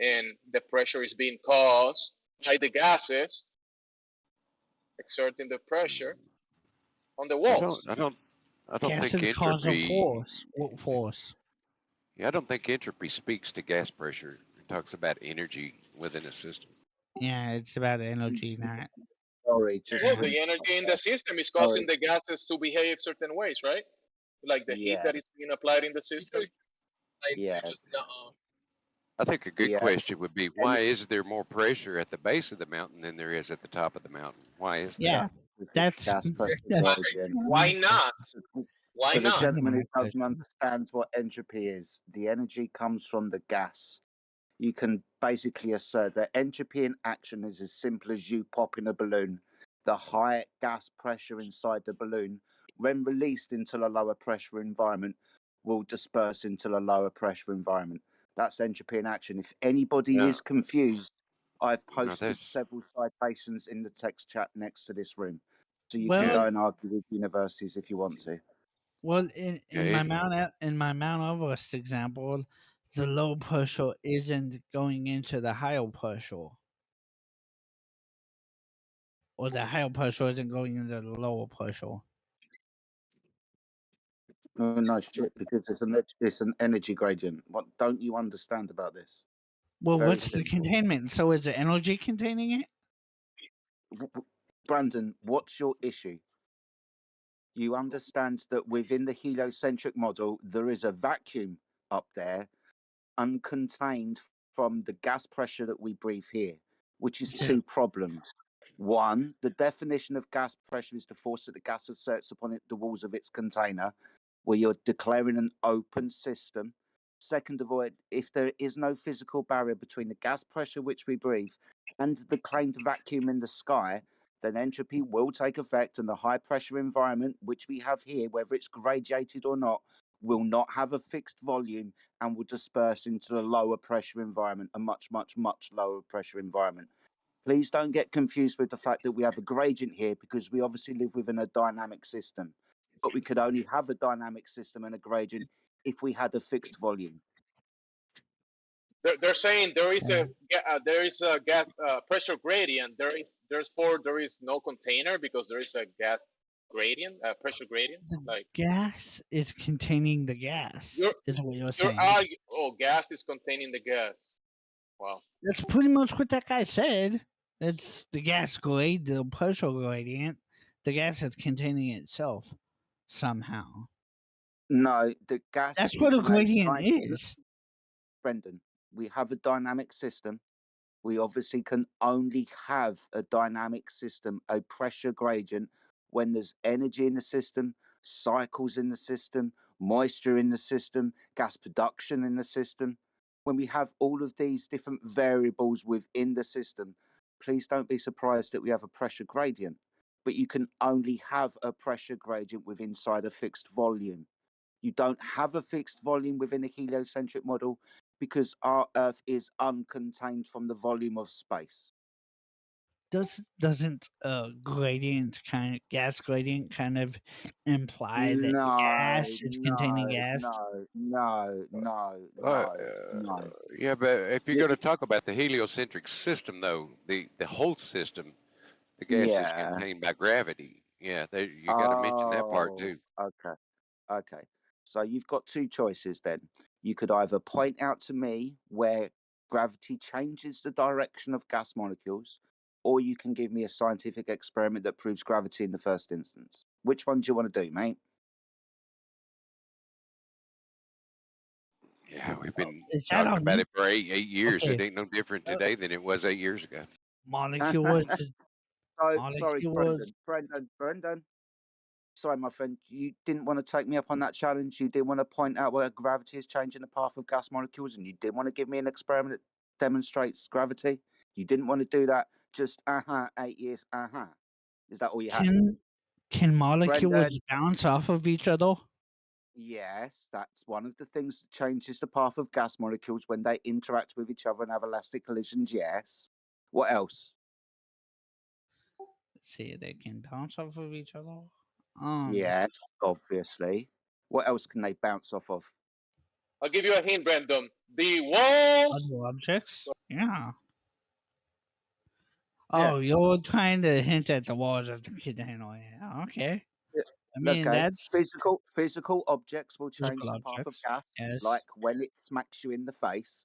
and the pressure is being caused by the gases exerting the pressure on the I walls. don't. I don't. I don't think Gases cause a entropy. force. What force? Yeah, I don't think entropy speaks to gas pressure. It talks about energy within a system. Yeah, it's about energy, not. Sorry, just Well, to the interrupt energy in the there. system is Sorry. causing the gases to behave certain ways, right? Like the heat Yeah, that is being applied in the system. yeah. I think a good The question would be, en- why is there more pressure at the base of the mountain than there is at the top of the mountain? Why is that? Yeah, with the that's gas pressure that's gradient. Why not? Why For the not? gentleman who my doesn't understand what entropy is, the energy comes from the gas. You can basically assert that entropy in action is as simple as you popping a balloon. The high gas pressure inside the balloon, when released into a lower pressure environment, will disperse into a lower pressure environment. That's entropy in action. If anybody Yeah. is confused, I've No, posted that's several citations in the text chat next to this room. So you can Well, go and argue with universities if you want to. well, in yeah. in my Mount Everest example, the low pressure isn't going into the higher pressure, or the higher pressure isn't going into the lower pressure. No, no shit, because it's an energy gradient. What don't you understand about this? Well, Very what's the simple. containment? So is the energy containing it? Brandon, what's your issue? You understand that within the heliocentric model, there is a vacuum up there, uncontained from the gas pressure that we breathe here, which is Yeah. two problems. One, the definition of gas pressure is the force that the gas exerts upon the walls of its container, where you're declaring an open system. Second of all, if there is no physical barrier between the gas pressure which we breathe and the claimed vacuum in the sky, then entropy will take effect, and the high pressure environment which we have here, whether it's gradiated or not, will not have a fixed volume and will disperse into a lower pressure environment, a much, much, much lower pressure environment. Please don't get confused with the fact that we have a gradient here, because we obviously live within a dynamic system. But we could only have a dynamic system and a gradient if we had a fixed volume. They're saying there is a gas pressure gradient. There is no container because there is a gas gradient, pressure gradient. The Like gas is containing the gas. you're Is what you're you're saying. gas is containing the gas. Wow. That's pretty much what that guy said. It's the gas grade, the pressure gradient. The gas is containing itself somehow. No, the gas That's is what a in a gradient is. Brendan, we have a dynamic system. We obviously can only have a dynamic system, a pressure gradient, when there's energy in the system, cycles in the system, moisture in the system, gas production in the system. When we have all of these different variables within the system, please don't be surprised that we have a pressure gradient. But you can only have a pressure gradient with inside a fixed volume. You don't have a fixed volume within a heliocentric model because our Earth is uncontained from the volume of space. Doesn't gas gradient kind of imply that No, gas is containing no, gas? Uh, no. yeah, but if you're Y- going to talk about the heliocentric system, though, the whole system, the gas is Yeah. contained by gravity. Yeah, you got to mention that part Oh, too. okay. Okay. So you've got two choices then. You could either point out to me where gravity changes the direction of gas molecules, or you can give me a scientific experiment that proves gravity in the first instance. Which one do you want to do, mate? Yeah, we've been Is that talking on about you? it for 8 years. Okay. It ain't no different today than it was 8 years ago. Molecule Sorry, molecules. Brendan. Sorry, my friend. You didn't want to take me up on that challenge. You didn't want to point out where gravity is changing the path of gas molecules, and you didn't want to give me an experiment that demonstrates gravity. You didn't want to do that. Just 8 years. Is that all you had? Can molecules Brendan? bounce off of each other? Yes, that's one of the things that changes the path of gas molecules when they interact with each other and have elastic collisions. Yes. What else? Let's see, they can bounce off of each other. Yes, obviously. What else can they bounce off of? I'll give you a hint, Brandon. The walls. Other objects? Yeah. Yeah. Oh, you're trying to hint at the walls of the kid handle. Yeah, okay. Yeah. I mean, Okay, that's physical objects will change physical the path of objects. gas, Yes. like when it smacks you in the face.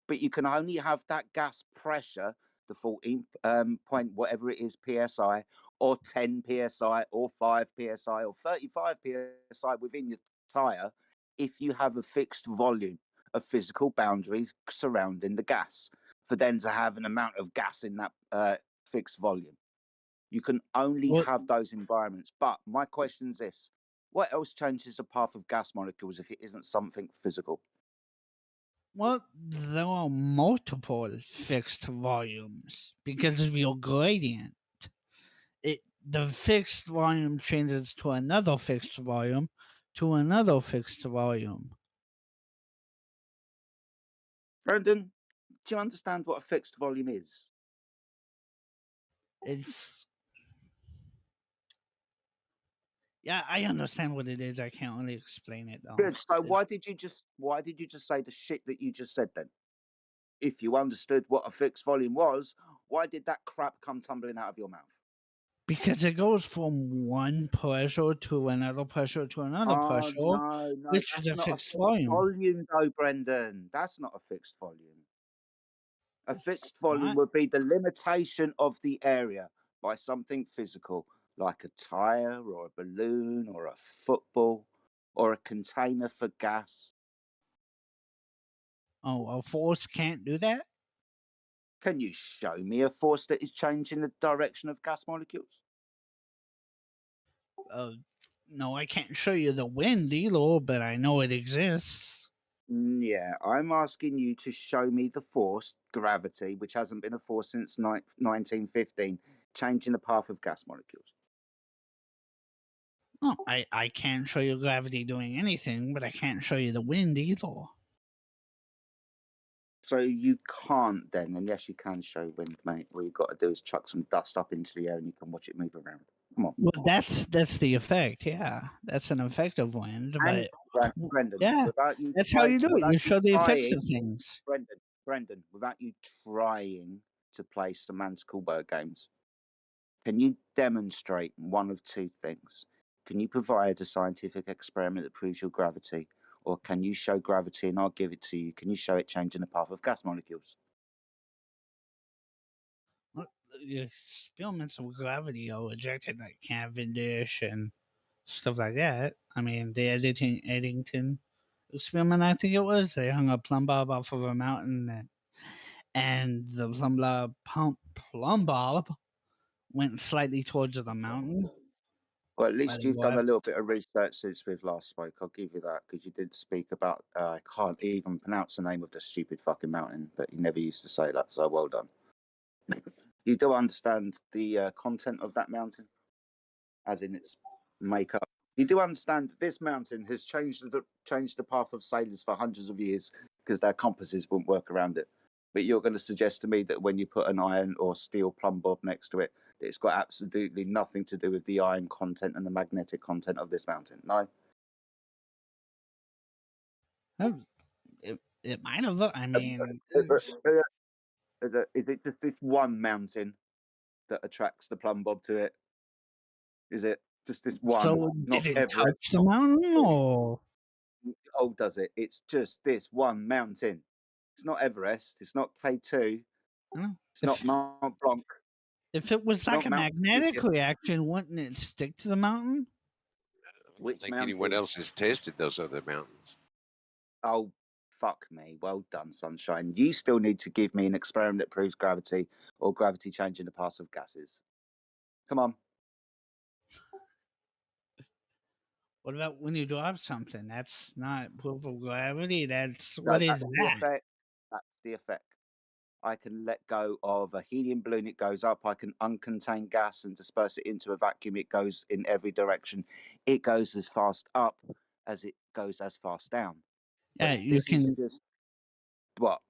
But you can only have that gas pressure, the 14 point whatever it is psi, or 10 psi, or 5 psi, or 35 psi within your tire, if you have a fixed volume, a physical boundary surrounding the gas, for then to have an amount of gas in that fixed volume. You can only Well, have those environments. But my question is this: what else changes the path of gas molecules if it isn't something physical? well, there are multiple fixed volumes because of your gradient. The fixed volume changes to another fixed volume to another fixed volume. Brendan, do you understand what a fixed volume is? It's Yeah, I understand what it is. I can't really explain it though. Good. So why did you just say the shit that you just said then? If you understood what a fixed volume was, why did that crap come tumbling out of your mouth? Because it goes from one pressure to another pressure to another Oh pressure, no, which is that's a not a fixed fixed volume. volume though, Brendan. That's not a fixed volume. A It's fixed volume not. would be the limitation of the area by something physical, like a tire or a balloon or a football or a container for gas. Oh, a force can't do that? Can you show me a force that is changing the direction of gas molecules? Uh, no, I can't show you the wind either, but I know it exists. Yeah, I'm asking you to show me the force, gravity, which hasn't been a force since 1915, changing the path of gas molecules. Oh, I can't show you gravity doing anything, but I can't show you the wind either. So you can't then, and yes, you can show wind, mate. All you've got to do is chuck some dust up into the air and you can watch it move around. Come on. Well, that's the effect. Yeah, that's an effect of wind. And But Brendan, yeah, that's how you do it. You show the effects of things. Brendan, without you trying to play semantical word games, can you demonstrate one of two things? Can you provide a scientific experiment that proves your gravity, or can you show gravity and I'll give it to you? Can you show it changing the path of gas molecules? Well, the experiments of gravity are ejected like Cavendish and stuff like that. I mean, the Eddington experiment, I think it was. They hung a plumb bob off of a mountain, and the plumb bob went slightly towards the mountain. Well, at By least the you've done way, a little bit of research since we've last spoke. I'll give you that because you did speak about. I can't even pronounce the name of the stupid fucking mountain, but you never used to say that. So well done. You do understand the content of that mountain, as in its makeup. You do understand that this mountain has changed the path of sailors for hundreds of years because their compasses wouldn't work around it. But you're going to suggest to me that when you put an iron or steel plumb bob next to it, that it's got absolutely nothing to do with the iron content and the magnetic content of this mountain. No. it might have. I mean, Is it just this one mountain that attracts the plumb bob to it? Is it just this one? so Not did it Everest. touch the mountain or? Oh, does it? It's just this one mountain. It's not Everest. It's not K2. It's not If Mont Blanc. if it was It's like not a Mount magnetic Vesuvius. reaction, wouldn't it stick to the mountain? I don't Which think anyone mountain? else has tested those other mountains. Oh, fuck me. Well done, Sunshine. You still need to give me an experiment that proves gravity or gravity changing the path of gases. Come on. What about when you drop something? That's not proof of gravity. No, What is that's the that? effect. That's the effect. I can let go of a helium balloon, it goes up. I can uncontain gas and disperse it into a vacuum. It goes in every direction. It goes as fast up as it goes as fast down. Yeah, But you this is can. just what?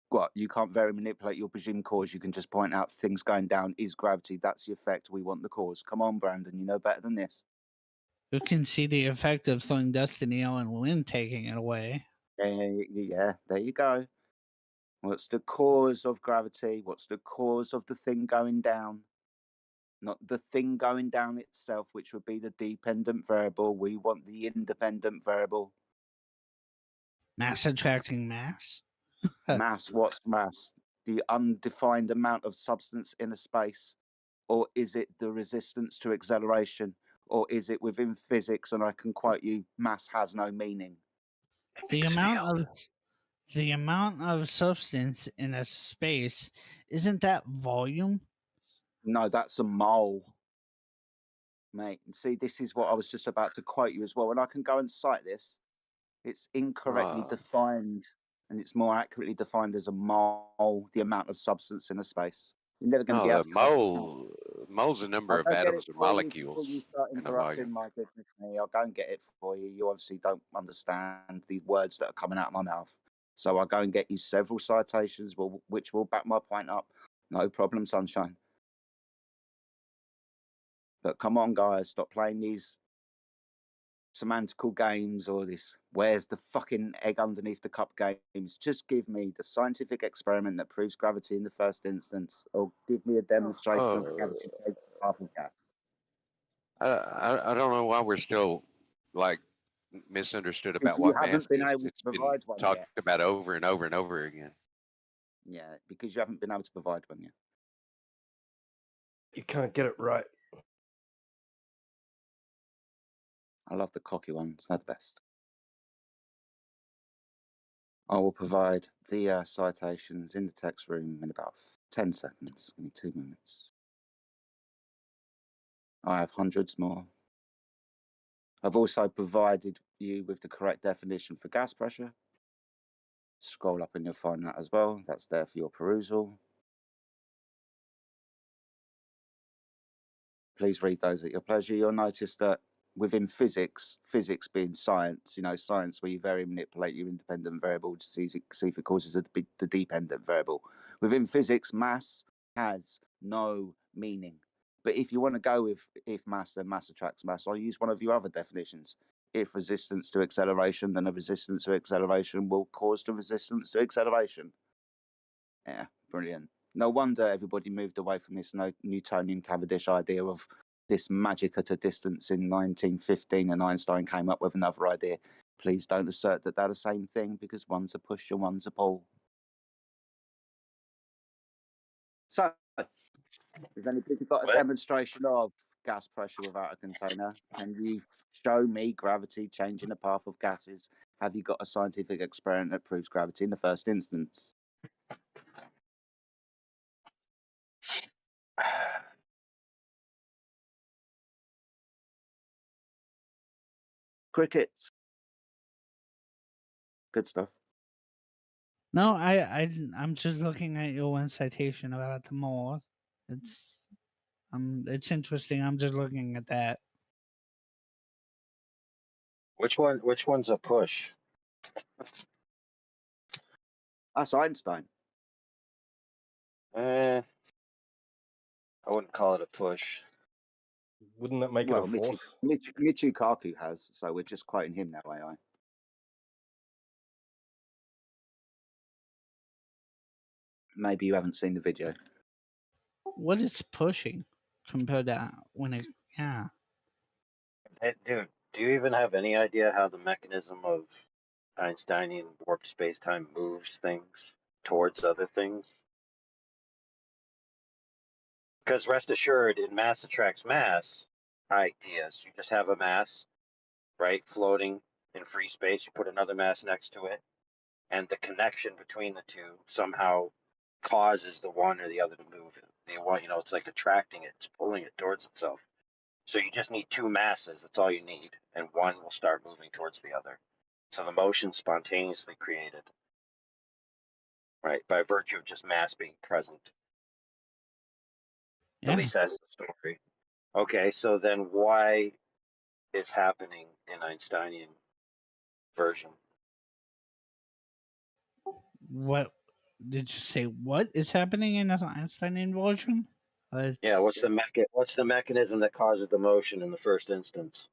What? You can't very manipulate your presumed cause. You can just point out things going down is gravity. That's the effect. We want the cause. Come on, Brandon. You know better than this. You can see the effect of throwing dust in the air and wind taking it away. Yeah, there you go. What's the cause of gravity? What's the cause of the thing going down? Not the thing going down itself, which would be the dependent variable. We want the independent variable. Mass attracting mass. Mass, what's mass? The undefined amount of substance in a space? Or is it the resistance to acceleration? Or is it within physics? And I can quote you, mass has no meaning. The amount of substance in a space, isn't that volume? No, that's a mole, mate. And see, this is what I was just about to quote you as well. And I can go and cite this. It's incorrectly defined, and it's more accurately defined as a mole, the amount of substance in a space. You're never going to be able to. Mole's the number I'll of go get atoms it or for you before you molecules start in a volume. interrupting. My goodness me, I'll go and get it for you. You obviously don't understand the words that are coming out of my mouth. So I'll go and get you several citations which will back my point up. No problem, sunshine. But come on, guys, stop playing these semantical games or this where's the fucking egg underneath the cup games. Just give me the scientific experiment that proves gravity in the first instance, or give me a demonstration of gravity taking the path of gas. I don't know why we're still like misunderstood Because about you what mass haven't been is. able to It's been provide one talked yet. about over and over and over again. Yeah, because you haven't been able to provide one yet. You can't get it right. I love the cocky ones. They're the best. I will provide the citations in the text room in about 10 seconds. Give me 2 minutes. I have hundreds more. I've also provided you with the correct definition for gas pressure. Scroll up and you'll find that as well. That's there for your perusal. Please read those at your pleasure. You'll notice that within physics being science, science where you vary and manipulate your independent variable to see if it causes the dependent variable. Within physics, mass has no meaning. But if you want to go with if mass, then mass attracts mass, I'll use one of your other definitions. If resistance to acceleration, then a resistance to acceleration will cause the resistance to acceleration. Yeah, brilliant. No wonder everybody moved away from this Newtonian Cavendish idea of this magic at a distance in 1915, and Einstein came up with another idea. Please don't assert that they're the same thing, because one's a push and one's a pull. So, has anybody got a demonstration of gas pressure without a container? Can you show me gravity changing the path of gases? Have you got a scientific experiment that proves gravity in the first instance? Crickets. Good stuff. No, I'm just looking at your one citation about the mole. It's interesting. I'm just looking at that. Which one's a push? That's Einstein. I wouldn't call it a push. Wouldn't that make it a force? Michio Kaku has, so we're just quoting him now, AI. Maybe you haven't seen the video. What is pushing compared to when it? Yeah. Hey, dude, do you even have any idea how the mechanism of Einsteinian warped space-time moves things towards other things? Because rest assured, in mass attracts mass ideas, you just have a mass, right, floating in free space. You put another mass next to it, and the connection between the two somehow causes the one or the other to move. The one, it's like attracting it, it's pulling it towards itself. So you just need two masses. That's all you need, and one will start moving towards the other. So the motion spontaneously created, right, by virtue of just mass being present. Yeah. At least that's the story. Okay, so then why is happening in Einsteinian version? What did you say? What is happening in the Einstein version? Yeah, what's the mechanism that causes the motion in the first instance?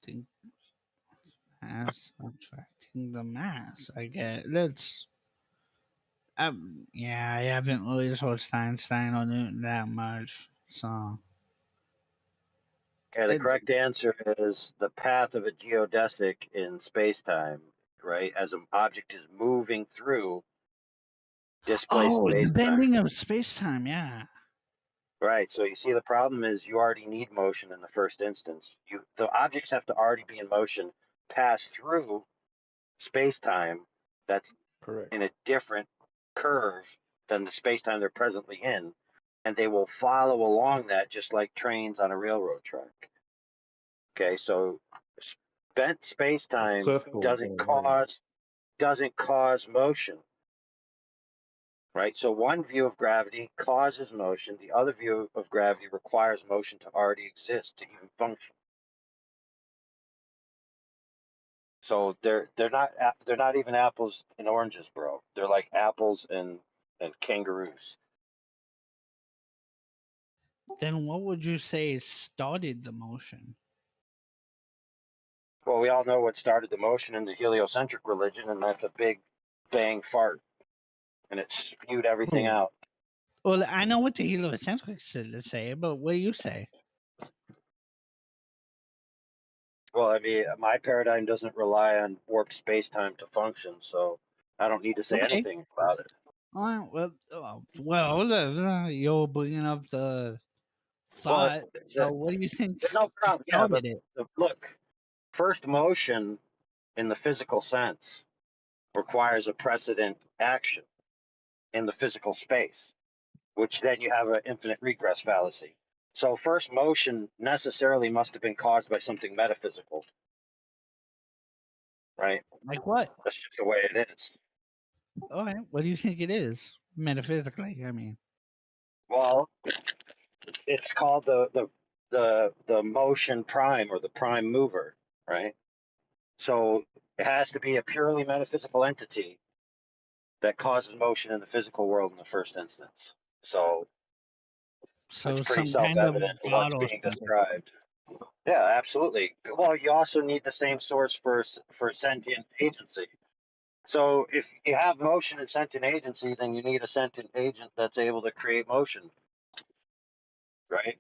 Subtracting mass, subtracting the mass. I get. Let's. Yeah, I haven't really watched Einstein or Newton that much, so. Okay, the It, correct answer is the path of a geodesic in space-time, right? As an object is moving through displaced oh, the space-time. bending of space time. Yeah. Right. So you see, the problem is you already need motion in the first instance. The objects have to already be in motion, pass through space-time that's Correct. in a different curve than the space-time they're presently in, and they will follow along that just like trains on a railroad track. Okay, so bent space-time Circle doesn't going around. cause motion. Right? So one view of gravity causes motion. The other view of gravity requires motion to already exist to even function. So they're not even apples and oranges, bro. They're like apples and kangaroos. Then what would you say started the motion? Well, we all know what started the motion in the heliocentric religion, and that's a big bang fart, and it spewed everything Oh. out. Well, I know what the heliocentrics say, but what do you say? Well, I mean, my paradigm doesn't rely on warped space-time to function, so I don't need to say Okay. anything about it. All right, well, you're bringing up the thought. So what do you think There's no problem. Yeah, started but it? look, first motion in the physical sense requires a precedent action in the physical space, which then you have an infinite regress fallacy. So first motion necessarily must have been caused by something metaphysical, right? Like what? That's just the way it is. All right, what do you think it is metaphysically? I mean, Well, it's called the motion prime or the prime mover, right? So it has to be a purely metaphysical entity that causes motion in the physical world in the first instance. So it's pretty some kind of self-evident god what's or being something. described. Yeah, absolutely. Well, you also need the same source for sentient agency. So if you have motion and sentient agency, then you need a sentient agent that's able to create motion, right?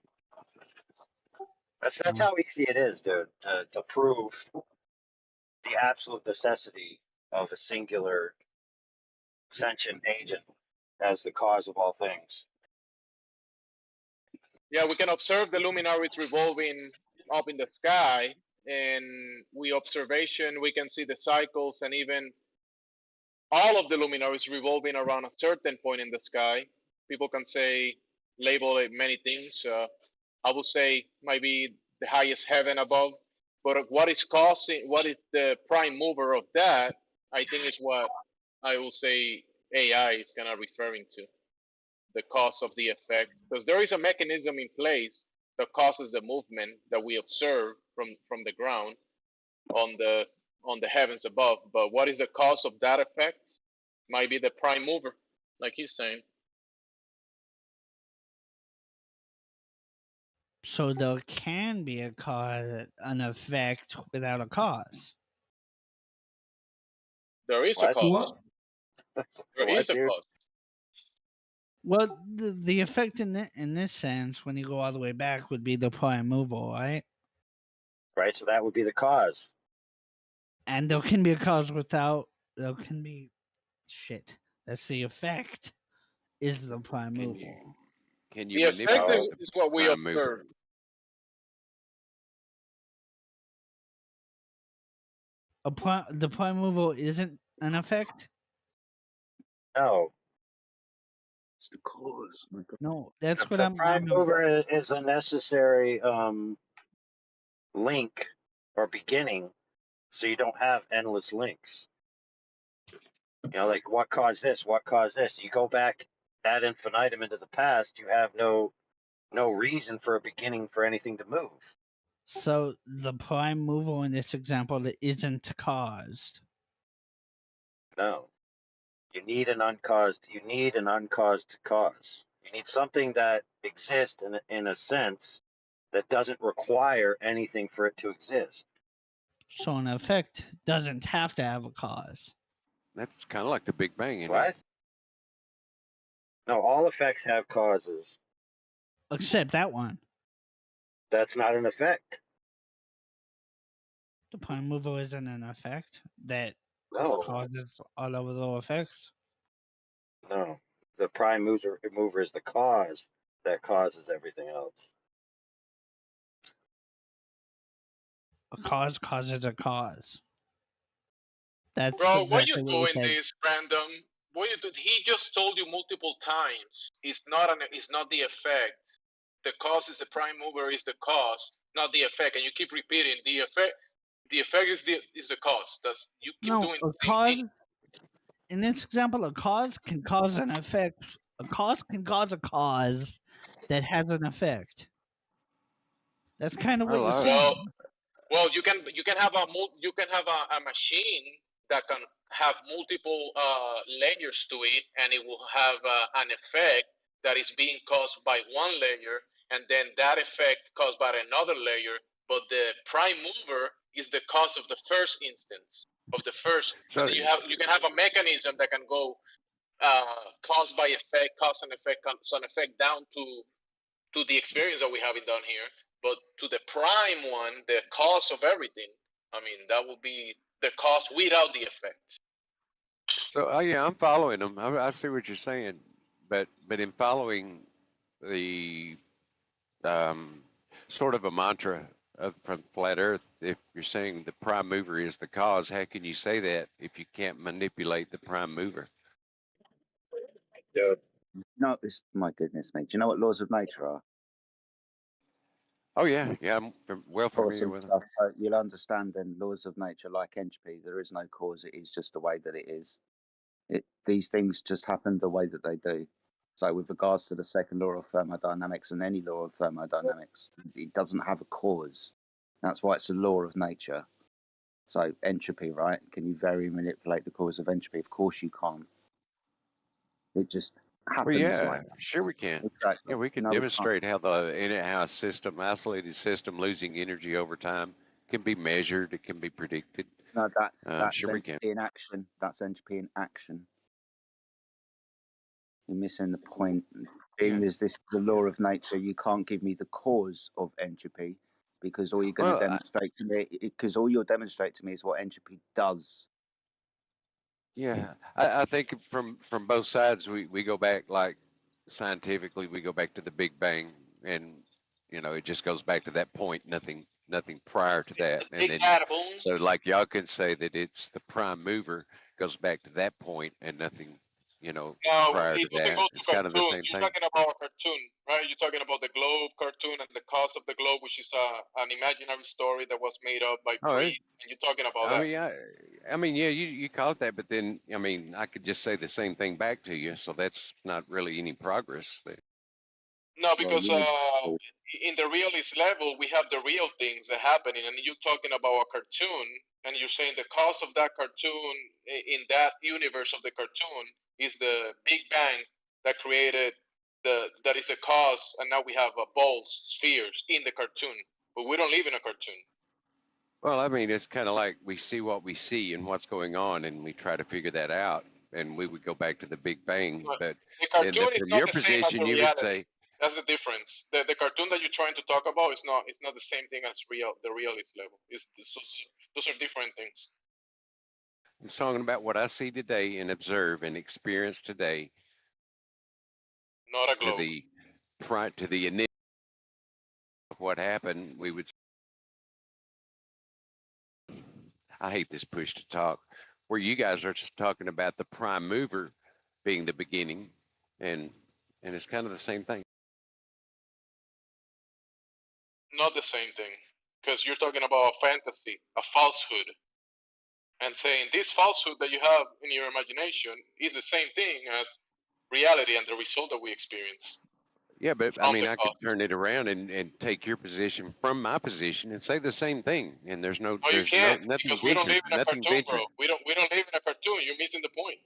That's how easy it is, dude, to prove the absolute necessity of a singular sentient agent as the cause of all things. Yeah, we can observe the luminaries revolving up in the sky, and we can see the cycles, and even all of the luminaries revolving around a certain point in the sky. People can label it many things. I would say maybe the highest heaven above. But what is the prime mover of that? I think is what I will say AI is kind of referring to, the cause of the effect, because there is a mechanism in place that causes the movement that we observe from the ground on the heavens above. But what is the cause of that effect? Might be the prime mover, like he's saying. So there can be a cause, an effect without a cause. There is a What? cause. There What, is a dude? cause. Well, the effect in this sense, when you go all the way back, would be the prime mover, right? Right, so that would be the cause. And there can be a cause without. There can be shit. That's the effect. Is the prime mover. Can The you effect manipulate is the what we prime mover? observe. The prime mover isn't an effect. No, It's the cause. No, that's what the prime mover is a necessary link or beginning, so you don't have endless links. You know, like what caused this? What caused this? You go back ad infinitum into the past, you have no reason for a beginning for anything to move. So the prime mover in this example isn't caused. No, you need an uncaused cause. You need something that exists in a sense that doesn't require anything for it to exist. So an effect doesn't have to have a cause. That's kind of like the Big Bang, isn't it? What? No, all effects have causes. Except that one. That's not an effect. The prime mover isn't an effect that No. causes all of the effects. No. The prime mover is the cause that causes everything else. A cause causes a cause. That's Bro, why you exactly what you doing said. this, random? What you do? He just told you multiple times. It's not the effect. The cause is the prime mover is the cause, not the effect. And you keep repeating the effect. The effect is the cause. That's you keep No, doing a the same cause. thing. In this example, a cause can cause an effect. A cause can cause a cause that has an effect. That's kind of what you're Hello. saying. Well, you can have a machine that can have multiple layers to it, and it will have an effect that is being caused by one layer, and then that effect caused by another layer. But the prime mover is the cause of the first instance of the first. So And you can have a mechanism that can go cause by effect, cause and effect down to the experience that we have it down here. But to the prime one, the cause of everything, I mean, that would be the cause without the effect. So, oh yeah, I'm following them. I see what you're saying, but in following the sort of a mantra from Flat Earth, if you're saying the prime mover is the cause, how can you say that if you can't manipulate the prime mover? Dude. No, it's my goodness me. Do you know what laws of nature are? Oh yeah, I'm well familiar Awesome with them. stuff. So you'll understand then laws of nature, like entropy, there is no cause. It is just the way that it is. These things just happen the way that they do. So with regards to the second law of thermodynamics and any law of thermodynamics, it doesn't have a cause. That's why it's a law of nature. So entropy, right? Can you vary and manipulate the cause of entropy? Of course you can't. It just happens Well, yeah, like that. sure we can. Exactly. Yeah, we can No, we can't. demonstrate how how a system, isolated system, losing energy over time can be measured. It can be predicted. No, that's Sure we can. entropy in action. That's entropy in action. You're missing the point. Being Yeah. this the law of nature, you can't give me the cause of entropy because all you're going to Well, demonstrate to me, because all you'll demonstrate to me is what entropy does. yeah, I think from both sides, we go back, like scientifically, we go back to the Big Bang, and it just goes back to that point. Nothing prior to that, and Big then bad boom. so like y'all can say that it's the prime mover goes back to that point, and nothing No, prior to it doesn't that. go to It's kind of the cartoon. same You're thing. talking about a cartoon, right? You're talking about the globe cartoon and the cause of the globe, which is an imaginary story that was made up by Oh, priests. And you're talking about I that. mean, I mean, yeah, you call it that, but then I mean, I could just say the same thing back to you, so that's not really any progress. No, Well, because in the realist level, we have the real things that happening, and you're talking about a cartoon, and you're saying the cause of that cartoon in that universe of the cartoon is the Big Bang that created that is a cause, and now we have balls, spheres in the cartoon, but we don't live in a cartoon. Well, I mean, it's kind of like we see what we see and what's going on, and we try to figure that out, and we would go back to the Big Bang. But The cartoon is from not your the same as position, the you would reality. say, That's the difference. The cartoon that you're trying to talk about is not the same thing as the realist level. Those are different things. I'm talking about what I see today and observe and experience today Not a to globe. the initial of what happened. We would. I hate this push to talk, where you guys are just talking about the prime mover being the beginning, and it's kind of the same thing. Not the same thing, because you're talking about a fantasy, a falsehood, and saying this falsehood that you have in your imagination is the same thing as reality and the result that we experience. Yeah, but I From mean, the I could cause. turn it around and take your position from my position and say the same thing, and there's No, you can't, because we don't live in a cartoon, bro. We don't live in a cartoon. You're missing the point.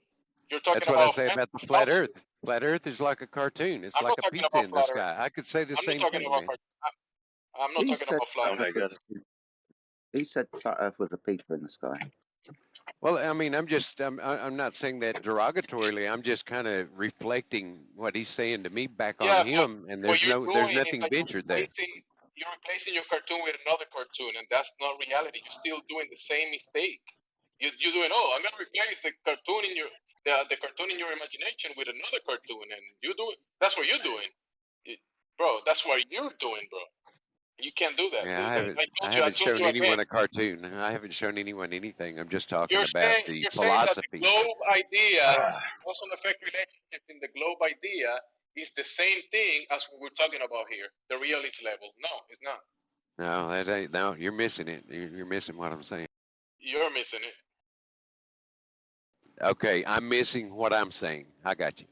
You're talking That's what I about say about the fantasy flat falsehood. Earth. Flat Earth is like a cartoon. It's I'm like not a talking pizza about in the flat Earth. sky. I could say the I'm not same talking thing, about man. I'm not He talking said about flat Oh Earth. my goodness. Who said flat Earth was a pizza in the sky? Well, I mean, I'm not saying that derogatorily. I'm just kind of reflecting what he's saying to me back on Yeah, him, and what there's you're there's doing is nothing that ventured there. you're replacing your cartoon with another cartoon, and that's not reality. You're still doing the same mistake. You're doing, oh, I'm gonna replace the cartoon in the cartoon in your imagination with another cartoon, and you do it. That's what you're doing, bro. That's what you're doing, bro. You can't do that, Yeah, dude. I I haven't told shown you again. anyone a cartoon. I haven't shown anyone anything. I'm just talking You're about saying the you're saying that the philosophies. globe idea doesn't affect relationships in the globe idea is the same thing as what we're talking about here, the realist level. No, it's not. No, that ain't. No, you're missing it. You're missing what I'm saying. You're missing it. Okay, I'm missing what I'm saying. I got you.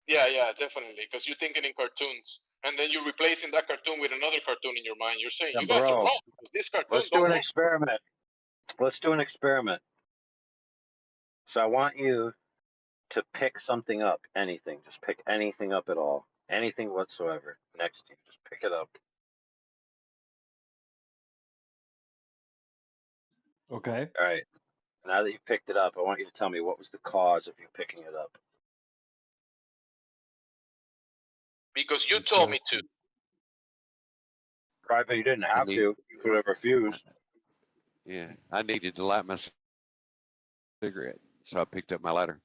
Yeah, definitely. Because you're thinking in cartoons, and then you're replacing that cartoon with another cartoon in your mind. You're saying Yeah, you guys are bro. wrong because this cartoon Let's don't do an work. experiment. Let's do an experiment. So I want you to pick something up, anything. Just pick anything up at all, anything whatsoever next to you. Just pick it up. Okay. All right. Now that you've picked it up, I want you to tell me what was the cause of you picking it up. Because you told me to. Right, but you didn't have to. You could have refused. Yeah, I needed to light my cigarette, so I picked up my lighter.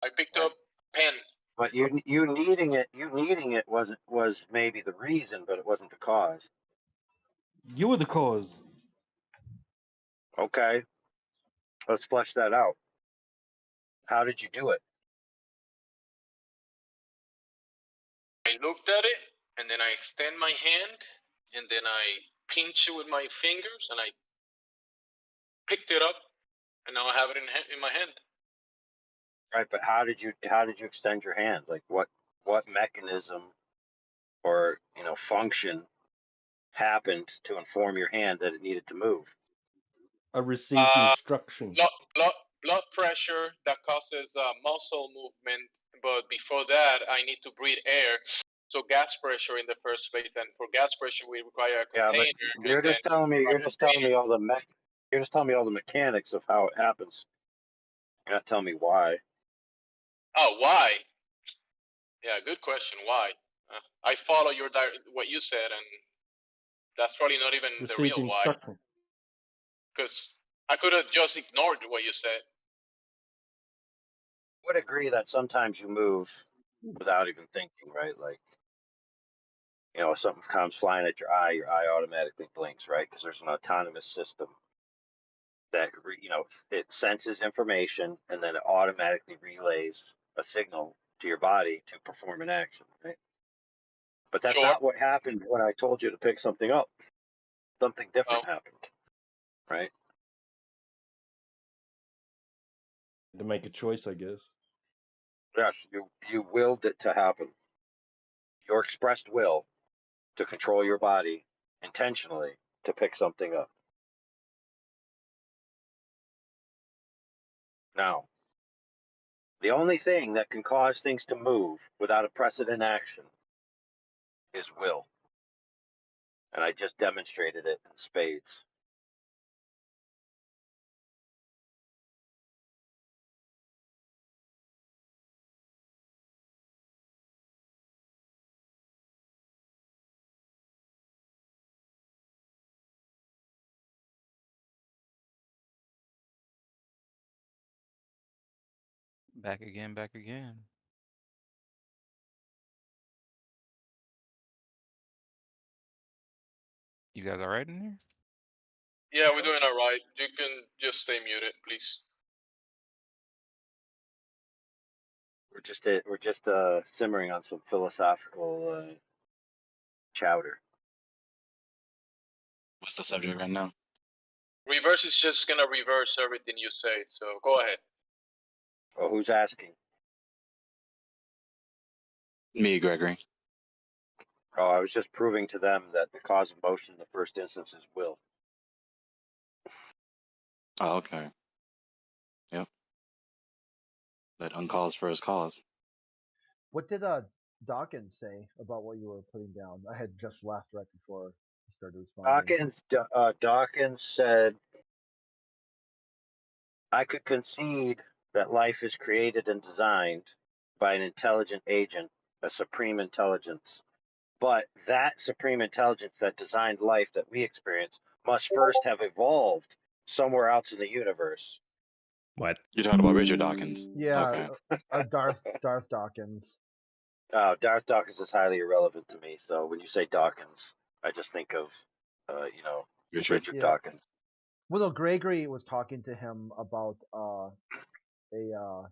I picked up pen. But you needing it was maybe the reason, but it wasn't the cause. You were the cause. Okay. Let's flesh that out. How did you do it? I looked at it, and then I extend my hand, and then I pinch it with my fingers, and I picked it up, and now I have it in my hand. Right, but how did you extend your hand? Like what mechanism or function happened to inform your hand that it needed to move? I received instruction. Blood pressure that causes muscle movement, but before that, I need to breathe air. So gas pressure in the first place, and for gas pressure, we require a container. Yeah, but you're just telling me all the mechanics of how it happens. You're not telling me why. Oh, why? Yeah, good question. Why? I follow what you said, and that's probably not even the Received real why. instruction. Because I could have just ignored what you said. I would agree that sometimes you move without even thinking, right? Like, if something comes flying at your eye automatically blinks, right? Because there's an autonomous system that, it senses information and then it automatically relays a signal to your body to perform an action, right? But that's not what happened when I told you to pick something up. Something different happened, right? To make a choice, I guess. Yes, you willed it to happen. Your expressed will to control your body intentionally to pick something up. Now, the only thing that can cause things to move without a precedent action is will. And I just demonstrated it in spades. Back again, back again. You guys all right in here? Yeah, we're doing all right. You can just stay muted, please. We're just simmering on some philosophical chowder. What's the subject right now? Reverse is just gonna reverse everything you say, so go ahead. Well, who's asking? Me, Gregory. Oh, I was just proving to them that the cause of motion in the first instance is will. Oh, okay. Yep. Let uncause first cause. What did Dawkins say about what you were putting down? I had just left right before you started responding. Dawkins said, I could concede that life is created and designed by an intelligent agent, a supreme intelligence. But that supreme intelligence that designed life that we experience must first have evolved somewhere else in the universe. What? You're talking about Richard Dawkins. Yeah, Okay. Darth Dawkins. Darth Dawkins is highly irrelevant to me. So when you say Dawkins, I just think of, Richard. Yeah. Dawkins. Well, no, Gregory was talking to him about the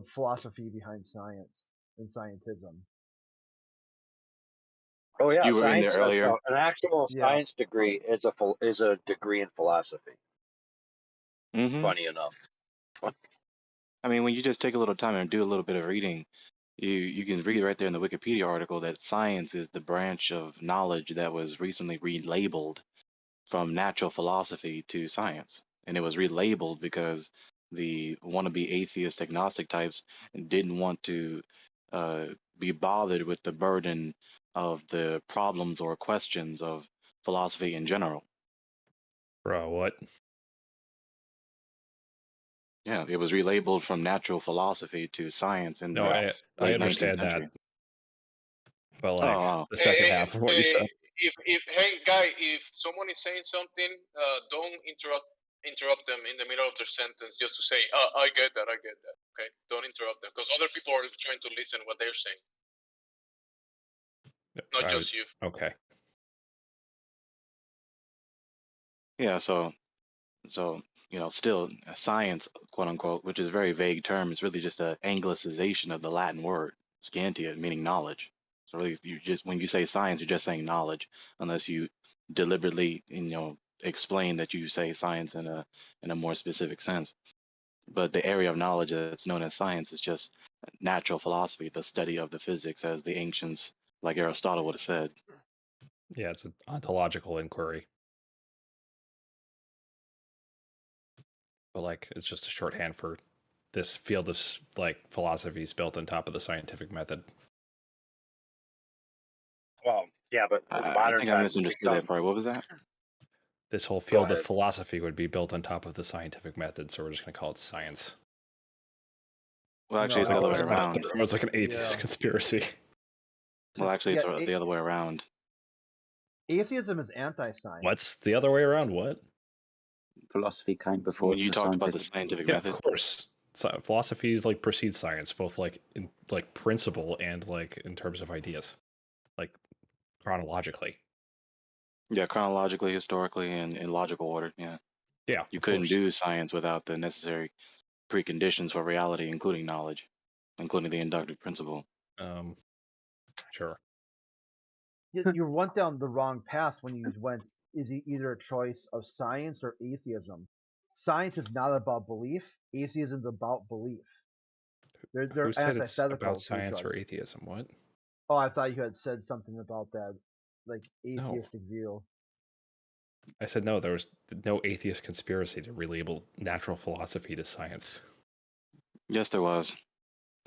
philosophy behind science and scientism. Oh yeah, You were in science. there earlier. An actual Yeah. science degree is a degree in philosophy. Mm-hmm. Funny enough. I mean, when you just take a little time and do a little bit of reading, you can read right there in the Wikipedia article that science is the branch of knowledge that was recently relabeled from natural philosophy to science. And it was relabeled because the wannabe atheist agnostic types didn't want to be bothered with the burden of the problems or questions of philosophy in general. Bro, what? Yeah, it was relabeled from natural philosophy to science in No, the I late 19th understand century. that. But like wow. the second half of what you said. Hey guy, if someone is saying something, don't interrupt them in the middle of their sentence just to say, I get that. Okay, don't interrupt them because other people are trying to listen what they're saying, not just you. Okay. Yeah, so still science, quote unquote, which is a very vague term, is really just an anglicization of the Latin word scientia, meaning knowledge. So really, when you say science, you're just saying knowledge, unless you deliberately, explain that you say science in a more specific sense. But the area of knowledge that's known as science is just natural philosophy, the study of the physics, as the ancients, like Aristotle, would have said. Yeah, it's an ontological inquiry. But like it's just a shorthand for this field of like philosophy is built on top of the scientific method. Well, yeah, but in I modern think I times, misunderstood that part. What was that? This whole field of ahead. philosophy would be built on top of the scientific method, so we're just going to call it science. Well, actually, it's the other way around. It was like an atheist conspiracy. Well, actually, it's the other way around. Atheism is anti-science. What's the other way around? What? Philosophy came before When you the talked about the scientific scientific Yeah, method. of course. Philosophy is like precedes science, both like in like principle and like in terms of ideas, like chronologically. Yeah, chronologically, historically, and in logical order. Yeah. Yeah, You of couldn't course. do science without the necessary preconditions for reality, including knowledge, including the inductive principle. Sure. You went down the wrong path when you went is either a choice of science or atheism. Science is not about belief. Atheism is about belief. They're Who said it's antithetical about to each science other. or atheism? What? Oh, I thought you had said something about that, like No. atheistic view. I said no, there was no atheist conspiracy to relabel natural philosophy to science. Yes, there was.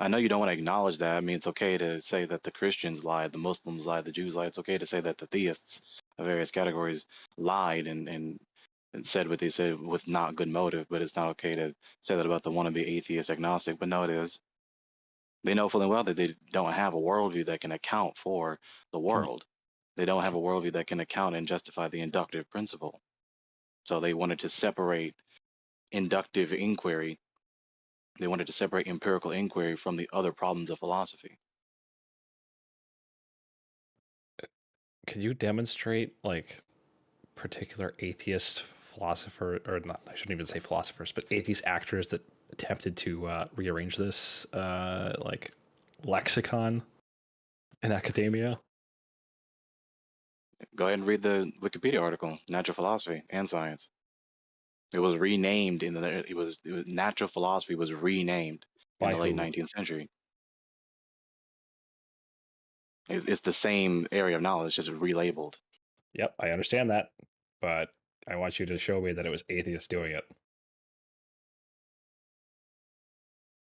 I know you don't want to acknowledge that. I mean, it's okay to say that the Christians lied, the Muslims lied, the Jews lied. It's okay to say that the theists of various categories lied and said what they said with not good motive, but it's not okay to say that about the wannabe atheist agnostic. But no, it is. They know fully well that they don't have a worldview that can account for the world. They don't have a worldview that can account and justify the inductive principle. So they wanted to separate inductive inquiry. They wanted to separate empirical inquiry from the other problems of philosophy. Could you demonstrate like particular atheist philosopher, or not? I shouldn't even say philosophers, but atheist actors that attempted to rearrange this like lexicon in academia? Go ahead and read the Wikipedia article, Natural Philosophy and Science. It was renamed it was natural philosophy was renamed in By the late who? 19th century. It's the same area of knowledge, just relabeled. Yep, I understand that, but I want you to show me that it was atheists doing it.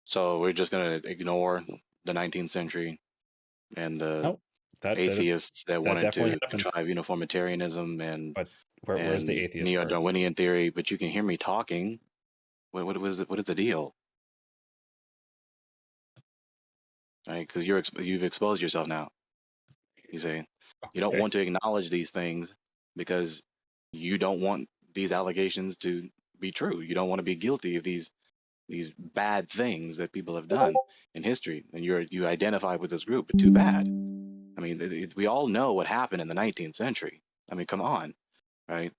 So we're just gonna ignore the 19th century and the No, that atheists that wanted definitely to happened. contrive uniformitarianism and But where's the atheist part? neo-Darwinian theory, but you can hear me talking. What is it? What is the deal? Right? Because you've exposed yourself now. You say you don't Okay. want to acknowledge these things because you don't want these allegations to be true. You don't want to be guilty of these bad things that people have done in history, and you identify with this group. But too bad. I mean, we all know what happened in the 19th century. I mean, come on, right?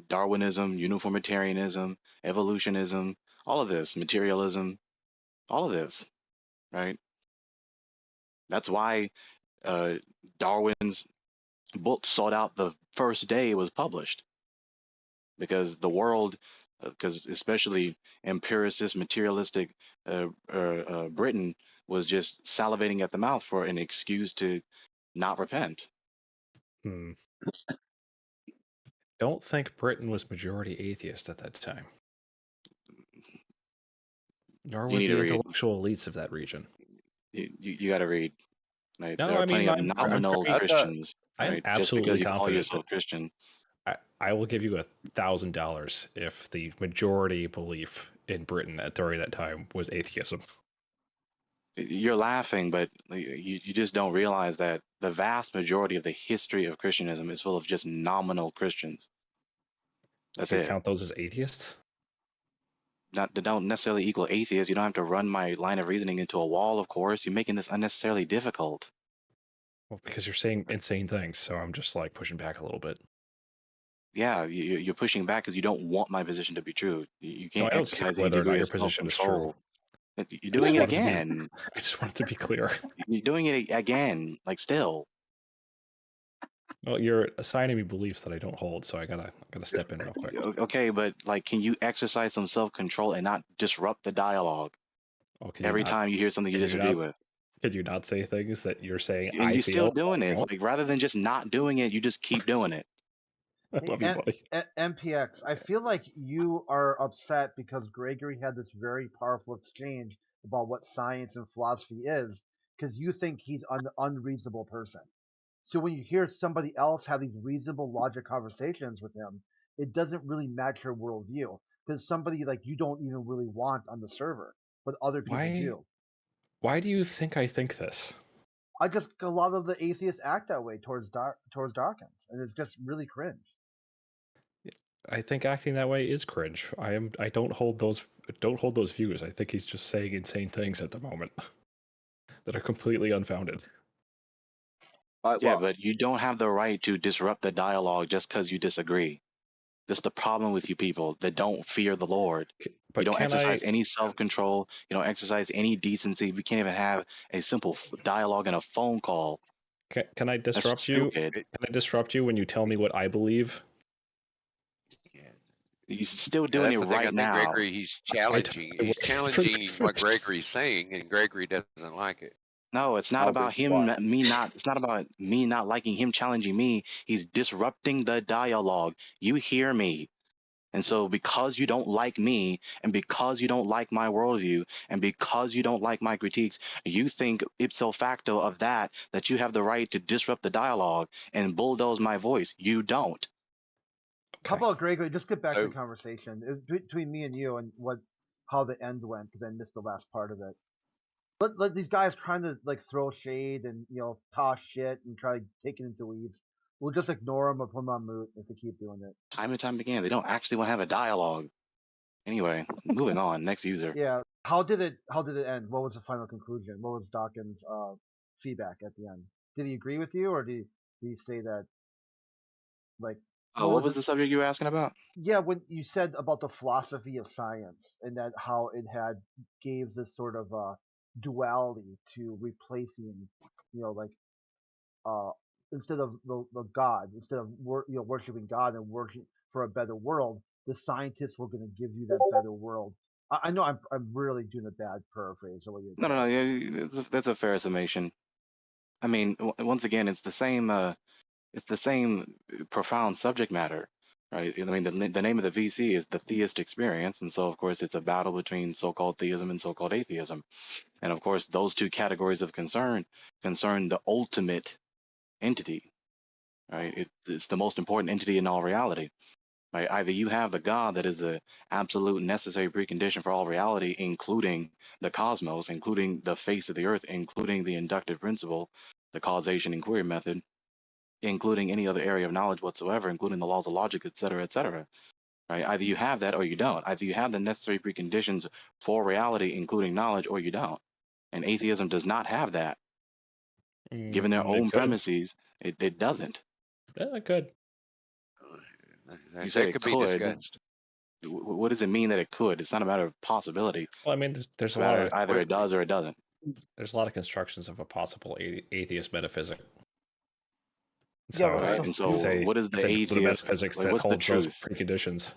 Darwinism, uniformitarianism, evolutionism, all of this, materialism, all of this, right? That's why Darwin's book sold out the first day it was published, because the world, because especially empiricist, materialistic Britain was just salivating at the mouth for an excuse to not repent. Hmm. Don't think Britain was majority atheist at that time. Nor You were need the to read. intellectual elites of that region. You got to read. Right? No, There are I mean, plenty of I'm nominal very, Christians, I'm right? Just because absolutely you call confident that yourself Christian, I will give you $1,000 if the majority belief in Britain during that time was atheism. you're laughing, but you just don't realize that the vast majority of the history of Christianism is full of just nominal Christians. That's Do you it. count those as atheists? Not that don't necessarily equal atheists. You don't have to run my line of reasoning into a wall, of course. You're making this unnecessarily difficult. Well, because you're saying insane things, so I'm just like pushing back a little bit. Yeah, you're pushing back because you don't want my position to be true. You No, can't I don't care exercise any whether or not degree your of position is true. self-control. You're I just doing it wanted to be- again. I just wanted to be clear. You're doing it again, like still. Well, you're assigning me beliefs that I don't hold, so I gotta step in real quick. Okay, but like, can you exercise some self-control and not disrupt the dialogue Oh, can you every not? time you hear something you Can you disagree not? with? Could you not say things that you're saying And I you're still feel? doing it. It's Don't? like, rather than just not doing it, you just keep doing it. I love you, buddy. MPX, I feel like you are upset because Gregory had this very powerful exchange about what science and philosophy is, because you think he's an unreasonable person. So when you hear somebody else have these reasonable logic conversations with him, it doesn't really match your worldview, because somebody like you don't even really want on the server, but other people do. Why do you think I think this? I just a lot of the atheists act that way towards Dawkins, and it's just really cringe. I think acting that way is cringe. I don't hold those views. I think he's just saying insane things at the moment that are completely unfounded. Yeah, but you don't have the right to disrupt the dialogue just because you disagree. That's the problem with you people that don't fear the Lord. But you don't can exercise I- any self-control. You don't exercise any decency. We can't even have a simple dialogue and a phone call. Can I disrupt you? Stupid. Can I disrupt you when you tell me what I believe? You're still Yeah, doing that's it the thing. I right think now. Gregory, he's challenging. He's challenging what Gregory's saying, and Gregory doesn't like it. No, it's not about him, me not. It's not about me not liking him challenging me. He's disrupting the dialogue. You hear me. And so, because you don't like me, and because you don't like my worldview, and because you don't like my critiques, you think ipso facto of that you have the right to disrupt the dialogue and bulldoze my voice. You don't. How about Gregory? Just get back to So- the conversation between me and you and how the end went, because I missed the last part of it. Let these guys trying to like throw shade and toss shit and try to take it into weeds. We'll just ignore them or put them on mute if they keep doing it. Time and time again, they don't actually want to have a dialogue. Anyway, moving on. Next user. Yeah. How did it end? What was the final conclusion? What was Dawkins' feedback at the end? Did he agree with you, or did he say that like? What was the subject you were asking about? Yeah, when you said about the philosophy of science and that how it gave this sort of duality to replacing, like instead of the God, instead of worshiping God and worship for a better world, the scientists were going to give you that better world. I know I'm really doing a bad paraphrase of what you're No. Yeah, that's a fair summation. I mean, once again, it's the same profound subject matter. right? I mean, the name of the VC is the theist experience, and so of course it's a battle between so-called theism and so-called atheism, and of course those two categories of concern the ultimate entity, right? It's the most important entity in all reality, right? Either you have the God that is the absolute necessary precondition for all reality, including the cosmos, including the face of the earth, including the inductive principle, the causation inquiry method, including any other area of knowledge whatsoever, including the laws of logic, et cetera, right? Either you have that or you don't. Either you have the necessary preconditions for reality, including knowledge, or you don't. And atheism does not have that. Given their It own could. premises, it doesn't. Yeah, it could. You said That it could be could. discussed. What does it mean that it could? It's not a matter of possibility. Well, I mean, there's It's a a lot matter of either it does or it doesn't. constructions of a possible atheist metaphysic. Yeah, So like Right. a And if so, they what is the include a atheist? metaphysics Like, that what's the holds those truth? preconditions,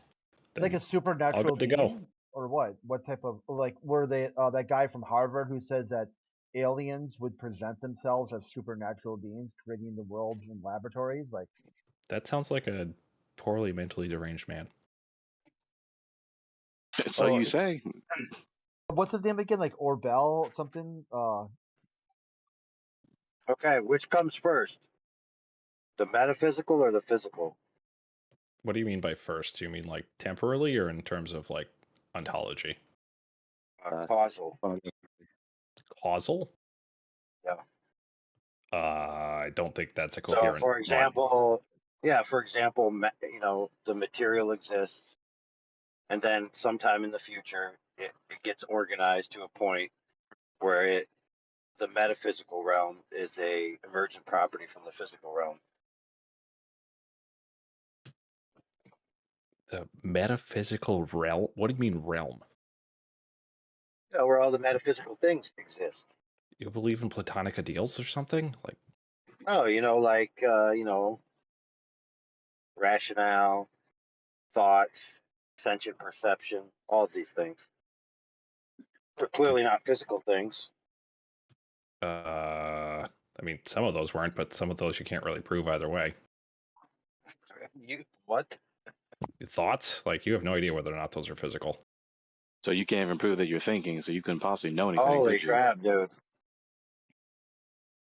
like then a all supernatural good to go. being, or what? What type of like were they that guy from Harvard who says that aliens would present themselves as supernatural beings creating the worlds in laboratories? Like, That sounds like a poorly mentally deranged man. So oh, you say. what's his name again? Like Orbel something? Okay, which comes first, the metaphysical or the physical? What do you mean by first? Do you mean like temporally or in terms of like ontology? Causal. Causal? Yeah. I don't think that's a So, coherent for thought. example, the material exists, and then sometime in the future, it gets organized to a point where the metaphysical realm is a emergent property from the physical realm. The metaphysical realm? What do you mean realm? Yeah, where all the metaphysical things exist. You believe in platonic ideals or something? Like, Oh, rationale, thoughts, sentient perception, all of these things. They're clearly not physical things. I mean, some of those weren't, but some of those you can't really prove either way. What? Your thoughts? Like, you have no idea whether or not those are physical. So you can't even prove that you're thinking. So you couldn't possibly know anything, Holy could you? crap, dude.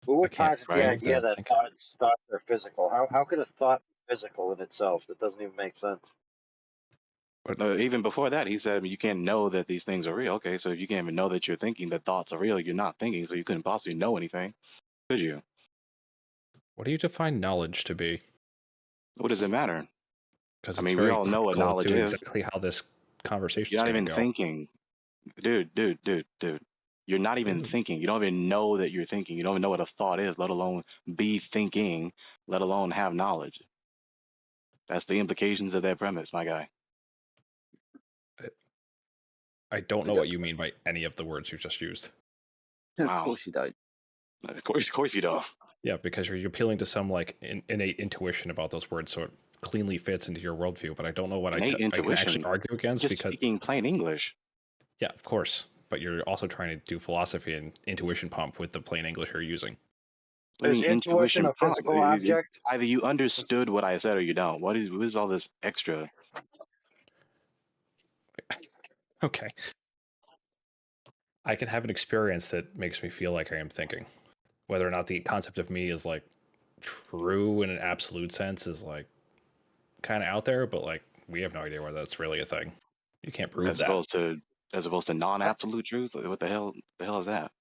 Who would I can't posit the Right. idea that think. thoughts are physical? How could a thought be physical in itself? That doesn't even make sense. Even before that, he said you can't know that these things are real. Okay, so if you can't even know that you're thinking that thoughts are real, you're not thinking, so you couldn't possibly know anything, could you? What do you define knowledge to be? What does it matter? Because I it's mean, we very all know what critical knowledge to is. exactly how this conversation You're is not going even to go. thinking. Dude. You're not even thinking. You don't even know that you're thinking. You don't even know what a thought is, let alone be thinking, let alone have knowledge. That's the implications of that premise, my guy. I don't know what you mean by any of the words you just used. Of Wow. course you don't. Of course you don't. Yeah, because you're appealing to some like innate intuition about those words, so it cleanly fits into your worldview. But I don't know what I Innate can actually intuition. argue against Just because speaking plain English. yeah, of course. But you're also trying to do philosophy and intuition pump with the plain English you're using. I Is mean, intuition a pump. physical object? Either you understood what I said or you don't. What is all this extra? Okay. I can have an experience that makes me feel like I am thinking. Whether or not the concept of me is like true in an absolute sense is like kind of out there, but like we have no idea whether that's really a thing. You can't prove As that. opposed to non-absolute truth. What the hell? The hell is that?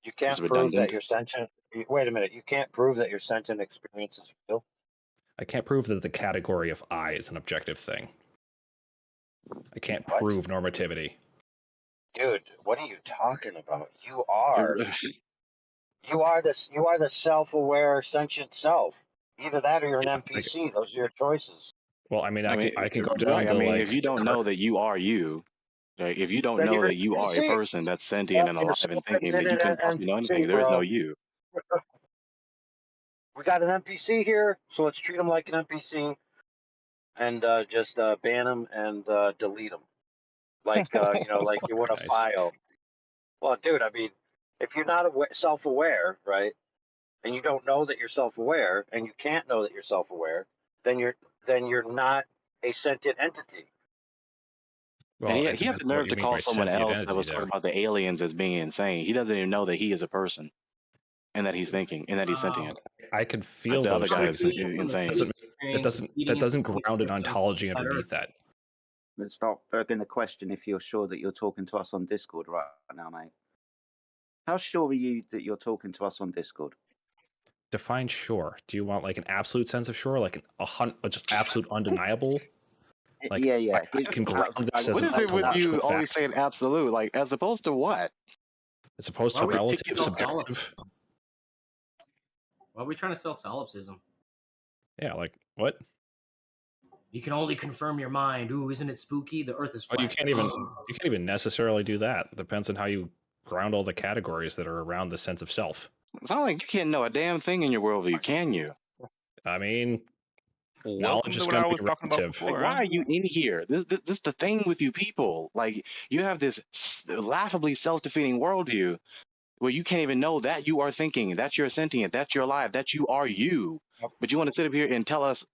You It's can't prove redundant. that you're sentient. Wait a minute. You can't prove that your sentient experience is real. I can't prove that the category of I is an objective thing. I can't What? prove normativity. Dude, what are you talking about? You are the self-aware sentient self. Either that or you're an NPC. Those are your choices. Well, I mean, I can go down right. to I mean, like if you don't know that you are you, right? If you don't Then know you're an that you are a NPC. person that's sentient and You're alive and thinking, then you couldn't an possibly know anything. NPC, There is no bro. you. We got an NPC here, so let's treat him like an NPC and just ban him and delete him, like like you would a Nice. file. Well, dude, I mean, if you're not self-aware, right, and you don't know that you're self-aware, and you can't know that you're self-aware, then then you're not a sentient entity. Well, And it he had depends the on what nerve you to mean call by someone sentient else that entity was talking there. about the aliens as being insane. He doesn't even know that he is a person and that he's thinking and that he's sentient. I could Like feel the other those guy is things. insane. That doesn't ground an ontology underneath that. Let's stop begging the question if you're sure that you're talking to us on Discord right now, mate. How sure are you that you're talking to us on Discord? Define sure. Do you want like an absolute sense of sure, like just absolute undeniable? Like, Yeah. I can ground this as What an is it with ontological you always fact, saying absolute? Like, as opposed to what? as opposed Why to would you relative, sell subjective. Why are we trying to sell solipsism? Yeah, like what? You can only confirm your mind. Ooh, isn't it spooky? The Earth is Oh, flat. you can't even necessarily do that. It depends on how you ground all the categories that are around the sense of self. It's not like you can't know a damn thing in your worldview, can you? I mean, Welcome knowledge to is what going I to was be talking about relative. before. Like, why are you in here? This the thing with you people. Like, you have this laughably self-defeating worldview where you can't even know that you are thinking, that you're sentient, that you're alive, that you are you. But you want to sit up here and tell us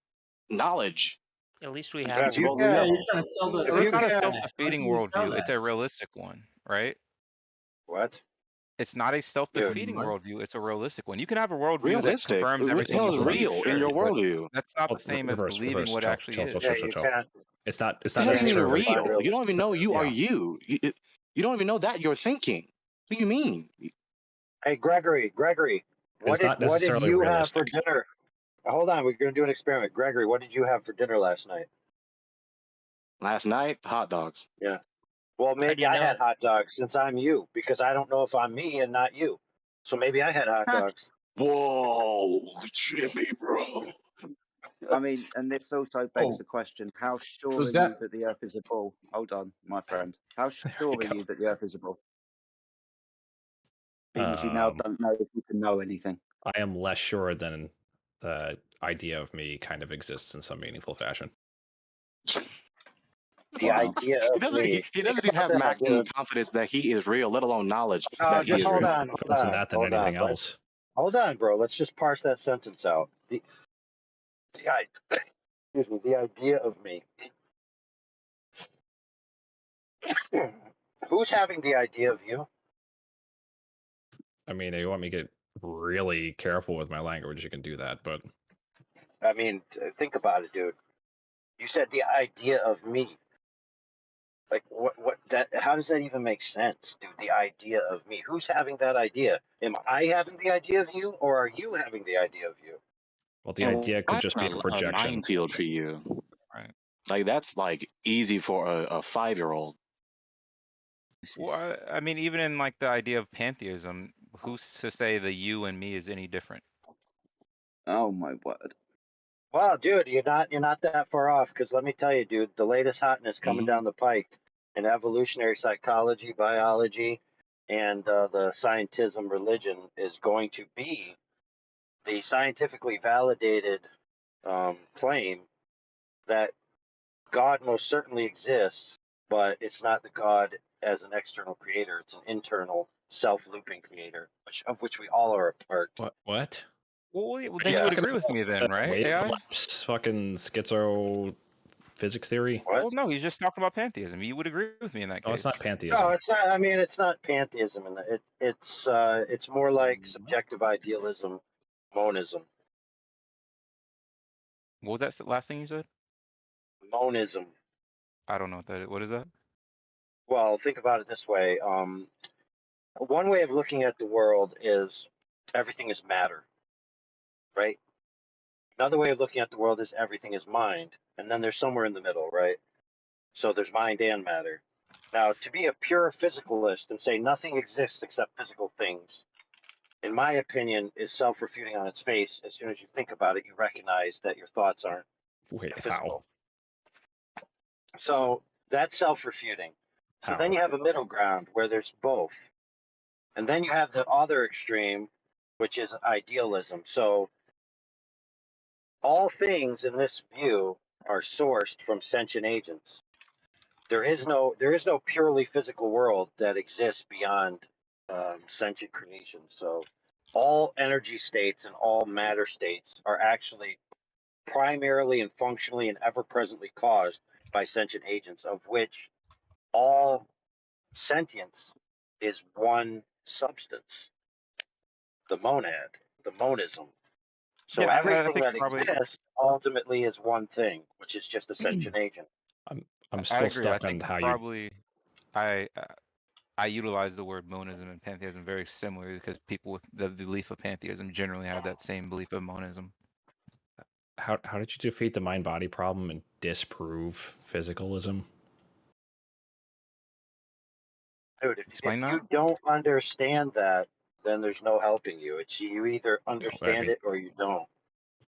knowledge. At least we Yeah, have if you one. can, Yeah, you're trying to sell the It's Earth not is a flat. How self-defeating can you sell worldview. It's that? a realistic one, right? what? It's not a Dude, self-defeating What? worldview. It's a realistic one. You can have a worldview that Realistic. confirms What the everything hell you is believe, real in sure, your but worldview? that's not Oh, the same as believing what chill, actually chill, is. chill, yeah, chill, you chill. can't. It's not What the hell do you mean necessarily define real? You don't even know you are yeah. you. You don't even know that you're thinking. What do you mean? Hey, Gregory, It's not what did necessarily you have for realistic. dinner? Hold on, we're gonna do an experiment. Gregory, what did you have for dinner last night? Last night, hot dogs. Yeah. Well, maybe I had hot dogs since I'm you, because I don't know if I'm me and not you. So maybe I had hot dogs. Whoa, Jimmy, bro. I mean, and this also begs Oh, the question: how sure was are you that that the Earth is a ball? Hold on, my friend. How There sure you are go. you that the Earth is a ball? Being as you now don't know if you can know anything. I am less sure than the idea of me kind of exists in some meaningful fashion. The Wow. idea He of doesn't. me. He Think doesn't even about have that, maximum dude. confidence that he is real, let alone knowledge No, that he just is hold real. on, Confidence in that than hold anything on. else. Hold on, bro. Let's just parse that sentence out. Excuse me, the idea of me. Who's having the idea of you? I mean, if you want me to get really careful with my language, you can do that. But I mean, think about it, dude. You said the idea of me. Like, how does that even make sense, dude? The idea of me. Who's having that idea? Am I having the idea of you, or are you having the idea of you? well, the And idea could why just be a a projection. minefield for you? Right. Like, that's like easy for a 5-year-old. Well, I mean, even in like the idea of pantheism, who's to say the you and me is any different? Oh my word. Wow, dude, you're not that far off. Because let me tell you, dude, the latest hotness coming down the pike in evolutionary psychology, biology, and the scientism religion is going to be the scientifically validated claim that God most certainly exists, but it's not the God as an external creator. It's an internal self-looping creator, of which we all are a part. What? Well, then Yeah. you would agree with me then, right? Wave AI? collapse, fucking schizo physics theory. What? Well, no, he's just talking about pantheism. You would agree with me in that No, case. it's not pantheism. No, it's not. I mean, it's not pantheism, and it's more like subjective idealism, monism. What was that last thing you said? Monism. I don't know what that is. What is that? Well, think about it this way. One way of looking at the world is everything is matter, right? Another way of looking at the world is everything is mind, and then there's somewhere in the middle, right? So there's mind and matter. Now, to be a pure physicalist and say nothing exists except physical things, in my opinion, is self-refuting on its face. As soon as you think about it, you recognize that your thoughts aren't Wait, physical. how? So that's self-refuting. So then How? you have a middle ground where there's both. And then you have the other extreme, which is idealism. So all things in this view are sourced from sentient agents. There is no purely physical world that exists beyond sentient creation. So all energy states and all matter states are actually primarily and functionally and ever presently caused by sentient agents, of which all sentience is one substance, the monad, the monism. So Yeah, I everything think that probably exists ultimately is one thing, which is just a sentient agent. I'm I still agree. I stuck on think how you. probably I utilize the word monism and pantheism very similarly because people with the belief of pantheism generally have that same belief of monism. How did you defeat the mind-body problem and disprove physicalism? Dude, if Explain you that. don't understand that, then there's no helping you. It's you either understand mean- it or you don't.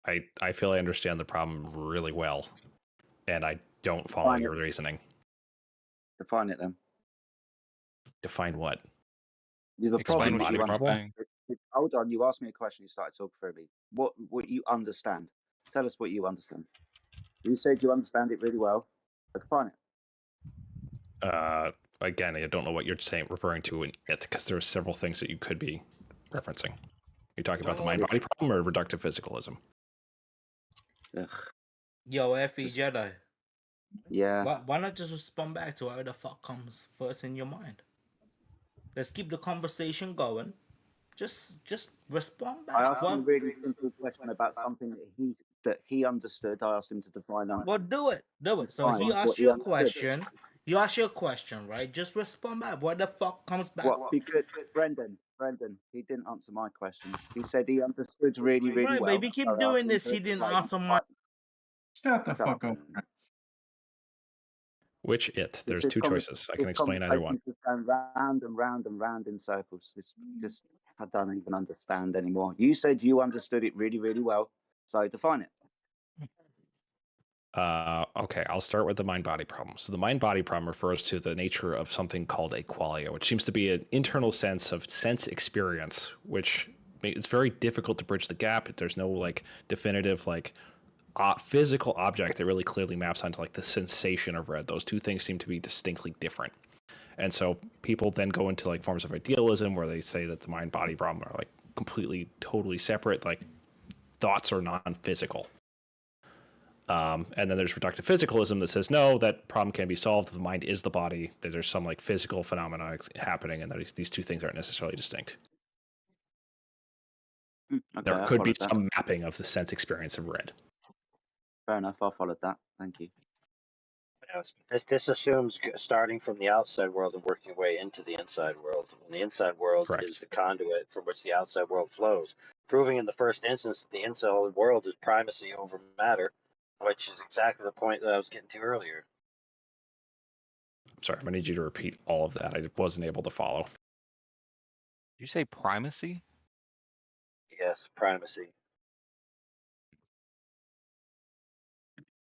I feel I understand the problem really well, and I don't follow Define your it. reasoning. Define it then. Define what? The Explain problem what that you you were understand. saying. Hold on, you asked me a question. You started talking through me. What you understand? Tell us what you understand. You said you understand it really well. Define it. Again, I don't know what you're referring to in it, because there are several things that you could be referencing. You're talking about the mind-body problem or reductive physicalism? Ugh. Yo, Effie Jedi. Yeah. Why not just respond back to whatever the fuck comes first in your mind? Let's keep the conversation going. Just respond back. I asked him a really simple question about something that he understood. I asked him to define. Well, do it. So Fine, he what asked he you a understood. question. You asked you a question, right? Just respond back. What the fuck comes back? What? Because Brendan, he didn't answer my question. He said he understood really, really Right, well. but if you keep So I doing asked him this, to he didn't explain. answer my. Shut the Shut fuck up, up. Brendan. Which it? There's This two choices. I can explain either one. conversation's just going round and round and round in circles. It's just, I don't even understand anymore. You said you understood it really, really well. So define it. Okay, I'll start with the mind-body problem. So the mind-body problem refers to the nature of something called a qualia, which seems to be an internal sense of sense experience, which it's very difficult to bridge the gap. There's no like definitive like physical object that really clearly maps onto like the sensation of red. Those two things seem to be distinctly different. And so people then go into like forms of idealism where they say that the mind-body problem are like completely, totally separate, like thoughts are non-physical. And then there's reductive physicalism that says, no, that problem can be solved. The mind is the body. That there's some like physical phenomena happening and that these two things aren't necessarily distinct. Okay, There could be some mapping of the sense experience of red. Fair enough. I followed that. Thank you. Yes, this assumes starting from the outside world and working your way into the inside world. And the inside world Correct. is the conduit from which the outside world flows, proving in the first instance that the inside world is primacy over matter, which is exactly the point that I was getting to earlier. I'm sorry, I'm going to need you to repeat all of that. I wasn't able to follow. Did you say primacy? Yes, primacy.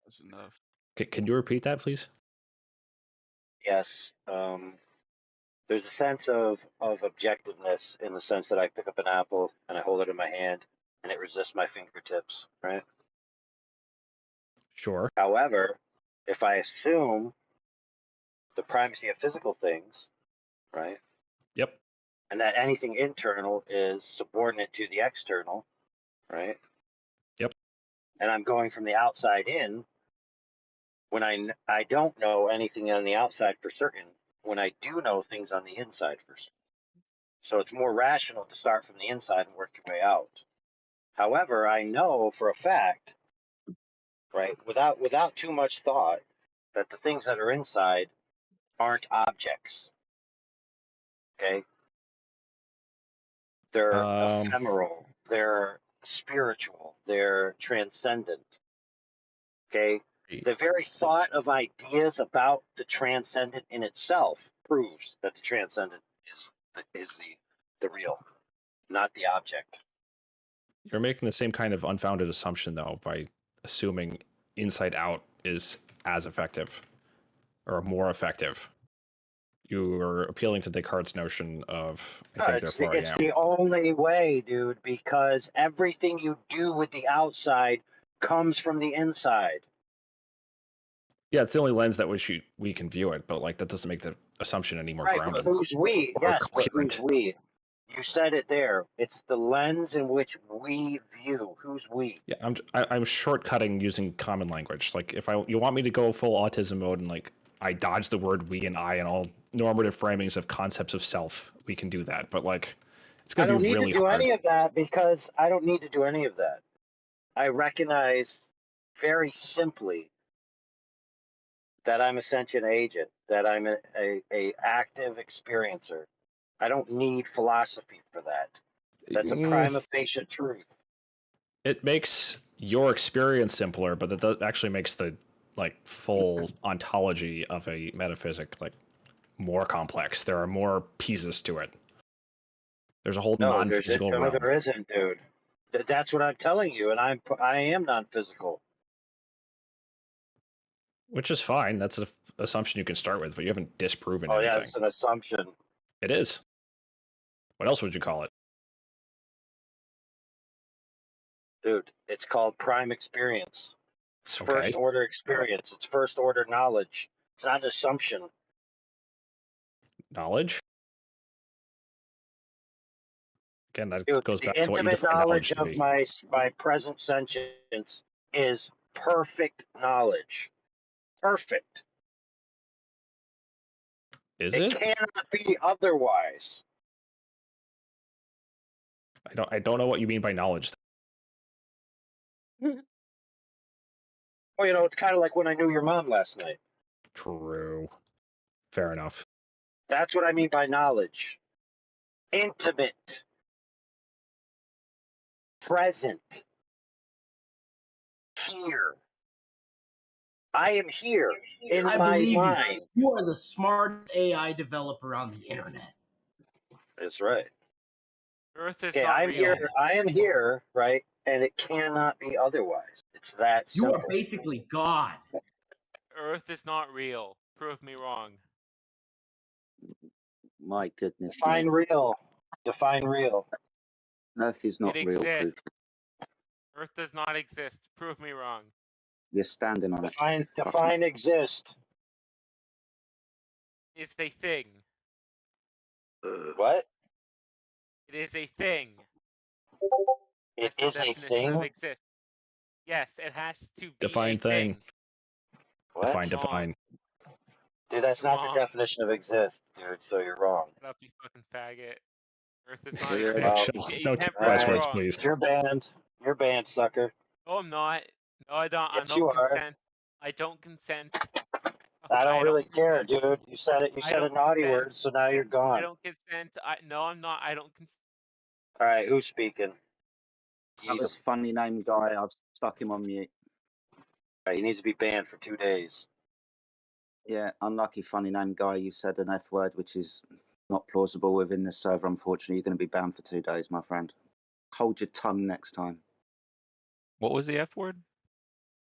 That's enough. Can you repeat that, please? Yes. There's a sense of objectiveness in the sense that I pick up an apple and I hold it in my hand and it resists my fingertips, right? Sure. However, if I assume the primacy of physical things, right? Yep. And that anything internal is subordinate to the external, right? Yep. And I'm going from the outside in when I don't know anything on the outside for certain, when I do know things on the inside for certain. So it's more rational to start from the inside and work your way out. However, I know for a fact, right, without too much thought, that the things that are inside aren't objects. Okay? They're ephemeral, they're spiritual, they're transcendent. Okay? The very thought of ideas about the transcendent in itself proves that the transcendent is the real, not the object. You're making the same kind of unfounded assumption, though, by assuming inside out is as effective or more effective. You are appealing to Descartes' notion of, I think, It's therefore I am. the only way, dude, because everything you do with the outside comes from the inside. Yeah, it's the only lens that which we can view it, but like that doesn't make the assumption any more Right, grounded. but who's we? or Yes, but who's coherent. we? You said it there. It's the lens in which we view. Who's we? Yeah, I'm shortcutting using common language. Like if you want me to go full autism mode and like I dodge the word we and I and all normative framings of concepts of self, we can do that. But like it's I gonna don't be need really to do hard. any of that because I don't need to do any of that. I recognize very simply that I'm a sentient agent, that I'm a active experiencer. I don't need philosophy for that. That's a prima facie truth. It makes your experience simpler, but that actually makes the like full ontology of a metaphysic like more complex. There are more pieces to it. There's a whole No, non-physical realm. there isn't, dude. That's what I'm telling you, and I am non-physical. Which is fine. That's an assumption you can start with, but you haven't disproven Oh yeah, anything. it's an assumption. It is. What else would you call it? Dude, it's called prime experience. It's Okay. first order experience. It's first order knowledge. It's not an assumption. Knowledge? Again, that Dude, goes the back to what you intimate define knowledge knowledge to of be. my present sentience is perfect knowledge. Perfect. Is It it? cannot be otherwise. I don't know what you mean by knowledge. Well, it's kind of like when I knew your mom last night. True. Fair enough. That's what I mean by knowledge. Intimate. Present. Here. I am here in I my believe mind. you. You are the smartest AI developer on the internet. That's right. Earth is Yeah, not I'm real. here. I am here, right? And it cannot be otherwise. It's that You simple. are basically God. Earth is not real. Prove me wrong. My goodness Define me. real. Define real. Earth is not It real, exists. Poop. Earth does not exist. Prove me wrong. You're standing on it. Define exist. It's a thing. What? It is a thing. It That's the is a definition of thing? exist. Yes, it has to be Define a thing. What? Define. Dude, that's not the Wrong. definition of exist, dude, so you're wrong. Shut up, you fucking faggot. Earth does not Really? exist. Well, You No can't prove me alright, buzzwords, wrong. please. you're banned. You're banned, sucker. No, I'm not. No, I don't. I Yes, don't you are. consent. I don't consent. I don't really care, consent. dude. You said it. You I said a don't naughty consent. word, so now you're I gone. don't consent. No, I'm not. I don't consent. All right, who's speaking? That was funny name guy. I've stuck him on mute. Right, he needs to be banned for 2 days. Yeah, unlucky funny name guy. You said an F word, which is not plausible within the server. Unfortunately, you're going to be banned for 2 days, my friend. Hold your tongue next time. What was the F word?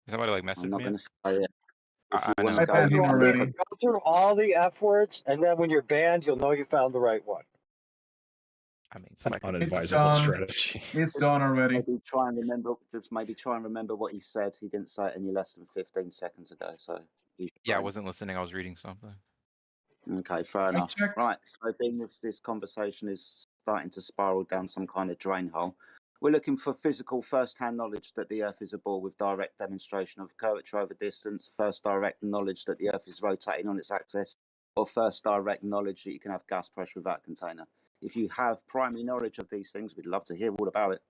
Somebody like messed I'm with not me? going to say it. If you I want know. to go, Go through all the F words, and then when you're banned, you'll know you found the right one. I mean, It's an unadvisable strategy. It's done already. Maybe try and remember what he said. He didn't say it any less than 15 seconds ago. So Yeah, I wasn't listening. I was reading something. Okay, fair enough. Right, so being this conversation is starting to spiral down some kind of drain hole, we're looking for physical first-hand knowledge that the Earth is a ball with direct demonstration of curvature over distance, first direct knowledge that the Earth is rotating on its axis, or first direct knowledge that you can have gas pressure without a container. If you have primary knowledge of these things, we'd love to hear all about it.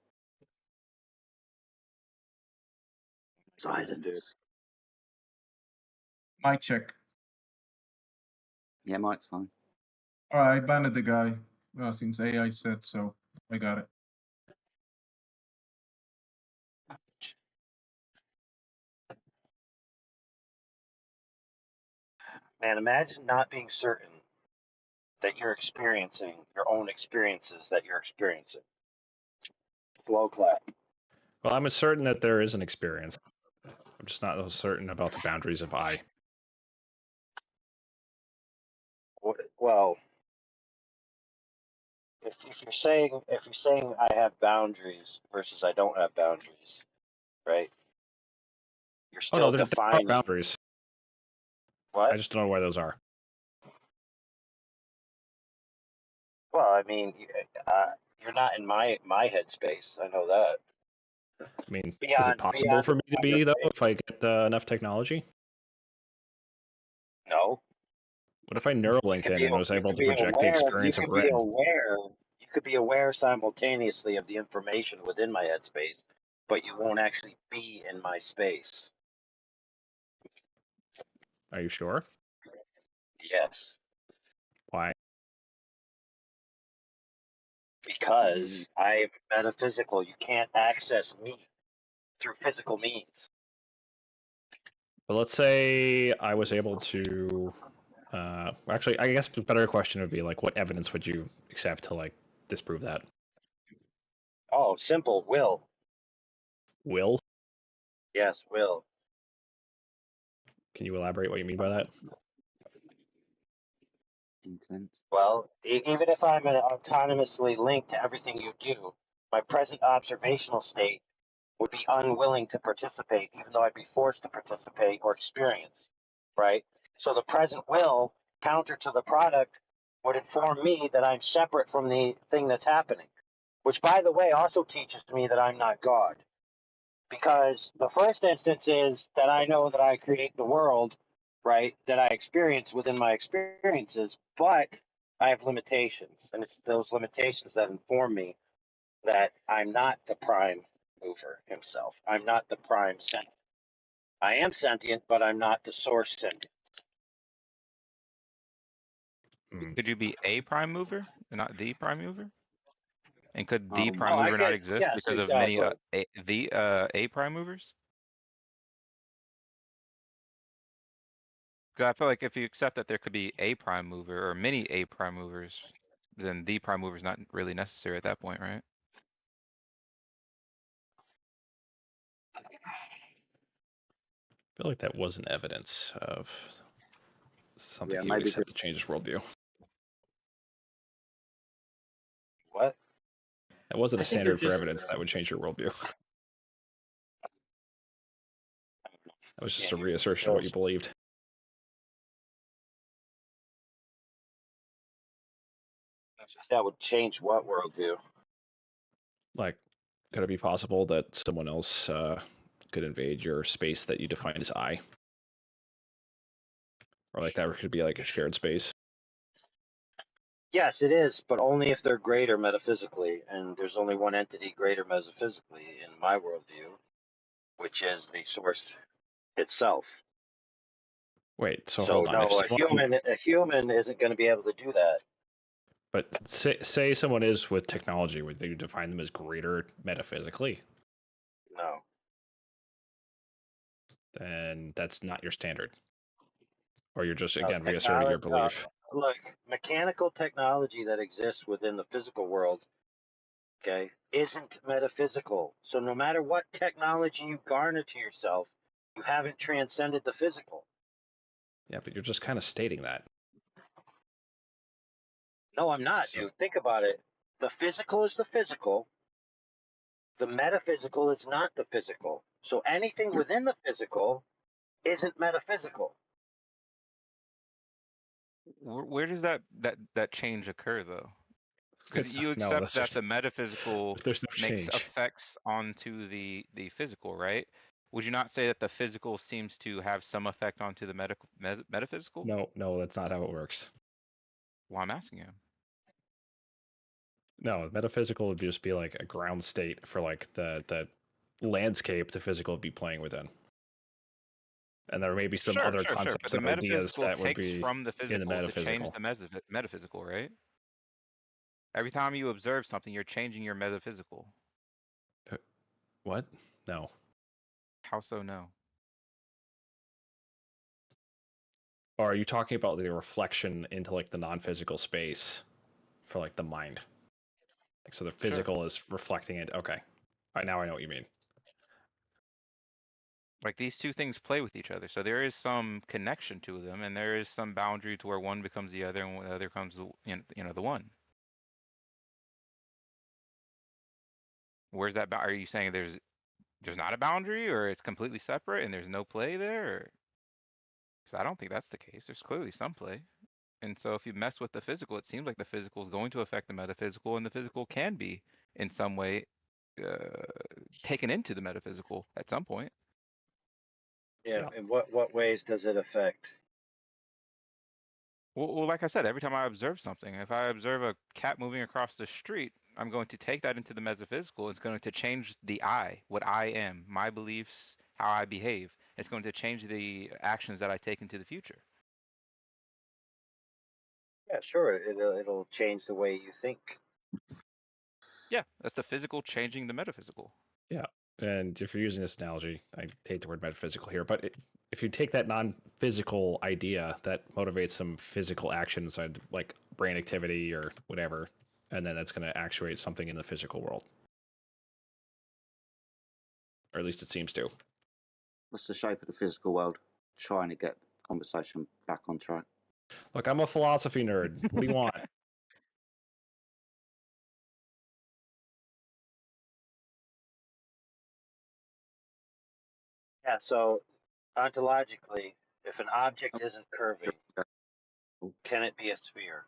Silence. Mic check. Yeah, Mike's fine. All right, I banned the guy. Since AI said so, I got it. Man, imagine not being certain that you're experiencing your own experiences that you're experiencing. Blow clap. Well, I'm certain that there is an experience. I'm just not certain about the boundaries of I. Well, if you're saying I have boundaries versus I don't have boundaries, right? You're Oh still no, there are defining boundaries. What? I just don't know where those are. Well, I mean, you're not in my headspace. I know that. I mean, is Beyond it possible for me to be, though, space. if I get enough technology? No. What if I neuralinked in and was able to project the You experience of could be red? aware. You could be aware simultaneously of the information within my headspace, but you won't actually be in my space. Are you sure? Yes. Why? Because I'm metaphysical. You can't access me through physical means. But let's say I was able to. Actually, I guess the better question would be like, what evidence would you accept to like disprove that? Oh, simple. Will. Will? Yes, will. Can you elaborate what you mean by that? Intent. Well, even if I'm autonomously linked to everything you do, my present observational state would be unwilling to participate, even though I'd be forced to participate or experience, right? So the present will, counter to the product, would inform me that I'm separate from the thing that's happening, which, by the way, also teaches me that I'm not God. Because the first instance is that I know that I create the world, right, that I experience within my experiences, but I have limitations. And it's those limitations that inform me that I'm not the prime mover himself. I'm not the prime sentient. I am sentient, but I'm not the source sentient. Could you be a prime mover and not the prime mover? And could the Oh, prime Oh, I mover not get, exist yes, because of many exactly. a prime movers? Because I feel like if you accept that there could be a prime mover or many a prime movers, then the prime mover is not really necessary at that point, right? I feel like that wasn't evidence of something Yeah, he would maybe. accept to change his worldview. What? That wasn't I a think you're standard for just evidence that would change your worldview. That was just a reassertion of what you believed. That would change what worldview? Like, could it be possible that someone else could invade your space that you define as I? Or like that could be like a shared space? Yes, it is, but only if they're greater metaphysically, and there's only one entity greater metaphysically in my worldview, which is the source itself. Wait, so So hold on. no, If someone, a human isn't going to be able to do that. but say someone is with technology, would they define them as greater metaphysically? No. Then that's not your standard. Or you're just, No, again, reasserting your belief. look, mechanical technology that exists within the physical world, okay, isn't metaphysical. So no matter what technology you garner to yourself, you haven't transcended the physical. Yeah, but you're just kind of stating that. No, I'm not, So, dude. Think about it. The physical is the physical. The metaphysical is not the physical. So anything within the physical isn't metaphysical. Where does that change occur though? Because you no, accept that the metaphysical there's no makes change. effects onto the physical, right? Would you not say that the physical seems to have some effect onto the metaphysical? No, that's not how it works. Well, I'm asking you. No, metaphysical would just be like a ground state for like the landscape the physical would be playing within. And there may be some other Sure. But concepts the and ideas metaphysical that would takes be from the in the physical to change metaphysical. the metaphysical, right? Every time you observe something, you're changing your metaphysical. What? No. How so? No. Or are you talking about the reflection into like the non-physical space for like the mind? Like, so the physical is reflecting it. Okay. All right, now I know what you mean. Like these two things play with each other, so there is some connection to them, and there is some boundary to where one becomes the other, and the other becomes the one. Where's that? Are you saying there's not a boundary, or it's completely separate, and there's no play there? Because I don't think that's the case. There's clearly some play. And so if you mess with the physical, it seems like the physical is going to affect the metaphysical, and the physical can be in some way taken into the metaphysical at some point. Yeah. In what ways does it affect? Well, like I said, every time I observe something, if I observe a cat moving across the street, I'm going to take that into the metaphysical. It's going to change the I, what I am, my beliefs, how I behave. It's going to change the actions that I take into the future. Yeah, sure. It'll change the way you think. Yeah, that's the physical changing the metaphysical. Yeah. And if you're using this analogy, I hate the word metaphysical here, but if you take that non-physical idea that motivates some physical actions like brain activity or whatever, and then that's going to actuate something in the physical world. Or at least it seems to. What's the shape of the physical world? Trying to get the conversation back on track. Look, I'm a philosophy nerd. What do you want? Yeah, so ontologically, if an object isn't curving, can it be a sphere?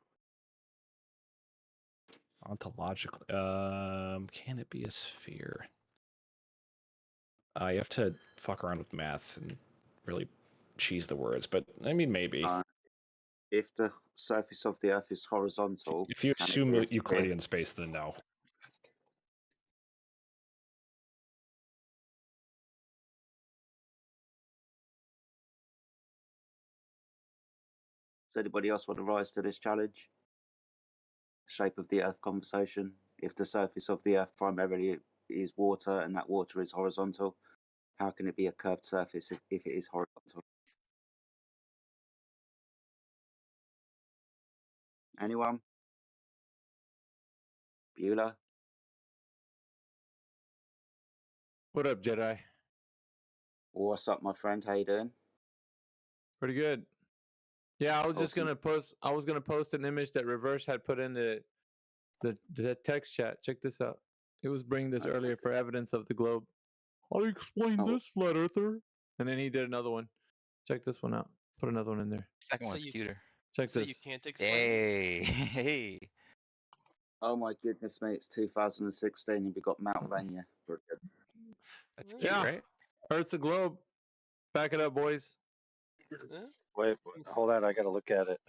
Ontologically, can it be a sphere? You have to fuck around with math and really cheese the words, but I mean, maybe. If the surface of the Earth is horizontal, If you can it assume be a sphere? Euclidean space, then no. Does anybody else want to rise to this challenge? Shape of the Earth conversation. If the surface of the Earth primarily is water and that water is horizontal, how can it be a curved surface if it is horizontal? Anyone? Bueller? What up, Jedi? What's up, my friend? How you doing? Pretty good. Yeah, I was just Awesome. gonna post. I was gonna post an image that Reverse had put in the text chat. Check this out. It was bringing this earlier for evidence of the globe. How do you explain this, flat earther? And then he did another one. Check this one out. Put another one in there. Second one's cuter. Check So this. you can't explain? Hey, hey. Oh my goodness, mate! It's 2016 and we got Mount Rainier. That's cute, Yeah, right? Earth's a globe. Back it up, boys. Wait, hold on. I got to look at it.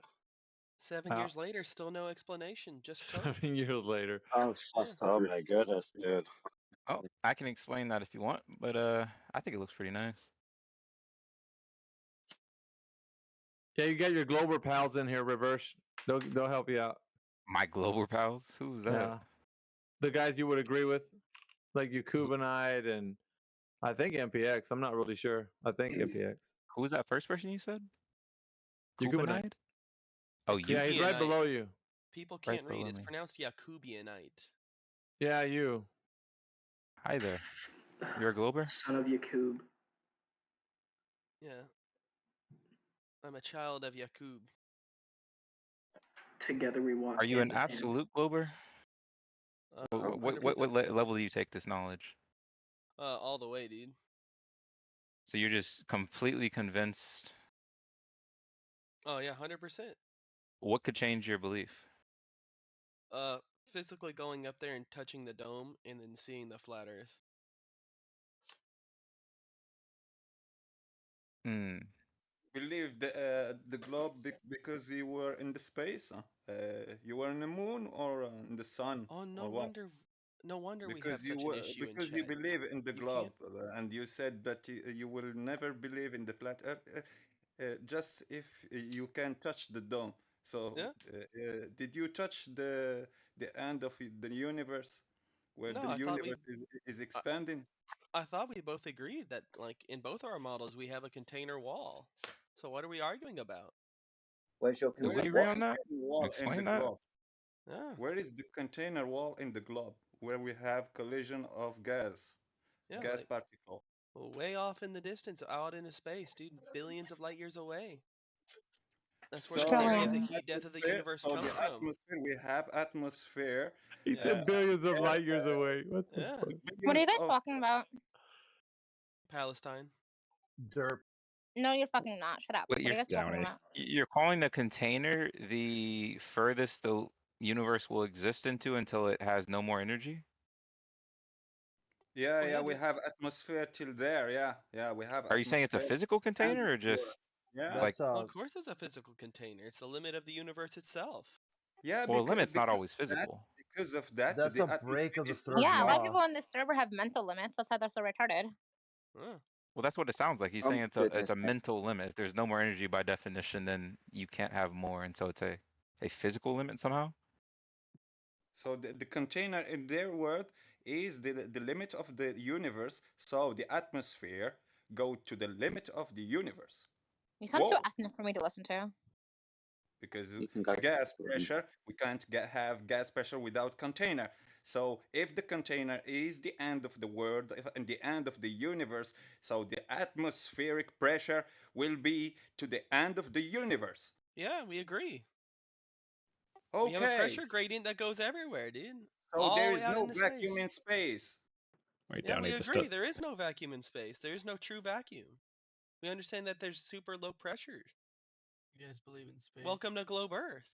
7 years later, still no explanation. Just so. 7 years later. Oh, Oh my goodness, dude. Oh, I can explain that if you want, but I think it looks pretty nice. Yeah, you got your Glober pals in here, Reverse. They'll help you out. My Glober pals? Who's that? Yeah. The guys you would agree with, like you Cubanite and I think MPX. I'm not really sure. I think MPX. Who was that first person you said? Cubanite. Oh, you? Yeah, he's right below you. People Right can't read. below It's me. pronounced Yakubianite. Yeah, you. Hi there. You're a Glober? Son of Yakub. Yeah. I'm a child of Yakub. Together we walk. Are you hand an in hand. absolute Glober? What 100%. level do you take this knowledge? All the way, dude. So you're just completely convinced. Oh yeah, 100%. What could change your belief? Physically going up there and touching the dome and then seeing the flat Earth. Hmm. Believe the globe because you were in the space. You were in the moon or in the sun. Oh, no or what? wonder. No wonder we have Because you such an issue in because you chat. believe in the You globe, can't. and you said that you will never believe in the flat earth, just if you can touch the dome. So did you touch the end of the universe, where No, the I thought we. universe is expanding? I thought we both agreed that, like, in both our models, we have a container wall. So what are we arguing about? Where's your Did we Where is agree the on that? container wall in the Explain that. globe? Yeah. Where is the container wall in the globe where we have collision of gas Yeah, gas like particle? way off in the distance, out into space, dude, billions of light years away. That's where So the theory of the the heat death of the atmosphere, universe so comes the from. atmosphere, we have atmosphere. He said billions of light years away. What the Yeah. fuck? What are you billions guys of talking about? Palestine. Derp. No, you're fucking not. Shut up. What What are you guys talking about? you're calling the container the furthest the universe will exist into until it has no more energy? Yeah, Well, yeah, yeah, we dude. have atmosphere till there. Yeah, yeah, we have Are you saying it's a atmosphere. physical And container or just yeah, like? Well, of course, it's a physical container. It's the limit of the universe itself. yeah, Well, a limit's not because always of that, physical. because of that, That's the a break atmosphere of the is third not Yeah, a lot of law. people on this server have mental limits. That's why they're so retarded. Well, that's what it sounds like. He's Oh saying my it's goodness, a mate. mental limit. If there's no more energy by definition, then you can't have more, and so it's a physical limit somehow. So the container in their word is the limit of the universe. So the atmosphere go to the limit of the universe. You sound too Whoa! ethnic for me to listen to. Because You can go. gas pressure, we can't have gas pressure without container. So if the container is the end of the world and the end of the universe, so the atmospheric pressure will be to the end of the universe. Yeah, we agree. Okay. We have a pressure gradient that goes everywhere, dude. So All there the way is out no into vacuum space. in space. Wait, Yeah, Downey, we this agree. There is no vacuum in space. There is no true vacuum. We understand that there's super low pressures. You guys believe in space? Welcome to Globe Earth.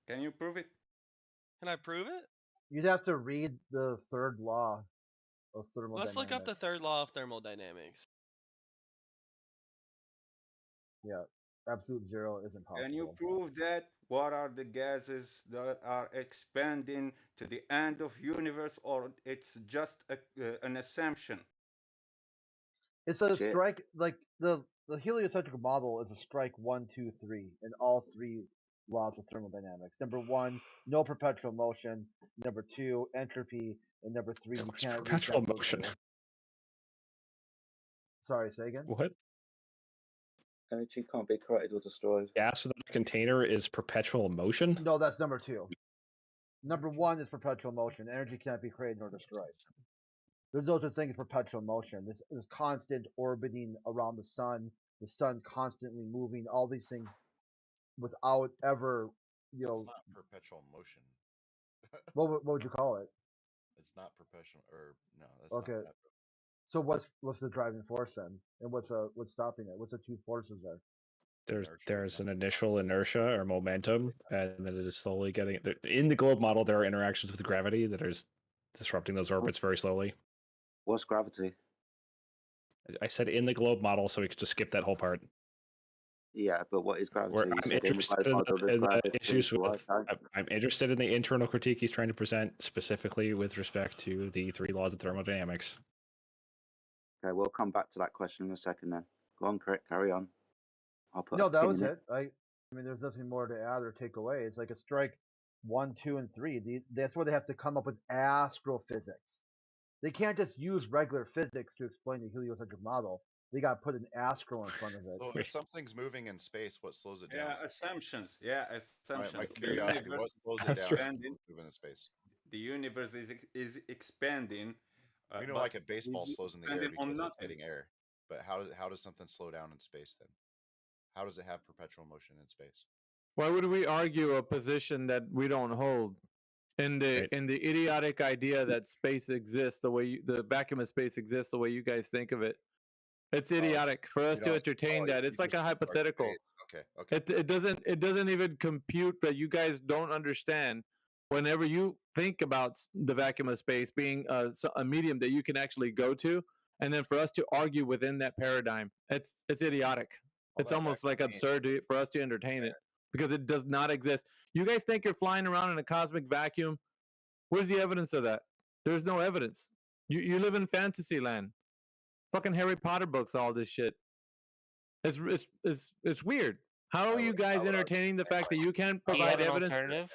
Can you prove it? Can I prove it? You'd have to read the third law of thermodynamics. Let's look up the third law of thermodynamics. Yeah, absolute zero isn't possible. Can you prove that? What are the gases that are expanding to the end of universe, or it's just an assumption? It's a Shit. strike, like the heliocentric model is a strike 1, 2, 3 in all three laws of thermodynamics. Number 1, no perpetual motion. Number 2, entropy. And number 3, you can't reach perpetual that motion? equal. Sorry, say again. What? Energy can't be created or destroyed. Gas within a container is perpetual motion? No, that's number 2. Number 1 is perpetual motion. Energy can't be created nor destroyed. There's no such thing as perpetual motion. This constant orbiting around the sun constantly moving, all these things without ever, you know. It's not perpetual motion. What would you call it? It's not perpetual, or no, that's Okay. not that. So what's the driving force then? And what's stopping it? What's the two forces there? There's an initial inertia or momentum, and then it is slowly getting. In the globe model, there are interactions with gravity that are disrupting those orbits very slowly. What's gravity? I said in the globe model, so we could just skip that whole part. Yeah, but what is gravity? Where You I'm said in the interested globe in model, there's the gravity. issues with. Right? I'm interested in the internal critique he's trying to present, specifically with respect to the three laws of thermodynamics. Okay, we'll come back to that question in a second then. Go on, carry on. I'll put No, a that pin was in it. I mean, there's nothing more to add or take away. It's like a strike 1, 2, and 3. That's where they have to come up with astrophysics. They can't just use regular physics to explain the heliocentric model. They got to put an astro in front of it. So if something's moving in space, what slows it down? Yeah, assumptions. Yeah, assumptions. My curiosity, what slows it down? Moving in space. The universe is expanding. We know, but like a baseball is slows in the air expanding on because it's nothing. hitting air. But how does something slow down in space then? How does it have perpetual motion in space? Why would we argue a position that we don't hold? In the idiotic idea that space exists the way the vacuum of space exists the way you guys think of it. It's idiotic for us to entertain that. It's like a hypothetical. Okay. It doesn't even compute that you guys don't understand. Whenever you think about the vacuum of space being a medium that you can actually go to, and then for us to argue within that paradigm, it's idiotic. It's almost like absurd for us to entertain it because it does not exist. You guys think you're flying around in a cosmic vacuum? Where's the evidence of that? There's no evidence. You live in fantasy land. Fucking Harry Potter books, all this shit. It's weird. How are you guys entertaining the fact that you can't provide evidence?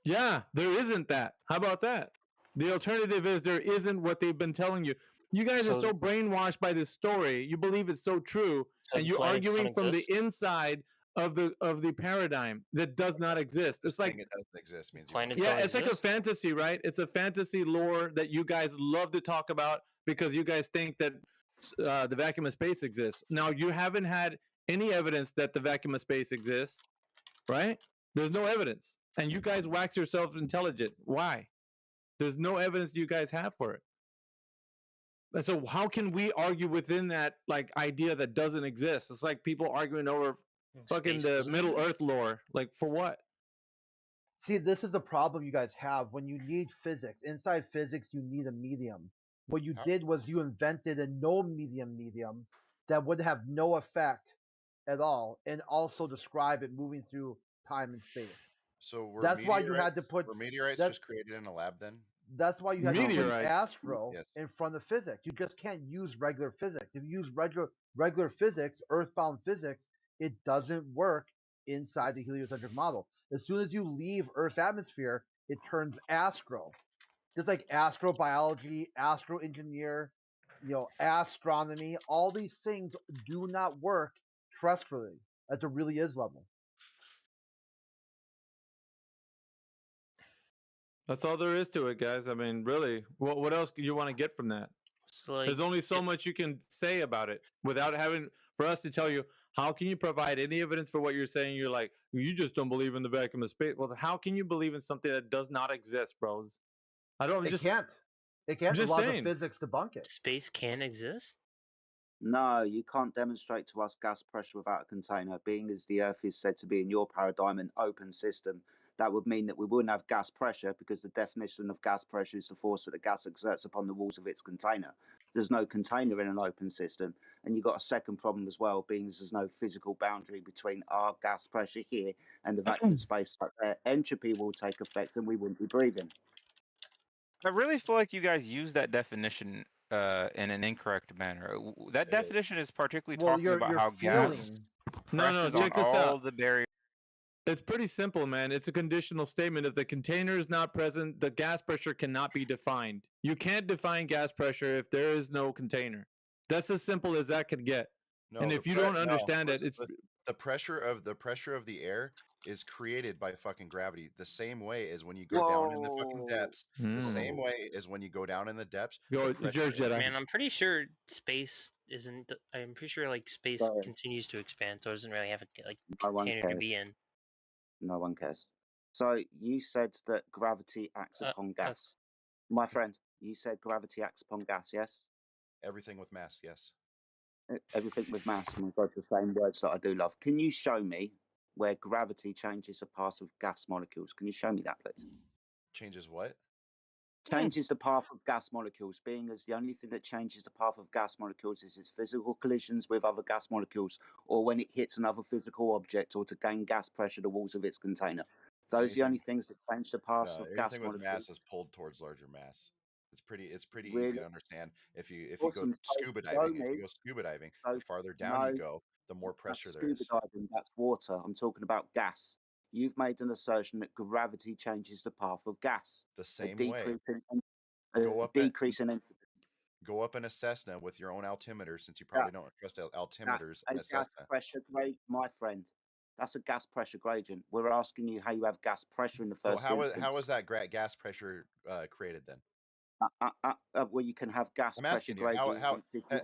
Yeah, there isn't that. How about that? The alternative is there isn't what they've been telling you. You guys are so brainwashed by this story. You believe it's so true, and you're arguing from the inside of the paradigm that does not exist. It's like it doesn't exist means it's like a fantasy, right? It's a fantasy lore that you guys love to talk about because you guys think that the vacuum of space exists. Now, you haven't had any evidence that the vacuum of space exists, right? There's no evidence. And you guys wax yourselves intelligent. Why? There's no evidence you guys have for it. And so how can we argue within that like idea that doesn't exist? It's like people arguing over fucking the Middle Earth lore. Like for what? See, this is the problem you guys have when you need physics. Inside physics, you need a medium. What you did was you invented a no medium that would have no effect at all, and also describe it moving through time and space. So were That's why you had to meteorites put that. just created in a lab then? That's why you had to put Meteorites. astro Yes. in front of physics. You just can't use regular physics. If you use regular physics, earthbound physics, it doesn't work inside the heliocentric model. As soon as you leave Earth's atmosphere, it turns astro. Just like astrobiology, astroengineer, astronomy, all these things do not work terrestrially at the really is level. That's all there is to it, guys. I mean, really, what else do you want to get from that? So, There's only so much you can say about it without having for us to tell you how can you provide any evidence for what you're saying. You're like, you just don't believe in the vacuum of space. Well, how can you believe in something that does not exist, bros? I don't. It can't. It can't. Just Laws saying. of physics debunk it. Space can exist? No, you can't demonstrate to us gas pressure without a container. Being as the Earth is said to be in your paradigm an open system, that would mean that we wouldn't have gas pressure because the definition of gas pressure is the force that the gas exerts upon the walls of its container. There's no container in an open system. And you've got a second problem as well, being as there's no physical boundary between our gas pressure here and the vacuum of space up there. Entropy will take effect and we wouldn't be breathing. I really feel like you guys use that definition in an incorrect manner. That definition is particularly talking about how gas No, presses check on this all out. the barriers. It's pretty simple, man. It's a conditional statement. If the container is not present, the gas pressure cannot be defined. You can't define gas pressure if there is no container. That's as simple as that could get. No, and the if you pre- don't no, understand listen, it, it's listen. the pressure of the air is created by fucking gravity. The same way as when you go down in the fucking depths. The same way as when you go down in the depths. Go, the it's yours, pressure- Jedi. Man, I'm pretty sure space isn't. I'm pretty sure like space Sorry. continues to expand, so it doesn't really have a like No one container to be cares. in. No one cares. So you said that gravity acts upon gas. My friend, you said gravity acts upon gas, yes? Everything with mass, yes. Everything with mass. My God, the same words that I do love. Can you show me where gravity changes the path of gas molecules? Can you show me that, please? Changes what? Changes the path of gas molecules, being as the only thing that changes the path of gas molecules is its physical collisions with other gas molecules, or when it hits another physical object, or to gain gas pressure the walls of its container. Those are the only things that change the path of gas Everything with molecules. mass is pulled towards larger mass. It's pretty Really? easy to understand. If you Awesome. go scuba diving, the farther down you go, the more pressure there is. Scuba diving, that's water. I'm talking about gas. You've made an assertion that gravity changes the path of gas. The same way. Decrease in entropy. Go up in a Cessna with your own altimeter, since you probably don't trust altimeters in a That's a gas Cessna. pressure gradient, my friend. That's a gas pressure gradient. We're asking you how you have gas pressure in the So first instance. how is that gas pressure created then? Well, you can have gas I'm pressure asking you gradient.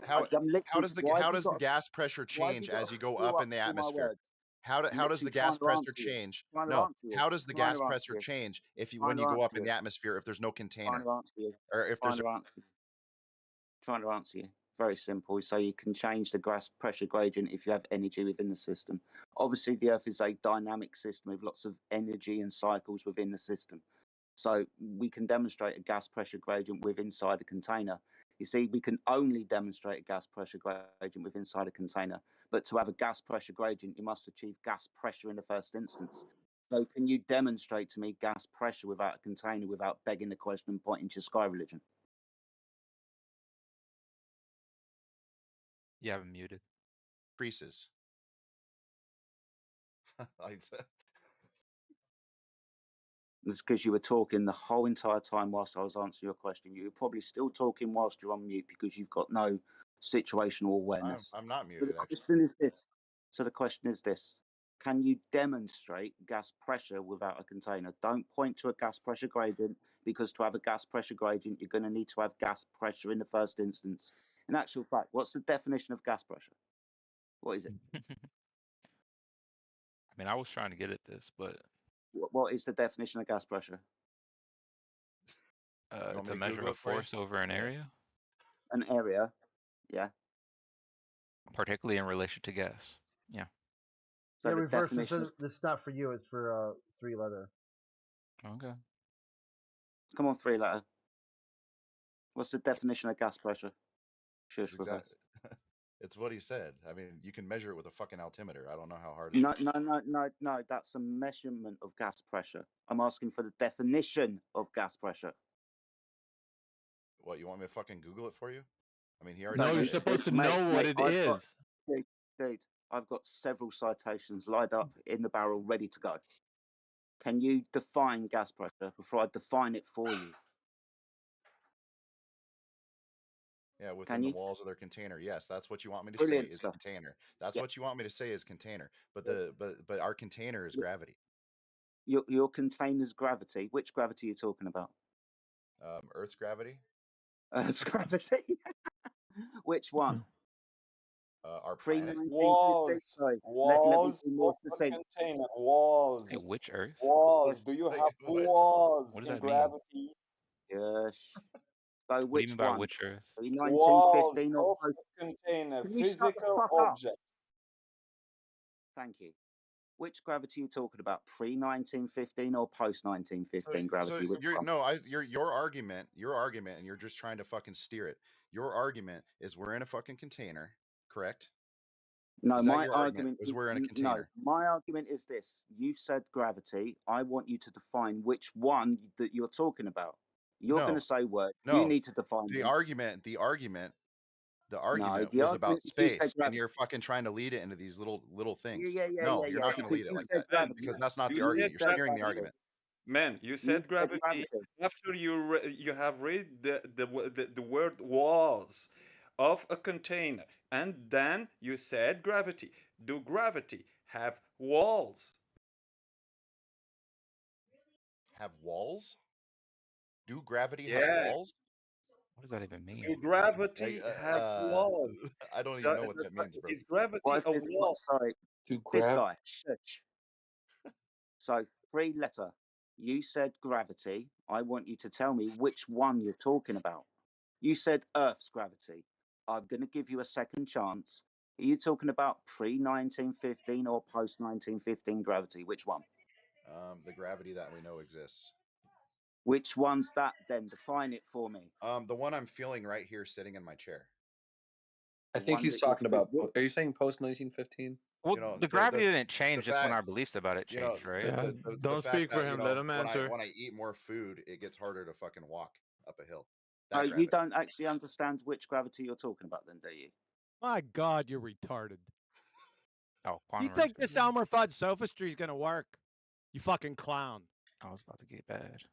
how does the gas pressure change as you go up in the atmosphere? How does the gas pressure change? No, how does the gas pressure change when you go up in the atmosphere if there's no container? Or if there's trying to answer you. Very simple. So you can change the gas pressure gradient if you have energy within the system. Obviously, the Earth is a dynamic system with lots of energy and cycles within the system. So we can demonstrate a gas pressure gradient with inside a container. You see, we can only demonstrate a gas pressure gradient with inside a container. But to have a gas pressure gradient, you must achieve gas pressure in the first instance. So can you demonstrate to me gas pressure without a container, without begging the question and pointing to sky religion? You have him muted. Increases. It's because you were talking the whole entire time whilst I was answering your question. You're probably still talking whilst you're on mute because you've got no situational awareness. I'm not So muted. the question is this. Can you demonstrate gas pressure without a container? Don't point to a gas pressure gradient, because to have a gas pressure gradient, you're going to need to have gas pressure in the first instance. In actual fact, what's the definition of gas pressure? What is it? I mean, I was trying to get at this, but What is the definition of gas pressure? it's a measure of force over an area. an area. Yeah. Particularly in relation to gas. Yeah. So yeah, the reverse. definition of, This is not for you. It's for 3-letter. Okay. come on, 3-letter. What's the definition of gas pressure? Shush, reverse. It's what he said. I mean, you can measure it with a fucking altimeter. I don't know how hard it is. No. That's a measurement of gas pressure. I'm asking for the definition of gas pressure. What, you want me to fucking Google it for you? I mean, he already No, said you're it. supposed to Mate, know what it I've is. dude, I've got several citations lined up in the barrel ready to go. Can you define gas pressure before I define it for you? Yeah, within the walls of their container. Yes, that's what you want me to Brilliant say is stuff. container. That's Yeah. what you want me to say is container. But but our container is gravity. Your container's gravity. Which gravity are you talking about? Earth's gravity. Earth's gravity. Which one? Our planet. Walls, Sorry, walls let me be more of a specific. container. Walls. Hey, which Earth? Walls. Do you have walls What does in that mean? gravity? Yes. So What do you which mean by one? which Earth? Are you Walls 1915 of or a container. Can you shut the Physical fuck up? object. Thank you. Which gravity are you talking about? Pre-1915 or post-1915 gravity? Which one? Your argument, and you're just trying to fucking steer it. Your argument is we're in a fucking container, correct? No, Is that my your argument is we're in a container. No, my argument is this. You've said gravity. I want you to define which one that you're talking about. You're going to say words. You need to define the them. argument the was about argument is you said space, and gravity. you're fucking trying to lead it into these little things. Yeah, You're not going to lead it like that because that's not the You argument. said You're steering the argument. Man, you said gravity after you have read the word walls of a container, and then you said gravity. Do gravity have walls? Have walls? Do gravity have walls? What does that even mean? Do gravity have walls? I don't even know what that means, bro. Is gravity a wall? Sorry, this guy. Shush. So 3-letter. You said gravity. I want you to tell me which one you're talking about. You said Earth's gravity. I'm going to give you a second chance. Are you talking about pre-1915 or post-1915 gravity? Which one? The gravity that we know exists. Which one's that then? Define it for me. The one I'm feeling right here sitting in my chair. I think he's talking about. Are you saying post 1915? Well, the gravity didn't change just when our beliefs about it changed, right? Don't speak for him. Let him answer. When I eat more food, it gets harder to fucking walk up a hill. Oh, you don't actually understand which gravity you're talking about then, do you? My God, you're retarded. Oh, you think this Elmer Fudd sophistry is going to work? You fucking clown. I was about to get bad.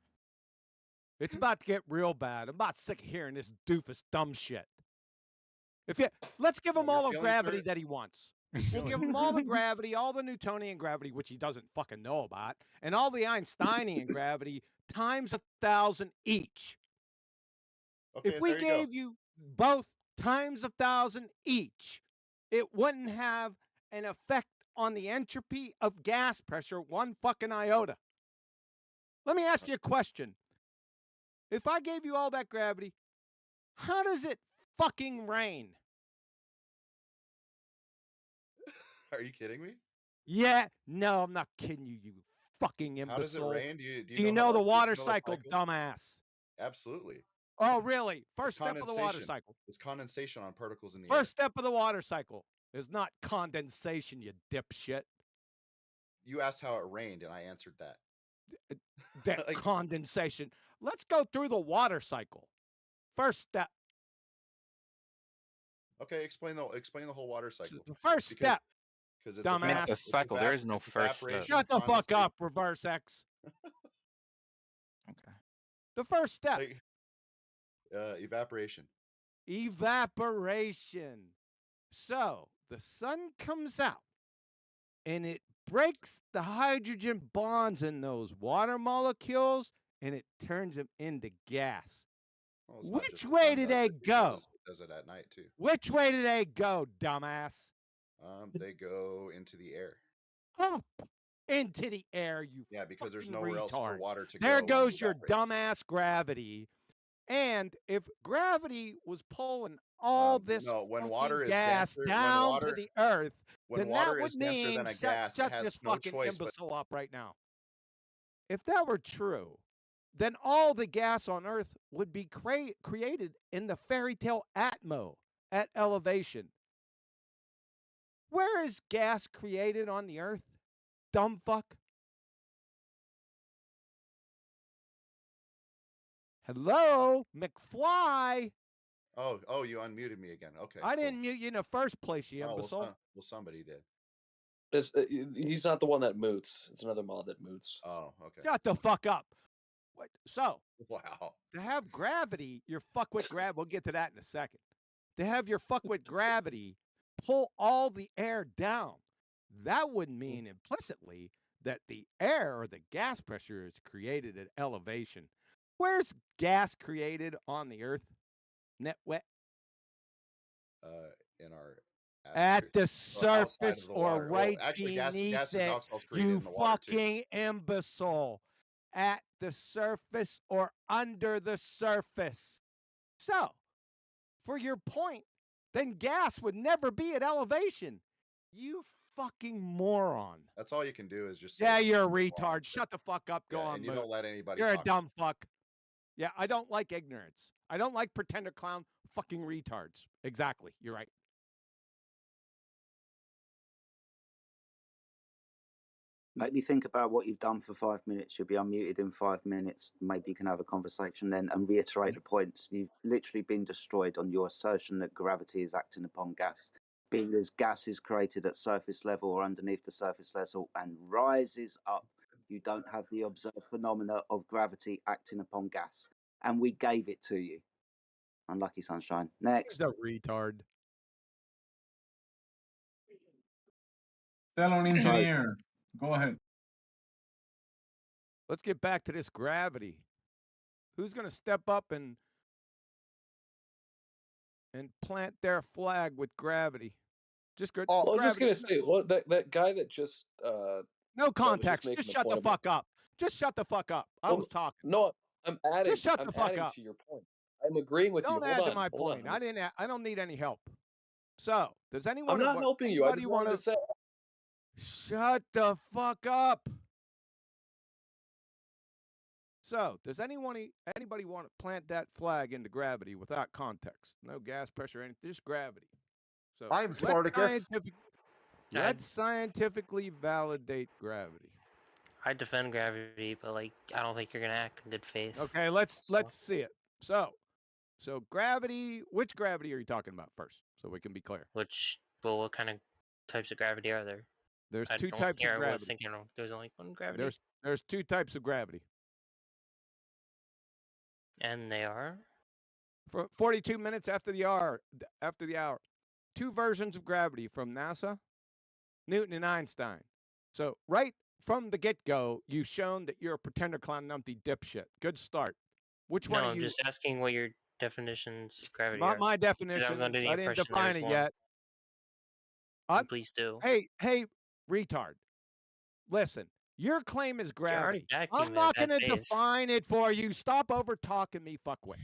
It's about to get real bad. I'm about sick of hearing this doofus dumb shit. Let's give him all the gravity that he wants. We'll give him all the gravity, all the Newtonian gravity, which he doesn't fucking know about, and all the Einsteinian gravity times 1,000 each. Okay, if we gave you both times 1,000 each, it wouldn't have an effect on the entropy of gas pressure one fucking iota. Let me ask you a question. If I gave you all that gravity, how does it fucking rain? Are you kidding me? Yeah, no, I'm not kidding you, you fucking imbecile. How does it rain? Do you know the water cycle, dumbass? Absolutely. Oh, really? First step of the water cycle. It's condensation on particles in the First step of the water cycle is not condensation, you dipshit. You asked how it rained, and I answered that. That condensation. Let's go through the water cycle. First step. Okay, explain the whole water cycle. The first step. Because dumbass. A cycle. There is no first step. Shut the fuck up, reverse X. Okay. The first step. Evaporation. Evaporation. So the sun comes out and it breaks the hydrogen bonds in those water molecules and it turns them into gas. Well, which way do they go? It does it at night too. Which way do they go, dumbass? They go into the air. Up into the air, you because there's fucking nowhere else for retard. water to go. There goes your dumbass gravity. And if gravity was pulling all this No, when fucking water is gas denser, down to the earth, when then water that would is denser mean than a gas, it shut has this no fucking choice but imbecile up right now. If that were true, then all the gas on Earth would be created in the fairy tale atmo at elevation. Where is gas created on the Earth? Dumb fuck. Hello, McFly. Oh, you unmuted me again. Okay. I didn't mute you in the first place, you Oh, imbecile. well, somebody did. It's, he's not the one that moots. It's another mod that moots. Oh, okay. Shut the fuck up. What? So, wow. To have gravity, your fuckwit gravity, we'll get to that in a second. To have your fuckwit gravity pull all the air down, that would mean implicitly that the air or the gas pressure is created at elevation. Where's gas created on the Earth? Netwet? In our at the outside of surface the or water. Well, right actually, beneath gas is it, also created you in the water too. fucking imbecile. At the surface or under the surface. So, for your point, then gas would never be at elevation. You fucking moron. That's all you can do is just say. Yeah, you're a retard. Shut the fuck up. Go on. And you Moot. don't let anybody. You're talk. a dumb fuck. Yeah, I don't like ignorance. I don't like pretender clown fucking retards. Exactly. You're right. Make me think about what you've done for 5 minutes. You'll be unmuted in 5 minutes. Maybe you can have a conversation then and reiterate the points. You've literally been destroyed on your assertion that gravity is acting upon gas. Being as gas is created at surface level or underneath the surface level and rises up, you don't have the observed phenomena of gravity acting upon gas. And we gave it to you. Unlucky sunshine. Next. He's a retard. Tell an engineer. Go ahead. Let's get back to this gravity. Who's going to step up and plant their flag with gravity? Just good. I was just gonna say, what that guy that just no context. Just shut the fuck up. Just shut the fuck up. I was talking. No, I'm adding. Just shut I'm the fuck adding up. to your point. I'm agreeing with you. Don't Hold add on, to my hold point. on. I don't need any help. So, does anyone? I'm not helping you. I just wanted to say. Shut the fuck up. So, does anybody want to plant that flag into gravity without context? No gas pressure, anything, just gravity. So, I'm Spartacus. Let's scientifically validate gravity. I defend gravity, but like I don't think you're gonna act in good faith. Okay, let's see it. So gravity. Which gravity are you talking about first, so we can be clear? What kind of types of gravity are there? There's two types of gravity. I was thinking there's only one gravity. There's two types of gravity. And they are? For 42 minutes after the hour. Two versions of gravity from NASA, Newton, and Einstein. So right from the get-go, you've shown that you're a pretender clown numpty dipshit. Good start. Which one are you? I'm just asking what your definitions of gravity Not are. my definitions. I didn't define it yet. Please do. Hey, retard. Listen, your claim is gravity. I'm not going to define it for you. Stop over-talking me, fuckwit.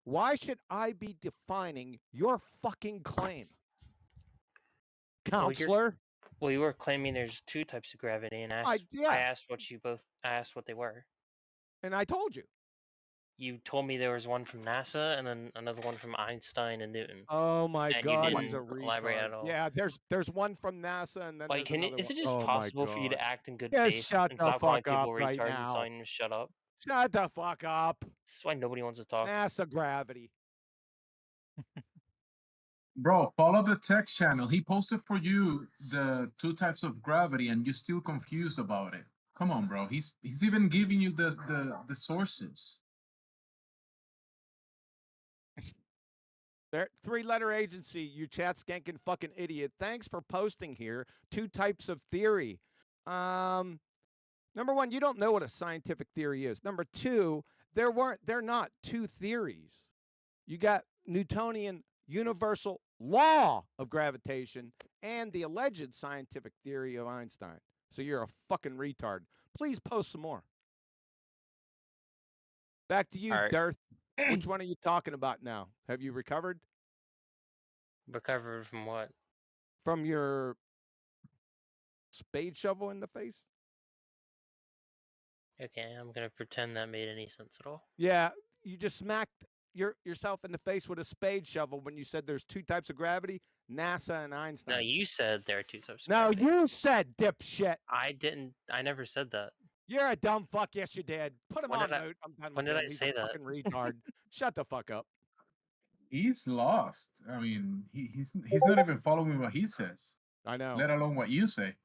Why should I be defining your fucking claim? Counselor? Well, you were claiming there's two types of gravity, and I asked what they were. And I told you. You told me there was one from NASA and then another one from Einstein and Newton. Oh my God, you he's a didn't elaborate at all. Yeah, there's one from NASA and then like, is it just possible for you to act in good faith shut and the stop calling fuck up people right retards now. and telling them to shut up? Shut the fuck up. This is why nobody wants to talk. NASA gravity. Bro, follow the tech channel. He posted for you the two types of gravity, and you're still confused about it. Come on, bro. He's even giving you the sources. There, three-letter agency, you chat skanking fucking idiot. Thanks for posting here. Two types of theory. Number one, you don't know what a scientific theory is. Number two, they're not two theories. You got Newtonian universal law of gravitation and the alleged scientific theory of Einstein. So you're a fucking retard. Please post some more. Back to you, All right. Darth. Which one are you talking about now? Have you recovered? Recovered from what? From your spade shovel in the face? Okay, I'm gonna pretend that made any sense at all. Yeah, you just smacked yourself in the face with a spade shovel when you said there's two types of gravity, NASA and Einstein. No, you said there are two types of No, gravity. you said, dipshit. I didn't. I never said that. You're a dumb fuck. Yes, you did. Put him When on did I- mute. I'm done when with did him. I He's say a that? fucking retard. Shut the fuck up. He's lost. I mean, he's not even following what he says. I know. Let alone what you say.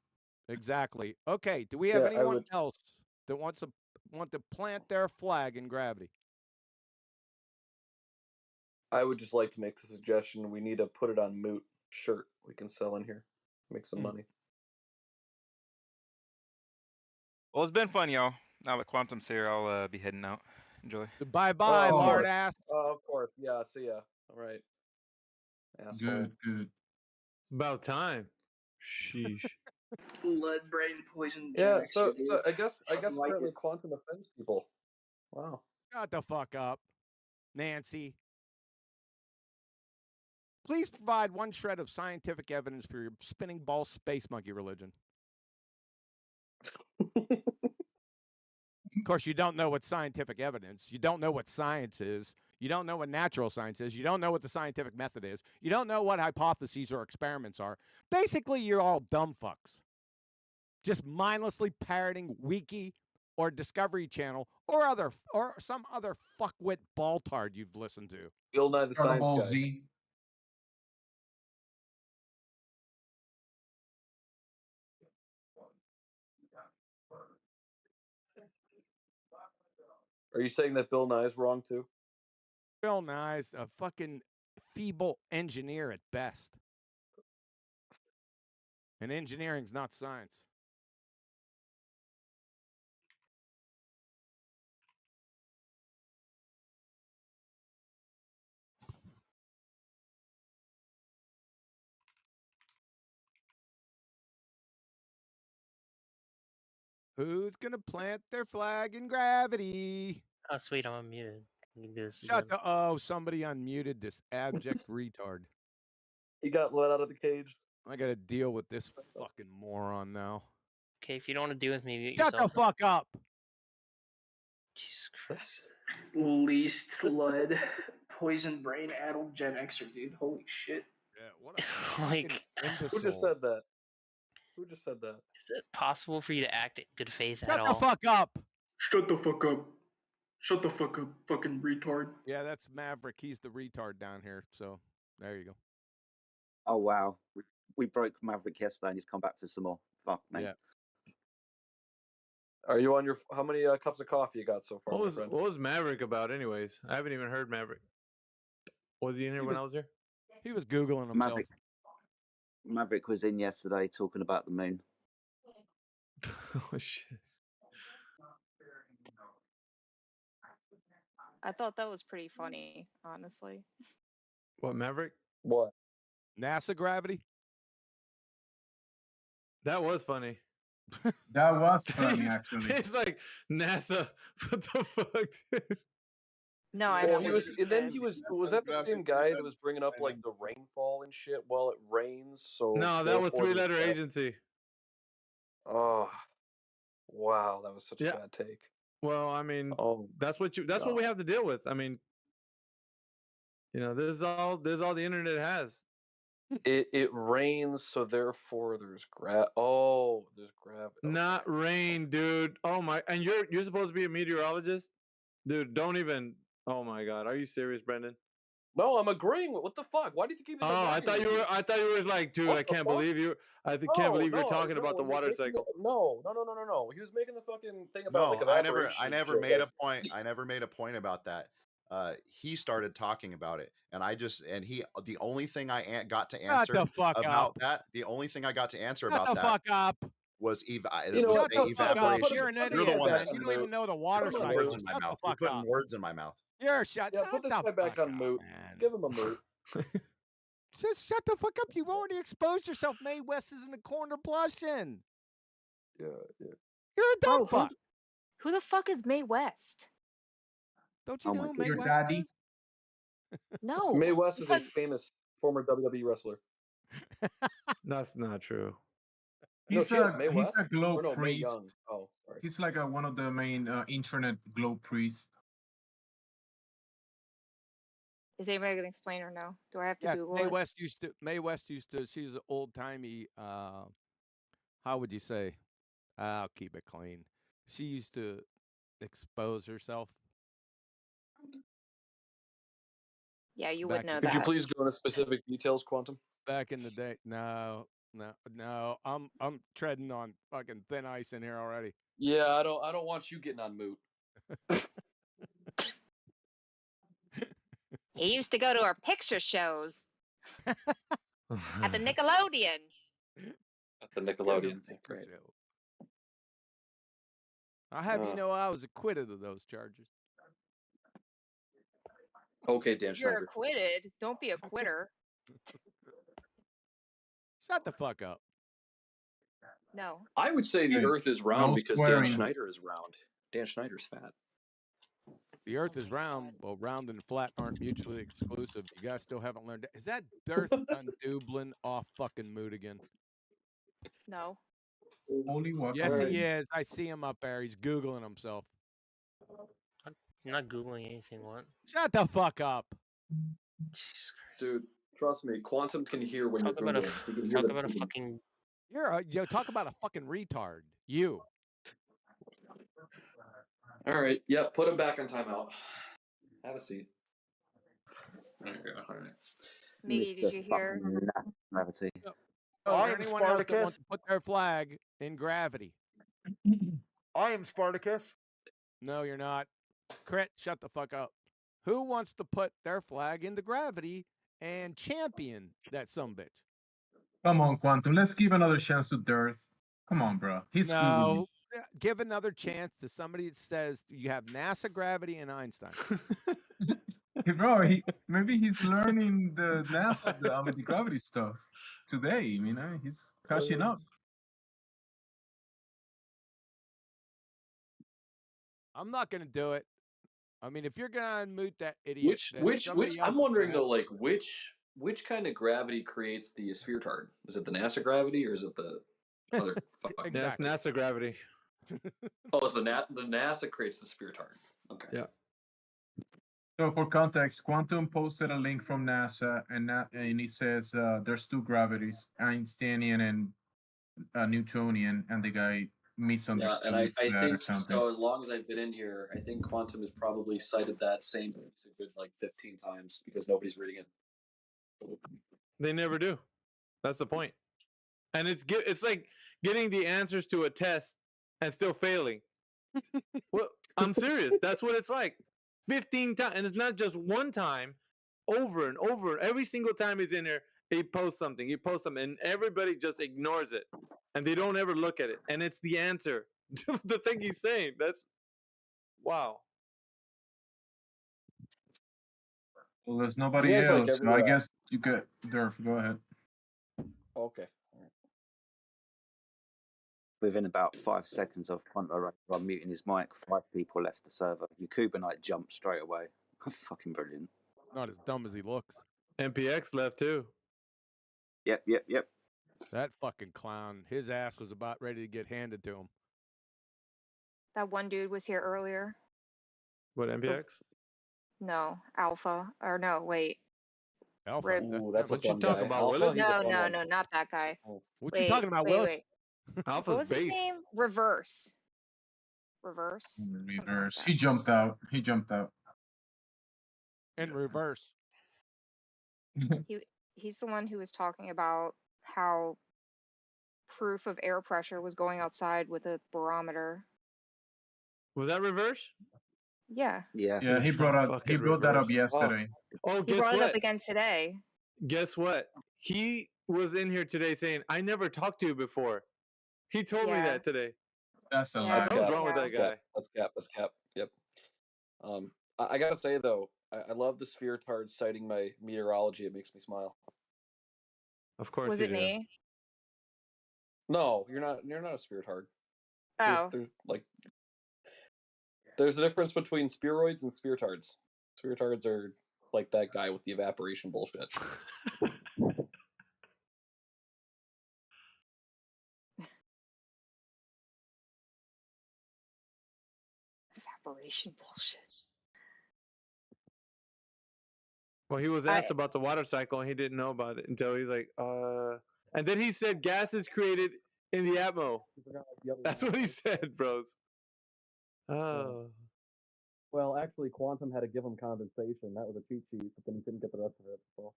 Exactly. Okay. Do we have Yeah, I anyone would- else that want to plant their flag in gravity? I would just like to make the suggestion we need to put it on Moot shirt we can sell in here. Make some money. Well, it's been fun, y'all. Now that Quantum's here, I'll be heading out. Enjoy. Bye-bye, of lard course. ass. Of course. Yeah, see ya. All right. Asshole. Good. About time. Sheesh. Lead brain poison. Yeah, Gen so Xer, dude. I guess Fucking like apparently it. Quantum offends people. Wow. Shut the fuck up, Nancy. Please provide one shred of scientific evidence for your spinning ball space monkey religion. Of course, you don't know what scientific evidence. You don't know what science is. You don't know what natural science is. You don't know what the scientific method is. You don't know what hypotheses or experiments are. Basically, you're all dumb fucks. Just mindlessly parroting Wiki or Discovery Channel or some other fuckwit baltard you've listened to. Bill Nye the Dragon Science Ball Guy. Z. Are you saying that Bill Nye is wrong too? Bill Nye's a fucking feeble engineer at best. And engineering's not science. Who's gonna plant their flag in gravity? Oh, sweet, I'm unmuted. You can do this Shut again. the somebody unmuted this abject retard. He got let out of the cage. I gotta deal with this fucking moron now. Okay, if you don't want to deal with me, mute Shut yourself. the fuck up. Jesus Christ. Least lead poison brain addled Gen Xer, dude. Holy shit. Yeah, what a Like, Who just said that? Who just said that? is it possible for you to act in good faith Shut at the all? fuck up. Shut the fuck up. Shut the fuck up, fucking retard. Yeah, that's Maverick. He's the retard down here. So there you go. Oh wow, we broke Maverick yesterday, and he's come back for some more. Fuck me. Yeah. Are you on your? How many cups of coffee you got so far, What my was friend? what was Maverick about, anyways? I haven't even heard Maverick. Was he in here when I was here? He was Googling himself. Maverick was in yesterday talking about the moon. Oh shit. I thought that was pretty funny, honestly. What, Maverick? What? NASA gravity? That was funny. That was funny, actually. It's like NASA. What the fuck, dude? No, I Well, know he what was, you and then said. he was that the same guy that was bringing up like the rainfall and shit? Well, it rains, so No, that was therefore there's three-letter that- agency. Oh, wow, that was such Yeah. a bad take. Well, I mean, Oh, that's what we have to deal with. I mean, you know, this is all the internet has. It rains, so therefore there's there's gravity. Not rain, dude. Oh my! And you're supposed to be a meteorologist, dude. Don't even. Oh my God, are you serious, Brendan? No, I'm agreeing. What the fuck? Why do you think even? Oh, I thought you were. I thought you were like, dude. What I the can't fuck? believe you. Can't believe you're talking about the he was water making cycle. No. He was making the fucking thing about No, like I never evaporation made a point. I never made a point about that. He started talking about it, and the only thing I got to answer the fuck about up. that, the only thing I got to answer Shut about the that fuck up. was You know what? Shut the fuck up. evaporation. You're an You're idiot, the one man. that's You don't even know the water putting cycle. words in my Shut the mouth. You're fuck putting up. words in my mouth. You're shut. Yeah, Shut put this the guy back fuck on up, moot. man. Give him a moot. Just shut the fuck up. You've already exposed yourself. Mae West is in the corner blushing. Yeah. You're a dumb Bro, fuck. who the fuck is Mae West? Don't you know Mae Your West daddy? does? No, Mae West is a because famous former WWE wrestler. That's not true. No, she is. Mae He's West? a glow Or no, Mae priest. Young. Oh, sorry. He's like one of the main internet glow priests. is anybody gonna explain or no? Do I have to Yes, Google Mae it? West used to. Mae West used to. She's an old timey. How would you say? I'll keep it clean. She used to expose herself. Yeah, you Back would know in- Could you that. please go into specific details, Quantum? Back in the day, no. I'm treading on fucking thin ice in here already. Yeah, I don't want you getting on Moot. He used to go to our picture shows at the Nickelodeon. At the Nickelodeon. Yeah, great. I'll have you know I was acquitted of those charges. Okay, Dan You're Schneider. acquitted. Don't be a quitter. Shut the fuck up. No. I would say the Earth is round No because swearing. Dan Schneider is round. Dan Schneider's fat. The Earth is round. Well, round and flat aren't mutually exclusive. You guys still haven't learned that. Is that Dirth Undublin off fucking mood again? No. Holy what? Yes, he is. I see him up there. He's Googling himself. I'm not Googling anything, what? Shut the fuck up. Dude, trust me, Quantum can hear when Talk you're about a, Googling. He can hear talk that about a speaking. fucking... Talk about a fucking retard. You. All right, yep, put him back on timeout. Have a seat. There you go. All right. Miggy, did you hear? Gravity. Oh, is I there am anyone else that Spartacus. wants to put their flag in gravity? I am Spartacus. No, you're not. Crit, shut the fuck up. Who wants to put their flag into gravity and champion that sumbitch? Come on, Quantum. Let's give another chance to Dirth. Come on, bro. He's No, give another chance to somebody that says you have NASA gravity and Einstein. Hey, bro, maybe he's learning the NASA, the gravity stuff today. You know, he's catching up. I'm not going to do it. I mean, if you're going to unmute that idiot, Which then somebody else I'm is wondering gonna though, like which kind of gravity creates the sphere tard? Is it the NASA gravity or is it the other? That's NASA gravity. Oh, it's the NASA creates the sphere tard. Okay. Yeah. So for context, Quantum posted a link from NASA, and it says there's two gravities, Einsteinian and Newtonian, and the guy Yeah, misunderstood and I that or think something. so. As long as I've been in here, I think Quantum has probably cited that same piece like 15 times because nobody's reading it. They never do. That's the point. And it's like getting the answers to a test and still failing. Well, I'm serious. That's what it's like. 15 times, and it's not just one time. Over and over, every single time he's in here, he posts something, and everybody just ignores it, and they don't ever look at it, and it's the answer to the thing he's saying. That's wow. Well, there's nobody He has, else, like, so I every, guess you could. Durf, go ahead. Okay. Within about 5 seconds of Quantum muting his mic, 5 people left the server. Your Kubanite jumped straight away. Fucking brilliant. Not as dumb as he looks. MPX left too. Yep. That fucking clown. His ass was about ready to get handed to him. That one dude was here earlier. What, MPX? No, Alpha. Or no, wait. Alpha. Rip. Ooh, that's What a you fun talking guy. about, Alpha, Willis? he's a No, fun no, one. no, not that guy. What wait, you talking about, Willis? Alpha's what was his base. name? Reverse. Reverse. Reverse. He jumped out. In reverse. He's the one who was talking about how proof of air pressure was going outside with a barometer. Was that reverse? Yeah. Yeah, he brought that up yesterday. Oh, He guess brought it up what? again today. Guess what? He was in here today saying, "I never talked to you before." He told me that today. That's a Yeah, lie. What's wrong with that guy? That's cap. Yep. I gotta say though, I love the sphere tard citing my meteorology. It makes me smile. Of course Was you it do. me? No, you're not. You're not a sphere tard. Oh. There's a difference between spheroids and spheretards. Spheretards are like that guy with the evaporation bullshit. Evaporation bullshit. Well, he was asked about the water cycle and he didn't know about it until he's like, and then he said gas is created in the atmo. That's what he said, bros. Oh. Well, actually, quantum had to give him condensation. That was a cheat sheet, but then he couldn't get the rest of it. So.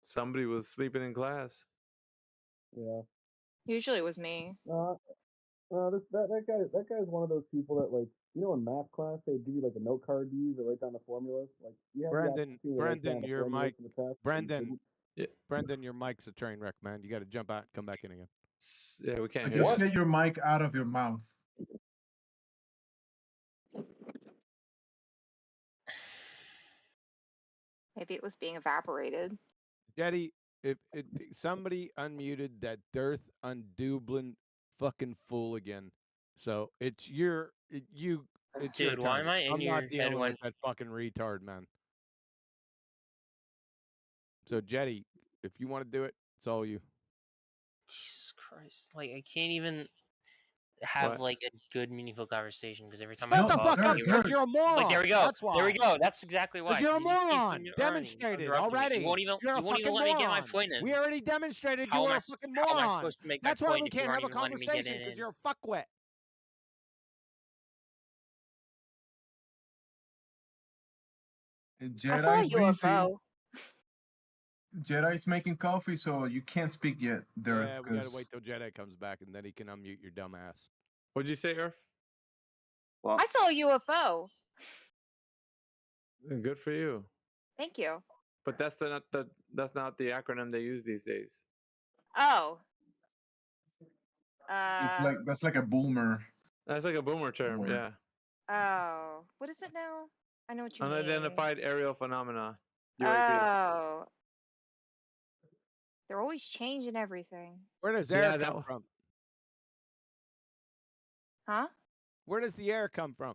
Somebody was sleeping in class. Yeah. Usually it was me. That guy's one of those people that, like, you know, in math class they give you like a note card to use or write down the formulas. Like, you have Brendan, your mic. Brendan, Brendan, your mic's a train wreck, man. You got to jump out and come back in again. Yeah, we can't Just get your mic out of your mouth. Maybe it was being evaporated. Jetty, if somebody unmuted that Dearth on Dublin fucking fool again. So it's your it's your Dude, why turn. am I in I'm your not head dealing when- with that fucking retard, man. So Jetty, if you want to do it, it's all you. Jesus Christ! Like I can't even have What? like a good, meaningful conversation because every time Shut I the talk, fuck up, you- because you're a moron. Like there we go. That's There we why. go. That's exactly why. Because you're a You just keep moron. earning, Demonstrated interrupting me. already. You won't even. You're a You won't even fucking let me get my moron. point in. We already demonstrated How you am were I a s- fucking How am I moron. supposed to make my That's why point we if you can't aren't have a even letting me get conversation, it because in? you're a fuckwit. I saw a Jedi's busy. UFO. Jedi's making coffee, so you can't speak yet, Darth. Yeah, we gotta wait till Jedi comes back, and then he can unmute your dumb ass. What'd you say, Earth? I saw a UFO. Good for you. Thank you. But that's not the acronym they use these days. Oh. That's like a boomer. That's like a boomer term, yeah. Oh. What is it now? I know what you mean. Unidentified aerial phenomena. UAP. Oh. They're always changing everything. Where does air come from? Huh? Where does the air come from?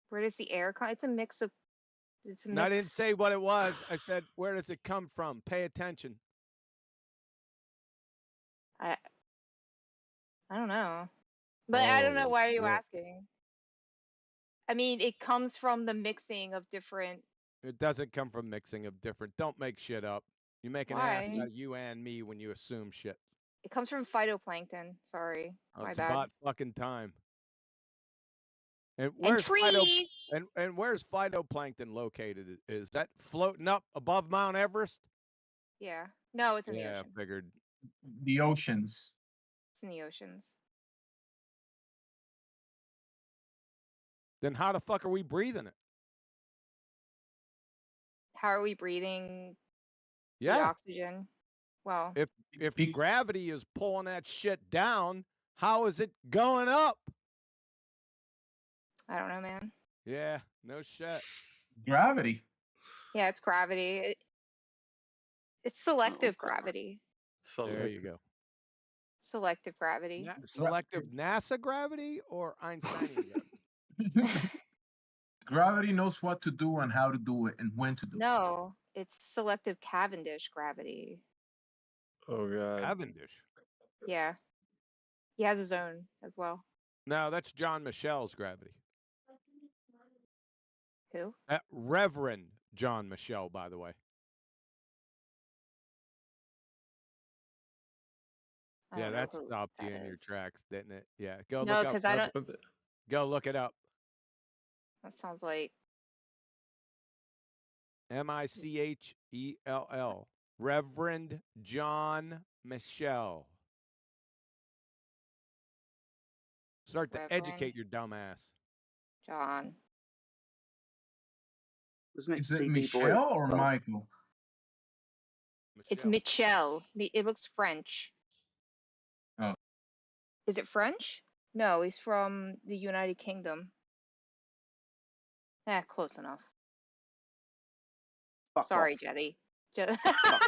Where does the air come? It's a mix of. It's a mix. No, I didn't say what it was. I said, where does it come from? Pay attention. I don't know. But I don't know why are you shit. asking? I mean, it comes from the mixing of different. It doesn't come from mixing of different. Don't make shit up. You make an ass Why? out of you and me when you assume shit. It comes from phytoplankton. Sorry, Oh, my it's bad. about fucking time. And where's trees. and where's phytoplankton located? Is that floating up above Mount Everest? Yeah. No, it's in the Yeah, ocean. figured. The oceans. It's in the oceans. Then how the fuck are we breathing it? How are we breathing the Yeah. oxygen? Well, If gravity is pulling that shit down, how is it going up? I don't know, man. Yeah, no shit. Gravity. Yeah, it's gravity. It's selective gravity. There you go. Selective gravity. Selective NASA gravity or Einsteinian gravity? Gravity knows what to do and how to do it and when to do it. No, it's selective Cavendish gravity. Oh god. Cavendish. Yeah. He has his own as well. No, that's John Michel's gravity. Who? Reverend John Michel, by the way. I Yeah, don't know that who stopped you that in your is. tracks, didn't it? Yeah, go No, look up. 'cause I don't- Go look it up. That sounds like Michell. Reverend John Michel. Start to Reverend educate your dumb ass. John. Wasn't it Is it CD Michelle Boy? or Oh. Michael? It's Michel. It looks French. Oh. Is it French? No, he's from the United Kingdom. Close enough. Fuck Sorry, off. Jetty. Uh-oh.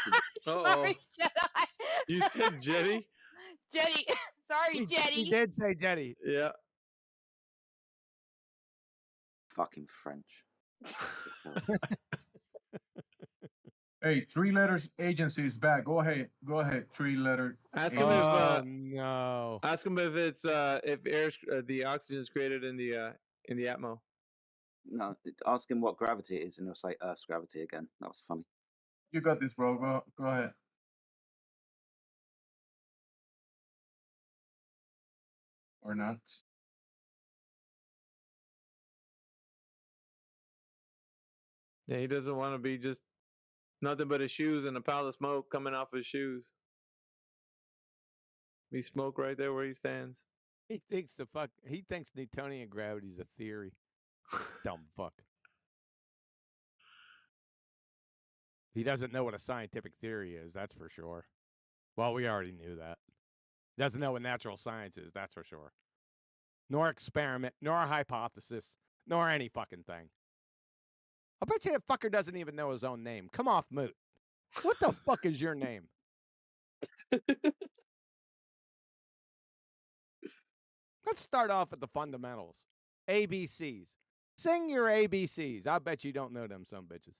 Sorry, Jedi. You said Jetty? Jetty. Sorry, Jetty. He did say Jetty. Yeah. Fucking French. Hey, 3-letter agency is back. Go ahead. 3-letter. Ask him no. Ask him if it's if air the oxygen is created in the atmo. No, ask him what gravity is, and he'll say Earth's gravity again. That was funny. You got this, bro. Go ahead. Or not. Yeah, he doesn't want to be just nothing but his shoes and a pile of smoke coming off his shoes. Be smoke right there where he stands. He thinks Newtonian gravity is a theory. Dumb fuck. He doesn't know what a scientific theory is, that's for sure. Well, we already knew that. Doesn't know what natural science is, that's for sure. Nor experiment, nor a hypothesis, nor any fucking thing. I bet you that fucker doesn't even know his own name. Come off, Moot. What the fuck is your name? Let's start off at the fundamentals. ABCs. Sing your ABCs. I bet you don't know them, some bitches.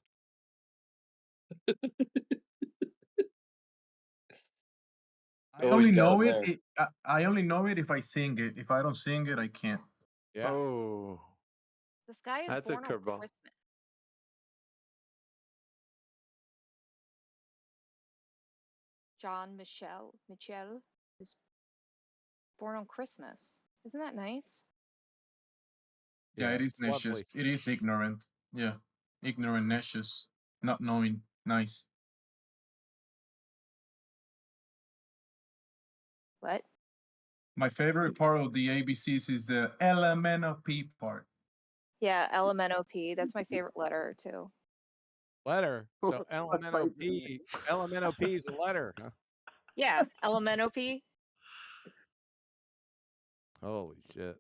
I only know it. I only know it if I sing it. If I don't sing it, I can't. Yeah. Oh. This guy is That's a born on curveball. Christmas. John Michel is born on Christmas. Isn't that nice? Yeah, it is it's lovely. necious. It is ignorant. Yeah, ignorant, necious, not knowing. Nice. What? My favorite part of the ABCs is the elemental P part. Yeah, LMNOP. That's my favorite letter too. Letter. So LMNOP is a letter, huh? Yeah, LMNOP. Holy shit.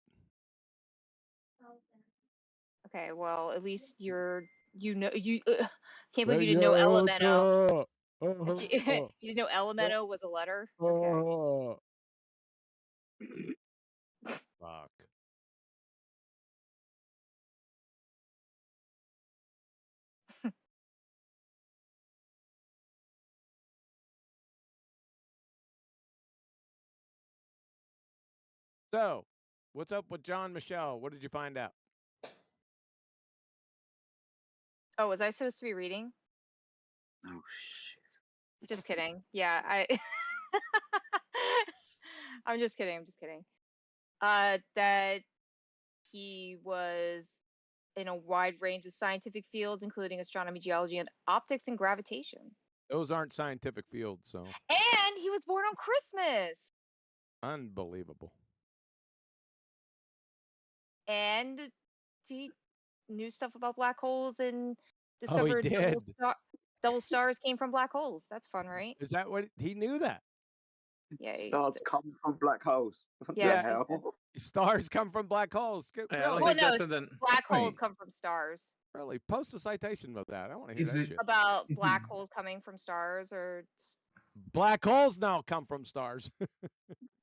Okay, well, at least you can't believe you didn't know LMNO. You didn't know LMNO was a letter? Okay. Fuck. So, what's up with John Michel? What did you find out? Oh, was I supposed to be reading? Oh shit. Just kidding. Yeah, I'm just kidding. That he was in a wide range of scientific fields, including astronomy, geology, and optics and gravitation. Those aren't scientific fields, so. And he was born on Christmas. Unbelievable. And he knew stuff about black holes and he discovered did. double stars came from black holes. That's fun, right? Is that what he knew that? Yeah. Stars come from black holes. What Yeah, the hell? Stars come from black holes. I Really? don't Well, think no, that's something. black holes Wait. come from stars. Really? Post a citation about that. I want to hear Is that it- shit. About Is black it- holes coming from stars, or Black holes now come from stars.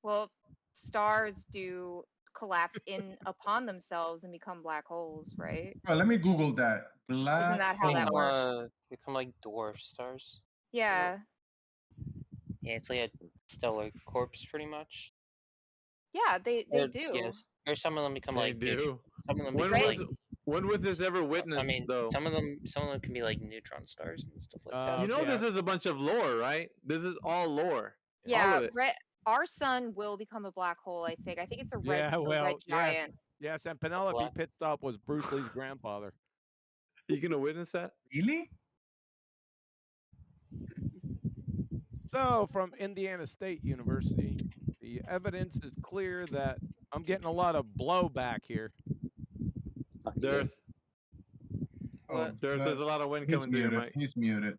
well, stars do collapse in upon themselves and become black holes, right? Oh, let me Google that. Black Isn't that how that hole. works? Become like dwarf stars. Yeah. Yeah, it's like a stellar corpse, pretty much. Yeah, they Or, do. yes, or some of them become They like do. some of them When become was like. when was this ever witnessed? I mean, though? some of them can be like neutron stars and stuff like that. You know, this is a bunch of lore, right? This is all lore. All Yeah, of it. our sun will become a black hole, I think. I think it's a red, Yeah, well, red giant. yes, and Penelope Black- Pitstop was Bruce Lee's grandfather. You gonna witness that? Really? So, from Indiana State University, the evidence is clear that I'm getting a lot of blowback here. There's Oh, there's a lot of wind he's coming through your muted. mic. He's muted.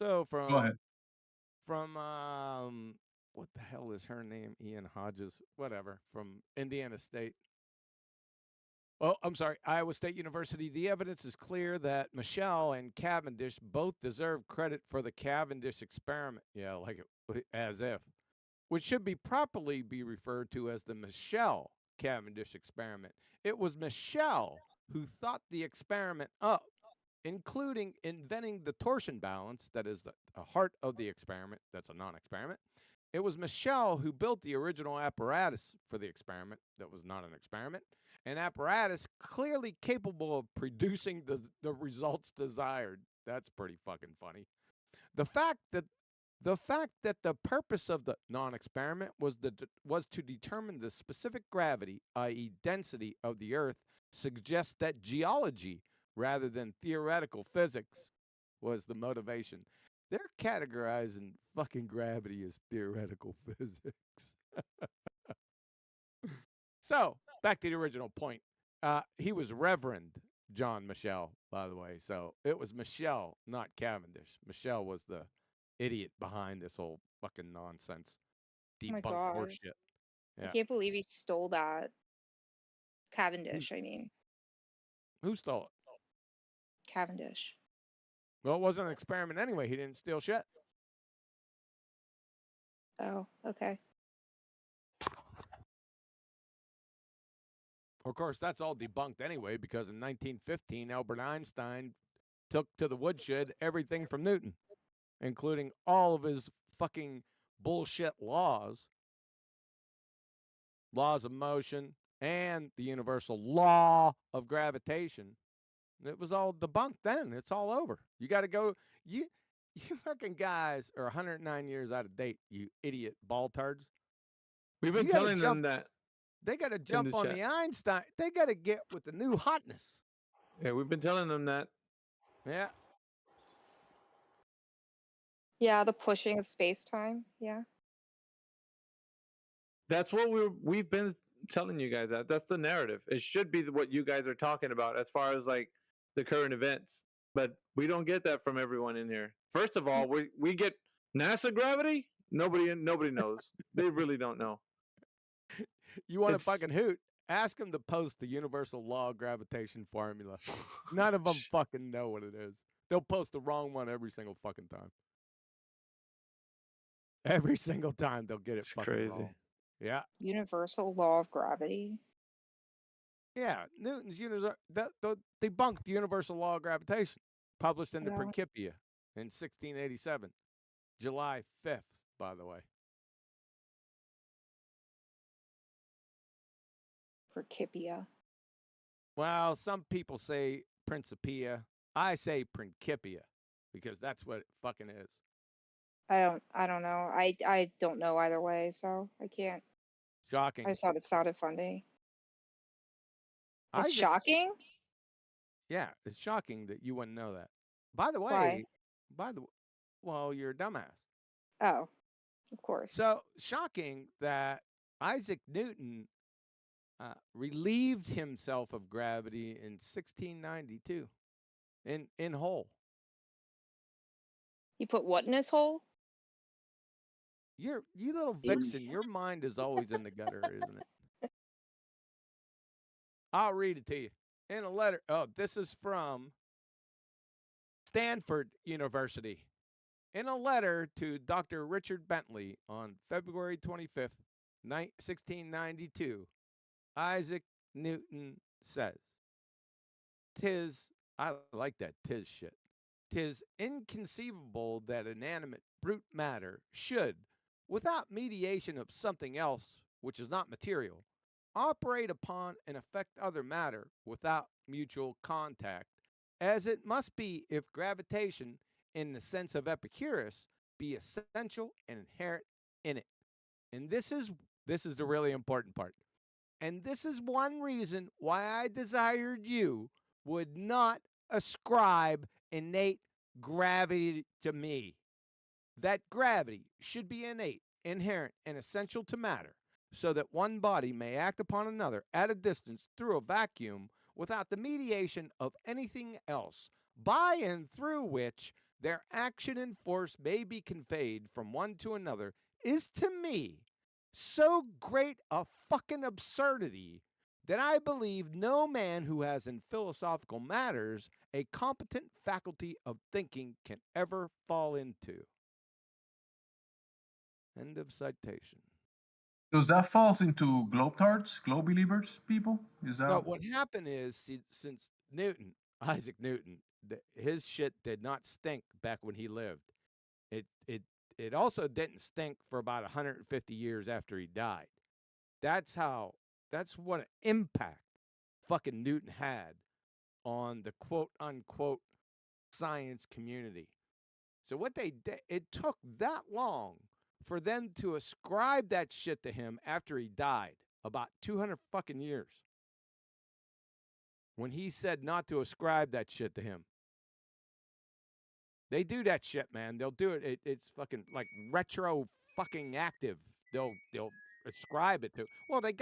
So from Go ahead. From what the hell is her name? Ian Hodges, whatever, from Indiana State. Oh, I'm sorry. Iowa State University. The evidence is clear that Michelle and Cavendish both deserve credit for the Cavendish experiment. Yeah, like it, as if, which should be properly be referred to as the Michelle Cavendish experiment. It was Michelle who thought the experiment up, including inventing the torsion balance, that is the heart of the experiment. That's a non-experiment. It was Michelle who built the original apparatus for the experiment that was not an experiment, an apparatus clearly capable of producing the results desired. That's pretty fucking funny. The fact that the purpose of the non-experiment was to determine the specific gravity, i.e., density of the Earth, suggests that geology, rather than theoretical physics, was the motivation. They're categorizing fucking gravity as theoretical physics. So, back to the original point. He was Reverend John Michelle, by the way. So, it was Michelle, not Cavendish. Michelle was the idiot behind this whole fucking nonsense. Oh my Debunked god. horseshit. I Yeah. can't believe he stole that. Cavendish, I mean. Who stole it? Cavendish. Well, it wasn't an experiment anyway. He didn't steal shit. Oh, okay. Of course, that's all debunked anyway, because in 1915, Albert Einstein took to the woodshed everything from Newton, including all of his fucking bullshit laws of motion, and the universal law of gravitation. It was all debunked then. It's all over. You got to go. You fucking guys are 109 years out of date, you idiot baltards. We've been telling them that. They got to in jump the on chat. the Einstein. They got to get with the new hotness. Yeah, we've been telling them that. Yeah. Yeah, the pushing of space-time. Yeah. That's what we've been telling you guys. That's the narrative. It should be what you guys are talking about as far as like the current events. But we don't get that from everyone in here. First of all, we get NASA gravity. Nobody knows. They really don't know. You want to It's- fucking hoot? Ask them to post the universal law of gravitation formula. None of them fucking know what it is. They'll post the wrong one every single fucking time. Every single time they'll get it fucking crazy. wrong. Yeah. Universal law of gravity. Yeah. Newton's debunked the universal law of gravitation, published in the Yeah. Principia in 1687, July 5th, by the way. Principia. Well, some people say Principia. I say Principia because that's what it fucking is. I don't know. I don't know either way, so I can't. Shocking. I just thought it sounded funny. It's Isaac- shocking? Yeah, it's shocking that you wouldn't know that. By the Why? way, well, you're a dumbass. Oh, of course. So shocking that Isaac Newton relieved himself of gravity in 1692 in Hull. He put what in his hole? You little vixen, your mind is always in the gutter, isn't it? I'll read it to you in a letter. Oh, this is from Stanford University. In a letter to Dr. Richard Bentley on February 25th, 1692, Isaac Newton says, I like that "tis" shit. "'Tis inconceivable that inanimate brute matter should, without mediation of something else which is not material, operate upon and affect other matter without mutual contact, as it must be if gravitation, in the sense of Epicurus, be essential and inherent in it." And this is the really important part. "And this is one reason why I desired you would not ascribe innate gravity to me. That gravity should be innate, inherent, and essential to matter, so that one body may act upon another at a distance through a vacuum without the mediation of anything else, by and through which their action and force may be conveyed from one to another, is to me so great a fucking absurdity then I believe no man who has in philosophical matters a competent faculty of thinking can ever fall into. End of citation. Does that falls into globetards, globe believers, people? Is that No, what happened is since Newton, Isaac Newton, his shit did not stink back when he lived. It also didn't stink for about 150 years after he died. That's what an impact fucking Newton had on the quote unquote science community. So what they did, it took that long for them to ascribe that shit to him after he died, about 200 fucking years. When he said not to ascribe that shit to him. They do that shit, man. They'll do it. It's fucking like retro fucking active. They'll ascribe it to. Well, they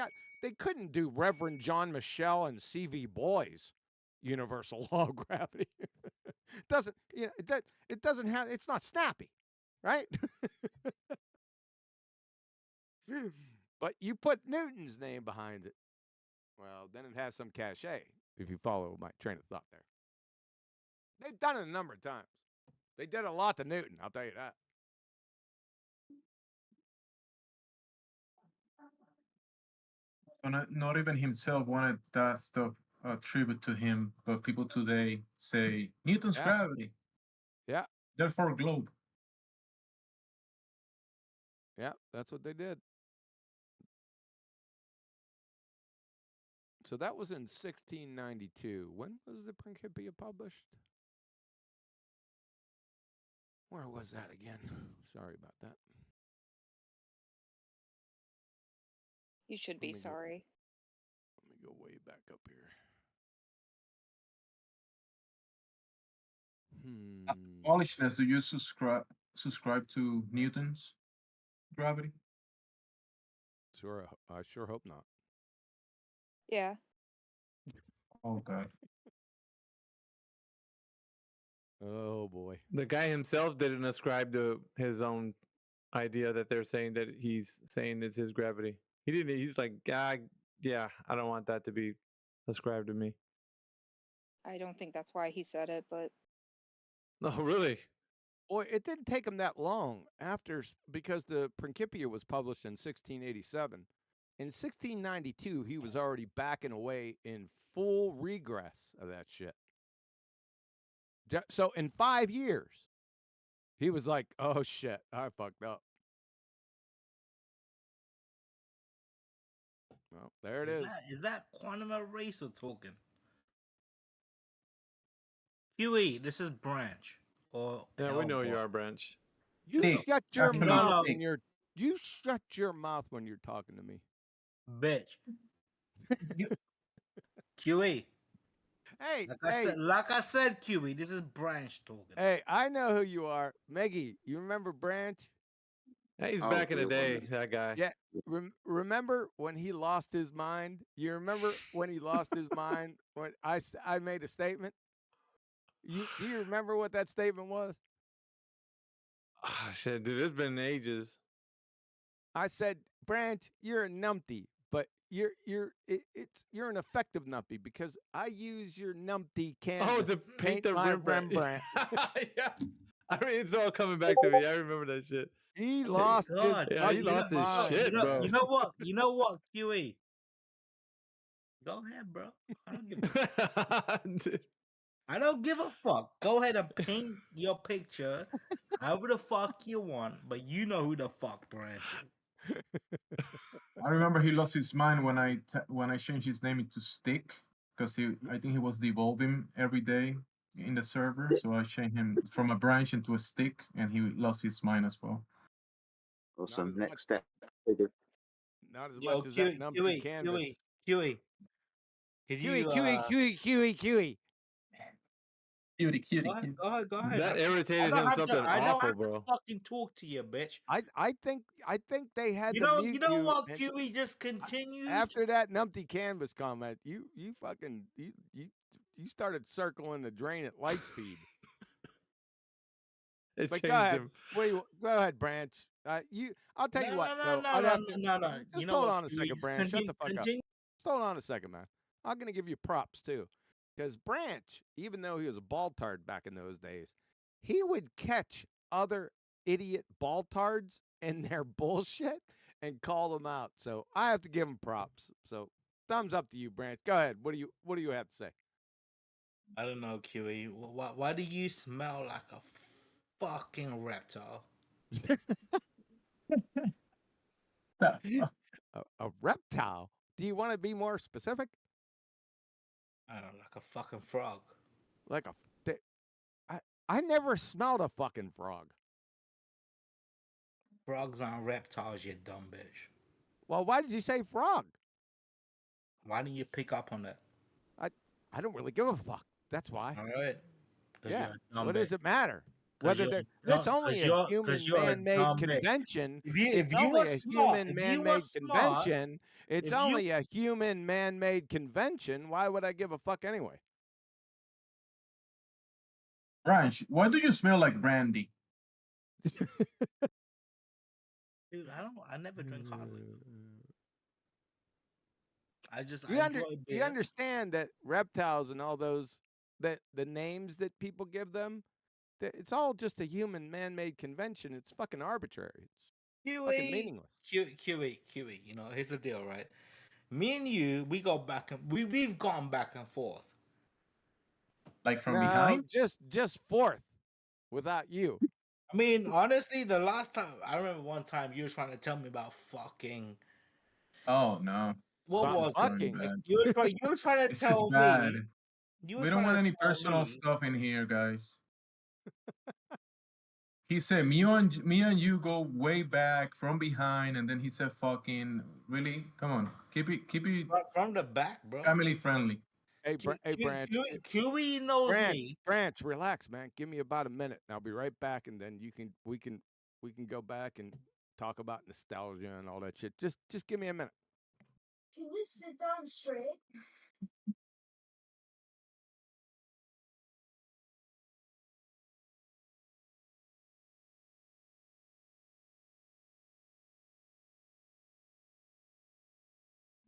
couldn't do Reverend John Michelle and C.V. Boy's universal law of gravity. It doesn't have. It's not snappy, right? But you put Newton's name behind it. Well, then it has some cachet. If you follow my train of thought there, they've done it a number of times. They did a lot to Newton, I'll tell you that. not even himself wanted that stuff attributed to him, but people today say Newton's gravity. Yeah. Therefore, globe. Yeah, that's what they did. So that was in 1692. When was the Principia published? Where was that again? Sorry about that. You should be sorry. Let me go way back up here. Polishness, do you subscribe to Newton's gravity? Sure, I sure hope not. Yeah. Oh God. Oh boy. The guy himself didn't ascribe to his own idea that they're saying that he's saying it's his gravity. He didn't. He's like, yeah, I don't want that to be ascribed to me. I don't think that's why he said it, but Oh, really? Boy, it didn't take him that long because the Principia was published in 1687. In 1692, he was already backing away in full regress of that shit. So in 5 years, he was like, oh shit, I fucked up. Well, there it is. Is that quantum eraser talking? Huey, this is Branch. Yeah, we know you are Branch. You shut your mouth when you shut your mouth when you're talking to me. Bitch. QE. Hey, like I said, QE, this is Branch talking. Hey, I know who you are. Meggie, you remember Branch? Hey, he's back in the day, that guy. Yeah. Remember when he lost his mind? You remember when he lost his mind when I made a statement? Do you remember what that statement was? Oh, shit, dude, it's been ages. I said, Branch, you're a numpty, but you're an effective numpty because I use your numpty canvas. Oh, to paint the Rembrandt. Yeah. I mean, it's all coming back to me. I remember that shit. He lost his shit, bro. You know what, QE? Go ahead, bro. I don't give a fuck. I don't give a fuck. Go ahead and paint your picture however the fuck you want, but you know who the fuck Branch is. I remember he lost his mind when I changed his name into Stick because I think he was devolving every day in the server, so I changed him from a branch into a stick, and he lost his mind as well. Awesome. Next step. Not as much as that numpty canvas. QE. QE. Cutie. Go ahead. That irritated him something awful, bro. I don't fucking talk to you, bitch. I think they had you to know mute you know what, and QE just continued after that numpty canvas comment. You fucking you started circling the drain at light speed. It but changed go ahead. him. Go ahead, Branch. I'll tell you what. No. Just hold on a second, Branch. Shut the fuck up. hold on a second, man. I'm gonna give you props too, because Branch, even though he was a baltard back in those days, he would catch other idiot baltards and their bullshit and call them out. So I have to give him props. So thumbs up to you, Branch. Go ahead. What do you have to say? I don't know, QE. Why do you smell like a fucking reptile? A reptile? Do you want to be more specific? I don't know, like a fucking frog. Like I never smelled a fucking frog. Frogs aren't reptiles, you dumb bitch. Well, why did you say frog? Why didn't you pick up on that? I don't really give a fuck. That's why. All right. Yeah. What does it matter? 'Cause Whether that's only a human man-made convention. If It's you only were a smart, human if you were man-made smart, convention. It's if you- only a human man-made convention. Why would I give a fuck anyway? Branch, why do you smell like brandy? Dude, I never drink hard liquor. I You enjoy beer. understand that reptiles and all those that the names that people give them, it's all just a human man-made convention. It's fucking arbitrary. It's fucking meaningless. QE. You know, here's the deal, right? Me and you, we go back and we've gone back and forth. Like from No, behind? just forth without you. I mean, honestly, the last time I remember one time you were trying to tell me about fucking. Oh no. What This was is going it? bad. You were trying to This tell is bad. me. You were We don't trying want to any tell personal me. stuff in here, guys. He said me and you go way back from behind, and then he said fucking really. Come on, keep it from the back, bro. Family friendly. Hey, Branch. QE knows me. Branch, relax, man. Give me about a minute, and I'll be right back, and then we can go back and talk about nostalgia and all that shit. Just give me a minute. Can you sit down straight?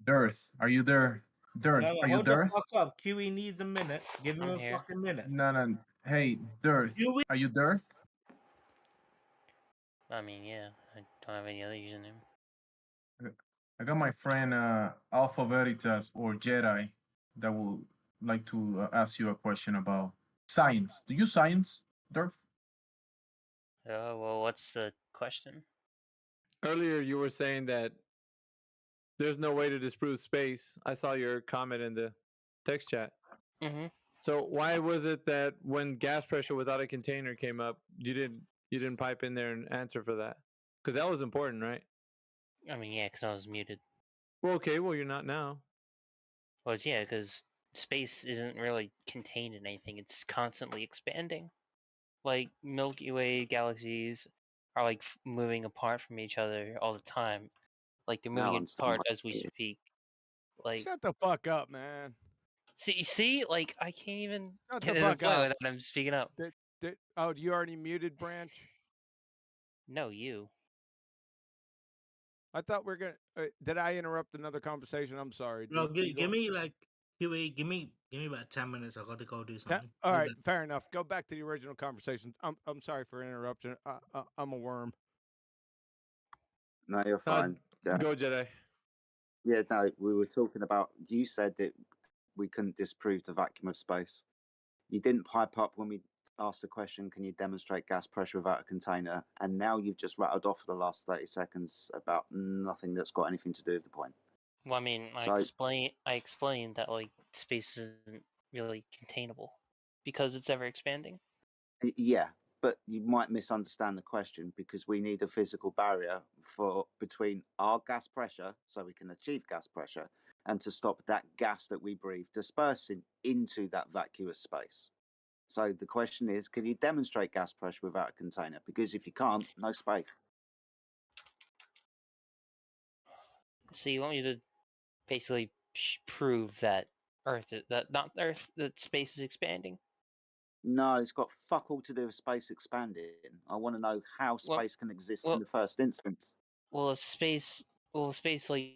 Dearth, are you there? Dearth, No, are you hold the Dearth? fuck up. QE needs a minute. Give him I'm a here. fucking minute. No. Hey, Dearth, are you Dearth? I mean, yeah. I don't have any other username. I got my friend Alpha Veritas or Jedi that would like to ask you a question about science. Do you science, Dearth? Oh, well, what's the question? Earlier, you were saying that there's no way to disprove space. I saw your comment in the text chat. Mm-hmm. So why was it that when gas pressure without a container came up, you didn't pipe in there and answer for that? Because that was important, right? I mean, yeah, because I was muted. Well, okay. Well, you're not now. Well, yeah, because space isn't really contained in anything. It's constantly expanding. Like Milky Way galaxies are like moving apart from each other all the time. Like they're Now moving understand apart what as we it is. speak. Like Shut the fuck up, man. see, like I can't even Shut get the to the fuck point up. without I'm speaking up. Oh, you already muted, Branch? No, you. I thought we are gonna. Did I interrupt another conversation? I'm sorry. Bro, You give go- me like QE. Give me about 10 minutes. I got to go do something. All right, fair enough. Go back to the original conversation. I'm sorry for interruption. I'm a worm. No, you're fine. Go, Jedi. Yeah, no, we were talking about. You said that we couldn't disprove the vacuum of space. You didn't pipe up when we asked the question, can you demonstrate gas pressure without a container? And now you've just rattled off for the last 30 seconds about nothing that's got anything to do with the point. Well, I mean, I explained that like space isn't really containable because it's ever expanding. Yeah, but you might misunderstand the question because we need a physical barrier between our gas pressure so we can achieve gas pressure and to stop that gas that we breathe dispersing into that vacuous space. So the question is, can you demonstrate gas pressure without a container? Because if you can't, no space. So you want me to basically prove that that space is expanding? No, it's got fuck all to do with space expanding. I want to know how space can exist in the first instance. Well, if space like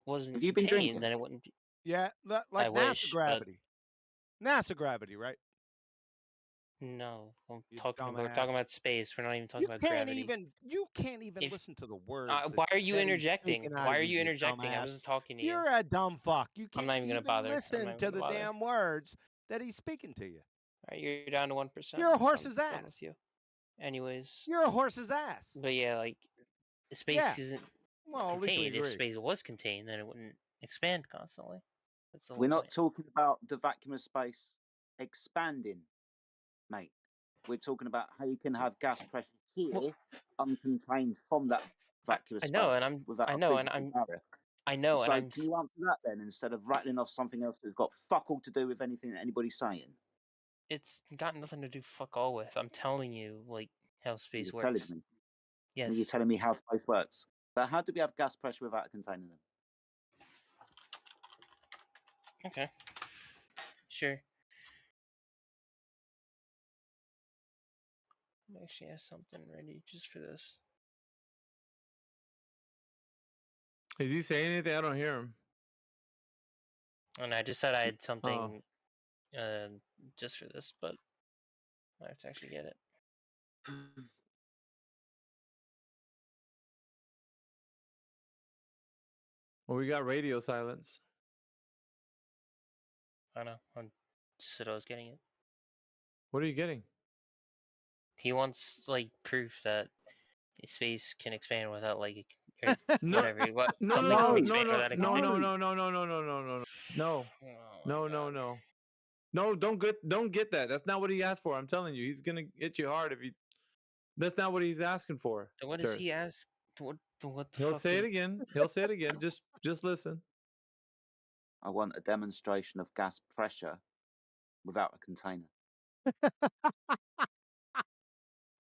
wasn't Have you been contained, drinking? then it wouldn't be. Yeah, like NASA gravity. NASA gravity, right? No, You we're dumbass. talking about space. We're not even talking about gravity. You can't even listen to the words. Why are you that he's interjecting? speaking out Why of are you, you interjecting? I dumbass. wasn't talking to you. You're a dumb fuck. You I'm can't not even gonna even bother. I'm not listen even to gonna the bother. damn words that he's speaking to you. All right, you're down to 1%. You're a horse's I'm done ass. with you. Anyways. You're a horse's ass. But yeah, like space Yeah. isn't Well, at least we contained. If agree. space was contained, then it wouldn't expand constantly. That's the whole We're not point. talking about the vacuum of space expanding, mate. We're talking about how you can have gas pressure here uncontained from that vacuum of I space know, and I'm. without I a know, and physical I'm. barrier. I know, So and I'm. can you answer that then instead of rattling off something else that's got fuck all to do with anything that anybody's saying? It's got nothing to do fuck all with. I'm telling you, like how space You're works. telling me. Yes. You're telling me how space works. So how do we have gas pressure without containing them? Okay. Sure. I actually have something ready just for this. Is he saying anything? I don't hear him. And I just said I had something just for this, but I have to actually get it. Well, we got radio silence. I know. I said I was getting it. What are you getting? He wants like proof that space can expand without like or No, whatever. What no, something no, can no, expand no, without a no, container. no, no, no, no, no, no, no, no, no, no, no, no, no. Don't get that. That's not what he asked for. I'm telling you, he's gonna hit you hard if you. That's not what he's asking for. So what does he ask? What the He'll fuck? say it again. He'll say it again. Just listen. I want a demonstration of gas pressure without a container.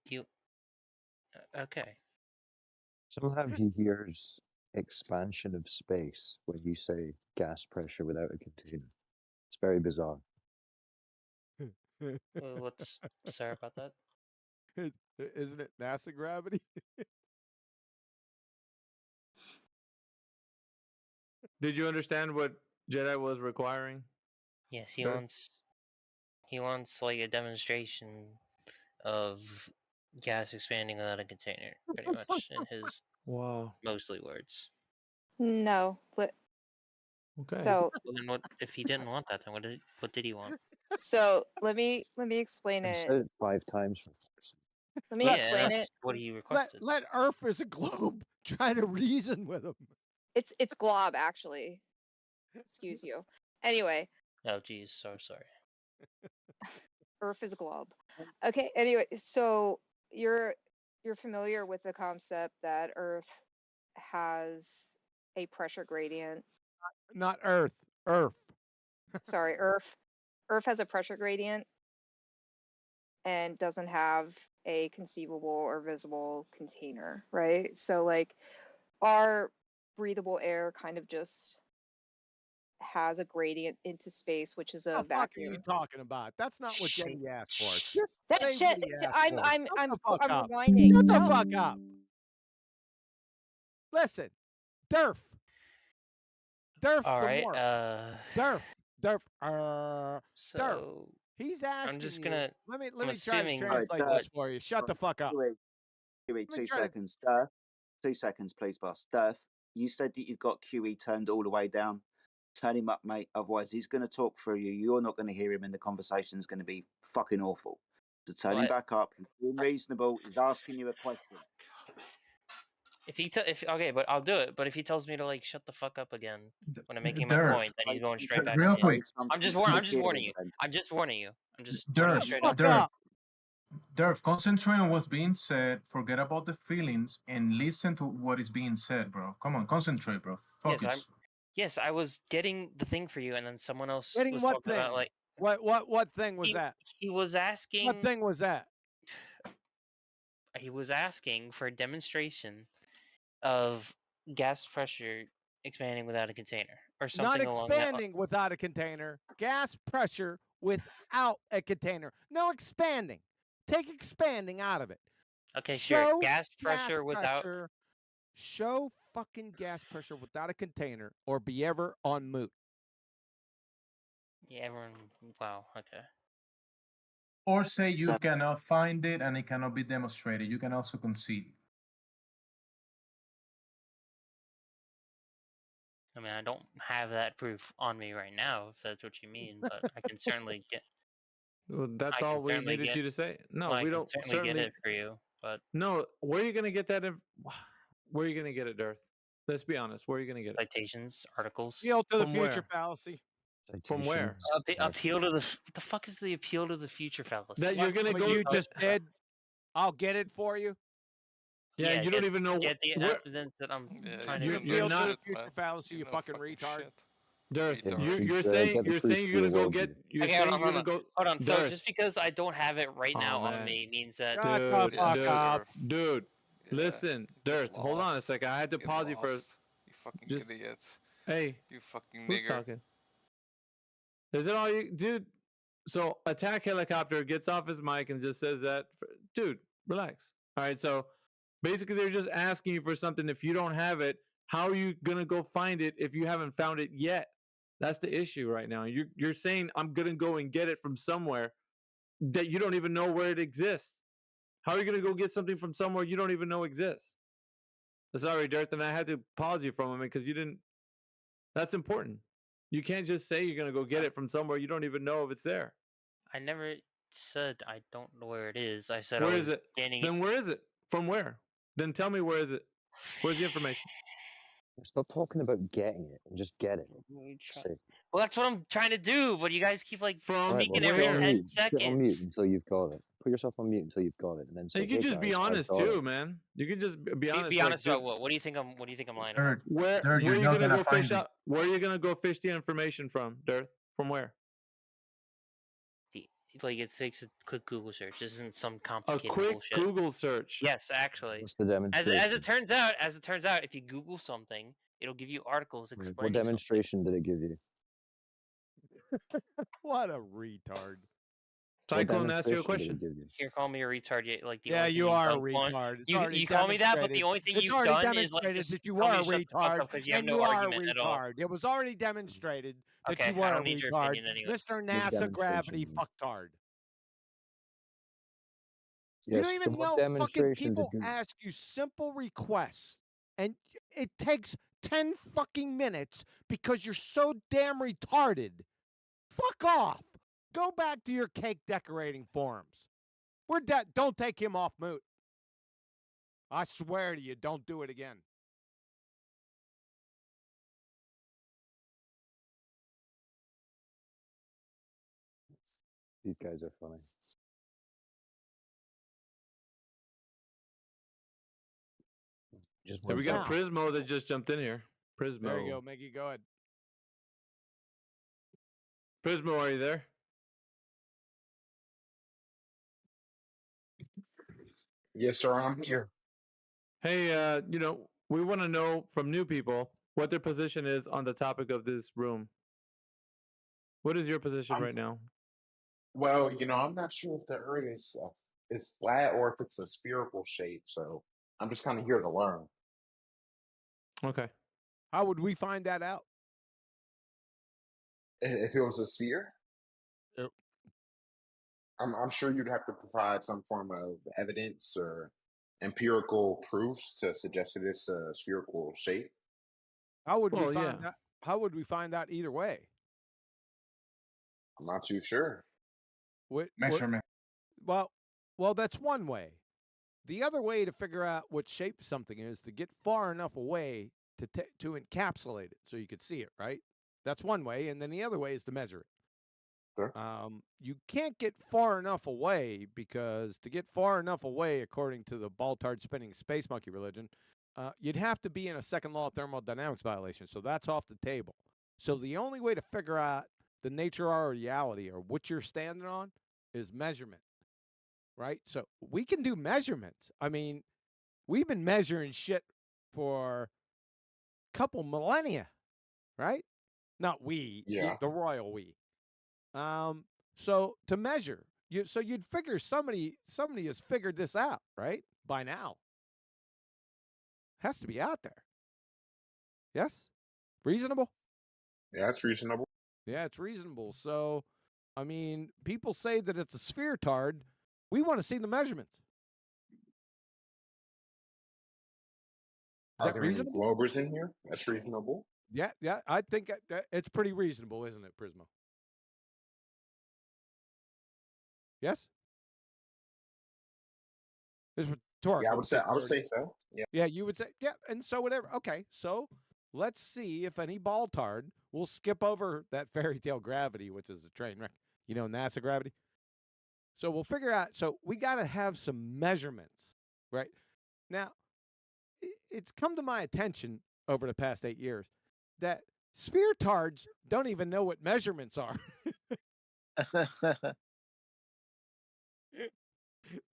You okay? Sometimes he hears expansion of space when you say gas pressure without a container. It's very bizarre. What's sorry about that? Isn't it NASA gravity? Did you understand what Jedi was requiring? Yes, he Sir? wants like a demonstration of gas expanding without a container, pretty much in his mostly words. No, but okay. So Well, then what if he didn't want that? Then what did he want? so let me explain I it. said it 5 times for Let me explain it. What he requested. Let Earth as a globe try to reason with him. It's glob actually. Excuse you. Anyway, Oh geez, so sorry. Earth is a globe. Okay. Anyway, so you're familiar with the concept that Earth has a pressure gradient. Not Earth. Earth. Sorry, Earth. Earth has a pressure gradient and doesn't have a conceivable or visible container, right? So like our breathable air kind of just has a gradient into space, which is a What the fuck are you vacuum. talking about? That's not what Shit. Jenny asked for. Just That say shit. what he asked I'm for. I'm Shut I'm the fuck I'm up. rewinding. Shut the No. fuck up. Listen, Durf. Durf All for right. more. Durf. Durf. He's asking I'm just you. gonna. Let me I'm try to assuming. translate this for you. Shut the fuck up. QE, Let me 2 try to- seconds. 2 seconds, please, boss. Durf, you said that you've got QE turned all the way down. Turn him up, mate. Otherwise, he's going to talk through you. You're not going to hear him, and the conversation's going to be fucking awful. So turn him back up. He's being reasonable. He's asking you a question. If okay, but I'll do it. But if he tells me to like shut the fuck up again when I'm making my Durf, point, then he's going straight back. real to quick. I'm just warning you. I'm just warning you. I'm just warning you straight up. Durf, concentrate on what's being said. Forget about the feelings and listen to what is being said, bro. Come on, concentrate, bro. Focus. Yes, I was getting the thing for you, and then someone else Getting was what talking thing? about like What thing was that? he was asking. What thing was that? He was asking for a demonstration of gas pressure expanding without a container or something Not along that line. expanding without a container. Gas pressure without a container. No expanding. Take expanding out of it. Okay, Show sure. Gas pressure without. pressure. Show fucking gas pressure without a container, or be ever on moot. Yeah, everyone. Wow. Okay. Or say you cannot find it and it cannot be demonstrated. You can also concede. I mean, I don't have that proof on me right now, if that's what you mean, but I can certainly get. Well, that's I all can we certainly needed get. you to say. No, Well, I we can don't certainly get it for you, but No, where are you gonna get that? Where are you gonna get it, Darth? Let's be honest. Where are you gonna get it? citations, articles. Appeal to the From future where? fallacy. From where? Appeal to the. What the fuck is the appeal to the future fallacy? That you're gonna What go. you just did. I'll get it for you. Yeah, you don't even know Get the where. evidence that I'm trying You to. appeal to the not- future fallacy, you fucking retard. Darth, Retard. you're Get saying the you're proof saying for you're gonna go your get. worldview. You're Okay, saying hold you're on, gonna go. hold on. So Darth. just because I don't have it right now on man. me means that. Shut the fuck up. Dude, listen, Darth, hold on a lost. second. I had to Get pause you for. lost, you fucking Just, idiots. hey, You fucking who's nigger. talking? Is it all you, dude? So attack helicopter gets off his mic and just says that, dude, relax. All right, so basically they're just asking you for something. If you don't have it, how are you gonna go find it if you haven't found it yet? That's the issue right now. You're saying I'm gonna go and get it from somewhere that you don't even know where it exists. How are you gonna go get something from somewhere you don't even know exists? Sorry, Darth, and I had to pause you from him because you didn't. That's important. You can't just say you're gonna go get it from somewhere you don't even know if it's there. I never said I don't know where it is. I said Where I is was it? gaining Then where is it? From where? Then tell me where is it? Where's the information? Stop talking about getting it and just get it. Say, Well, that's what I'm trying to do, but you guys keep like all right, well, speaking sit every on 10 mute. Sit on mute seconds. until you've got it. Put yourself on mute until you've got it, and then say, You can "Hey just be guys, I've honest got too, it." man. You can just be honest. Be like, honest about what? What do you think I'm? What do you think I'm lying about? Where Dirk, are you're you not gonna gonna go find fish it. out? Where are you gonna go fish the information from, Darth? From where? Like it takes a quick Google search. This isn't some A complicated quick bullshit. Google search. Yes, actually. What's the As demonstration? it turns out, if you Google something, it'll give you articles What explaining. demonstration did it give you? What a retard. Cyclone asked you a demonstration did question. it give you? You're calling me a retard. Yet, like the Yeah, only thing you you've are a done one- retard. It's You already call me that, but the demonstrated. only thing It's you've already done is like demonstrated just that you tell are me a to shut the fuck retard, up because you have and no you are a argument at all. retard. It was already demonstrated that Okay, you I were a don't need your retard, opinion anyway. Mr. What NASA Gravity demonstration? fucktard. Yes, You don't even but what know fucking demonstration people did you? ask you simple requests, and it takes 10 fucking minutes because you're so damn retarded. Fuck off. Go back to your cake decorating forums. We're dead. Don't take him off mute. I swear to you, don't do it again. These guys are funny. Just Hey, we went got out. Prismo that just jumped in here. Prismo. There you go, Mickey. Go ahead. Prismo, are you there? Yes, sir, I'm here. Hey, we want to know from new people what their position is on the topic of this room. What is your position right now? Well, I'm not sure if the Earth is flat or if it's a spherical shape, so I'm just kind of here to learn. Okay. How would we find that out? If it was a sphere, Yep. I'm sure you'd have to provide some form of evidence or empirical proofs to suggest that it's a spherical shape. How would Well, we find yeah. that? How would we find out either way? I'm not too sure. Measurement. Well, that's one way. The other way to figure out what shape something is to get far enough away to encapsulate it so you could see it, right? That's one way, and then the other way is to measure it. Sure. You can't get far enough away because to get far enough away, according to the ball-tard spinning space monkey religion, you'd have to be in a second law of thermodynamics violation. So that's off the table. So the only way to figure out the nature of our reality or what you're standing on is measurement, right? So we can do measurements. I mean, we've been measuring shit for a couple millennia, right? Not we, Yeah. the royal we. So to measure, you'd figure somebody has figured this out, right? By now. Has to be out there. Yes? Reasonable? Yeah, that's reasonable. Yeah, it's reasonable. So, I mean, people say that it's a sphere tard. We want to see the measurements. Is Are that there any reasonable? Globers in here? That's reasonable. Yeah, I think it's pretty reasonable, isn't it, Prismo? Yes? It's rhetorical. Yeah, I would say because so. Yeah. Yeah, you would say, yeah, and so whatever. Okay, so let's see if any ball tard will skip over that fairy tale gravity, which is a train wreck. You know, NASA gravity. So we'll figure out. So we got to have some measurements, right? Now, it's come to my attention over the past 8 years that sphere tards don't even know what measurements are.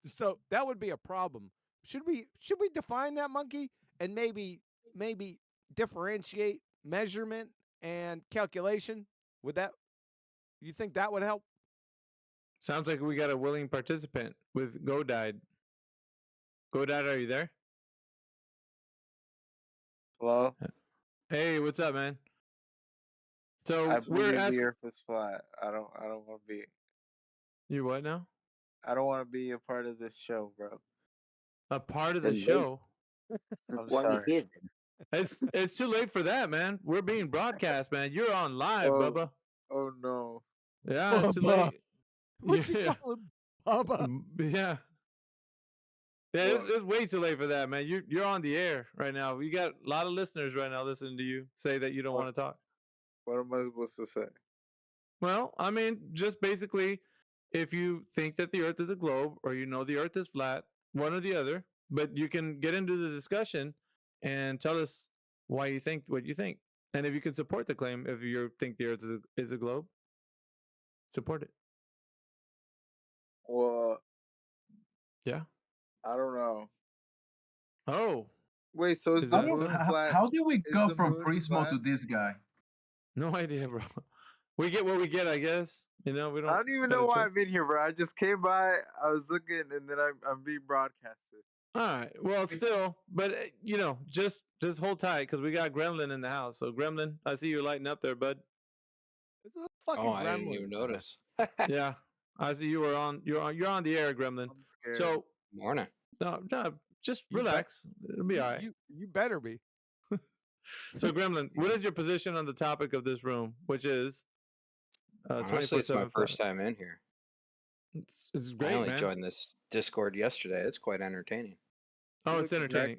So that would be a problem. Should we define that, monkey, and maybe differentiate measurement and calculation? Would that, you think that would help? Sounds like we got a willing participant with GoDied. GoDied, are you there? Hello? Hey, what's up, man? So I we're believe asking. the Earth is flat. I don't want to be. You what now? I don't want to be a part of this show, bro. A part of the Then wait. show. I'm sorry. It's too late for that, man. We're being broadcast, man. You're on live, Bubba. Oh no. Yeah, it's too Bubba. late. What'd you call him? Bubba. Yeah. Yeah, it's way too late for that, man. You're on the air right now. You got a lot of listeners right now listening to you say that you don't want to talk. What am I supposed to say? Well, I mean, just basically, if you think that the Earth is a globe or you know the Earth is flat, one or the other, but you can get into the discussion and tell us why you think what you think, and if you can support the claim, if you think the Earth is a globe, support it. Well, yeah. I don't know. Oh. Wait, so is the moon flat? How did we Is go the from moon Prismo flat? to this guy? No idea, bro. We get what we get, I guess. You know, we don't. I don't even got a know why choice. I'm in here, bro. I just came by, I was looking, and then I'm being broadcasted. All right. Well, still, but you know, just hold tight because we got Gremlin in the house. So, Gremlin, I see you lighting up there, bud. It's a fucking Oh, I didn't gremlin. even notice. Yeah, I see you were on. You're on the air, Gremlin. I'm scared. So, Morning. no, just You bet- relax. It'll be all right. You better be. So, Gremlin, what is your position on the topic of this room, which is Honestly, it's my 24/7 first flat? time in here. It's I great, only man. joined this Discord yesterday. It's quite entertaining. Oh, it's entertaining.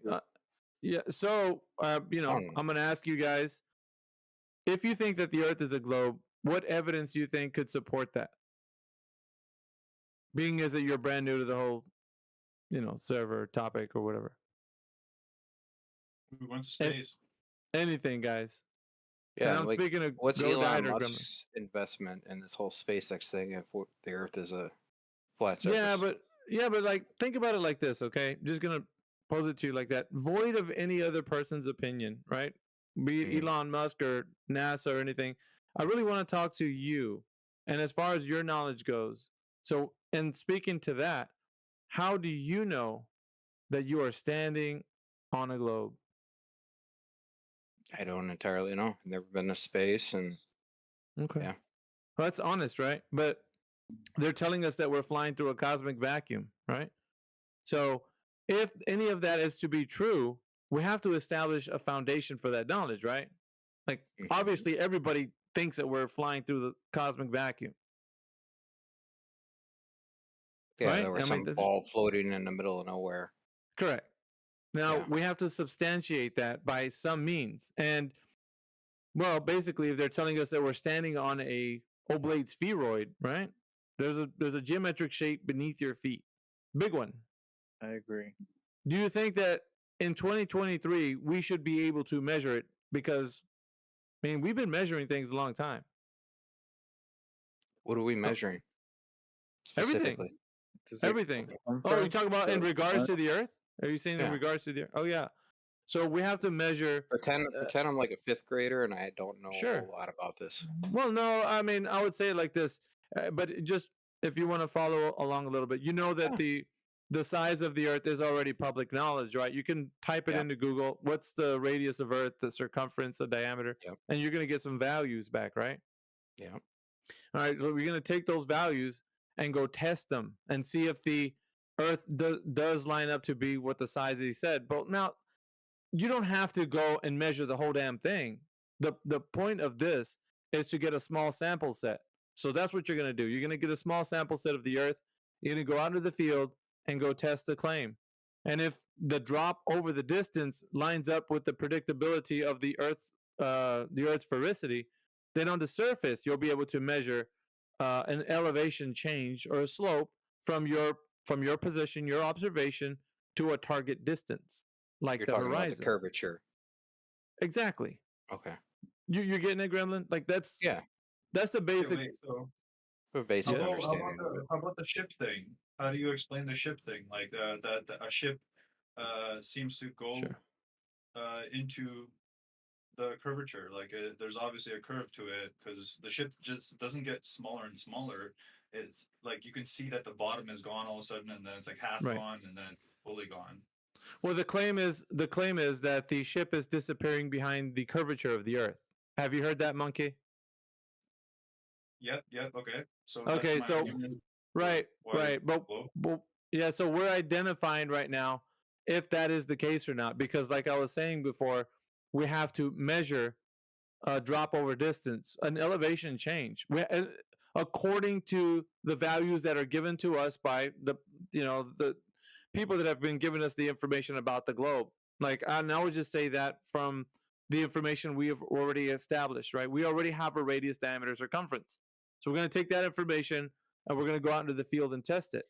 Yeah. So, you know, I'm going to ask you guys if you think that the Earth is a globe, what evidence do you think could support that? Being as that you're brand new to the whole, you know, server topic or whatever. We went to space. Anything, guys. Yeah, And I'm like, speaking of what's GoDied Elon or Gremlin. Musk's investment in this whole SpaceX thing if the Earth is a flat surface? Yeah, but like think about it like this, okay? Just gonna pose it to you like that, void of any other person's opinion, right? Be it Elon Musk or NASA or anything. I really want to talk to you, and as far as your knowledge goes. So, and speaking to that, how do you know that you are standing on a globe? I don't entirely know. I've never been to space, and Okay. yeah, Well, that's honest, right? But they're telling us that we're flying through a cosmic vacuum, right? So if any of that is to be true, we have to establish a foundation for that knowledge, right? Like, obviously, everybody thinks that we're flying through the cosmic vacuum. yeah, Right? there was I mean, some ball floating in the middle of nowhere. Correct. Now, we have to substantiate that by some means. And, well, basically, if they're telling us that we're standing on a oblate spheroid, right? There's a geometric shape beneath your feet. Big one. I agree. Do you think that in 2023 we should be able to measure it? Because, I mean, we've been measuring things a long time. What are we measuring? Specifically? Everything. Oh, you talk about in regards to the Earth? Are you saying in Yeah. regards to the Earth? Oh, yeah. So we have to measure. Pretend I'm like a fifth grader and I don't know Sure. a whole lot about this. Well, no, I mean, I would say it like this, but just if you want to follow along a little bit, you know that the size of the Earth is already public knowledge, right? You can type it into Google. What's the radius of Earth, the circumference, the diameter, and you're going to get some values back, right? Yeah. All right, so we're going to take those values and go test them and see if the Earth does line up to be what the size that he said. But now, you don't have to go and measure the whole damn thing. The point of this is to get a small sample set. So that's what you're going to do. You're going to get a small sample set of the Earth. You're going to go out into the field and go test the claim. And if the drop over the distance lines up with the predictability of the Earth's sphericity, then on the surface you'll be able to measure an elevation change or a slope from your position, your observation, to a target distance, like You're the talking horizon. about the curvature. Exactly. Okay. You're getting it, Gremlin? Like that's Yeah. That's the basic. Wait, so A basic how understanding. about the ship thing? How do you explain the ship thing? Like that a ship seems to go into the curvature. Like there's obviously a curve to it because the ship just doesn't get smaller and smaller. It's like you can see that the bottom is gone all of a sudden, and then it's like half Right. gone, and then it's fully gone. Well, the claim is that the ship is disappearing behind the curvature of the Earth. Have you heard that, Monkey? Yep. Okay. So Okay, that's my so argument. right, Why right, but yeah, so we're identifying right now if that is the case or not, because like I was saying before, we have to measure a drop over distance, an elevation change. According to the values that are given to us by the people that have been giving us the information about the globe. Like, and I would just say that from the information we have already established, right? We already have a radius, diameter, circumference. So we're going to take that information and we're going to go out into the field and test it.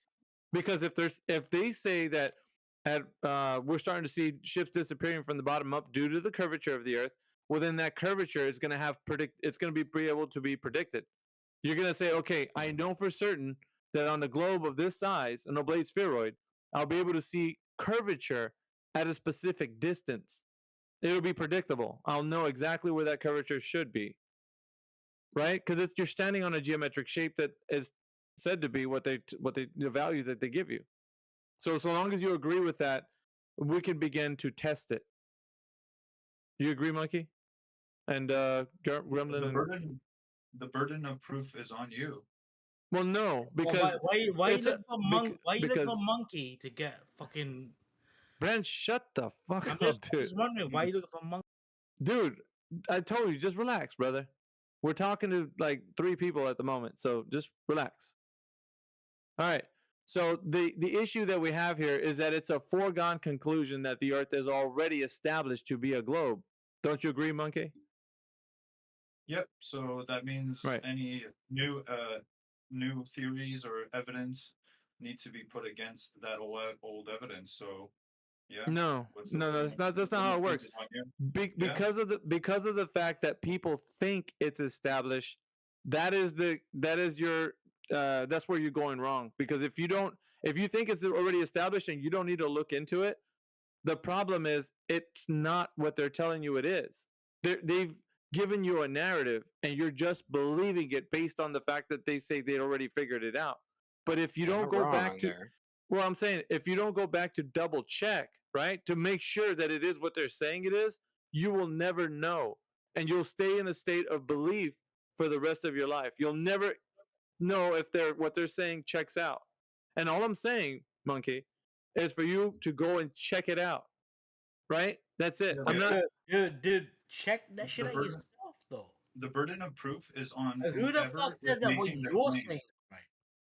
Because if they say that we're starting to see ships disappearing from the bottom up due to the curvature of the Earth, well, then that curvature is going to it's going to be able to be predicted. You're going to say, okay, I know for certain that on a globe of this size, an oblate spheroid, I'll be able to see curvature at a specific distance. It'll be predictable. I'll know exactly where that curvature should be, right? Because you're standing on a geometric shape that is said to be the value that they give you. So long as you agree with that, we can begin to test it. You agree, Monkey? And Gremlin. The burden of proof is on you. Well, no, because why you looking for a monkey to get fucking? Brent, shut the fuck I'm up, dude. just wondering why you looking for a monkey. Dude, I told you, just relax, brother. We're talking to like 3 people at the moment, so just relax. All right. So the issue that we have here is that it's a foregone conclusion that the Earth is already established to be a globe. Don't you agree, Monkey? Yep. So that means any new theories or evidence need to be put against that old evidence. So yeah. No, that's not how it works. Because of the fact that people think it's established, that's where you're going wrong. Because if you think it's already established and you don't need to look into it, the problem is it's not what they're telling you it is. They've given you a narrative and you're just believing it based on the fact that they say they already figured it out. But if you don't go back to well, I'm saying if you don't go back to double check, right, to make sure that it is what they're saying it is, you will never know. And you'll stay in a state of belief for the rest of your life. You'll never know if what they're saying checks out. And all I'm saying, Monkey, is for you to go and check it out. Right? That's it. I'm not Dude, check that shit out yourself though. The burden of proof is on who the fuck said that what you're saying?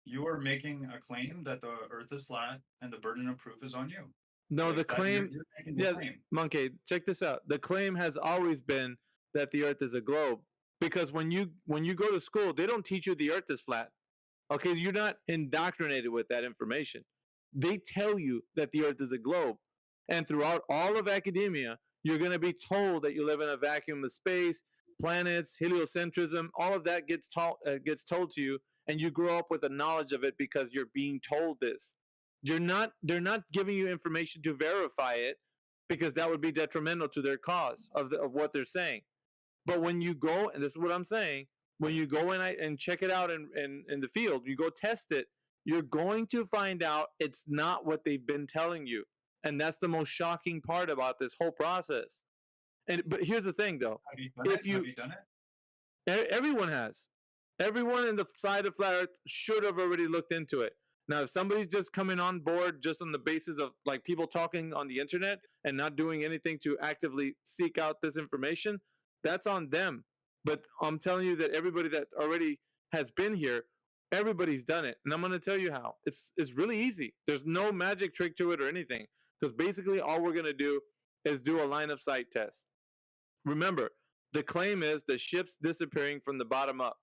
You are making a claim that the Earth is flat, and the burden of proof is on you. No, like the claim. Claim. Monkey, check this out. The claim has always been that the Earth is a globe, because when you go to school, they don't teach you the Earth is flat. Okay, you're not indoctrinated with that information. They tell you that the Earth is a globe, and throughout all of academia, you're going to be told that you live in a vacuum of space, planets, heliocentrism. All of that gets told to you. And you grow up with the knowledge of it because you're being told this. They're not giving you information to verify it, because that would be detrimental to their cause of what they're saying. But when you go, and this is what I'm saying, when you go in and check it out in the field, you go test it, you're going to find out it's not what they've been telling you. And that's the most shocking part about this whole process. But here's the thing, though. Have you done it? Everyone has. Everyone in the side of flat Earth should have already looked into it. Now, if somebody's just coming on board just on the basis of like people talking on the internet and not doing anything to actively seek out this information, that's on them. But I'm telling you that everybody that already has been here, everybody's done it. And I'm going to tell you how. It's really easy. There's no magic trick to it or anything. Because basically all we're going to do is do a line of sight test. Remember, the claim is the ship's disappearing from the bottom up.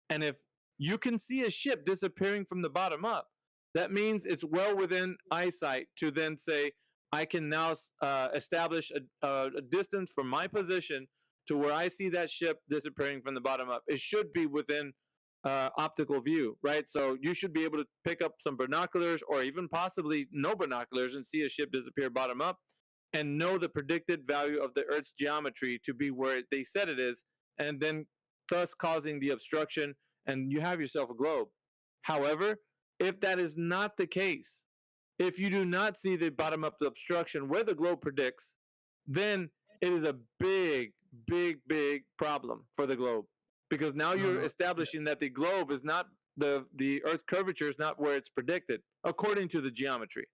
And if you can see a ship disappearing from the bottom up, that means it's well within eyesight to then say, I can now establish a distance from my position to where I see that ship disappearing from the bottom up. It should be within optical view, right? So you should be able to pick up some binoculars or even possibly no binoculars and see a ship disappear bottom up and know the predicted value of the Earth's geometry to be where they said it is, and then thus causing the obstruction, and you have yourself a globe. However, if that is not the case, if you do not see the bottom up obstruction where the globe predicts, then it is a big, big, big problem for the globe. Because now you're establishing that the globe is not the Earth's curvature is not where it's predicted, according to the geometry.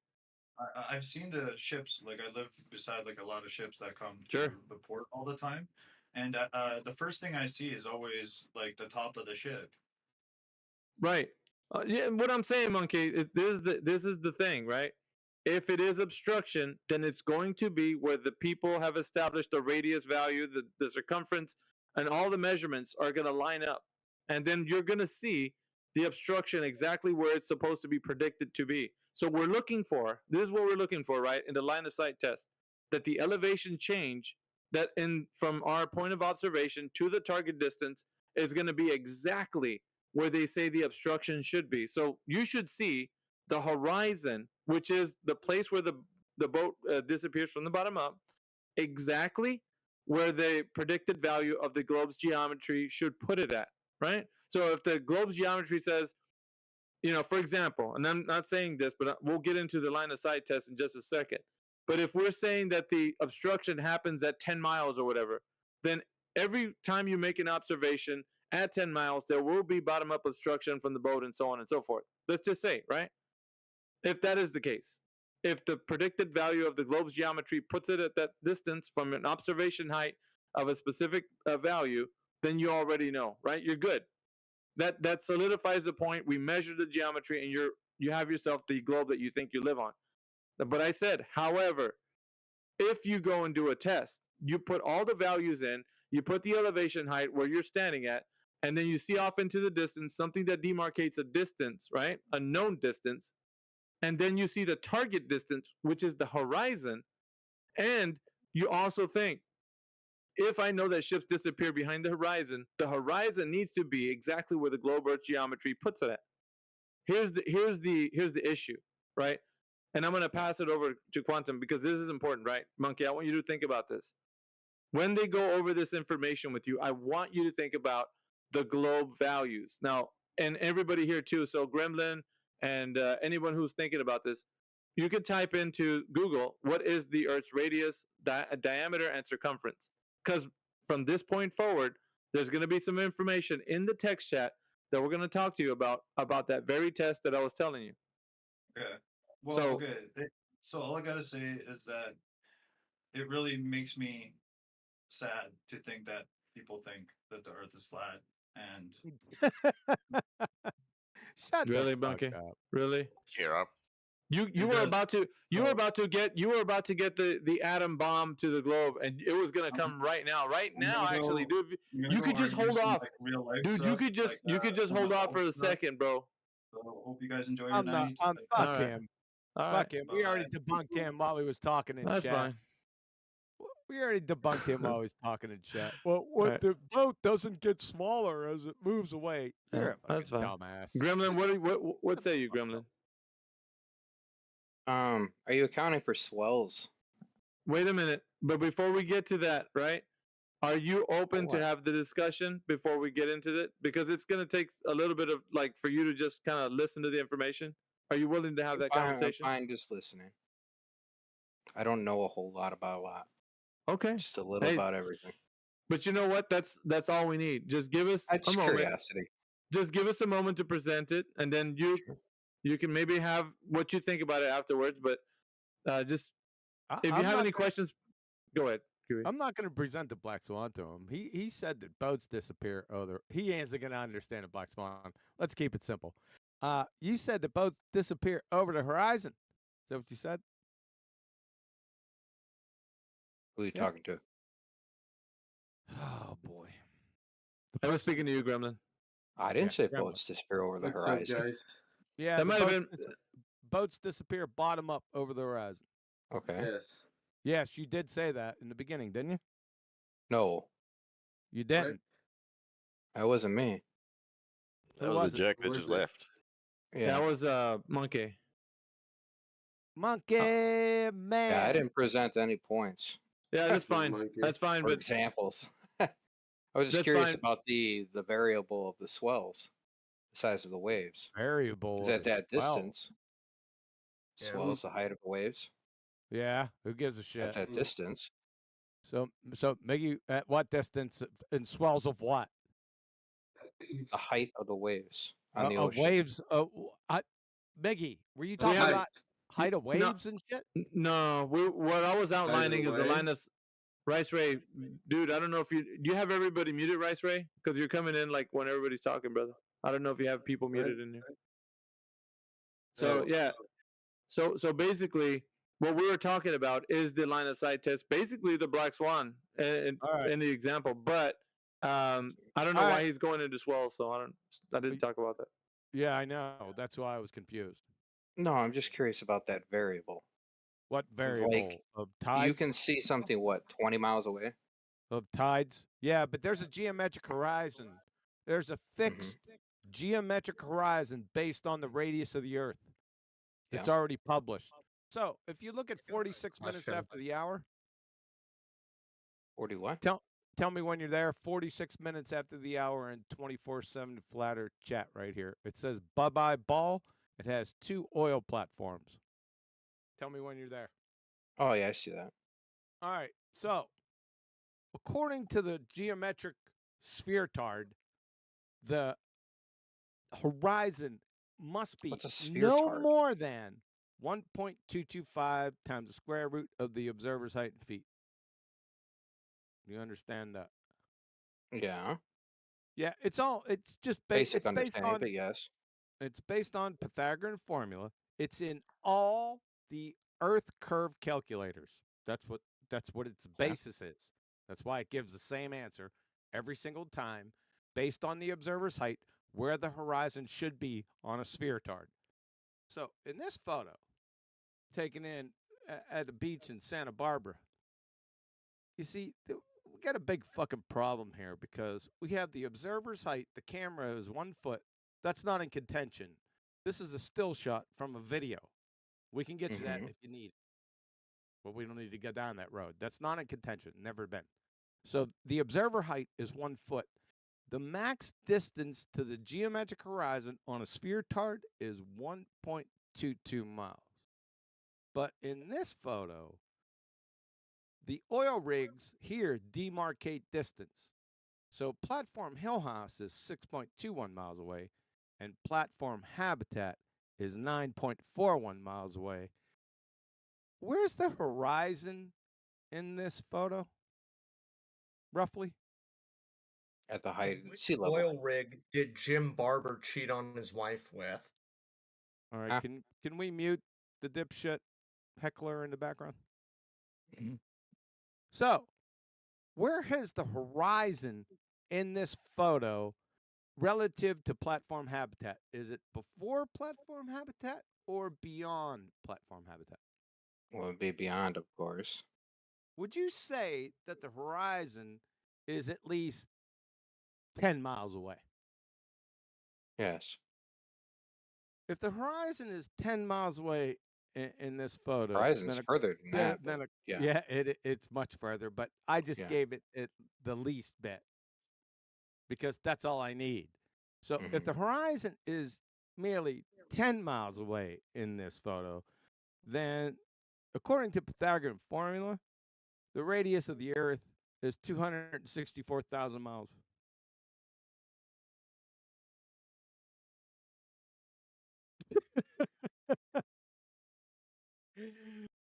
I've seen the ships, like I live beside like a lot of ships that come to the port all the time, and the first thing I see is always like the top of the ship. Right. Yeah. What I'm saying, Monkey, is this is the thing, right? If it is obstruction, then it's going to be where the people have established the radius value, the circumference, and all the measurements are going to line up, and then you're going to see the obstruction exactly where it's supposed to be predicted to be. So we're looking for, this is what we're looking for, right, in the line of sight test, that the elevation change that from our point of observation to the target distance is going to be exactly where they say the obstruction should be. So you should see the horizon, which is the place where the boat disappears from the bottom up, exactly where the predicted value of the globe's geometry should put it at, right? So if the globe's geometry says, for example, and I'm not saying this, but we'll get into the line of sight test in just a second. But if we're saying that the obstruction happens at 10 miles or whatever, then every time you make an observation at 10 miles, there will be bottom up obstruction from the boat and so on and so forth. Let's just say, right? If that is the case, if the predicted value of the globe's geometry puts it at that distance from an observation height of a specific value, then you already know, right? You're good. That solidifies the point. We measure the geometry, and you have yourself the globe that you think you live on. But I said, however, if you go and do a test, you put all the values in, you put the elevation height where you're standing at, and then you see off into the distance something that demarcates a distance, right? A known distance. And then you see the target distance, which is the horizon. And you also think, if I know that ships disappear behind the horizon needs to be exactly where the globe Earth geometry puts it at. Here's the issue, right? And I'm going to pass it over to Quantum because this is important, right? Monkey, I want you to think about this. When they go over this information with you, I want you to think about the globe values. Now, and everybody here too, so Gremlin and anyone who's thinking about this, you could type into Google, what is the Earth's radius, diameter, and circumference? Because from this point forward, there's going to be some information in the text chat that we're going to talk to you about that very test that I was telling you. Okay. Well, okay. So all I gotta say is that it really makes me sad to think that people think that the Earth is flat, and Shut really, the fuck Bunky? up. Really? Cheer up. You were about to get the atom bomb to the globe, and it was gonna come right now. Right now, actually, dude. You could just hold off, dude. You could just hold off for a second, bro. So hope you guys enjoy your night. Fuck him. Fuck him. We already debunked him while he was talking in chat. That's fine. We already debunked him while he was talking in chat. Well, what the boat doesn't get smaller as it moves away. You're a That's fucking fine. dumbass. Gremlin, what say you, Gremlin? Are you accounting for swells? Wait a minute, but before we get to that, right? Are you open to have the discussion before we get into it? Because it's going to take a little bit of for you to just kind of listen to the information. Are you willing to have that conversation? I'm fine just listening. I don't know a whole lot about a lot. Okay. Just a little about everything. But you know what? That's all we need. Just give us Just a moment. curiosity. just give us a moment to present it, and then you can maybe have what you think about it afterwards. But just if you have any questions, go ahead. Kiwi. I'm not going to present the black swan to him. He said that boats disappear. He ain't going to understand a black swan. Let's keep it simple. You said that boats disappear over the horizon. Is that what you said? Who are you talking to? Oh boy. I was speaking to you, Gremlin. I didn't say boats disappear over the horizon. Yeah, that might have been. Boats disappear bottom up over the horizon. Okay. Yes, you did say that in the beginning, didn't you? No, You didn't. that wasn't me. That was the Jack that just left. Yeah. That was Monkey. Monkey man. Yeah, I didn't present any points. Yeah, that's fine. That's fine. For But examples. I was just That's curious fine. about the variable of the swells, the size of the waves. Variable. Because at that swell. distance, swells the height of the waves. Yeah, who gives a shit? At that distance, So Miggy, at what distance and swells of what? the height of the waves on the Of ocean. waves. Miggy, were you talking about height of waves and shit? No, what I was outlining is the line of Rice Ray, dude. I don't know if do you have everybody muted, Rice Ray? Because you're coming in like when everybody's talking, brother. I don't know if you have people muted in here. So yeah, so basically, what we were talking about is the line of sight test, basically the black swan in the example. But I don't know why he's going into swell, so I didn't talk about that. Yeah, I know. That's why I was confused. No, I'm just curious about that variable. What variable? Like, of tides? you can see something, what, 20 miles away? Of tides? Yeah, but there's a geometric horizon. There's a fixed geometric horizon based on the radius of the Earth. It's already published. So if you look at 46 minutes after the hour. 40 what? Tell me when you're there. 46 minutes after the hour and 24/7 flatter chat right here. It says bye-bye ball. It has 2 oil platforms. Tell me when you're there. Oh, yeah, I see that. All right. So according to the geometric sphere-tard, the horizon must be no more than 1.225 times the square root of the observer's height in feet. You understand that? Yeah. Yeah, it's just basic understanding, but yes. It's based on Pythagorean formula. It's in all the Earth curve calculators. That's what its basis is. That's why it gives the same answer every single time based on the observer's height where the horizon should be on a sphere-tard. So in this photo, taken in at a beach in Santa Barbara, you see, we got a big fucking problem here because we have the observer's height. The camera is 1 foot. That's not in contention. This is a still shot from a video. We can get you that if you need it. But we don't need to go down that road. That's not in contention. Never been. So the observer height is 1 foot. The max distance to the geometric horizon on a sphere-tard is 1.22 miles. But in this photo, the oil rigs here demarcate distance. So Platform Hill House is 6.21 miles away, and Platform Habitat is 9.41 miles away. Where's the horizon in this photo? Roughly? At the height of Which sea level. oil rig did Jim Barber cheat on his wife with? All right, can we mute the dipshit heckler in the background? So, where has the horizon in this photo relative to Platform Habitat? Is it before Platform Habitat or beyond Platform Habitat? Well, it'd be beyond, of course. Would you say that the horizon is at least 10 miles away? Yes. If the horizon is 10 miles away in this photo, Horizon's further than that. But yeah. It's much further, but I just gave it the least bit because that's all I need. So if the horizon is merely 10 miles away in this photo, then according to Pythagorean formula, the radius of the Earth is 264,000 miles.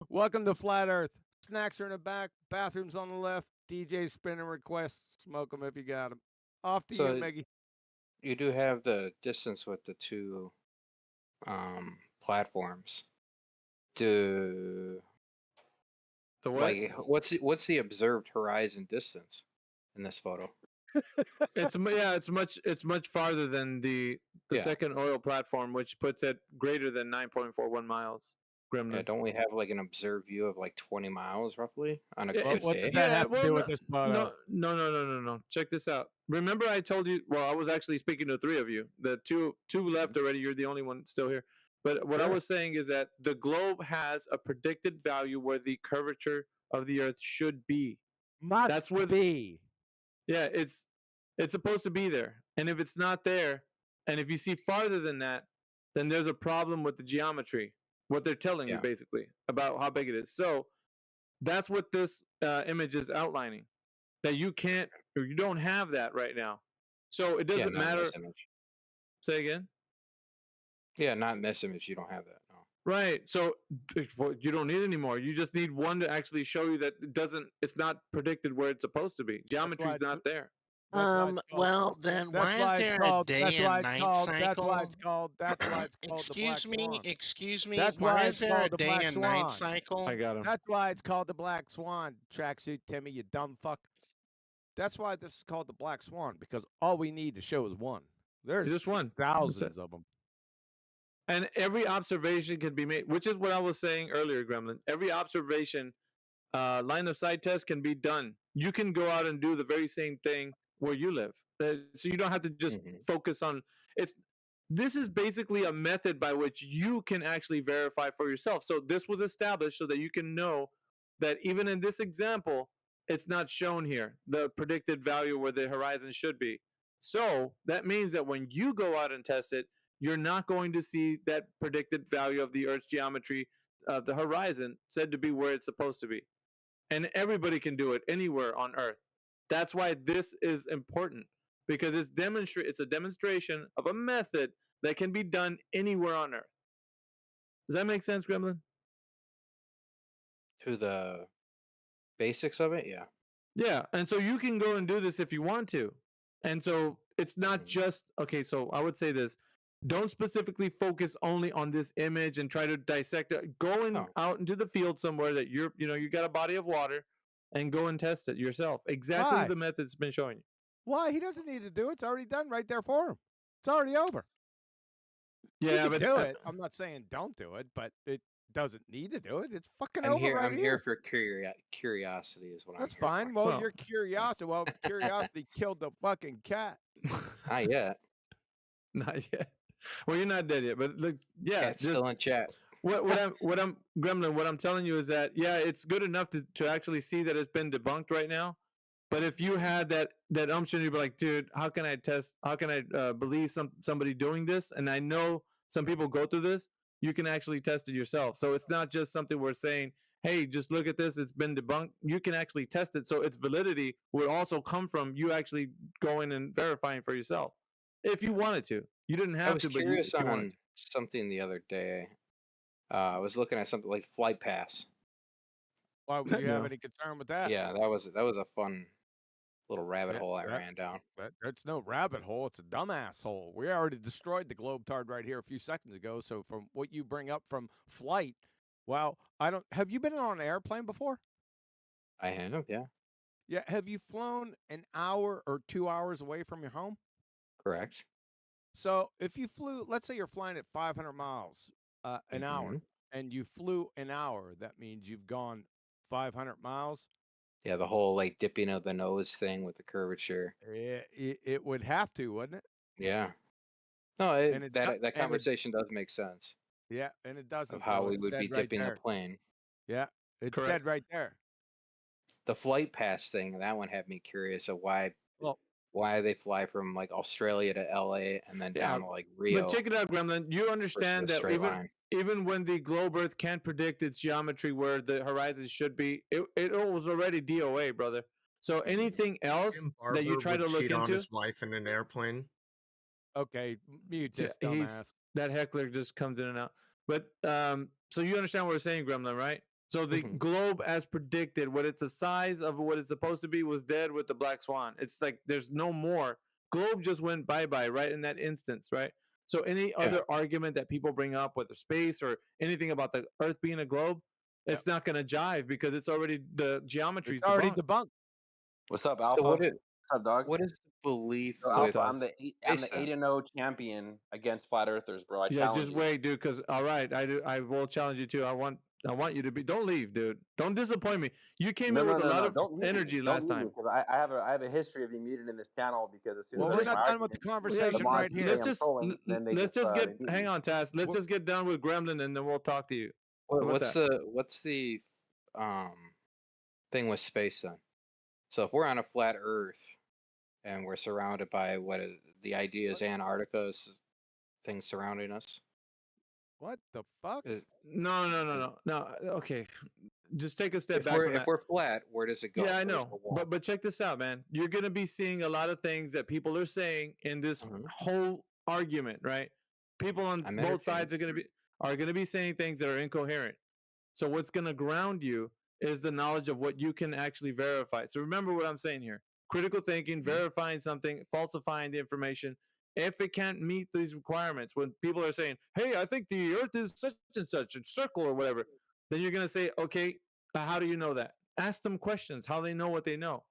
Welcome to Flat Earth. Snacks are in the back, bathrooms on the left, DJ spinning requests. Smoke them if you got them. Off to you, So Miggy. you do have the distance with the two platforms. Do the what? Like what's the observed horizon distance in this photo? It's much farther than the Yeah. second oil platform, which puts it greater than 9.41 miles. Gremlin. Yeah, don't we have like an observed view of like 20 miles roughly on a Yeah, good What day? does that have to do with this photo? No. Check this out. Remember, I told you. Well, I was actually speaking to three of you. The two left already. You're the only one still here. But what I Sure. was saying is that the globe has a predicted value where the curvature of the Earth should be. Must be. Yeah, it's supposed to be there. And if it's not there, and if you see farther than that, then there's a problem with the geometry. What they're telling you Yeah. basically about how big it is. So that's what this image is outlining. That you can't, or you don't have that right now. So it doesn't not in matter. this image. Say again. Yeah, not in this image. You don't have that. No. Right. So you don't need any more. You just need one to actually show you that it doesn't. It's not predicted where it's supposed to be. Geometry's not there. Well, then why is there a day and night cycle? That's why it's called the Black Swan. Excuse me. That's why why is it's there a called the day Black and Swan. night cycle? I got him. That's why it's called the Black Swan. Tracksuit Timmy, you dumb fuck. That's why this is called the Black Swan, because all we need to show is one. There's just one. thousands of them. And every observation can be made, which is what I was saying earlier, Gremlin. Every observation, line of sight test can be done. You can go out and do the very same thing where you live. So you don't have to just focus on it's. This is basically a method by which you can actually verify for yourself. So this was established so that you can know that even in this example, it's not shown here, the predicted value where the horizon should be. So that means that when you go out and test it, you're not going to see that predicted value of the Earth's geometry of the horizon said to be where it's supposed to be. And everybody can do it anywhere on Earth. That's why this is important, because it's a demonstration of a method that can be done anywhere on Earth. Does that make sense, Gremlin? To the basics of it, yeah. Yeah, and so you can go and do this if you want to. And so it's not just, okay, so I would say this. Don't specifically focus only on this image and try to dissect it. Go out into the field somewhere that you got a body of water and go and test it yourself. Exactly Why? the method's been showing you. Why? He doesn't need to do it. It's already done right there for him. It's already over. Yeah, you can but do it. I'm not saying don't do it, but it doesn't need to do it. It's fucking I'm over here. right I'm here for curiosity, is what That's I'm here fine. for. Well, your curiosity. Well, curiosity killed the fucking cat. Not yet. Not yet. Well, you're not dead yet, but look, yeah, Cat's still in chat. What I'm Gremlin, what I'm telling you is that it's good enough to actually see that it's been debunked right now. But if you had that umption, you'd be like, dude, how can I believe somebody doing this? And I know some people go through this. You can actually test it yourself. So it's not just something we're saying, hey, just look at this. It's been debunked. You can actually test it. So its validity would also come from you actually going and verifying for yourself, if you wanted to. You didn't have I was to, but curious if you wanted on to. something the other day. I was looking at something like Flight Pass. Why would you have any concern with that? Yeah, that was a fun little rabbit hole I ran down. That's no rabbit hole. It's a dumbass hole. We already destroyed the Globetard right here a few seconds ago. So from what you bring up from flight, well, have you been on an airplane before? I have, yeah. Yeah. Have you flown an hour or 2 hours away from your home? Correct. So if you flew, let's say you're flying at 500 miles an hour, and you flew an hour, that means you've gone 500 miles. Yeah, the whole like dipping of the nose thing with the curvature. It would have to, wouldn't it? Yeah. No, And that conversation does make sense. Yeah, and it doesn't. Of how so we it's would be dead right dipping the there. plane. Yeah, it's Correct. dead right there. The flight pass thing, that one had me curious of why they fly from like Australia to LA and then down to like Rio. But check it out, Gremlin. You understand versus a that straight line. even when the globe Earth can't predict its geometry where the horizon should be, it was already DOA, brother. So anything else Jim that you Barber try to would look cheat on into, his wife in an airplane. Okay, mute this he's dumbass. That heckler just comes in and out. But so you understand what we're saying, Gremlin, right? So the globe, as predicted, what it's the size of what it's supposed to be, was dead with the black swan. It's like there's no more. Globe just went bye-bye right in that instance, right? So any other argument that people bring up, whether space or anything about the Earth being a globe, it's not going to jive because it's already the geometry's already debunked. debunked. What's up, So Alpha? what What's up, dog? What is the belief So, with Alpha, I'm the space then? 8-0 champion against flat earthers, bro. I Yeah, challenge just you. wait, dude. Because all right, I will challenge you too. I want you to be. Don't leave, dude. Don't disappoint me. You came in with a lot of Don't mute energy me. last Don't mute me time. because I have a history of being muted in this channel because as soon as Well, I we're make not my done with the argument, conversation the mods right say here. I'm trolling, then they let's just they get. beat Hang me. on, Taz. Let's just get done with Gremlin, and then we'll talk to you. How about What's that? the thing with space then? So if we're on a flat Earth and we're surrounded by the idea is Antarctica is things surrounding us. What the fuck? No. Okay, just take a step If back we're from that. flat, where does it go? Yeah, I Where's know, the wall? but check this out, man. You're gonna be seeing a lot of things that people are saying in this whole argument, right? People on I'm both entertained. sides are gonna be saying things that are incoherent. So what's gonna ground you is the knowledge of what you can actually verify. So remember what I'm saying here: critical thinking, verifying something, falsifying the information. If it can't meet these requirements, when people are saying, "Hey, I think the Earth is such and such a circle or whatever," then you're gonna say, "Okay, how do you know that?" Ask them questions, how they know what they know.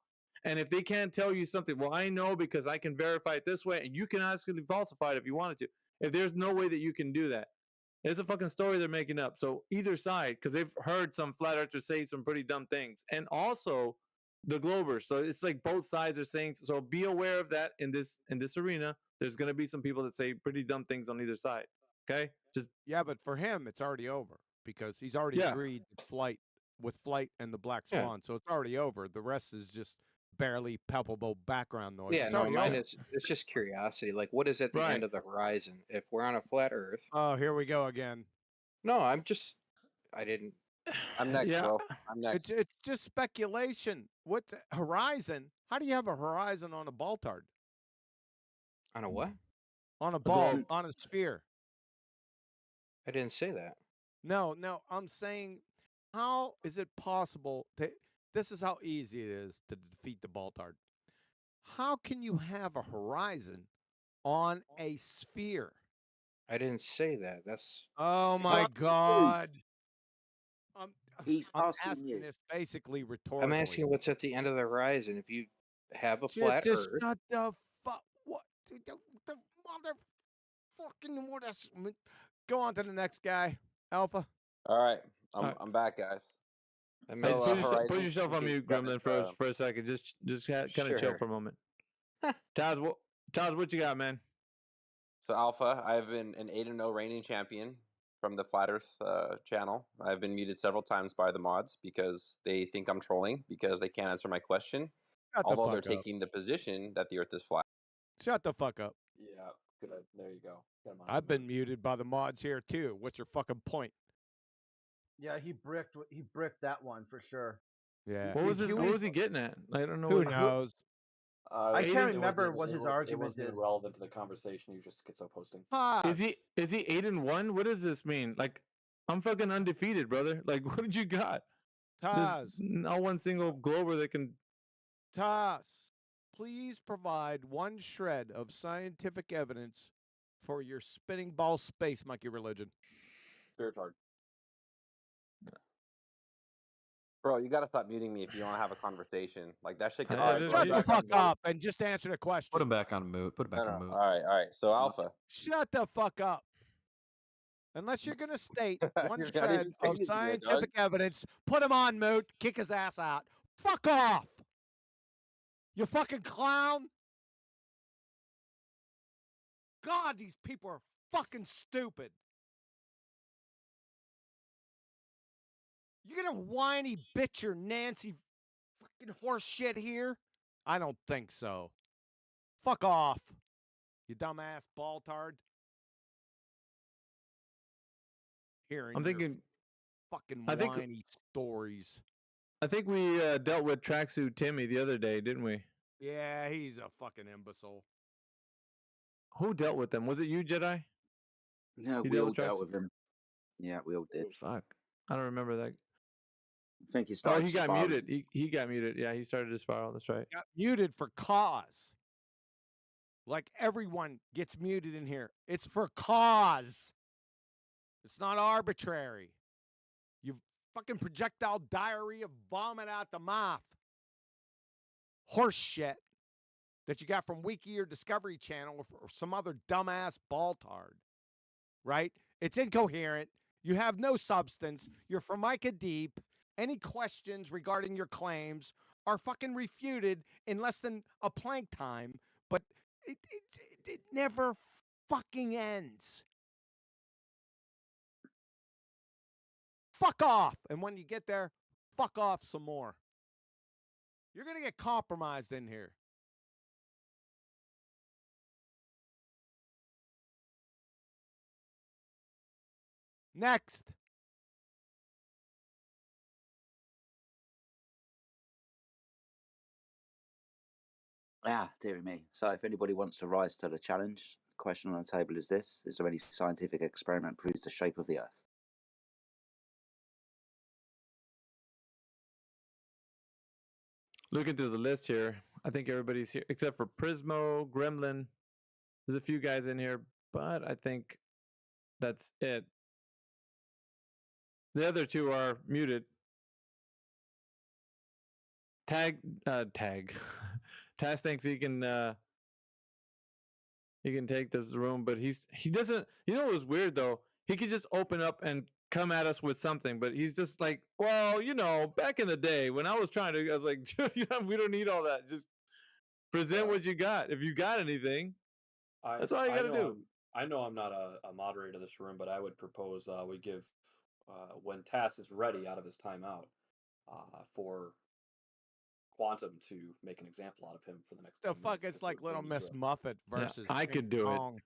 And if they can't tell you something, well, I know because I can verify it this way, and you can actually falsify it if you wanted to. If there's no way that you can do that, it's a fucking story they're making up. So either side, because they've heard some flat earthers say some pretty dumb things, and also the Globers. So it's like both sides are saying. So be aware of that in this arena. There's going to be some people that say pretty dumb things on either side. Okay, just Yeah, but for him, it's already over because he's already agreed to flight and the Black Yeah. Swan, so it's already over. The rest is just barely palpable background noise. Yeah, it's no, already mine over. it's just curiosity. Like, what is at the end of the horizon? If we're on a flat Earth. Oh, here we go again. No, I didn't. I'm next, bro. I'm next. It's just speculation. What horizon? How do you have a horizon on a Baltard? On a what? On a ball, on a sphere. I didn't say that. No, I'm saying, how is it possible that this is how easy it is to defeat the Baltard? How can you have a horizon on a sphere? I didn't say that. That's Oh my God. He's I'm asking asking you. this basically I'm rhetorically. asking what's at the end of the horizon. If you have a flat Just Earth, shut the fuck. What? The motherfucking what? Go on to the next guy, Alpha. All right, I'm back, guys. Hey, put yourself on mute, Gremlin, for uh, a second. Just kind of chill Sure. for a moment. Taz, what you got, man? So Alpha, I've been an 8-0 reigning champion from the Flat Earth channel. I've been muted several times by the mods because they think I'm trolling because they can't answer my question, although they're taking the position that the Earth is flat. Shut the fuck up. Yeah, good. There you go. I've been muted by the mods here too. What's your fucking point? Yeah, he bricked that one for sure. Yeah. What was he getting at? I don't know. Who knows? I can't remember what his argument It wasn't is. even relevant to the conversation. He was just schizo posting. Is he 8-1? What does this mean? Like, I'm fucking undefeated, brother. Like, what did you got? Taz. There's not one single Glober that can. Taz, please provide one shred of scientific evidence for your spinning ball space monkey religion. Spirit hard. Bro, you gotta stop muting me if you want to have a conversation. Like that shit gets. Shut the fuck up and just answer the question. Put him back on mute. Put him back on mute. All right. So Alpha. Shut the fuck up. Unless you're gonna state one You're not shred even saying of it yet, scientific evidence, put him on mute, kick his ass out. Fuck off. You fucking clown. God, these people are fucking stupid. You're gonna whiny bitch your Nancy fucking horse shit here? I don't think so. Fuck off, you dumbass baltard. Hearing I'm thinking. fucking I think- whiny stories. I think we dealt with Tracksuit Timmy the other day, didn't we? Yeah, he's a fucking imbecile. Who dealt with them? Was it you, Jedi? Yeah, He we dealt all with dealt trucks? with him. Yeah, we all did. Fuck. I don't remember that. I think he Oh, started he got spiraling. muted. He got muted. Yeah, he started to spiral. That's right. Got muted for cause. Like everyone gets muted in here. It's for cause. It's not arbitrary. You fucking projectile diarrhea vomit out the mouth. Horse shit that you got from Wiki or Discovery Channel or some other dumbass baltard. Right? It's incoherent. You have no substance. You're Formica deep. Any questions regarding your claims are fucking refuted in less than a plank time, but it never fucking ends. Fuck off. And when you get there, fuck off some more. You're going to get compromised in here. Next. Ah, dearie me. So if anybody wants to rise to the challenge, the question on the table is this: is there any scientific experiment proves the shape of the Earth? Looking through the list here, I think everybody's here except for Prismo, Gremlin. There's a few guys in here, but I think that's it. The other two are muted. Taz thinks he can take this room, but he doesn't. You know what's weird though? He could just open up and come at us with something, but he's just like, well, back in the day when I was like, we don't need all that. Just present what you got. If you got anything, that's all you got to do. I know I'm not a moderator of this room, but I would propose we give when Tass is ready out of his timeout for Quantum to make an example out of him for the next. The fuck, it's like Little Miss Muffet versus. I King could do Kong. it.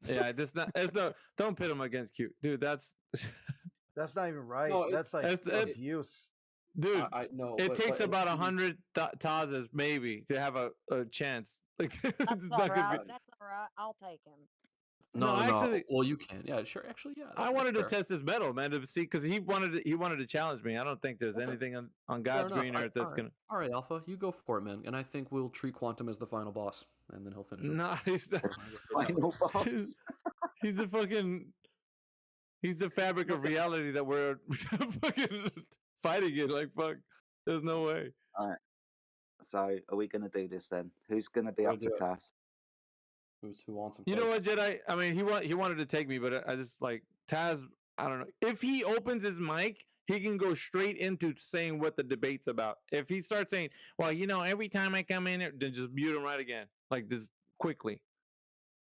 Yeah, it's no. Don't pit him against Q, dude. That's not even right. No, that's like it's- abuse. Dude, I know it takes about 100 Tazes maybe to have a chance. Like That's all right. That's all right. I'll take him. No, actually, well, you can. Yeah, sure. Actually, yeah. I wanted to test his metal, man, to see because he wanted to challenge me. I don't think there's anything on God's green earth that's gonna. All right, Alpha, you go for it, man. And I think we'll treat Quantum as the final boss, and then he'll finish. No, he's the final boss. He's the fucking. He's the fabric of reality that we're fucking fighting in. Like fuck, there's no way. All right. So are we going to do this then? Who's going to be up for task? Who wants him? You know what, Jedi? I mean, he wanted to take me, but I just like Taz. I don't know. If he opens his mic, he can go straight into saying what the debate's about. If he starts saying, "Well, every time I come in here," then just mute him right again, like just quickly.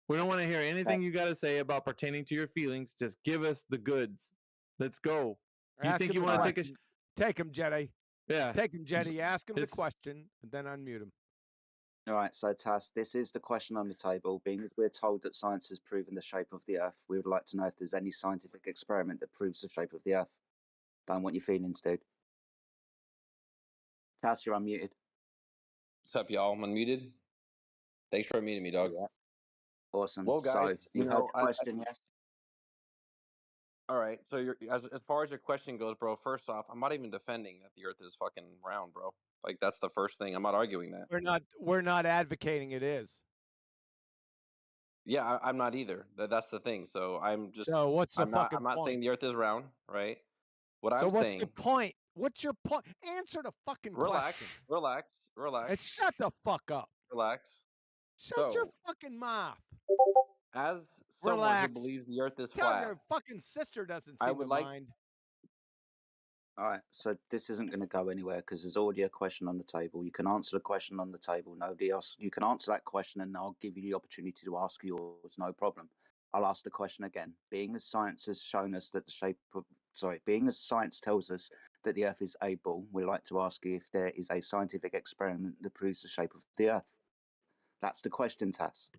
We don't want to hear anything you got to say about pertaining to your feelings. Just give us the goods. Let's go. You Ask think him you the want to take question. Take him, Jedi. Yeah. Take him, Jedi. Ask him the It's- question, and then unmute him. All right, so Tass, this is the question on the table. Being that we're told that science has proven the shape of the Earth, we would like to know if there's any scientific experiment that proves the shape of the Earth. Don't want your feelings, dude. Tass, you're unmuted. What's up, y'all? I'm unmuted. Thanks for unmuting me, dog. Yeah. Awesome. Well, guys, so, you heard the question, yes? All right. So you're as far as your question goes, bro. First off, I'm not even defending that the Earth is fucking round, bro. Like that's the first thing. I'm not arguing that. We're not advocating it is. Yeah, I'm not either. That's the thing. So I'm just. So what's the I'm not. fucking I'm not point? saying the Earth is round, right? What So I'm what's saying. the point? What's your point? Answer the fucking Relax. question. Relax. And shut the fuck up. Relax. Shut your fucking mouth. As someone Relax. who believes the Earth is Tell flat, your fucking sister doesn't I seem would to like- mind. All right, so this isn't going to go anywhere because there's already a question on the table. You can answer the question on the table. Nobody else. You can answer that question, and I'll give you the opportunity to ask yours. No problem. I'll ask the question again. Being as science has shown us that being as science tells us that the Earth is a ball, we'd like to ask you if there is a scientific experiment that proves the shape of the Earth. That's the question, Tass.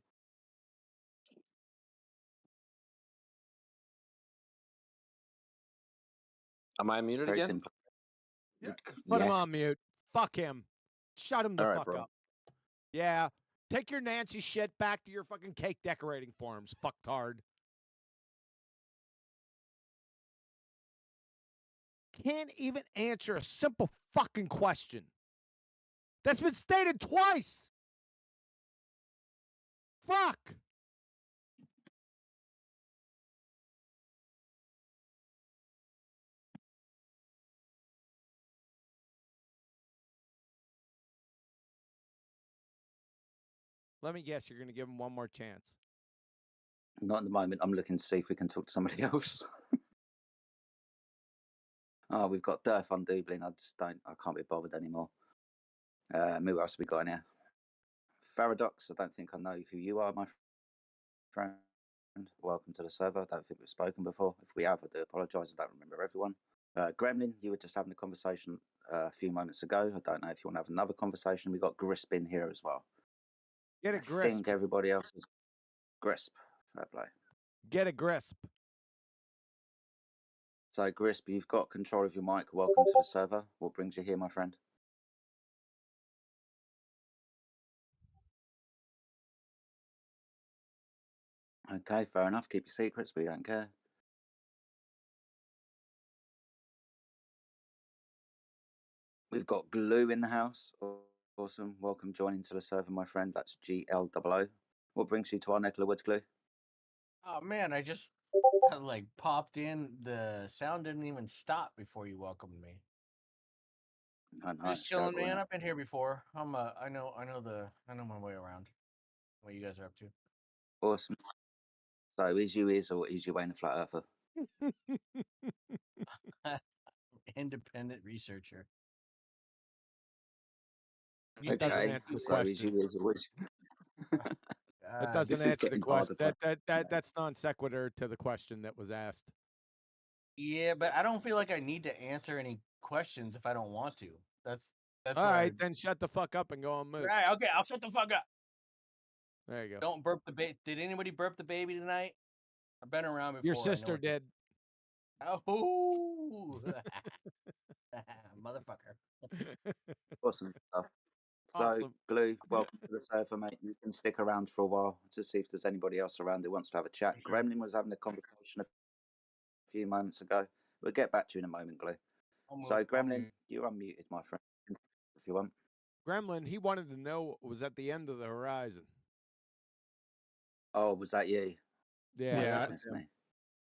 am I muted Very again? simple. Put him Yes. on mute. Fuck him. Shut him the All right, fuck bro. up. Yeah. Take your Nancy shit back to your fucking cake decorating forums, fucktard. can't even answer a simple fucking question that's been stated twice. Fuck. Let me guess, you're going to give him one more chance. Not at the moment. I'm looking to see if we can talk to somebody else. Oh, we've got Durf on Dublin. I can't be bothered anymore. Who else have we got in here? Faradox, I don't think I know who you are, my friend. Welcome to the server. I don't think we've spoken before. If we have, I do apologise. I don't remember everyone. Gremlin, you were just having a conversation a few moments ago. I don't know if you want to have another conversation. We've got Grisp in here as well. Get a I Grisp. think everybody else is Grisp. Fair play. Get a Grisp. So, Grisp, you've got control of your mic. Welcome to the server. What brings you here, my friend? Okay, fair enough. Keep your secrets. We don't care. We've got Glue in the house. Awesome. Welcome joining to the server, my friend. That's GLOO. What brings you to our neck of the woods, Glue? Oh man, I just like popped in. The sound didn't even stop before you welcomed me. I know. Just chilling, man. I've been here before. I know my way around. What you guys are up to? Awesome. So, is you is or is you Wayne a flat earther? Independent researcher. That doesn't answer the So question. is you is or is That doesn't This is answer the getting question. harder, That's non sequitur to the question that was asked. Yeah, but I don't feel like I need to answer any questions if I don't want to. That's All where right, then shut the fuck up and go on mute. Right, okay, I'll shut the fuck up. There you go. Don't burp the baby. Did anybody burp the baby tonight? I've been around before. Your sister did. Oh, motherfucker. Awesome stuff. So, Awesome. Glue, welcome to the server, mate. You can stick around for a while to see if there's anybody else around who wants to have a chat. Sure. Gremlin was having a conversation a few moments ago. We'll get back to you in a moment, Glue. So, Gremlin, you're unmuted, my friend, if you want. Gremlin, he wanted to know what was at the end of the horizon. Oh, was that you? Yeah, Yeah, that was him. Me.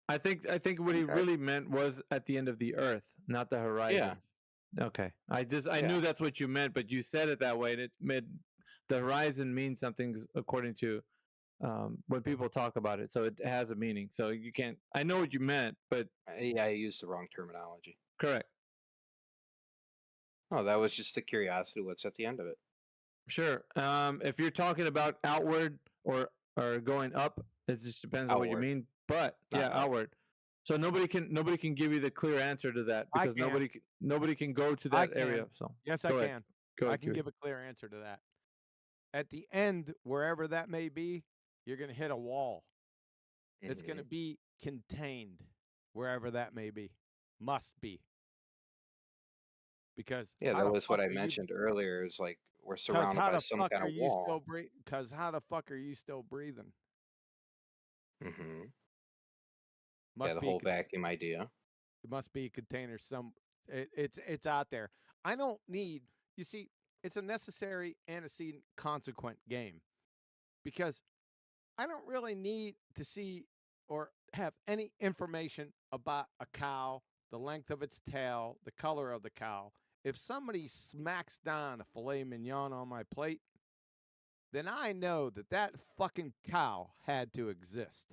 I think what he really meant was at the end of the Earth, not the horizon. Okay. I knew that's what you meant, but you said it that way, and it meant the horizon means something according to when people talk about it. So it has a meaning. So you can't. I know what you meant, but Yeah, I used the wrong terminology. correct. Oh, that was just a curiosity. What's at the end of it? Sure. If you're talking about outward or going up, it just depends on what you Outward. mean. But Not yeah, up. outward. So nobody can give you the clear answer to that I because can. nobody can go to I that area. can. So Yes, I go ahead. can. Go I ahead, can Kiwi. give a clear answer to that. At the end, wherever that may be, you're going to hit a wall. It's going to be contained wherever that may be. Must be. Because Yeah, how that the was fuck what I are you- mentioned earlier. Is like we're Because surrounded how by the some fuck kind are of you still wall. breathing? Because how the fuck are you still breathing? Mm-hmm. Must Yeah, the be whole vacuum idea. It must be a container. It's out there. I don't need. You see, it's a necessary antecedent consequent game because I don't really need to see or have any information about a cow, the length of its tail, the color of the cow. If somebody smacks down a filet mignon on my plate, then I know that that fucking cow had to exist.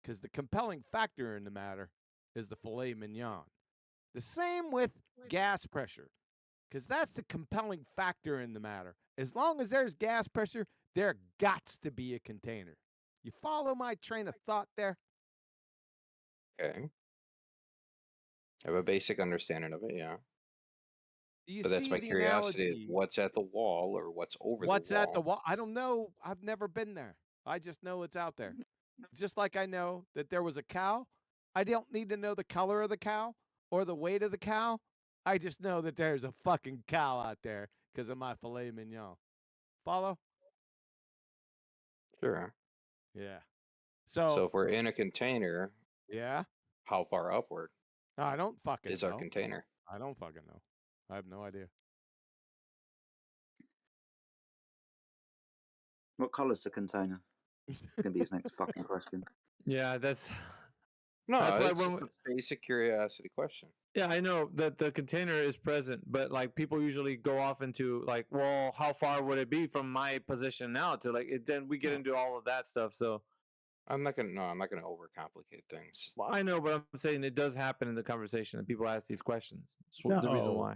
Because the compelling factor in the matter is the filet mignon. The same with gas pressure, because that's the compelling factor in the matter. As long as there's gas pressure, there gots to be a container. You follow my train of thought there? Okay. I have a basic understanding of it, yeah. Do you But that's see my the curiosity. analogy? What's at the wall or what's over What's the wall? at the wall? I don't know. I've never been there. I just know it's out there. Just like I know that there was a cow. I don't need to know the color of the cow or the weight of the cow. I just know that there's a fucking cow out there because of my filet mignon. Follow? Sure. Yeah. So So if we're in a container, yeah, how far upward? No, I don't fucking is know. our container. I don't fucking know. I have no idea. What colour's the container? Gonna be his next fucking question. Yeah, that's No, that's why it's when just a basic curiosity question. yeah, I know that the container is present, but like people usually go off into like, well, how far would it be from my position now to like it? Then we get into all of that stuff. So I'm not gonna overcomplicate things. well, I know, but I'm saying it does happen in the conversation and people ask these questions. That's the reason No. why.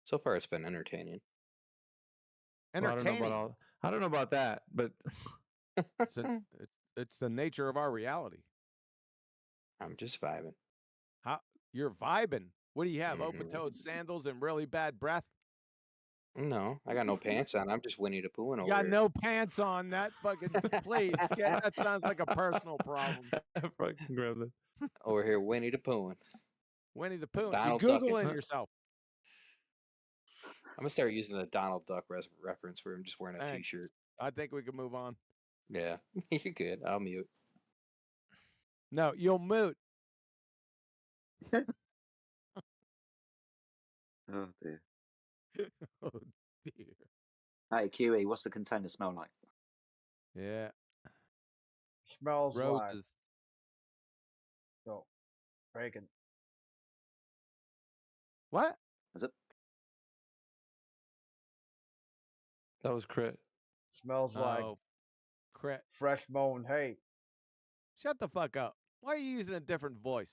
So far, it's been entertaining. Well, Entertaining. I don't know about that, but It's the nature of our reality. I'm just vibing. How you're vibing? What do you have? Open-toed sandals and really bad breath? No, I got no pants on. I'm just Winnie the Pooh over You got here. no pants on. That fucking please. That sounds like a personal problem. Fucking gremlin. Over here, Winnie the Pooh. Winnie the Pooh. Donald You're Ducking. Googling yourself. I'm gonna start using the Donald Duck reference where I'm just wearing a Thanks. T-shirt. I think we can move on. Yeah, you're good. I'll mute. No, you'll mute. Oh dear. Oh dear. Hey QE, what's the container smell like? Yeah. Smells like Roses. so bacon. What? Is it? That was crit. Smells like crit. fresh mown hay. Shut the fuck up. Why are you using a different voice?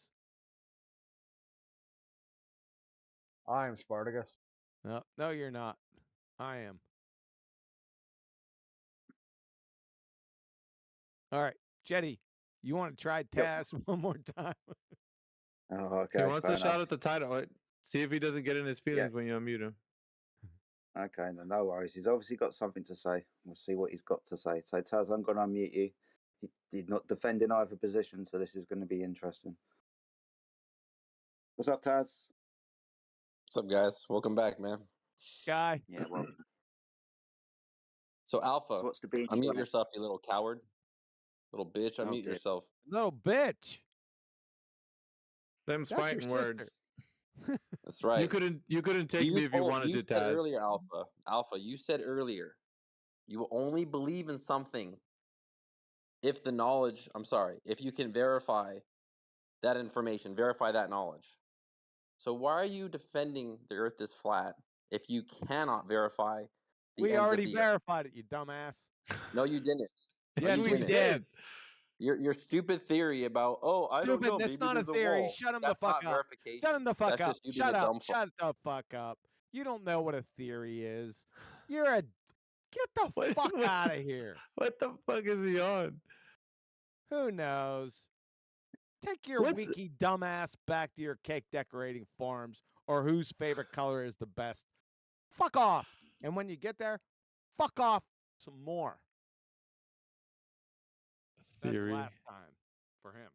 I am Spartacus. No, you're not. I am. All right, Jetty, you want to try Taz one more time? Oh, okay. He wants fair a shot enough. at the title. Right? See if he doesn't get in his feelings when you unmute him. Okay, then no worries. He's obviously got something to say. We'll see what he's got to say. So Taz, I'm going to unmute you. He's not defending either position, so this is going to be interesting. What's up, Taz? What's up, guys? Welcome back, man. Guy. Yeah, well. So Alpha, So what's the beanie unmute got? yourself, you little coward, little bitch. Oh, Unmute dear. yourself. Little bitch. Them's That's your fighting words. That's right. You couldn't take me if you wanted to, You said Taz. earlier, Alpha. You said earlier, you will only believe in something if the knowledge. I'm sorry, if you can verify that information, verify that knowledge. So why are you defending the Earth is flat if you cannot verify the We ends already of the Earth? verified it, you dumbass. No, you didn't. Yes, you we didn't. did. Your stupid theory about I don't Stupid. know, That's maybe not a there's a theory. wall. Shut him That's the fuck not up. verification. Shut him the fuck That's up. just you Shut being a up. dumb fuck. Shut the fuck up. You don't know what a theory is. You're a get the fuck out of here. What the fuck is he on? Who knows? Take your wiki dumbass back to your cake decorating forums or whose favorite color is the best. Fuck off. And when you get there, fuck off some more. Theory. That's last time for him.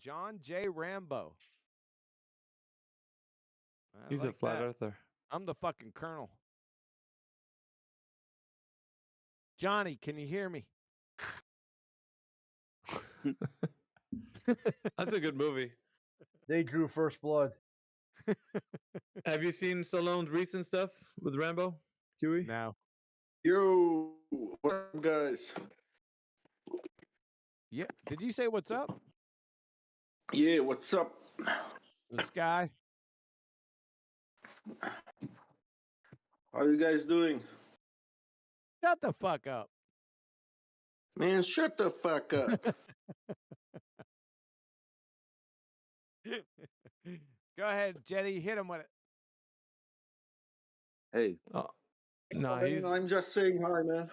John J. Rambo. He's a flat earther. I'm the fucking colonel. Johnny, can you hear me? That's a good movie. They drew first blood. Have you seen Stallone's recent stuff with Rambo? Huey? No. Yo, what up, guys? Yeah. Did you say what's up? Yeah, what's up? The sky. How you guys doing? Shut the fuck up. Man, shut the fuck up. Go ahead, Jetty. Hit him with it. Who? Oh, no, Man, I'm just saying hi, man.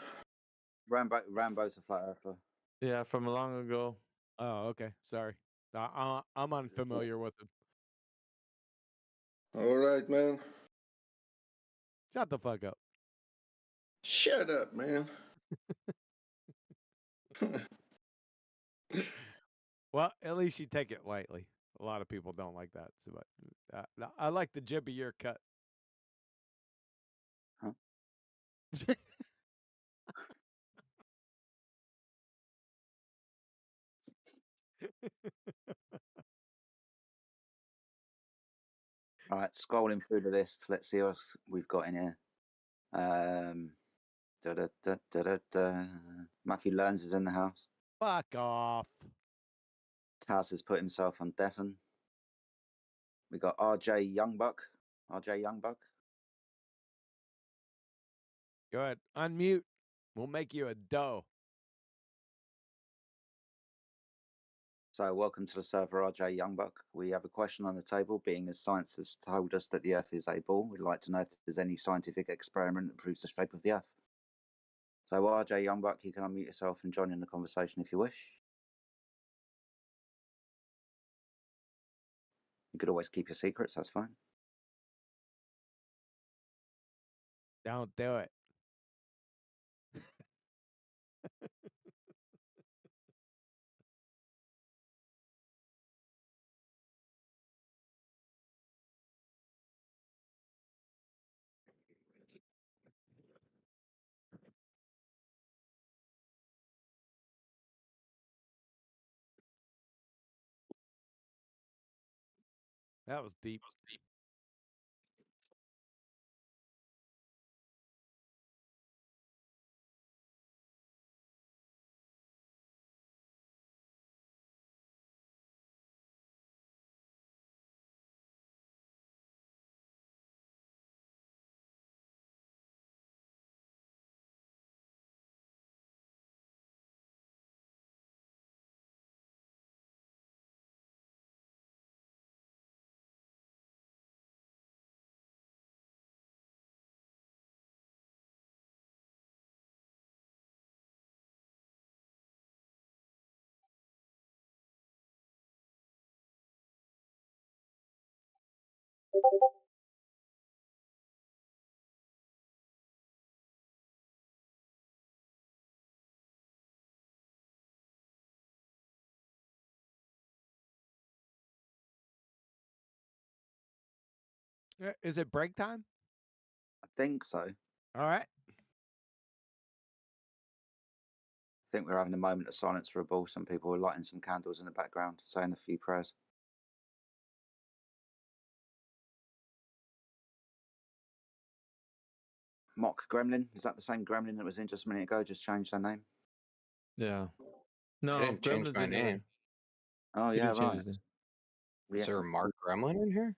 Rambo's a flat earther. Yeah, from long ago. Oh, okay. Sorry. I'm unfamiliar with him. All right, man. Shut the fuck up. Shut up, man. Well, at least you take it lightly. A lot of people don't like that. So, but I like the jib of your cut. Huh? All right, scrolling through the list. Let's see what we've got in here. Matthew Learns is in the house. Fuck off. Taz has put himself on deafen. We got RJ Youngbuck. RJ Youngbuck. Go ahead. Unmute. We'll make you a dough. So welcome to the server, RJ Youngbuck. We have a question on the table. Being as science has told us that the Earth is a ball, we'd like to know if there's any scientific experiment that proves the shape of the Earth. So RJ Youngbuck, you can unmute yourself and join in the conversation if you wish. You could always keep your secrets, that's fine. Don't do it. That was deep. Is it break time? I think so. All right. I think we're having a moment of silence for a ball. Some people are lighting some candles in the background, saying a few prayers. Mock Gremlin, is that the same Gremlin that was in just a minute ago? Just changed their name? Yeah. No, I didn't change Gremlin's my in here. name. Oh, He yeah, didn't change right. his name. Is there a Mark Gremlin in here?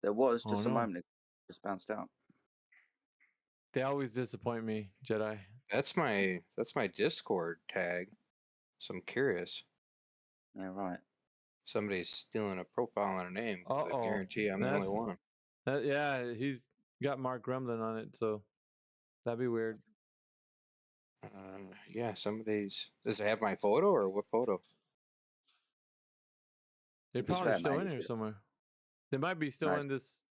There was Oh, just a no. moment ago, just bounced out. They always disappoint me, Jedi. That's my Discord tag. So I'm curious. Yeah, right. Somebody's stealing a profile and a name because I Uh-oh. guarantee I'm the only one. Yeah, he's got Mark Gremlin on it, so that'd be weird. Yeah, somebody's. Does it have my photo or what photo? They're To be probably fair, still mate, in here somewhere. They might be still No, in this.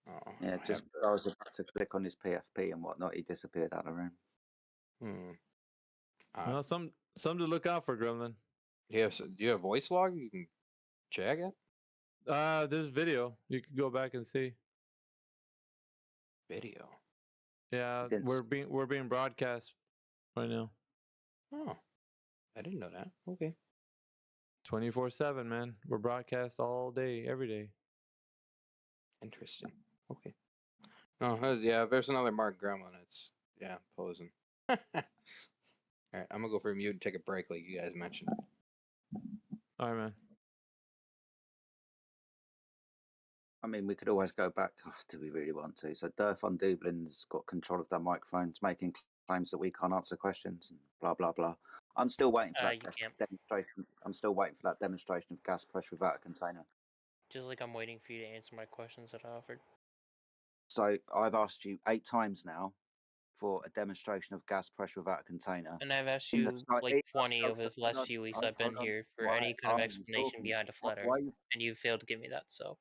Oh, yeah, just I was about to click on his PFP and whatnot. He disappeared out of the room. Well, some to look out for, Gremlin. Do you have voice log? You can check it. There's video. You can go back and see. Video. Yeah, we're being broadcast right now. Oh, I didn't know that. Okay. 24/7, man. We're broadcast all day, every day. Interesting. Okay. Oh, yeah. There's another Mark Gremlin. It's posing. All right, I'm gonna go for a mute and take a break, like you guys mentioned. All right, man. I mean, we could always go back. Oh, do we really want to? So Durf on Dublin's got control of their microphones, making claims that we can't answer questions and blah blah blah. I'm still waiting for that demonstration. I'm still waiting for that demonstration of gas pressure without a container. Just like I'm waiting for you to answer my questions that I offered. So I've asked you 8 times now for a demonstration of gas pressure without a container. And I've asked you like 20 over the last few weeks I've been here for any kind of explanation behind a flat Earth, and you failed to give me that. So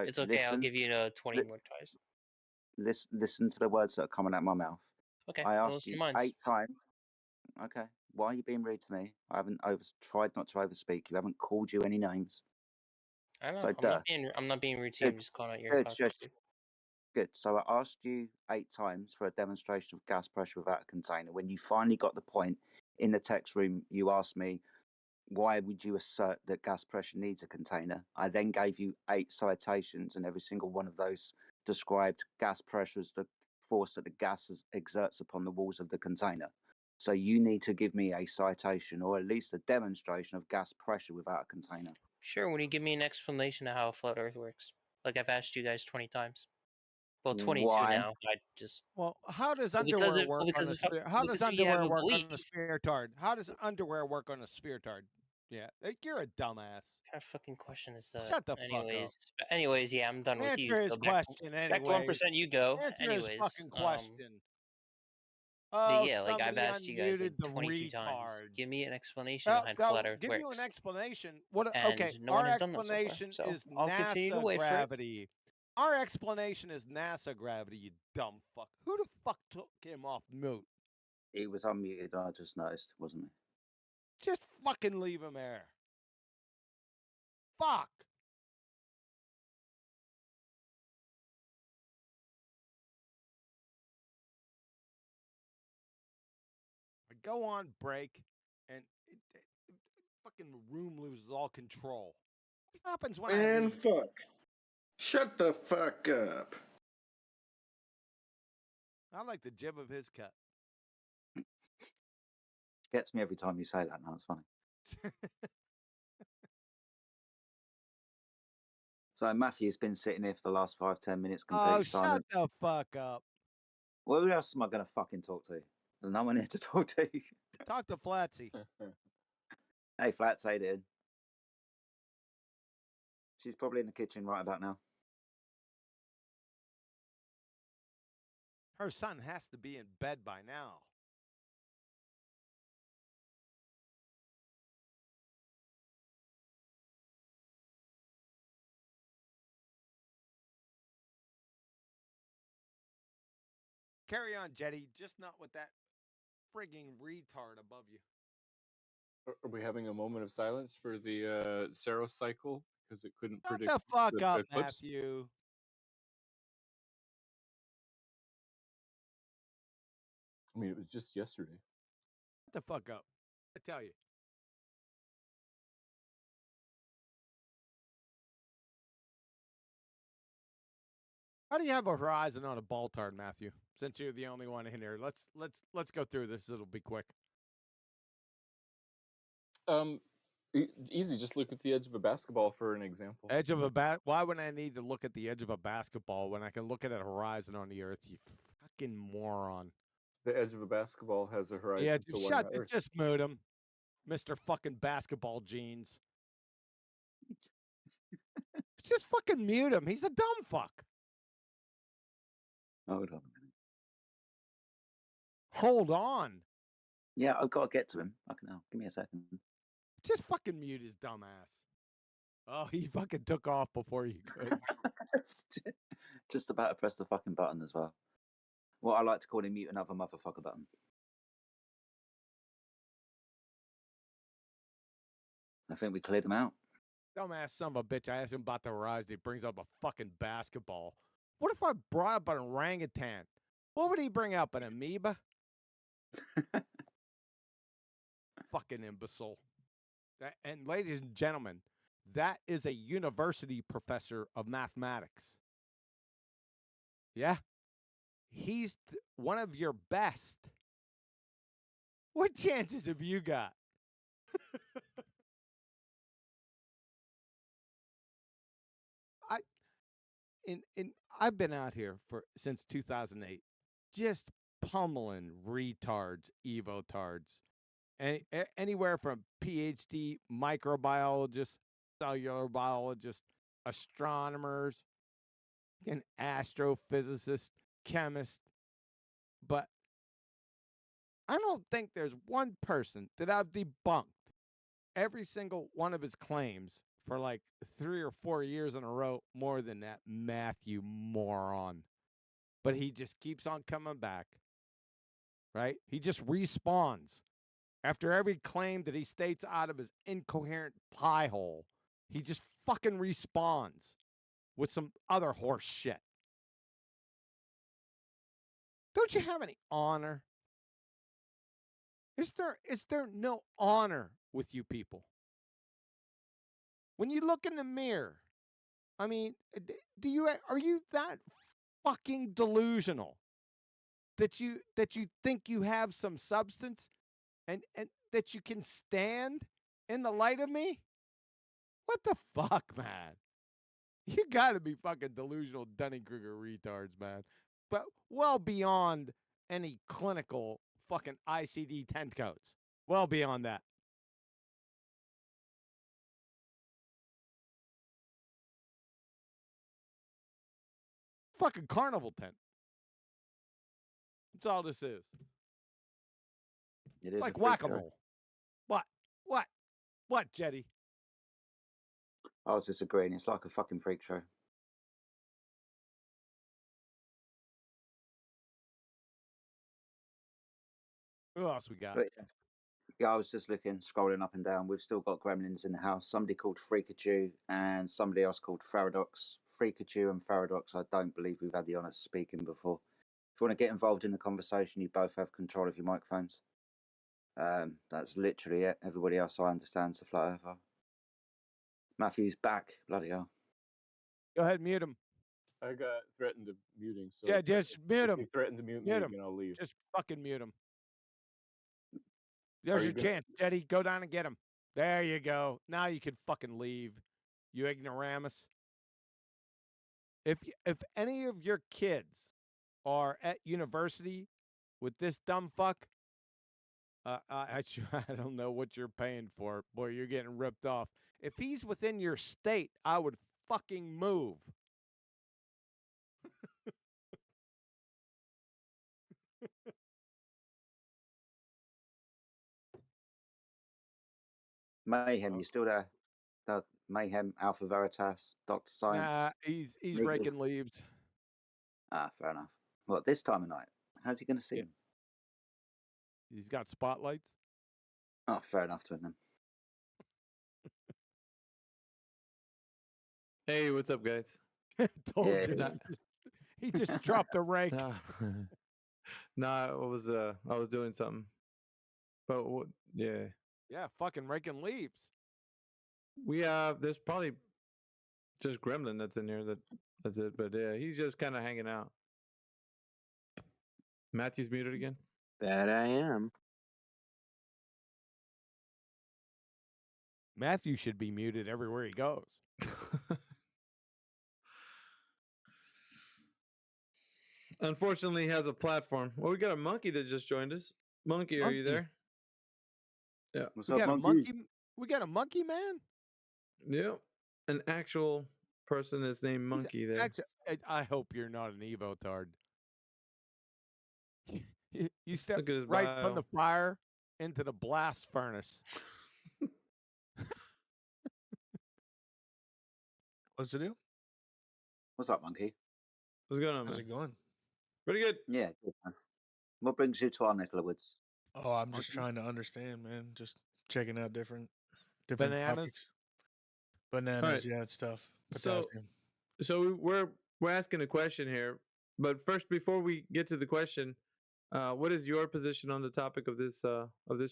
it's okay. I'll give you 20 more tries. Listen to the words that are coming out of my mouth. Okay. I asked you 8 times. Okay. Why are you being rude to me? I haven't tried not to overspeak. You haven't called you any names. I know. So, I'm not being rude to you. I'm just calling out your hypocrisy. Good. So I asked you 8 times for a demonstration of gas pressure without a container. When you finally got the point in the text room, you asked me, why would you assert that gas pressure needs a container? I then gave you 8 citations, and every single one of those described gas pressure as the force that the gas exerts upon the walls of the container. So you need to give me a citation or at least a demonstration of gas pressure without a container. Sure, when you give me an explanation of how a flat Earth works, like I've asked you guys 20 times. Well, 22 Why? now. I just Well, how does Well, because underwear of- well, work on because a of how- sphere? How does because you have underwear a work on belief. a sphere tard? How does underwear work on a sphere tard? Yeah, you're a dumbass. What kind of fucking question is that? Shut the fuck up. Anyways, yeah, I'm done with you. Answer his So back question, back to anyways. 1%. You go. Answer his Anyways, fucking question. but Oh, yeah, like I've somebody asked you guys like unmuted the 22 times. retard. Give me an explanation behind I'll flat Earth give works. you an explanation. What? And Okay, no one our has done that so far. explanation So is I'll continue to NASA wait for it. gravity. Our explanation is NASA gravity. You dumb fuck. Who the fuck took him off mute? He was unmuted, I just noticed, wasn't he? Just fucking leave him there. Fuck. I go on break, and fucking room loses all control. What happens when I Man, leave? fuck. Shut the fuck up. I like the jib of his cut. Gets me every time you say that now, it's funny. So Matthew's been sitting here for the last 5-10 minutes completely silent. Shut the fuck up. Well, who else am I going to fucking talk to? There's no one here to talk to. Talk to Flatsy. Hey, Flats, how you doing? She's probably in the kitchen right about now. Her son has to be in bed by now. Carry on, Jetty. Just not with that frigging retard above you. Are we having a moment of silence for the Saros cycle because it couldn't Shut predict the fuck the up, eclipse? Matthew. I mean, it was just yesterday. Shut the fuck up. I tell you. How do you have a horizon on a Baltard, Matthew? Since you're the only one in here, let's go through this. It'll be quick. Easy. Just look at the edge of a basketball for an example. Edge of a Why would I need to look at the edge of a basketball when I can look at a horizon on the Earth? You fucking moron. The edge of a basketball has a horizon Yeah, to one Earth. just mute him, Mr. fucking Basketball Jeans. Just fucking mute him. He's a dumb fuck. Hold on a minute. Hold on. Yeah, I've got to get to him. Fucking hell. Give me a second. Just fucking mute his dumb ass. Oh, he fucking took off before you could. Just about to press the fucking button as well. What I like to call him mute another motherfucker button. I think we cleared him out. Dumbass son of a bitch. I asked him about the horizon. He brings up a fucking basketball. What if I brought up an orangutan? What would he bring up? An amoeba? Fucking imbecile. And ladies and gentlemen, that is a university professor of mathematics. Yeah. He's one of your best. What chances have you got? I've been out here since 2008, just pummeling retards, evotards, anywhere from PhD microbiologists, cellular biologists, astronomers, and astrophysicists, chemists. But I don't think there's one person that I've debunked every single one of his claims for like 3 or 4 years in a row more than that Matthew moron. But he just keeps on coming back, right? He just respawns. After every claim that he states out of his incoherent pie hole, he just fucking respawns with some other horse shit. Don't you have any honor? Is there no honor with you people? When you look in the mirror, I mean, are you that fucking delusional that you think you have some substance and that you can stand in the light of me? What the fuck, man? You gotta be fucking delusional Dunning-Kruger retards, man. But well beyond any clinical fucking ICD-10 codes. Well beyond that. Fucking carnival tent. That's all this is. It It's is like a freak show. whack-a-mole. What, Jetty? I was disagreeing. It's like a fucking freak show. Who else we got? But yeah, I was just looking, scrolling up and down. We've still got gremlins in the house. Somebody called Freakachu and somebody else called Faradox. Freakachu and Faradox, I don't believe we've had the honour of speaking before. If you want to get involved in the conversation, you both have control of your microphones. That's literally it. Everybody else, I understand, is a flat earther. Matthew's back. Bloody hell. Go ahead, mute him. I got threatened to muting. So Yeah, just mute him. If you threaten to mute me again, I'll leave. Just fucking mute him. There's your chance, Jetty. Go down and get him. There you go. Now you can fucking leave, you ignoramus. If any of your kids are at university with this dumb fuck, I don't know what you're paying for. Boy, you're getting ripped off. If he's within your state, I would fucking move. Mayhem, you still there? Mayhem, Alpha Veritas, Dr. Science. Nah, he's raking leaves. Ah, fair enough. Well, this time of night, how's he going to see him? He's got spotlights. Oh, fair enough to him then. Hey, what's up, guys? Told you. He just dropped a rank. Nah, I was doing something. But yeah. Yeah, fucking raking leaves. There's probably just Gremlin that's in here. That's it. But yeah, he's just kind of hanging out. Matthew's muted again. That I am. Matthew should be muted everywhere he goes. Unfortunately, he has a platform. Well, we got a monkey that just joined us. Monkey, are you there? Yeah. What's up, monkey? We got a monkey, man? Yeah. An actual person that's named Monkey there. Actually, I hope you're not an Evotard. You stepped right from the fire into the blast furnace. What's it do? What's up, monkey? What's going on, How's man? it going? Pretty good. Yeah, good, man. What brings you to our neck of the woods? Oh, I'm just trying to understand, man. Just checking out different bananas. Topics. Bananas, All right. yeah, it's tough. So we're asking a question here, but first, before we get to the question, what is your position on the topic of this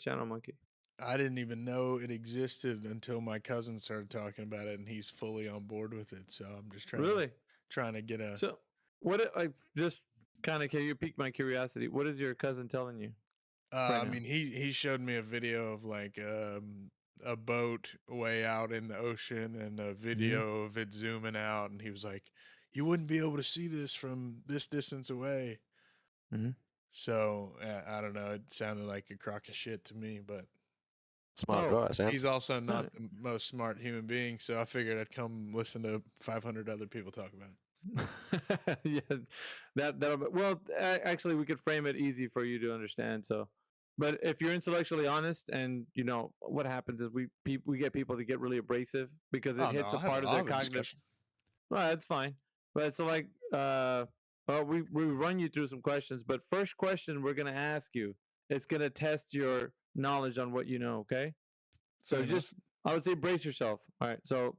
channel, Monkey? I didn't even know it existed until my cousin started talking about it, and he's fully on board with it. So I'm just trying to get a. So what? I just kind of you piqued my curiosity. What is your cousin telling you? I mean, he showed me a video of like a boat way out in the ocean and a video of it zooming out, and he was like, "You wouldn't be able to see this from this distance away." Mm-hmm. So I don't know. It sounded like a crock of shit to me, but smart guy, Sam. He's also not the most smart human being, so I figured I'd come listen to 500 other people talk about it. Yeah, that'll. Well, actually, we could frame it easy for you to understand. So, but if you're intellectually honest, and you know what happens is we get people to get really abrasive because it hits a part of their cognitive. Well, that's fine, but so like, well, we run you through some questions, but first question we're gonna ask you, it's gonna test your knowledge on what you know. Okay, so I would say brace yourself. All right, so.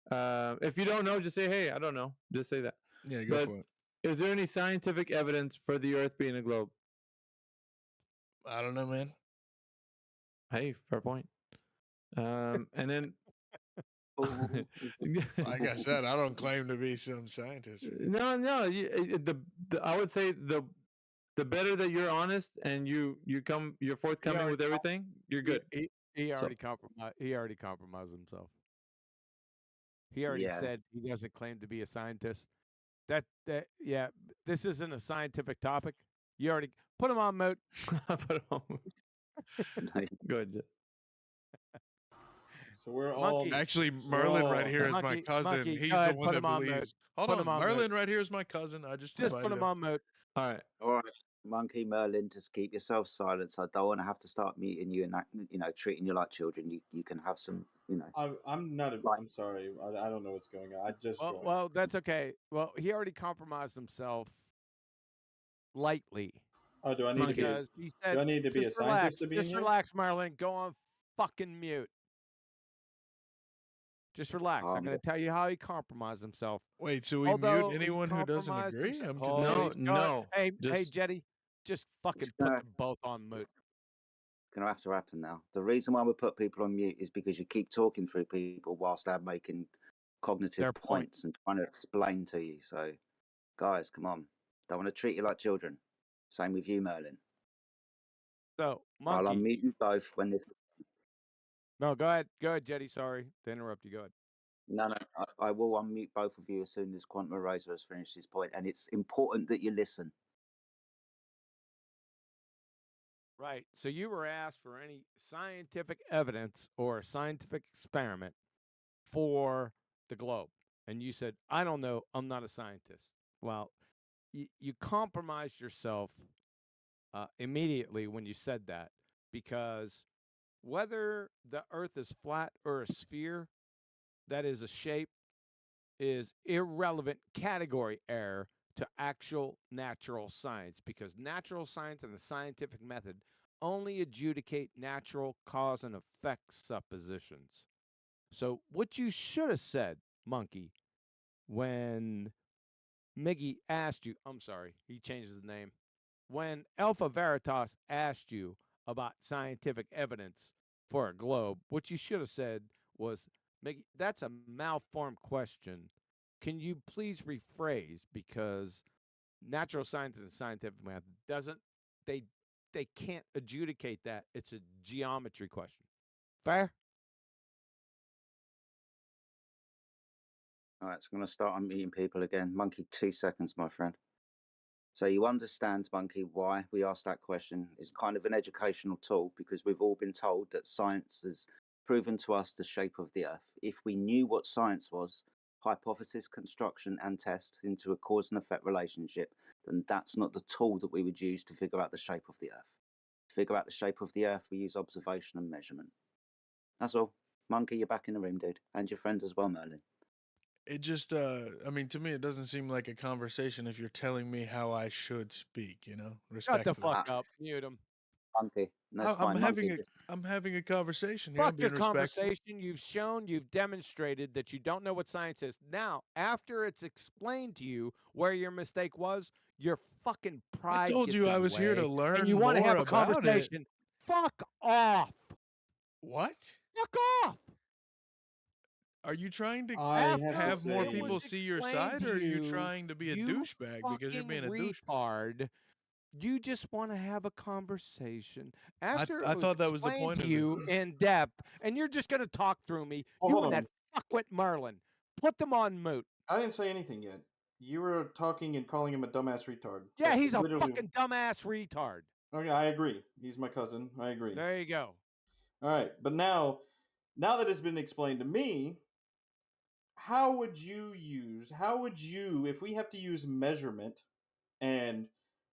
If you don't know, just say, "Hey, I don't know." Just say that. Yeah, go for it. Is there any scientific evidence for the Earth being a globe? I don't know, man. Hey, fair point. And then Like I said, I don't claim to be some scientist. No, I would say the better that you're honest and you're forthcoming with everything, you're good. He So- already compromised. He already compromised himself. He already Yeah. said he doesn't claim to be a scientist. Yeah, this isn't a scientific topic. You already put him on mute. Put him on mute. Good. So we're Monkey. Actually, so Merlin we're right all- here is my Monkey, cousin. Monkey, He's go the ahead, one put that him on mute. believes. Hold Put him on, on Merlin mute. right here is my cousin. I just Just put invited him on mute. All right. All right, Monkey Merlin, just keep yourself silent. So I don't want to have to start muting you and treating you like children. You can have some, I'm not. Like- I'm sorry. I don't know what's going on. I just joined. Well, that's okay. Well, he already compromised himself lightly. Oh, do I need to be? Because he said, Do I need to be a just relax, scientist to be in just here? relax, Marlon. Go on fucking mute. Just relax. I'm going to tell you how he compromised himself. Wait, so we Although mute he anyone who doesn't compromised agree? himself- I'm Holy confused. God. Hey, Just- Jetty, just fucking put them both on mute. Going to have to happen now. The reason why we put people on mute is because you keep talking through people whilst they're making cognitive Their point. points and trying to explain to you. So, guys, come on. Don't want to treat you like children. Same with you, Merlin. So, I'll Monkey. unmute you both when this. No, go ahead. Go ahead, Jetty. Sorry to interrupt you. Go ahead. No, I will unmute both of you as soon as Quantum Eraser has finished his point, and it's important that you listen. Right. So you were asked for any scientific evidence or scientific experiment for the globe. And you said, I don't know. I'm not a scientist. Well, you compromised yourself immediately when you said that, because whether the earth is flat or a sphere, that is a shape, is irrelevant category error to actual natural science, because natural science and the scientific method only adjudicate natural cause and effect suppositions. So what you should have said, Monkey, when Miggy asked you, I'm sorry, he changed his name. When Alpha Veritas asked you about scientific evidence for a globe, what you should have said was, Miggy, that's a malformed question. Can you please rephrase, because natural science and scientific method doesn't, they can't adjudicate that. It's a geometry question. Fair? All right, so I'm going to start unmuting people again. Monkey, 2 seconds, my friend. So you understand, Monkey, why we asked that question. It's kind of an educational tool, because we've all been told that science has proven to us the shape of the Earth. If we knew what science was, hypothesis, construction, and test into a cause and effect relationship, then that's not the tool that we would use to figure out the shape of the Earth. To figure out the shape of the Earth, we use observation and measurement. That's all. Monkey, you're back in the room, dude. And your friend as well, Merlin. It just, I mean, to me, it doesn't seem like a conversation if you're telling me how I should speak, Shut the respectfully. fuck up. Mute him. Monkey, that's I'm fine. having Monkey, I'm having a conversation here. I'm Fuck your being respectful. conversation. You've demonstrated that you don't know what science is. Now, after it's explained to you where your mistake was, your fucking pride told gets you in I the was here to way, learn and you want to more have a about it. conversation. Fuck off. What? Fuck off. Are you trying to I have to have more say- people see your Explained side, to or are you you, trying to be a you douchebag because you're fucking being a douchebag? retard. You just want to have a conversation. After I it was thought that was the explained point to of you in depth, and you're just going to talk through me. Oh, You hold and on. that fuckwit Merlin. Put them on mute. I didn't say anything yet. You were talking and calling him a dumbass retard. Yeah, That's he's a literally- fucking dumbass retard. Okay, I agree. He's my cousin. I agree. There you go. All right, but now that it's been explained to me, how would you, if we have to use measurement and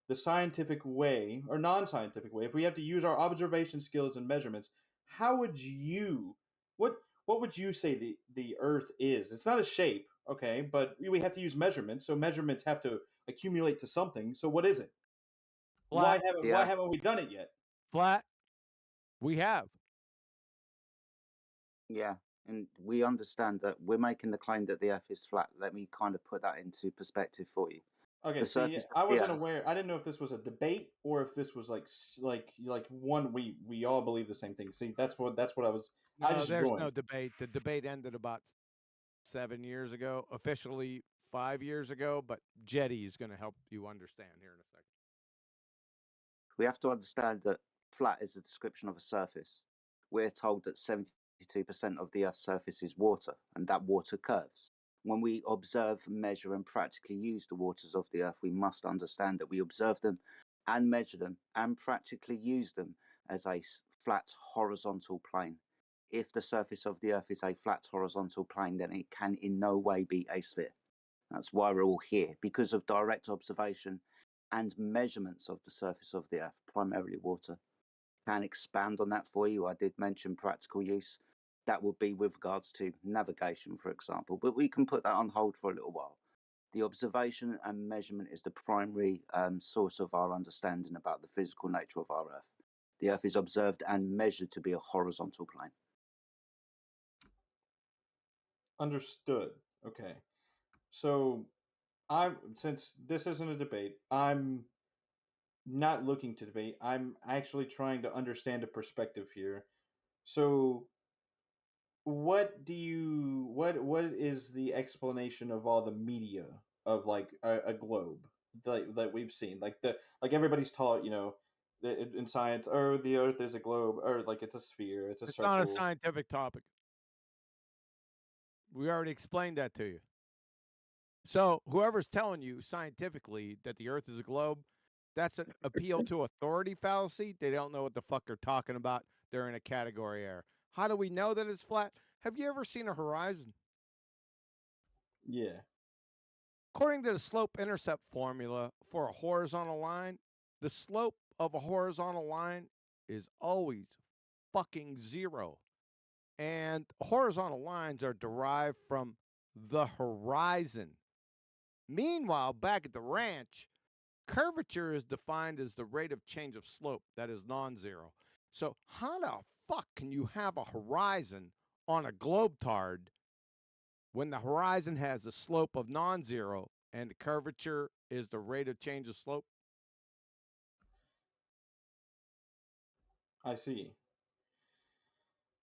the scientific way or non-scientific way, if we have to use our observation skills and measurements, how would you, what would you say the Earth is? It's not a shape, okay, but we have to use measurements, so measurements have to accumulate to something. So what is it? Why Flat. haven't we done it yet? Flat. We have. yeah, and we understand that we're making the claim that the Earth is flat. Let me kind of put that into perspective for you. Okay, The see, surface of I the wasn't Earth. aware. I didn't know if this was a debate or if this was like one we all believe the same thing. See, that's what I was. I No, just there's joined. no debate. The debate ended about 7 years ago, officially 5 years ago, but Jetty is going to help you understand here in a second. We have to understand that flat is a description of a surface. We're told that 72% of the Earth's surface is water, and that water curves. When we observe, measure, and practically use the waters of the Earth, we must understand that we observe them and measure them and practically use them as a flat horizontal plane. If the surface of the Earth is a flat horizontal plane, then it can in no way be a sphere. That's why we're all here, because of direct observation and measurements of the surface of the Earth, primarily water. Can expand on that for you. I did mention practical use. That would be with regards to navigation, for example, but we can put that on hold for a little while. The observation and measurement is the primary source of our understanding about the physical nature of our Earth. The Earth is observed and measured to be a horizontal plane. Understood. Okay. So, since this isn't a debate, I'm not looking to debate. I'm actually trying to understand a perspective here. So, what is the explanation of all the media of like a globe that we've seen? Like everybody's taught, in science, or the Earth is a globe, or like it's a sphere, it's a It's not a circle. scientific topic. We already explained that to you. So whoever's telling you scientifically that the Earth is a globe, that's an appeal to authority fallacy. They don't know what the fuck they're talking about. They're in a category error. How do we know that it's flat? Have you ever seen a horizon? Yeah. According to the slope-intercept formula for a horizontal line, the slope of a horizontal line is always fucking zero. And horizontal lines are derived from the horizon. Meanwhile, back at the ranch, curvature is defined as the rate of change of slope that is non-zero. So how the fuck can you have a horizon on a globetard when the horizon has a slope of non-zero and the curvature is the rate of change of slope? I see.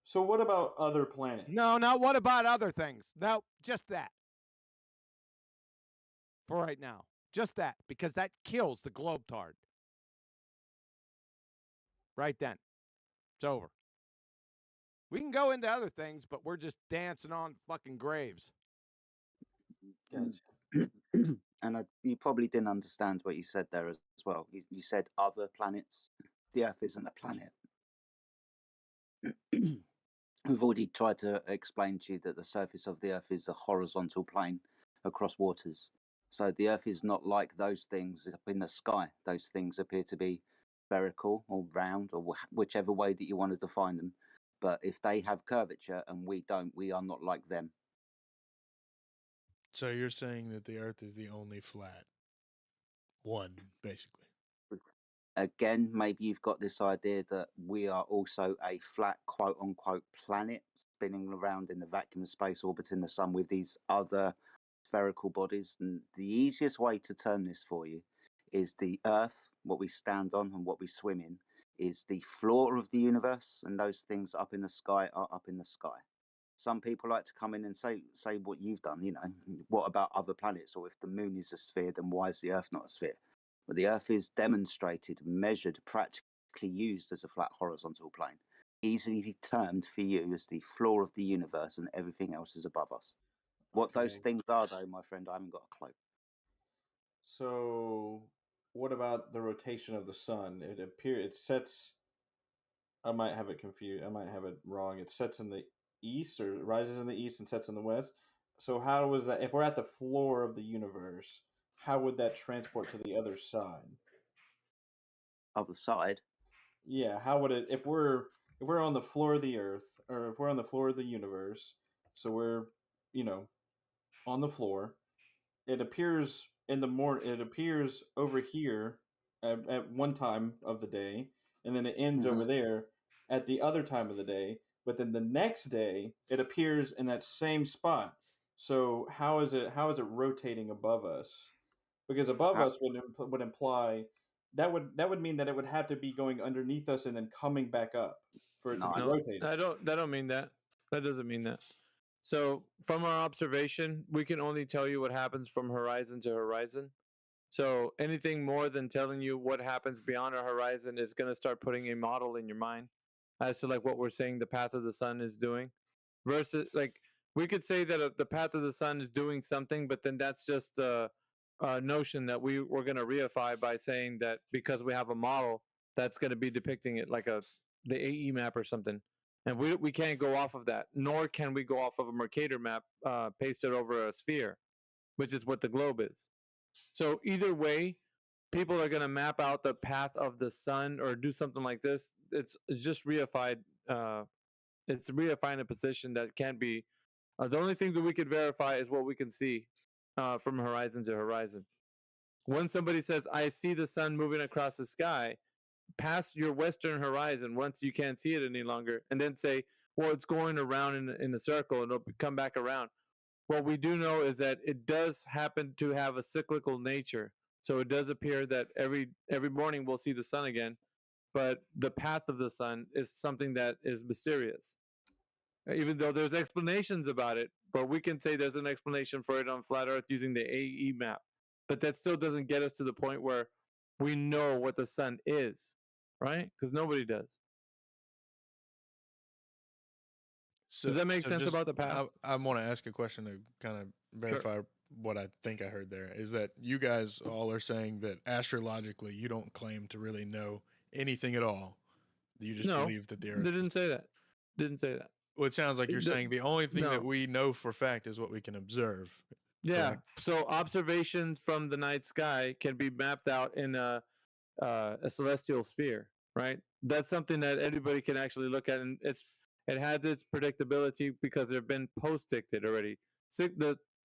So what about other planets? No, what about other things? No, just that. For right now. Just that, because that kills the globetard. Right then. It's over. We can go into other things, but we're just dancing on fucking graves. And you probably didn't understand what you said there as well. You said other planets. The Earth isn't a planet. We've already tried to explain to you that the surface of the Earth is a horizontal plane across waters. So the Earth is not like those things up in the sky. Those things appear to be spherical or round or whichever way that you want to define them. But if they have curvature and we don't, we are not like them. So you're saying that the Earth is the only flat one, basically. Again, maybe you've got this idea that we are also a flat, quote unquote, planet spinning around in the vacuum of space orbiting the sun with these other spherical bodies. And the easiest way to term this for you is the Earth, what we stand on and what we swim in, is the floor of the universe, and those things up in the sky are up in the sky. Some people like to come in and say what you've done, what about other planets? Or if the moon is a sphere, then why is the Earth not a sphere? But the Earth is demonstrated, measured, practically used as a flat horizontal plane, easily termed for you as the floor of the universe, and everything else is above us. What those things are, though, my friend, I haven't got a clue. So what about the rotation of the sun? It sets. I might have it confused. I might have it wrong. It sets in the east, or rises in the east and sets in the west. So how was that? If we're at the floor of the universe, how would that transport to the other side? Other side? Yeah, how would it if we're on the floor of the earth, or if we're on the floor of the universe, so we're, on the floor, it appears it appears over here at one time of the day, and then it ends over there at the other time of the day, but then the next day it appears in that same spot. So how is it rotating above us? Because above us would imply that would mean that it would have to be going underneath us and then coming back up for it to be rotating. I don't mean that. That doesn't mean that. So from our observation, we can only tell you what happens from horizon to horizon. So anything more than telling you what happens beyond our horizon is going to start putting a model in your mind as to like what we're saying the path of the sun is doing. Versus like we could say that the path of the sun is doing something, but then that's just a notion that we're going to reify by saying that because we have a model that's going to be depicting it like the AE map or something. And we can't go off of that, nor can we go off of a Mercator map pasted over a sphere, which is what the globe is. So either way, people are going to map out the path of the sun or do something like this. It's just reified. It's reifying a position that can't be. The only thing that we could verify is what we can see from horizon to horizon. When somebody says, "I see the sun moving across the sky," past your western horizon once you can't see it any longer, and then say, "Well, it's going around in a circle and it'll come back around." What we do know is that it does happen to have a cyclical nature. So it does appear that every morning we'll see the sun again, but the path of the sun is something that is mysterious. Even though there's explanations about it, but we can say there's an explanation for it on flat Earth using the AE map. But that still doesn't get us to the point where we know what the sun is, right? Because nobody does. Does that make sense about the path? I want to ask a question to kind of verify what I think I heard there. Is that you guys all are saying that astrologically you don't claim to really know anything at all? You just believe that the Earth. They didn't say that. Didn't say that. Well, it sounds like you're saying the only thing that we know for fact is what we can observe. Yeah. Correct? So observations from the night sky can be mapped out in a celestial sphere, right? That's something that anybody can actually look at, and it has its predictability because they've been post-dicted already.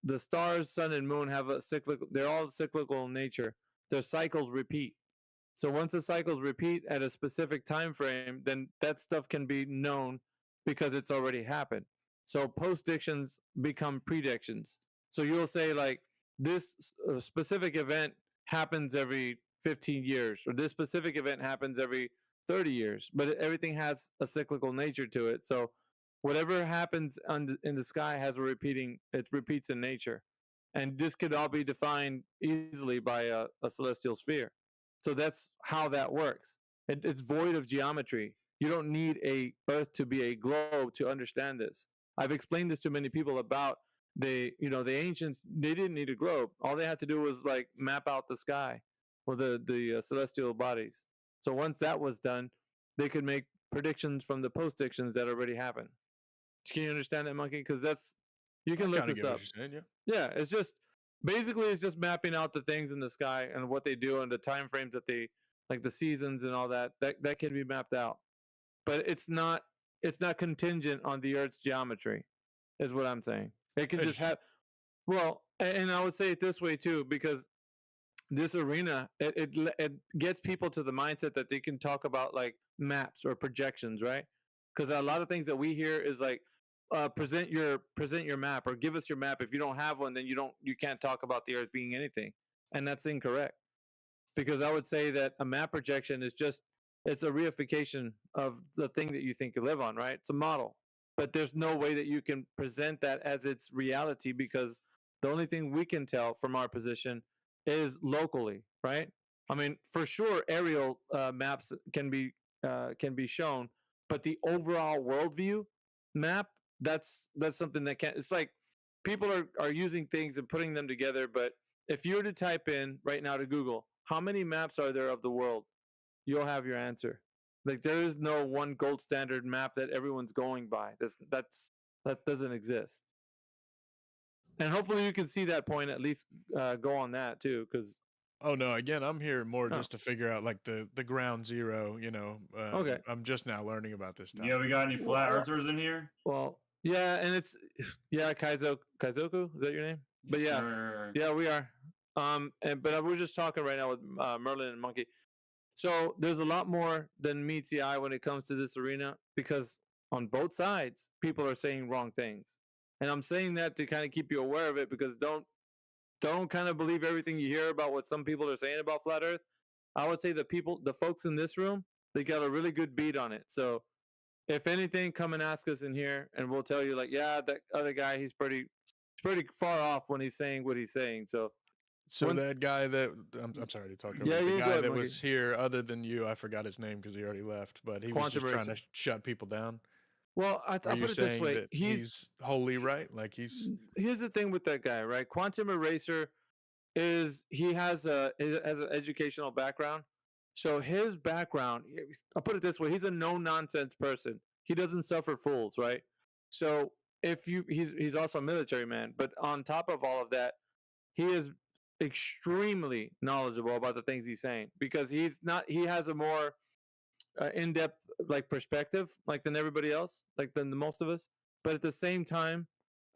The stars, sun, and moon have a cyclical. They're all cyclical in nature. Their cycles repeat. So once the cycles repeat at a specific time frame, then that stuff can be known because it's already happened. So postdictions become predictions. So you'll say like this specific event happens every 15 years, or this specific event happens every 30 years, but everything has a cyclical nature to it. So whatever happens in the sky has it repeats in nature. And this could all be defined easily by a celestial sphere. So that's how that works. It's void of geometry. You don't need a Earth to be a globe to understand this. I've explained this to many people about the ancients. They didn't need a globe. All they had to do was like map out the sky or the celestial bodies. So once that was done, they could make predictions from the postdictions that already happened. Can you understand that, Monkey? Because you can look this up. Yeah, it's just basically it's just mapping out the things in the sky and what they do and the time frames that they like the seasons and all that can be mapped out. But it's not contingent on the Earth's geometry, is what I'm saying. It can just have and I would say it this way too, because this arena it gets people to the mindset that they can talk about like maps or projections, right? Because a lot of things that we hear is like present your map or give us your map. If you don't have one, then you can't talk about the Earth being anything, and that's incorrect. Because I would say that a map projection is it's a reification of the thing that you think you live on, right? It's a model, but there's no way that you can present that as its reality because the only thing we can tell from our position is locally, right? I mean, for sure, aerial maps can be shown, but the overall worldview map that's something that can't. It's like people are using things and putting them together, but if you were to type in right now to Google, how many maps are there of the world? You'll have your answer. Like there is no one gold standard map that everyone's going by. That doesn't exist. And hopefully you can see that point, at least go on that too, because oh no, again, I'm here more just to figure out like the ground zero, Okay. I'm just now learning about this stuff. Yeah, we got any flat earthers in here? Well, yeah, and it's Kaizoku, is that your name? But yeah, Sure. yeah, we are. But we're just talking right now with Merlin and Monkey. So there's a lot more than meets the eye when it comes to this arena because on both sides, people are saying wrong things. And I'm saying that to kind of keep you aware of it because don't kind of believe everything you hear about what some people are saying about flat Earth. I would say the folks in this room, they got a really good beat on it. So if anything, come and ask us in here, and we'll tell you like, yeah, that other guy, he's pretty far off when he's saying what he's saying. So that guy that I'm sorry to talk over Yeah, you. The you go guy ahead, that Monkey. was here, other than you, I forgot his name because he already left. But he was Quantum just trying to Racer. shut people down. Well, I'll Are you put it this saying way: that he's wholly right? Like he's here's the thing with that guy, right? Quantum Eraser he has an educational background. So his background, I'll put it this way: he's a no nonsense person. He doesn't suffer fools, right? So he's also a military man, but on top of all of that, he is extremely knowledgeable about the things he's saying because he has a more in-depth like perspective like than everybody else, like than the most of us. But at the same time,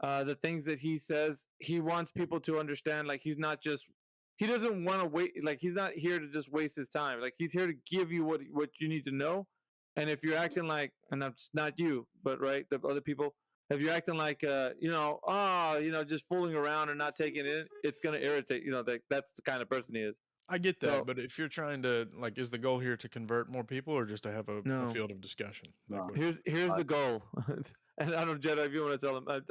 the things that he says, he wants people to understand. Like he doesn't want to wait. Like he's not here to just waste his time. Like he's here to give you what you need to know. And if you're acting like, and that's not you, but right, the other people, if you're acting like, just fooling around and not taking it in, it's gonna irritate. That's the kind of person he is. I get that, So- but if you're trying to like, is the goal here to convert more people or just to have a No. field of discussion? Like, what- Here's the goal. And I don't know, Jedi, if you want to tell him.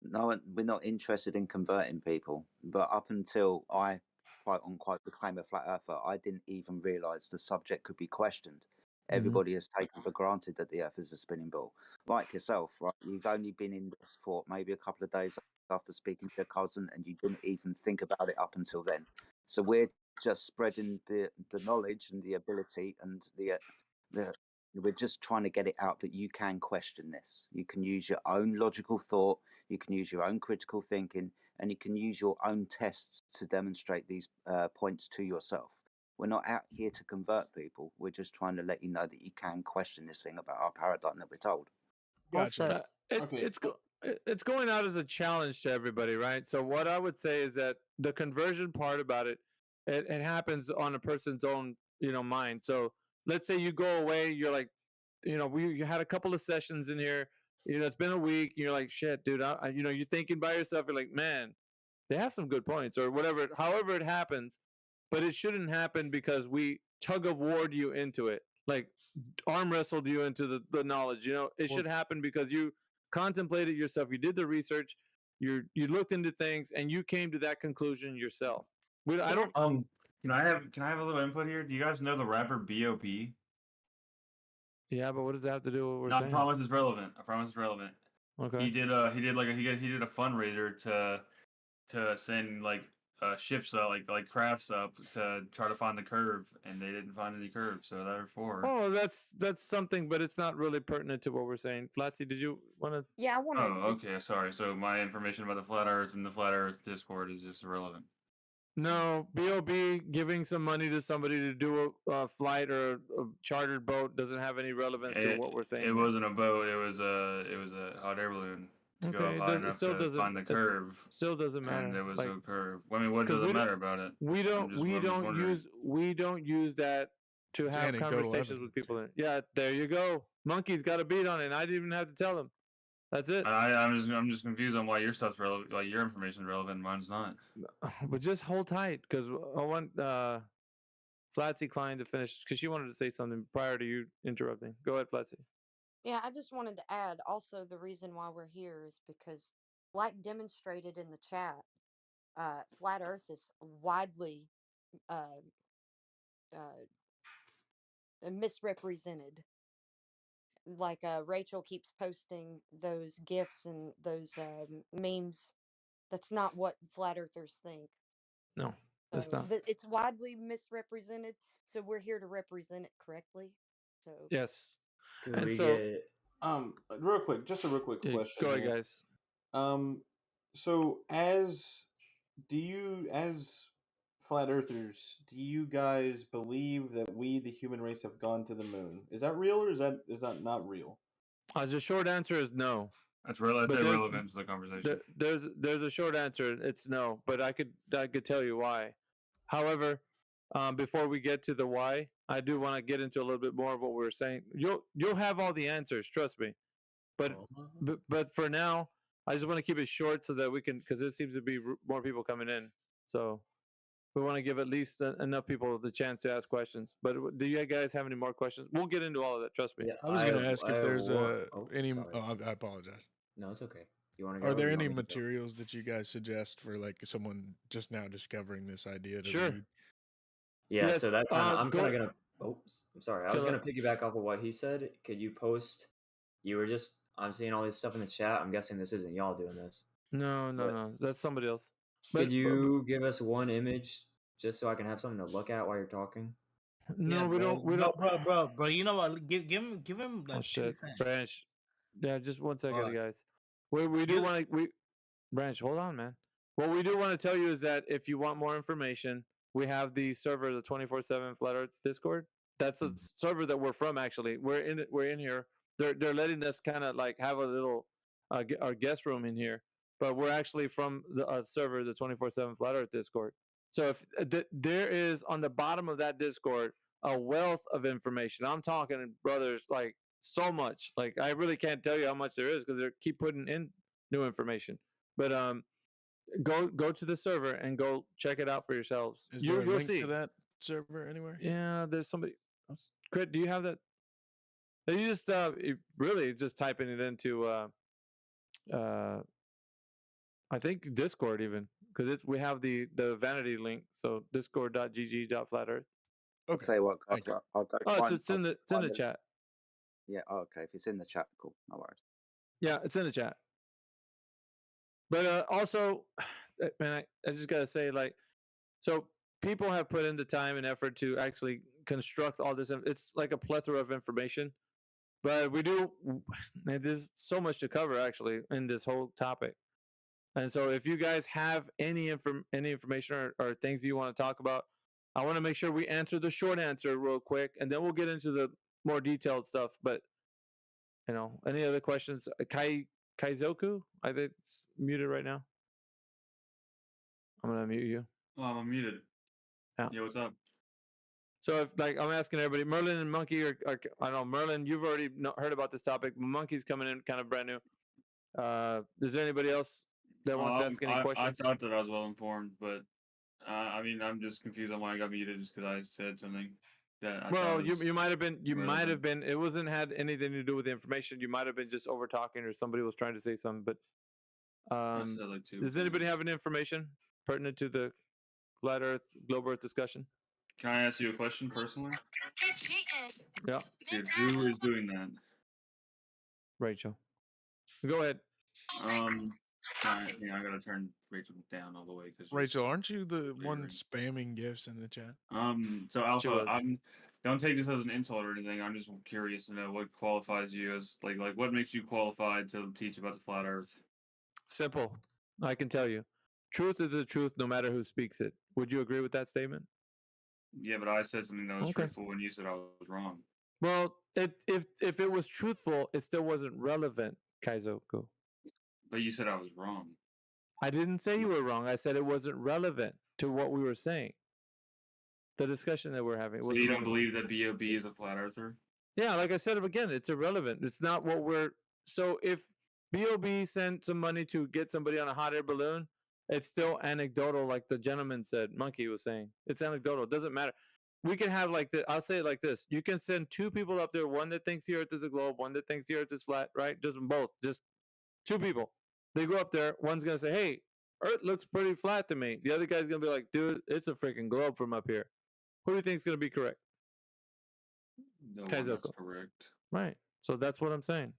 No, we're not interested in converting people. But up until I, quote unquote, became a flat earther, I didn't even realise the subject could be questioned. Everybody has taken for granted that the Earth is a spinning ball. Like yourself, right? You've only been in this for maybe a couple of days after speaking to your cousin, and you didn't even think about it up until then. So we're just spreading the knowledge and the ability and the we're just trying to get it out that you can question this. You can use your own logical thought, you can use your own critical thinking, and you can use your own tests to demonstrate these points to yourself. We're not out here to convert people. We're just trying to let you know that you can question this thing about our paradigm that we're told. Gotcha. It's going out as a challenge to everybody, right? So what I would say is that the conversion part about it happens on a person's own, mind. So let's say you go away, you're like, you had a couple of sessions in here, it's been a week, you're like, shit, dude, you're thinking by yourself, you're like, man, they have some good points or whatever, however it happens, but it shouldn't happen because we tug of warred you into it, like arm wrestled you into the knowledge. It should happen because you contemplated yourself, you did the research, you looked into things, and you came to that conclusion yourself. I don't. Can I have a little input here? Do you guys know the rapper B.O.B.? Yeah, but what does that have to do with what we're No, saying? I promise it's relevant. Okay. He did a fundraiser to send like ships like crafts up to try to find the curve, and they didn't find any curve, so therefore. Oh, that's something, but it's not really pertinent to what we're saying. Flatsy, did you want to? Yeah, I want to. Oh, okay. Sorry. So my information about the flat Earth and the flat Earth Discord is just irrelevant. No, B.O.B. giving some money to somebody to do a flight or a chartered boat doesn't have any relevance to what we're saying. It wasn't a boat. It was a hot air balloon to go up high enough to find the curve. Still doesn't matter. And there was no curve. I mean, what does it matter about it? We don't use that to have anecdotal conversations with people. Yeah, there you go. Monkey's got a beat on it. And I didn't even have to tell him. That's it. I'm just confused on why your stuff's relevant, why your information is relevant, and mine's not. But just hold tight because I want Flatsy Klein to finish because she wanted to say something prior to you interrupting. Go ahead, Flatsy. Yeah, I just wanted to add also the reason why we're here is because, like demonstrated in the chat, flat Earth is widely misrepresented. Like Rachel keeps posting those gifs and those memes. That's not what flat earthers think. No, that's not. It's widely misrepresented, so we're here to represent it correctly. So yes. And so, real quick, just a real quick question. Go ahead, guys. So as flat earthers, do you guys believe that we, the human race, have gone to the moon? Is that real or is that not real? The short answer is no. That's irrelevant to the conversation. There's a short answer. It's no, but I could tell you why. However, before we get to the why, I do want to get into a little bit more of what we're saying. You'll have all the answers, trust me. But for now, I just want to keep it short so that we can, because there seems to be more people coming in. So we want to give at least enough people the chance to ask questions. But do you guys have any more questions? We'll get into all of that. Trust me. I was going to ask if there's any. Oh, I apologize. No, it's okay. You want to? Are there any materials that you guys suggest for like someone just now discovering this idea to read? Yeah, Yes, so that kind of I'm go- kind of gonna. Oh, I'm sorry. I was gonna piggyback off of what he said. Could you post? You were just. I'm seeing all this stuff in the chat. I'm guessing this isn't y'all doing this. No. That's somebody else. Could you give us one image just so I can have something to look at while you're talking? No, Yeah, we bro. don't. We don't. Bro. You know what? Give him like Oh 2 shit, cents. Branch. Yeah, just 1 second, Alright. guys. We do want to. Branch, hold on, man. What we do want to tell you is that if you want more information, we have the server, the 24/7 Flat Earth Discord. That's a server that we're from. Actually, we're in here. They're letting us kind of like have a little our guest room in here, but we're actually from the server, the 24/7 Flat Earth Discord. So if there is on the bottom of that Discord a wealth of information. I'm talking, brothers, like so much. Like I really can't tell you how much there is because they keep putting in new information. But go to the server and go check it out for yourselves. Is there a You'll link see. to that server anywhere? Yeah, there's somebody. Crit, do you have that? You just really just typing it into I think Discord even because we have the vanity link. So discord.gg.flatearth. I'll tell you what, I'll go. Oh, it's in the chat. Yeah. Oh, okay. If it's in the chat, cool. No worries. Yeah, it's in the chat. But also, man, I just gotta say, like, so people have put in the time and effort to actually construct all this. It's like a plethora of information, but we do. Man, there's so much to cover actually in this whole topic. And so, if you guys have any information or things you want to talk about, I want to make sure we answer the short answer real quick, and then we'll get into the more detailed stuff. But any other questions? Kaizoku, I think it's muted right now. I'm gonna mute you. Oh, I'm muted. Yeah. Yeah, what's up? So if I'm asking everybody, Merlin and Monkey are I don't know, Merlin, you've already heard about this topic. Monkey's coming in kind of brand new. Is there anybody else that wants to ask any questions? I thought that I was well informed, but I mean, I'm just confused on why I got muted just because I said something that I well, thought was you might have been relevant. it wasn't had anything to do with the information. You might have been just over talking or somebody was trying to say something. But said like two does anybody have any information pertinent to the flat Earth, globe Earth discussion? Can I ask you a question personally? Yeah. Dude, who is doing that? Rachel. Go ahead. I gotta turn Rachel down all the way because Rachel, aren't you the one spamming gifts in the chat? So Alpha, don't take this as an insult or anything. I'm just curious to know what qualifies you as like what makes you qualified to teach about the flat Earth. Simple. I can tell you. Truth is the truth no matter who speaks it. Would you agree with that statement? Yeah, but I said something that was truthful and you said I was wrong. Well, if it was truthful, it still wasn't relevant, Kaizoku. But you said I was wrong. I didn't say you were wrong. I said it wasn't relevant to what we were saying. The discussion that we're having. So you don't believe that BOB is a flat earther? Yeah, like I said again, it's irrelevant. It's not what we're. So if BOB sent some money to get somebody on a hot air balloon, it's still anecdotal, like the gentleman said. Monkey was saying it's anecdotal. It doesn't matter. We can have like this. I'll say it like this: you can send two people up there, one that thinks the Earth is a globe, one that thinks the Earth is flat, right? Just both, just two people. They go up there. One's gonna say, "Hey, Earth looks pretty flat to me." The other guy's gonna be like, "Dude, it's a freaking globe from up here." Who do you think's gonna be correct? No, that's correct. Right. So that's what I'm saying.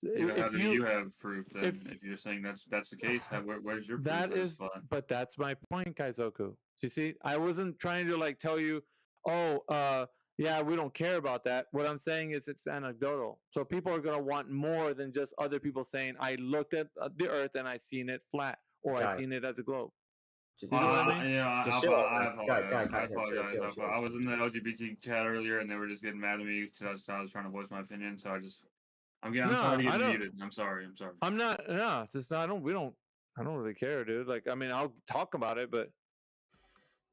Yeah, how do you have proof then? If you're saying that's the case, where's your proof? That is, but that's my point, Kaizoku. You see, I wasn't trying to like tell you, yeah, we don't care about that. What I'm saying is it's anecdotal. So people are gonna want more than just other people saying, "I looked at the Earth and I seen it flat, or I seen it as a globe." You know what I mean? Yeah, I apologize. I was in the LGBT chat earlier, and they were just getting mad at me because I was trying to voice my opinion. So I'm sorry to get muted. I'm sorry. I'm not. No, it's just I don't really care, dude. Like, I mean, I'll talk about it, but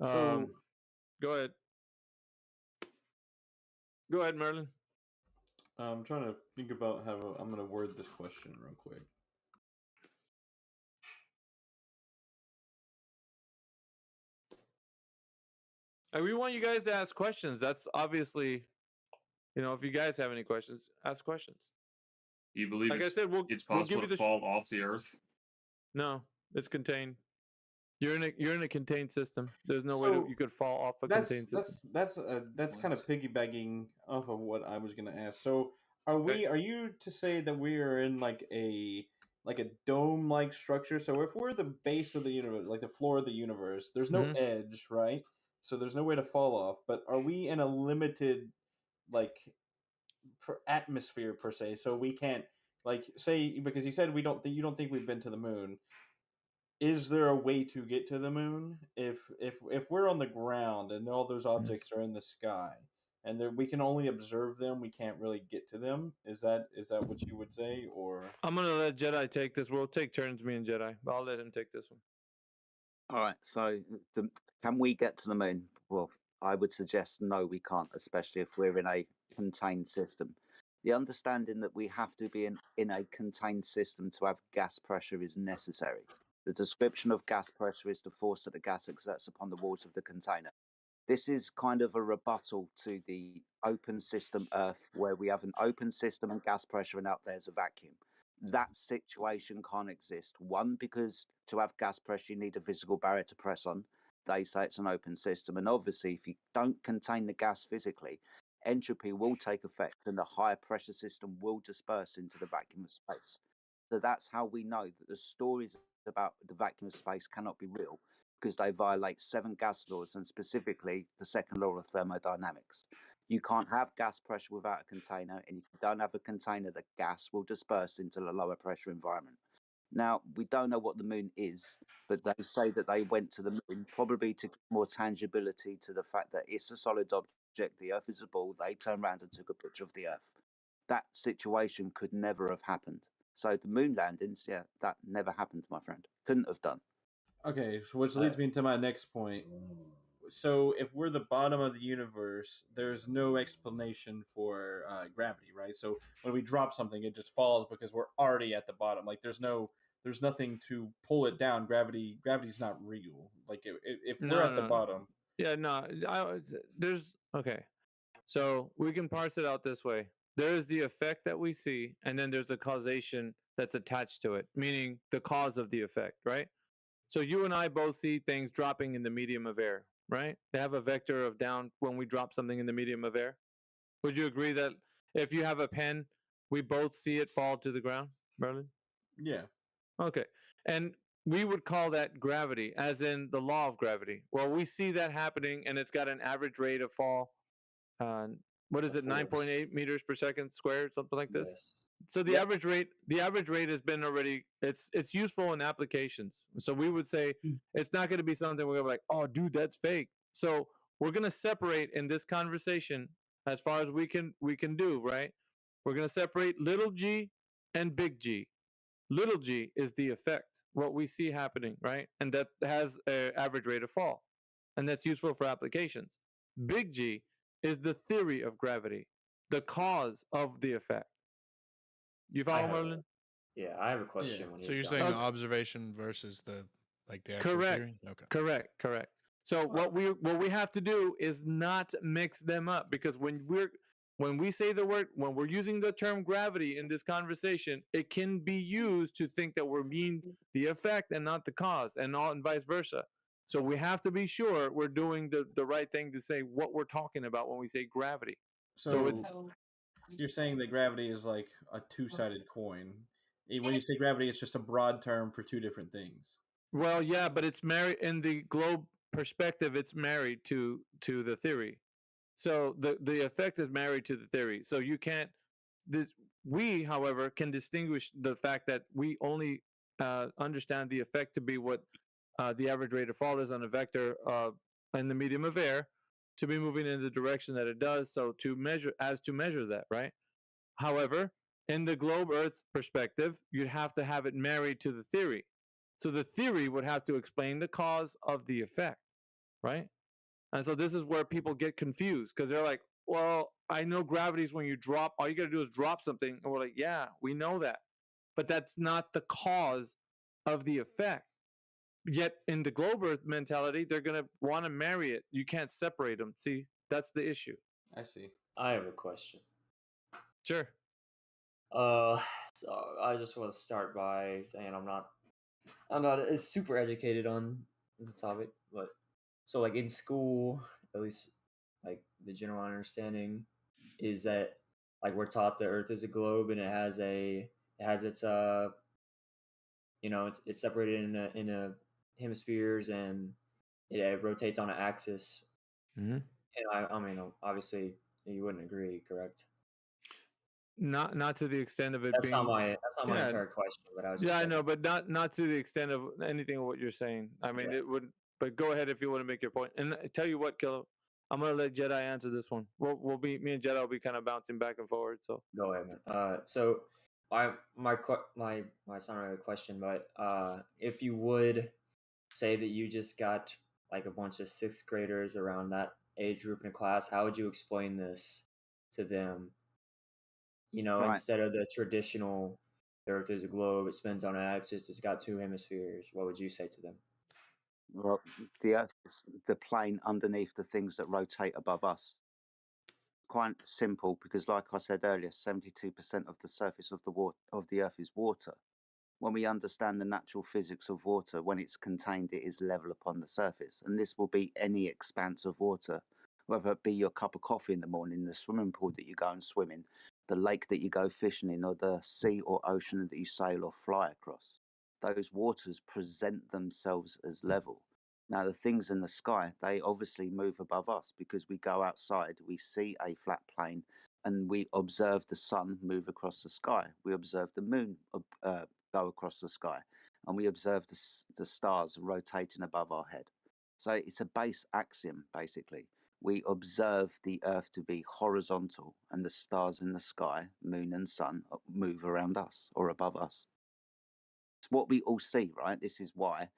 go ahead. Go ahead, Merlin. I'm trying to think about how I'm going to word this question real quick. And we want you guys to ask questions. That's obviously, if you guys have any questions, ask questions. Do you believe Like I said, we'll it's give possible you to the fall off the Earth? No, it's contained. You're in a contained system. There's no way So you could fall off a that's contained system. that's kind of piggybacking off of what I was going to ask. So are you to say that we are in like a dome like structure? So if we're the base of the universe, like the floor of the universe, there's no Mhm. edge, right? So there's no way to fall off. But are we in a limited like atmosphere per se? So we can't like say, because you said you don't think we've been to the moon. Is there a way to get to the moon if we're on the ground and all those objects are in the sky and we can only observe them, we can't really get to them? Is that what you would say? Or I'm gonna let Jedi take this. We'll take turns, me and Jedi, but I'll let him take this one. All right. So, can we get to the moon? Well, I would suggest no, we can't, especially if we're in a contained system. The understanding that we have to be in a contained system to have gas pressure is necessary. The description of gas pressure is the force that the gas exerts upon the walls of the container. This is kind of a rebuttal to the open system Earth, where we have an open system and gas pressure, and out there's a vacuum. That situation can't exist. One, because to have gas pressure, you need a physical barrier to press on. They say it's an open system. And obviously, if you don't contain the gas physically, entropy will take effect and the higher pressure system will disperse into the vacuum of space. So that's how we know that the stories about the vacuum of space cannot be real, because they violate 7 gas laws, and specifically the second law of thermodynamics. You can't have gas pressure without a container, and if you don't have a container, the gas will disperse into a lower pressure environment. Now, we don't know what the moon is, but they say that they went to the moon probably to give more tangibility to the fact that it's a solid object, the Earth is a ball, they turned around and took a picture of the Earth. That situation could never have happened. So the moon landings, yeah, that never happened, my friend. Couldn't have done. okay, so which leads me into my next point. So if we're the bottom of the universe, there's no explanation for gravity, right? So when we drop something, it just falls because we're already at the bottom. Like there's nothing to pull it down. Gravity's not real. Like if we're at the bottom. Yeah, no. There's okay. So we can parse it out this way. There is the effect that we see, and then there's a causation that's attached to it, meaning the cause of the effect, right? So you and I both see things dropping in the medium of air, right? They have a vector of down when we drop something in the medium of air. Would you agree that if you have a pen, we both see it fall to the ground, Merlin? Yeah. Okay. And we would call that gravity, as in the law of gravity. Well, we see that happening, and it's got an average rate of fall. What is it? 9.8 meters per second squared, something like this. Yes. So the average rate has been already. It's useful in applications. So we would say it's not going to be something we're like, oh, dude, that's fake. So we're going to separate in this conversation as far as we can do, right? We're going to separate little g and big G. Little g is the effect, what we see happening, right? And that has an average rate of fall, and that's useful for applications. Big G is the theory of gravity, the cause of the effect. You follow, Merlin? Yeah, I have a question. When So you're saying the observation versus the actual Correct. theory? Okay. Correct. So what we have to do is not mix them up, because when we say the word, when we're using the term gravity in this conversation, it can be used to think that we're mean the effect and not the cause, and vice versa. So we have to be sure we're doing the right thing to say what we're talking about when we say gravity. So it's you're saying that gravity is like a two-sided coin. When you say gravity, it's just a broad term for two different things. Well, yeah, but it's married in the globe perspective. It's married to the theory. So the effect is married to the theory. So you can't. We, however, can distinguish the fact that we only understand the effect to be what the average rate of fall is on a vector in the medium of air, to be moving in the direction that it does. So to measure that, right? However, in the globe Earth perspective, you'd have to have it married to the theory. So the theory would have to explain the cause of the effect, right? And so this is where people get confused, because they're like, well, I know gravity is when you drop, all you got to do is drop something. And we're like, yeah, we know that. But that's not the cause of the effect. Yet in the globe Earth mentality, they're gonna want to marry it. You can't separate them. See, that's the issue. I see. I have a question. Sure. So I just want to start by saying I'm not as super educated on the topic, but so like in school, at least like the general understanding is that like we're taught the Earth is a globe and it has its it's separated into hemispheres and it rotates on an axis. Mm-hmm. And I mean obviously you wouldn't agree, correct? Not to the extent of it That's being. not my entire question, but I was just Yeah, I checking. know, but not to the extent of anything of what you're saying. I mean, it would. But go ahead if you want to make your point. And I tell you what, Kilo, I'm gonna let Jedi answer this one. We'll be me and Jedi will be kind of bouncing back and forward. So Go ahead, man. So it's not really a question, but if you would say that you just got like a bunch of sixth graders around that age group in a class, how would you explain this to them? Right. Instead of the traditional, the Earth is a globe, it spins on an axis, it's got two hemispheres. What would you say to them? Well, the Earth is the plane underneath the things that rotate above us. Quite simple, because like I said earlier, 72% of the surface of the Earth is water. When we understand the natural physics of water, when it's contained, it is level upon the surface. And this will be any expanse of water, whether it be your cup of coffee in the morning, the swimming pool that you go and swim in, the lake that you go fishing in, or the sea or ocean that you sail or fly across. Those waters present themselves as level. Now, the things in the sky, they obviously move above us because we go outside, we see a flat plane, and we observe the sun move across the sky. We observe the moon go across the sky, and we observe the stars rotating above our head. So it's a base axiom, basically. We observe the Earth to be horizontal, and the stars in the sky, moon and sun, move around us or above us. It's what we all see, right? This is why,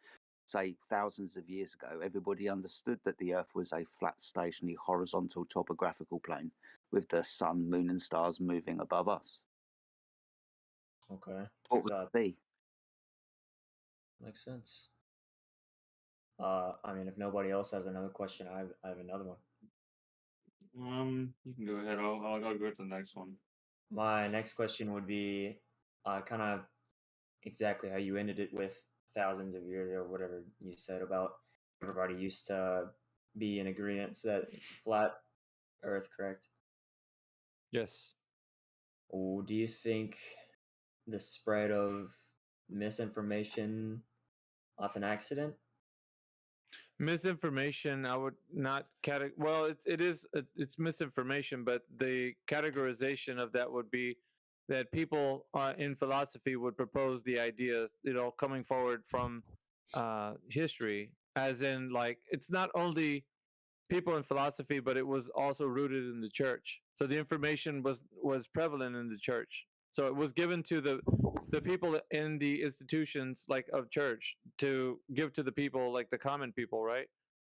say, thousands of years ago, everybody understood that the Earth was a flat, stationary, horizontal topographical plane with the sun, moon, and stars moving above us. Okay. What would it be? Makes sense. I mean, if nobody else has another question, I have another one. You can go ahead. I'll go to the next one. My next question would be kind of exactly how you ended it with thousands of years or whatever you said about everybody used to be in agreement that it's a flat Earth, correct? yes. Or do you think the spread of misinformation that's an accident? Misinformation, I would not well, it's misinformation, but the categorization of that would be that people in philosophy would propose the idea, coming forward from history, as in like it's not only people in philosophy, but it was also rooted in the church. So the information was prevalent in the church. So it was given to the people in the institutions like of church to give to the people, like the common people, right?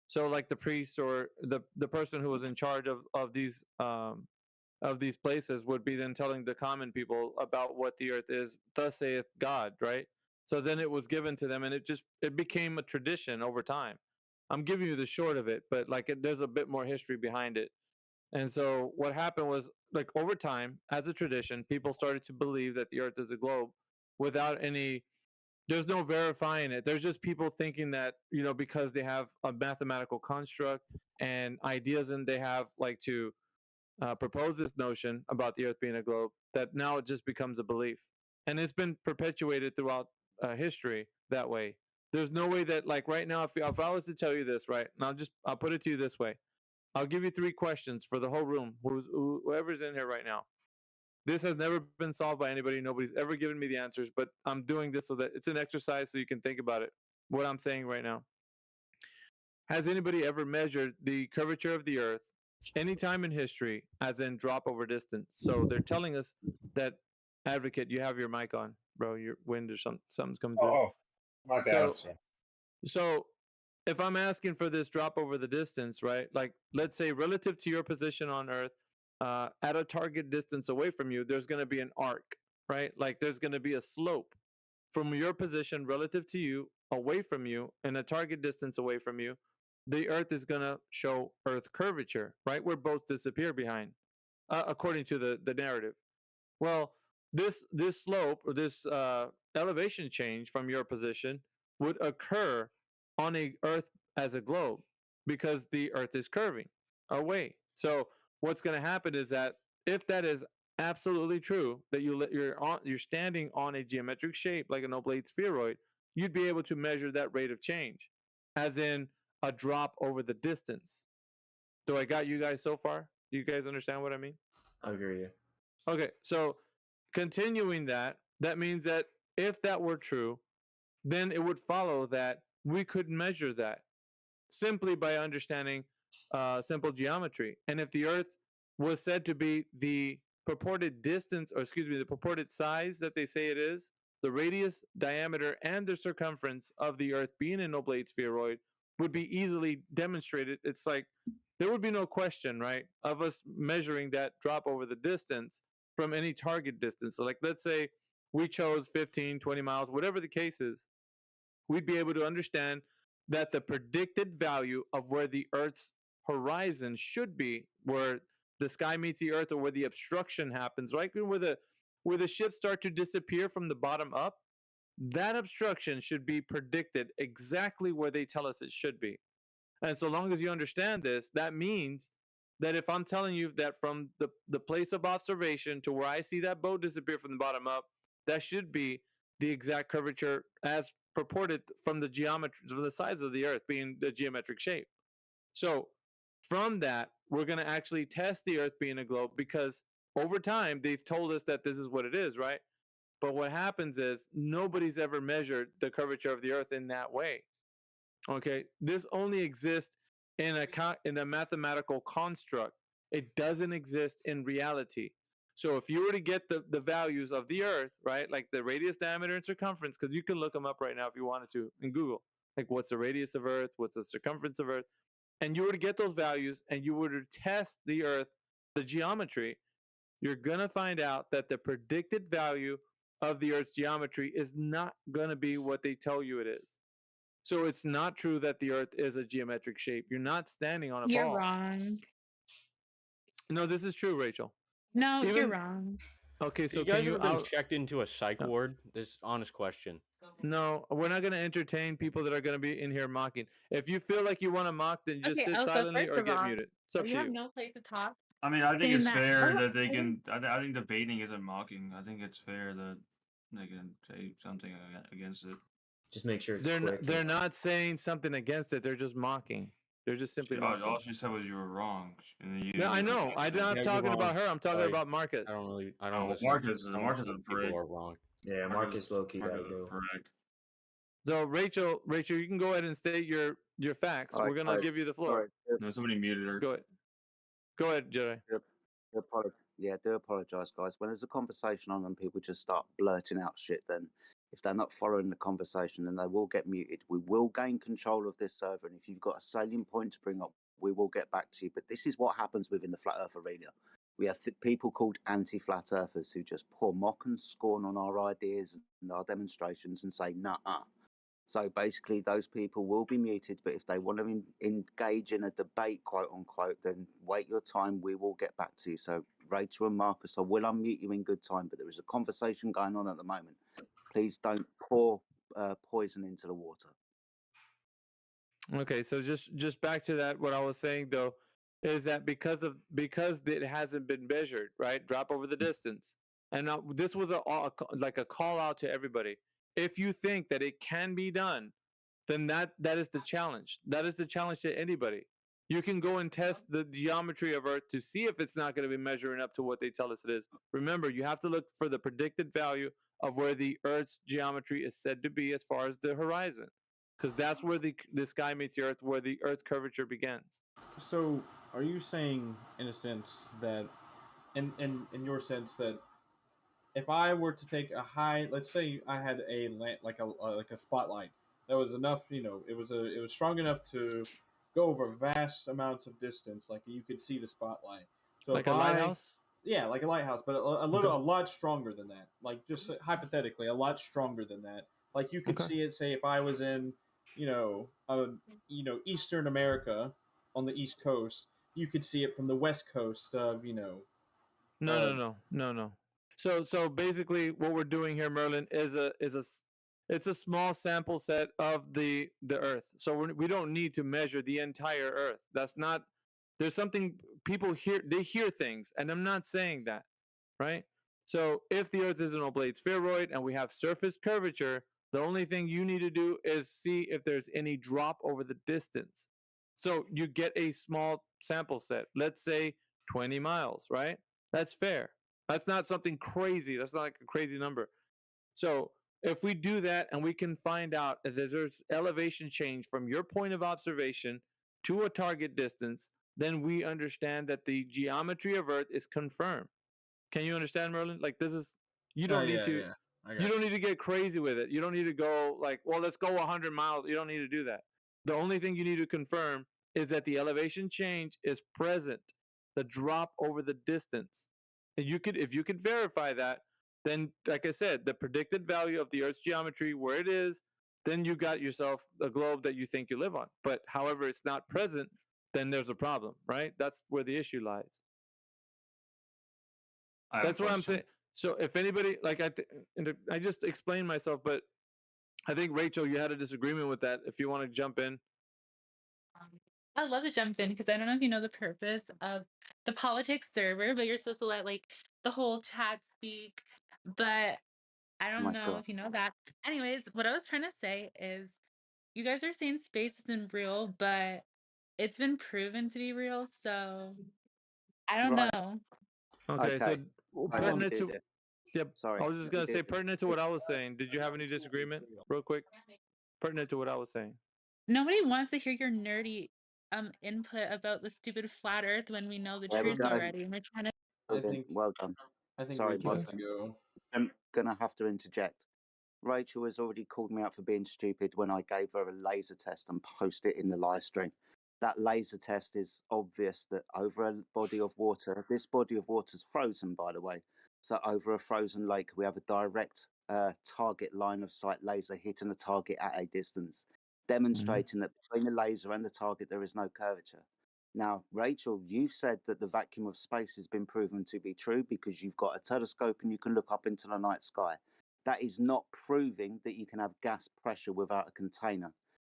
So like the priest or the person who was in charge of these places would be then telling the common people about what the earth is. Thus saith God, right? So then it was given to them, and it became a tradition over time. I'm giving you the short of it, but like there's a bit more history behind it. And so what happened was, like, over time, as a tradition, people started to believe that the earth is a globe without any, there's no verifying it. There's just people thinking that, because they have a mathematical construct and ideas, and they have like to propose this notion about the earth being a globe, that now it just becomes a belief. And it's been perpetuated throughout history that way. There's no way that, like, right now, if I was to tell you this, right, and I'll put it to you this way. I'll give you 3 questions for the whole room, whoever's in here right now. This has never been solved by anybody. Nobody's ever given me the answers, but I'm doing this so that it's an exercise so you can think about it, what I'm saying right now. Has anybody ever measured the curvature of the earth anytime in history, as in drop over distance? So they're telling us that, Advocate, you have your mic on, bro. Your wind or something's coming through. Oh, my bad, sir. So if I'm asking for this drop over the distance, right? Like, let's say relative to your position on Earth, at a target distance away from you, there's going to be an arc, right? Like there's going to be a slope. from your position relative to you, away from you, and a target distance away from you, the Earth is going to show Earth curvature, right? Where both disappear behind, according to the narrative. Well, this slope or this elevation change from your position would occur on a Earth as a globe because the Earth is curving away. So what's going to happen is that if that is absolutely true, that you're standing on a geometric shape like an oblate spheroid, you'd be able to measure that rate of change, as in a drop over the distance. Do I got you guys so far? Do you guys understand what I mean? I agree. Okay, so continuing that means that if that were true, then it would follow that we could measure that simply by understanding simple geometry. And if the Earth was said to be the purported distance, or excuse me, the purported size that they say it is, the radius, diameter, and the circumference of the Earth being an oblate spheroid would be easily demonstrated. It's like there would be no question, right, of us measuring that drop over the distance from any target distance. So like, let's say we chose 15, 20 miles, whatever the case is, we'd be able to understand that the predicted value of where the Earth's horizon should be, where the sky meets the Earth, or where the obstruction happens, right? Where the ships start to disappear from the bottom up, that obstruction should be predicted exactly where they tell us it should be. And so long as you understand this, that means that if I'm telling you that from the place of observation to where I see that boat disappear from the bottom up, that should be the exact curvature as purported from the geometry, from the size of the Earth being the geometric shape. So from that, we're going to actually test the Earth being a globe, because over time they've told us that this is what it is, right? But what happens is nobody's ever measured the curvature of the Earth in that way. Okay, this only exists in a mathematical construct. It doesn't exist in reality. So if you were to get the values of the Earth, right, like the radius, diameter, and circumference, because you can look them up right now if you wanted to in Google, like what's the radius of Earth, what's the circumference of Earth, and you were to get those values and you were to test the Earth, the geometry, you're gonna find out that the predicted value of the Earth's geometry is not gonna be what they tell you it is. So it's not true that the Earth is a geometric shape. You're not standing on a You're ball. wrong. No, this is true, Rachel. No, you're wrong. Okay, so you guys can ever been checked into a psych ward? This honest question. No, we're not going to entertain people that are going to be in here mocking. If you feel like you want to mock, then just Okay, sit so silently first or of get all, muted. It's up you to have you. no place to talk. I mean, I think saying it's that fair I'm that they a- can. I think debating isn't mocking. I think it's fair that they can say something against it. Just make sure it's They're quick. they're not saying something against it. They're just mocking. They're just simply mocking. All she said was you were wrong. And then you, No, I know. I'm not talking about her. I'm talking about Marcus. I don't really. I don't listen. Marcus. I don't Marcus is think a prick. people are wrong. Yeah, Marcus Loki gotta go. Prick. So Rachel, you can go ahead and state your facts. All right, We're gonna guys, give you the floor. sorry. No, somebody muted her. Go ahead, Jedi. Yeah, do apologise, guys. When there's a conversation on and people just start blurting out shit, then if they're not following the conversation, then they will get muted. We will gain control of this server, and if you've got a salient point to bring up, we will get back to you. But this is what happens within the Flat Earth arena. We have people called anti-Flat Earthers who just pour mock and scorn on our ideas and our demonstrations and say, nah-uh. So basically, those people will be muted, but if they want to engage in a debate, quote unquote, then wait your time. We will get back to you. So Rachel and Marcus, I will unmute you in good time, but there is a conversation going on at the moment. Please don't pour poison into the water. Okay, so just back to that, what I was saying though, is that because it hasn't been measured, right? Drop over the distance, and now this was like a call out to everybody. If you think that it can be done, then that is the challenge. That is the challenge to anybody. You can go and test the geometry of Earth to see if it's not going to be measuring up to what they tell us it is. Remember, you have to look for the predicted value of where the Earth's geometry is said to be as far as the horizon, because that's where the sky meets the Earth, where the Earth curvature begins. So, are you saying, in a sense, that, in your sense, that if I were to take a high, let's say I had a like a spotlight that was enough, it was strong enough to go over vast amounts of distance, like you could see the spotlight. So like a lighthouse? Yeah, like a lighthouse, but a lot stronger than that. Like just hypothetically, a lot stronger than that. Like you could see it. Say if I was in, Eastern America on the East Coast, you could see it from the West Coast of, No. So basically, what we're doing here, Merlin, it's a small sample set of the Earth. So we don't need to measure the entire Earth. That's not. There's something people hear. They hear things, and I'm not saying that, right? So if the Earth is an oblate spheroid and we have surface curvature, the only thing you need to do is see if there's any drop over the distance. So you get a small sample set. Let's say 20 miles, right? That's fair. That's not something crazy. That's not like a crazy number. So if we do that and we can find out if there's elevation change from your point of observation to a target distance, then we understand that the geometry of Earth is confirmed. Can you understand, Merlin? Like this is you don't need to you don't need to get crazy with it. You don't need to go like, well, let's go 100 miles. You don't need to do that. The only thing you need to confirm is that the elevation change is present, the drop over the distance. And if you could verify that, then like I said, the predicted value of the Earth's geometry where it is, then you got yourself a globe that you think you live on. But however, it's not present, then there's a problem, right? That's where the issue lies. That's what I'm saying. So if anybody I just explained myself, but I think Rachel, you had a disagreement with that. If you want to jump in. I'd love to jump in because I don't know if you know the purpose of the politics server, but you're supposed to let like the whole chat speak. But I don't know if you know that. Anyways, what I was trying to say is you guys are saying space isn't real, but it's been proven to be real. So I don't know. Okay, so pertinent to yep. Sorry. I was just gonna say pertinent to what I was saying. Did you have any disagreement, real quick? Pertinent to what I was saying. Nobody wants to hear your nerdy input about the stupid flat Earth when we know the truth already, and we're trying to. Well done. I think Sorry, Rachel has to go. I'm gonna have to interject. Rachel has already called me out for being stupid when I gave her a laser test and posted it in the live stream. That laser test is obvious that over a body of water, this body of water is frozen, by the way. So over a frozen lake, we have a direct target line of sight laser hitting a target at a distance, demonstrating that between the laser and the target, there is no curvature. Now, Rachel, you've said that the vacuum of space has been proven to be true because you've got a telescope and you can look up into the night sky. That is not proving that you can have gas pressure without a container.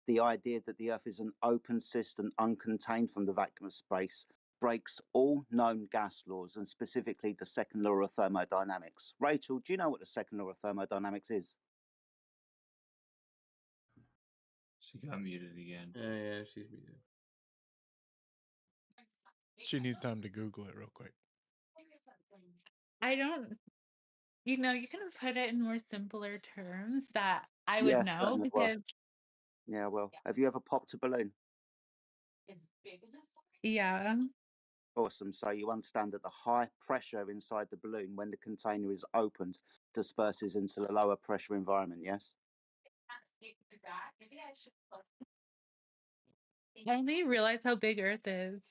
The idea that the Earth is an open system uncontained from the vacuum of space breaks all known gas laws, and specifically the second law of thermodynamics. Rachel, do you know what the second law of thermodynamics is? She got muted again. Yeah, she's muted. She needs time to Google it real quick. I don't. You can put it in more simpler terms that I would know because. Yeah, well, have you ever popped a balloon? Yeah. Awesome. So you understand that the high pressure inside the balloon when the container is opened disperses into the lower pressure environment, yes? I don't think you realize how big Earth is.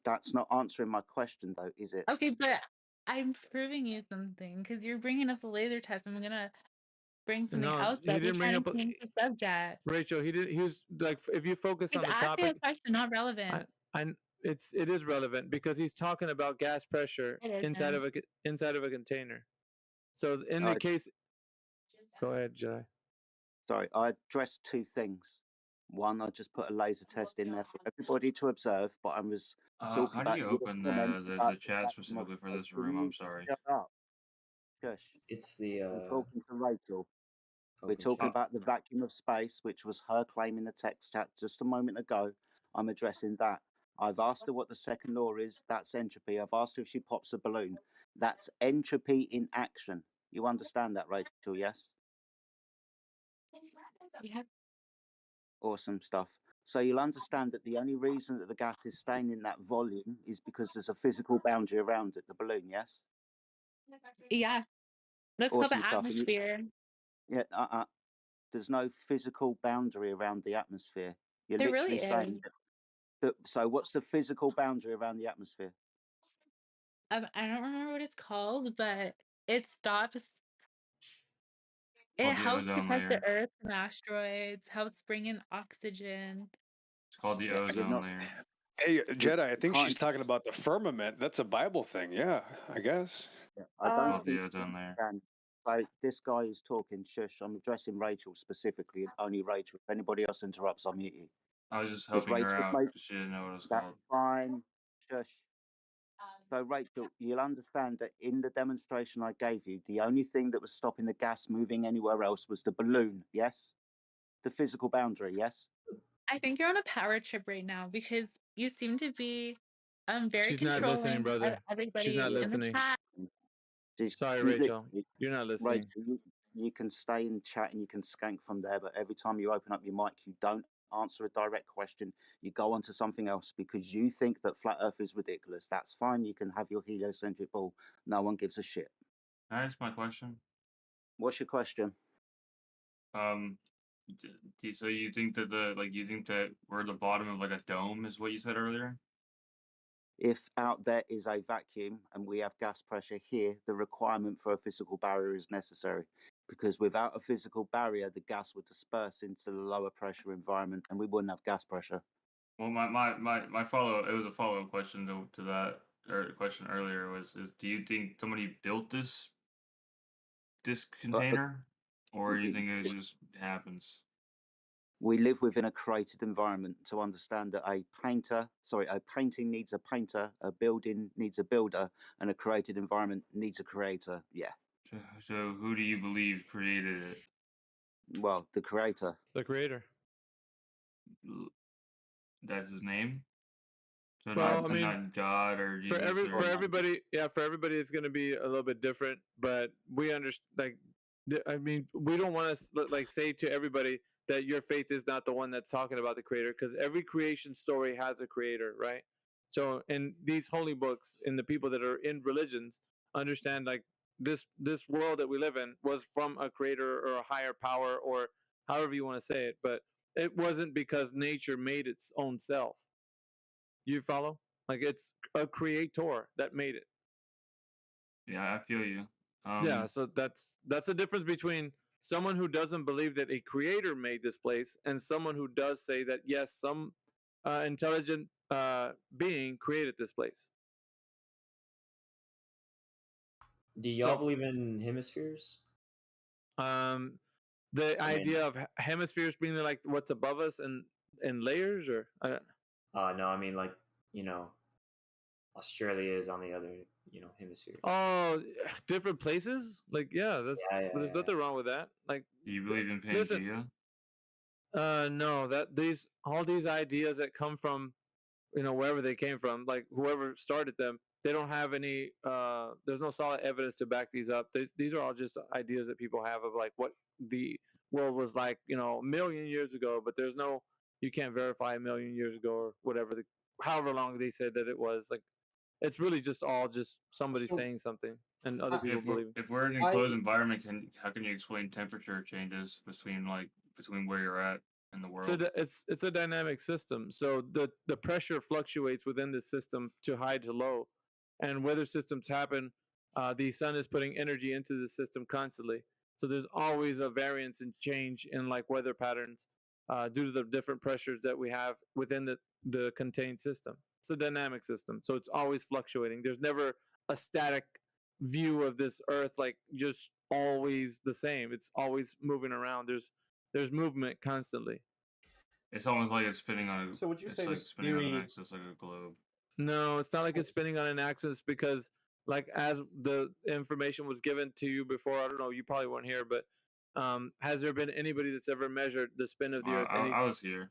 That's not answering my question, though, is it? Okay, but I'm proving you something because you're bringing up the laser test. I'm gonna bring something else up. You're trying to change the subject. Rachel, he did. He was like, if you focus on the topic, a question, not relevant. It is relevant because he's talking about gas pressure inside of a container. So in the case, go ahead, Jai. Sorry, I addressed two things. One, I just put a laser test in there for everybody to observe, but I was talking about. How do you open the chat specifically for this room? I'm sorry. Shut up. Shush. It's the. I'm talking to Rachel. We're talking about the vacuum of space, which was her claim in the text chat just a moment ago. I'm addressing that. I've asked her what the second law is. That's entropy. I've asked her if she pops a balloon. That's entropy in action. You understand that, Rachel? Yes? Yeah. Awesome stuff. So you'll understand that the only reason that the gas is staying in that volume is because there's a physical boundary around it, the balloon, yes? Yeah. That's called the atmosphere. Yeah, there's no physical boundary around the atmosphere. You're there literally really saying is. that. So what's the physical boundary around the atmosphere? I don't remember what it's called, but it stops. It Called the helps ozone protect the layer. Earth from asteroids, helps bring in oxygen. It's called the ozone layer. Hey, Jedi, I think she's talking about the firmament. That's a Bible thing. Yeah, I guess. I don't Called the think ozone layer. so this guy is talking. Shush! I'm addressing Rachel specifically, and only Rachel. If anybody else interrupts, I'll mute you. I was just Because helping her Rachel, out because she didn't know what it was that's called. fine. Shush. So Rachel, you'll understand that in the demonstration I gave you, the only thing that was stopping the gas moving anywhere else was the balloon. Yes, the physical boundary. Yes. I think you're on a power trip right now because you seem to be very She's not listening, controlling of brother. everybody She's not in the listening. chat. Sorry, You Rachel. literally- You're not listening. Rachel, you can stay in chat and you can skank from there, but every time you open up your mic, you don't answer a direct question. You go on to something else because you think that flat Earth is ridiculous. That's fine. You can have your heliocentric ball. No one gives a shit. Can I ask my question? What's your question? So you think that you think that we're at the bottom of like a dome is what you said earlier? If out there is a vacuum and we have gas pressure here, the requirement for a physical barrier is necessary. Because without a physical barrier, the gas would disperse into the lower pressure environment and we wouldn't have gas pressure. Well, my follow it was a follow up question to that question earlier was do you think somebody built this container or do you think it just happens? We live within a created environment to understand that a painting needs a painter, a building needs a builder, and a created environment needs a creator. Yeah. So who do you believe created it? Well, the creator. The creator. That's his name? So Well, not, I mean, not God or Jesus for everybody, yeah, for everybody, it's going to be a little bit different. But we understand, I mean, we don't want to like say to everybody that your faith is not the one that's talking about the creator, because every creation story has a creator, right? So in these holy books, and the people that are in religions understand like this world that we live in was from a creator or a higher power or however you want to say it, but it wasn't because nature made its own self. You follow? Like it's a creator that made it. Yeah, I feel you. Yeah, so that's the difference between someone who doesn't believe that a creator made this place and someone who does say that yes, some intelligent being created this place. Do y'all believe in hemispheres? The idea of hemispheres being like what's above us and in layers, or I don't. No, I mean like Australia is on the other hemisphere. Oh, different places? Like yeah, there's nothing wrong with that. Like, do you believe in Pangea? Listen, no, that all these ideas that come from wherever they came from, like whoever started them, they don't have any there's no solid evidence to back these up. These are all just ideas that people have of like what the world was like a million years ago, but you can't verify a million years ago or whatever however long they said that it was. Like it's really just all just somebody saying something and other people believing. If we're in an enclosed environment, how can you explain temperature changes between where you're at in the world? So it's a dynamic system. So the pressure fluctuates within the system to high to low, and weather systems happen. The sun is putting energy into the system constantly. So there's always a variance and change in like weather patterns due to the different pressures that we have within the contained system. It's a dynamic system, so it's always fluctuating. There's never a static view of this Earth, like just always the same. It's always moving around. There's movement constantly. It's almost like it's spinning on a. So would you say like this spinning on an theory? axis like a globe? No, it's not like it's spinning on an axis because, like, as the information was given to you before, I don't know, you probably weren't here, but has there been anybody that's ever measured the spin of the Earth? I was here.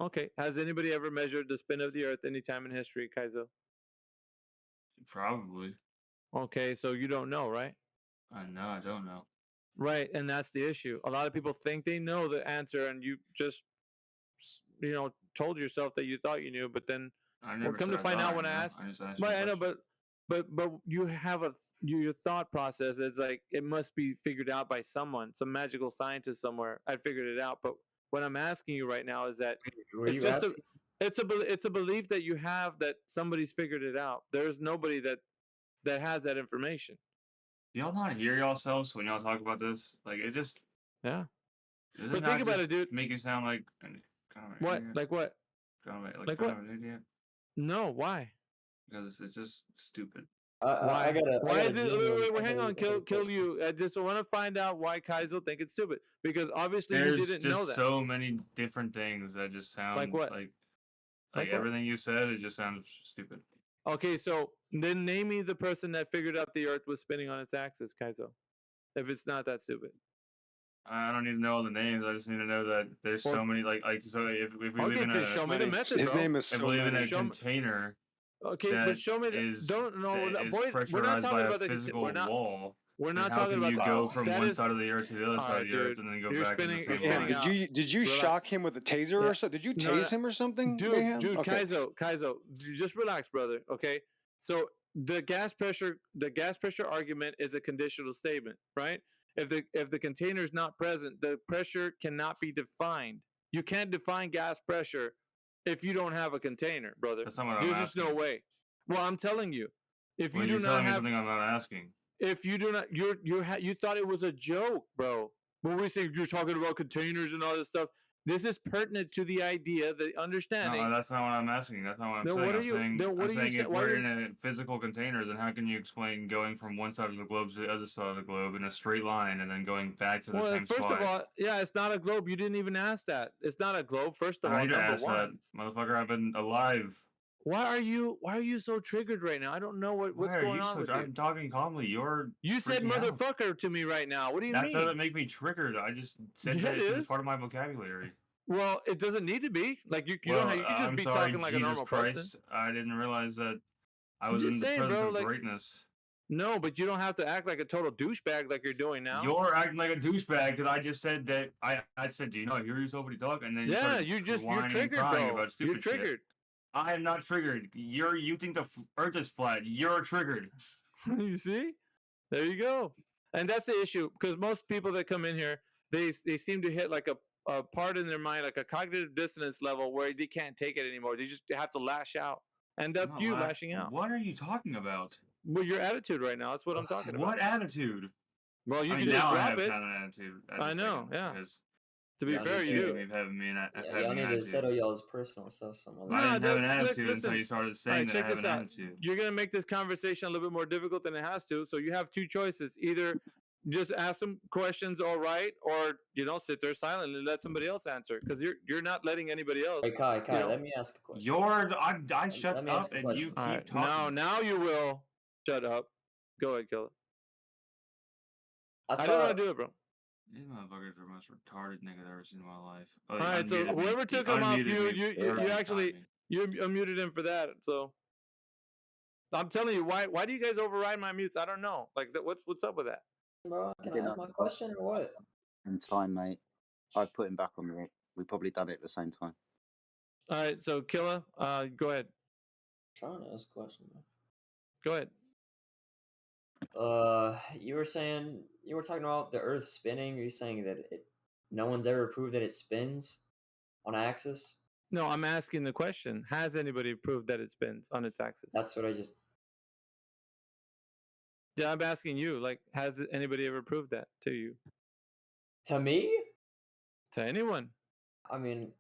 Okay. Has anybody ever measured the spin of the Earth any time in history, Kaizo? Probably. Okay, so you don't know, right? No, I don't know. Right, and that's the issue. A lot of people think they know the answer, and you just, told yourself that you thought you knew, but then come to find out when I asked. Right, I know, but you have your thought process. It's like it must be figured out by someone, some magical scientist somewhere. I figured it out, but what I'm asking you right now is that it's just it's a belief that you have that somebody's figured it out. There's nobody that that has that information. Do y'all not hear yourselves when y'all talk about this? Like it just Yeah. does But it think not about just it, dude. make you sound like kind of an What? idiot? Like what? Kind of Like kind what? of an idiot No, why? because it's just stupid. Why? Why is it? Wait, hang on, genuine kill you. I just want to find out why Kaizo think it's stupid because obviously you There's didn't know just that. so many different things that just sound Like what? like Like what? everything you said. It just sounds stupid. Okay, so then name me the person that figured out the Earth was spinning on its axis, Kaizo. If it's not that stupid. I don't need to know all the names. I just need to know that there's so many so if we live Okay, in just show me the method, His bro. name is if so we live in many. a container. Okay, that but show me. is Don't no. that is Avoid. We're not pressurized talking by about a the. physical We're not. wall. We're then not how talking can about you go from that one is, side of the earth to the other all side right, of the earth dude. and then go You're back spinning. in the You're same spinning line? out. Did you Relax. shock him with a taser or something? Did you No, tase no. him or something, Dude, Mayhem? dude, Okay. Kaizo, just relax, brother. Okay, so the gas pressure argument is a conditional statement, right? If the container is not present, the pressure cannot be defined. You can't define gas pressure if you don't have a container, brother. That's not what I'm There's just no asking. way. Well, I'm telling you, if Well, you you're do not telling me have, something I'm not asking. if you do not, you thought it was a joke, bro. When we say you're talking about containers and all this stuff, this is pertinent to the idea, the understanding. No, that's not what I'm asking. That's not what I'm Then saying. what are I'm you? saying, Then what I'm are you saying saying? if Why we're are in a physical container, then how can you explain going from one side of the globe to the other side of the globe in a straight line and then going back to the Well, same first spot? of all, yeah, it's not a globe. You didn't even ask that. It's not a globe. First I of don't all, need to number ask one. that, motherfucker. I've been alive. Why are you so triggered right now? I don't know what's Why are going you on so? with you. I'm talking calmly. You're You said freaking out. motherfucker to me right now. What do you That mean? doesn't make me triggered. I just said Yeah, that it because it's is. part of my vocabulary. Well, it doesn't need to be. Like you Well, don't have, you can just I'm be sorry, talking like a Jesus normal Christ. person. I didn't realize that I I'm was just in the saying, presence bro. of Like greatness. no, but you don't have to act like a total douchebag like you're doing now. You're acting like a douchebag because I just said that I said, do you not hear yourself when you talk? And then you Yeah, started you're whining and triggered, crying bro. about stupid You're triggered. shit. I am not triggered. You think the Earth is flat? You're triggered. You see? There you go. And that's the issue because most people that come in here, they seem to hit like a part in their mind, like a cognitive dissonance level where they can't take it anymore. They just have to lash out, and that's Not you lashing out. What are you talking about? Well, your attitude right now. That's what I'm talking about. What attitude? Well, you I can mean, just now I drop have it. kind of an attitude. I know, yeah. Because To be Y'all fair, need you to- do. having me Yeah, having y'all an need to attitude. settle y'all's personal stuff somewhere. I didn't have an attitude until listen. you started All saying right, that check I have this an out. attitude. You're gonna make this conversation a little bit more difficult than it has to. So you have two choices: either just ask some questions, all right, or sit there silently and let somebody else answer because you're not letting anybody else. Hey, Kai, let me ask a question. I shut Let me ask up a and you question. All keep right, talking. now you will shut up. Go ahead, Killer. I didn't thought- want to do it, bro. These motherfuckers are the most retarded nigga I've ever seen in my life. All right, so Unmuted me. whoever He took him off, unmuted me you every actually time. you unmuted him for that. So I'm telling you, why do you guys override my mutes? I don't know. Like, what's up with that? Bro, can I ask my question or what? In time, mate. I've put him back on mute. We probably done it at the same time. All right, so Killa, go ahead. Trying to ask a question, man. Go ahead. You were talking about the Earth spinning. Are you saying that no one's ever proved that it spins on an axis? No, I'm asking the question. Has anybody proved that it spins on its axis? That's what I just. Yeah, I'm asking you. Like, has anybody ever proved that to you? To me? To anyone? I mean,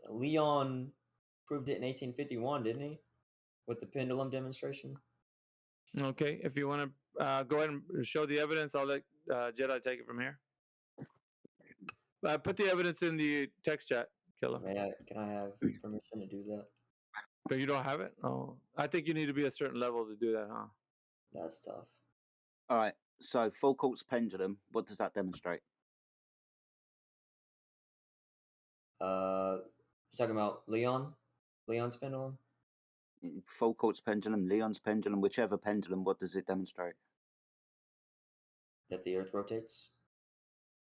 Leon proved it in 1851, didn't he? With the pendulum demonstration. Okay, if you want to go ahead and show the evidence, I'll let Jedi take it from here. Put the evidence in the text chat, Killer. Can I have permission to do that? But you don't have it? Oh, I think you need to be a certain level to do that, huh? That's tough. All right. So full quartz pendulum. What does that demonstrate? You're talking about Leon's pendulum? Full quartz pendulum, Leon's pendulum, whichever pendulum. What does it demonstrate? That the Earth rotates.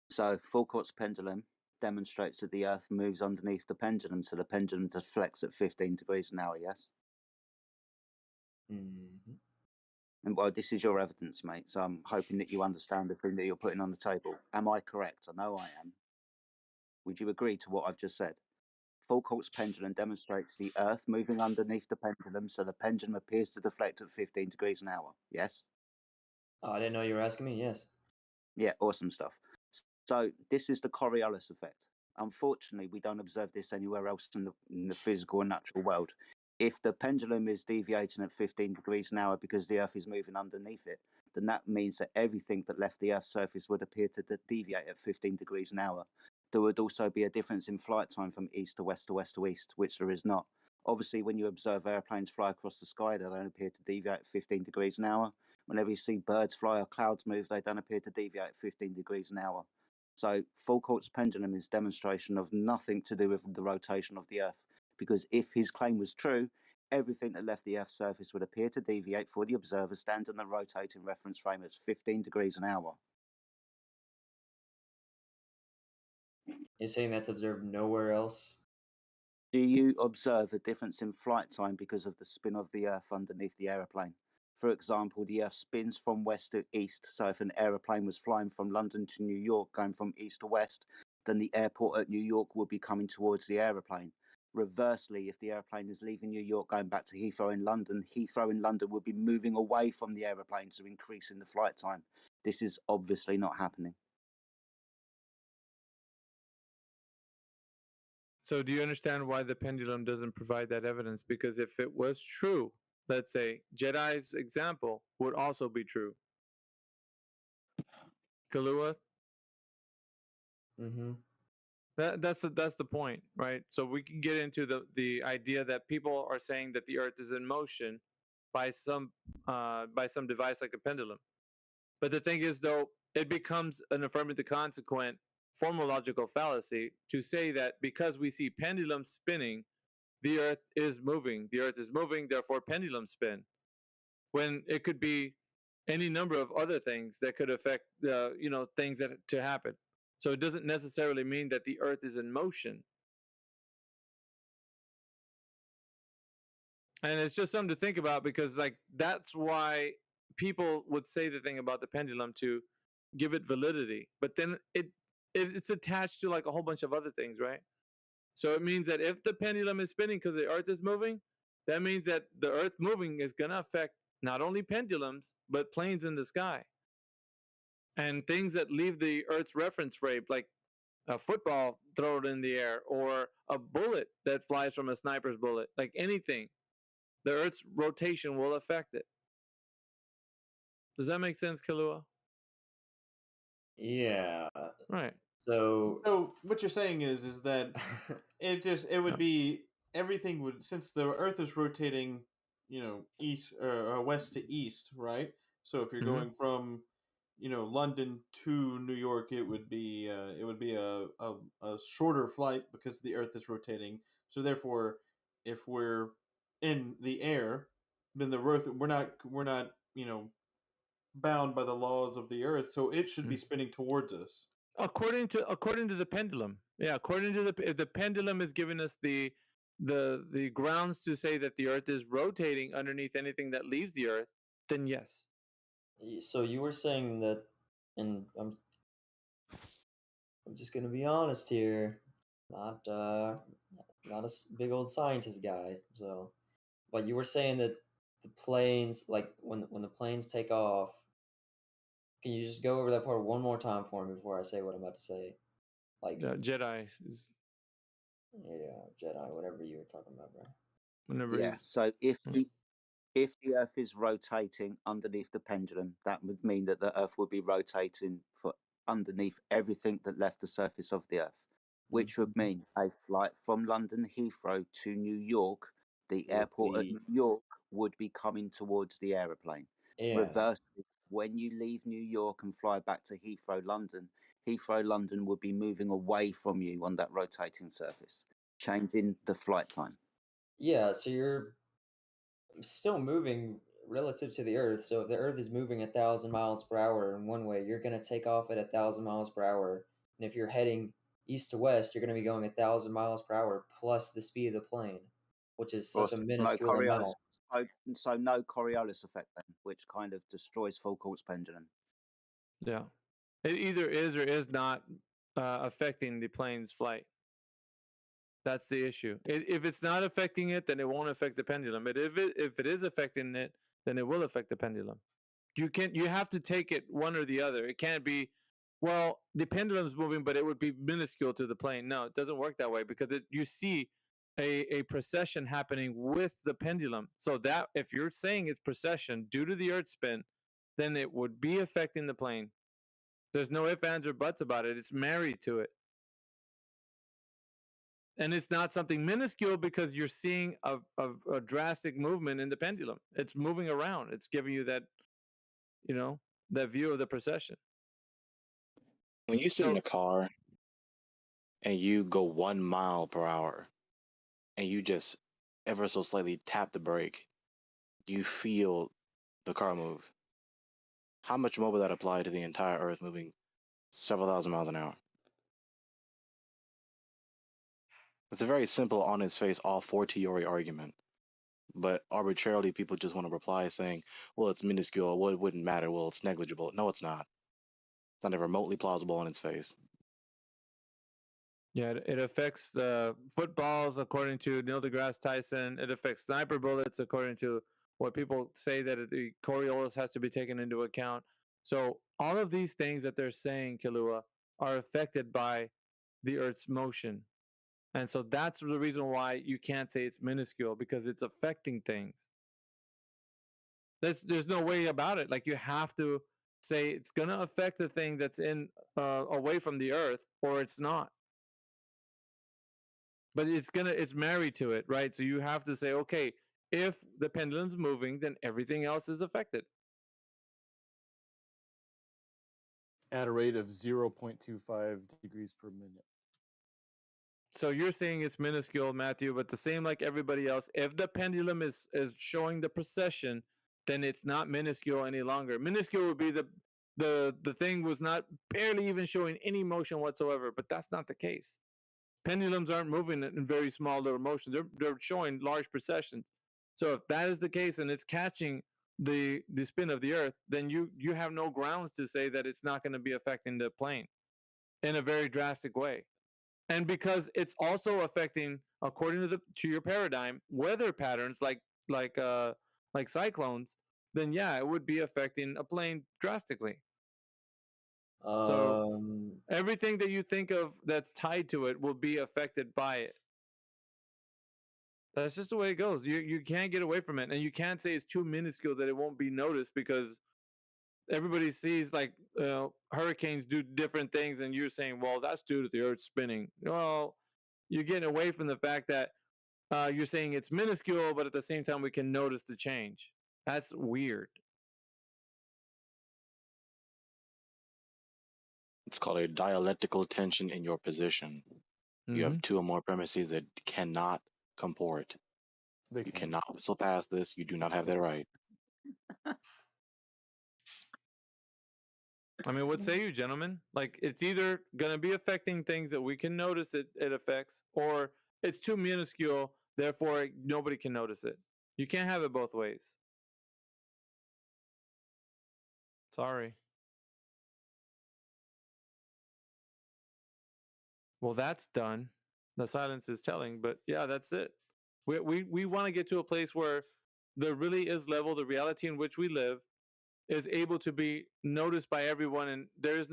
So full quartz pendulum demonstrates that the Earth moves underneath the pendulum, so the pendulum deflects at 15 degrees an hour. Yes. Mm-hmm. And well, this is your evidence, mate. So I'm hoping that you understand the thing that you're putting on the table. Am I correct? I know I am. Would you agree to what I've just said? Foucault's pendulum demonstrates the Earth moving underneath the pendulum, so the pendulum appears to deflect at 15 degrees an hour. Yes? Oh, I didn't know you were asking me. Yes. Yeah, awesome stuff. So this is the Coriolis effect. Unfortunately, we don't observe this anywhere else in the physical and natural world. If the pendulum is deviating at 15 degrees an hour because the Earth is moving underneath it, then that means that everything that left the Earth's surface would appear to deviate at 15 degrees an hour. There would also be a difference in flight time from east to west to west to east, which there is not. Obviously, when you observe airplanes fly across the sky, they don't appear to deviate at 15 degrees an hour. Whenever you see birds fly or clouds move, they don't appear to deviate at 15 degrees an hour. So Foucault's pendulum is demonstration of nothing to do with the rotation of the Earth, because if his claim was true, everything that left the Earth's surface would appear to deviate for the observer stand on the rotating reference frame at 15 degrees an hour. You're saying that's observed nowhere else? Do you observe a difference in flight time because of the spin of the Earth underneath the aeroplane? For example, the Earth spins from west to east, so if an aeroplane was flying from London to New York going from east to west, then the airport at New York would be coming towards the aeroplane. Reversely, if the aeroplane is leaving New York going back to Heathrow in London would be moving away from the aeroplane, so increasing the flight time. This is obviously not happening. So do you understand why the pendulum doesn't provide that evidence? Because if it was true, let's say Jedi's example would also be true. Kahlua? Mm-hmm. That's the point, right? So we can get into the idea that people are saying that the Earth is in motion by some device like a pendulum. But the thing is, though, it becomes an affirmative consequent formal logical fallacy to say that because we see pendulums spinning, the Earth is moving. The Earth is moving, therefore pendulums spin. When it could be any number of other things that could affect things that to happen. So it doesn't necessarily mean that the Earth is in motion. And it's just something to think about, because like that's why people would say the thing about the pendulum to give it validity. But then it's attached to like a whole bunch of other things, right? So it means that if the pendulum is spinning because the Earth is moving, that means that the Earth moving is going to affect not only pendulums, but planes in the sky. And things that leave the Earth's reference frame, like a football thrown in the air or a bullet that flies from a sniper's bullet, like anything, the Earth's rotation will affect it. Does that make sense, Kahlua? Yeah. Right. So what you're saying is that it would be everything would, since the Earth is rotating, east or west to east, right? So if you're going from London to New York, it would be a shorter flight because the Earth is rotating. So therefore, if we're in the air, then the Earth we're not bound by the laws of the Earth, so it should be spinning towards us. According to the pendulum, yeah. According to if the pendulum is giving us the grounds to say that the Earth is rotating underneath anything that leaves the Earth, then yes. So you were saying that, and I'm just gonna be honest here, not a big old scientist guy. So, but you were saying that the planes, like when the planes take off, can you just go over that part one more time for me before I say what I'm about to say? Like Jedi is Jedi, whatever you were talking about, bro. whenever Yeah. he's So if the Earth is rotating underneath the pendulum, that would mean that the Earth would be rotating for underneath everything that left the surface of the Earth, which would mean a flight from London Heathrow to New York, the airport at New York would be coming towards the aeroplane. Yeah. Reversely, when you leave New York and fly back to Heathrow, London would be moving away from you on that rotating surface, changing the flight time. Yeah, so you're still moving relative to the Earth. So if the Earth is moving 1,000 miles per hour in one way, you're going to take off at 1,000 miles per hour. And if you're heading east to west, you're going to be going 1,000 miles per hour plus the speed of the plane, which is such a minuscule amount. So no Coriolis effect then, which kind of destroys Foucault's pendulum. Yeah, it either is or is not affecting the plane's flight. That's the issue. If it's not affecting it, then it won't affect the pendulum. But if it is affecting it, then it will affect the pendulum. You have to take it one or the other. It can't be, well, the pendulum's moving, but it would be minuscule to the plane. No, it doesn't work that way because you see a precession happening with the pendulum. So that if you're saying it's precession due to the Earth spin, then it would be affecting the plane. There's no ifs, ands, or buts about it. It's married to it. And it's not something minuscule because you're seeing a drastic movement in the pendulum. It's moving around. It's giving you that, that view of the precession. When you sit in a car and you go 1 mile per hour and you just ever so slightly tap the brake, you feel the car move. How much more would that apply to the entire Earth moving several thousand miles an hour? It's a very simple, on its face, all fortiori argument. But arbitrarily, people just want to reply saying, well, it's minuscule, well, it wouldn't matter, well, it's negligible. No, it's not. It's not even remotely plausible on its face. Yeah, it affects footballs, according to Neil deGrasse Tyson. It affects sniper bullets, according to what people say that the Coriolis has to be taken into account. So all of these things that they're saying, Kilua, are affected by the Earth's motion. And so that's the reason why you can't say it's minuscule, because it's affecting things. There's no way about it. Like, you have to say it's going to affect the thing that's in away from the Earth, or it's not. But it's married to it, right? So you have to say, okay, if the pendulum's moving, then everything else is affected. At a rate of 0.25 degrees per minute. So you're saying it's minuscule, Matthew, but the same like everybody else. If the pendulum is showing the precession, then it's not minuscule any longer. Minuscule would be the thing was not barely even showing any motion whatsoever, but that's not the case. Pendulums aren't moving in very small little motions. They're showing large precessions. So if that is the case and it's catching the spin of the Earth, then you have no grounds to say that it's not going to be affecting the plane in a very drastic way. And because it's also affecting, according to your paradigm, weather patterns like cyclones, then yeah, it would be affecting a plane drastically. So everything that you think of that's tied to it will be affected by it. That's just the way it goes. You can't get away from it, and you can't say it's too minuscule that it won't be noticed, because everybody sees like hurricanes do different things, and you're saying, well, that's due to the Earth spinning. Well, you're getting away from the fact that you're saying it's minuscule, but at the same time we can notice the change. That's weird. It's called a dialectical tension in your position. You have two or more premises that cannot comport. You cannot whistle past this. You do not have that right. I mean, what say you, gentlemen? Like, it's either going to be affecting things that we can notice it affects, or it's too minuscule, therefore nobody can notice it. You can't have it both ways. Sorry. Well, that's done. The silence is telling, but yeah, that's it. We want to get to a place where there really is level, the reality in which we live is able to be noticed by everyone, and there's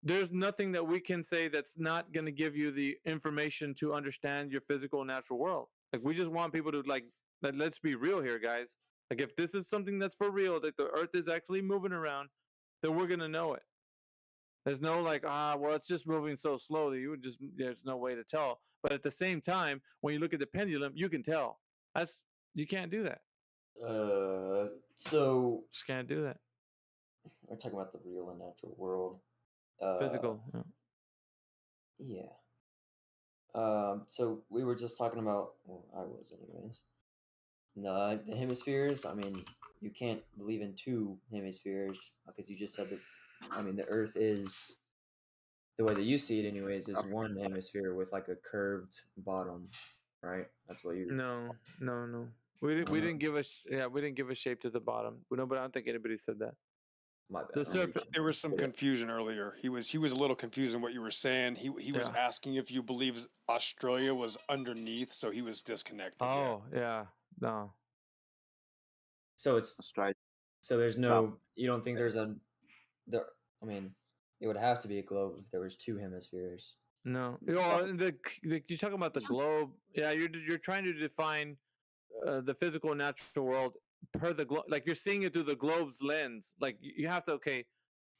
there's nothing that we can say that's not going to give you the information to understand your physical and natural world. Like, we just want people to let's be real here, guys. Like, if this is something that's for real, that the Earth is actually moving around, then we're going to know it. There's no well, it's just moving so slowly. There's no way to tell. But at the same time, when you look at the pendulum, you can tell. You can't do that. So just can't do that. We're talking about the real and natural world. Physical. Yeah. So we were just talking about. Well, I was, anyways. No, the hemispheres. I mean, you can't believe in two hemispheres because you just said that. I mean, the Earth is the way that you see it, anyways, is one hemisphere with like a curved bottom, right? That's what you. No. We didn't give a shape to the bottom. No, but I don't think anybody said that. My bad. The surface. There was some confusion earlier. He was a little confused in what you were saying. He was Yeah. asking if you believe Australia was underneath, so he was disconnected. Oh yeah, no. So it's Australia. So there's South. no. You don't think there's a. There. I mean, it would have to be a globe if there was two hemispheres. No, you're talking about the globe. Yeah, you're trying to define the physical and natural world per the globe. Like you're seeing it through the globe's lens. Like you have to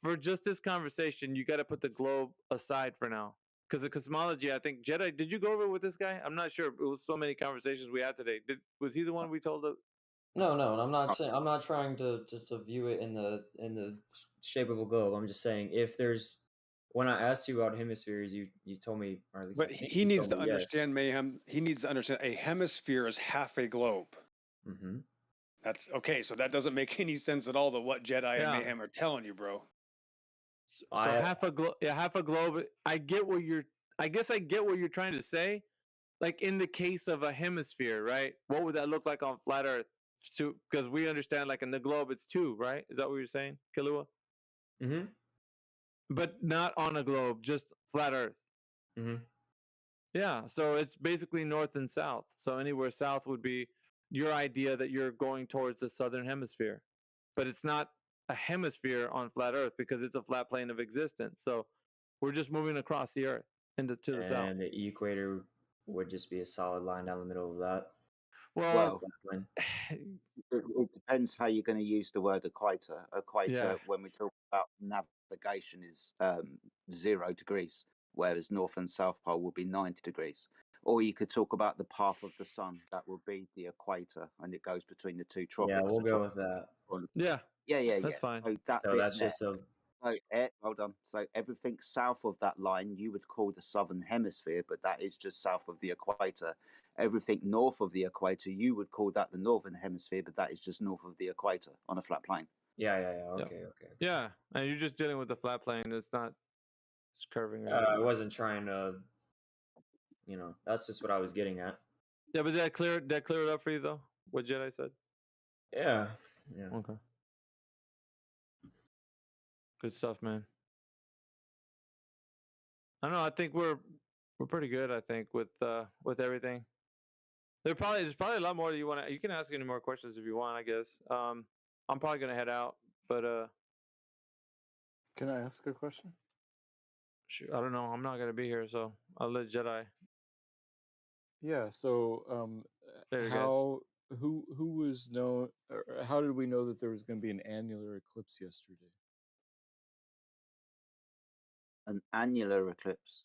for just this conversation, you got to put the globe aside for now. Because the cosmology, I think Jedi. Did you go over it with this guy? I'm not sure. It was so many conversations we had today. Was he the one we told? No, I'm not saying. I'm not trying to view it in the shape of a globe. I'm just saying if there's. When I asked you about hemispheres, you told me, or at least But I think he you needs told to me understand, Mayhem. He needs to understand a hemisphere is half a globe. Mm-hmm. That's okay. So that doesn't make any sense at all to what Jedi and Yeah. Mayhem are telling you, bro. So half a globe. I get what you're. I guess I get what you're trying to say. Like in the case of a hemisphere, right? What would that look like on flat Earth? Because we understand, like in the globe, it's two, right? Is that what you're saying, Kilua? Mm-hmm. But not on a globe, just flat Earth. Mm-hmm. Yeah. So it's basically north and south. So anywhere south would be your idea that you're going towards the southern hemisphere, but it's not a hemisphere on flat Earth because it's a flat plane of existence. So we're just moving across the Earth to the south. And the equator would just be a solid line down the middle of that. Well, it depends how you're going to use the word equator. Equator, Yeah. when we talk about navigation, is 0 degrees, whereas north and south pole will be 90 degrees. Or you could talk about the path of the sun. That would be the equator, and it goes between the two tropics. Yeah, we'll The go with that. Yeah. Yeah. That's fine. So that So bit that's there. just a. Hold on. So everything south of that line you would call the southern hemisphere, but that is just south of the equator. Everything north of the equator you would call that the northern hemisphere, but that is just north of the equator on a flat plane. Yeah. Okay. Yeah, and you're just dealing with the flat plane. It's not it's curving. Or I wasn't trying to. That's just what I was getting at. Yeah, but did that clear it up for you though? What Jedi said. Yeah. Okay. Good stuff, man. I don't know. I think we're pretty good. I think with everything. There's probably a lot more that you want to. You can ask any more questions if you want. I guess. I'm probably gonna head out, but Can I ask a question? shoot, I don't know. I'm not gonna be here, so I'll let Jedi. Yeah. So, Later, guys. who was known? Or how did we know that there was going to be an annular eclipse yesterday? An annular eclipse.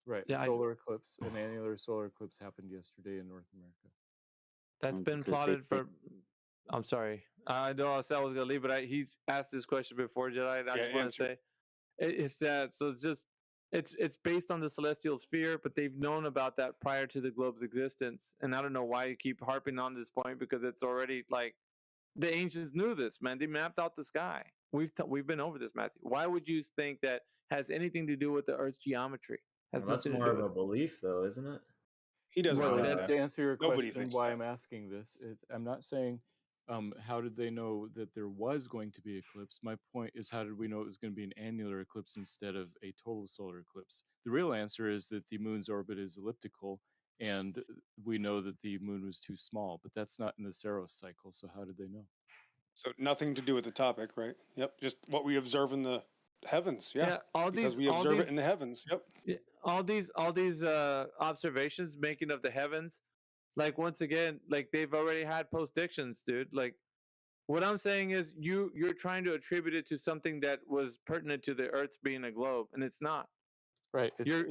Right. Yeah, Solar eclipse. An annular solar eclipse happened yesterday in North America. That's been plotted for. I'm sorry. I know I said I was gonna leave, but he's asked this question before, Jedi. And I just want to say, it's that. So it's just it's based on the celestial sphere, but they've known about that prior to the globe's existence. And I don't know why you keep harping on this point because it's already like the ancients knew this, man. They mapped out the sky. We've been over this, Matthew. Why would you think that has anything to do with the Earth's geometry? Has Well, that's nothing to more do of with a belief, though, isn't it? He doesn't So believe that. to answer your Nobody question, thinks why that. I'm asking this, I'm not saying how did they know that there was going to be eclipse. My point is, how did we know it was going to be an annular eclipse instead of a total solar eclipse? The real answer is that the moon's orbit is elliptical, and we know that the moon was too small, but that's not in the Saros cycle. So how did they know? So nothing to do with the topic, right? Yep. Just what we observe in the heavens. Yeah. Because we observe it in the heavens. Yep. Yeah, all these observations making of the heavens, like once again, like they've already had postdictions, dude. Like what I'm saying is you're trying to attribute it to something that was pertinent to the Earth's being a globe, and it's not. Right. It's your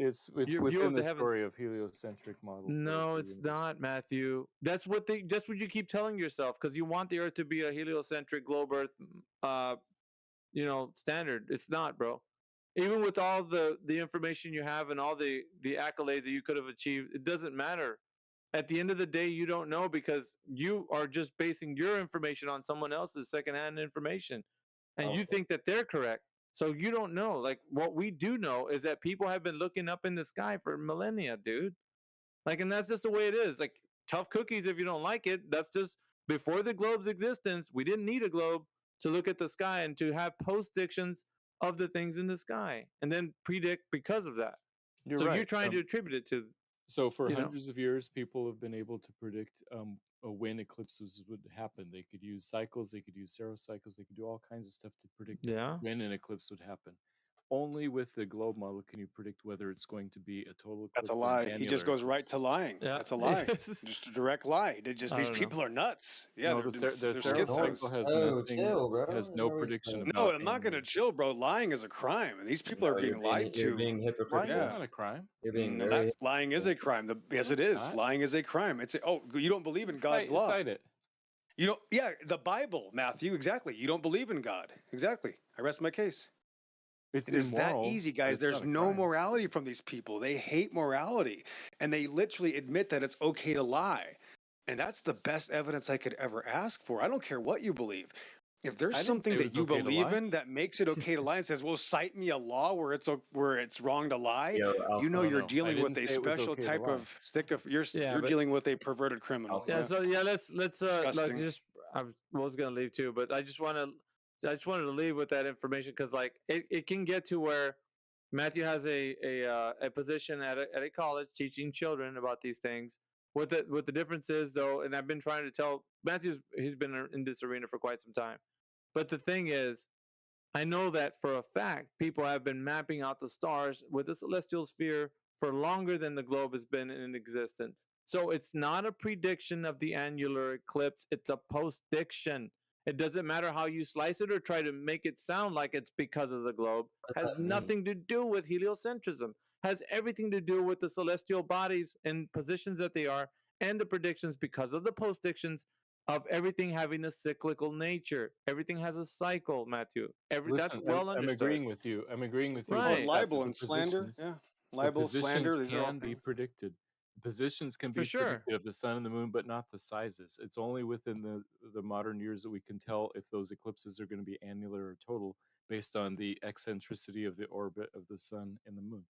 view within of the the heavens. story of heliocentric model. No, it's not, Matthew. That's what you keep telling yourself because you want the Earth to be a heliocentric globe Earth standard. It's not, bro. Even with all the information you have and all the accolades that you could have achieved, it doesn't matter. At the end of the day, you don't know because you are just basing your information on someone else's secondhand information, and you think that they're correct. So you don't know. Like what we do know is that people have been looking up in the sky for millennia, dude. Like, and that's just the way it is. Like tough cookies if you don't like it. That's just before the globe's existence. We didn't need a globe. to look at the sky and to have postdictions of the things in the sky and then predict because of that. You're so right. you're trying to attribute it to. So for you know. hundreds of years, people have been able to predict when eclipses would happen. They could use cycles, they could use cycles, they could do all kinds of stuff to predict Yeah. when an eclipse would happen. Only with the globe model can you predict whether it's going to be a total eclipse. That's a or lie. an He just annular goes right to lying. Yeah. That's a lie. Just a direct lie. They just I these don't know. people are nuts. Yeah, No, they're the schizoids. cycle has Oh, nothing, chill, bro. has There's no no reason prediction to- No, about I'm not going to annular. chill, bro. Lying is a crime, and these people No, are you're being being- lied you're to. being hypocritical. Lying's Yeah. not a crime. You're being No, very that's lying is a crime. Yes, No, it it's is. not. Lying is a crime. It's you don't believe in God's law. Cite it. You don't. Yeah, the Bible, Matthew. Exactly. You don't believe in God. Exactly. I rest my case. It's It is that immoral, easy, but guys. it's There's not a no crime. morality from these people. They hate morality, and they literally admit that it's okay to lie. And that's the best evidence I could ever ask for. I don't care what you believe. If there's I didn't something say it that was you okay to believe lie. in that makes it okay to lie and says, "Well, cite me a law where it's wrong to lie," Yo, you know No, you're no, I dealing with didn't a say it was special okay to type lie. of stick of you're Yeah, but dealing with a perverted criminal. yeah. So yeah, let's like Disgusting. just I was gonna leave too, but I just wanted to leave with that information because like it can get to where Matthew has a position at a college teaching children about these things. What the difference is though, and I've been trying to tell he's been in this arena for quite some time. But the thing is, I know that for a fact, people have been mapping out the stars with the celestial sphere for longer than the globe has been in existence. So it's not a prediction of the annular eclipse, it's a postdiction. It doesn't matter how you slice it or try to make it sound like it's because of the globe. What does Has that mean? nothing to do with heliocentrism. Has everything to do with the celestial bodies and positions that they are and the predictions because of the postdictions of everything having a cyclical nature. Everything has a cycle, Matthew. That's Listen, well I'm understood. agreeing with you. I'm agreeing with you. Oh, with Right. that, libel but and slander. Yeah, the libel, slander. positions These are all can be things. predicted. The positions can For be sure. predicted of the sun and the moon, but not the sizes. It's only within the modern years that we can tell if those eclipses are going to be annular or total based on the eccentricity of the orbit of the sun and the moon.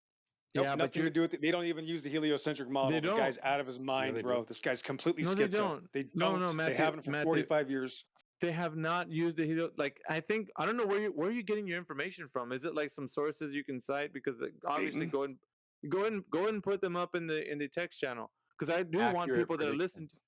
Nope, Yeah, but nothing to do with it. They don't even use the heliocentric model. They This guy's don't. out of his mind, they bro. do. This guy's completely No, they schizo. don't. They No, don't. no, They Matthew. haven't for Matthew. 45 years. They have not used the helio. Like I think I don't know where you getting your information from. Is it like some sources you can cite? Because like, obviously Satan. go and put them up in the text channel. Because I do want Accurate people that are listening. predictions.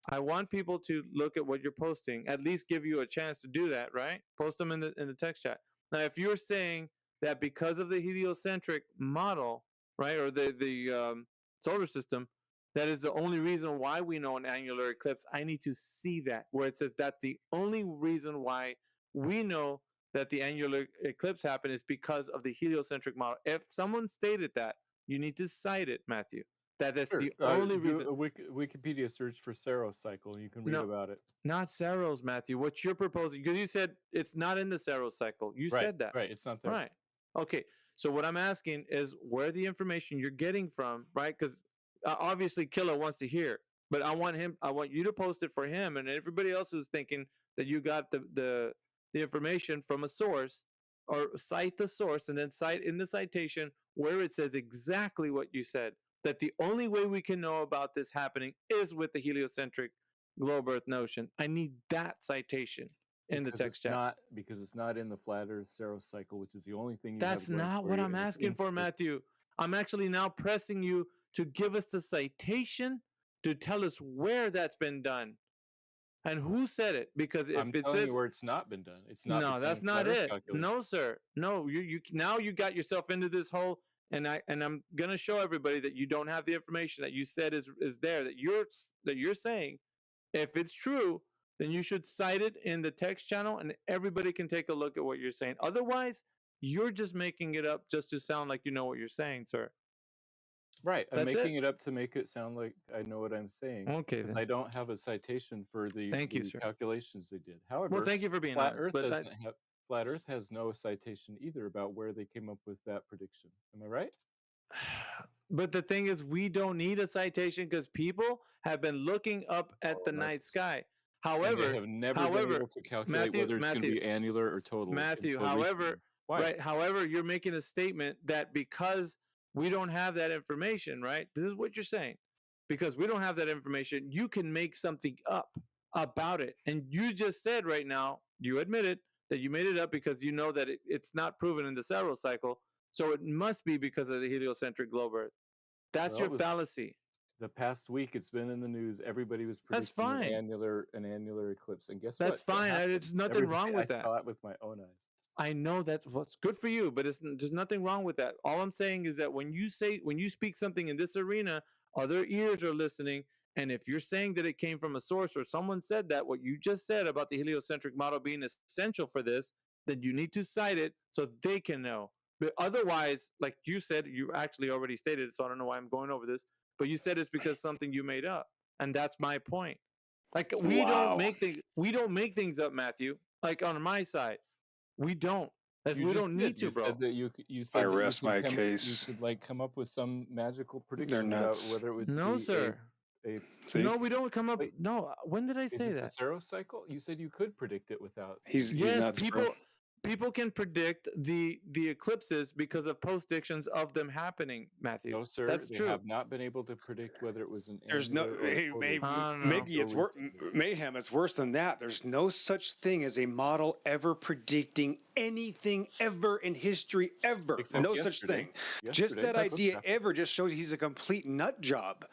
I want people to look at what you're posting. At least give you a chance to do that, right? Post them in the text chat. Now, if you're saying that because of the heliocentric model, right, or the solar system, that is the only reason why we know an annular eclipse, I need to see that where it says that's the only reason why we know that the annular eclipse happened is because of the heliocentric model. If someone stated that, you need to cite it, Matthew. That's Sure. the only Do reason. a Wikipedia search for Saros cycle, and you can read No, about it. not Saros, Matthew. What you're proposing, because you said it's not in the Saros cycle. You Right, said that. right. It's not there. Right. Okay. So what I'm asking is where the information you're getting from, right? Because obviously Killer wants to hear, but I want you to post it for him and everybody else who's thinking that you got the information from a source, or cite the source and then cite in the citation where it says exactly what you said. That the only way we can know about this happening is with the heliocentric globe Earth notion. I need that citation in the text chat. Because it's not in the flat Earth Saros cycle, which is the only thing you That's have going not for what you, I'm and it's asking in for, space. Matthew. I'm actually now pressing you to give us the citation to tell us where that's been done and who said it. Because if I'm it telling says you where it's not been done. It's not. no, that's become a flat not Earth it. calculation. No, sir. No, you now you got yourself into this hole, and I'm gonna show everybody that you don't have the information that you said is there that you're saying. If it's true, then you should cite it in the text channel, and everybody can take a look at what you're saying. Otherwise, you're just making it up just to sound like you know what you're saying, sir. Right. I'm That's making it. it up to make it sound like I know what I'm saying. Okay, Because then. I don't have a citation for Thank you, sir. calculations they did. However, Well, thank you for being Flat honest, Earth but doesn't have Flat Earth has no citation either about where they came up with that prediction. Am I right? But the thing is, we don't need a citation because people have been looking up at the night sky. And However, they have never been able to calculate whether it's going to be annular or total. Matthew, until however, recently. Why? right? However, you're making a statement that because we don't have that information, right? This is what you're saying. Because we don't have that information, you can make something up about it. And you just said right now, You admitted that you made it up because you know that it's not proven in the Saros cycle, so it must be because of the heliocentric globe Earth. That's Well, your it was fallacy. the past week. It's been in the news. Everybody was That's predicting fine. an annular eclipse, and guess That's what? It fine. happened. There's nothing Everybody, wrong with I that. saw it with my own eyes. I know that's what's good for you, but there's nothing wrong with that. All I'm saying is that when you speak something in this arena, other ears are listening. And if you're saying that it came from a source or someone said that, what you just said about the heliocentric model being essential for this, then you need to cite it so they can know. But otherwise, like you said, you actually already stated it, so I don't know why I'm going over this, but you said it's because something you made up. And that's my point. Like we don't make things up, Matthew. Like on my side. We don't. You We just don't did. need to, You bro. said that you said I that rest my you case. could like come up with some magical They're prediction about nuts. whether it was No, sir. a See? No, we don't come up. Wait, No, when did I is say it the that? Saros cycle? You said you could predict it without. He's Yes, nuts, bro. people can predict the eclipses because of postdictions of them happening, Matthew. No, sir. That's They true. have not been able to predict whether it was an There's no, annular or a hey, total. hey, I don't know. Miggy, it's mayhem. It's worse than that. There's no such thing as a model ever predicting anything ever in history ever. Except no yesterday. such thing. Just Yesterday, that that's idea happened. ever just shows he's a complete nut job.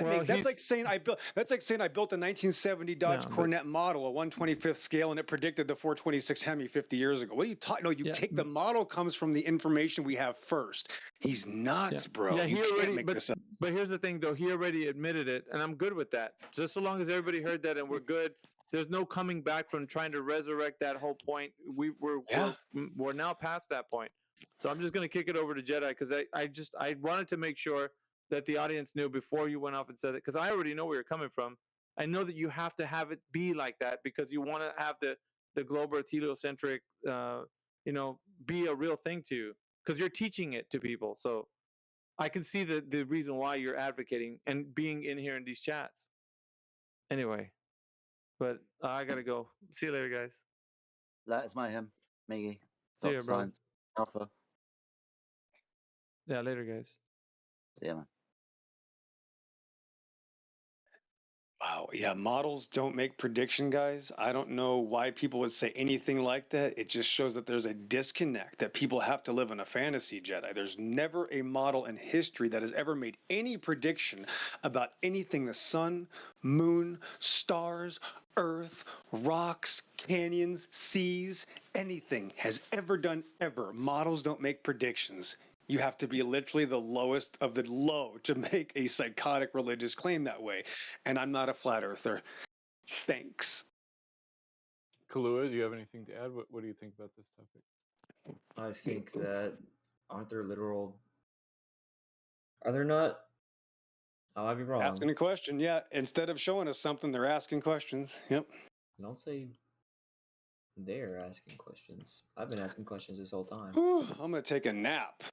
Well, That's like saying I built. That's like saying I built a 1970 Dodge No, but- Corvette model, a 1/25th scale, and it predicted the 426 Hemi 50 years ago. What are you talking? No, you Yeah, take the model comes from the information we have first. He's nuts, bro. Yeah, you he can't already. make this up. But here's the thing, though. He already admitted it, and I'm good with that. Just so long as everybody heard that and we're good. There's no coming back from trying to resurrect that whole point. We're now past that point. So I'm just gonna kick it over to Jedi because I wanted to make sure that the audience knew before you went off and said it because I already know where you're coming from. I know that you have to have it be like that because you want to have the global heliocentric, be a real thing to you because you're teaching it to people. So I can see the reason why you're advocating and being in here in these chats. Anyway, but I gotta go. See you later, guys. That's mayhem. Miggy. See Dr. ya, brother. Science. Alpha. Yeah, later, guys. See ya, man. Wow. Yeah, models don't make prediction, guys. I don't know why people would say anything like that. It just shows that there's a disconnect, that people have to live in a fantasy, Jedi. There's never a model in history that has ever made any prediction about anything the sun, moon, stars, earth, rocks, canyons, seas, anything has ever done ever. Models don't make predictions. You have to be literally the lowest of the low to make a psychotic religious claim that way. And I'm not a flat earther. Thanks. Kahlua, do you have anything to add? What do you think about this topic? I think that are there not? I might be wrong. Asking a question, yeah. Instead of showing us something, they're asking questions. Yep. Don't say they're asking questions. I've been asking questions this whole time. Whew, I'm gonna take a nap.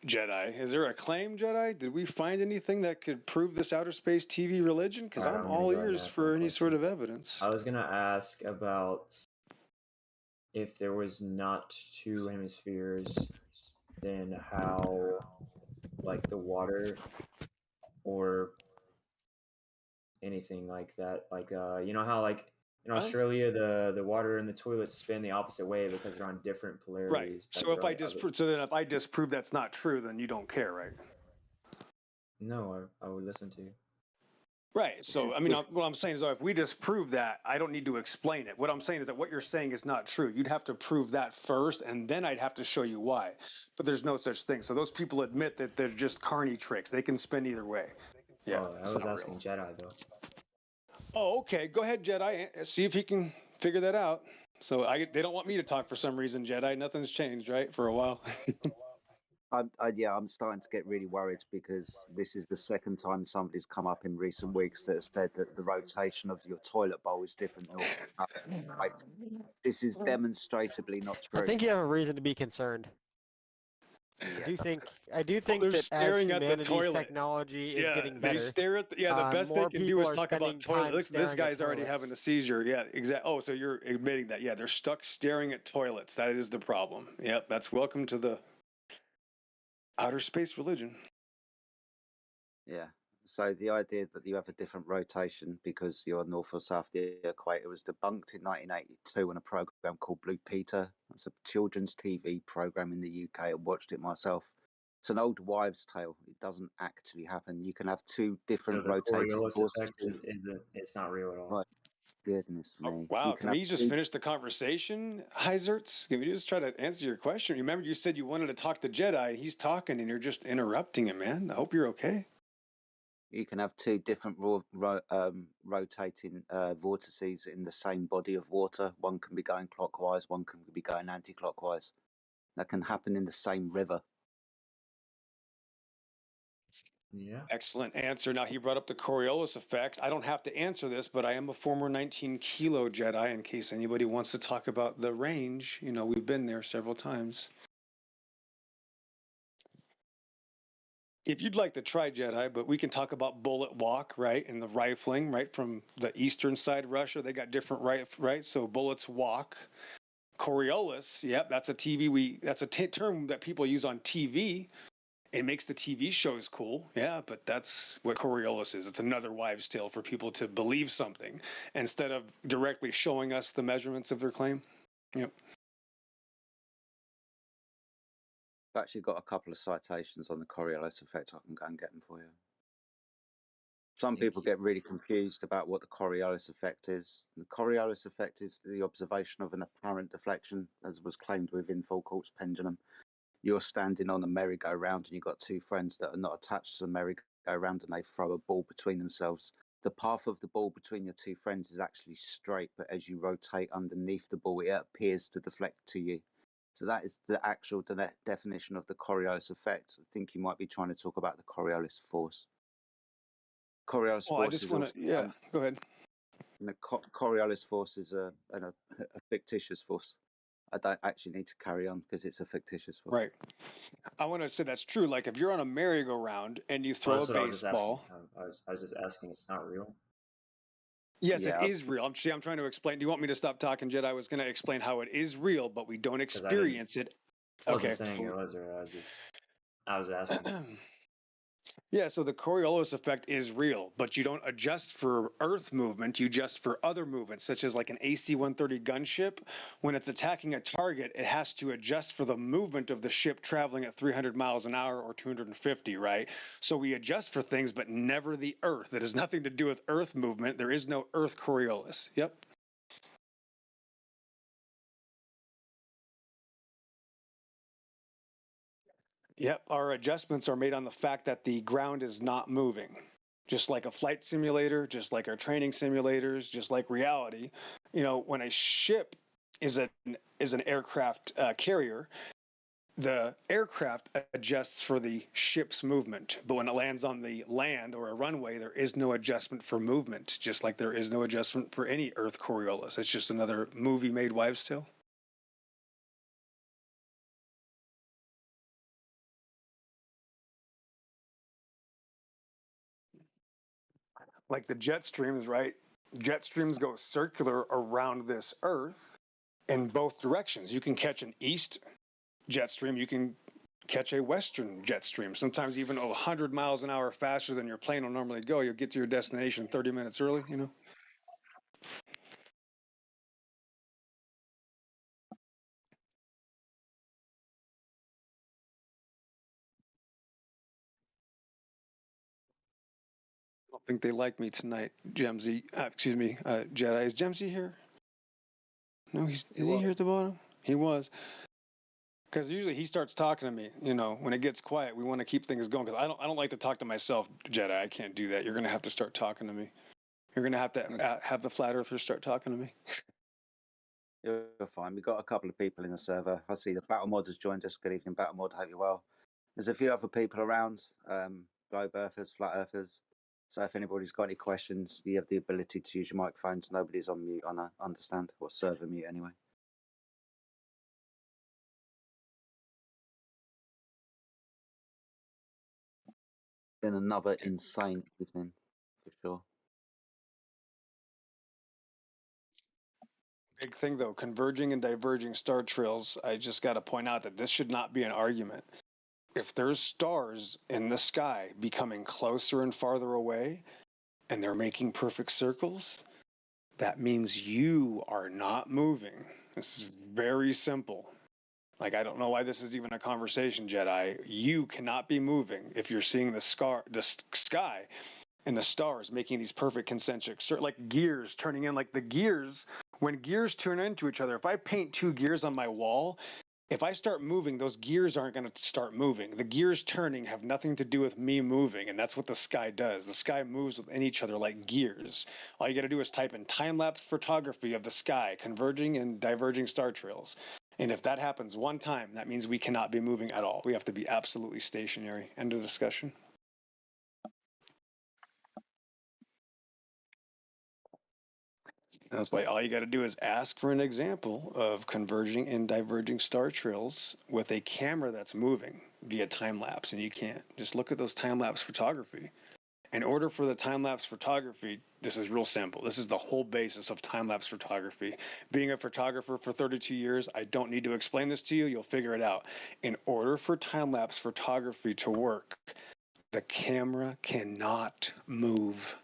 Jedi, is there a claim, Jedi? Did we find anything that could prove this outer space TV religion? Because Alright, I'm I'm gonna all go ahead and ears ask for my any question. sort of evidence. I was gonna ask about if there was not two hemispheres, then how, like the water or anything like that, like you know how like in Australia the water and the toilets spin the opposite way because they're on different polarities. Right. So if I disprove that's not true, then you don't care, right? No, I would listen to you. Right. So, I mean, what I'm saying is, if we disprove that, I don't need to explain it. What I'm saying is that what you're saying is not true. You'd have to prove that first, and then I'd have to show you why. But there's no such thing. So those people admit that they're just carny tricks. They can spin either way. Yeah. I was asking Jedi though. Oh, okay. Go ahead, Jedi. See if you can figure that out. So they don't want me to talk for some reason, Jedi. Nothing's changed, right? For a while. I'm starting to get really worried because this is the second time somebody's come up in recent weeks that has said that the rotation of your toilet bowl is different. This is demonstrably not true. I think you have a reason to be concerned. I do think they're that as staring at the humanity's toilet. technology is getting better, They stare at the best they more can do people is are talk about spending time toilets. This staring at guy's already toilets. having a seizure. Yeah, exactly. Oh, so you're admitting that? Yeah, they're stuck staring at toilets. That is the problem. Yep, that's welcome to the outer space religion. Yeah. So the idea that you have a different rotation because you're north or south of the equator was debunked in 1982 on a program called Blue Peter. It's a children's TV program in the UK. I watched it myself. It's an old wives' tale. It doesn't actually happen. You can have two So different the rotating Coriolis forces. effect it's not real at all. Right. Goodness me. Wow, You can can have we just two. finish the conversation, Heiserts? Can we just try to answer your question? Remember, you said you wanted to talk to Jedi. He's talking, and you're just interrupting him, man. I hope you're okay. You can have two different rotating vortices in the same body of water. One can be going clockwise, one can be going anti-clockwise. That can happen in the same river. Yeah. Excellent answer. Now, he brought up the Coriolis effect. I don't have to answer this, but I am a former 19 kilo Jedi in case anybody wants to talk about the range. You know, we've been there several times. If you'd like to try Jedi, but we can talk about bullet walk, right, and the rifling, right, from the eastern side of Russia. They got different right, so bullets walk. Coriolis, yep, that's a that's a term that people use on TV. It makes the TV shows cool, yeah, but that's what Coriolis is. It's another wives' tale for people to believe something instead of directly showing us the measurements of their claim. Yep. I've actually got a couple of citations on the Coriolis effect. I can go and get them for you. Some people get really confused about what the Coriolis effect is. The Coriolis effect is the observation of an apparent deflection, as was claimed within Foucault's pendulum. You're standing on a merry-go-round and you've got two friends that are not attached to the merry-go-round and they throw a ball between themselves. The path of the ball between your two friends is actually straight, but as you rotate underneath the ball, it appears to deflect to you. So that is the actual definition of the Coriolis effect. I think you might be trying to talk about the Coriolis force. Coriolis Well, I force just is want also, to, go ahead. The Coriolis force is a fictitious force. I don't actually need to carry on because it's a fictitious force. Right. I want to say that's true. Like if you're on a merry-go-round and you throw Well, that's a what I was just baseball. asking. I was just asking. It's not real. Yes, Yeah. it is real. I'm trying to explain. Do you want me to stop talking, Jedi? I was going to explain how it is real, but we don't 'Cause I didn't- experience it. I wasn't saying it was, or I was asking. Yeah, so the Coriolis effect is real, but you don't adjust for Earth movement. You adjust for other movements, such as like an AC-130 gunship. When it's attacking a target, it has to adjust for the movement of the ship traveling at 300 miles an hour or 250, right? So we adjust for things, but never the Earth. That has nothing to do with Earth movement. There is no Earth Coriolis. Yep. Yep, our adjustments are made on the fact that the ground is not moving. Just like a flight simulator, just like our training simulators, just like reality. You know, when a ship is an aircraft carrier, the aircraft adjusts for the ship's movement. But when it lands on the land or a runway, there is no adjustment for movement, just like there is no adjustment for any Earth Coriolis. It's just another movie-made wives' tale. Like the jet streams, right? Jet streams go circular around this Earth in both directions. You can catch an east jet stream, you can catch a western jet stream, sometimes even 100 miles an hour faster than your plane will normally go. You'll get to your destination 30 minutes early, you know? I don't think they like me tonight, Jemsy. Jedi. Is Jemsy here? No, is he here at the bottom? He was. Because usually he starts talking to me, you know, when it gets quiet, we want to keep things going. Because I don't like to talk to myself, Jedi. I can't do that. You're going to have to start talking to me. You're going to have the flat earthers start talking to me. You're fine. We've got a couple of people in the server. I see the Battle Mod has joined us. Good evening, Battle Mod. Hope you're well. There's a few other people around, globe earthers, flat earthers. So if anybody's got any questions, you have the ability to use your microphones. Nobody's on mute, I understand, or server mute anyway. Been another insane evening, for sure. Big thing though, converging and diverging star trails. I just got to point out that this should not be an argument. if there's stars in the sky becoming closer and farther away, and they're making perfect circles, that means you are not moving. This is very simple. Like, I don't know why this is even a conversation, Jedi. You cannot be moving if you're seeing the sky and the stars making these perfect concentric, like gears turning in, like the gears, when gears turn into each other. If I paint two gears on my wall, if I start moving, those gears aren't going to start moving. The gears turning have nothing to do with me moving, and that's what the sky does. The sky moves within each other like gears. All you got to do is type in time-lapse photography of the sky, converging and diverging star trails. And if that happens one time, that means we cannot be moving at all. We have to be absolutely stationary. End of discussion. That's why all you got to do is ask for an example of converging and diverging star trails with a camera that's moving via time lapse, and you can't. Just look at those time lapse photography. In order for the time lapse photography, this is real simple. This is the whole basis of time lapse photography. Being a photographer for 32 years, I don't need to explain this to you. You'll figure it out. In order for time lapse photography to work, the camera cannot move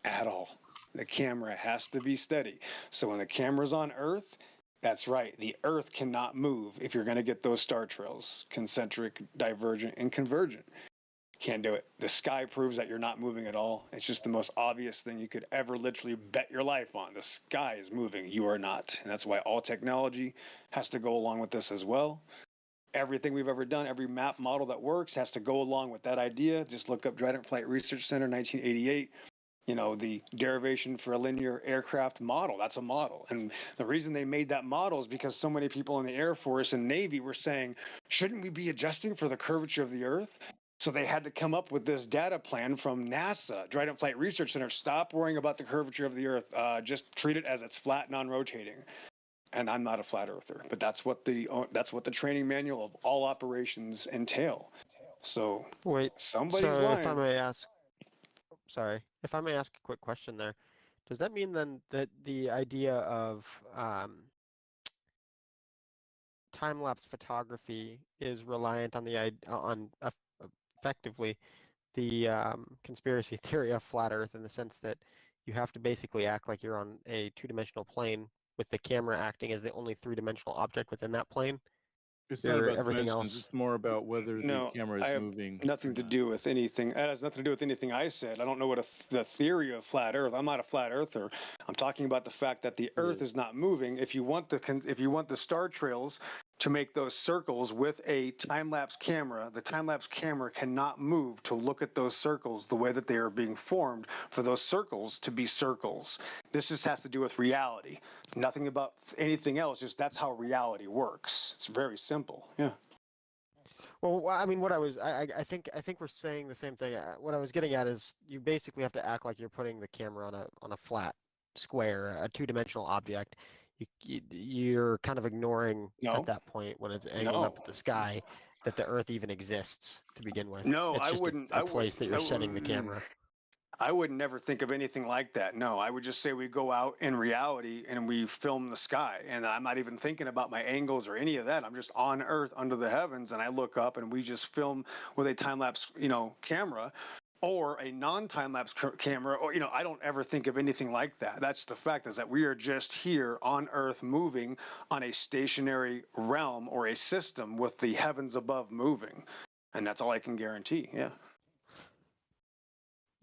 at all. The camera has to be steady. So when the camera's on Earth, that's right, the Earth cannot move if you're going to get those star trails, concentric, divergent, and convergent. Can't do it. The sky proves that you're not moving at all. It's just the most obvious thing you could ever literally bet your life on. The sky is moving. You are not. And that's why all technology has to go along with this as well. Everything we've ever done, every map model that works has to go along with that idea. Just look up Trident Flight Research Center, 1988. You know, the derivation for a linear aircraft model. That's a model. And the reason they made that model is because so many people in the Air Force and Navy were saying, shouldn't we be adjusting for the curvature of the Earth? So they had to come up with this data plan from NASA, Trident Flight Research Center. Stop worrying about the curvature of the Earth. Just treat it as it's flat, non-rotating. And I'm not a flat earther, but that's what the training manual of all operations entail. So wait, somebody's so lying. if I may ask, sorry, if I may ask a quick question there, does that mean then that the idea of time-lapse photography is reliant on effectively the conspiracy theory of flat Earth, in the sense that you have to basically act like you're on a two-dimensional plane with the camera acting as the only three-dimensional object within that plane? It's not about Everything dimensions. else. It's more about whether the No, camera I is have moving. nothing to do with anything. It has nothing to do with anything I said. I don't know what the theory of flat Earth. I'm not a flat earther. I'm talking about the fact that the Earth is not moving. If you want the star trails to make those circles with a time-lapse camera, the time-lapse camera cannot move to look at those circles the way that they are being formed for those circles to be circles. This just has to do with reality. Nothing about anything else. Just that's how reality works. It's very simple. Yeah. Well, I mean, I think we're saying the same thing. What I was getting at is you basically have to act like you're putting the camera on a flat square, a two-dimensional object. You're kind of ignoring at that point, when it's angled up at the sky, that the Earth even exists to begin with. No, It's I just wouldn't. a place that you're setting the camera. I would never think of anything like that. No, I would just say we go out in reality and we film the sky. And I'm not even thinking about my angles or any of that. I'm just on Earth under the heavens, and I look up and we just film with a time-lapse, camera, or a non-time-lapse camera, or, I don't ever think of anything like that. That's the fact, is that we are just here on Earth moving on a stationary realm or a system with the heavens above moving. And that's all I can guarantee. Yeah.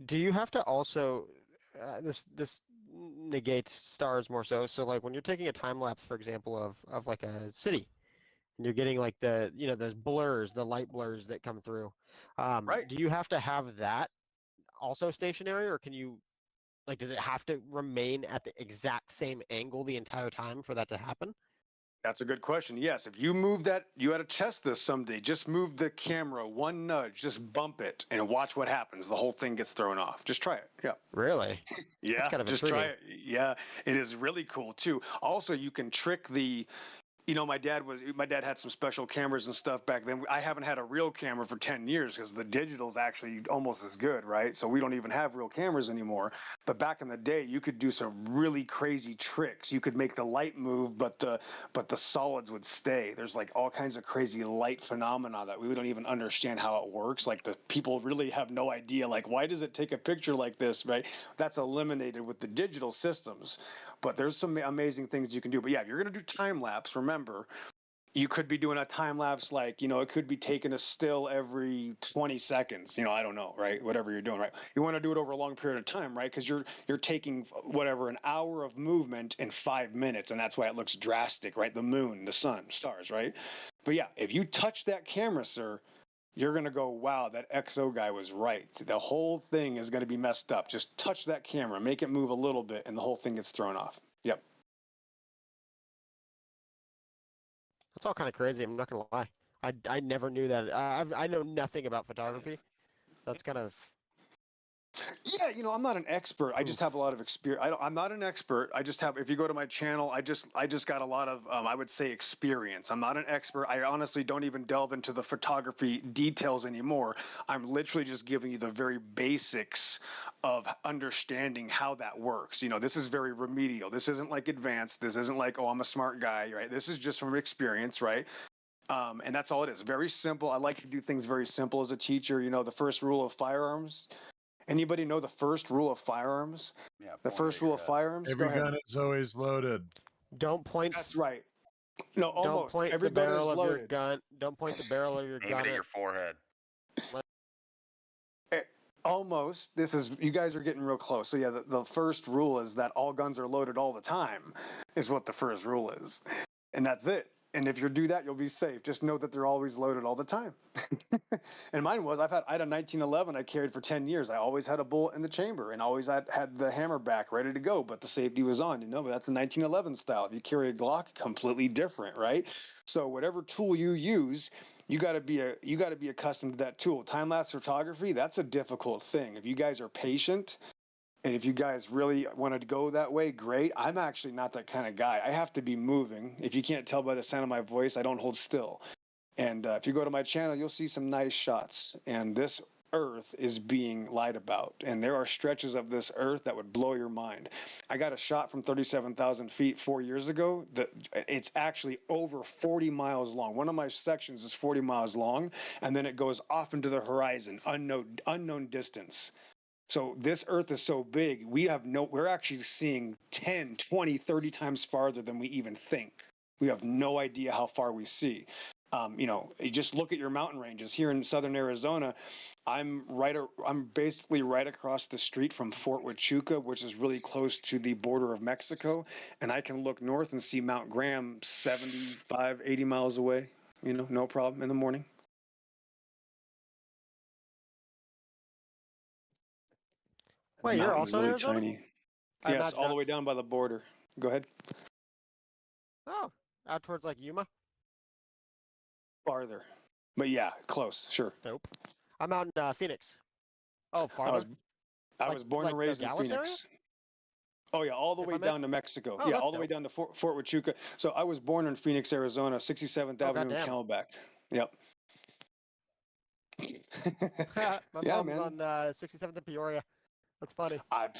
Do you have to also this negates stars more so? So like when you're taking a time lapse, for example, of like a city, and you're getting like those blurs, the light blurs that come through. Right. Do you have to have that also stationary, or can you, like, does it have to remain at the exact same angle the entire time for that to happen? That's a good question. Yes, if you move that, you ought to test this someday. Just move the camera one nudge, just bump it, and watch what happens. The whole thing gets thrown off. Just try it. Yeah. Really? Yeah. That's kind of just intriguing. try it. Yeah, it is really cool too. Also, you can trick the you know, my dad had some special cameras and stuff back then. I haven't had a real camera for 10 years because the digital's actually almost as good, right? So we don't even have real cameras anymore. But back in the day, you could do some really crazy tricks. You could make the light move, but the solids would stay. There's like all kinds of crazy light phenomena that we don't even understand how it works. Like the people really have no idea, like, why does it take a picture like this, right? That's eliminated with the digital systems. But there's some amazing things you can do. But yeah, if you're going to do time lapse, remember, you could be doing a time lapse like, you know, it could be taking a still every 20 seconds. You know, I don't know, right? Whatever you're doing, right? You want to do it over a long period of time, right? Because you're taking whatever, an hour of movement in 5 minutes, and that's why it looks drastic, right? The moon, the sun, stars, right? But yeah, if you touch that camera, sir, you're going to go, wow, that XO guy was right. The whole thing is going to be messed up. Just touch that camera, make it move a little bit, and the whole thing gets thrown off. Yep. That's all kind of crazy. I'm not gonna lie. I never knew that. I know nothing about photography. That's kind of. Yeah, you know, I'm not an expert. I just have a lot of experience. I'm not an expert. I just have. If you go to my channel, I just got a lot of, I would say, experience. I'm not an expert. I honestly don't even delve into the photography details anymore. I'm literally just giving you the very basics of understanding how that works. You know, this is very remedial. This isn't like advanced. This isn't like, oh, I'm a smart guy, right? This is just from experience, right? And that's all it is. Very simple. I like to do things very simple as a teacher. You know, the first rule of firearms. Anybody know the first rule of firearms? Yeah. The first rule of firearms? Every Go ahead. gun is always loaded. Don't point. That's right. No, Don't almost. point Every the gun barrel is of your loaded. gun. Don't point the barrel of your Aim gun it at your forehead. Almost. This is, you guys are getting real close. So yeah, the first rule is that all guns are loaded all the time, is what the first rule is. And that's it. And if you do that, you'll be safe. Just know that they're always loaded all the time. And mine was, I had a 1911 I carried for 10 years. I always had a bullet in the chamber and always had the hammer back ready to go, but the safety was on, you know, but that's the 1911 style. If you carry a Glock, completely different, right? So whatever tool you use, you got to be accustomed to that tool. Time lapse photography, that's a difficult thing. If you guys are patient, and if you guys really want to go that way, great. I'm actually not that kind of guy. I have to be moving. If you can't tell by the sound of my voice, I don't hold still. And if you go to my channel, you'll see some nice shots. And this earth is being lied about. And there are stretches of this earth that would blow your mind. I got a shot from 37,000 feet 4 years ago. It's actually over 40 miles long. One of my sections is 40 miles long, and then it goes off into the horizon, unknown distance. So this earth is so big, we're actually seeing 10, 20, 30 times farther than we even think. We have no idea how far we see. You know, you just look at your mountain ranges here in southern Arizona. I'm basically right across the street from Fort Huachuca, which is really close to the border of Mexico. And I can look north and see Mount Graham 75, 80 miles away, you know, no problem in the morning. Wait, you're Mountain's also in really Arizona? tiny. I Yes, imagine all the out- way down by the border. Go ahead. Oh, out towards like Yuma. Farther. But yeah, close, sure. That's dope. I'm out in Phoenix. Oh, farther. I was born and raised in Nogales Phoenix. area? Oh yeah, all the If way I'm in- down to Mexico. Oh, Yeah, that's all the way dope. down to Fort Huachuca. So I was born in Phoenix, Arizona, 67th Oh, Avenue and goddamn. Camelback. Yep. My Yeah, mom's man. on 67th and Peoria. That's funny. I've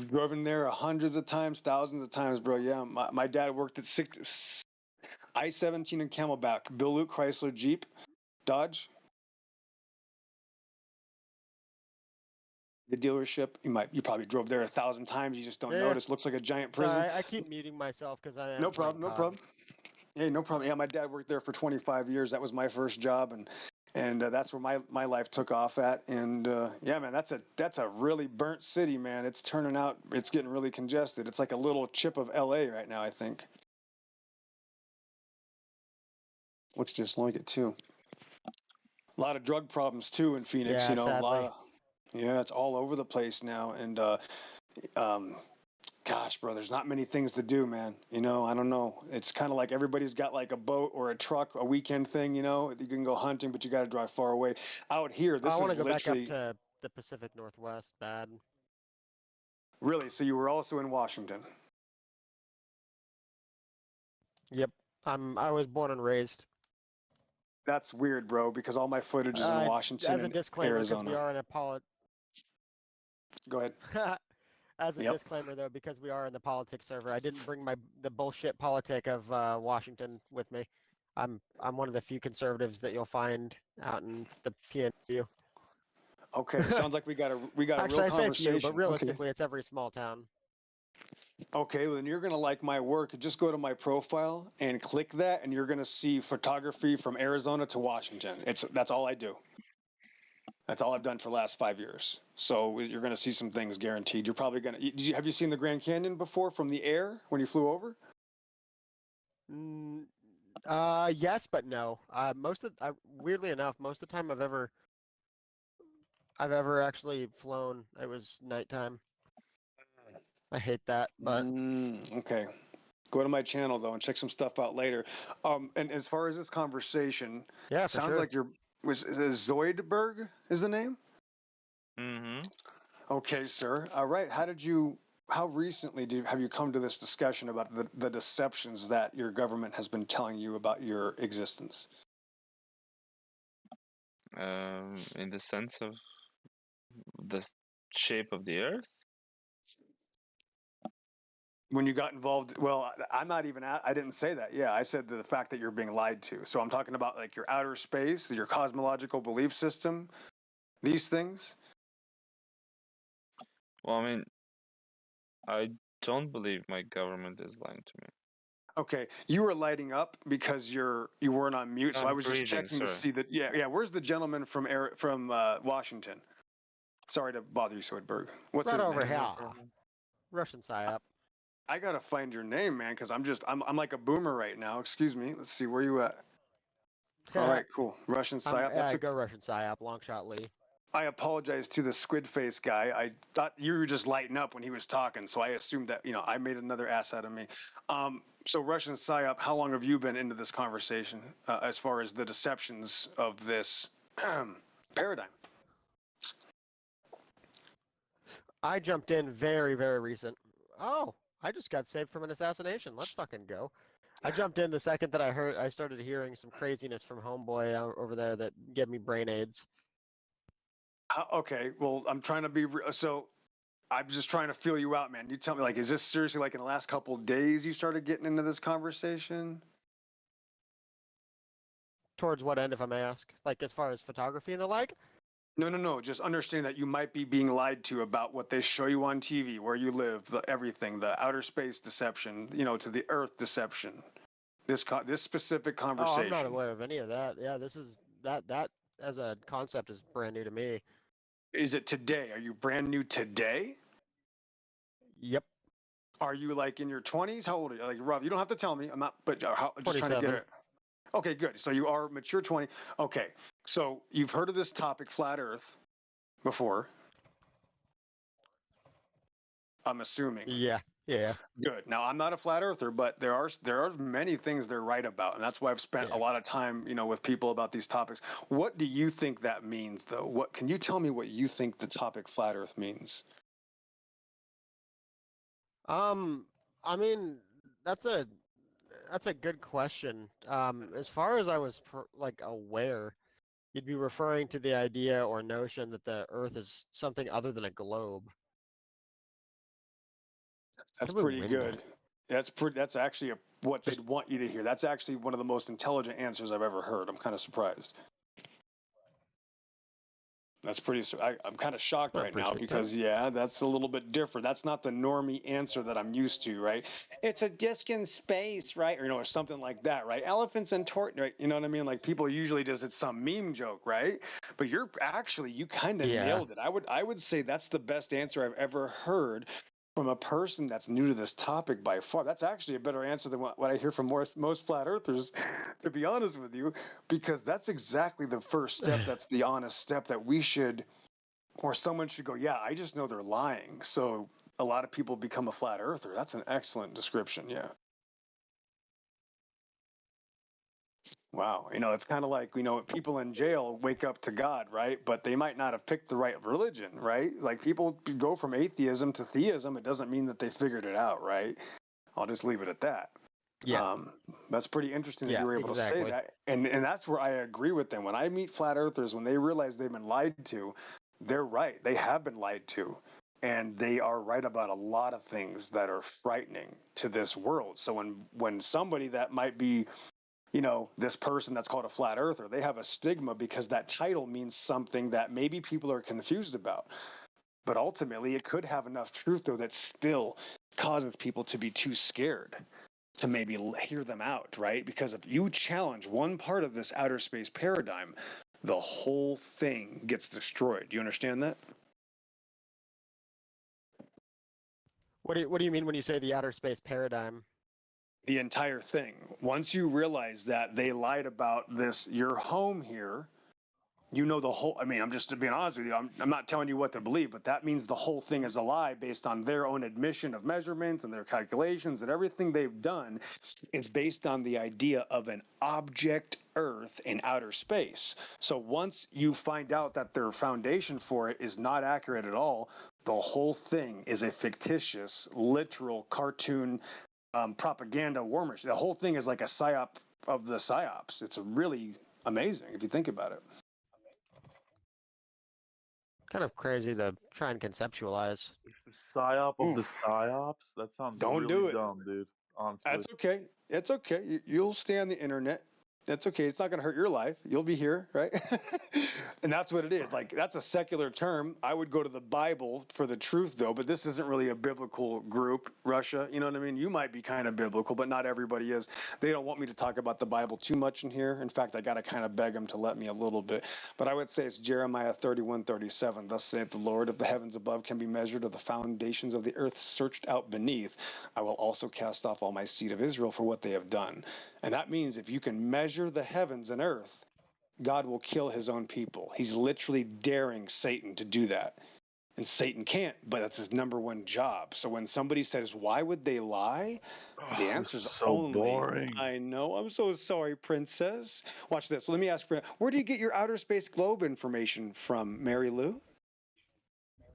driven there hundreds of times, thousands of times, bro. Yeah, my dad worked at I-17 and Camelback, Bill Luke Chrysler Jeep, Dodge. The dealership, you probably drove there 1,000 times. You just don't Yeah. notice. Looks like a giant prison. Sorry, I keep muting myself because I am No problem. No caught. problem. Hey, no problem. Yeah, my dad worked there for 25 years. That was my first job, and that's where my life took off at. And yeah, man, that's a really burnt city, man. It's turning out. It's getting really congested. It's like a little chip of LA right now, I think. Looks just like it too. A lot of drug problems too in Phoenix. Yeah, You know, sadly. yeah, it's all over the place now. And gosh, bro, there's not many things to do, man. You know, I don't know. It's kind of like everybody's got like a boat or a truck, a weekend thing. You know, you can go hunting, but you got to drive far away. Out here, this I is want to go literally back up to the Pacific Northwest. Bad. really. So you were also in Washington. Yep. I was born and raised. That's weird, bro, because all my footage is in Washington As a and disclaimer, because we Arizona. are in a Go ahead. As a Yep. disclaimer, though, because we are in the politics server, I didn't bring the bullshit politic of Washington with me. I'm one of the few conservatives that you'll find out in the PNW. Okay, sounds like we got a real Actually, I say conversation. few, but Okay. realistically, it's every small town. Okay, well, then you're gonna like my work. Just go to my profile and click that, and you're gonna see photography from Arizona to Washington. That's all I do. That's all I've done for the last 5 years. So you're gonna see some things guaranteed. You're probably gonna. Have you seen the Grand Canyon before from the air when you flew over? Yes, but no. Weirdly enough, most of the time I've ever actually flown, it was nighttime. I hate that, but okay. Go to my channel though and check some stuff out later. And as far as this conversation, yeah, for sounds sure. like was Zoidberg is the name? Mm-hmm. Okay, sir. All right. How recently have you come to this discussion about the deceptions that your government has been telling you about your existence? In the sense of the shape of the Earth? When you got involved, well, I didn't say that. Yeah, I said the fact that you're being lied to. So I'm talking about like your outer space, your cosmological belief system, these things. Well, I mean, I don't believe my government is lying to me. Okay, you were lighting up because you weren't on mute, so I'm I was breathing, just checking to sir. see that. Yeah. Where's the gentleman from Washington? Sorry to bother you, Swedberg. What's right his over name? here, Russian psyop. I gotta find your name, man, because I'm like a boomer right now. Excuse me. Let's see, where you at? All right, cool. Russian psyop. Yeah, go Russian psyop. Long shot Lee. I apologize to the squid face guy. I thought you were just lighting up when he was talking, so I assumed that I made another ass out of me. So Russian psyop, how long have you been into this conversation as far as the deceptions of this paradigm? I jumped in very, very recent. Oh, I just got saved from an assassination. Let's fucking go. I jumped in the second that I started hearing some craziness from homeboy over there that gave me brain aids. Okay, well, I'm trying to be so. I'm just trying to feel you out, man. You tell me, like, is this seriously like in the last couple of days you started getting into this conversation? Towards what end, if I may ask? Like, as far as photography and the like? No. Just understand that you might be being lied to about what they show you on TV, where you live, everything, the outer space deception, to the Earth deception. This specific conversation. Oh, I'm not aware of any of that. Yeah, this is that as a concept is brand new to me. Is it today? Are you brand new today? Yep. Are you like in your 20s? How old are you? Like, Rob, you don't have to tell me. I'm not, but just trying to get it. Okay, good. So you are mature 20. Okay, so you've heard of this topic, flat Earth, before. I'm assuming. Yeah. Good. Now I'm not a flat earther, but there are many things they're right about, and that's why I've spent a lot of time, with people about these topics. What do you think that means, though? What can you tell me what you think the topic flat Earth means? I mean, that's a good question. As far as I was aware, you'd be referring to the idea or notion that the Earth is something other than a globe. That's pretty good. That's actually what they'd want you to hear. That's actually one of the most intelligent answers I've ever heard. I'm kind of surprised. That's I'm kind of shocked right now because, that's a little bit different. That's not the normie answer that I'm used to, right? It's a disc in space, right? Or something like that, right? Elephants and right? You know what I mean? Like people usually it's some meme joke, right? But you kind of nailed it. I would say that's the best answer I've ever heard from a person that's new to this topic by far. That's actually a better answer than what I hear from most flat earthers, to be honest with you, because that's exactly the first step. That's the honest step that we should, or someone should go, yeah, I just know they're lying. So a lot of people become a flat earther. That's an excellent description. Yeah. Wow. It's kind of like, people in jail wake up to God, right? But they might not have picked the right religion, right? Like people go from atheism to theism. It doesn't mean that they figured it out, right? I'll just leave it at that. Yeah. That's pretty interesting that Yeah, you were able to say exactly. that. And that's where I agree with them. When I meet flat earthers, when they realize they've been lied to, they're right. They have been lied to. And they are right about a lot of things that are frightening to this world. So when somebody that might be, this person that's called a flat earther, they have a stigma because that title means something that maybe people are confused about. But ultimately, it could have enough truth, though, that still causes people to be too scared to maybe hear them out, right? Because if you challenge one part of this outer space paradigm, the whole thing gets destroyed. Do you understand that? What do you mean when you say the outer space paradigm? The entire thing. Once you realize that they lied about this, your home here, the whole, I'm just being honest with you, I'm not telling you what to believe, but that means the whole thing is a lie based on their own admission of measurements and their calculations, and everything they've done is based on the idea of an object Earth in outer space. So once you find out that their foundation for it is not accurate at all, the whole thing is a fictitious, literal cartoon propaganda war machine. The whole thing is like a psyop of the psyops. It's really amazing if you think about it. Kind of crazy to try and conceptualize. It's the psyop of the psyops. That sounds Don't really do it. dumb, dude. Honestly. That's okay. It's okay. You'll stay on the internet. That's okay. It's not going to hurt your life. You'll be here, right? And that's what it is. Like, that's a secular term. I would go to the Bible for the truth, though, but this isn't really a biblical group, Russia. You know what I mean? You might be kind of biblical, but not everybody is. They don't want me to talk about the Bible too much in here. In fact, I got to kind of beg them to let me a little bit. But I would say it's Jeremiah 31:37. Thus saith the Lord, if the heavens above can be measured, or the foundations of the earth searched out beneath, I will also cast off all my seed of Israel for what they have done. And that means if you can measure the heavens and earth, God will kill his own people. He's literally daring Satan to do that. And Satan can't, but that's his number one job. So when somebody says, why would they lie? The answer is so only, boring. I know. I'm so sorry, princess. Watch this. Let me ask you, where do you get your outer space globe information from, Mary Lou?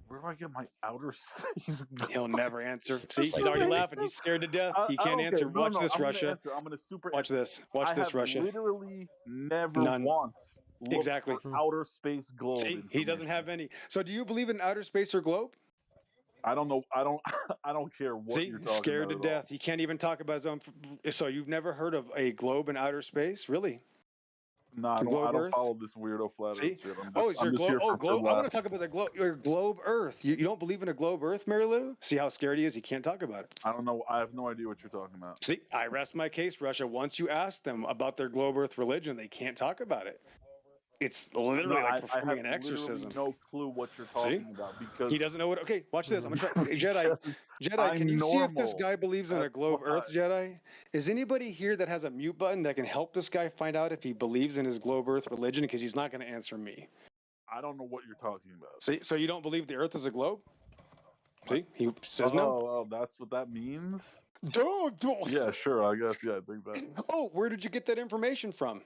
Where do I get my outer space? He'll never answer. See, he's already laughing. He's scared to death. He can't answer. No, Watch this, I'm Russia. Gonna answer. I'm gonna super Watch answer. this. Watch I this, have Russia. literally never None. once looked Exactly. for outer space globe. See, he doesn't have any. So, do you believe in outer space or globe? I don't know. I don't care what See, you're talking scared about to at all. death. He can't even talk about his own. So, you've never heard of a globe in outer space, really? No, I don't follow this weirdo flat See? earth shit. I'm just here for globe. I want to talk about your globe Earth. You don't believe in a globe Earth, Mary Lou? See how scared he is? He can't talk about it. I don't know. I have no idea what you're talking about. See, I rest my case, Russia. Once you ask them about their globe Earth religion, they can't talk about it. It's literally like performing an exorcism. No clue what you're talking about because he doesn't know what. Okay, watch this. I'm gonna try. Jedi, can you see if this guy believes in a globe Earth, Jedi? Is anybody here that has a mute button that can help this guy find out if he believes in his globe Earth religion? Because he's not going to answer me. I don't know what you're talking about. See, so you don't believe the Earth is a globe? See, he says no. Oh, that's what that means. Don't. Yeah, sure. I guess. Yeah, I think that. Oh, where did you get that information from?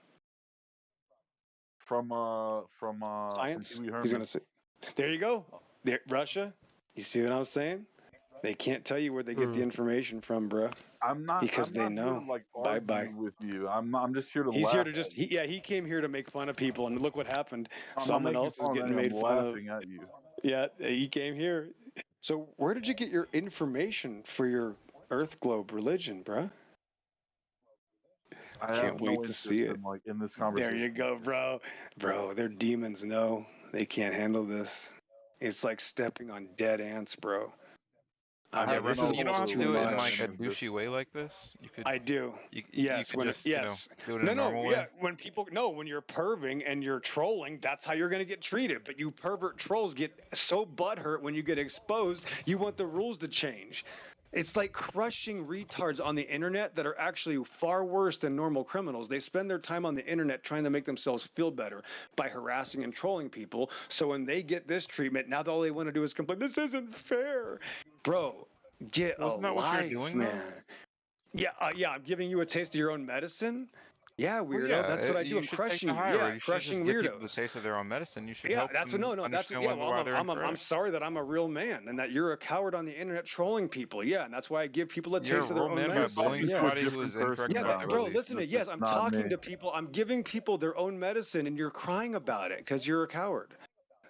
From science. From Pee Wee Herman. He's gonna say, there you go. There, Russia. You see what I'm saying? They can't tell you where they get the information from, bro. I'm not because I'm they not know. Here to, like, Bye with you. I'm just here to. He's laugh here to just. He came here to make fun of people, and look what happened. I'm Someone else is getting made fun of. laughing at you. Yeah, he came here. So where did you get your information for your Earth globe religion, bro? I can't wait to see it. In this conversation. There you go, bro. Bro, they're demons. No, they can't handle this. It's like stepping on dead ants, bro. This is you don't have to do it in like a douchey way like this. You could. I do. Yes. You could Just, yes. do it in a normal way. Yeah. When people when you're perving and you're trolling, that's how you're gonna get treated. But you pervert trolls get so butthurt when you get exposed. You want the rules to change. It's like crushing retards on the internet that are actually far worse than normal criminals. They spend their time on the internet trying to make themselves feel better by harassing and trolling people. So when they get this treatment, now all they want to do is complain, this isn't fair. Bro, get Wasn't that a life, what you're doing, man. Yeah, I'm giving you a taste of your own medicine. Yeah, Well, weirdo. yeah, That's what I do. you I'm should take crushing. the high Yeah, road. You should crushing just give people the weirdos. taste of their own medicine. You should Yeah, help that's them no, that's understand yeah. why Well, they're I'm incorrect. sorry that I'm a real man and that you're a coward on the internet trolling people. Yeah, and that's why I give people a You're a taste of their real own man by medicine. bullying Yeah. somebody who is incorrect Yeah, about their bro, beliefs. listen to yes, I'm talking to people. I'm giving people their own medicine, and you're crying about it because you're a coward.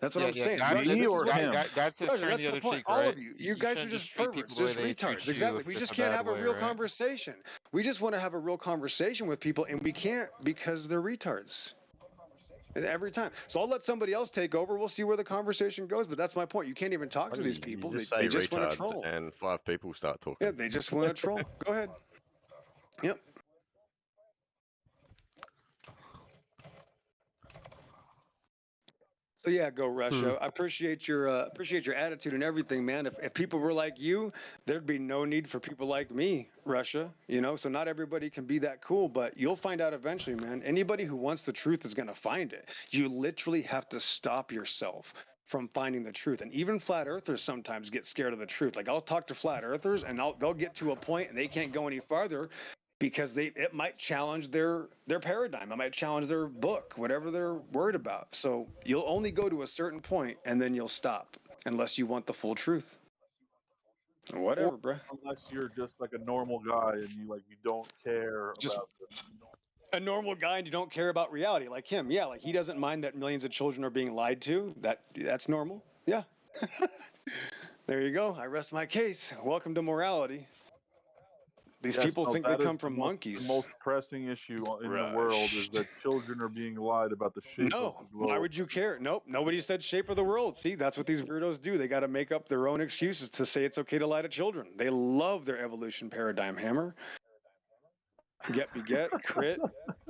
That's what Yeah, I'm yeah. saying. God, Russia, this is what God says Russia, turn that's the the other point. cheek, All right? of you, You guys are shouldn't just just treat perverts, people the way just they treat retards. you Exactly. if We it's just a can't bad have a way, real right? conversation. We just want to have a real conversation with people, and we can't because they're retards. Every time. So I'll let somebody else take over. We'll see where the conversation goes. But that's my point. You can't even talk to these people. You just They say just want to retards, troll. and 5 people start talking. Yeah, they just want to troll. Go ahead. Yep. So yeah, go Russia. I appreciate your attitude and everything, man. If people were like you, there'd be no need for people like me, Russia. You know, so not everybody can be that cool, but you'll find out eventually, man. Anybody who wants the truth is gonna find it. You literally have to stop yourself from finding the truth. And even flat earthers sometimes get scared of the truth. Like I'll talk to flat earthers and they'll get to a point and they can't go any farther because it might challenge their paradigm. It might challenge their book, whatever they're worried about. So you'll only go to a certain point and then you'll stop unless you want the full truth. Whatever, bro. Unless you're just like a normal guy and you don't care Just about a normal guy and you don't care about reality like him. Yeah, like he doesn't mind that millions of children are being lied to. That's normal. Yeah. There you go. I rest my case. Welcome to morality. These people think they come from monkeys. The most pressing issue in the world is that children are being lied about the shape of the globe. Why would you care? Nope, nobody said shape of the world. See, that's what these weirdos do. They got to make up their own excuses to say it's okay to lie to children. They love their evolution paradigm, Hammer. Get, crit,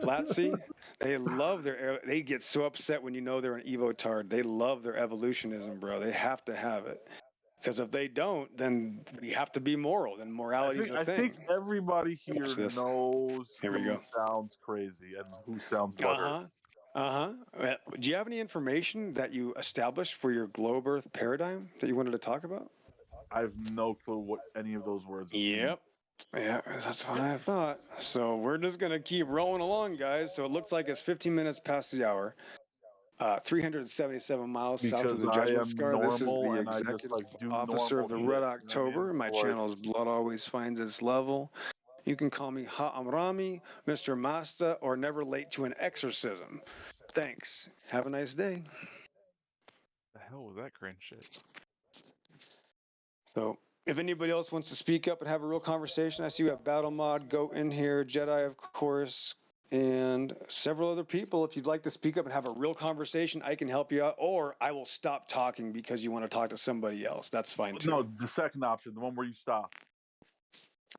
flatsy. They love they get so upset when you know they're an evotard. They love their evolutionism, bro. They have to have it. Because if they don't, then we have to be moral. Then morality is a thing. I think everybody here knows Here we who go. sounds crazy and who sounds butthurt. Do you have any information that you established for your globe Earth paradigm that you wanted to talk about? I have no clue what any of those words mean. Yep. Yeah, that's what I thought. So we're just going to keep rolling along, guys. So it looks like it's 15 minutes past the hour. 377 miles south of the Judgment Scar. This is the executive officer of the Red October. My channel is Blood Always Finds Its Level. You can call me Ha'amrami, Mr. Masta, or Never Late to an Exorcism. Thanks. Have a nice day. The hell was that cringe shit? So, if anybody else wants to speak up and have a real conversation, I see we have Battle Mod, Goat in here, Jedi, of course, and several other people. If you'd like to speak up and have a real conversation, I can help you out, or I will stop talking because you want to talk to somebody else. That's fine too. No, the second option, the one where you stop.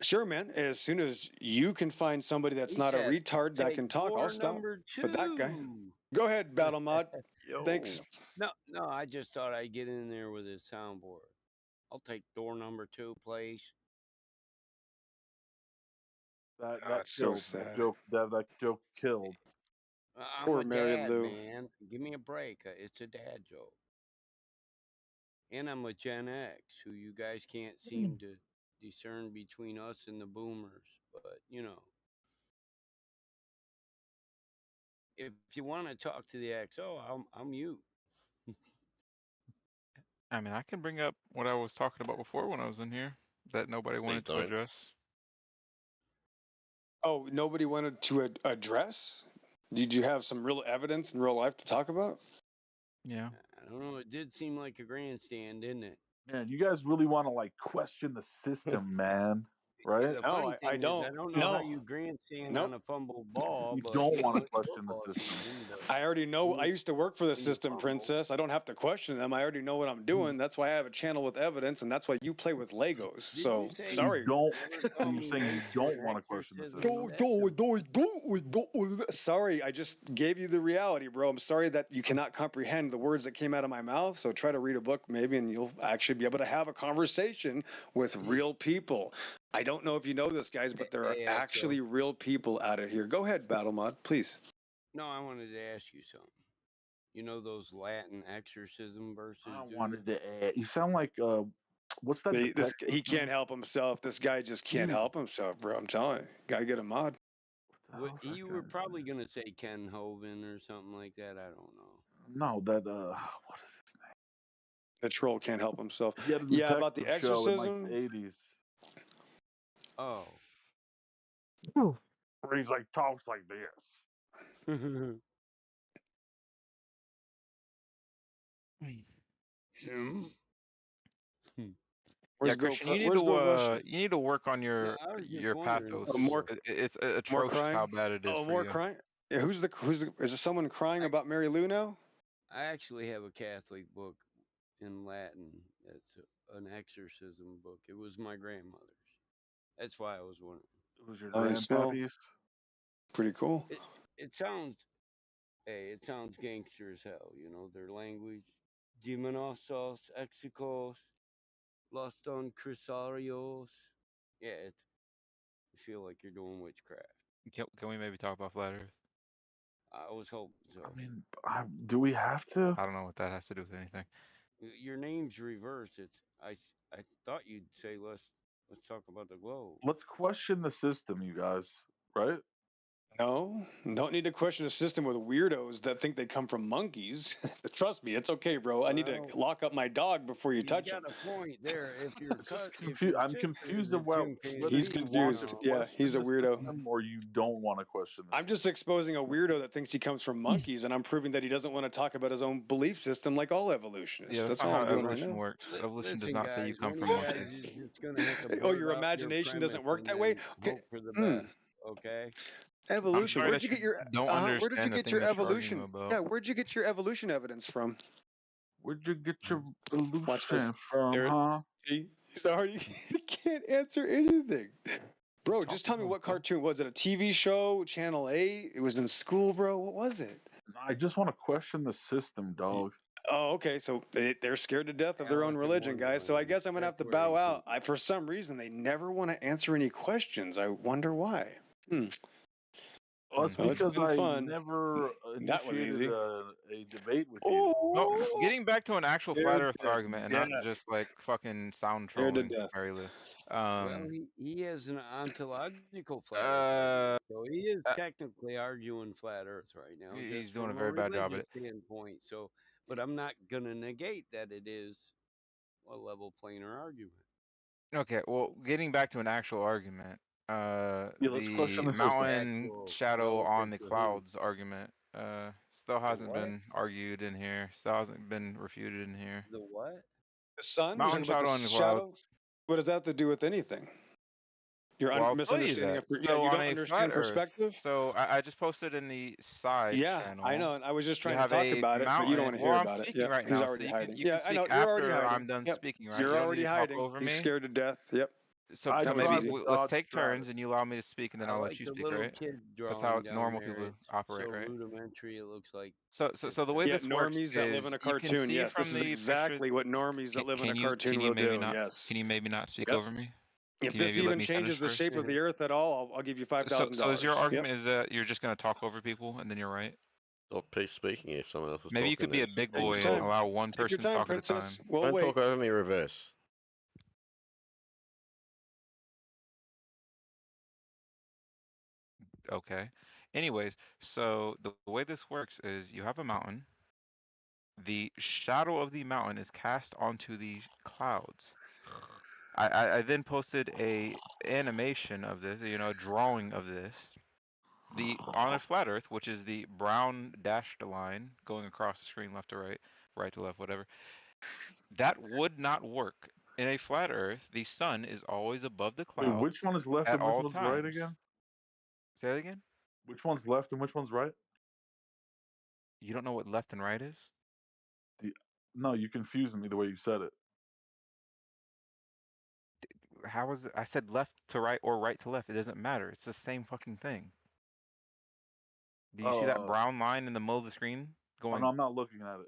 Sure, man. As soon as you can find somebody that's not a retard that can talk, I'll stop. But that guy. Go ahead, Battle Mod. Thanks. No, I just thought I'd get in there with a soundboard. I'll take door number 2, please. That so killed. sad. That joke killed. I'm Poor a Mary dad, Lou. man. Give me a break. It's a dad joke. And I'm a Gen X, who you guys can't seem to discern between us and the boomers. But, you know. If you want to talk to the XO, I'll mute. I mean, I can bring up what I was talking about before when I was in here that nobody wanted to address. Oh, nobody wanted to address? Did you have some real evidence in real life to talk about? Yeah. I don't know. It did seem like a grandstand, didn't it? Man, you guys really want to question the system, man. Right? The funny thing I don't. is, I don't know how you grandstand on a fumbled ball. You but don't want to it's question the football system. season, but I already know. I used to work for the system, Princess. I don't have to question them. I already know what I'm doing. That's why I have a channel with evidence, and that's why you play with Legos. So sorry. You're saying you don't want to question the system. Sorry, I just gave you the reality, bro. I'm sorry that you cannot comprehend the words that came out of my mouth. So try to read a book, maybe, and you'll actually be able to have a conversation with real people. I don't know if you know this, guys, but there are actually real people out of here. Go ahead, Battle Mod, please. No, I wanted to ask you something. You know those Latin exorcism verses? I wanted to add. You sound like what's that? He can't help himself. This guy just can't help himself, bro. I'm telling you, gotta get a mod. You were probably gonna say Ken Hovind or something like that. I don't know. No, that what is his name? The troll can't help himself. He had a Yeah, about the detective show in like exorcism. the 80s. Oh. Where he's like talks like this. Him? Where's Christian, Where's Go Russian? you need to work on your I was just your wondering. pathos. More It's more atrocious crying. how bad it is Oh, for more you. crying. Yeah, who's the? Is there someone crying about Mary Lou now? I actually have a Catholic book in Latin. It's an exorcism book. It was my grandmother's. That's why I was wondering. It was your Nice. Well, grandpappy's. pretty cool. It sounds, hey, it sounds gangster as hell. You know their language. Demonosos, Exicos, Los Don Crisarios. Yeah, I feel like you're doing witchcraft. Can we maybe talk about flat Earth? I was hoping so. I mean, do we have to? I don't know what that has to do with anything. Your name's reversed. I thought you'd say let's talk about the globe. Let's question the system, you guys. Right? No, don't need to question a system with weirdos that think they come from monkeys. Trust me, it's okay, bro. I need to lock up my dog before you touch him. He's got a point there. If you're I'm confused about whether He's you want to confused. Yeah, he's a question the weirdo. system or you don't want to question the I'm just exposing a weirdo that thinks he comes from monkeys, and I'm proving that he doesn't want to talk about his own belief system like all evolutionists. Yeah, that's not all how I'm doing right evolution now. works. Evolution does Listen, not say you guys, come one from of you guys monkeys. is just gonna have to. Oh, your blurt out imagination doesn't premise work and that way. then Okay. Hope for the best. Okay. Evolution. sorry Where'd that you you get your? don't Where did you understand the get thing your that you're arguing evolution? about. Yeah, where'd you get your evolution evidence from? Where'd you get your Watch this. evolution from, There, huh? see, sorry, you can't answer anything. Bro, just tell me what cartoon was it? A TV show, Channel 8? It was in school, bro. What was it? I just want to question the system, dog. Oh, okay. So they're scared to death of their own Alice in religion, guys. So I Wonderland. guess I'm gonna have to That's where bow he's out. For some reason, they never want to answer any questions. I wonder why. Well, it's Well, it's because been I fun. never That was initiated easy. a debate with you. No, getting back to an actual flat Scared Earth to argument and death. not just like fucking sound Scared to trolling, death. Mary Lou. well, he has an ontological flat Earth argument, so he is technically arguing flat Earth right now, He's just doing from a very bad job at religious it. standpoint. So, but I'm not gonna negate that it is a level planar argument. Okay, well, getting back to an actual argument, Yeah, let's question the the system. mountain Actual shadow on relative the to who? clouds argument, still hasn't what? been argued in here. Still hasn't been refuted in here. The what? The sun? You're Mountain talking about shadow the on the shadow? clouds. What does that have to do with anything? You're Well, I'll tell you misunderstanding. that. Yeah, So you on don't a flat understand Earth, perspective. so I just posted in the side Yeah, I channel. know, and I was just You trying to have talk a about it, but you don't mountain. want to Well, hear I'm about it. speaking Yep, right he's now, so already hiding. you Yeah, can I speak know. You're already after hiding. I'm done Yep, speaking, right? you're You don't need already to talk hiding. over He's me. scared to death. Yep. So I so tried maybe to let's dodge take Travis. turns, and you allow me to speak, and then I I'll like let you the speak, little right? kid That's drawing how down normal there. people It's operate, so right? rudimentary. It looks like So the way Yeah, this works normies that live in is a you can cartoon. see Yes, this from is the picture. exactly what normies that live in a cartoon Can you will maybe do. not Yes. can you maybe not speak Yep. over me? If Can you this maybe let even me finish changes the first? shape of the earth at all, I'll give you So is your $5,000. argument Yep. is that you're just gonna talk over people and then you're right? Stop speaking if someone else is Maybe you talking. could be a Then big Take your boy and time. allow one Take your person to time, talk at a time. princess. We'll don't wait. talk over me, reverse. Okay. Anyways, so the way this works is you have a mountain. The shadow of the mountain is cast onto the clouds. I then posted a animation of this, a drawing of this. On a flat Earth, which is the brown dashed line going across the screen left to right, right to left, whatever. That would not work. In a flat Earth, the sun is always above the Wait, which clouds one is left at and which all one's right times. again? Say that again? Which one's left and which one's right? You don't know what left and right is? No, you confused me the way you said it. How was it? I said left to right or right to left. It doesn't matter. It's the same fucking thing. Do you see that brown line in the middle of the screen Oh, going? no, I'm not looking at it.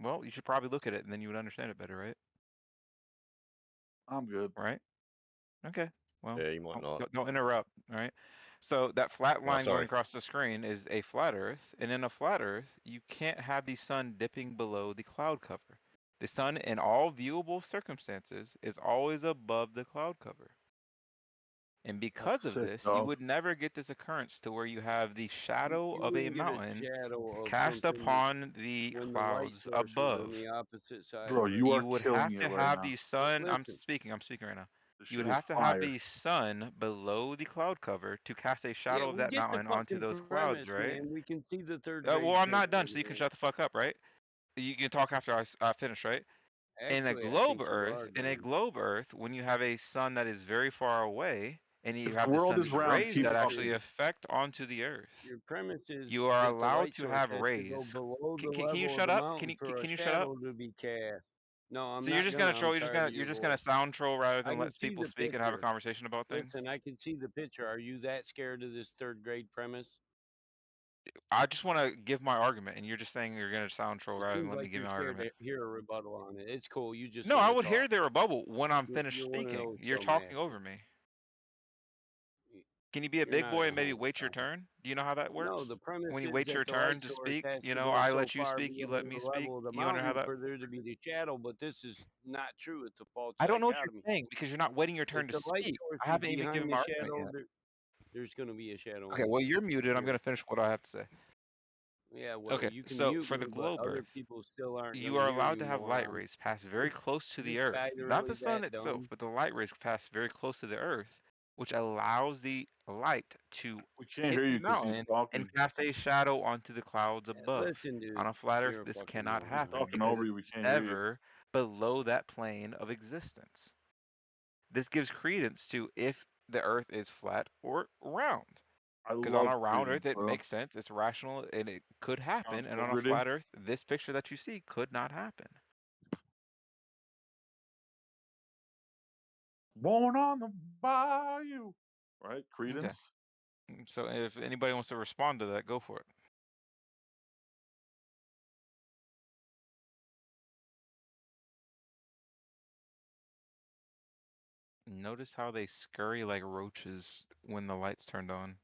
Well, you should probably look at it and then you would understand it better, right? I'm good. Right? Okay. Well, Yeah, you might not. don't interrupt. All right. So that flat line going sorry. across the screen is a flat Earth, and in a flat Earth, you can't have the sun dipping below the cloud cover. The sun, in all viewable circumstances, is always above the cloud cover. And because of sick, this, you dog. would never get this occurrence to where you have the shadow You of a wouldn't get a mountain shadow of cast something upon the when the light clouds source is on above. the opposite side Bro, of it. you are You would killing have it to right have now. the sun. I'm Listen, speaking right now. This You shit would is have to have fire. the sun below the cloud cover to cast a yeah, shadow of we that get the mountain onto fucking those clouds, premise, right? man. We can see the third Well, grade I'm not picture, done, so you can man. shut the fuck up, right? You can talk after I finish, right? Actually, I think you are In a done. globe Earth, when you have a sun that is very far away, and you If the have the world sun's is round, rays keep that actually talking. affect onto the Earth, Your premise is you are that the allowed light to source have has to go rays. below the Can you level of shut the up? mountain for a Can you shut up? shadow to be cast. No, I'm So you're not just gonna. gonna I'm troll. tired of You're your just gonna voice. sound troll rather I than can let see people the speak and have a picture. conversation about things. Listen, I can see the picture. Are you that scared of this third grade premise? I just want to give my argument, and you're just saying you're gonna sound troll It rather than seems let me like give you're my scared argument. to hear a rebuttal on it. It's cool. You just No, want I to would talk. hear the rebuttal when I'm You're, finished you're one of speaking. those You're talking dumbasses. over me. Can you be a You're big not boy a and maybe homo wait your sapien. turn? Do you know how that No, works? the premise When you is wait that your the light turn to source speak, has you to know, go I so let you far speak, you let below me the speak. level of the You wanna know how mountain that? for there to be the shadow, but this is not true. It's a false I don't know what you're dichotomy. saying because you're not waiting your If turn to the light speak. source I is haven't even given behind my the argument shadow, yet. there's going to be a shadow Okay, on well it. you're muted. I'm Period. gonna finish what I have to say. Yeah, well, Okay, you can so mute for me, the but globe other Earth, people still aren't going you to are hear allowed you, to have light moron. rays pass very close to the This Earth. guy's Not the really sun that itself, dumb. but the light rays pass very close to the Earth, which allows the light to We can't hit hear the you because he's mountain and talking. cast a shadow onto the clouds above. Listen, On dude, a flat Earth, you're a this fucking cannot He's moron. happen talking because over it's you. We can't hear you. never below that plane of existence. This gives credence to if the Earth is flat or round. I Because on love a round credence, Earth, it bro. makes sense, it's rational, and it could happen. And on a Controversy. flat Earth, this picture that you see could not happen. Born on the bayou. Right? Okay. Credence. So if anybody wants to respond to that, go for it. Notice how they scurry like roaches when the light's turned on.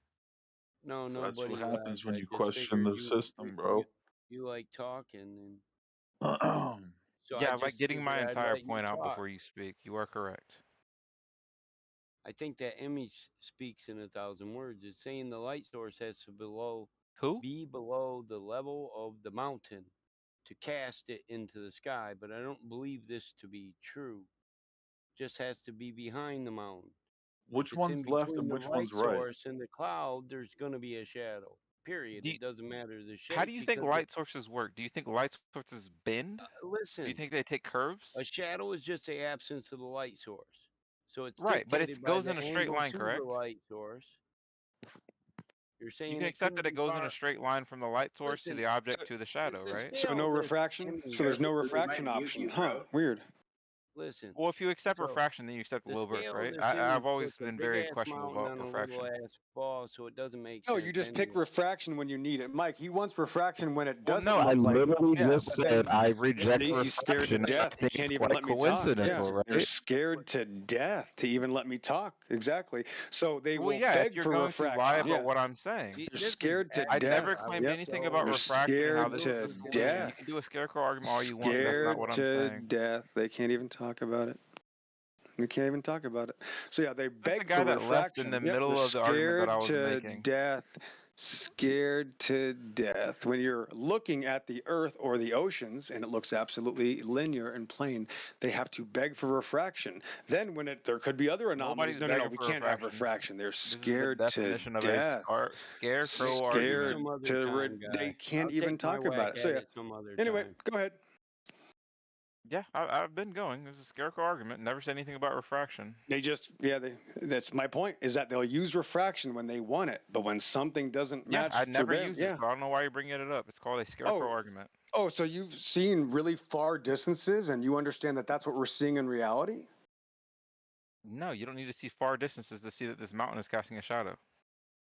No, So that's what nobody happens left. when I you just question figured the system, bro. you like talking, and Well, so I Yeah, I like just getting my figured I'd entire let you point out talk. before you speak. You are correct. I think that image speaks in 1,000 words. It's saying the light source has to be below the level of the mountain to cast it into the sky, but I don't believe this to be true. Just has to be behind the mountain. which If it's in one's left between and the which light one's right? source and the cloud, there's going to be a shadow. Period. Do you, It doesn't matter the how do shape you think because light sources work? Do you think light sources bend? Do you listen, think they take curves? a shadow is just the absence of the light source. So it's Right, but it dictated by goes the in a straight angle line, to the correct? light source. You're You saying can it accept couldn't that it be goes in a far. straight line from the light source to Listen, the object to the shadow, the right? So no scale, refraction. So there's no refraction option, huh? Weird. listen. Well, if you accept So refraction, then you accept the the globe Earth, scale right? they're saying I've always puts a been big very ass questionable mountain about on a little refraction. ass ball, so it doesn't make No, sense. you just pick Anyway. refraction when you need it. Mike, he wants refraction when it Well, doesn't no, I look like. literally Yeah, just but said then I reject see, he's scared to refraction, and I death. He think it's can't even quite let me talk. Yeah, coincidental, you're right? scared to death to even let me talk. Exactly. So they Well, will yeah, if beg you're for going to lie refraction. about Yeah, what I'm saying. you're This is scared to I death. never aggravating. claimed Yep. anything So about You're refraction and how scared this rules is to of the bullshit. game. You death. can do a scarecrow argument all you want, but that's not Scared what I'm to saying. death. They can't even talk about it. We can't even talk about it. So yeah, they That's the beg guy for that left in refraction. the Yep, they're middle of the argument that I scared was to making. death. Scared to death. When you're looking at the earth or the oceans and it looks absolutely linear and plain, they have to beg for refraction. Then when there could be other anomalies. Nobody's No, begging we for can't have refraction. refraction. They're This is the scared to definition of a death. scarecrow Maybe Scared argument. some other to time, guy. they can't I'll even take my talk about whack it. So at yeah. it some other Anyway, time. go ahead. Yeah, I've been going. This is a scarecrow argument. Never said anything about refraction. That's my point, is that they'll use refraction when they want it, but when something doesn't Yeah, match I for never them, used it, so I don't know why you're bringing it up. It's called a scarecrow argument. Oh, so you've seen really far distances and you understand that that's what we're seeing in reality? No, you don't need to see far distances to see that this mountain is casting a shadow.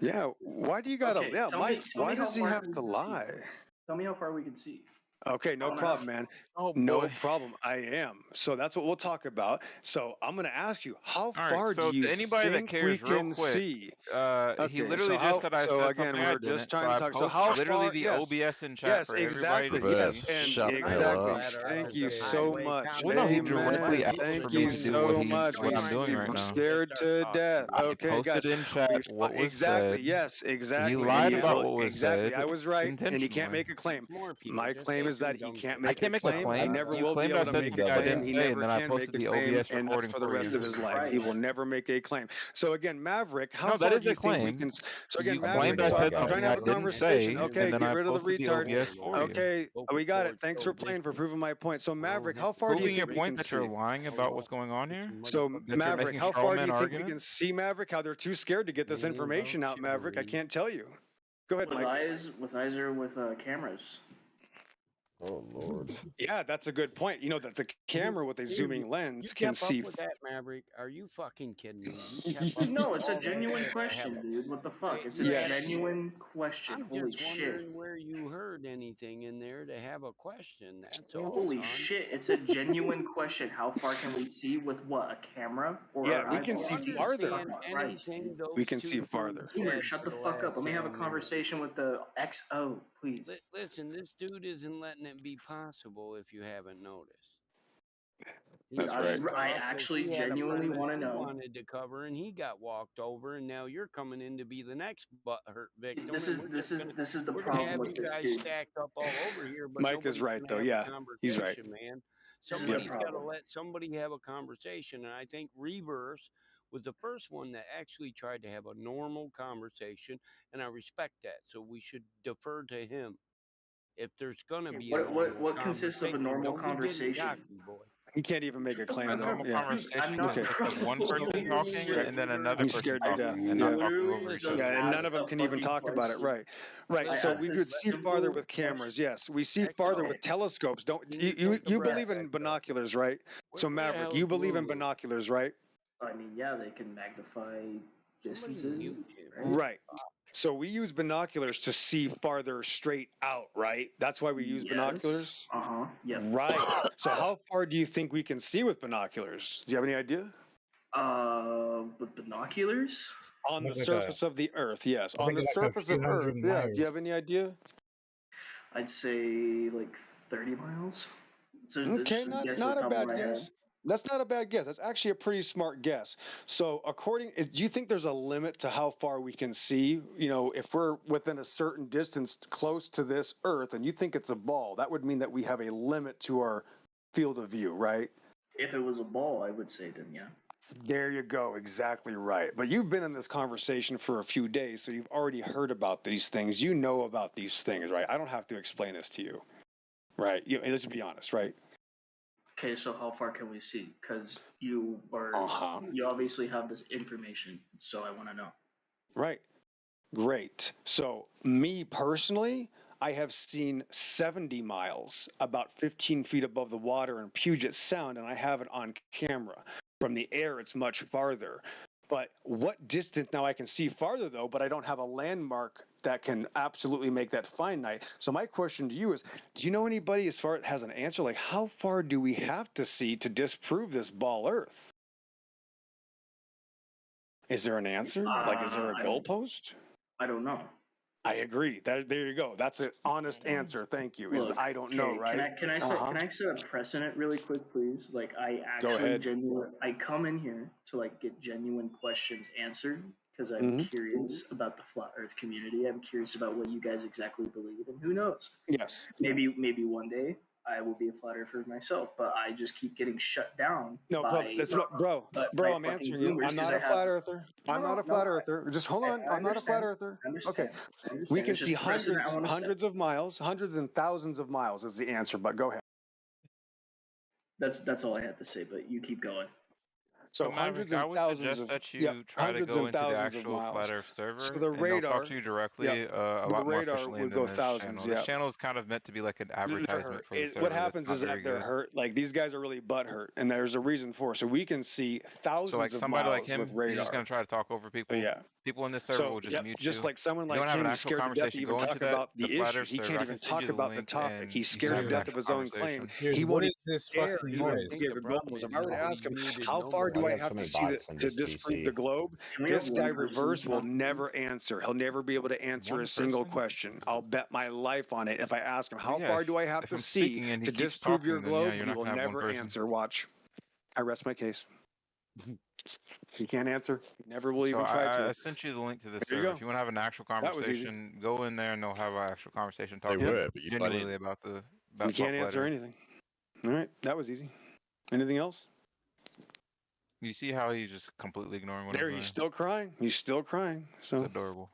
Yeah, why do you gotta? Okay, yeah, tell Mike. me Why how does he far have we to can see. lie? Tell me how far we can see. Okay, no Oh, nice. problem, man. Oh No boy. problem. I am. So that's what we'll talk about. So I'm going to ask you, how All right. far do So you anybody that think we cares, real can quick, see? he Okay, literally so just said I so said again, something we I were just didn't. So trying to I talk. So post how literally far? the Yes, OBS in chat yes, for everybody to exactly. see. Yes, and Shut the hell exactly. up. Thank you Okay. so much. Well, no, he Amen. directly asked Thank for me you to do what so he much. what I'm doing We right were now. scared to death. I Okay, guys. posted in chat what was Exactly. said. Yes, He exactly. And lied he about look what was exactly. said I was right, and he can't intentionally. make a claim. My claim is that he can't I make a can't make a claim. He claim. never You will be claimed I able to said make a something I claim. didn't He say, never and then I can make posted a the claim, OBS and that's recording for the for rest you. of his life. He will never make a claim. So again, Maverick, how No, that far is do a you think we claim. can? So again, You Maverick. claimed I So said I'm trying something to I have a didn't conversation. say, Okay, and then get I rid of the posted the retard. OBS for you. Okay, we got it. Thanks for playing for proving my point. So Maverick, how far do you Proving your think we point can that you're see? lying about what's going on here? So That you're Maverick, making how straw far do man you think we can arguments? see Maverick? How they're too scared to get this information out, Maverick? I can't tell you. Go ahead, With Mike. eyes or with cameras. Oh Lord. Yeah, that's a good point. You know that the camera with a Dude, zooming lens you can kept up see. with that, Maverick. Are you fucking kidding me? You kept up No, with it's a all that genuine shit to have question, a dude. What the fuck? It's a Yes. genuine question. I'm Holy just shit. wondering where you heard anything in there to have a question. That's all, Holy son. shit, it's a genuine question. How far can we see with what? A camera or Yeah, our we can eyeballs? see Jesus farther. fucking Christ, Anything dude. those We can two see farther. dudes Boomer, said shut for the the fuck up. last Let me have a 10 minutes. conversation with the XO, please. Listen, this dude isn't letting it be possible if you haven't noticed. That's He's right. pissed I off 'cause actually he had a genuinely premise want to he know. wanted to cover and he got walked over, and now you're coming in to be the next butthurt victim. This and is we're this just is gonna this is the we're gonna problem have with you this guys dude. stacked up all over here, but Mike is nobody's right gonna though. have Yeah, a he's right. conversation, man. This is the Somebody's got to problem. let somebody have a conversation, and I think Reverse was the first one that actually tried to have a normal conversation, and I respect that. So we should defer to him. If there's gonna be a normal What consists of a conversation, normal don't be getting conversation? cocky, boy. He can't even make a Shut the claim A fuck though. up, normal Yeah. dude. I'm conversation not Okay. consists of one So person hear me talking out, and then Reverse. another He's person scared to death. talking and Yeah. not talking literally over each just other. Yeah, and none asked of them a can even fucking talk about it. question. Right. Right. I So asked we a could see farther simple with cameras. question. Yes, we see Echo. farther with telescopes. Don't You you? need to You, take a you breath, believe in Echo. binoculars, right? So Where the Maverick, hell you is believe in Lulu? binoculars, right? I mean, yeah, they can magnify Somebody distances, mute him. right? Right. So we use binoculars to see farther straight out, right? That's why we use Yes. binoculars. Yep. Right. So how far do you think we can see with binoculars? Do you have any idea? With binoculars? On the Like a- surface of the Earth, yes. I On think the like a surface few of hundred Earth, yeah. Do miles. you have any idea? I'd say like 30 miles. So Okay, this is a guess not off the a top of bad my head. guess. That's not a bad guess. That's actually a pretty smart guess. So, do you think there's a limit to how far we can see? You know, if we're within a certain distance close to this Earth, and you think it's a ball, that would mean that we have a limit to our field of view, right? If it was a ball, I would say then yeah. There you go. Exactly right. But you've been in this conversation for a few days, so you've already heard about these things. You know about these things, right? I don't have to explain this to you, right? Let's be honest, right? Okay, so how far can we see? Because you obviously have this information, so I want to know. Right. Great. So, me personally, I have seen 70 miles, about 15 feet above the water in Puget Sound, and I have it on camera. From the air, it's much farther. But what distance now I can see farther, though, but I don't have a landmark that can absolutely make that finite. So, my question to you is do you know anybody as far as has an answer? Like, how far do we have to see to disprove this ball Earth? Is there an answer? Like, is there a goalpost? I don't know. I agree. There you go. That's an honest answer. Thank you. Look, I don't know, right? Can I set a precedent really quick, please? Like I Go actually ahead. I come in here to like get genuine questions answered because I'm curious about the flat Earth community. I'm curious about what you guys exactly believe, and who knows? Yes. Maybe one day I will be a flat earther myself, but I just keep getting shut down. No, by, bro, by I'm fucking answering you. boomers I'm 'cause not I a have- flat earther. I'm No, not a no, flat earther. Just hold on. I I'm not a flat understand. earther. I understand. Okay. I understand. We can It's see just precedent I wanna set. hundreds of miles, hundreds and thousands of miles is the answer, but go ahead. That's all I had to say, but you keep going. So But Maverick, hundreds I and would thousands suggest of that you try to hundreds go and into the thousands of actual Flat miles. Earth server, So the and they'll talk radar, to you directly a the lot more radar efficiently would than go this thousands. channel. This channel is kind of meant to be like an advertisement for the server. What That's happens not is very that they're good. hurt. Like these guys are really butthurt, and there's a reason for it. So we can see thousands So like of somebody like miles with him, he's just radar. gonna try to talk over people. Yeah. People in this server So, will just yep, mute just you. like someone You like don't have him, an he's actual scared to death to conversation. even Go into talk about the the flat issue. earth He server. can't I can even send you talk the about the link, topic. and He's you can scared have to an death of actual his own claim. conversation. He Dude, what won't is this dare fucking even noise? think of acknowledge. If I were to ask him, how far do I have to see to disprove the globe? Can we have This one guy person Reverse will talk, never answer. He'll never be able to answer One a single person? question. I'll bet my life on it. If I ask him, Well, how yeah, far do I have if to I'm see speaking and he to keeps disprove your talking, then yeah, globe, you're he not will gonna have one never person. answer. Watch. I rest my case. He can't answer. He never will So even try I to. sent you the link to the There you server. go. If you want to have an actual That was easy. conversation, go in there and they'll have an actual conversation. They Talk were, but you let genuinely in. about You about can't flat answer earth. anything. All right, that was easy. Anything else? You see how he's just completely ignoring what There, I'm he's saying? still crying. He's still crying. It's So adorable.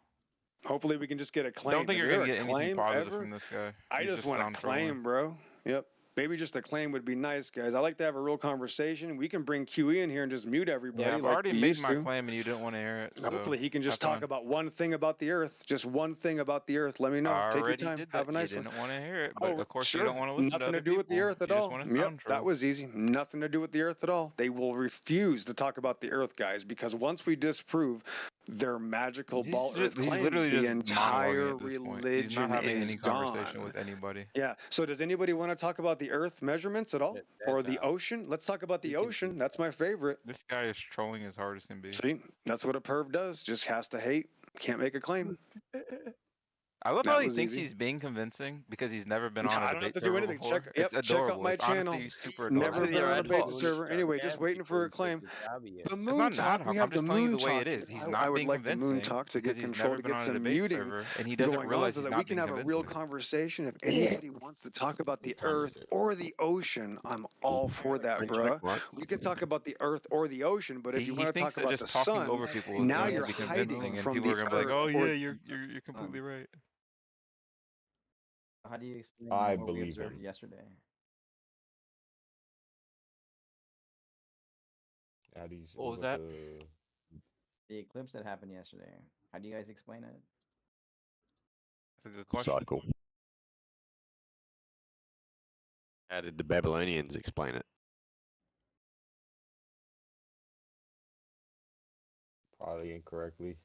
hopefully we can just get a claim. Don't think Is you're there gonna a get anything claim positive ever? from this guy. I He's just want a sound trolling. claim, bro. Yep. Maybe just a claim would be nice, guys. I like to have a real conversation. We can bring QE in here and just mute everybody Yeah, I've like already we made used my to. claim and you didn't want to hear it. So Hopefully he can have just talk fun. about one thing about the Earth. Just one thing about the Earth. Let me know. I Take your already time. did Have that. a You nice one. didn't want to hear it, but Oh, of course you sure. don't want to listen to Nothing other to do with the people. Earth at You just all. want to Yep, sound troll. that was easy. Nothing to do with the Earth at all. They will refuse to talk about the Earth, guys, because once we disprove their magical ball Earth He's claim, literally the just monologuing entire at this point. He's not religion having is any conversation gone. with anybody. Yeah. So does anybody want to talk about the Earth measurements at all, or That's the out. ocean? Let's talk about the ocean. That's my favorite. This guy is trolling as hard as can be. See, that's what a perv does. Just has to hate. Can't make a claim. I love how That he was thinks easy. he's being convincing because he's never been on a I don't have debate to do server anything. before. Check. It's Yep. Check out adorable. my It's channel. honestly super adorable. Never been on a debate server. Anyway, just waiting for a claim. The It's moon not an ad talk. hoc. We I'm have the just telling you moon the way it talk. is. He's I not would being like the moon convincing talk to because get he's control never to been get on a some debate muting server and he doesn't going on realize so he's that we not can being have a real convincing. conversation. If anybody wants to talk about the Earth or the ocean, I'm all for that, bruh. We can talk about the Earth or the ocean, but if you He want to thinks talk that about the just talking sun, over people is now going to you're be hiding convincing, and from people are the going to be like, Earth "Oh or yeah, you're completely right." How do you explain I what we believe observed him. yesterday? How do you What was what that? The eclipse that happened yesterday. How do you guys explain it? That's a good question. cycle? How did the Babylonians explain it? Probably incorrectly.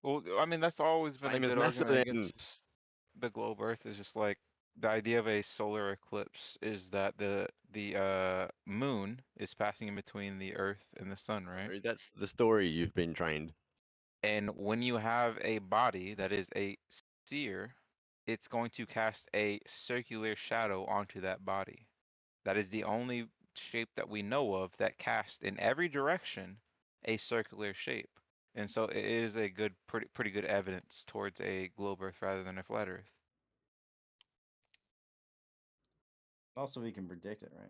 Well, I mean, that's always been a Same as good NASA argument then. against the globe Earth. Is just like the idea of a solar eclipse is that the moon is passing in between the Earth and the sun, right? That's the story you've been trained. And when you have a body that is a sphere, it's going to cast a circular shadow onto that body. That is the only shape that we know of that casts in every direction a circular shape. And so it is a good, pretty good evidence towards a globe Earth rather than a flat Earth. Also, we can predict it, right?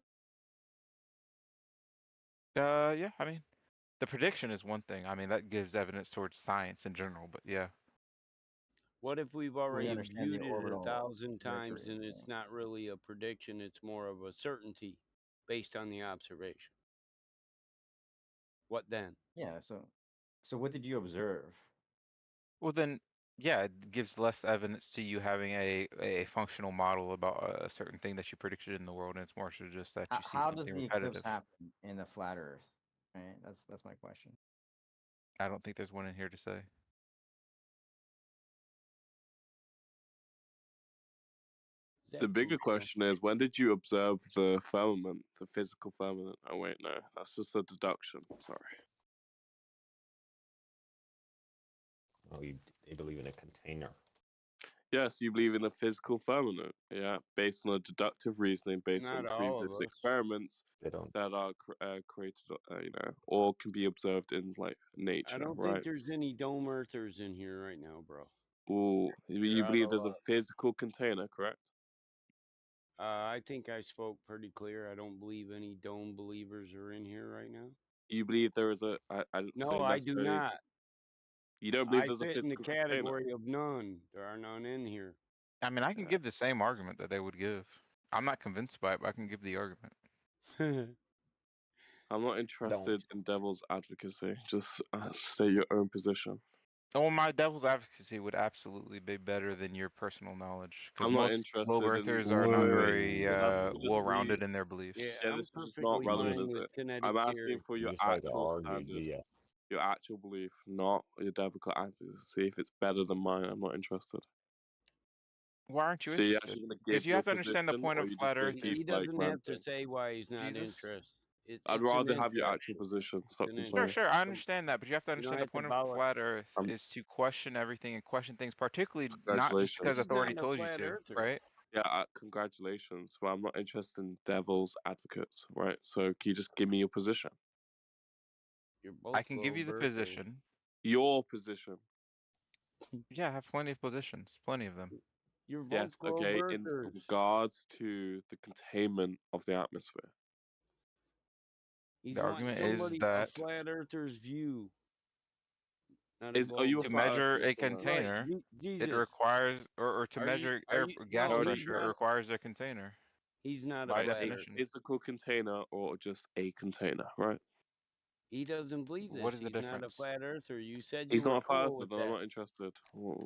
Yeah, I mean, the prediction is one thing. I mean, that gives evidence towards science in general, but yeah. What if we've We already understand the viewed it orbital 1,000 times trajectory. and it's not really a prediction, it's more of a certainty based on the observation? What then? Yeah. So what did you observe? Well, then, yeah, it gives less evidence to you having a functional model about a certain thing that you predicted in the world, and it's more so just that you see How does something the eclipse repetitive. happen in the flat Earth? Right. That's my question. I don't think there's one in here to say. The bigger question is, when did you observe the firmament, the physical firmament? Oh wait, no, that's just a deduction. Sorry. Oh, they believe in a container. Yes, you believe in the physical firmament. Yeah, based on a deductive reasoning, based on Not all of previous us. experiments They don't. that are created, or can be observed in like I nature, don't right? think there's any dome earthers in here right now, bro. Ooh, you You're out believe of there's a luck. physical container, correct? I think I spoke pretty clear. I don't believe any dome believers are in here right now. You believe there is a? I didn't say No, I do necessarily. not. You don't believe I there's a fit in the physical container? category of none. There are none in here. I mean, I can give the same argument that they would give. I'm not convinced by it, but I can give the argument. I'm not interested in devil's advocacy. Just state your own position. Oh, my devil's advocacy would absolutely be better than your personal knowledge, because I'm not most interested globe in. earthers are not very That's just well-rounded in their beliefs. Yeah, Yeah, I'm this is not perfectly relevant, fine is with it? kinetic I'm asking theory. for You your just like to actual argue, standard. yeah. your actual belief, not your difficult advocacy. If it's better than mine, I'm not interested. Why aren't you So you're interested? actually going to Because give you your have to understand the position, point or of you just flat going Earth to is keep He like doesn't have to ranting? say why he's not Jesus. interested. I'd It's an rather have your actual interjection. position. Stop It's an Sure, complaining. sure, I understand that, but you have to You don't understand the have to point of bow. flat Earth is to question everything and question things, particularly not just because Congratulations. He's not authority a told you flat to, earther. right? Yeah, congratulations. But I'm not interested in devil's advocates, right? So can you just give me your position? You're I both can give you the globe earthers. position. Your position. Yeah, I have plenty of positions, plenty of them. You're both Yes, globe okay, in earthers. regards to the containment of the atmosphere. He's The wanting argument is somebody a that flat earther's view. Not a Are you a globe. to flat measure earther? a Right, container, Jesus. it requires, or to Are you? measure Are you? gas No, he's pressure, it not. requires a container. He's not a By Right, flat a definition. earther. physical container or just a container, right? He doesn't believe What this. is the He's not a difference? flat earther. You said you He's not were a flat cool earther, with then I'm that. not interested.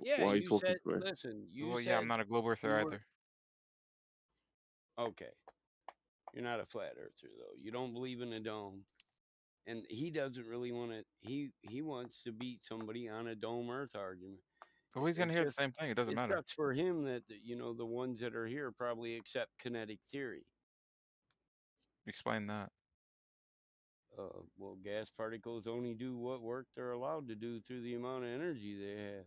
Yeah, Why are you you talking said. to me? Listen, you Well, yeah, I'm said not a globe earther you were. either. Okay, you're not a flat earther though. You don't believe in a dome, and he doesn't really want to. He wants to beat somebody on a dome Earth argument. Well, he's It gonna hear the just same thing. It doesn't it matter. sucks for him that the ones that are here probably accept kinetic theory. Explain that. Well, gas particles only do what work they're allowed to do through the amount of energy they have.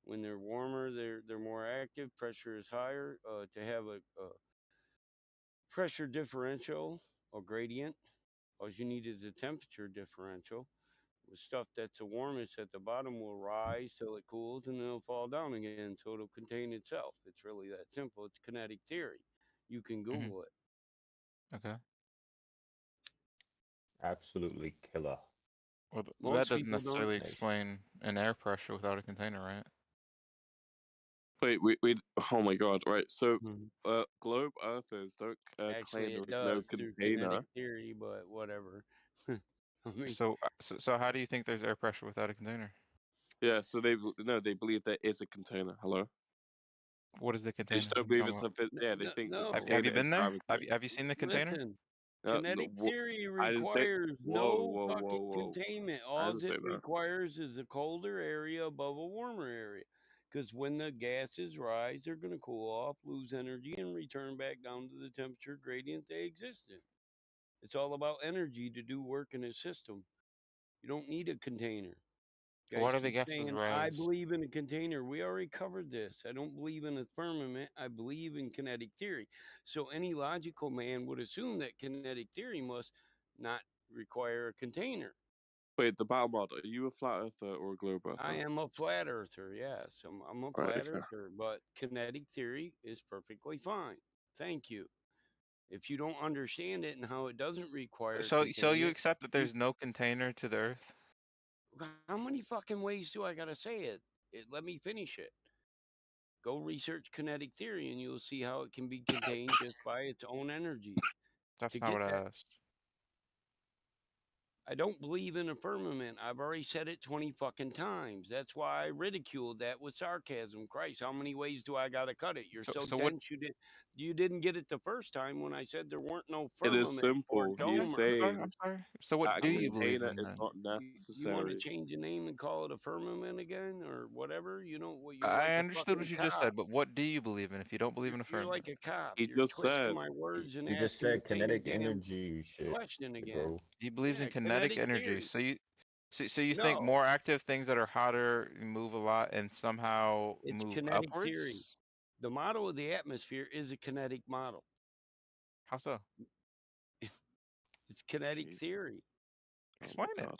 When they're warmer, they're more active. Pressure is higher. To have a pressure differential or gradient, all you need is a temperature differential. With stuff that's the warmest at the bottom will rise till it cools and then it'll fall down again, so it'll contain itself. It's really that simple. It's kinetic theory. You can Google it. Okay. Absolutely killer. Well, that Most doesn't people don't. necessarily explain an air pressure without a container, right? Wait, we oh my god, right. So, Mhm. globe earthers don't claim Actually, there it is no does through kinetic container. theory, but whatever. I mean, So how do you think there's air pressure without a container? Yeah, so they believe there is a container. Hello? What is the They container? just don't What are you believe talking it's a about? yeah, they think the no. Have you container is been there? gravity. Have you seen the container? Listen, No, kinetic theory I didn't say. requires Whoa, no whoa, whoa, fucking whoa! containment. I All didn't say it that. requires is a colder area above a warmer area. Because when the gases rise, they're going to cool off, lose energy, and return back down to the temperature gradient they exist in. It's all about energy to do work in a system. You don't need a container. Why Guys do the keep gases saying, I rise? believe in a container. We already covered this. I don't believe in a firmament. I believe in kinetic theory. So any logical man would assume that kinetic theory must not require a container. Wait, the battle mod. Are you a flat earther or a globe earther? I am a flat earther, yes. I'm a Right, flat okay. earther, but kinetic theory is perfectly fine. Thank you. If you don't understand it and how it doesn't require So you containment, accept that there's no container to the Earth? how many fucking ways do I gotta say it? Let me finish it. Go research kinetic theory and you'll see how it can be contained just by its own energy. That's To not get what I that, asked. I don't believe in a firmament. I've already said it 20 fucking times. That's why I ridiculed that with sarcasm. Christ, how many ways do I gotta cut it? You're so So what? dense you didn't get it the first time when I said there weren't no It is firmament or simple. He's Okay, dome. saying I'm sorry. So what that do a you believe container in is then? not You want to necessary. change the name and call it a firmament again or whatever? You know what? You're I like a understood what fucking you just cop. said, but what do you believe in if you don't believe in a You're firmament? like a cop. He You're just twisting said. my words and He just asking the said same kinetic damn energy shit, question again. bro. He believes Yeah, in kinetic kinetic energy. theory. So you think No, more active things that are hotter move a lot and somehow it's move kinetic theory. upwards? The model of the atmosphere is a kinetic model. How so? It's kinetic Jeez. theory. Oh my Explain it. god.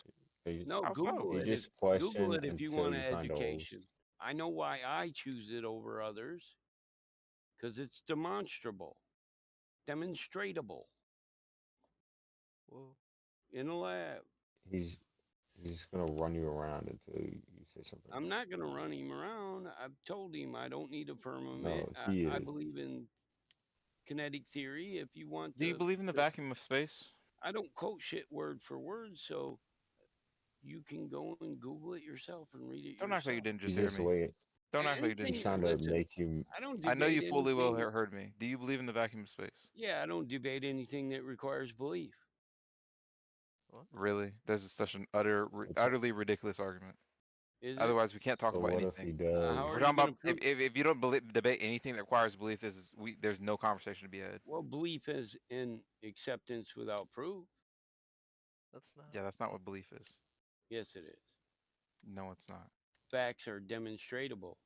No, How so? Google You it. just Google question it if you until want you an find a host. education. I know why I choose it over others. Because it's demonstrable, demonstratable Well, in a lab. He's just gonna run you around until you say something. I'm not going to run him around. I've told him I don't need a firmament. No, he I is. believe in kinetic theory. If you want do you believe in the vacuum of space? I don't quote shit word for word, so you can go and Google it yourself and read it Don't act like you yourself. didn't He's just hear just me. wait. Don't act like you didn't He's just hear trying me. to Listen, make you. I don't I know you debate fully well anything. heard me. Do you believe in the vacuum of space? Yeah, I don't debate anything that requires belief. Really? This is such an utterly ridiculous argument. Is it? Otherwise, we can't talk So about what if he anything. does? How If are we're you talking going about to prove? if you don't debate anything that requires belief, there's no conversation to be had. Well, belief is in acceptance without proof. Yeah, that's not what belief is. Yes, it is. No, it's not. Facts are demonstratable.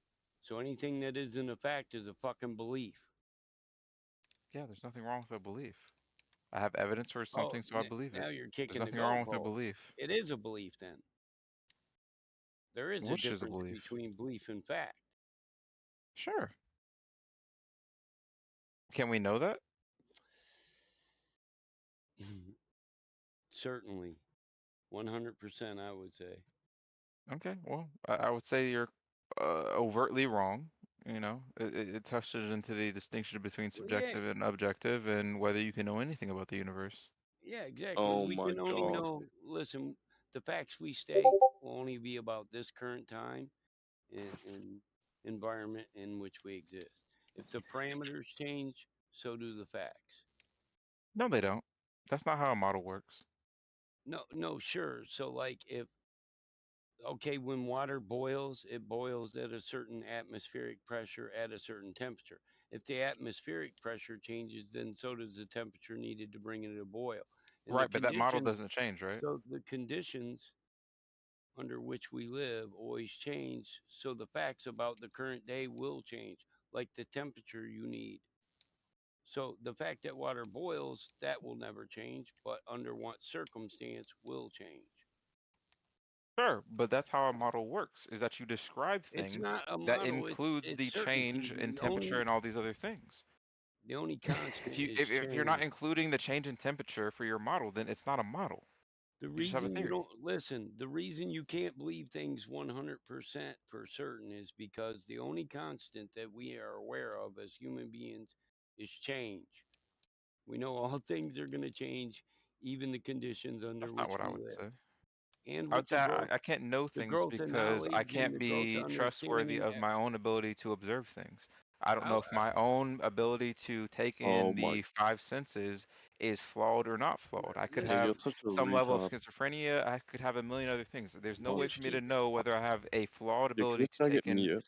So anything that isn't a fact is a fucking belief. Yeah, there's nothing wrong with a belief. I have evidence for Oh, something, so I believe it. now you're There's kicking the nothing wrong with a goalpost. belief. It is a belief then. There is a Which is a difference belief. between belief and fact. Sure. Can we know that? Certainly. 100%, I would say. Okay, well, I would say you're overtly wrong. You know, it touches into the distinction between Well, yeah, subjective and objective, and whether you can know anything about the universe. yeah, exactly. Oh We my can only god. know, listen, the facts we state will only be about this current time and environment in which we exist. If the parameters change, so do the facts. No, they don't. That's not how a model works. No, sure. So, like, if okay, when water boils, it boils at a certain atmospheric pressure at a certain temperature. If the atmospheric pressure changes, then so does the temperature needed to bring it to boil. And the Right, but that model conditions, doesn't change, right? so the conditions under which we live always change. So the facts about the current day will change, like the temperature you need. So the fact that water boils, that will never change, but under what circumstance will change. Sure, but that's how a model works, is that you describe It's things not a that model, includes it's the certainty. change in temperature and all these other things. The only If constant you is if you're not change. including the change in temperature for your model, then it's not a model. The You just have a reason you theory. don't listen, the reason you can't believe things 100% for certain is because the only constant that we are aware of as human beings is change. We know all things are going to change, even the conditions under That's not which what I we would live. say. And I would with say I can't know the things growth in because I knowledge and can't the growth be of trustworthy understanding of that my own ability to observe things. I don't I, know if my own ability to take Oh in my. the five senses is flawed or not flawed. I could You're listen, have such a some level of retard. schizophrenia. I could have a million other things. There's no What? way just for me to keep know whether I have a flawed Yeah, can ability this to guy take get in. muted?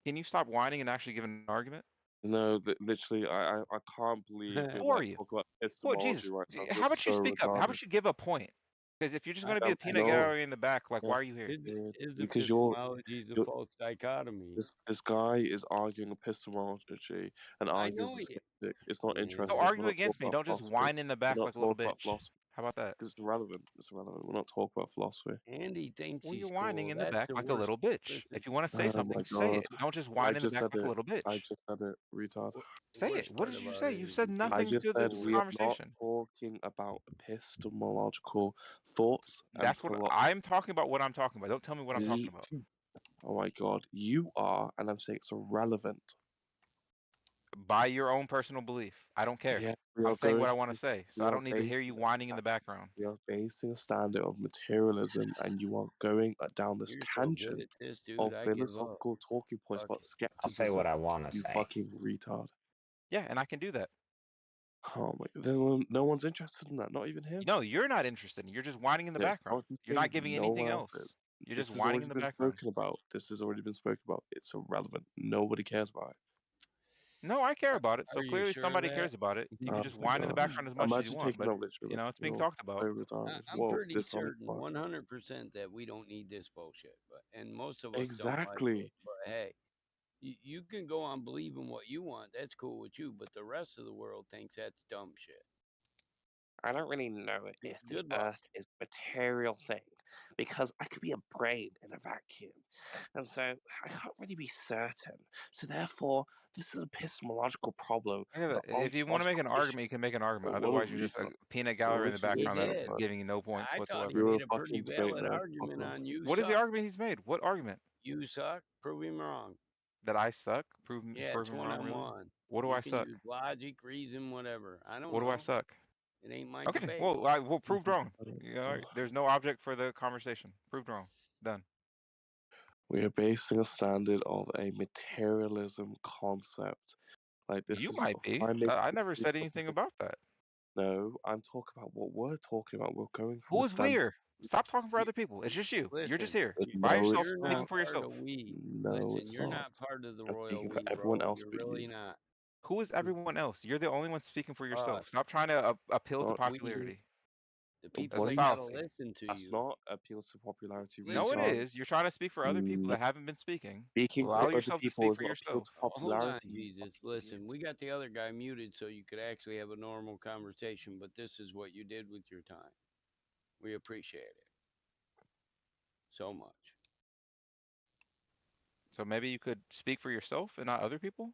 Can you stop whining and actually give an argument? No, literally, I can't believe we're Who are like you? talking about Well, epistemology Jesus. right now. How You're about you so speak up? How retarded. about you give a point? Because if you're just going to be the I peanut know No, gallery in the back, like, why yes, are you here? is because epistemology is a false dichotomy. this guy is arguing epistemology, and I argues know a it. skeptic. It's not So interesting. We're argue not talking against me. about Don't just philosophy. whine in the We're back not like a little talking about bitch. philosophy How about that? because it's irrelevant. It's irrelevant. We're not talking about philosophy. Andy thinks Well, you're he's whining cool. in the That's back the like a worst. little bitch. Listen, If you want to say Oh my something, say god! it. Don't just I whine in the just back said like a it. little I bitch. just said it, retard. the Say it. worst What part did you about say? it You've is said he thinks I nothing just to said this we are not conversation. talking about epistemological thoughts and That's what philosophy. I'm talking about. What I'm talking about. Don't tell me what I'm talking about. Oh my god, you are, and I'm saying it's irrelevant. By your own personal belief. I don't care. Yeah, we I'm are saying what going I want to to, say, so we I are don't need to hear you basing whining in the background. we are basing a standard of materialism, and you are going down this you're so good tangent at this, of dude. I give up. philosophical talking points Fuck about it. I'll say skepticism. what I want to You say. fucking retard. Yeah, and I can do that. Oh my, then no one's interested in that, not even him. No, you're not interested. You're just whining in the Yes, background. I'm You're saying not giving no anything one else else. is. You're This just has whining already in the been background. spoken about. This has already been spoken about. It's irrelevant. Nobody cares about it. No, I care about it. So Are you clearly sure of somebody that? cares about it. You can Oh just my whine in the god. background as much as you Imagine want, taking but that literally. it's being You're talked about. so retarded. I'm Whoa, pretty dishonest. certain 100% that we don't need this bullshit. But and most of us don't like it. Exactly. But hey, you can go on believing what you want. That's cool with you. But the rest of the world thinks that's dumb shit. I don't really know if the Good luck. Earth is a material thing because I could be a brain in a vacuum. And so I can't really be certain. So therefore, this is an epistemological problem Look at with that. an If you want to make ontological an issue. argument, you can make an argument. Oh, what a Otherwise, you're just a retard. peanut You're gallery in the literally He background a that did. is retard. giving you no points I thought he whatsoever. You're a made a pretty fucking debate valid nerd. Fuck argument off. on you What is the suck. argument he's made? What argument? You suck. Prove him wrong. That I suck? Yeah, Prove it's him one wrong, on really? one. What do You I can suck? use logic, reason, whatever. I don't What do I know. suck? It ain't my Okay, debate. well, we'll proved wrong. Yeah, all right. There's no object for the conversation. Proved wrong. Done. We are basing a standard of a materialism concept. Like this You is might be. finding I never said anything about that. No, I'm talking about what we're talking about. We're going from Who a is stand. we're? Stop talking for other people. It's just you. You're just Listen, here by No, yourself, it's you're speaking not not. for part yourself. of we. No, Listen, it's you're not. not part of the I'm royal speaking for we, everyone bro. else You're but really you. not. Who is everyone else? You're the only one speaking for yourself. Us. Stop trying to appeal to Not We. popularity. The That's people a what are that you? gotta fallacy. listen to That's you. not appeal to popularity. No, it Listen. Retard. is. You're trying to speak for other people No. that haven't been speaking. Speaking Allow for other yourself to people speak is for not appeal yourself. to Hold on, popularity. You Jesus. fucking Listen, idiot. we got the other guy muted so you could actually have a normal conversation, but this is what you did with your time. We appreciate it so much. So maybe you could speak for yourself and not other people.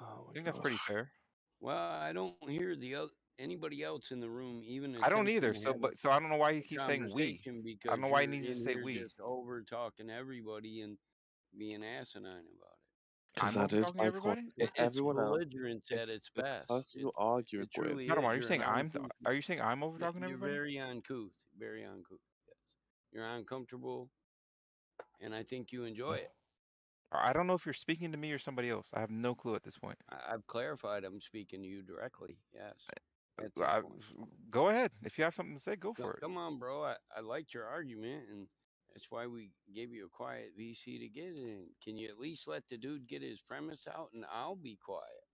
Oh I my think that's god. pretty fair. Well, I don't hear anybody else in the room even I don't attempting either. to So, have so I don't know why he a keeps saying we. conversation I don't because know why he you're needs to in say here we. just over talking everybody and being asinine about it. Because I'm that over is talking to my point. everybody. If It's everyone else, belligerence if at its the best. person you're arguing It with, truly Not is. are you You're an saying uncouth. are you saying I'm over talking to You're everybody? very uncouth. Very uncouth. Yes. You're uncomfortable, and I think you enjoy it. I don't know if you're speaking to me or somebody else. I have no clue at this point. I've clarified I'm speaking to you directly. Yes. At this I, point. go ahead. If you have something to say, go for it. Come on, bro. I liked your argument, and that's why we gave you a quiet VC to get in. Can you at least let the dude get his premise out, and I'll be quiet?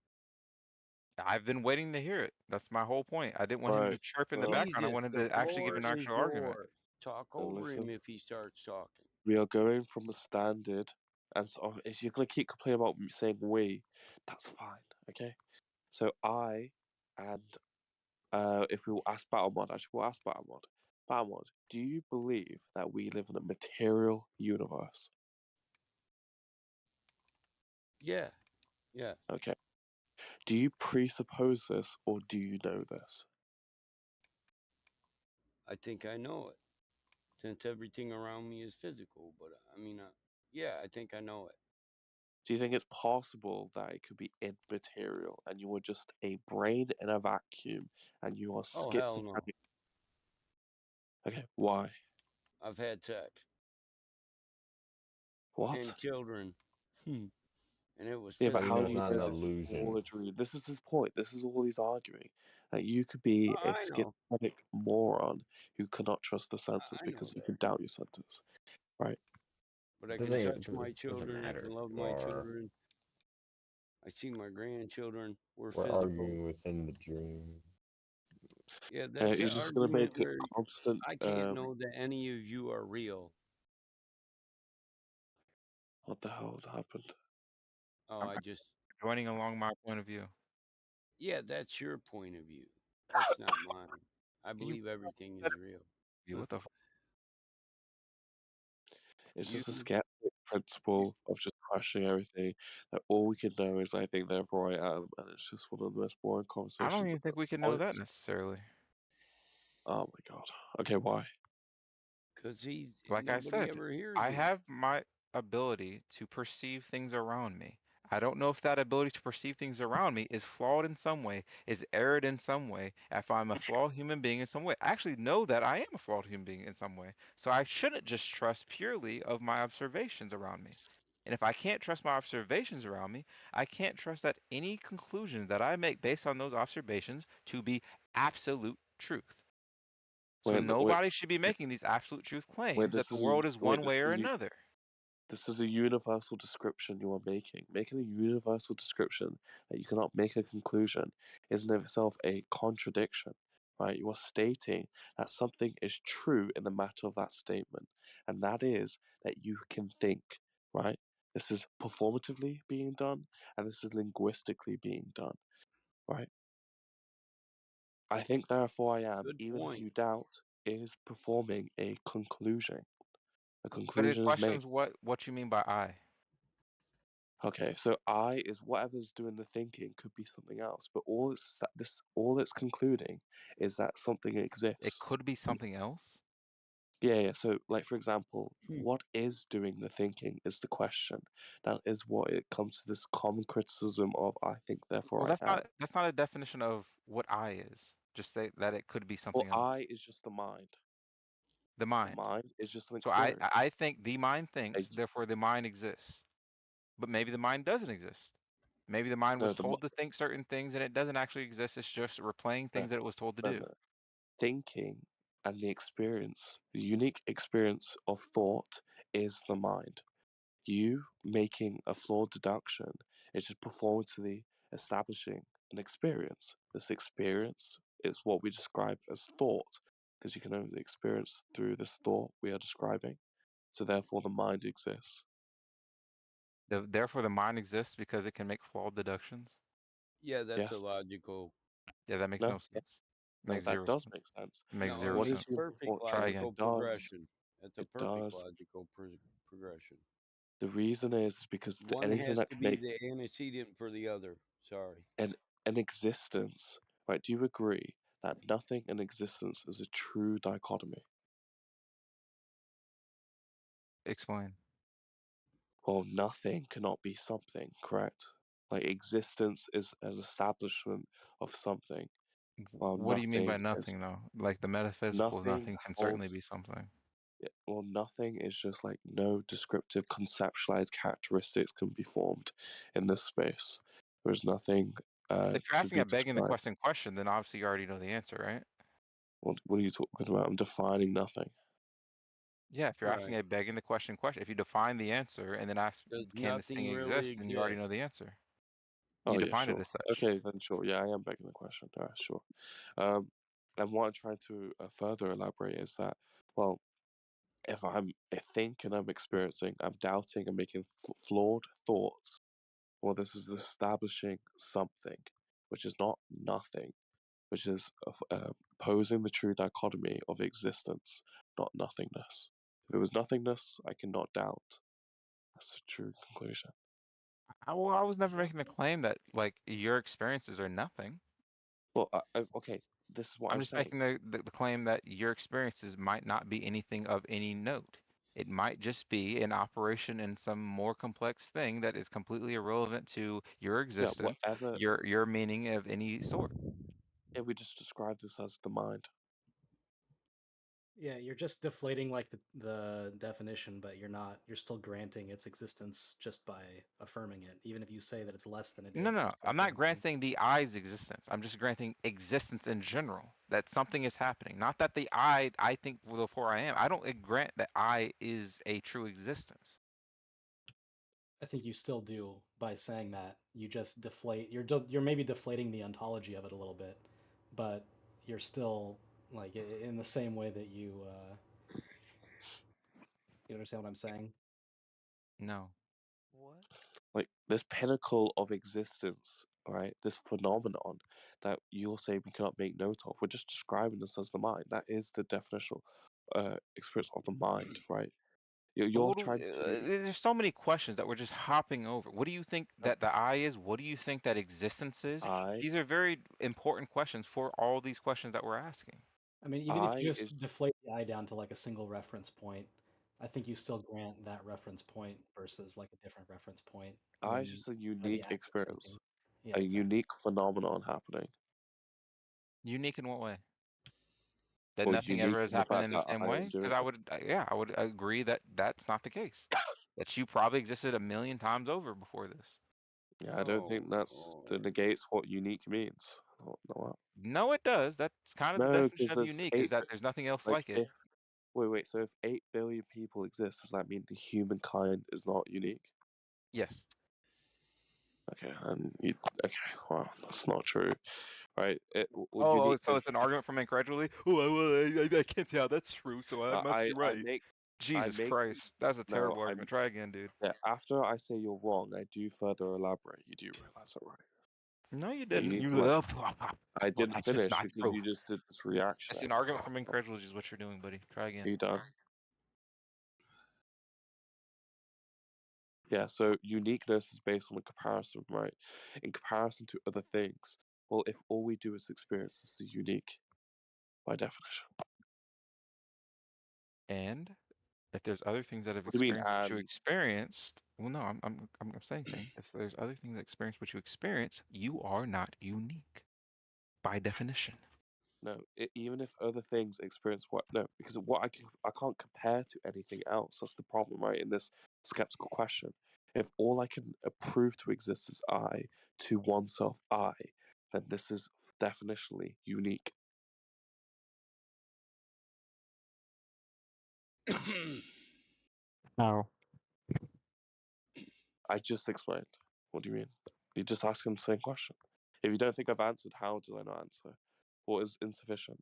I've been waiting to hear it. That's my whole point. I didn't want him to right? chirp in the So, background. I Jesus, wanted the to actually give floor an is actual argument. yours. Talk so over him listen. if he starts talking. We are going from a standard, and so if you're gonna keep complaining about me saying we, that's fine. Okay. So I and if we will ask Battlemod, actually, we'll ask Battlemod. Battlemod, do you believe that we live in a material universe? Yeah. Yeah. Okay. Do you presuppose this or do you know this? I think I know it since everything around me is physical. But I mean, yeah, I think I know it. Do you think it's possible that it could be immaterial and you are just a brain in a vacuum and you are Oh, hell no. schizophrenic? Okay, why? I've had sex. What? And children. And it was Yeah, but You how know do it's physical you not know an this is sex. illusion. all a dream? This is his point. This is all he's arguing. That you could be a I know. schizophrenic moron who cannot trust the senses I know because you that. can doubt your senses, right? But I It can doesn't touch it my doesn't children. I matter can if love you my are. children. I see my grandchildren. We're We're physical. arguing within the dream. Yeah, that's an He's just gonna argument make a where constant. I can't know that any of you are real. What the hell happened? Oh, I'm I just. joining along my point of view. Yeah, that's your point of view. That's not mine. I Can you believe everything is real. what the fuck? It's You just a skeptic principle of just crushing everything. That all we can know is I think therefore I am, and it's just one of the most boring I conversations. don't even think we can know that necessarily. Oh my god. Okay, why? Because Like I nobody said, ever hears I you. have my ability to perceive things around me. I don't know if that ability to perceive things around me is flawed in some way, is erred in some way, if I'm a flawed human being in some way. I actually know that I am a flawed human being in some way. So I shouldn't just trust purely of my observations around me. And if I can't trust my observations around me, I can't trust that any conclusion that I make based on those observations to be absolute truth. So Wait, wait, nobody should be making these absolute truth wait. claims that This the is world is one this way or is another. this is a universal description you are making. Making a universal description that you cannot make a conclusion is in of itself a contradiction, right? You are stating that something is true in the matter of that statement, and that is that you can think, right? This is performatively being done, and this is linguistically being done, right? I think therefore I am, Good even if point. you doubt, is performing a conclusion. A But it conclusion is made. questions what you mean by I. Okay, so I is whatever's doing the thinking could be something else, but all it's concluding is that something It exists. could be something else. Yeah. So, like for example, what is doing the thinking is the question. That is what it comes to this common criticism of. I think, Well, therefore I am. that's not a definition of what I is. Just say that it could be Well, something else. I is just the mind. The The mind. mind is just an So experience. I think the mind thinks, therefore the mind exists. But maybe the mind doesn't exist. Maybe the mind No, was told to think certain things and it doesn't actually exist. It's just replaying things that it was told to do. Thinking and the experience, the unique experience of thought is the mind. You making a flawed deduction is just performatively establishing an experience. This experience is what we describe as thought, because you can only experience through this thought we are describing. So therefore the mind exists. Therefore, the mind exists because it can make flawed deductions. Yeah, that's a Yes. logical. Yeah, that makes No, no sense. no, Makes that zero does sense. make sense. Makes No, zero What it's is a sense. your perfect Try again. logical It does. progression. That's a It perfect does. logical progression. The reason is because One anything has that to can be make the antecedent for the other. Sorry. an existence, right? Do you agree that nothing in existence is a true dichotomy? Explain. Well, nothing cannot be something, correct? Like existence is an establishment of something, while What do you mean by nothing is nothing, though? Like the metaphysical nothing nothing can certainly holds. be something. Yeah, well, nothing is just like no descriptive conceptualized characteristics can be formed in this space. There's nothing If you're to asking be a begging the described. question, then obviously you already know the answer, right? What are you talking about? I'm defining nothing. Yeah, if you're asking Right. a begging the question, if you define the answer and then ask, Does can this thing nothing really exist, then you already know exist? the answer. You Oh yeah, defined it sure. as such. Okay, then sure. Yeah, I am begging the question. All right, sure. And what I'm trying to further elaborate is that, well, if I'm thinking, I'm experiencing, I'm doubting, I'm making flawed thoughts, well, this is establishing something, which is not nothing, which is posing the true dichotomy of existence, not nothingness. If it was nothingness, I cannot doubt. That's the true conclusion. I was never making the claim that like your experiences are nothing. Well, okay, this is what I'm I'm just saying. making the claim that your experiences might not be anything of any note. It might just be an operation in some more complex thing that is completely irrelevant to your Yeah, existence, whatever. your meaning of any sort. Yeah, we just describe this as the mind. Yeah, you're just deflating like the definition, but you're still granting its existence just by affirming it, even if you say that it's less than it No, is. no, It's still I'm not granting. granting the I's existence. I'm just granting existence in general, that something is happening. Not that the I think before I am. I don't grant that I is a true existence. I think you still do by saying that. You just deflate. You're maybe deflating the ontology of it a little bit, but you're still like in the same way that you understand what I'm saying? No. What? Like this pinnacle of existence, right? This phenomenon that you'll say we cannot make note of. We're just describing this as the mind. That is the definitional experience of the mind, right? You're trying to. There's so many questions that we're just hopping over. What do you think that the I is? What do you think that existence is? These are very important questions for all these questions that we're asking. I mean, even if you just deflate the I down to like a single reference point, I think you still grant that reference point versus like a different reference point I when is just a for the unique act of experience, thinking. Yeah, a exactly. unique phenomenon happening. Unique in what way? That Or nothing unique ever has in the happened fact in the that same I am way? Because doing I it. would, yeah, I would agree that that's not the case. That you probably existed a million times over before this. Yeah, I don't think that negates what unique means. No, No, it does. That's kind of the no, because definition of there's unique, is eight. that there's nothing else Like like it. if wait, so if 8 billion people exist, does that mean the humankind is not unique? Yes. Okay, okay, well, that's not true, right? So it's an argument from incredulity? I can't tell. That's true, so I must be right. I Jesus make Christ. That's a no, terrible argument. Try again, dude. yeah. After I say you're wrong, I do further elaborate. You do realize that, right? No, you But you didn't. need You to let. I well, didn't that's just finish not because true. you just did this reaction. It's an argument from incredulity is what you're doing, buddy. Try again. Are you done? Yeah, so uniqueness is based on a comparison, right? In comparison to other things. Well, if all we do is experience, this is unique by definition. And if there's other things that have What do you mean, experienced what you experienced, well, no, I'm saying things. If there's other things that experience what you experience, you are not unique by definition. No, even if other things experience what no, because what I can't compare to anything else. That's the problem, right? In this skeptical question, If all I can prove to exist is I, to oneself I, then this is definitionally unique. How? I just explained. What do you mean? You just asked him the same question. If you don't think I've answered, how do I not answer? What is insufficient?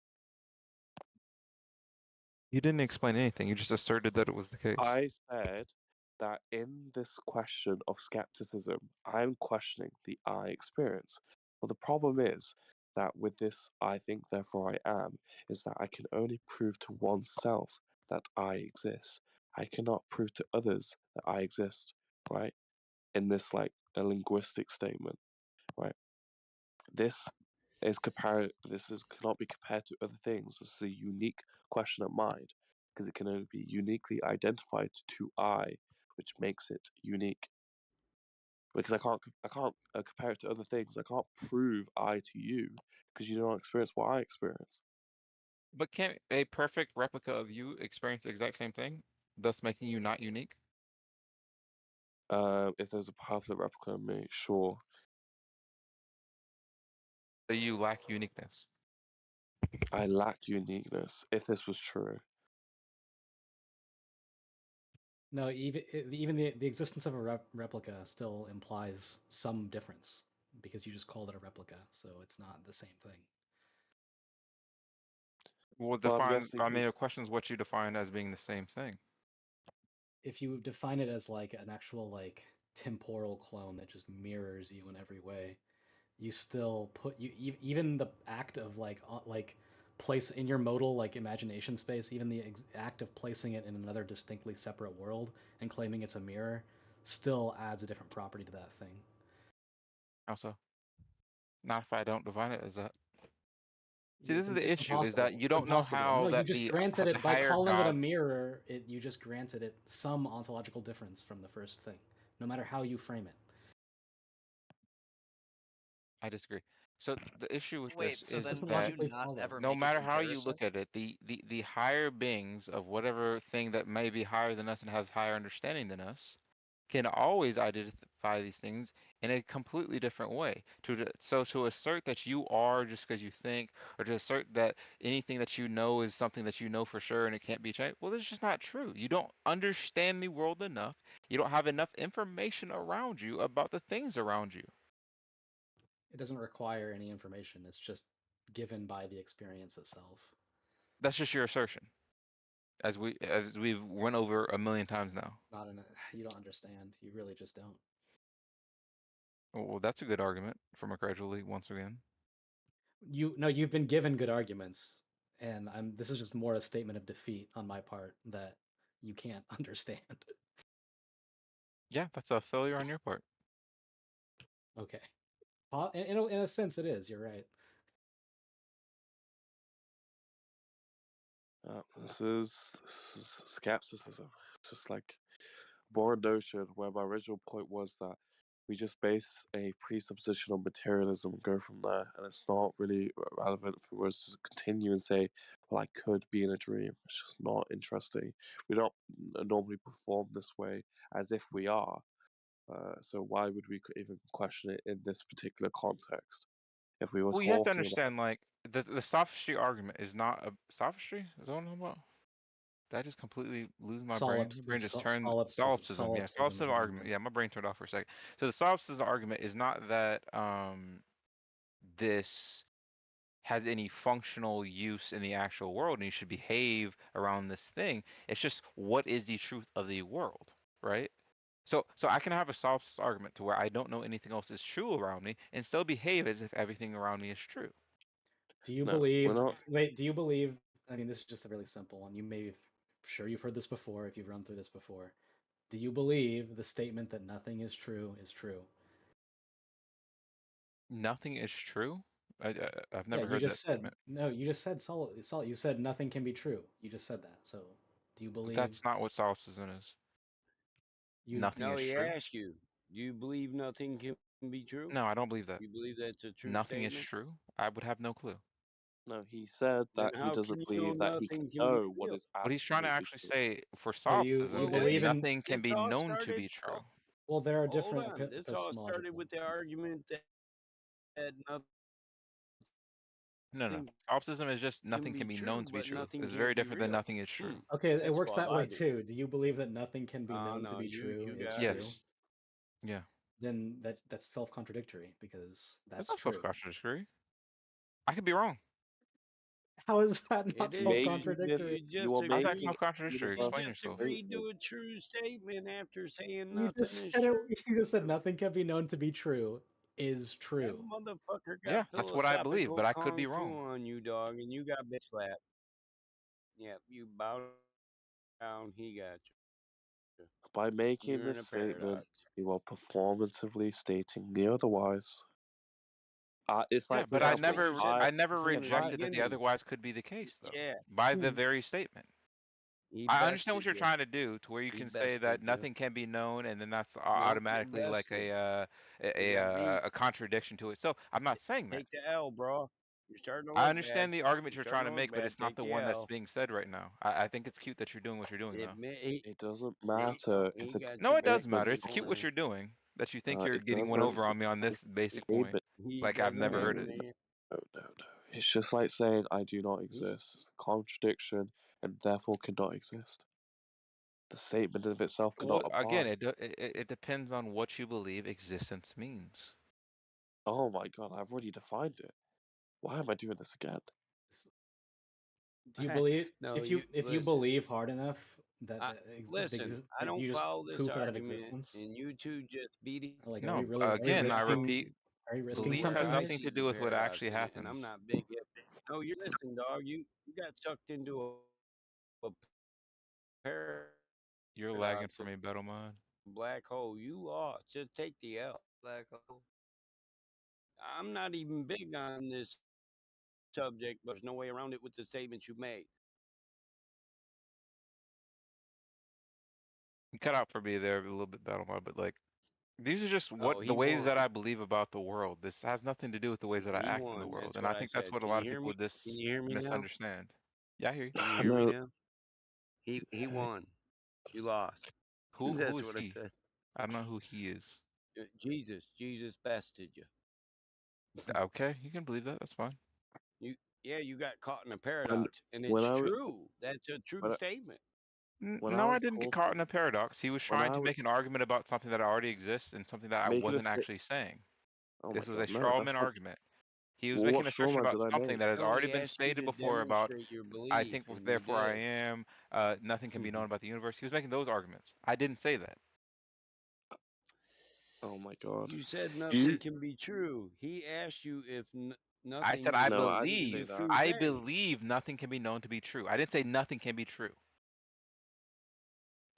You didn't explain anything. You just asserted that it was the case. I said that in this question of skepticism, I'm questioning the I experience. But the problem is that with this I think, therefore I am, is that I can only prove to oneself that I exist. I cannot prove to others that I exist, right? In this like a linguistic statement, right? This cannot be compared to other things. This is a unique question of mind because it can only be uniquely identified to I, which makes it unique. Because I can't compare it to other things. I can't prove I to you because you don't experience what I experience. But can a perfect replica of you experience the exact same thing, thus making you not unique? If there's a perfect replica of me, sure. So you lack uniqueness. I lack uniqueness. If this was true. No, even the existence of a replica still implies some difference because you just called it a replica, so it's not the same thing. Well, Well, I'm define. guessing I mean, he's- the question is what you define as being the same thing. If you define it as like an actual like temporal clone that just mirrors you in every way, you still put even the act of like place in your modal like imagination space, even the act of placing it in another distinctly separate world and claiming it's a mirror still adds a different property to that thing. How so? Not if I don't define it as that. See, this It's, is the it's issue: is that impossible. you It's don't know impossible. how No, you that just the granted it by higher calling it a gods. mirror. You just granted it some ontological difference from the first thing, no matter how you frame it. I disagree. So the issue with Wait, this so is then Doesn't would you that logically not follow. ever no make a matter how you comparison? look at it, the higher beings of whatever thing that may be higher than us and have higher understanding than us can always identify these things in a completely different way. So to assert that you are just because you think, or to assert that anything that you know is something that you know for sure and it can't be changed, well, that's just not true. You don't understand the world enough. You don't have enough information around you about the things around you. It doesn't require any information. It's just given by the experience itself. That's just your assertion, as we've went over a million times now. Not in a, you don't understand. You really just don't. Well, that's a good argument from a gradually once again. You've been given good arguments, and this is just more a statement of defeat on my part that you can't understand. Yeah, that's a failure on your part. Okay. In a sense, it is. You're right. This is skepticism. It's just like born notion where my original point was that we just base a presupposition on materialism and go from there, and it's not really relevant for us to continue and say, well, I could be in a dream. It's just not interesting. We don't normally perform this way as if we are. So why would we even question it in this particular context? If we were Well, you have to talking about understand, like the sophistry argument is not a sophistry. Is that what I'm talking about? Did I just completely lose my brain? My brain just turned solipsism. Yeah, Solipsism is solipsism what I argument. meant. Yeah, my brain turned off for a second. So the solipsism argument is not that this has any functional use in the actual world and you should behave around this thing. It's just what is the truth of the world, right? So I can have a solipsist argument to where I don't know anything else is true around me and still behave as if everything around me is true. Do you no, we're believe? not. Wait, do you believe? I mean, this is just a really simple one. You may, sure, you've heard this before if you've run through this before. Do you believe the statement that nothing is true is true? Nothing is true. I've Yeah, never you heard that just said statement. no. You just said solid. You said nothing can be true. You just said that. So, do you But believe that's not what solipsism is. you? Nothing No, is he true. asked you, do you believe nothing can be true? No, I don't believe that. You believe that's a true Nothing is statement? true. I would have no clue. No, he said Then that he how can doesn't you know believe that he can nothing can be know what real? is What he's trying to absolutely actually true. say for So you solipsism is believe wait, in? nothing his can be thought known to started be true. Well, there are Hold different on. This all started with the argument that nothing No. Solipsism is just can nothing be can be true, known to be but true. nothing It's can't very be different than real. nothing is true. Okay, it That's works that way logic. too. Do you believe that nothing can be known to no, be true you is got true? Yes. Yeah. Then that's self-contradictory because That's that's not true. self-contradictory. I could be wrong. How is that not It is. self-contradictory? You just How's that agreed. self-contradictory? You Explain just yourself. agreed to a true statement after saying You nothing just is said true. it, you just said nothing can be known to be true is That true. motherfucker got Yeah, that's what I believe, philosophical but I could be kung fu wrong. on you, dog, and you got bitch slapped. Yeah, you bow down. He got you. By making You're in this a statement, paradox. you are performatively stating the otherwise. It's Yeah, like, for but I That's what example, you never said I never from the rejected that the beginning. otherwise could be the case though. Yeah. By the very statement. He I understand what bested you're you. trying to do to where you He can say bested that you. nothing can be known and then that's Nope, he automatically like bested. a You got beat. a contradiction to it. So, I'm not saying that. Take the L, bro. You're starting to I look bad. understand the argument You're you're starting trying to to look make, but bad. it's not Take the the one that's L. being said right now. I think it's cute that you're doing what you're doing though. Admit it doesn't he matter if the got No, you it does back in matter. the It's cute what corner. you're doing. That you think you're it getting one doesn't. over on me on this basic point. He Like I've doesn't never heard matter, it. man. No. It's just like saying I do not He's, exist. It's a contradiction and therefore cannot exist. The statement of itself Well, cannot again, apply. it depends on what you believe existence means. Oh my god, I've already defined it. Why am I doing this again? Do you believe no, if you listen. believe hard enough that Listen, I that don't you just follow this poof out of argument, existence? and you two just beating Like, are we No, really? again, I around repeat, Are you risking belief where has something I here? nothing to see do the with what paradox actually in it, and I'm happens. not big hip. No, you're listening, dog. You got sucked into a paradox You're lagging for of me, Battlemon. black hole. You lost. Just take the L. Black hole. I'm not even big on this subject, but there's no way around it with the statements you made. You cut out for me there a little bit, Battlemon, but like these are just what Oh, the he ways that won. I believe about the world. This has nothing to do with the ways that I He act in the won. world, That's and I what I think that's said. what a Can lot you of hear people me? Can you hear me now? misunderstand. Yeah, I hear you. Can you hear me No. now? He won. You lost. Who That's is what I he? said. I don't know who he is. Jesus bested you. Okay, you can believe that. That's fine. You got caught in a When paradox, and when it's I true. That's a true when I, statement. when I No, I was didn't get talking caught in a paradox. He was when trying I to was make an argument about something that already exists and something that I making a wasn't sta- actually saying. oh my This was a god, no, straw man that's not. argument. He was Well, making what an straw assertion man about did I something make? that has No, already he been asked you stated to before about demonstrate your I belief, think and you therefore I did. am, nothing can be known about the universe. He was making those arguments. I didn't say that. Oh my god, You said nothing you can be true. He asked you if I said nothing is no, I didn't say a that. true thing. nothing can be known to be true. I didn't say nothing can be true.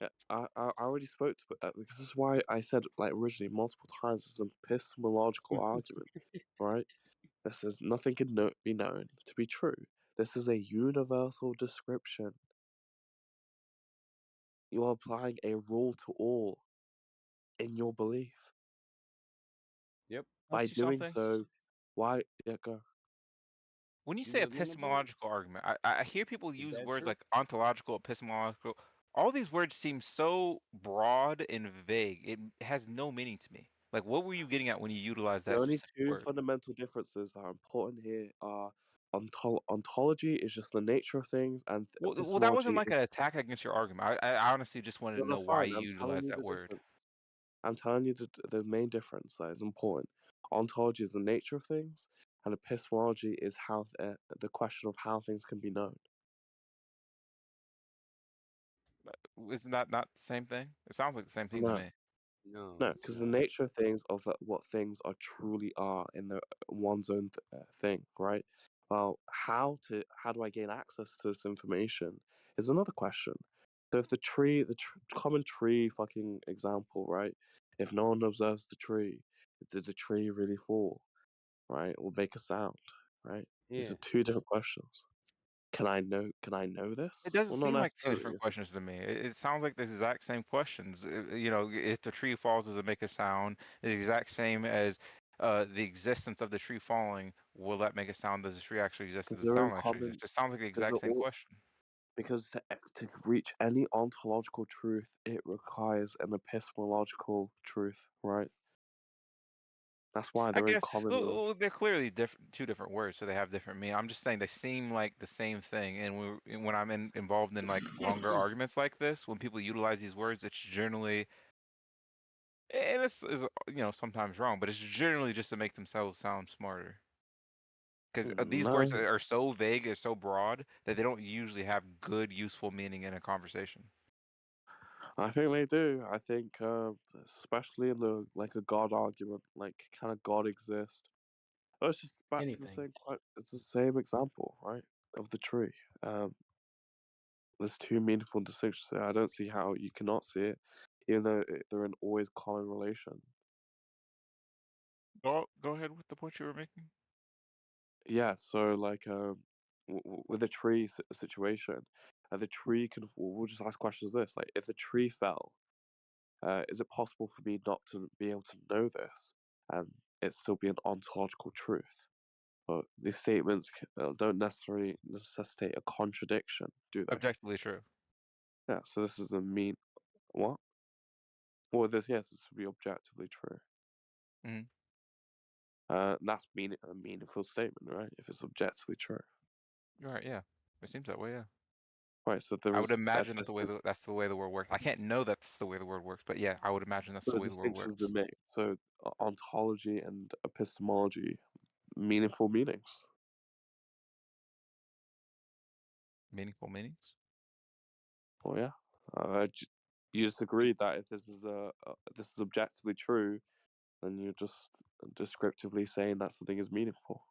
Yeah, I already spoke to this is why I said like originally multiple times it's an epistemological argument, right? This is nothing can be known to be true. This is a universal description. You are applying a rule to all in your belief. Yep. Let's By do doing something. so, why? Yeah, go. When you You say live in the belief. epistemological argument, I hear people Is use that words true? like ontological, epistemological. All these words seem so broad and vague. It has no meaning to me. Like, what were you getting at when you utilized The that only specific two word? fundamental differences that are important here are ontology is just the nature of things, and Well, that wasn't epistemology like an is. attack against your argument. I honestly just wanted No, to know that's why fine. you I'm telling utilized you that the word. difference. I'm telling you the main difference that is important. Ontology is the nature of things, and epistemology is how the question of how things can be known. Isn't that not the same thing? It sounds like the same thing to No, me. No, no, it's because the not. nature of things of what things are truly are in the one's own thing, right? Well, how do I gain access to this information is another question. So if the common tree fucking example, right? If no one observes the tree, did the tree really fall, right? Or make a sound, right? These Yeah. are two different questions. Can I know this? It doesn't Well, not seem like two necessarily. different questions to me. It sounds like the exact same questions. You know, if the tree falls, does it make a sound? The exact same as the existence of the tree falling. Will that make a sound? Does the tree actually exist? Does Because the they're in sound actually common. exist? It sounds like the Because exact they're same all question. Because to reach any ontological truth, it requires an epistemological truth, right? That's why I they're in guess common well, they're clearly different, two different words, so they have different meaning. I'm just saying they seem like the same thing. And when I'm involved in like longer arguments like this, when people utilize these words, it's generally, and this is sometimes wrong, but it's generally just to make themselves sound smarter. Because these words No, are so vague or so broad that they don't usually have good, useful meaning in a conversation. I think they do. I think, especially in the like a God argument, like can a God exist? Oh, it's just back to the Anything. same. It's the same example, right, of the tree. There's two meaningful distinctions there. I don't see how you cannot see it, even though they're in always common relation. Go ahead with the point you were making. Yeah, so like with the tree situation, the tree can. We'll just ask questions this: like, if the tree fell, is it possible for me not to be able to know this and it still be an ontological truth? But these statements don't necessarily necessitate a contradiction, do they? Objectively true. Yeah. So this is a mean what? Well, this would be objectively true. Hmm. That's a meaningful statement, right? If it's objectively true. You're right. Yeah, it seems that way. Yeah. Right, so there I would is imagine that's the way the word works. I can't know that's the way the word works, but yeah, I would imagine that's the a way the word distinction has works. been made. So ontology and epistemology, meaningful meanings. Meaningful meanings. Oh yeah, you just agreed that if this is this is objectively true, then you're just descriptively saying that something is meaningful.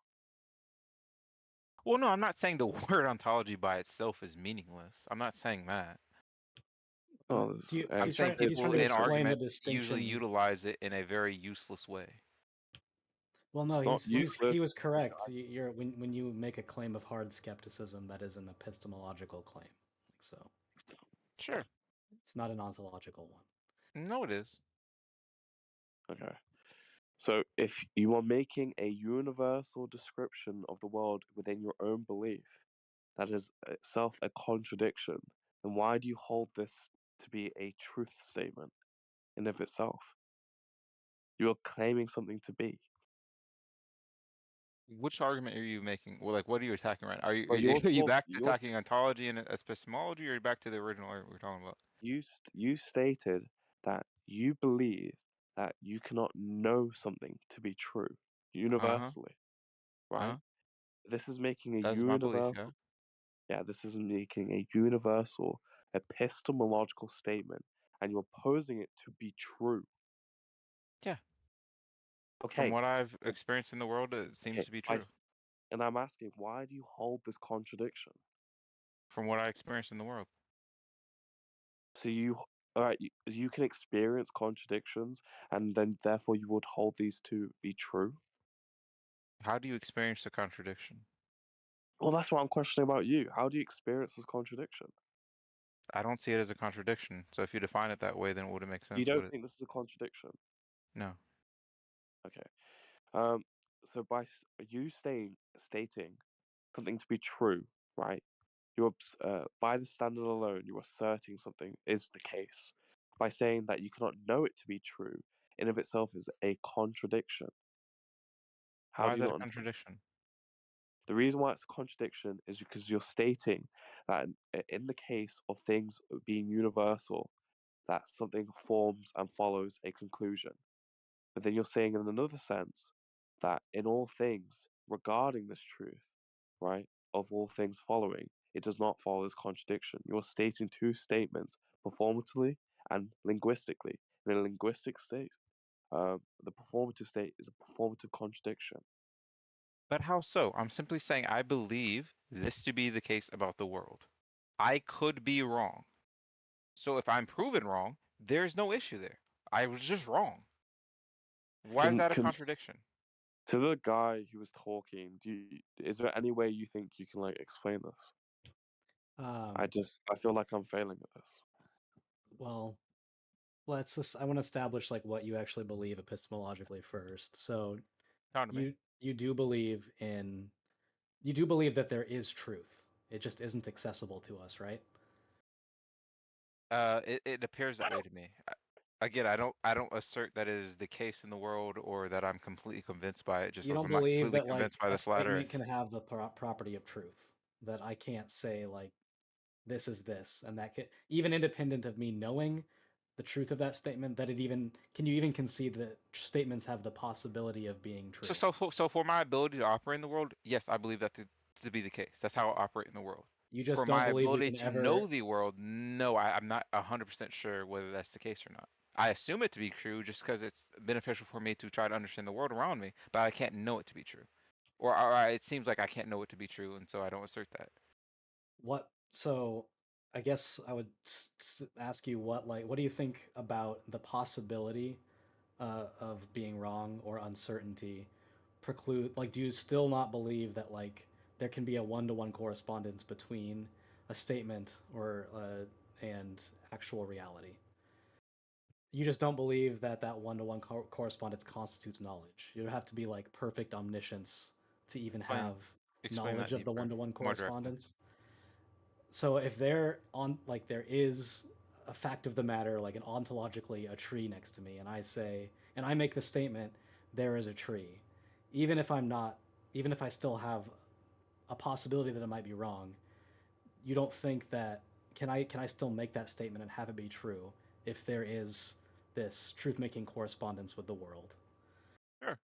Well, no, I'm not saying the word ontology by itself is meaningless. I'm not saying that. Oh, I'm saying he's people trying to in explain the arguments usually distinction. utilize it in a very useless way. Well, no, It's not he useless. was correct. You're when you make a claim of hard skepticism, that is an epistemological claim. Like so. Sure. It's not an ontological one. No, it is. Okay. So if you are making a universal description of the world within your own belief, that is itself a contradiction, then why do you hold this to be a truth statement in of itself? You are claiming something to be. Which argument are you making? Well, like, what are you attacking right now? Are you But you're are you talk, back to you're, attacking ontology and epistemology, or are you back to the original argument we're talking about? you stated that you believe that you cannot know something to be true Uh-huh. universally, right? Uh-huh. This is making a That's my belief, universal. yeah. Yeah, this is making a universal epistemological statement, and you're posing it to be true. Yeah. From Okay. what I've experienced in the world, it seems to be true. And I'm asking, why do you hold this contradiction? From what I experienced in the world. So all right, you can experience contradictions, and then therefore you would hold these to be true. How do you experience a contradiction? Well, that's what I'm questioning about you. How do you experience this contradiction? I don't see it as a contradiction. So if you define it that way, then it wouldn't make You sense, would don't it? think this is a contradiction? No. Okay. So by you stating something to be true, right? You're by the standard alone, you're asserting something is the case. By saying that you cannot know it to be true, in of itself is a contradiction. How Why do is you that a not understand? contradiction? The reason why it's a contradiction is because you're stating that in the case of things being universal, that something forms and follows a conclusion. But then you're saying in another sense that in all things regarding this truth, right, of all things following, it does not follow this contradiction. You're stating two statements performatively and linguistically. In a linguistic state, the performative state is a performative contradiction. But how so? I'm simply saying I believe this to be the case about the world. I could be wrong. So if I'm proven wrong, there's no issue there. I was just wrong. Why is that a contradiction? To the guy who was talking, is there any way you think you can like explain this? I feel like I'm failing at this. Well, I want to establish like what you actually believe epistemologically first. So you do believe that there is truth. It just isn't accessible to us, right? It appears that way to me. Again, I don't assert that is the case in the world or that I'm completely convinced by it. Just You as don't I'm not believe completely that like convinced by a the flat statement Earth. can have the property of truth, that I can't say like this is this, and that even independent of me knowing the truth of that statement, that it even can you even concede that statements have the possibility of being true? So for my ability to operate in the world, yes, I believe that to be the case. That's how I operate in the world. You just For don't my believe we ability can to know ever. the world, no, I'm not 100% sure whether that's the case or not. I assume it to be true just because it's beneficial for me to try to understand the world around me, but I can't know it to be true. Or it seems like I can't know it to be true, and so I don't assert that. What? So, I guess I would ask you what do you think about the possibility of being wrong or uncertainty preclude like do you still not believe that like there can be a one-to-one correspondence between a statement or and actual reality? You just don't believe that that one-to-one correspondence constitutes knowledge. You have to be like perfect omniscience to even have Explain knowledge that of the deeper, one-to-one more directly. correspondence. So if there is a fact of the matter, like an ontologically a tree next to me, and I say, and I make the statement, there is a tree, even if I'm not, even if I still have a possibility that it might be wrong, you don't think that can I still make that statement and have it be true if there is this truth-making correspondence with the world? Sure.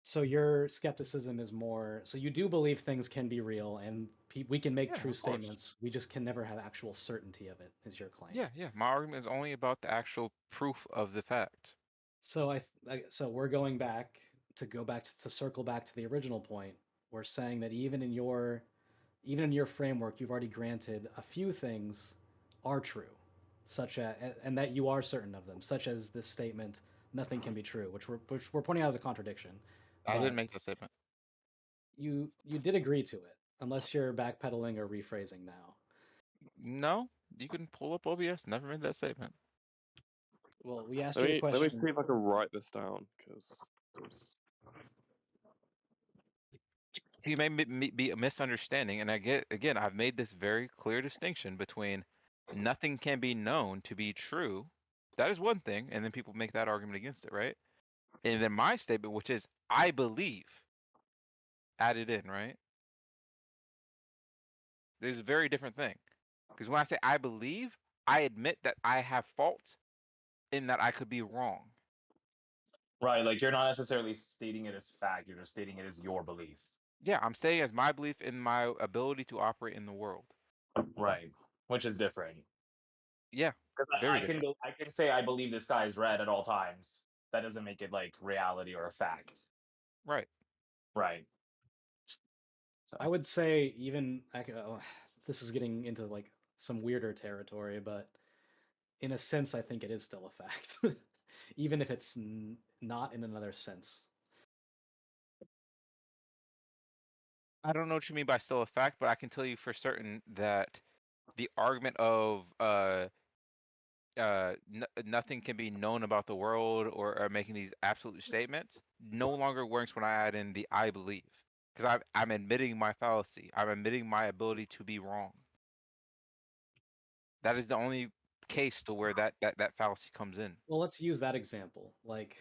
So your skepticism is more so you do believe things can be real and we can make Yeah, true of course. statements. We just can never have actual certainty of it, is your claim. Yeah. My argument is only about the actual proof of the fact. So so we're going back to circle back to the original point. We're saying that even in your framework, you've already granted a few things are true, such as and that you are certain of them, such as this statement, nothing can be true, which we're pointing out as a contradiction. I didn't But make that statement. you did agree to it, unless you're backpedaling or rephrasing now. No, you can pull up OBS. Never made that statement. Well, we asked Let you a me question. see if I can write this down because You may be a misunderstanding, and again, I've made this very clear distinction between nothing can be known to be true. That is one thing, and then people make that argument against it, right? And then my statement, which is I believe, added in, right? There's a very different thing. Because when I say I believe, I admit that I have fault in that I could be wrong. Right, like you're not necessarily stating it as fact, you're just stating it as your belief. Yeah, I'm saying as my belief in my ability to operate in the world. Right, which is different. Yeah, very different. I can say I believe the sky is red at all times. That doesn't make it like reality or a fact. Right. Right. I would say even this is getting into like some weirder territory, but in a sense, I think it is still a fact, even if it's not in another sense. I don't know what you mean by still a fact, but I can tell you for certain that the argument of nothing can be known about the world or making these absolute statements no longer works when I add in the I believe. Because I'm admitting my fallacy. I'm admitting my ability to be wrong. That is the only case to where that fallacy comes in. Well, let's use that example. Like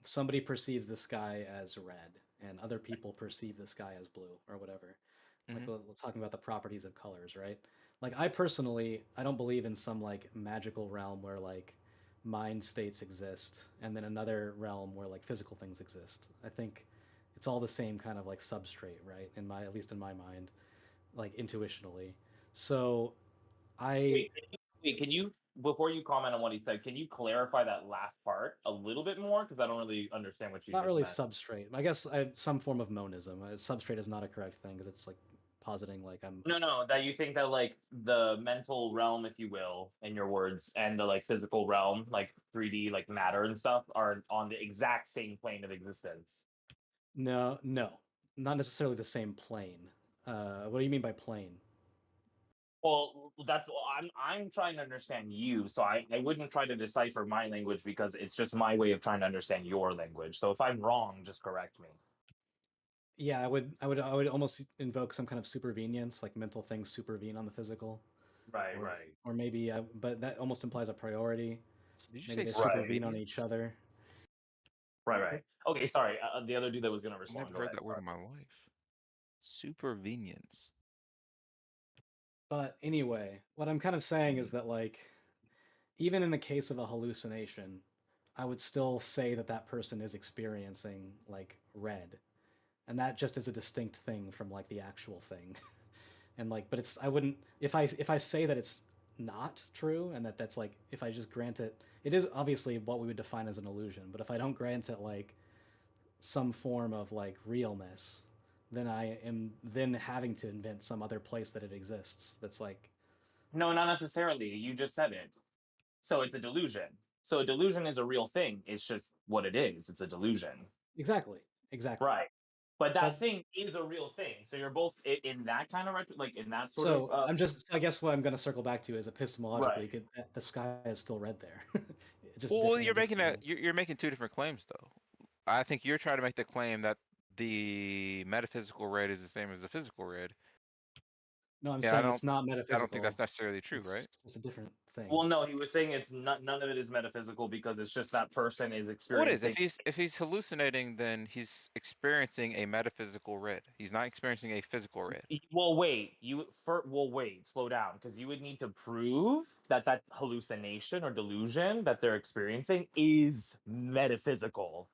somebody perceives the sky as red, and other people perceive the sky as blue, or whatever. Like we're talking about the properties of colors, right? Like I personally, I don't believe in some like magical realm where like mind states exist, and then another realm where like physical things exist. I think it's all the same kind of like substrate, right? At least in my mind, like intuitionally. So I Wait, can you before you comment on what he said, can you clarify that last part a little bit more? Because I don't really understand what you not just really meant. substrate. I guess some form of monism. Substrate is not a correct thing because it's like positing like I'm. No, that you think that like the mental realm, if you will, in your words, and the like physical realm, like 3D, like matter and stuff, are on the exact same plane of existence. No, not necessarily the same plane. What do you mean by plane? Well, that's I'm trying to understand you, so I wouldn't try to decipher my language because it's just my way of trying to understand your language. So if I'm wrong, just correct me. Yeah, I would almost invoke some kind of supervenience, like mental things supervene on the physical. Right, or, right. Or maybe, but that almost implies a priority. Did you Maybe say they Right. supervene on each other. Right, right. Okay, sorry. The other dude that was gonna I've respond. never Go heard ahead. that word in my life. Supervenience. But anyway, what I'm kind of saying is that, like, even in the case of a hallucination, I would still say that that person is experiencing like red, and that just is a distinct thing from like the actual thing. And like, but it's I wouldn't if I say that it's not true and that that's like if I just grant it, it is obviously what we would define as an illusion. But if I don't grant it like some form of like realness, then I am then having to invent some other place that it exists. That's like No, not necessarily. You just said it. So it's a delusion. So a delusion is a real thing. It's just what it is. It's a delusion. exactly. Right. But that But thing is a real thing. So you're both in that kind of like in that sort of so I'm just I guess what I'm going to circle back to is right. epistemologically, the sky is still red there. Just Well, in a different way. you're making two different claims though. I think you're trying to make the claim that the metaphysical red is the same as the physical red. No, I'm Yeah, saying it's not I don't think that's metaphysical. necessarily true, right? It's just a different thing. Well, no, he was saying it's not. None of it is metaphysical because it's just that person is What is? experiencing. If he's hallucinating, then he's experiencing a metaphysical red. He's not experiencing a physical red. Well, wait. Well, wait. Slow down, because you would need to prove that that hallucination or delusion that they're experiencing is metaphysical.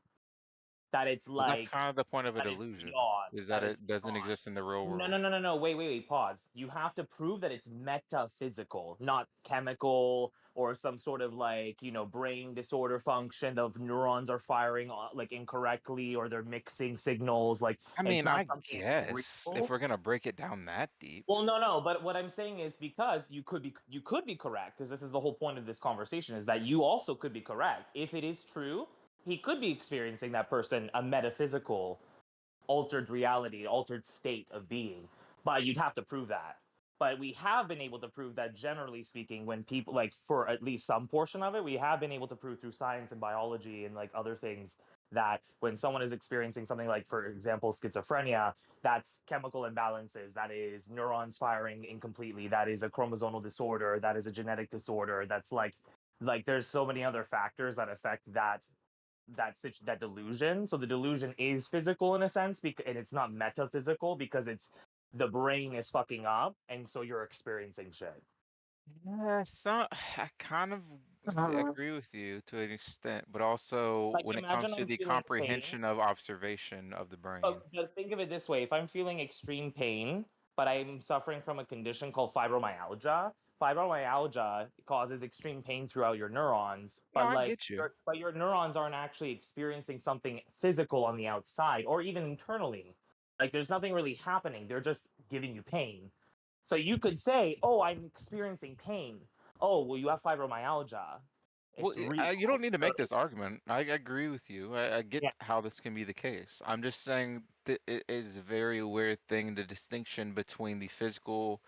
That it's Well, that's like kind of the point of a that it's delusion, beyond. is that That it's it doesn't beyond. exist in the real No, world. no, no, no, no. Wait, wait, wait. Pause. You have to prove that it's metaphysical, not chemical or some sort of like, brain disorder function of neurons are firing like incorrectly or they're mixing signals. Like I it's mean, not I something guess if real. we're gonna break it down that deep. Well, no, no, but what I'm saying is because you could be correct because this is the whole point of this conversation is that you also could be correct. If it is true, he could be experiencing that person a metaphysical altered reality, altered state of being. But you'd have to prove that. But we have been able to prove that, generally speaking, when people, like, for at least some portion of it, we have been able to prove through science and biology and, like, other things that when someone is experiencing something like, for example, schizophrenia, that's chemical imbalances, that is neurons firing incompletely, that is a chromosomal disorder, that is a genetic disorder, that's like there's so many other factors that affect that delusion. So the delusion is physical in a sense, and it's not metaphysical because it's the brain is fucking up, and so you're experiencing shit. Yeah, I kind of agree with you to an extent, but also Like when it comes imagine to I'm the feeling pain. comprehension of observation of the brain. But think of it this way: if I'm feeling extreme pain, but I'm suffering from a condition called fibromyalgia causes extreme pain throughout your neurons. No, But I like, get you. but your neurons aren't actually experiencing something physical on the outside or even internally. Like, there's nothing really happening. They're just giving you pain. So you could say, "Oh, I'm experiencing pain." Oh, well, you have fibromyalgia. Well, It's real. you don't need to You know make what I this argument. I agree with you. I get mean? how this can be the case. I'm just saying that it is a very weird thing, the distinction between the physical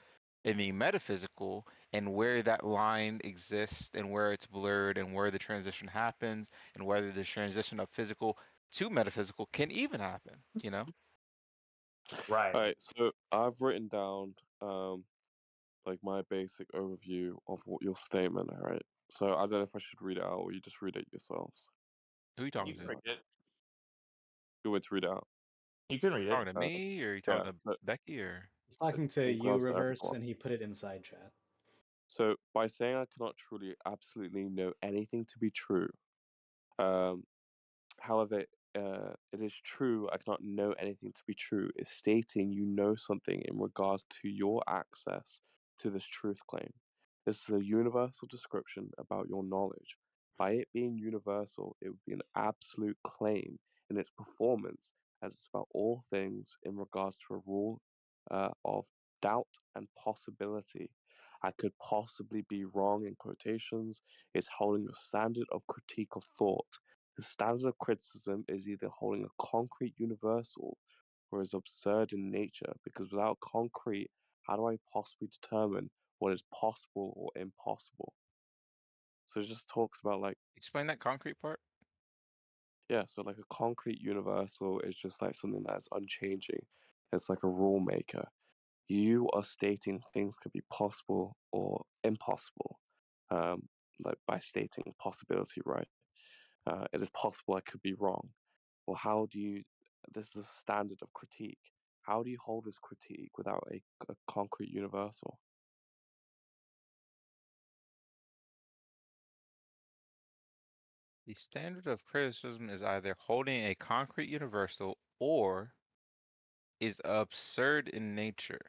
and the metaphysical, and where that line exists, and where it's blurred, and where the transition happens, and whether the transition of physical to metaphysical can even happen, you know? Right. All right, so I've written down like my basic overview of what your statement. All right, so I don't know if I should read it out or you just read it yourselves. Who are you You talking can to? read it. You want to read it out? You can read it. Talking to me, or are you Yeah. talking to So, Becky, or? He's talking to in you, regards to Reverse, everyone. and he put it inside chat. So by saying I cannot truly, absolutely know anything to be true, um, however, it is true I cannot know anything to be true is stating you know something in regards to your access to this truth claim. This is a universal description about your knowledge. By it being universal, it would be an absolute claim in its performance, as it's about all things in regards to a rule of doubt and possibility. I could possibly be wrong in quotations. It's holding a standard of critique of thought. The standard of criticism is either holding a concrete universal or is absurd in nature, because without concrete, how do I possibly determine what is possible or impossible? So it just talks about like Explain that concrete part. Yeah, so like a concrete universal is just like something that's unchanging. It's like a rule maker. You are stating things could be possible or impossible, um, like by stating possibility, right? It is possible I could be wrong. Well, how do you? This is a standard of critique. How do you hold this critique without a concrete universal? The standard of criticism is either holding a concrete universal or is absurd in nature.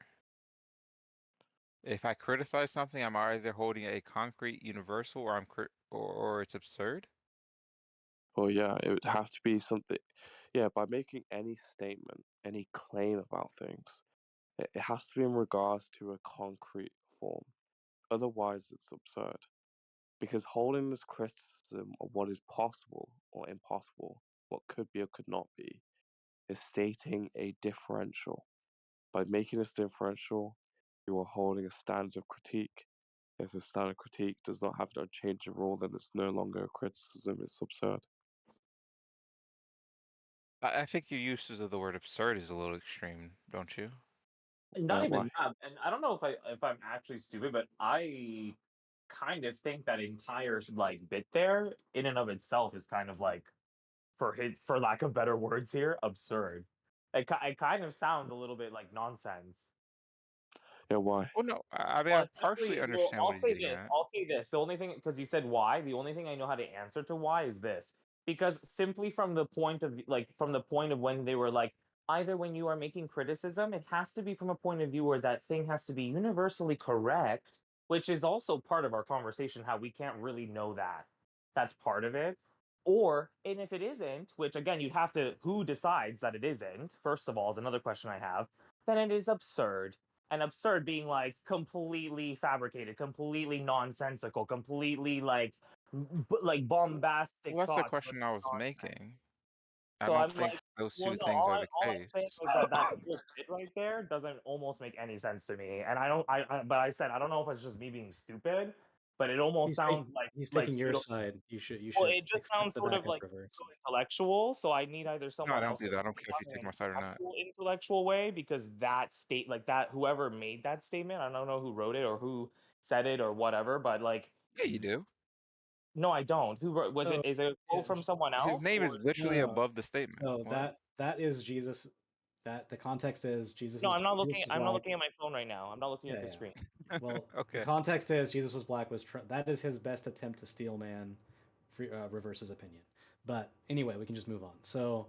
If I criticize something, I'm either holding a concrete universal or or it's absurd. Well, yeah, it would have to be something. Yeah, by making any statement, any claim about things, it has to be in regards to a concrete form. Otherwise, it's absurd. Because holding this criticism of what is possible or impossible, what could be or could not be, is stating a differential. By making this differential, you are holding a standard of critique. If the standard critique does not have a change of rule, then it's no longer a criticism, it's absurd. I think your uses of the word absurd is a little extreme, don't you? Not Why? even that, and I don't know if I'm actually stupid, but I kind of think that entire like bit there, in and of itself, is kind of like, for lack of better words here, absurd. It kind of sounds a little bit like nonsense. Yeah, why? Well, no, I mean, Well, I partially especially, well, understand what I'll he's say getting this. at. I'll say this. The only thing, because you said why, the only thing I know how to answer to why is this. Because simply from the point of from the point of when they were like, either when you are making criticism, it has to be from a point of view where that thing has to be universally correct, which is also part of our conversation, how we can't really know that. That's part of it. Or, and if it isn't, which again, you'd have to, who decides that it isn't, first of all, is another question I have, then it is absurd. And absurd being like completely fabricated, completely nonsensical, completely like bombastic Well, that's the thoughts, but question I it's was nonsense. making. I So don't I'm think like, those well, two no, things are the all I'm saying case. is that that whole bit right there doesn't almost make any sense to me. And I don't, but I said I don't know if it's just me being stupid, but it almost sounds He's like taking your pseudo. side. You Well, should it just accept sounds the sort of backup like reverse. intellectual. So I need either No, I someone don't else do to that. I don't break care if you down take in my an side or not. actual intellectual way, because that state like that, whoever made that statement, I don't know who wrote it or who said it or whatever, but like, Yeah, you do. no, I don't. Who wrote? Was it? So Is it a quote from someone His else, name or is is it? no, literally no, no. above the statement. So What? that is Jesus. That the context is Jesus No, is I'm not Jesus looking. was I'm not black. looking at my phone right now. I'm not looking at Yeah, the yeah. screen. Well, the Okay. context is Jesus was black. That is his best attempt to steel man, reverse his opinion. But anyway, we can just move on. So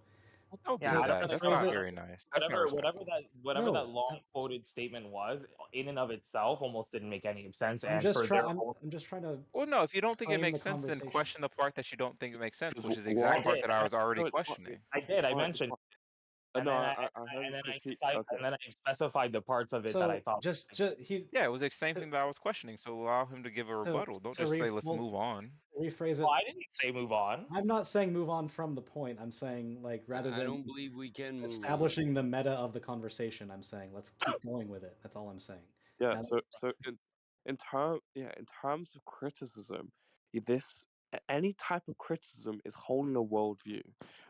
Well, don't Yeah, do I don't that. That's phrase not it. necessarily. very nice. That's not respectful. Whatever No, that long quoted statement was, in and of itself, almost didn't make any sense. I'm And just for trying. their whole, I'm just trying to Well, no, if you don't think it frame the makes sense, then conversation. question the part that you don't think it makes sense, Because which is the I exact what? part did. that I was already No, it's fine. questioning. I It's did. I fine. It's mentioned, fine. and No, then I heard his critique. Okay. and then I specified the parts of it that I So thought. just he's Yeah, it was the same to, thing that I was questioning. So allow him to give a to rebuttal. Don't to just say let's move on. rephrase Well, it. I didn't say move on. I'm not saying move on from the point. I'm saying like rather I than don't believe we can move on. establishing the meta of the conversation, I'm saying let's keep going with it. That's all I'm saying. Yeah. Now, So in terms of criticism, this any type of criticism is holding a worldview,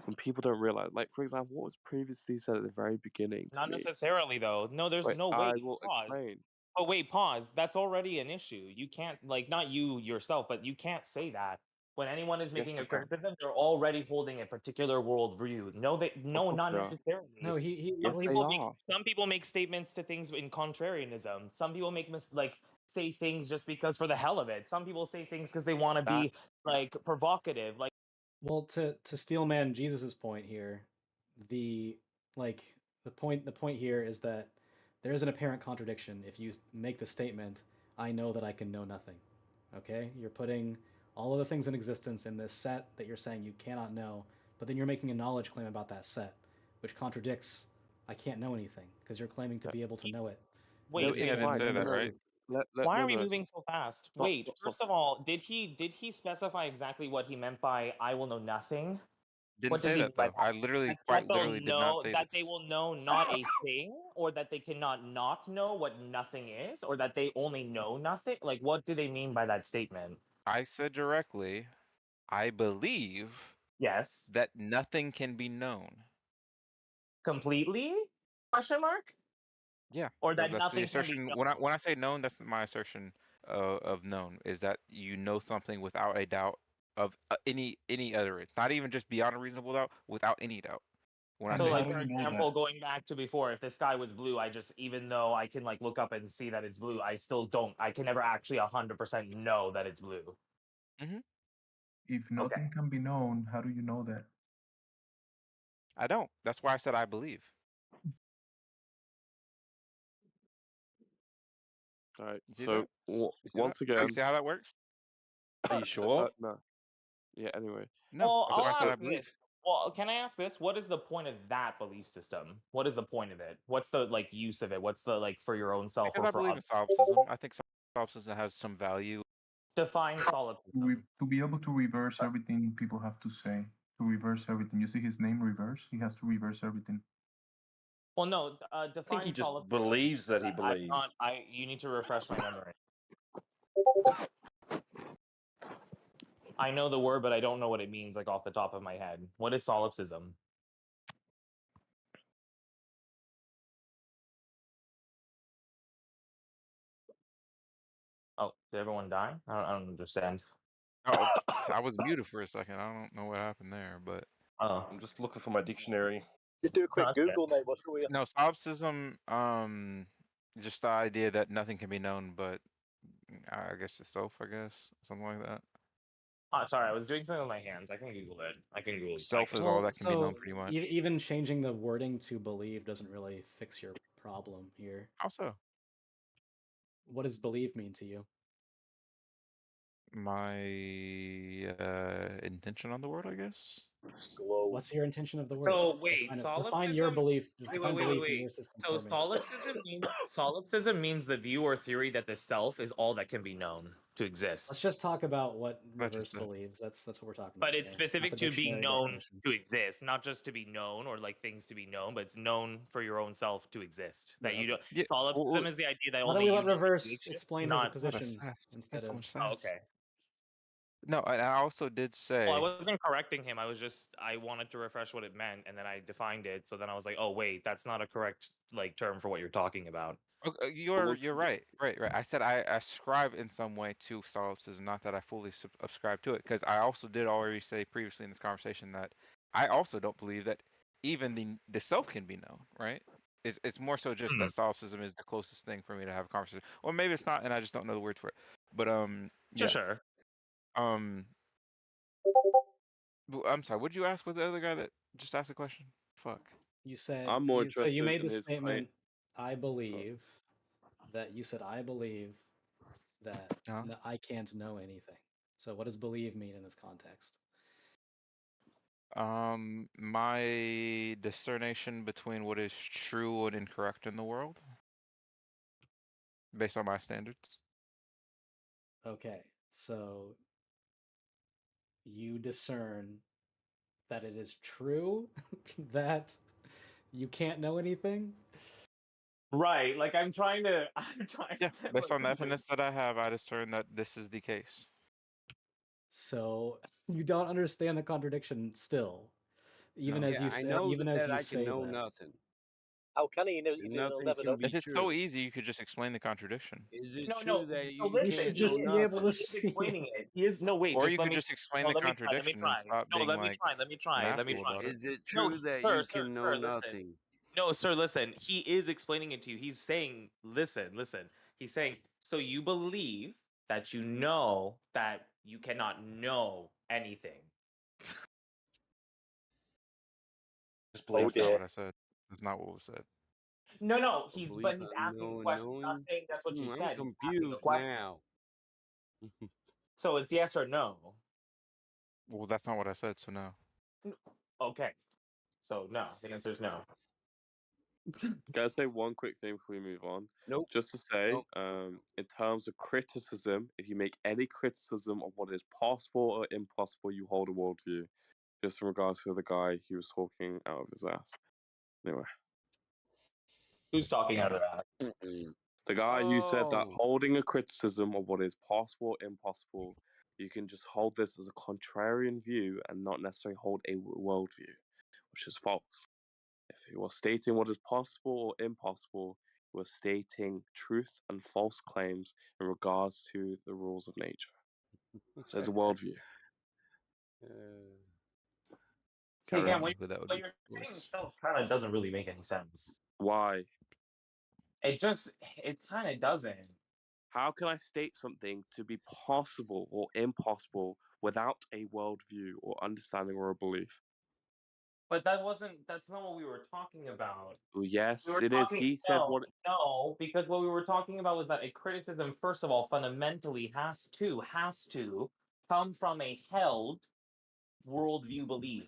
and people don't realize. Like for example, what was previously said at the very beginning to Not me. necessarily, though. No, there's Wait, no I wait. will Pause. explain. Oh wait, pause. That's already an issue. You can't not you yourself, but you can't say that. When anyone is Yes, making I a can. criticism, they're already holding a particular worldview. Of No, course not they are. necessarily. no, he Yes, they are. Some people make statements to things in contrarianism. Some people make say things just because for the hell of it. Some people say things because they want to That be like provocative. Like, well to steelman Jesus's point here, the like the point here is that there is an apparent contradiction if you make the statement, I know that I can know nothing. Okay? You're putting all of the things in existence in this set that you're saying you cannot know, but then you're making a knowledge claim about that set, which contradicts I can't know anything because you're claiming to be able to know it. wait, Nope, You're yeah, I wait. didn't stating say then that, this. no. right? Why No, are we no. moving so fast? Stop. Wait, Stop. Stop. first of all, did he specify exactly what he meant by I will know nothing? Didn't What does say he mean that by though. I that? literally, That quite they'll literally, did not know say that they this. will know not a thing, or that they cannot not know what nothing is, or that they only know nothing? Like, what do they mean by that statement? I said directly, I believe Yes. That nothing can be known. Completely? Question mark? Yeah. Or that That's the nothing can be assertion. known. When I say known, that's my assertion of known is that you know something without a doubt of any utterance, not even just beyond a reasonable doubt, without any doubt. When I So, say like, known. for example, going back to before, if the sky was blue, I just, even though I can, like, look up and see that it's blue, I still don't, I can never actually 100% know that it's blue. Mm-hmm. If nothing can be known, how do you know that? I don't. That's why I said I believe. All right. You see So that? You see once that? again, You see how that works? Are you sure? no. Yeah. Anyway. No. Well, That's why I I'll said I ask believe. this. Well, can I ask this? What is the point of that belief system? What is the point of it? What's the, like, use of it? What's the, like, for your own self Because or I for believe in others? solipsism. I think solipsism has some value. Define solipsism. To be able to reverse everything people have to say, to reverse everything. You see his name reverse? He has to reverse everything. Well, no, I think define he just solipsism. believes that he I'm believes. not, you need to refresh my memory. I know the word, but I don't know what it means, like, off the top of my head. What is solipsism? Oh, did everyone die? I don't understand. Oh, I was muted for a second. I don't know what happened there, but I'm just looking for my dictionary. Just do a quick Google, mate. What's we? No, solipsism. Just the idea that nothing can be known, but I guess itself. I guess something like that. Oh, sorry, I was doing something with my hands. I can Google it. I can Google it. Self is all that can be known, pretty much. Even changing the wording to believe doesn't really fix your problem here. How so? What does believe mean to you? My intention on the word, I guess. What's your intention of the word? So wait, define your solipsism. belief. Wait, Define belief in your system So for me. solipsism means the view or theory that the self is all that can be known to exist. Let's just talk about what That's reverse just believes. That's what we're talking But about. it's here, not specific the to being dictionary known definition. to exist, not just to be known or like things to be known, but it's known for your own self to exist. That you don't. Yeah, Solipsism is the idea that Why only don't we you let know reverse exist, explain his not position That's instead so of? much sass. Oh, okay. No, and I also did say. Well, I wasn't correcting him. I wanted to refresh what it meant, and then I defined it. So then I was like, oh wait, that's not a correct like term for what you're talking about. You're right. I said I ascribe in some way to solipsism, not that I fully subscribe to it, because I also did already say previously in this conversation that I also don't believe that even the self can be known, right? It's more so just that solipsism is the closest thing for me to have a conversation, or maybe it's not, and I just don't know the word for it. But yeah. Sure. I'm sorry. What'd you ask with the other guy that just asked a question? Fuck. You said I'm more so you interested made in the his statement. point. I believe that you said I believe that I can't know anything. So what does believe mean in this context? My discernation between what is true and incorrect in the world, based on my standards. Okay, so you discern that it is true that you can't know anything? Right. Like I'm trying to. Yeah, based on the evidence that I have, I discern that this is the case. So you don't understand the contradiction still, even as you I say, know even as that you I can say know that. nothing. How can he? He'll Nothing never can know. be If it's true. so easy, you could just explain the contradiction. Is it No. true that So you listen, can't should know just be able nothing? to He's see explaining it. it. He is no wait. Or Just you let could me. just explain No, the let me try. Let me contradiction and try. stop No, being let me like try. Let me try. an Let me asshole try. about it. Is it No, true that sir, you can know listen. nothing? No, sir, listen. He is explaining it to you. He's saying, listen. He's saying, so you believe that you know that you cannot know anything. Just believe Oh that's not dear. what I said. That's not what was said. No, A he's belief asking a unknown question. He's not knowing? saying that's what you I'm said. He's asking a confused question. now. So it's yes or no. Well, that's not what I said, so no. Okay. So no. The answer is no. Can I say one quick thing before we move on? Nope. Just to say, Nope. in terms of criticism, if you make any criticism of what is possible or impossible, you hold a worldview. Just in regards to the guy he was talking out of his ass. Anyway. Who's talking out of that? The guy who said that Oh. holding a criticism of what is possible or impossible, you can just hold this as a contrarian view and not necessarily hold a worldview, which is false. If you are stating what is possible or impossible, you are stating truth and false claims in regards to the rules of nature. There's a worldview. See, again, what you're saying itself kind of doesn't really make any sense. Why? It kind of doesn't. How can I state something to be possible or impossible without a worldview or understanding or a belief? But that's not what we were talking about. Well, yes, We were it is. talking, He said what. no, because what we were talking about was that a criticism, first of all, fundamentally has to come from a held worldview belief.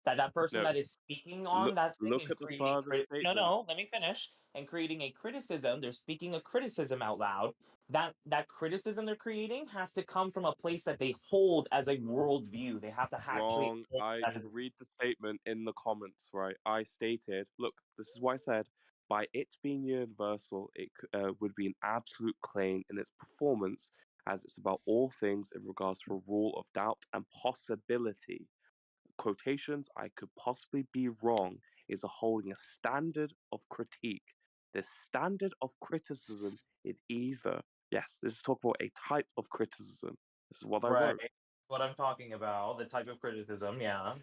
That person No. that is speaking on that thing Look and at the creating further statement. no, let me finish. And creating a criticism, they're speaking a criticism out loud. That criticism they're creating has to come from a place that they hold as a worldview. They have to actually Wrong. hold I that as read the statement in the comments, right? I stated, look, this is what I said. By it being universal, it would be an absolute claim in its performance, as it's about all things in regards to a rule of doubt and possibility. Quotations, I could possibly be wrong, is a holding a standard of critique. The standard of criticism is either, yes, this is talking about a type of criticism. This is what I right. wrote. What I'm talking about, the type of criticism, yeah.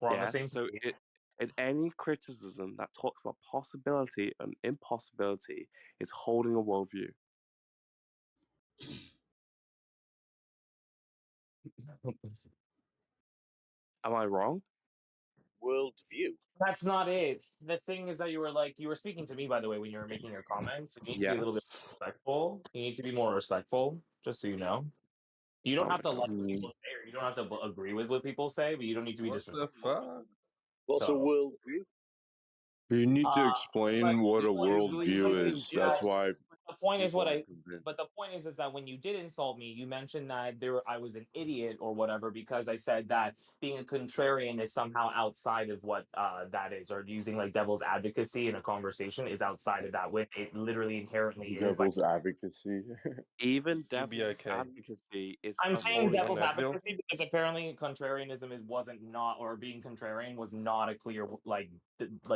We're on the Yes, same so page. in any criticism that talks about possibility and impossibility is holding a worldview. Am I wrong? Worldview. That's not it. The thing is that you were speaking to me, by the way, when you were making your comments. You need to be a little bit Yes. respectful. You need to be more respectful, just so you know. You don't Oh have to my like God. what people say, or you don't have to agree with what people say, but you don't need to be What the disrespectful. fuck? What's a So, worldview? You need to but explain what a the point worldview is is. That's that why the point is people what aren't I. convinced. But the point is that when you did insult me, you mentioned that I was an idiot or whatever because I said that being a contrarian is somehow outside of what that is, or using like devil's advocacy in a conversation is outside of that. When it literally inherently is like. Devil's advocacy. Even You'll be devil's okay. advocacy is I'm saying holding. devil's That deal? advocacy because apparently contrarianism or being contrarian was not a clear like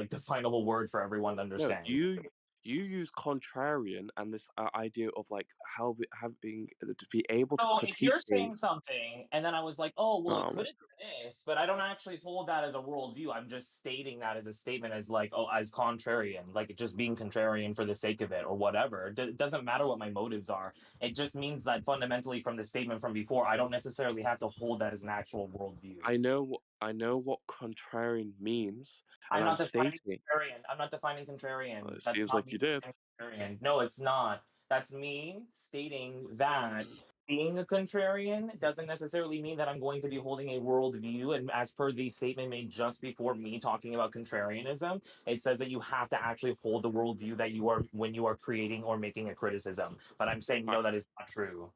definable word for everyone to No, understand. you use contrarian and this idea of like having to be able to So if critique you're saying things. something and then I was like, oh well, it Oh could my have been this, but I don't actually hold that as a worldview. I'm just stating that as a statement as like, oh, as contrarian, like just being contrarian for the sake of it or whatever. It doesn't matter what my motives are. It just means that fundamentally from the statement from before, I don't necessarily have to hold that as an actual worldview. I know what contrarian means, and I'm I'm not defining stating. contrarian. I'm not defining contrarian. It That's seems not like me you did. defining contrarian. No, it's not. That's me stating that being a contrarian doesn't necessarily mean that I'm going to be holding a worldview. And as per the statement made just before me talking about contrarianism, it says that you have to actually hold the worldview that you are when you are creating or making a criticism. But I'm saying no, that is not true.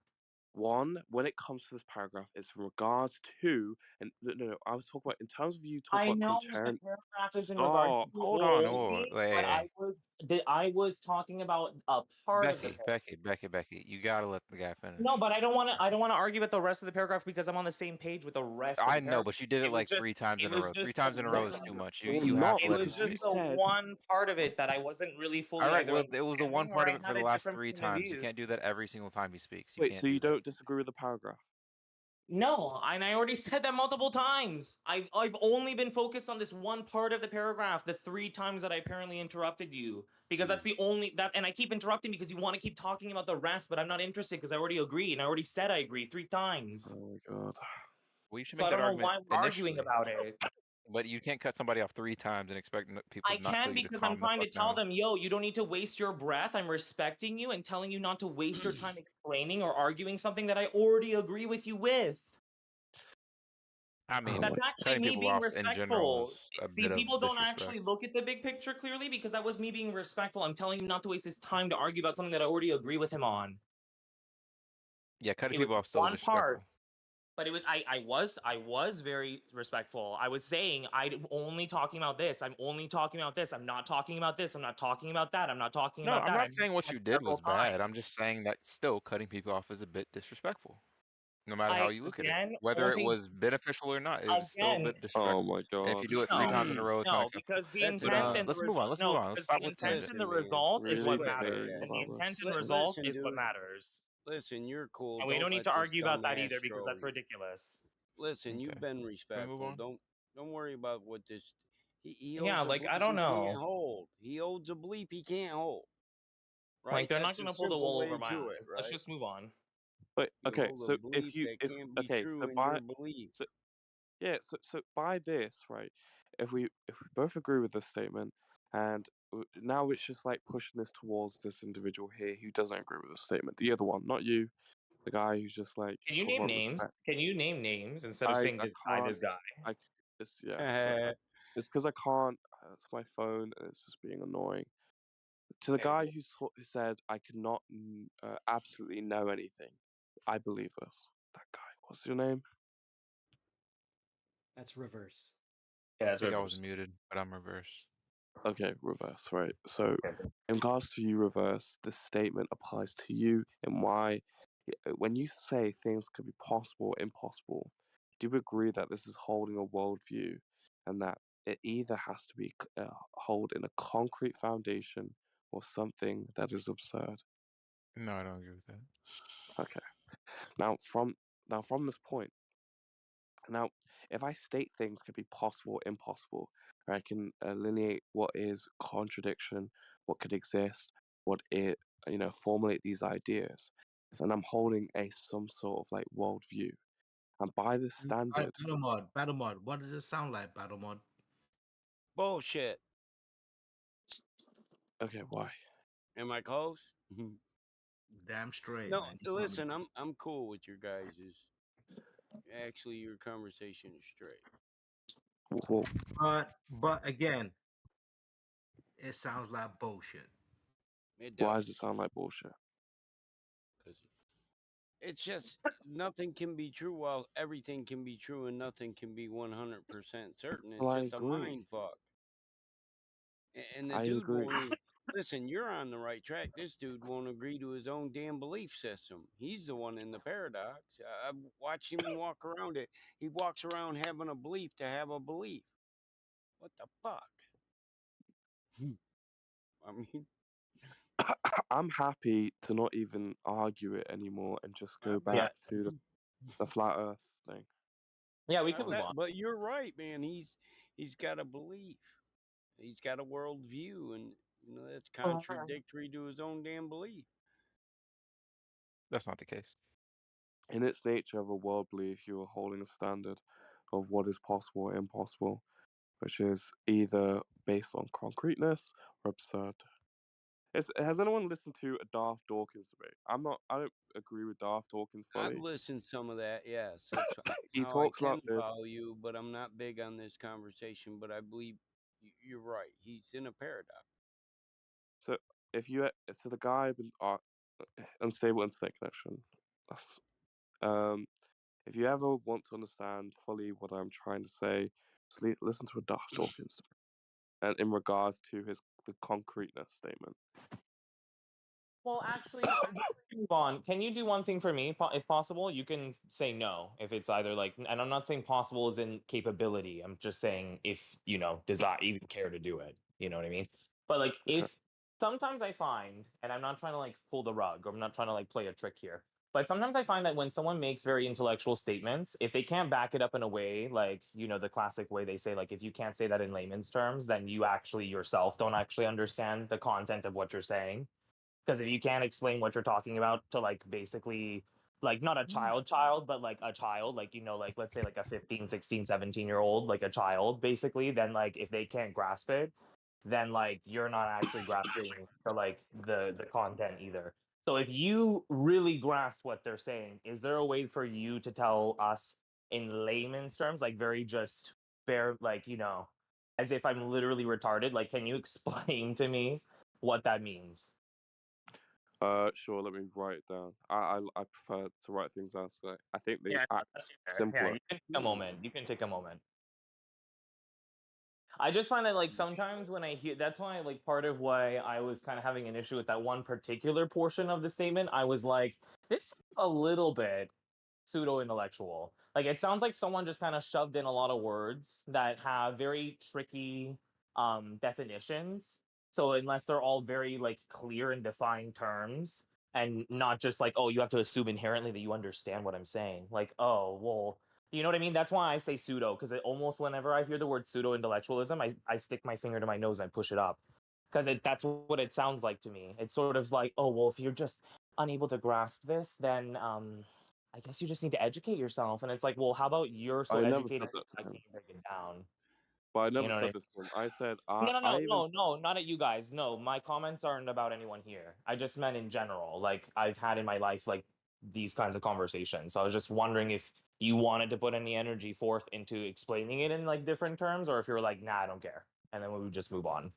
One, when it comes to this paragraph, is in regards to, and no, I was talking about in terms of you talk I about know that the contrarian. paragraph is in regards Stop. to Hold on, only, but wait. I was talking about a part of the paragraph. Becky, you gotta let the guy finish. No, but I don't want to argue about the rest of the paragraph because I'm on the same page with the rest of I the know, paragraph. but you did it It was like just 3 times it in a was row. Three just the times in a row is too one much. Well, You have not to it let because was people you just speak. the said. one part of it that I wasn't really fully All right, either well, it was the one understanding or part I of it for had the a last different three point of times. You view. can't do that every single time he speaks. You Wait, can't so do you that. don't disagree with the paragraph? No, and I already said that multiple times. I've only been focused on this one part of the paragraph the 3 times that I apparently interrupted you because that's the only that and I keep interrupting because you want to keep talking about the rest, but I'm not interested because I already agree and I already said I agree 3 times. Oh my God. Well, you should So make I that don't know argument why we're arguing initially. about it. But you can't cut somebody off 3 times and expect people I to not tell can you to because I'm calm the trying to fuck tell down. them, yo, you don't need to waste your breath. I'm respecting you and telling you not to waste your time explaining or arguing something that I already agree with you with. I mean, That's actually cutting me people being off in general respectful. is a See, bit of people don't disrespect. actually look at the big picture clearly because that was me being respectful. I'm telling him not to waste his time to argue about something that I already agree with him on. Yeah, cutting It was people off still one part, disrespectful. but it was I was very respectful. I was saying I'm only talking about this. I'm only talking about this. I'm not talking about this. I'm not talking about that. I'm not talking No, about I'm that. I not mentioned saying what that you did several was bad. times. I'm just saying that still cutting people off is a bit disrespectful. No matter how you look at it, Again, whether it only was beneficial or not, it was still a again. bit Oh disrespectful. my And if god. you do it 3 times in a row, it's No, unacceptable. because the That's intent and the Let's move on. result. Let's move No, on. Let's because stop the with intent tangents. and the man. result is Really what debating matters, and the about intent this. and result Listen, is what dude. matters. Listen, you're cool. And we don't need let to this argue about that dumbass either because that's troll you. ridiculous. Listen, Okay. you've been Can we move respectful. on? Don't worry about what this. He Yeah, holds a like I belief don't he can't know. hold. He holds a belief he can't hold. Like Right? they're not That's a gonna pull the simple wool way over my to it, eyes. Let's right? just move on. But You okay, hold a so belief that can't be okay, true so in by your belief. so yeah, so by this, right? If we both agree with this statement, and now it's just like pushing this towards this individual here who doesn't agree with this statement, the other one, not you, the guy who's just like Can you talking name about names? respect. Can you name names instead of saying I this guy, can't. this guy? It's it's because I can't. It's my phone, and it's just being annoying. To the Okay. guy who said I cannot absolutely know anything, I believe this. That guy. What's your name? That's reverse. Yeah, I that's think I was reverse. muted, but I'm reverse. Okay, reverse, right. So, Okay. in regards to you, reverse, this statement applies to you and why, when you say things can be possible or impossible, do you agree that this is holding a worldview and that it either has to be hold in a concrete foundation or something that is absurd? No, I don't agree with that. Okay. Now, from this point, now, if I state things can be possible or impossible, or I can delineate what is contradiction, what could exist, formulate these ideas, then I'm holding some sort of like worldview. And by this standard, Battle mod. What does it sound like, Battle mod? Bullshit. okay, why? Am I close? Damn straight, No, man. listen, I'm cool with your guys's. Actually, your conversation is straight. Well, But again, it sounds like bullshit. It does. why does it sound like bullshit? Because it's just nothing can be true while everything can be true and nothing can be 100% certain. It's Well, I just a agree. mind fuck. And the I dude agree. won't. Listen, you're on the right track. This dude won't agree to his own damn belief system. He's the one in the paradox. I watch him walk around it. He walks around having a belief to have a belief. What the fuck? I mean, I'm happy to not even argue it anymore and just go Yeah. back to the flat Earth thing. Yeah, we I can move bet, on. but you're right, man. He's got a belief. He's got a worldview, and that's contradictory to his own damn belief. That's not the case. In its nature of a world belief, you are holding a standard of what is possible or impossible, which is either based on concreteness or absurd. Has anyone listened to a Darth Dawkins debate? I don't agree with Darth Dawkins I've fully. listened some of that. Yes, that's He how I talks can about this. follow you, but I'm not big on this conversation. But I believe you're right. He's in a paradox. So the guy with unstable internet connection. That's, if you ever want to understand fully what I'm trying to say, just listen to a Darth Dawkins debate. And in regards to the concreteness statement. Well, actually, before we move on, can you do one thing for me, if possible? You can say no if it's either like, and I'm not saying possible as in capability. I'm just saying if desire, even care to do it. You know what I mean? But like, Okay. if sometimes I find, and I'm not trying to like pull the rug, or I'm not trying to like play a trick here, but sometimes I find that when someone makes very intellectual statements, if they can't back it up in a way, like the classic way they say, like if you can't say that in layman's terms, then you actually yourself don't actually understand the content of what you're saying. Because if you can't explain what you're talking about to like basically like not a child but like a child, like like let's say like a 15 16 17-year old, like a child basically, then like if they can't grasp it, then like you're not actually grasping the like the content either. So if you really grasp what they're saying, is there a way for you to tell us in layman's terms, like very just bare, like as if I'm literally retarded, like can you explain to me what that means? Sure. Let me write it down. I prefer to write things down. So I think they Yeah, act that's fair. Yeah, simpler. you can take a moment. You can take a moment. I just find that like sometimes when I hear, that's why like part of why I was kind of having an issue with that one particular portion of the statement. I was like, this is a little bit pseudo-intellectual. Like it sounds like someone just kind of shoved in a lot of words that have very tricky definitions. So unless they're all very like clear and defined terms, and not just like, oh, you have to assume inherently that you understand what I'm saying. Like, oh, well, you know what I mean? That's why I say pseudo, because it almost whenever I hear the word pseudo intellectualism, I stick my finger to my nose and I push it up. Because that's what it sounds like to me. It's sort of like, oh, well, if you're just unable to grasp this, then I guess you just need to educate yourself. And it's like, well, how about you're so I never said educated that I to him. can't break it down? But I You never know what I said mean? this to him. I said Not at you guys. No, my comments aren't about anyone here. I just meant in general. Like I've had in my life like these kinds of conversations. So I was just wondering if you wanted to put any energy forth into explaining it in like different terms, or if you were like, nah, I don't care, and then we would just move on.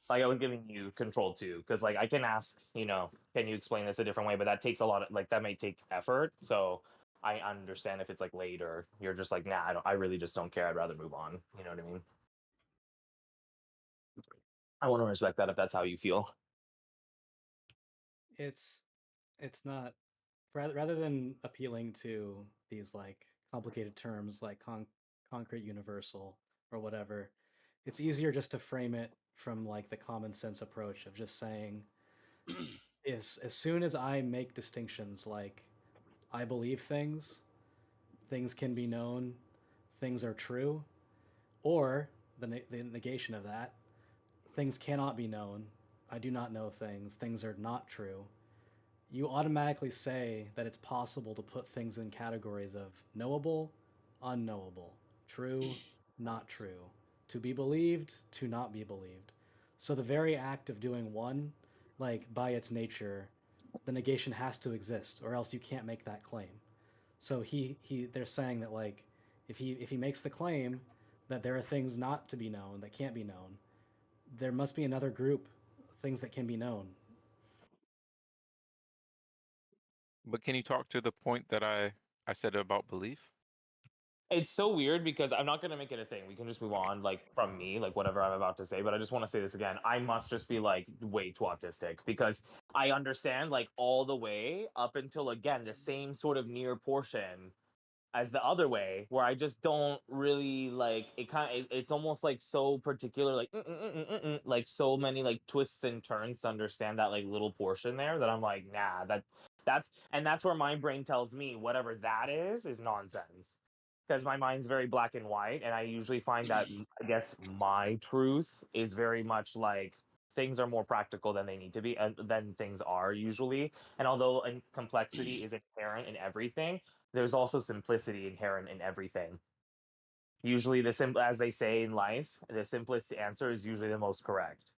Like I was giving you control too, because like I can ask, can you explain this a different way? But that takes a lot of like that may take effort. So I understand if it's like late or you're just like, nah, I really just don't care. I'd rather move on. You know what I mean? I want to respect that if that's how you feel. It's not rather than appealing to these like complicated terms like concrete universal or whatever. It's easier just to frame it from like the common sense approach of just saying is as soon as I make distinctions like I believe things can be known, things are true, or the negation of that, things cannot be known, I do not know things are not true, you automatically say that it's possible to put things in categories of knowable, unknowable, true, not true, to be believed, to not be believed. So the very act of doing one, like by its nature, the negation has to exist, or else you can't make that claim. So they're saying that like if he makes the claim that there are things not to be known that can't be known, there must be another group things that can be known. But can you talk to the point that I said about belief? It's so weird because I'm not going to make it a thing. We can just move on, like from me, like whatever I'm about to say. But I just want to say this again. I must just be like way too autistic because I understand like all the way up until again the same sort of near portion as the other way, where I just don't really like it. It's almost like so particular, like like so many like twists and turns to understand that like little portion there that I'm like, nah, that's where my brain tells me whatever that is nonsense. Because my mind's very black and white, and I usually find that I guess my truth is very much like things are more practical than they need to be, and than things are usually. And although complexity is inherent in everything, there's also simplicity inherent in everything. Usually, as they say in life, the simplest answer is usually the most correct.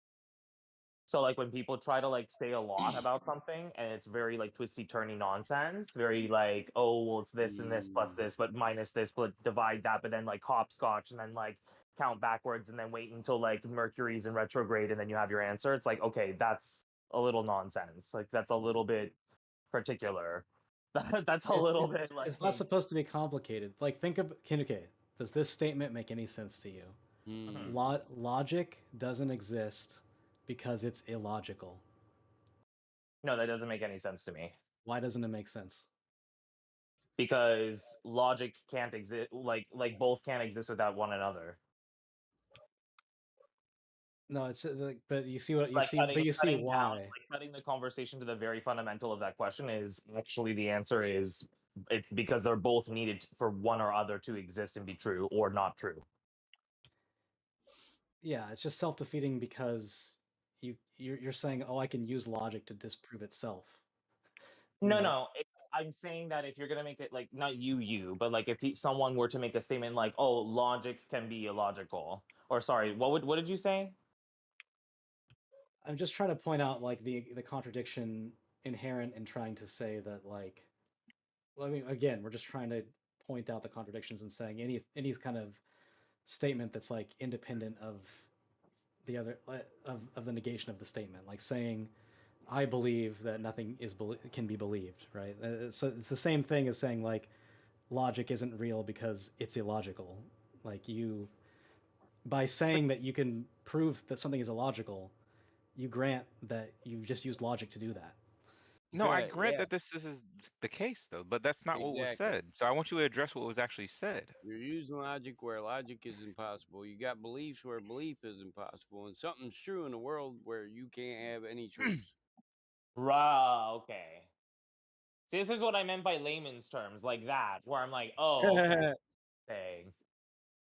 So, like when people try to like say a lot about something, and it's very like twisty, turny nonsense, very like, oh, well, it's this and this plus this, but minus this, but divide that, but then like hopscotch, and then like count backwards, and then wait until like Mercury's in retrograde, and then you have your answer. It's like, okay, that's a little nonsense. Like that's a little bit particular. That's a little bit like It's not supposed to be complicated. Like think of okay, does this statement make any sense to you? Logic doesn't exist because it's illogical. No, that doesn't make any sense to me. Why doesn't it make sense? Because logic can't exist. Like both can't exist without one another. No, it's like, but you see what you Like see, but you see why. down, like cutting the conversation to the very fundamental of that question is actually the answer is it's because they're both needed for one or other to exist and be true or not true. Yeah, it's just self-defeating because you're saying, oh, I can use logic to disprove itself. No. I'm saying that if you're gonna make it like not you, but like if someone were to make a statement like, "Oh, logic can be illogical," or sorry, what did you say? I'm just trying to point out like the contradiction inherent in trying to say that like, well, I mean, again, we're just trying to point out the contradictions and saying any kind of statement that's like independent of the other of the negation of the statement, like saying I believe that nothing can be believed, right? So it's the same thing as saying like logic isn't real because it's illogical. Like by saying that you can prove that something is illogical, you grant that you've just used logic to do that. No, I grant Yeah, that this is the case though, but that's not what was exactly. said. So I want you to address what was actually said. You're using logic where logic is impossible. You got beliefs where belief is impossible, and something's true in a world where you can't have any truths. Right. Okay. See, this is what I meant by layman's terms, like that, where I'm like, oh, okay. Saying.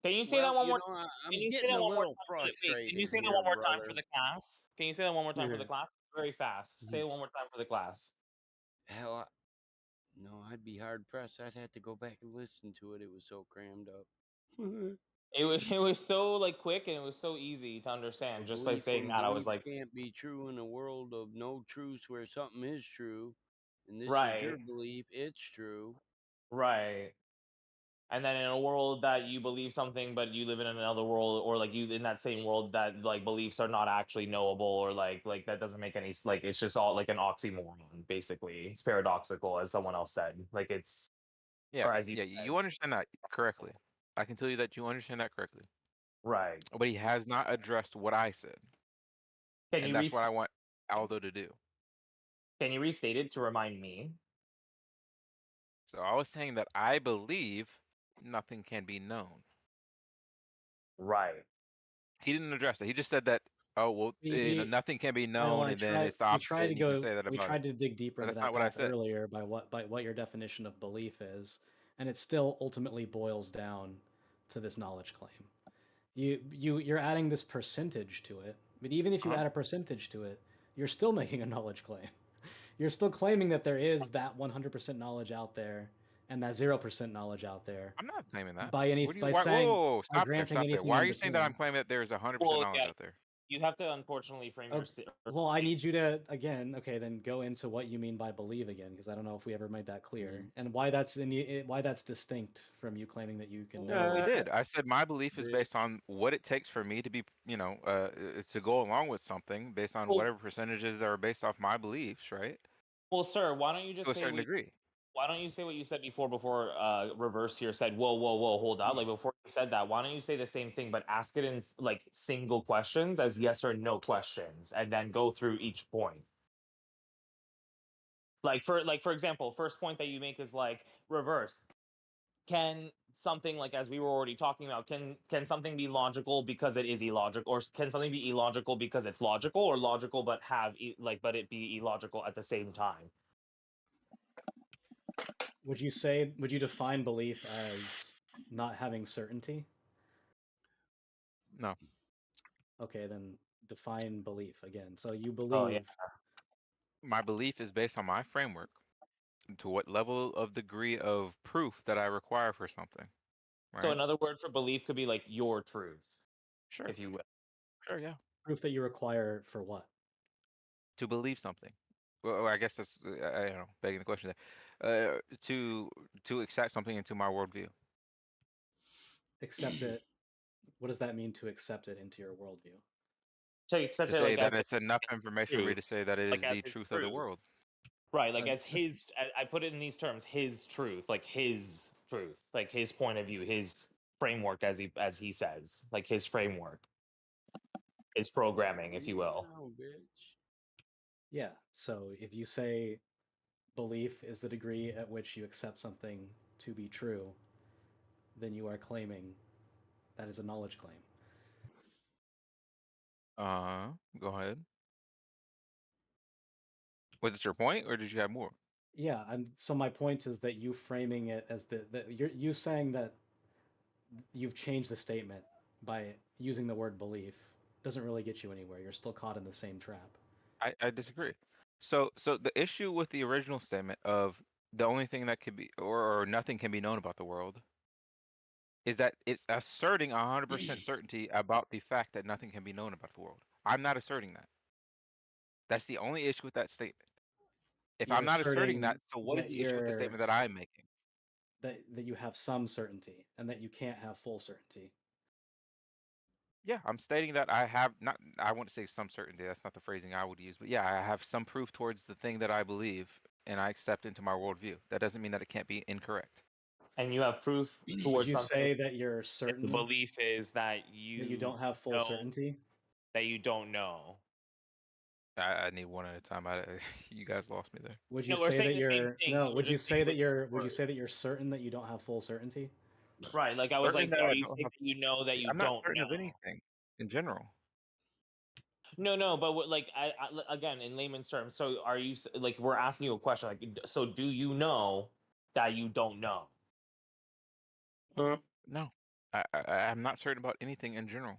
Can you say that Well, one you more know, time? I'm Can you say getting that a one more little time for the wait, can you frustrated say that here, one more time for brother. the class? Can you say that one more time for the class? Very fast. Say it one more time for the class. Hell, no, I'd be hard pressed. I'd have to go back and listen to it. It was so crammed up. It was so like quick and it was so easy to understand A just by belief saying in that. I was beliefs like, can't be true in a world of no truths where something is true, and this is your right, belief. It's true. right. And then in a world that you believe something, but you live in another world, or like you in that same world that like beliefs are not actually knowable, or like that doesn't make any like it's just all like an oxymoron. Basically, it's paradoxical, as someone else said. Like it's Yeah, or as you yeah, said, you understand that correctly. I can tell you that you understand that correctly. right? But he has not addressed what I said, Can and you that's what I want Aldo to do. can you restate it to remind me? So I was saying that I believe nothing can be known. Right. He didn't address that. He just said that, oh well, nothing can be known, and then it's the We opposite, tried to and you can go. say that We about it. tried to dig deeper But into that's that not what I path said. earlier by what your definition of belief is, and it still ultimately boils down to this knowledge claim. You're adding this percentage to it, but even if you add a percentage to it, you're still making a knowledge claim. You're still claiming that there is that 100% knowledge out there and that 0% knowledge out there. I'm not claiming that. By What do you? by Why, saying whoa, by stop there, granting stop there. anything Why are in you saying that I'm between. claiming that there's 100% Well, knowledge yeah, out there? you have to unfortunately frame your. Well, I need you to again. Okay, then go into what you mean by believe again, because I don't know if we ever made that clear, and why that's why that's distinct from you claiming that you can Well, know. we did. I said my belief is based on what it takes for me to be, to go along with something based on Well- whatever percentages are based off my beliefs, right? Well, sir, why don't you To just a say certain degree. why don't you say what you said before reverse here said whoa hold on, like before you said that, why don't you say the same thing but ask it in like single questions as yes or no questions and then go through each point. Like for example, first point that you make is like reverse. Can something, like as we were already talking about, can something be logical because it is illogical, or can something be illogical because it's logical, or logical but but it be illogical at the same time? Would you define belief as not having certainty? No. Okay, then define belief again. So you believe. Oh, yeah. My belief is based on my framework to what level of degree of proof that I require for something. Right? So another word for belief could be like your truth. Sure. If you will. Sure, yeah. Proof that you require for what? To believe something. Well, I guess that's I don't know, begging the question there. To accept something into my worldview. Accept it. What does that mean to accept it into your worldview? So you accept To it say like as that it's enough information for me truth, to say that it like is the as his truth of the truth. world. Right, like as his, I put it in these terms, his truth, like his truth, like his point of view, his framework, as he says, like his framework, his programming, if you will. Oh, bitch. Yeah. So if you say belief is the degree at which you accept something to be true, then you are claiming that is a knowledge claim. Go ahead. Was it your point, or did you have more? Yeah, so my point is that you framing it as you saying that you've changed the statement by using the word belief doesn't really get you anywhere. You're still caught in the same trap. I disagree. So the issue with the original statement of the only thing that could be or nothing can be known about the world is that it's asserting 100% certainty about the fact that nothing can be known about the world. I'm not asserting that. That's the only issue with that statement. If You're I'm not asserting asserting that, so what is that the issue with the you're statement that I'm making? that you have some certainty and that you can't have full certainty. Yeah, I'm stating that I have not, I want to say some certainty. That's not the phrasing I would use, but yeah, I have some proof towards the thing that I believe and I accept into my worldview. That doesn't mean that it can't be incorrect. And you have proof Would towards you something. say that you're The certain belief is that you don't have full know certainty? that you don't know. I need one at a time. You guys lost me there. Would you No, we're say saying that the same you're thing, no? but we're Would you just say saying that which you're? Would you word. say that you're certain that you don't have full certainty? Right, like I was Certain like, that are I you don't saying have. that you know that you I'm not don't certain know? of anything in general. No, but like again, in layman's terms, so are you like we're asking you a question, like, so do you know that you don't know? No, I'm not certain about anything in general.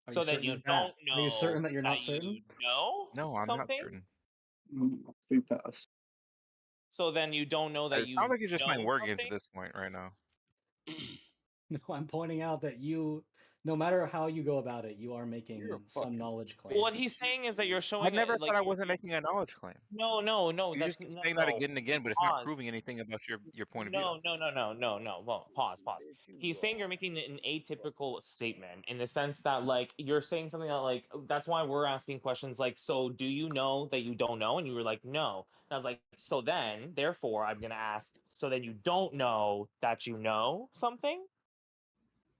Are So you then certain you of that? don't Are you certain know that you're that not certain? you know No, I'm not something? certain. Free pass. So then you don't know that It you sounds like you're just playing know word games at something? this point right now. No, I'm pointing out that you, no matter how you go about it, you are making You're some fucking. knowledge Well, what claims. he's saying is that you're I showing never it like said I wasn't making a knowledge claim. no, You that's just keep saying that again and again, but it's not pause. proving anything about your point of view. No. Well, pause. He's saying you're making an atypical statement in the sense that, like, you're saying something that, like, that's why we're asking questions like, so do you know that you don't know? And you were like, no. And I was like, so then, therefore, I'm going to ask, so then you don't know that you know something?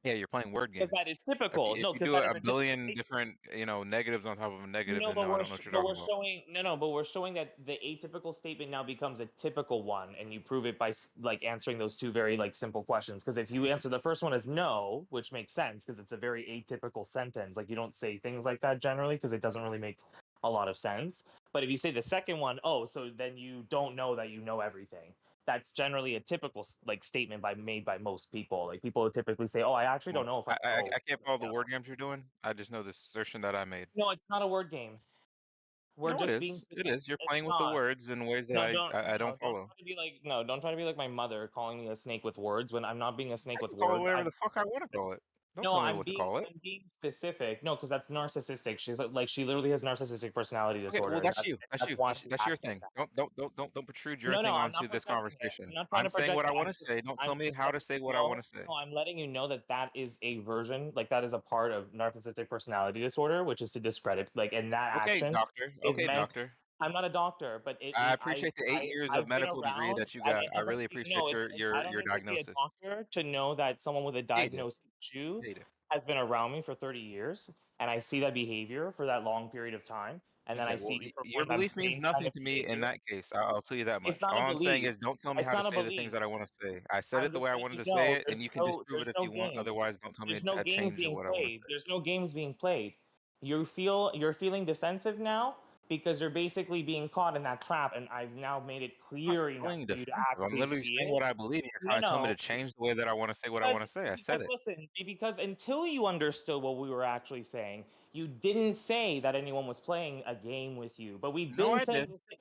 Yeah, you're playing word Because games. that is typical. If No, you because do that a is a typical billion statement. different, negatives on top of a negative, No, then but no, I don't know what you're talking about. showing but we're showing that the atypical statement now becomes a typical one, and you prove it by like answering those two very like simple questions. Because if you answer the first one as no, which makes sense because it's a very atypical sentence, like you don't say things like that generally because it doesn't really make a lot of sense. But if you say the second one, oh, so then you don't know that you know everything. That's generally a typical like statement made by most people. Like people would typically say, "Oh, I actually don't know if I know." I can't follow the word games you're doing. I just know the assertion that I made. No, it's not a word game. We're No, it just being is. It is. You're it's playing with the not. words in ways that No, I don't don't follow. try to be like don't try to be like my mother calling me a snake with words when I'm not being a snake I with can call it words. whatever the fuck I want to call it. Don't No, tell me what to call it. I'm being specific. No, because that's narcissistic. She's like she literally has narcissistic personality Okay, well disorder, and that's you. That's that's you. why she That's your acts like thing. that. Don't protrude your No, thing I'm onto not this projecting it. conversation. I'm not trying I'm to saying project what I it. want to say. Don't tell me how to say what I No, want to say. no, I'm letting you know that that is a version, like that is a part of narcissistic personality disorder, which is to discredit, like, and that Okay, action doctor. is Okay, meant. doctor. I'm not a doctor, but I appreciate the 8 years of I've been medical degree around. that you got. It I doesn't really no, appreciate I don't your need to be a diagnosis. doctor to know that someone with a Yeah, you do. diagnosed issue Yeah, you do. has been around me for 30 years, and I see that behavior for that long period of time, and then Okay, I well, see you your perform that belief means same kind nothing of to me in behavior. that case. I'll tell you that It's much. not All a I'm saying belief. is, don't tell me It's how to not a say the things belief. that I want to say. I said I'm it the just way I letting wanted you to say know it, and you can disprove it if you want. games. Otherwise, don't tell me There's no to games change being what I want to played. say. There's no games being played. You're feeling defensive now because you're basically being caught in that trap, and I've now made it I'm not clear enough feeling for you to defensive. I'm actually literally see saying it. what I believe, and you're trying to tell me to change the way that I want to say what I want to say. I said Because it. listen, because until you understood what we were actually saying, you didn't say that anyone was playing a game with you. But we've No, been I saying did. this thing.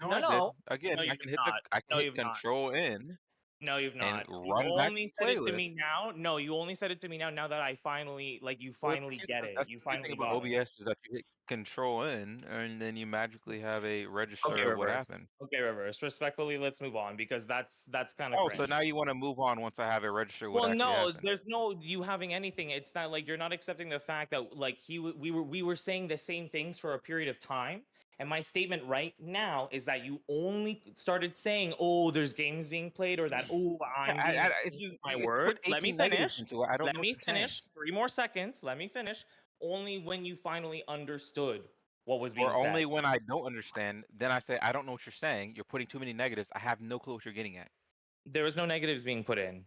No, I did. Again, No, I you've can hit not. No, you've not. Control N No, you've and not. You run back only the said it to playlist. me now. No, you only said it to me now. Now that I finally, like, you Well, finally get it. that's You the good thing finally about got it. OBS is that you hit Control N, and then you magically have a register Okay, of what reverse. happened. Okay, reverse. Respectfully, let's move on because that's kind of Oh, so cringe. now you want to move on once I have it register what Well, actually no, happened. there's no you having anything. It's not like you're not accepting the fact that like we were saying the same things for a period of time. And my statement right now is that you only started saying, "Oh, there's games being played," or that, "Oh, Yeah, I'm being a if snake you, with my if you put words." Let me 18 negatives finish. into it, I don't Let know what me you're saying. finish. 3 more seconds. Let me finish. Only when you finally understood what was being Or said. only when I don't understand, then I say I don't know what you're saying. You're putting too many negatives. I have no clue what you're getting at. There was no negatives being put in.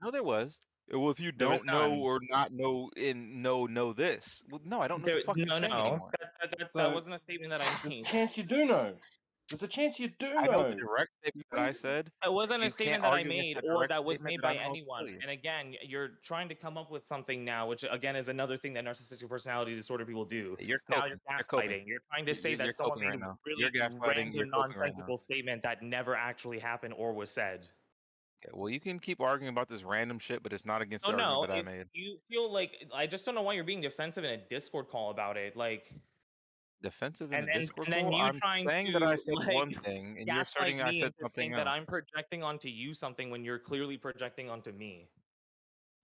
No, there was. Well, if you There was don't know none. or not know in know this. Well, no, I don't know what the fuck you're saying anymore. That wasn't a statement that I There's a made. chance you do know. There's a chance you do I know the know. direct statement that I said. It wasn't a You can't statement that I argue against made that or direct that was statement made that I by know how to anyone. tell you. And again, you're trying to come up with something now, which again is another thing that narcissistic personality disorder people do. You're Now coping. you're You're coping. gaslighting. You're trying to say You're that someone coping made right a now. You're really gaslighting. You're random, coping right now. nonsensical statement that never actually happened or was said. Okay, well, you can keep arguing about this random shit, but it's not against Oh the argument no, that I if made. you feel like I just don't know why you're being defensive in a Discord call about it. Like Defensive in a Discord and then call? you I'm trying saying that I to said like one thing, and you're asserting gaslight I me said into something saying that else. I'm projecting onto you something when you're clearly projecting onto me.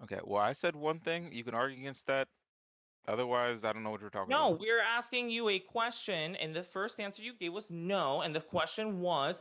Okay, well, I said one thing. You can argue against that. Otherwise, I don't know what you're talking No, about. we're asking you a question, and the first answer you gave was no. And the question was,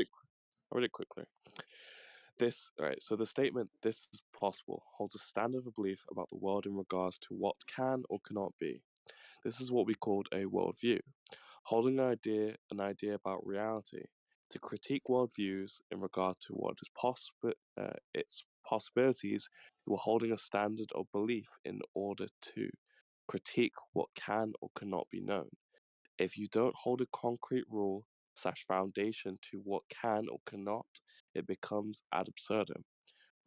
I'll read it quickly. So the statement, "this is possible," holds a standard of belief about the world in regards to what can or cannot be. This is what we called a worldview, holding an idea about reality. To critique worldviews in regard to what is its possibilities, you are holding a standard of belief in order to critique what can or cannot be known. If you don't hold a concrete rule / foundation to what can or cannot, it becomes ad absurdum.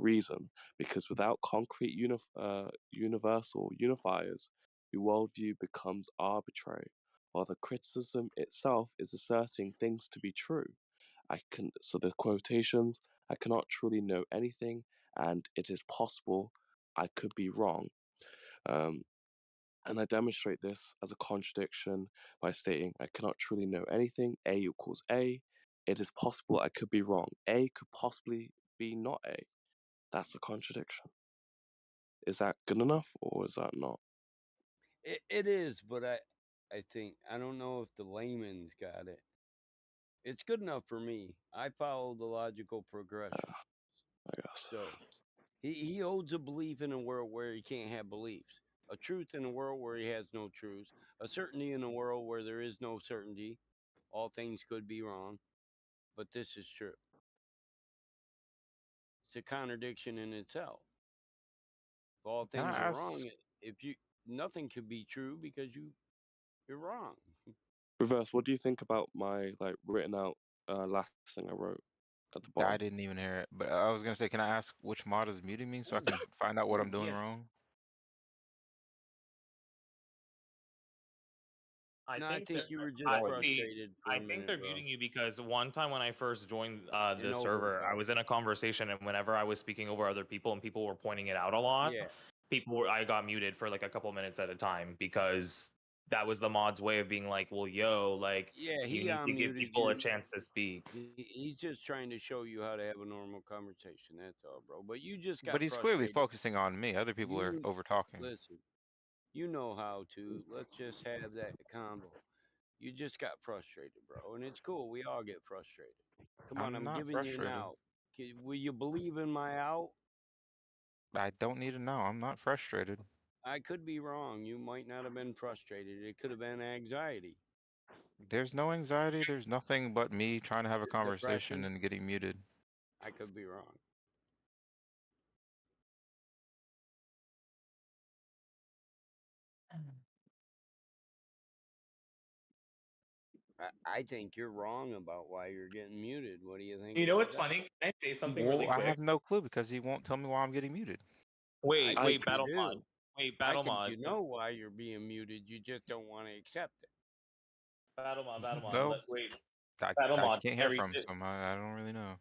Reason, because without concrete universal unifiers, your worldview becomes arbitrary, while the criticism itself is asserting things to be true. So the quotations, I cannot truly know anything, and it is possible I could be wrong. And I demonstrate this as a contradiction by stating I cannot truly know anything. A equals A. It is possible I could be wrong. A could possibly be not A. That's a contradiction. Is that good enough, or is that not? It is, but I think I don't know if the layman's got it. It's good enough for me. I follow the logical progression. I guess. So he holds a belief in a world where he can't have beliefs, a truth in a world where he has no truths, a certainty in a world where there is no certainty. All things could be wrong, but this is true. It's a contradiction in itself. If all Can I things are ask? wrong, if you nothing could be true because you're wrong. Reverse. What do you think about my written out last thing I wrote at the I bottom? didn't even hear it, but I was gonna say, can I ask which mod is muting me so I can find out what I'm doing Yes. wrong? No, I think you were just See, frustrated for I a think minute, they're bro. muting you because one time when I first joined An the server, I overpower. was in a conversation, and whenever I was speaking over other people and people were pointing it out a lot, Yeah. I got muted for like a couple minutes at a time because that was the mod's way of being like, well, yo, like, Yeah, you he need to give unmuted people a you. chance to speak. He's just trying to show you how to have a normal conversation. That's all, bro. But you just But got he's clearly frustrated. focusing on me. Other people are You over talking. listen. You know how to. Let's just have that convo. You just got frustrated, bro, and it's cool. We all get frustrated. Come on, I'm I'm not giving you an frustrated. out. Will you believe in my out? I don't need to know. I'm not frustrated. I could be wrong. You might not have been frustrated. It could have been anxiety, There's no anxiety. There's nothing but me trying to have a conversation depression. and getting muted. I could be wrong. I think you're wrong about why you're getting muted. What do you think? You know About what's that? funny? Can I say something Well, really I quick? have no clue because he won't tell me why I'm getting muted. Wait, I think you Battle Mod. do. Wait, I Battle think Mod. you know why you're being muted. You just don't want to accept it. Battle Mod. No, Wait, I Battle Mod. can't Can I hear read from it? him. I don't really know.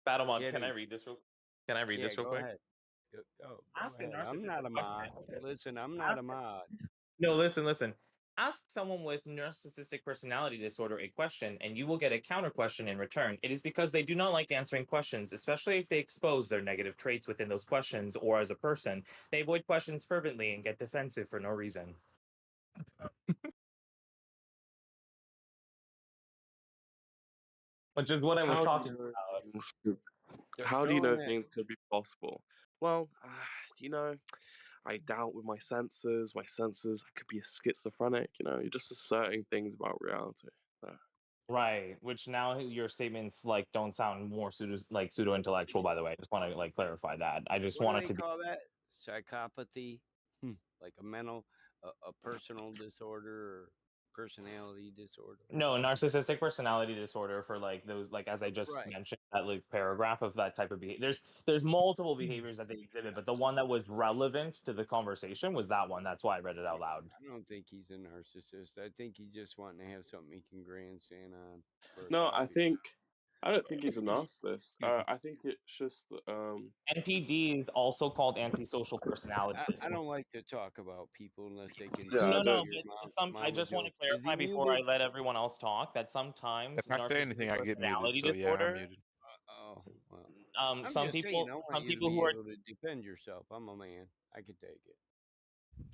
Battle Mod. Yeah, Can I dude. read this real? Can I read Yeah, this real go quick? ahead. Go Ask a ahead. I'm narcissistic not a mod. question. Listen, I'm not a mod. No, listen. Ask someone with narcissistic personality disorder a question, and you will get a counter question in return. It is because they do not like answering questions, especially if they expose their negative traits within those questions or as a person. They avoid questions fervently and get defensive for no reason. Which is what I was talking about. How do you know things could be possible? Well, I doubt with my senses. My senses, I could be a schizophrenic. You're just asserting things about reality. Right, which now your statements like don't sound more pseudo intellectual. By the way, I just want to like clarify that. I just What do want it they to be. call that? Psychopathy, like a mental, a personal disorder or personality disorder. No, narcissistic personality disorder for like those, like as I just Right. mentioned, that like paragraph of that type of behavior. There's multiple behaviors that they exhibit, but the one that was relevant to the conversation was that one. That's why I read it out loud. I don't think he's a narcissist. I think he's just wanting to have something he can grandstand on. For No, obvious. I don't think he's a narcissist. I think it's just NPD is also called antisocial personality I disorder. don't like to talk about people unless they can Yeah, say I No, don't. but I mama just want to jokes. Is he clarify before I muted? let everyone else talk that sometimes If I say anything, narcissistic I get muted. personality So yeah, I'm disorder. muted. Oh, well. I'm Some just saying, people, I want you to who be are able to defend yourself. I'm a man. I can take it.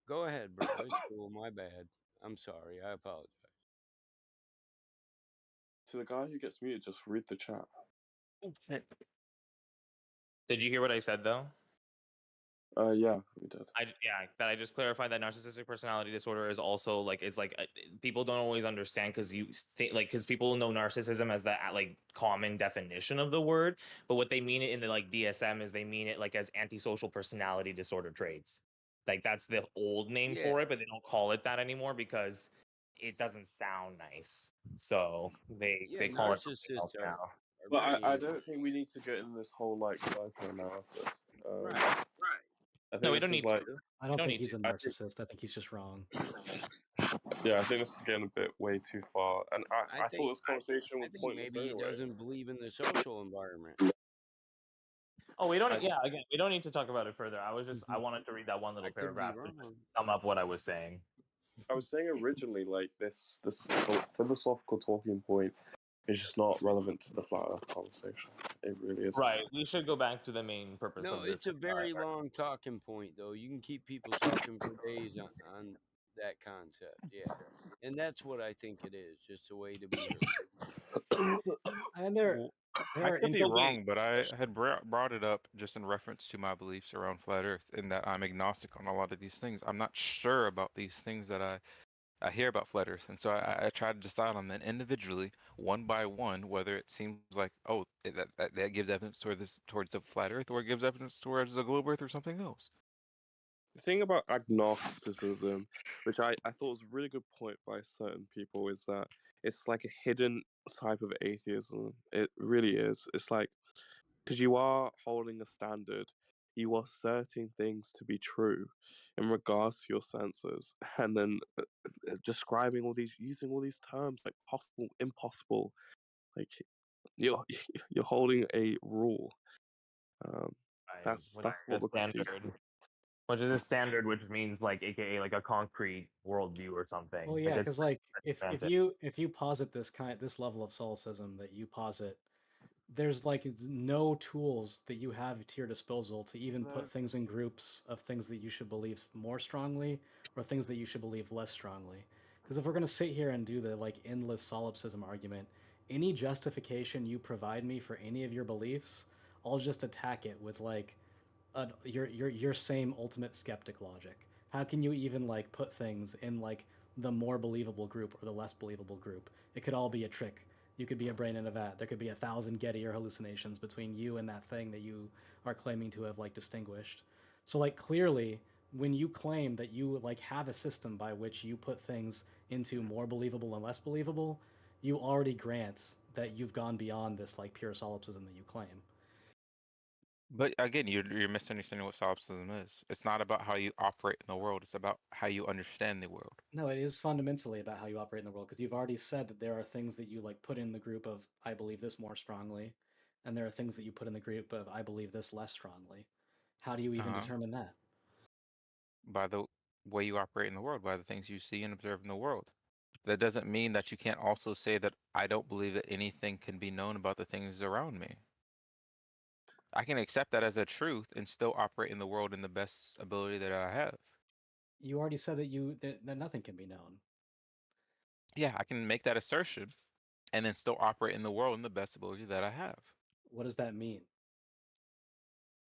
Go ahead, bro. It's cool. My bad. I'm sorry. I apologize. To the guy who gets muted, just read the chat. Did you hear what I said though? Yeah, we did. That I just clarified that narcissistic personality disorder is also like people don't always understand because you think like because people know narcissism as the like common definition of the word, but what they mean it in the like DSM is they mean it like as antisocial personality disorder traits. Like that's the old name Yeah. for it, but they don't call it that anymore because it doesn't sound nice. So they call it something else narcissists now. But I don't think we need to get in this whole like psychoanalysis. Right. I think No, we this don't is need like. to. I don't don't think need he's a to. narcissist. I think he's just wrong. Yeah, I think this is getting a bit way too far. And I thought think this conversation was I think pointless maybe he anyway. doesn't believe in the social environment. Oh, we don't. I- Yeah, again, we don't need to talk about it further. I was just I wanted to read that one little I could be paragraph to just wrong. sum up what I was saying. I was saying originally, like this philosophical talking point is just not relevant to the flat Earth conversation. It really is. Right. We should go back to the main purpose No, of this. it's a very long talking point, though. You can keep people talking for days on that concept. Yeah. And that's what I think it is, just a way to be heard. And Well, I are could be in- wrong, but I had brought it up just in reference to my beliefs around flat Earth, in that I'm agnostic on a lot of these things. I'm not sure about these things that I hear about flat Earth, and so I try to decide on them individually, one by one, whether it seems like, oh, that gives evidence towards the flat Earth, or it gives evidence towards the globe Earth, or something else. The thing about agnosticism, which I thought was a really good point by certain people, is that it's like a hidden type of atheism. It really is. It's like, because you are holding a standard, you are asserting things to be true in regards to your senses, and then describing using all these terms like possible, impossible, like you're you're holding a rule. That's what the the critique. standard. Which is a standard, which means like, AKA, like a concrete worldview or something. Well, yeah, it's because like if granted. you posit this level of solipsism that you posit, there's like no tools that you have to your disposal to even put things in groups of things that you should believe more strongly or things that you should believe less strongly. Because if we're gonna sit here and do the like endless solipsism argument, any justification you provide me for any of your beliefs, I'll just attack it with like your same ultimate skeptic logic. How can you even like put things in like the more believable group or the less believable group? It could all be a trick. You could be a brain in a vat. There could be 1,000 Getty or hallucinations between you and that thing that you are claiming to have like distinguished. So like clearly, when you claim that you like have a system by which you put things into more believable and less believable, you already grant that you've gone beyond this like pure solipsism that you claim. But again, you're misunderstanding what solipsism is. It's not about how you operate in the world. It's about how you understand the world. No, it is fundamentally about how you operate in the world, because you've already said that there are things that you like put in the group of I believe this more strongly, and there are things that you put in the group of I believe this less strongly. How do you even determine that? By the way you operate in the world, by the things you see and observe in the world. That doesn't mean that you can't also say that I don't believe that anything can be known about the things around me. I can accept that as a truth and still operate in the world in the best ability that I have. You already said that nothing can be known. Yeah, I can make that assertion and then still operate in the world in the best ability that I have. What does that mean?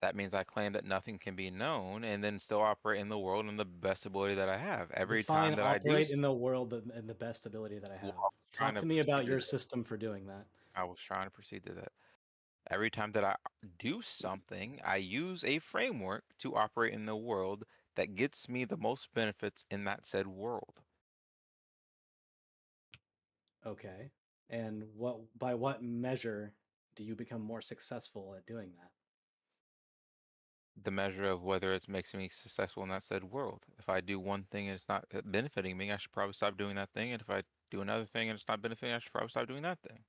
That means I claim that nothing can be known and then still operate in the world in the best ability that I have. Every Define time that I do, operate in the world in the best ability that I have. trying Talk to to me about proceed to your that. system for doing that. I was trying to proceed to that. Every time that I do something, I use a framework to operate in the world that gets me the most benefits in that said world. Okay. And by what measure do you become more successful at doing that? The measure of whether it makes me successful in that said world. If I do one thing and it's not benefiting me, I should probably stop doing that thing. And if I do another thing and it's not benefiting, I should probably stop doing that thing.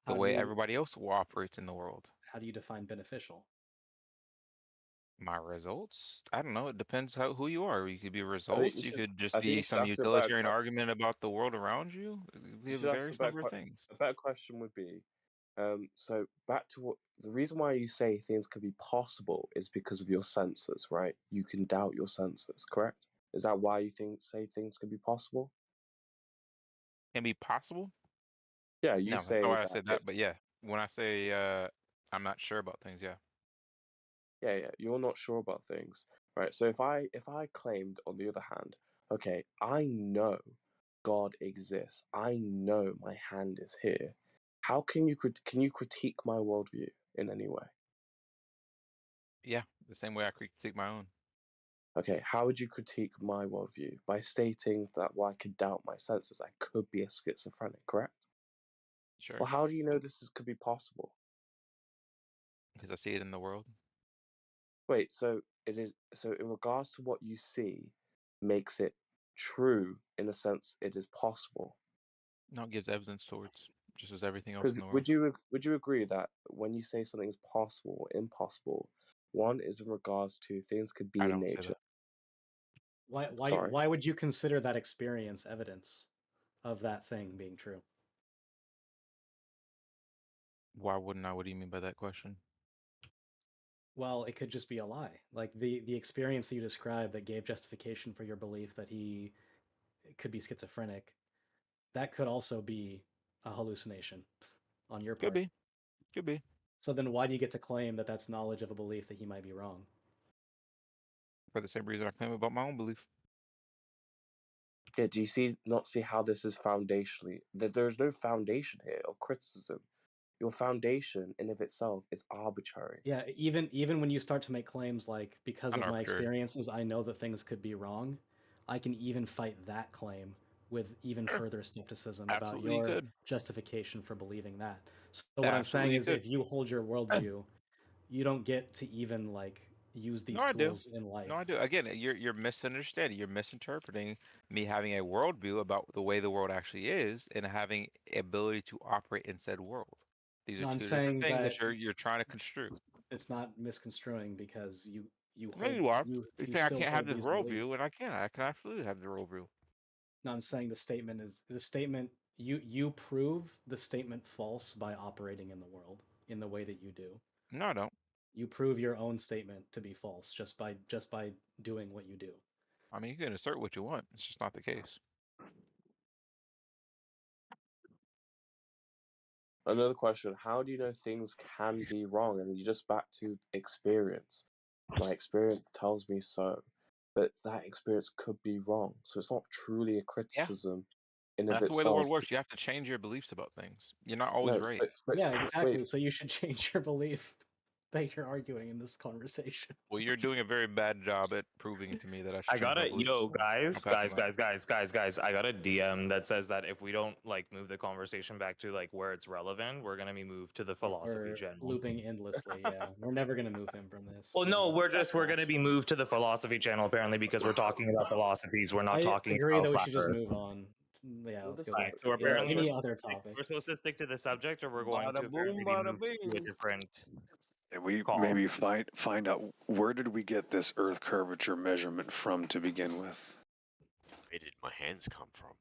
The way everybody else operates in the world. How do you define beneficial? My results? I don't know. It depends who you are. You could be I think results. you You should. could just I think be you should some ask a better utilitarian question. argument about the world around you. We You have should ask various number of things. a better question would be, so back to what the reason why you say things could be possible is because of your senses, right? You can doubt your senses, correct? Is that why you say things can be possible? Can be possible? Yeah, you No, that's not say why I that said that. But yeah, when I say I'm not sure about things, yeah. yeah, you're not sure about things, right? So if I claimed, on the other hand, okay, I know God exists, I know my hand is here, how can you critique my worldview in any way? Yeah, The same way I critique my own. Okay, how would you critique my worldview? By stating that I could doubt my senses, I could be a schizophrenic, correct? Sure. Well, how do you know this could be possible? Because I see it in the world. Wait, so it is so in regards to what you see, makes it true in a sense it is possible. No, it gives evidence towards just as everything else Because in the world. would you agree that when you say something is possible or impossible, one is in regards to things could be I in don't say nature. that. Why would you consider that experience evidence of that thing being true? Why wouldn't I? What do you mean by that question? Well, it could just be a lie. Like the experience that you described that gave justification for your belief that he could be schizophrenic, that could also be a hallucination on your part. Could be. Could be. So then why do you get to claim that that's knowledge of a belief that he might be wrong? For the same reason I claim about my own belief. Yeah, do you not see how this is foundationally that there's no foundation here of criticism. Your foundation in of itself is arbitrary. Yeah, even when you start to make claims like because of my Arbitrary. experiences, I know that things could be wrong, I can even fight that claim with even further skepticism about Absolutely your could. justification for believing that. So what I'm saying Absolutely is could. if you hold your worldview, you don't get to even like use these No, I do. tools in life. No, I do. Again, you're misunderstanding. You're misinterpreting me having a worldview about the way the world actually is and having ability to operate in said world. These are No, I'm two different saying things that that you're trying to construe. it's not misconstruing because you No, hold you are. you You're you saying I still can't have hold this these beliefs. worldview, and I can. I can absolutely have the worldview. No, I'm saying the statement you prove the statement false by operating in the world in the way that you do. No, I don't. You prove your own statement to be false just by doing what you do. I mean, you can assert what you want. It's just not the case. Another question, how do you know things can be wrong? And you just back to experience. My experience tells me so. But that experience could be wrong. So it's not truly a criticism in of That's the way the itself. world works. You have to change your beliefs about things. You're not always No, right. Yeah, exactly. So you should change your belief that you're arguing in this conversation. Well, you're doing a very bad job at proving to me that I should I change got my a beliefs. yo guys, I'll pass guys, them out. guys. I got a DM that says that if we don't like move the conversation back to like where it's relevant, we're gonna be moved to the philosophy Or channel. looping endlessly. Yeah, we're never gonna move him from this. Well, no, we're gonna be moved to the philosophy channel apparently because we're talking about philosophies. We're not I talking agree about that we flat should just Earth. move on. Yeah, let's go Right, back so to apparently any other topic. we're supposed to stick to the subject, or we're going Bada to apparently boom, be bada moved to a bing. different. And we call. maybe find out where did we get this Earth curvature measurement from to begin with? Where did my hands come from?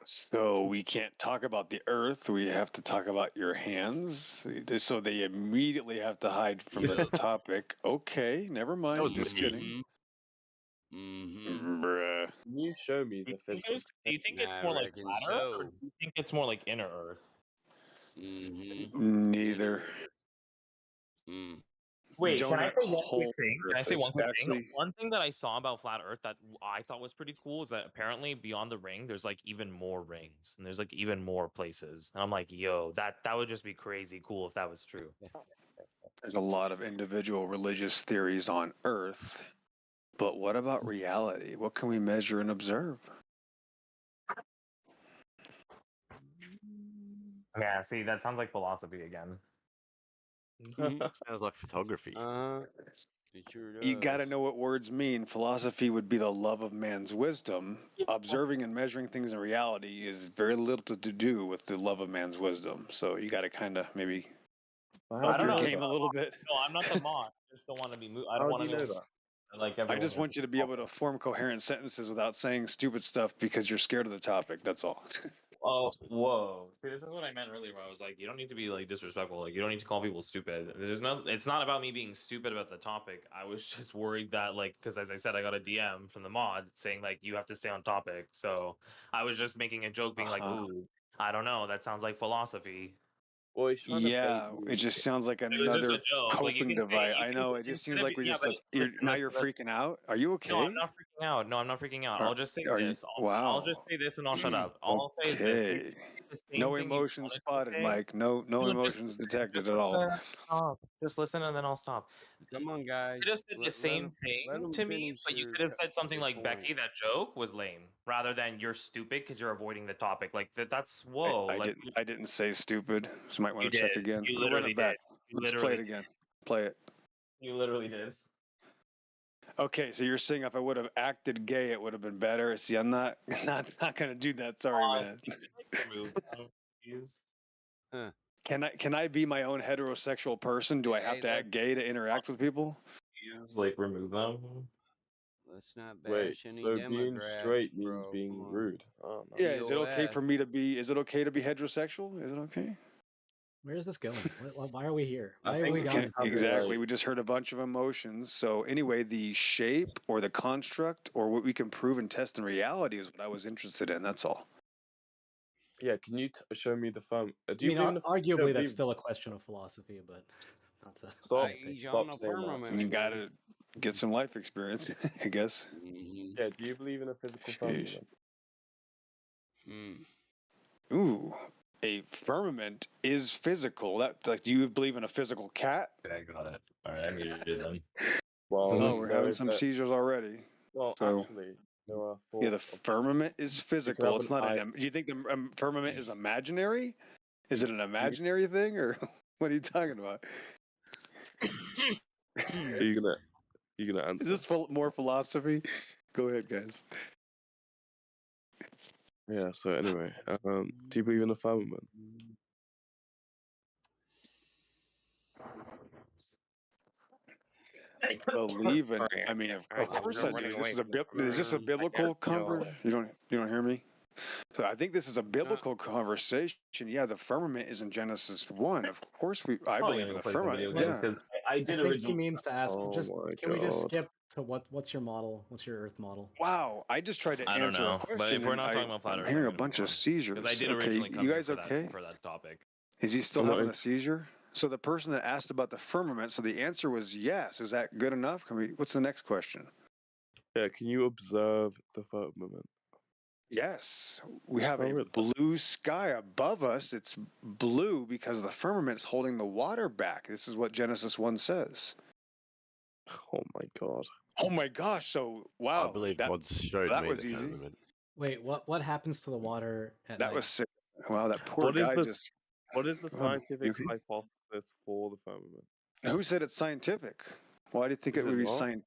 So we can't talk about the Earth. We have to talk about your hands. So they immediately have to hide from the topic. Okay, never mind. was Just me. kidding. Bruh. Can you show me the physical? Do you think it's I more like reckon flat Earth, or so. do you think it's more like inner Earth? Neither. Wait, can I Donut say one quick hole thing? Can I Earth. say It's one quick thing? actually One thing that I saw about flat Earth that I thought was pretty cool is that apparently beyond the ring, there's like even more rings and there's like even more places. And I'm like, yo, that would just be crazy cool if that was true. there's a lot of individual religious theories on Earth, but what about reality? What can we measure and observe? Yeah, see, that sounds like philosophy again. Sounds like photography. It sure does. You got to know what words mean. Philosophy would be the love of man's wisdom. Observing and measuring things in reality is very little to do with the love of man's wisdom. So you got to kind of maybe up your game a little bit. No, I'm not the mod. I just don't want to be moved. I How don't want do you know anyone. that? Like I everyone. just want you to be able to form coherent sentences without saying stupid stuff because you're scared of the topic. That's all. Oh, whoa! See, this is what I meant earlier. Where I was like, you don't need to be like disrespectful. Like, you don't need to call people stupid. There's no. It's not about me being stupid about the topic. I was just worried that, like, because as I said, I got a DM from the mod saying like you have to stay on topic. So I was just making a joke, being like, "Ooh, I don't know. That sounds like philosophy." Well, he's trying to Yeah, it just sounds like It was just a another joke. Like, you coping can say, device. I know. It just seems like we just now you're freaking out. Are you okay? No, I'm not freaking out. No, I'm not freaking out. I'll just say Are you? this. I'll Wow. just say this and I'll shut up. All I'll say is this. Okay. the same No thing you emotions wanted to spotted, say. Mike. No No, emotions detected at all. Stop. Just listen and then I'll stop. Come on, guys. You could have said the Let same 'em thing to me, finish but you their could have said something their like, "Becky, point. that joke was lame," rather than "You're stupid" because you're avoiding the topic. Like that's whoa. I Like didn't say stupid. So might you want to did. check again. You Go run literally it back. did. You Let's play literally it again. Play it. You literally did. Okay, so you're saying if I would have acted gay, it would have been better. See, I'm not gonna do that. Sorry, man. Remove them, please. Can I be my own heterosexual person? Do I have to act gay to interact with people? Please, like remove them. Let's not Wait, bash any so being Democrats, straight means bro. being Come on. rude? Oh no. Yeah, is it okay POS. for me to be? Is it okay to be heterosexual? Is it okay? Where is this going? Why are we here? I Why are think we it's gone? just having, Exactly. like, We just heard a bunch of emotions. So anyway, the shape or the construct or what we can prove and test in reality is what I was interested in. That's all. yeah. Can you show me the firm? Do I you mean, believe in the? You don't arguably, that's believe? still a question of philosophy, but that's a Stop. He's Stop on the saying that. firmament You got again. to get some life experience, I guess. Yeah. Do you believe in a physical Sheesh. firmament? Ooh, a firmament is physical. That like, do you believe in a physical cat? Okay, I got it. All right, I muted them. Well, Oh, we're there having is some a. seizures already. Well, So actually, there are yeah, the thoughts of. firmament is You could physical. have It's an not eye. do you think the firmament is imaginary? Is it an Do you, imaginary thing, or what are you talking about? Are you gonna Is answer? this more philosophy? Go ahead, guys. Yeah. So anyway, do you believe in a firmament? Believe in. Alright, I mean, of alright, guys, course we're I do. running Is away this a from the is this a conversation. biblical Yo. You don't hear me? So I think this is a biblical conversation. Yeah, the firmament is in Genesis 1. Of course, I Probably believe gonna in go the play some firmament. video games Yeah. because I I did think he originally. means to ask. Oh Just my can we just god. skip to what's your model? What's your Earth model? Wow, I just tried to I don't answer a know, but question if we're and not talking about flat I'm Earth, hearing I'm a gonna bunch move of on seizures. because I did Okay, originally come you here guys for okay? that topic. Is he still I'm not having a seizure? So the person that asked about the firmament, so the answer was yes. Is that good enough? What's the next question? Yeah. Can you observe the firmament? Yes, we have Oh a really? blue sky above us. It's blue because the firmament's holding the water back. This is what Genesis 1 says. Oh my god. Oh my gosh, so wow, I believe God showed that me was the easy. firmament. Wait, what happens to the water at That night? was sick. Wow, that poor What is guy the just What is the oh, scientific you okay? hypothesis for the firmament? Who said it's scientific? Why do you think Is it it would be not?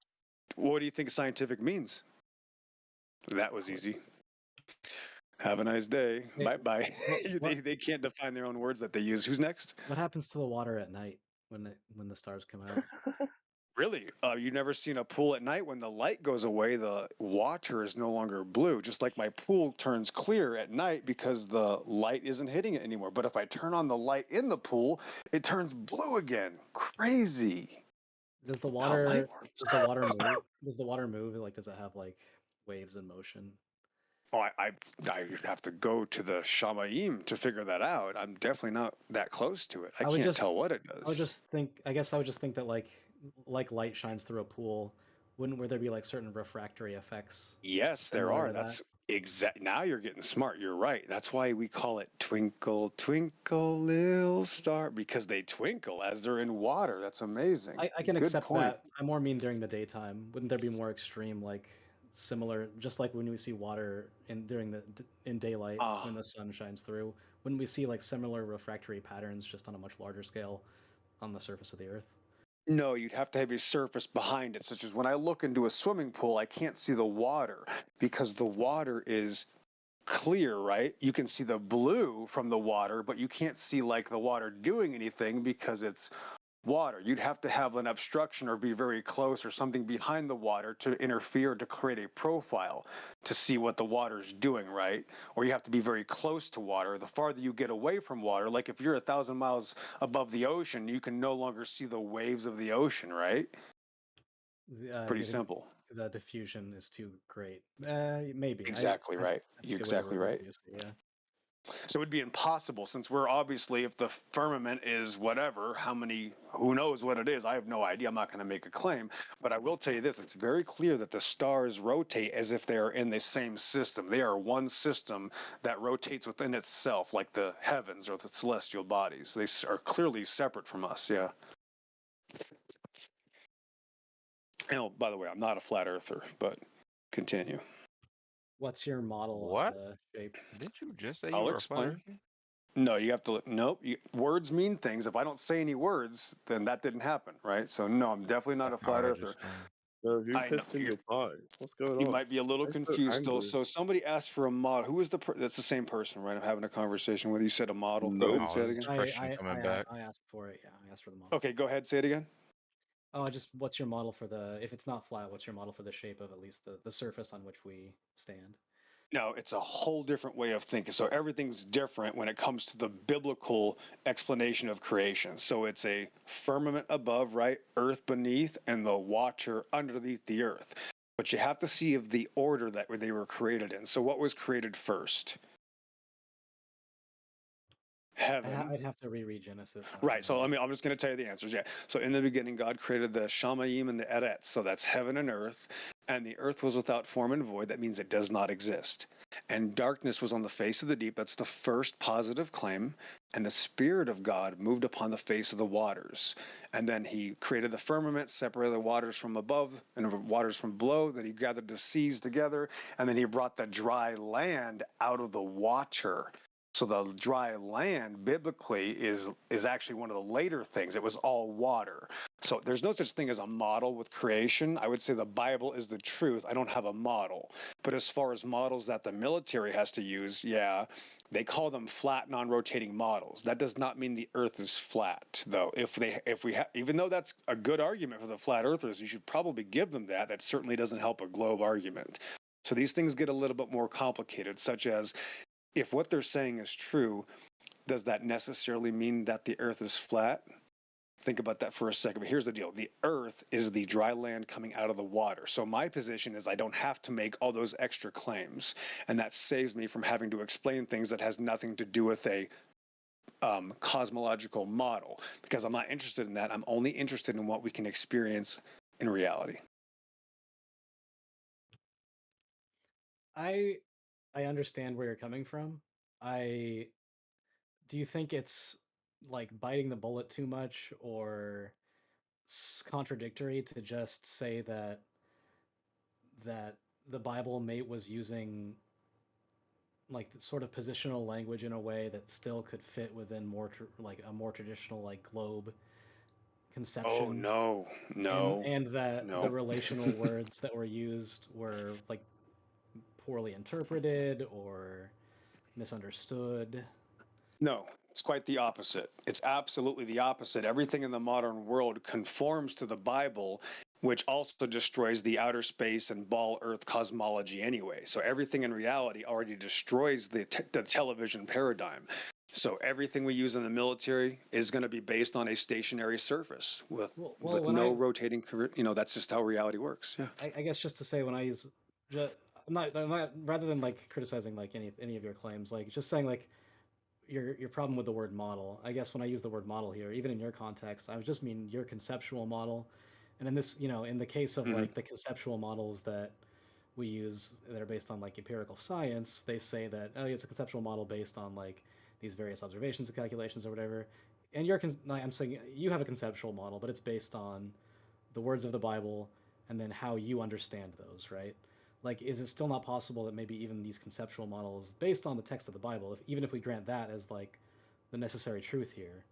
What do you think scientific means? That was easy. Have a nice day. Wait, Bye. what They can't define their own words that they use. Who's next? what happens to the water at night when the stars come out? Really? You've never seen a pool at night when the light goes away, the water is no longer blue. Just like my pool turns clear at night because the light isn't hitting it anymore. But if I turn on the light in the pool, it turns blue again. Crazy. Does the How light water works. does the water move? Does the water move? Like, does it have like waves in motion? Oh, I have to go to the Shamaim to figure that out. I'm definitely not that close to it. I I would can't just tell what it I would does. just think. I guess I would just think that like light shines through a pool. Wouldn't there be like certain refractory effects? Yes, there Similar are. to that. That's exact. Now you're getting smart. You're right. That's why we call it twinkle, twinkle, little star, because they twinkle as they're in water. That's amazing. I can Good accept point. that. I more mean during the daytime. Wouldn't there be more extreme, like similar, just like when we see water in daylight when the sun shines through? Wouldn't we see like similar refractory patterns just on a much larger scale on the surface of the Earth? No, you'd have to have a surface behind it, such as when I look into a swimming pool, I can't see the water because the water is clear, right? You can see the blue from the water, but you can't see like the water doing anything because it's water. You'd have to have an obstruction or be very close or something behind the water to interfere to create a profile to see what the water's doing, right? Or you have to be very close to water. The farther you get away from water, like if you're 1,000 miles above the ocean, you can no longer see the waves of the ocean, right? Pretty You think simple. the diffusion is too great? Maybe. Exactly right. I think You're it would exactly right. reduce it, yeah. So it would be impossible, since we're obviously, if the firmament is whatever, who knows what it is? I have no idea. I'm not going to make a claim. But I will tell you this, it's very clear that the stars rotate as if they are in the same system. They are one system that rotates within itself, like the heavens or the celestial bodies. They are clearly separate from us, yeah. By the way, I'm not a flat earther, but continue. What's your model What? of the shape? Didn't you just say you I'll were a flat explain. earther? No, you have to. Nope. Words mean things. If I don't say any words, then that didn't happen, right? So no, I'm definitely not a flat earther. No, who I know pissed in your pie? What's going you on? might be a little I'm so confused still. angry. So somebody asked for a model. Who was that's the same person, right? I'm having a conversation with. You said a model. Go ahead and say it again. I asked for it. Yeah, I asked for the model. Okay, go ahead. Say it again. Oh, just what's your model for the? If it's not flat, what's your model for the shape of at least the surface on which we stand? No, it's a whole different way of thinking. So everything's different when it comes to the biblical explanation of creation. So it's a firmament above, right? Earth beneath, and the watcher underneath the earth. But you have to see of the order that they were created in. So what was created first? Heaven. I'd have to reread Genesis. Right. So I'm just going to tell you the answers. Yeah. So in the beginning, God created the Shamayim and the Eret. So that's heaven and earth. And the earth was without form and void. That means it does not exist. And darkness was on the face of the deep. That's the first positive claim. And the Spirit of God moved upon the face of the waters. And then he created the firmament, separated the waters from above and the waters from below. Then he gathered the seas together. And then he brought the dry land out of the watcher. So the dry land biblically is actually one of the later things. It was all water. So there's no such thing as a model with creation. I would say the Bible is the truth. I don't have a model. But as far as models that the military has to use, yeah, they call them flat non-rotating models. That does not mean the earth is flat, though. Even though that's a good argument for the flat earthers, you should probably give them that. That certainly doesn't help a globe argument. So these things get a little bit more complicated, such as, if what they're saying is true, does that necessarily mean that the earth is flat? Think about that for a second. But here's the deal. The earth is the dry land coming out of the water. So my position is I don't have to make all those extra claims. And that saves me from having to explain things that has nothing to do with a cosmological model, because I'm not interested in that. I'm only interested in what we can experience in reality. I understand where you're coming from. Do you think it's like biting the bullet too much or contradictory to just say that the Bible mate was using like sort of positional language in a way that still could fit within like a more traditional like globe conception? Oh no. And that no. the relational words that were used were like poorly interpreted or misunderstood? No, it's quite the opposite. It's absolutely the opposite. Everything in the modern world conforms to the Bible, which also destroys the outer space and ball earth cosmology anyway. So everything in reality already destroys the television paradigm. So everything we use in the military is going to be based on a stationary surface with no rotating. That's just how reality works. Yeah. I guess just to say, when I use, I'm not rather than like criticizing like any of your claims, like just saying like your problem with the word model. I guess when I use the word model here, even in your context, I just mean your conceptual model. And in this, in the case of like the conceptual models that we use that are based on like empirical science, they say that it's a conceptual model based on like these various observations and calculations or whatever. And I'm saying you have a conceptual model, but it's based on the words of the Bible and then how you understand those, right? Like, is it still not possible that maybe even these conceptual models, based on the text of the Bible, even if we grant that as like the necessary truth here,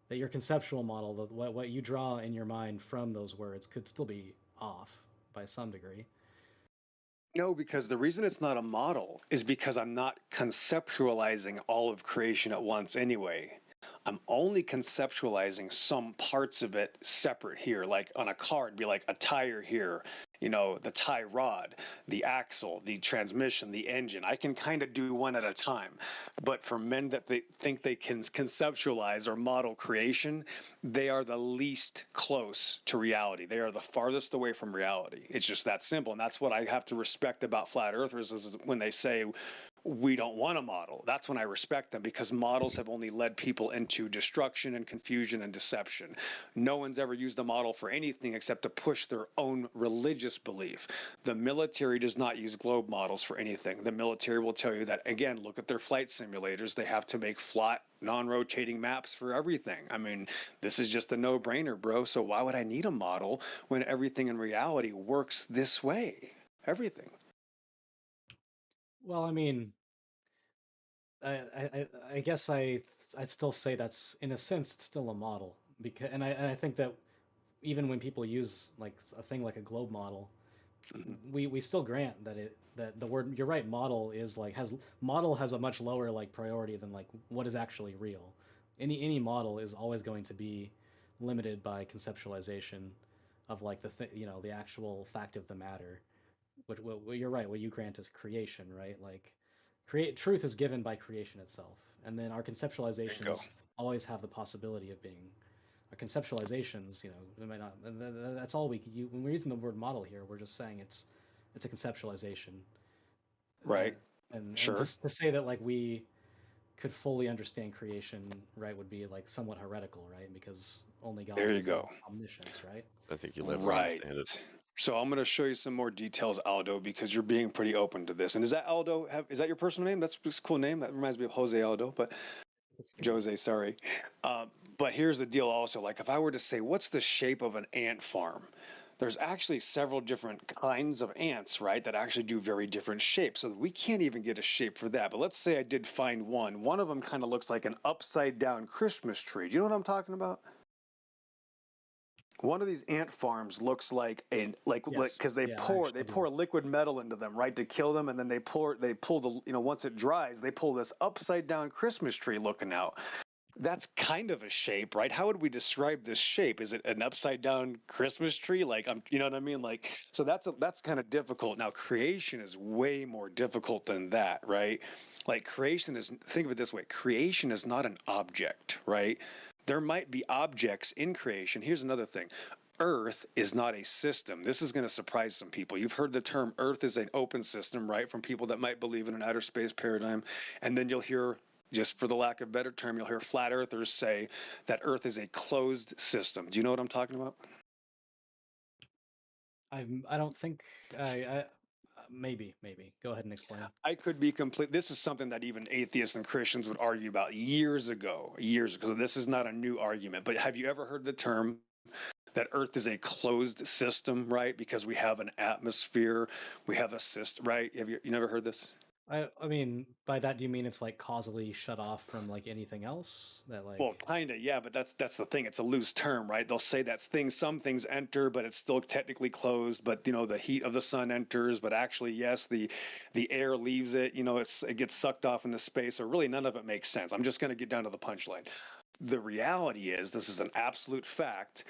that your conceptual model, what you draw in your mind from those words, could still be off by some degree? No, because the reason it's not a model is because I'm not conceptualizing all of creation at once anyway. I'm only conceptualizing some parts of it separate here. Like on a car, it'd be like a tire here, the tie rod, the axle, the transmission, the engine. I can kind of do one at a time. But for men that they think they can conceptualize or model creation, they are the least close to reality. They are the farthest away from reality. It's just that simple. And that's what I have to respect about flat earthers, is when they say we don't want a model. That's when I respect them, because models have only led people into destruction and confusion and deception. No one's ever used a model for anything except to push their own religious belief. The military does not use globe models for anything. The military will tell you that, again, look at their flight simulators. They have to make flat, non-rotating maps for everything. I mean, this is just a no-brainer, bro. So why would I need a model when everything in reality works this way? Everything. Well, I mean, I guess I still say that's in a sense it's still a model, because and I think that even when people use like a thing like a globe model, we still grant that the word, you're right, model is like has a much lower like priority than like what is actually real. Any model is always going to be limited by conceptualization of like the actual fact of the matter. Which, well, you're right. What you grant is creation, right? Like, truth is given by creation itself, and then our conceptualizations always have the possibility of being our conceptualizations. It might not. That's all when we're using the word model here, we're just saying it's a conceptualization, right? And sure. to say that like we could fully understand creation, right, would be like somewhat heretical, right? Because only God there you has go. omniscience, right? I think you'll ever Right. understand it. So I'm going to show you some more details, Aldo, because you're being pretty open to this. And is that Aldo? Is that your personal name? That's a cool name. That reminds me of Jose Aldo, but Jose, sorry. But here's the deal also. Like, if I were to say, what's the shape of an ant farm? There's actually several different kinds of ants, right, that actually do very different shapes. So we can't even get a shape for that. But let's say I did find one. One of them kind of looks like an upside down Christmas tree. Do you know what I'm talking about? One of these ant farms looks like because they pour liquid metal into them, right, to kill them, and then they pull the once it dries, they pull this upside down Christmas tree looking out. That's kind of a shape, right? How would we describe this shape? Is it an upside down Christmas tree? Like, you know what I mean? Like, so that's kind of difficult. Now, creation is way more difficult than that, right? Like, think of it this way: creation is not an object, right? There might be objects in creation. Here's another thing. Earth is not a system. This is going to surprise some people. You've heard the term Earth is an open system, right? From people that might believe in an outer space paradigm. And then you'll hear, just for the lack of a better term, you'll hear flat earthers say that Earth is a closed system. Do you know what I'm talking about? I don't think maybe go ahead and explain. I could be complete. This is something that even atheists and Christians would argue about years ago. So this is not a new argument. But have you ever heard the term that Earth is a closed system, right? Because we have an atmosphere, we have a system, right? You never heard this? I mean, by that, do you mean it's like causally shut off from like anything else? That like, well, kind of, yeah, but that's the thing. It's a loose term, right? They'll say that some things enter, but it's still technically closed. But the heat of the sun enters, but actually, yes, the air leaves it. It gets sucked off into space. So really, none of it makes sense. I'm just going to get down to the punchline. The reality is, this is an absolute fact.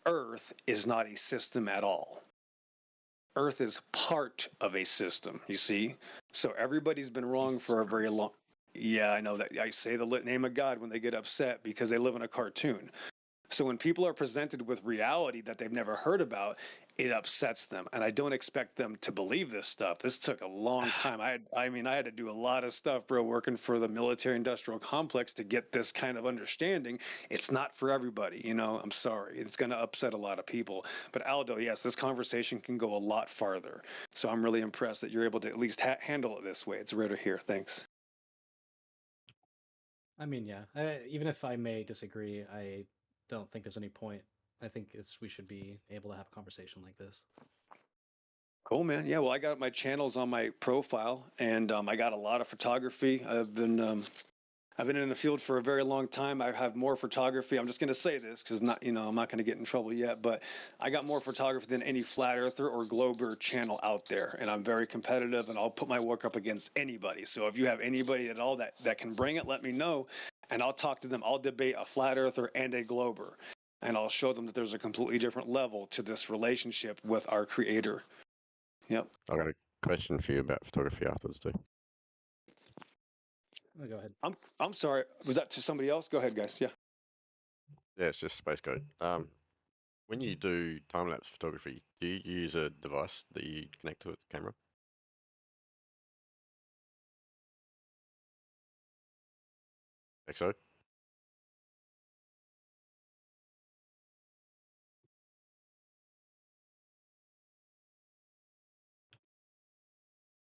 Earth is not a system at all. Earth is part of a system, you see? So everybody's been wrong for a very long. Yeah, I know that. I say the name of God when they get upset because they live in a cartoon. So when people are presented with reality that they've never heard about, it upsets them. And I don't expect them to believe this stuff. This took a long time. I mean, I had to do a lot of stuff, bro, working for the military industrial complex to get this kind of understanding. It's not for everybody, I'm sorry. It's going to upset a lot of people. But Aldo, yes, this conversation can go a lot farther. So I'm really impressed that you're able to at least handle it this way. It's rare to hear. Thanks. I mean, yeah. Even if I may disagree, I don't think there's any point. I think we should be able to have a conversation like this. Cool, man. Yeah, well, I got my channels on my profile, and I got a lot of photography. I've been in the field for a very long time. I have more photography. I'm just going to say this because I'm not going to get in trouble yet, but I got more photography than any flat earther or glober channel out there, and I'm very competitive, and I'll put my work up against anybody. So if you have anybody at all that can bring it, let me know, and I'll talk to them. I'll debate a flat earther and a glober, and I'll show them that there's a completely different level to this relationship with our creator. Yep. I got a question for you about photography afterwards too. Oh, go ahead. I'm sorry. Was that to somebody else? Go ahead, guys. Yeah. Yeah, it's just Space Code. When you do time lapse photography, do you use a device that you connect to the camera? XO?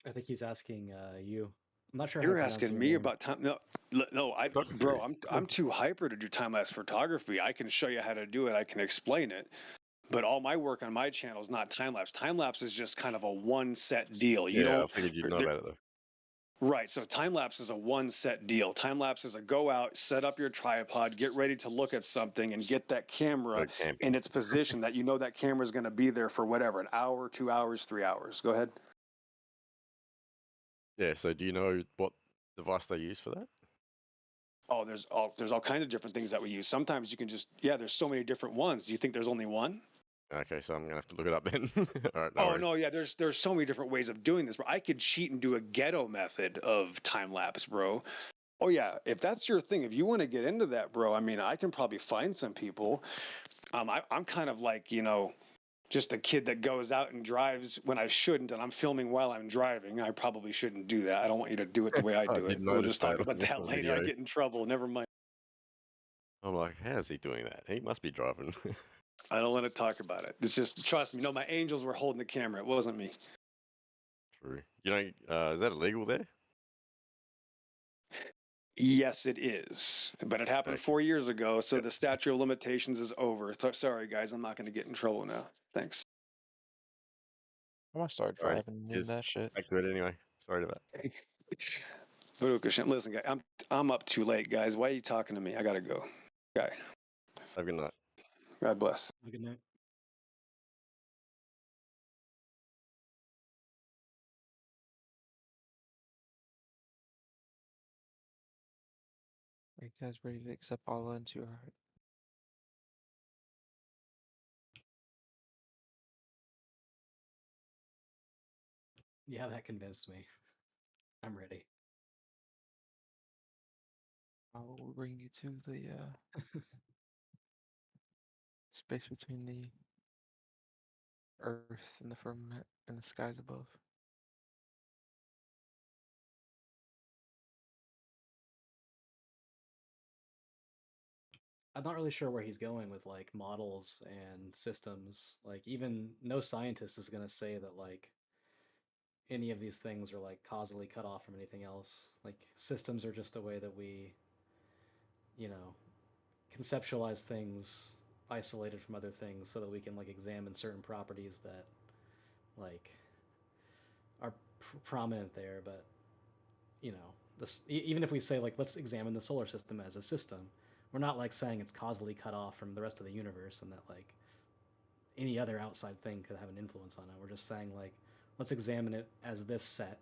I think he's asking you. I'm not sure how to You're pronounce asking your me name. about time. No, bro, I'm too hyper to do time lapse photography. I can show you how to do it. I can explain it. But all my work on my channel is not time lapse. Time lapse is just kind of a one set deal. You Yeah, I don't. figured you'd know about it though. Right. So time lapse is a one set deal. Time lapse is a go out, set up your tripod, get ready to look at something, and get that camera in its position that you know that camera is going to be there for whatever, an hour, 2 hours, 3 hours. Go ahead. Yeah. So do you know what device they use for that? Oh, there's all kinds of different things that we use. Sometimes you can just there's so many different ones. Do you think there's only one? Okay, so I'm gonna have to look it up then. All right. Oh no, yeah. There's so many different ways of doing this. Bro. I could cheat and do a ghetto method of time lapse, bro. Oh yeah, if that's your thing, if you want to get into that, bro. I mean, I can probably find some people. I'm kind of like just a kid that goes out and drives when I shouldn't, and I'm filming while I'm driving. I probably shouldn't do that. I don't want you to do it the way I I do it. did We'll notice just talk that about on that the later. I video. get in trouble. Never mind. I'm like, how's he doing that? He must be driving. I don't want to talk about it. It's just trust me. No, my angels were holding the camera. It wasn't me. True. You know, is that illegal there? Yes, it is. But it happened 4 years ago, so the statute of limitations is over. Sorry, guys. I'm not going to get in trouble now. Thanks. I'm gonna start All right. driving in Cheers. that shit. Back to it anyway. Sorry about that. Listen, guys, I'm up too late, guys. Why are you talking to me? I gotta go. Guy. Have a good night. God bless. Good night. Are you guys ready to accept Allah into your heart? Yeah, that convinced me. I'm ready. I will bring you to the space between the earth and the firmament and the skies above. I'm not really sure where he's going with like models and systems. Like even no scientist is going to say that like any of these things are like causally cut off from anything else. Like systems are just a way that we, you know, conceptualize things isolated from other things so that we can like examine certain properties that like are prominent there. But you know, this even if we say like let's examine the solar system as a system, we're not like saying it's causally cut off from the rest of the universe and that like any other outside thing could have an influence on it. We're just saying like let's examine it as this set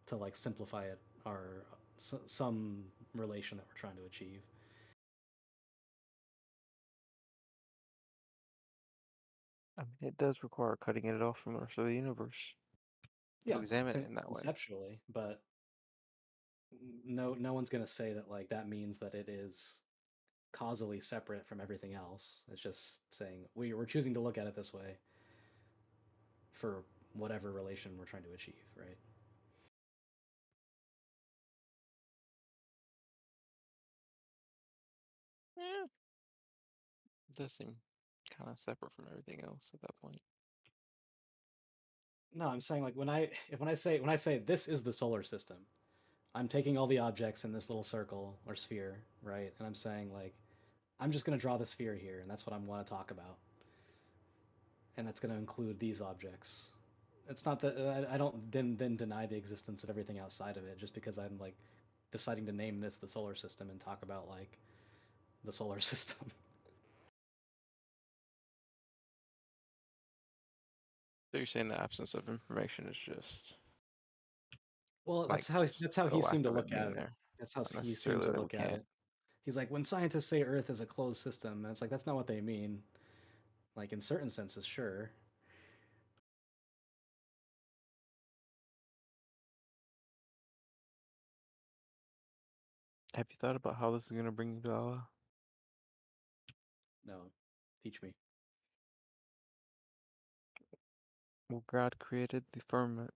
to like simplify it or some relation that we're trying to achieve. I mean, it does require cutting it off from the rest of the universe to Yeah, examine it in that way. conceptually, but no one's going to say that like that means that it is causally separate from everything else. It's just saying we're choosing to look at it this way for whatever relation we're trying to achieve, right? Yeah. It does seem kind of separate from everything else at that point. No, I'm saying like when I say this is the solar system, I'm taking all the objects in this little circle or sphere, right? And I'm saying like I'm just going to draw the sphere here and that's what I want to talk about. And that's going to include these objects. It's not that I don't then deny the existence of everything outside of it just because I'm like deciding to name this the solar system and talk about like the solar system. So you're saying the absence of information is just Well, like that's how the he lack seemed to of it look at being it. there, That's how not he seemed necessarily to that we look at can't. it. He's like, when scientists say Earth is a closed system, and it's like that's not what they mean. Like in certain senses, sure. Have you thought about how this is going to bring you to Allah? No, teach me. Well, God created the firmament,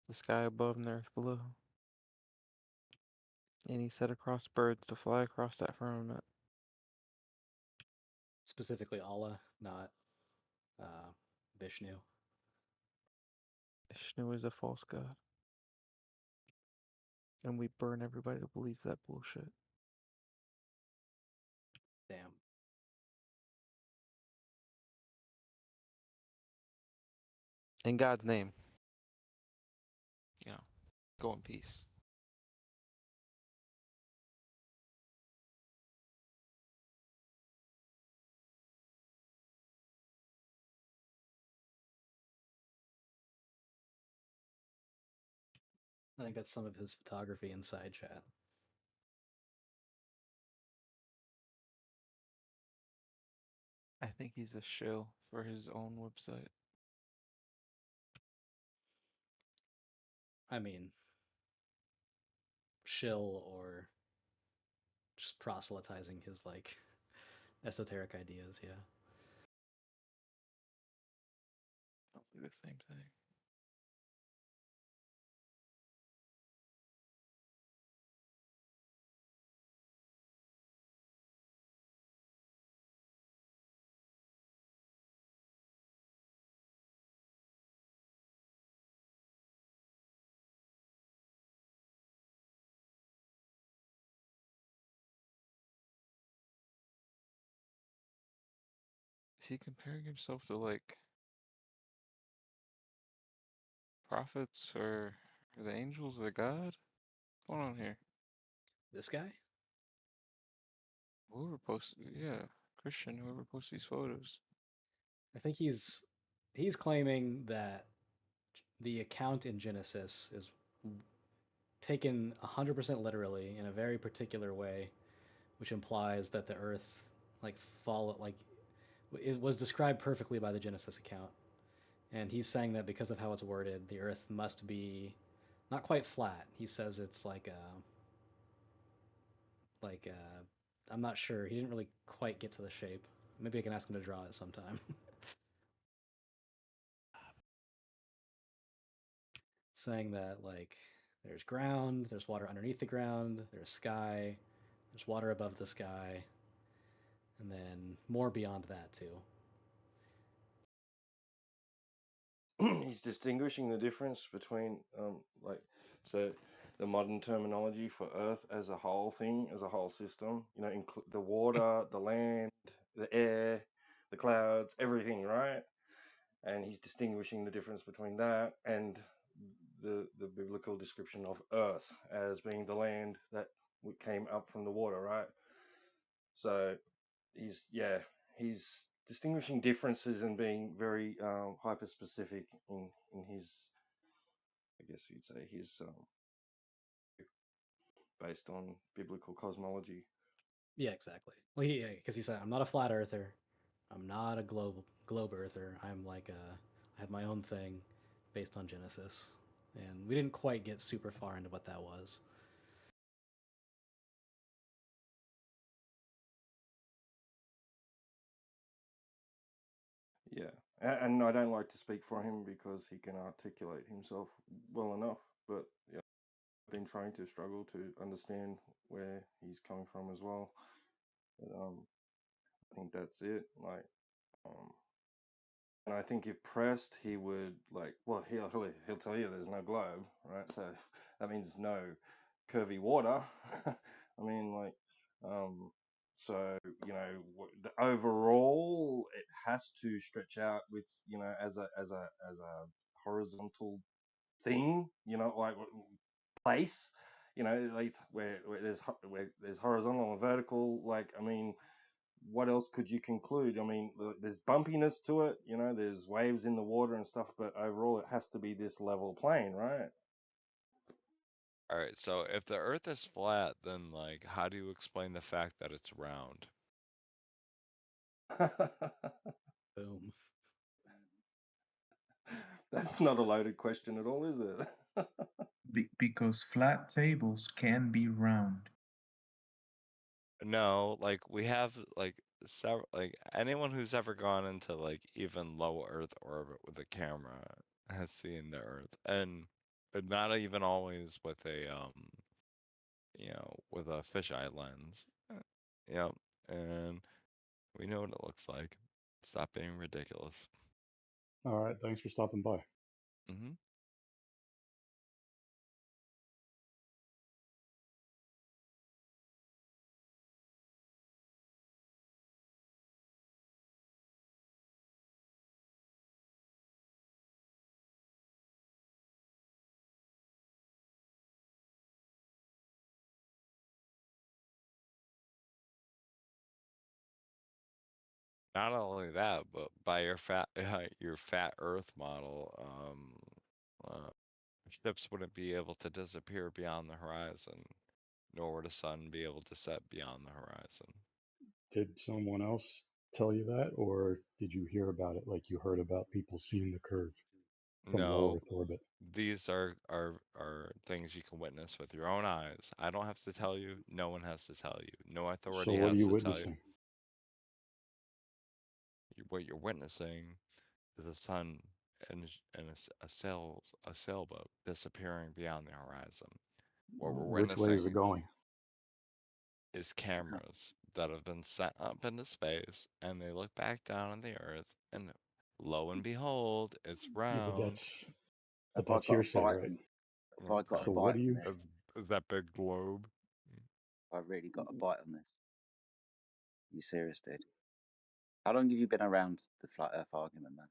the sky above and the earth below. And he set across birds to fly across that firmament. Specifically Allah, not Vishnu. Vishnu is a false god. And we burn everybody that believes that bullshit. Damn. In God's name. You know, go in peace. I think that's some of his photography inside chat. I think he's a shill for his own website. I mean, shill or just proselytizing his like esoteric ideas, yeah. Don't do the same thing. Is he comparing himself to like prophets or the angels or God? What's going on here? This guy? Whoever posted, yeah, Christian, whoever posted these photos. I think he's claiming that the account in Genesis is taken 100% literally in a very particular way, which implies that the earth it was described perfectly by the Genesis account. And he's saying that because of how it's worded, the earth must be not quite flat. He says it's I'm not sure. He didn't really quite get to the shape. Maybe I can ask him to draw it sometime. Saying that like there's ground, there's water underneath the ground, there's sky, there's water above the sky, and then more beyond that too. He's distinguishing the difference between so the modern terminology for Earth as a whole thing, as a whole system. You know, the water, the land, the air, the clouds, everything, right? And he's distinguishing the difference between that and the biblical description of Earth as being the land that came up from the water, right? So he's distinguishing differences and being very hyper specific in his, I guess you'd say, his based on biblical cosmology. Yeah, exactly. Well, because he said, "I'm not a flat earther. I'm not a globe earther. I have my own thing, based on Genesis." And we didn't quite get super far into what that was. Yeah, and I don't like to speak for him because he can articulate himself well enough. But yeah, I've been trying to struggle to understand where he's coming from as well. But, I think that's it. And I think if pressed, he would he'll tell you there's no globe, right? So that means no curvy water. I mean, so the overall it has to stretch out with as a horizontal thing, place, like where there's horizontal and vertical. Like, I mean, what else could you conclude? I mean, there's bumpiness to it, there's waves in the water and stuff, but overall it has to be this level plane, right? All right, so if the Earth is flat, then like, how do you explain the fact that it's round? Boom. That's not a loaded question at all, is it? Because flat tables can be round. No, like we have like several, like anyone who's ever gone into like even low Earth orbit with a camera has seen the Earth, and not even always with a with a fisheye lens. Yep, and we know what it looks like. Stop being ridiculous. All right, thanks for stopping by. Mm-hmm. Not only that, but by your fat Earth model, ships wouldn't be able to disappear beyond the horizon, nor would a sun be able to set beyond the horizon. Did someone else tell you that, or did you hear about it like you heard about people seeing the curve from low No, Earth orbit? these are things you can witness with your own eyes. I don't have to tell you. No one has to tell you. No So authority what are has you to tell you. witnessing? What you're witnessing is the sun and a sailboat disappearing beyond the horizon. What we're Which way is it witnessing going? is cameras that have been sent up into space, and they look back down on the Earth, and lo and behold, it's Yeah, round. but Have I that's got a hearsay, bite? right? Have I got So a what bite do on you? this? Is that big globe? I really got a bite on this. You serious, dude? How long have you been around the flat Earth argument, man?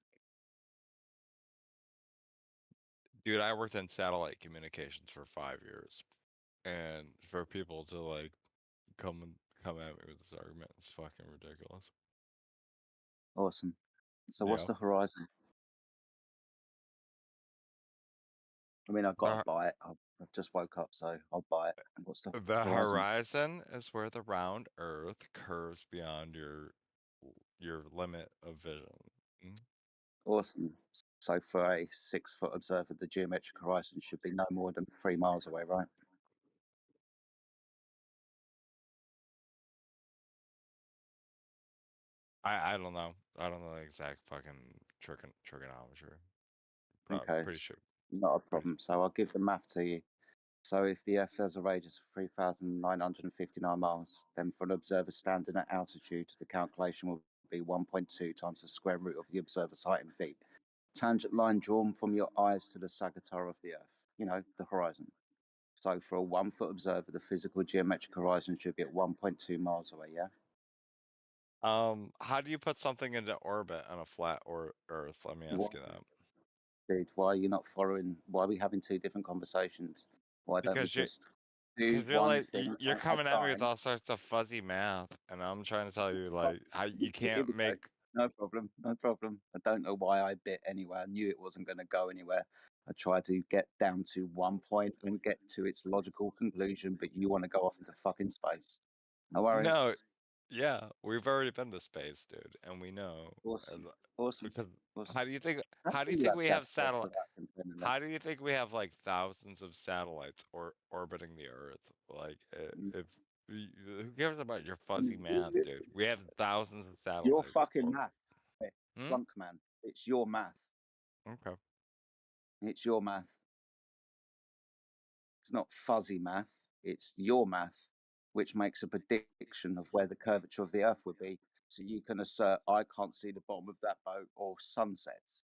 Dude, I worked in satellite communications for 5 years, and for people to like come at me with this argument, it's fucking ridiculous. Awesome. So what's Yeah. the horizon? I mean, I got a The, bite. I've just woke up, so I'll buy it. And what's the the horizon? horizon is where the round Earth curves beyond your limit of vision. Mm. Awesome. So for a 6-foot observer, the geometric horizon should be no more than 3 miles away, right? I don't know. I don't know the exact fucking trigonometry. Okay, Pretty it's sure. not a problem. So I'll give the math to you. So if the Earth has a radius of 3,959 miles, then for an observer standing at altitude, the calculation will be 1.2 times the square root of the observer's height in feet. Tangent line drawn from your eyes to the sagittar of the Earth, the horizon. So for a 1-foot observer, the physical geometric horizon should be at 1.2 miles away, yeah? How do you put something into orbit on a flat or Earth? Let me ask you that. Dude, why are you not following? Why are we having 2 different conversations? Why don't we Because just do because one thing you're at a coming at me with time? all sorts of fuzzy math, and I'm trying to tell you like how you Here can't we go. make. No problem. No problem. I don't know why I bit anyway. I knew it wasn't going to go anywhere. I tried to get down to one point and get to its logical conclusion, but you want to go off into fucking space. No worries. No, yeah, we've already been to space, dude, and we know. Awesome. Awesome. Because Awesome. how do you think? How How do do you you think have we have gas jobs satellite? without confirming that? How do you think we have like thousands of satellites orbiting the Earth? Like, if who cares about your fuzzy math, dude? We have thousands of Your satellites. fucking math. Hmm? Drunk man. It's your math. Okay. It's your math. It's not fuzzy math. It's your math, which makes a prediction of where the curvature of the Earth would be. So you can assert, I can't see the bottom of that boat or sunsets.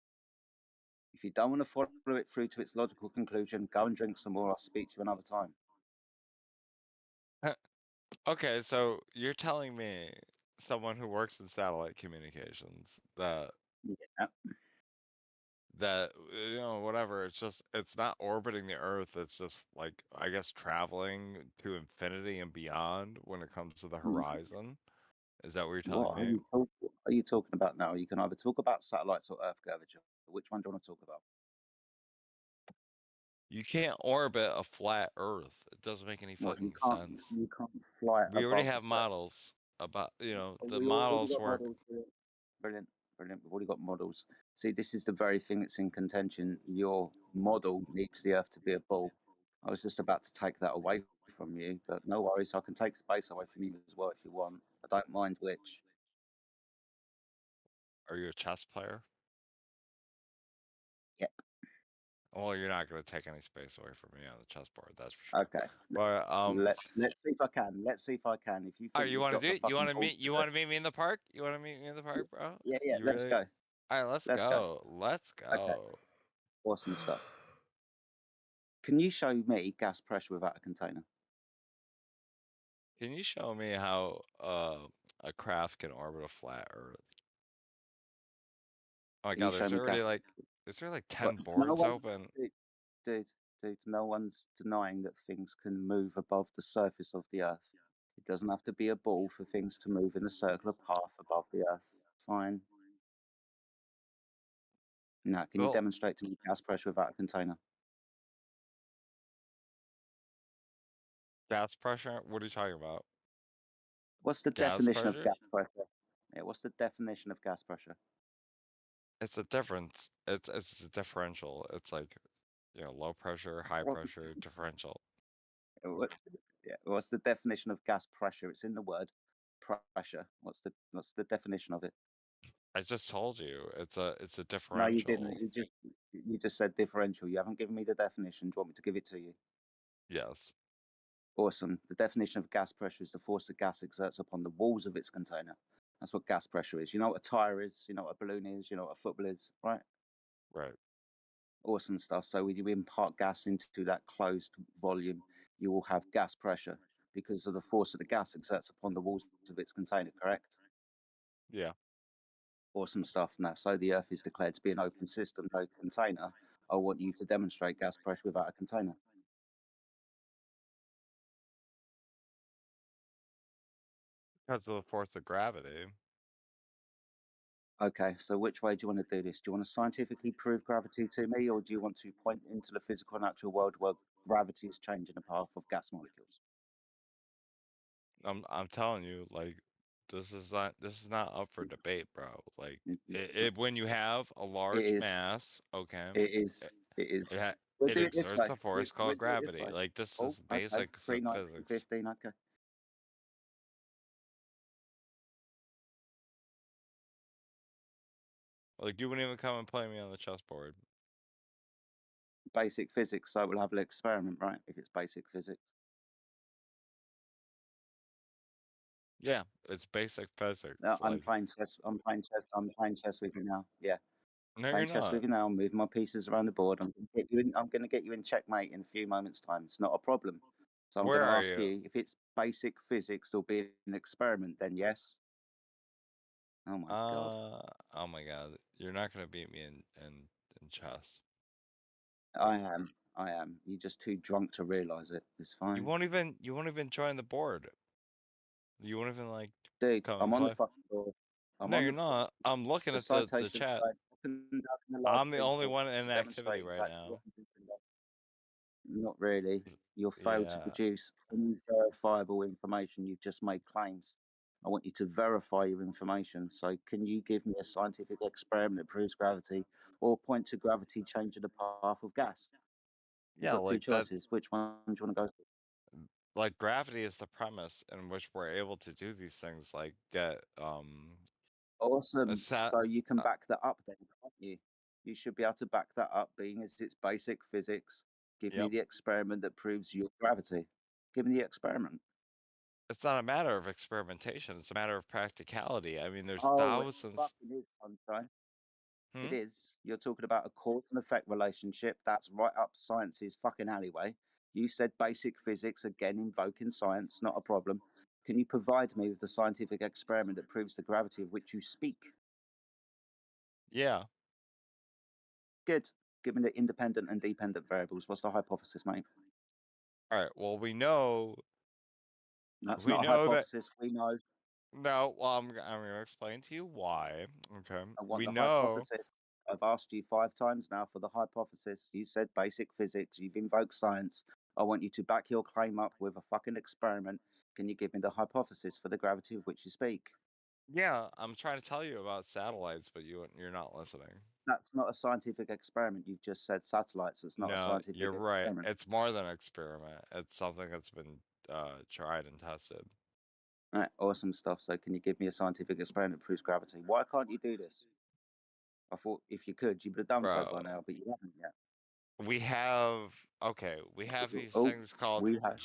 If you don't want to follow it through to its logical conclusion, go and drink some more. I'll speak to you another time. Okay, so you're telling me, someone who works in satellite communications, that Yeah. that whatever, it's not orbiting the Earth, it's just like, I guess, traveling to infinity and beyond when it comes to the horizon. Is that what you're telling What me? are you talking about now? You can either talk about satellites or Earth curvature. Which one do you want to talk about? You can't orbit a flat Earth. It doesn't make any Well, fucking sense. you can't fly We already above a have certain. models about, the We already models got work. models. Brilliant, brilliant. We've already got models. See, this is the very thing that's in contention. Your model needs the Earth to be a ball. I was just about to take that away from you, but no worries. I can take space away from you as well if you want. I don't mind which. Are you a chess player? Yep. Well, you're not gonna take any space away from me on the chessboard, that's for sure. Okay. But Let's see if I can. Let's see if I can. If you all right, think you you've want to got do the it? You fucking want to balls meet? to You do want it. to meet me in the park? You want to meet me in the park, bro? Yeah, You let's really? go. All right, let's Let's go. go. Let's Okay. go. Awesome stuff. Can you show me gas pressure without a container? Can you show me how a craft can orbit a flat Earth? Oh my Can you god, show me gas? is there like But 10 no boards one, open? dude, no one's denying that things can move above the surface of the Earth. It doesn't have to be a ball for things to move in a circular path above the Earth. Fine. Now, can you Well, demonstrate to me gas pressure without a container? gas pressure? What are you talking about? What's the Gas definition of pressure? gas pressure? Yeah, what's the definition of gas pressure? It's a difference. It's a differential. It's like, low pressure, high What? pressure, differential. What's the definition of gas pressure? It's in the word pressure. What's the definition of it? I just told you. It's a No, you didn't. differential. You just said differential. You haven't given me the definition. Do you want me to give it to you? Yes. Awesome. The definition of gas pressure is the force the gas exerts upon the walls of its container. That's what gas pressure is. You know what a tire is? You know what a balloon is? You know what a football is? Right? Right. Awesome stuff. So when you impart gas into that closed volume, you will have gas pressure because of the force of the gas exerts upon the walls of its container, correct? Yeah. Awesome stuff. Now, so the Earth is declared to be an open system, no container. I want you to demonstrate gas pressure without a container. Because of the force of gravity. Okay, so which way do you want to do this? Do you want to scientifically prove gravity to me, or do you want to point into the physical natural world where gravity is changing the path of gas molecules? I'm telling you, like, this is not up for debate, bro. Like, when you have a It large is. mass, okay, It is. It is. it ha We'll it do it this exerts way. a force We'll called do it this gravity. way. Like, this Oh, is okay. basic 3, 9, physics. 15. Okay. Like, you wouldn't even come and play me on the chessboard. Basic physics. So we'll have an experiment, right? If it's basic physics. Yeah, it's basic physics. No, I'm Like, playing chess. I'm playing chess. I'm playing chess with you now. Yeah. no, you're Playing chess with not. you now. I'm moving my pieces around the board. I'm going to get you in checkmate in a few moments' time. It's not a problem. So I'm Where going to are ask you? you if it's basic physics. There'll be an experiment. Then yes. Oh my god. Oh my god, you're not gonna beat me in chess. I am. I am. You're just too drunk to realize it. It's You fine. won't even join the board. You won't even like Dude, come I'm and on the play. fucking board. I'm No, on you're the board. not. I'm looking The at the citations chat. I conducted in the last I'm the only people one in to activity demonstrate right exactly now. what I'm doing. Not really. You'll fail to Yeah. produce any verifiable information. You've just made claims. I want you to verify your information. So, can you give me a scientific experiment that proves gravity, or point to gravity changing the path of gas? You've Yeah, got two like that. choices. Which one do you want to go for? Like gravity is the premise in which we're able to do these things. Like get a Awesome. sat. So you can back that up then, can't you? You should be able to back that up, being as it's basic physics. Give me Yep. the experiment that proves your gravity. Give me the experiment. It's not a matter of experimentation. It's a matter of practicality. I mean, there's Oh, it thousands. fucking is, sunshine. It Hmm. is. You're talking about a cause and effect relationship. That's right up science's fucking alleyway. You said basic physics, again invoking science, not a problem. Can you provide me with the scientific experiment that proves the gravity of which you speak? Yeah. Good. Give me the independent and dependent variables. What's the hypothesis, mate? All right. Well, we know. That's We not a know that. hypothesis. We know. No. Well, I'm gonna explain to you why. Okay. I want We the know. hypothesis. I've asked you 5 times now for the hypothesis. You said basic physics. You've invoked science. I want you to back your claim up with a fucking experiment. Can you give me the hypothesis for the gravity of which you speak? Yeah, I'm trying to tell you about satellites, but you're not listening. That's not a scientific experiment. You've just said satellites. It's not a No, scientific you're right. experiment. It's more than an experiment. It's something that's been tried and tested. All right, awesome stuff. So, can you give me a scientific experiment that proves gravity? Why can't you do this? I thought if you could, you would have done so by Bro, now, but you haven't yet. We have we have these Oh, things called we have.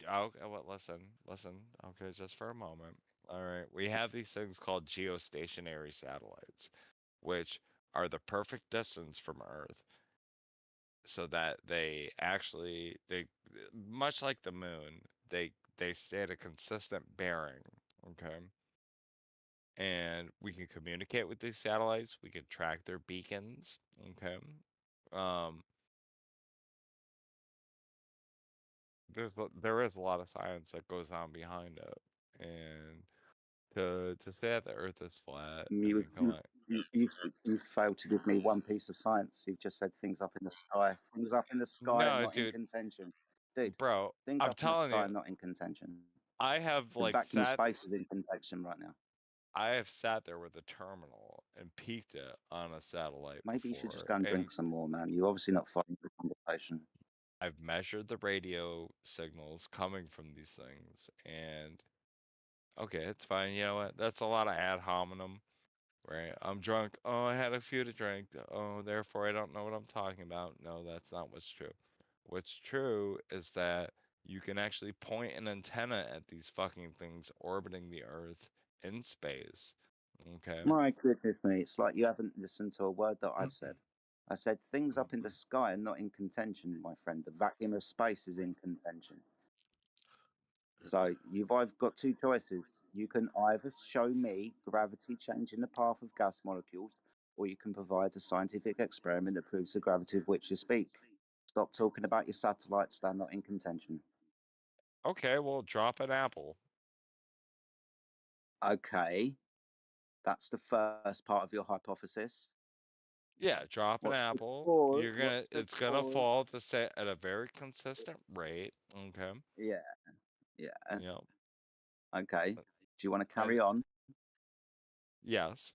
well, listen. Okay, just for a moment. All right, we have these things called geostationary satellites, which are the perfect distance from Earth, so that they much like the moon, they stay at a consistent bearing. Okay, and we can communicate with these satellites. We can track their beacons. Okay, um, there is a lot of science that goes on behind it, and to say that the Earth is flat and You, then come you, like, you failed to give me one piece of science. You've just said things up in the sky. Things up in the sky are no, not in dude, contention. Dude, bro, things I'm up in the telling sky you, are not in contention. I have The like vacuum of sat, space is in contention right now. I have sat there with a terminal and peeked it on a satellite Maybe you should just before, go and and drink some more, man. You're obviously not following the conversation. I've measured the radio signals coming from these things, and okay, it's fine. You know what? That's a lot of ad hominem. Right. I'm drunk. Oh, I had a few to drink. Oh, therefore I don't know what I'm talking about. No, that's not what's true. What's true is that you can actually point an antenna at these fucking things orbiting the Earth in space. Okay. My goodness me, it's like you haven't listened to a word that I've said. I said things up in the sky are not in contention, my friend. The vacuum of space is in contention. So you've either got two choices. You can either show me gravity changing the path of gas molecules, or you can provide a scientific experiment that proves the gravity of which you speak. Stop talking about your satellites, they're not in contention. Okay, well, drop an apple. Okay, that's the first part of your hypothesis. Yeah, drop an What's the apple. cause? You're gonna, What's the it's gonna cause? fall to say at a very consistent rate. Okay. Yeah, yeah. You know, Okay. Do you want to and carry on? yes.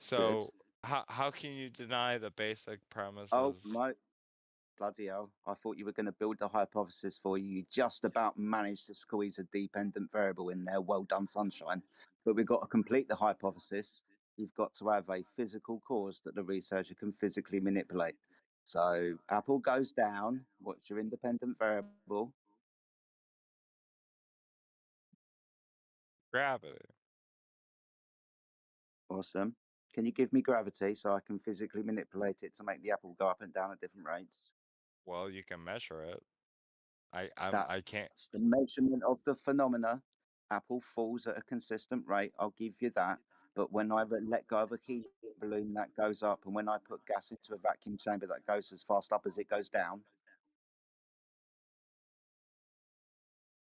Good. So how can you deny the basic Oh, premises? no. Bloody hell. I thought you were going to build the hypothesis for you. You just about managed to squeeze a dependent variable in there. Well done, Sunshine. But we've got to complete the hypothesis. You've got to have a physical cause that the researcher can physically manipulate. So Apple goes down. What's your independent variable? Gravity. Awesome. Can you give me gravity so I can physically manipulate it to make the apple go up and down at different rates? Well, you can measure it. I can't. That's the measurement of the phenomena. Apple falls at a consistent rate. I'll give you that. But when I let go of a helium balloon, that goes up. And when I put gas into a vacuum chamber, that goes as fast up as it goes down.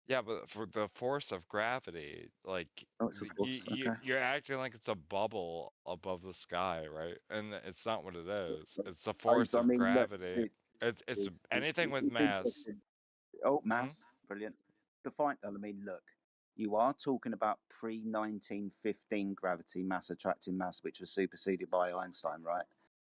Yeah, but for the force of gravity, like Oh, it's a force. Okay. you're acting like it's a bubble above the sky, right? And it's not what it is. It's the force I of mean, look, gravity. It's anything with it's mass. interesting. Oh, Hmm? mass. Brilliant. Define. I mean, look, you are talking about pre 1915 gravity, mass attracting mass, which was superseded by Einstein, right?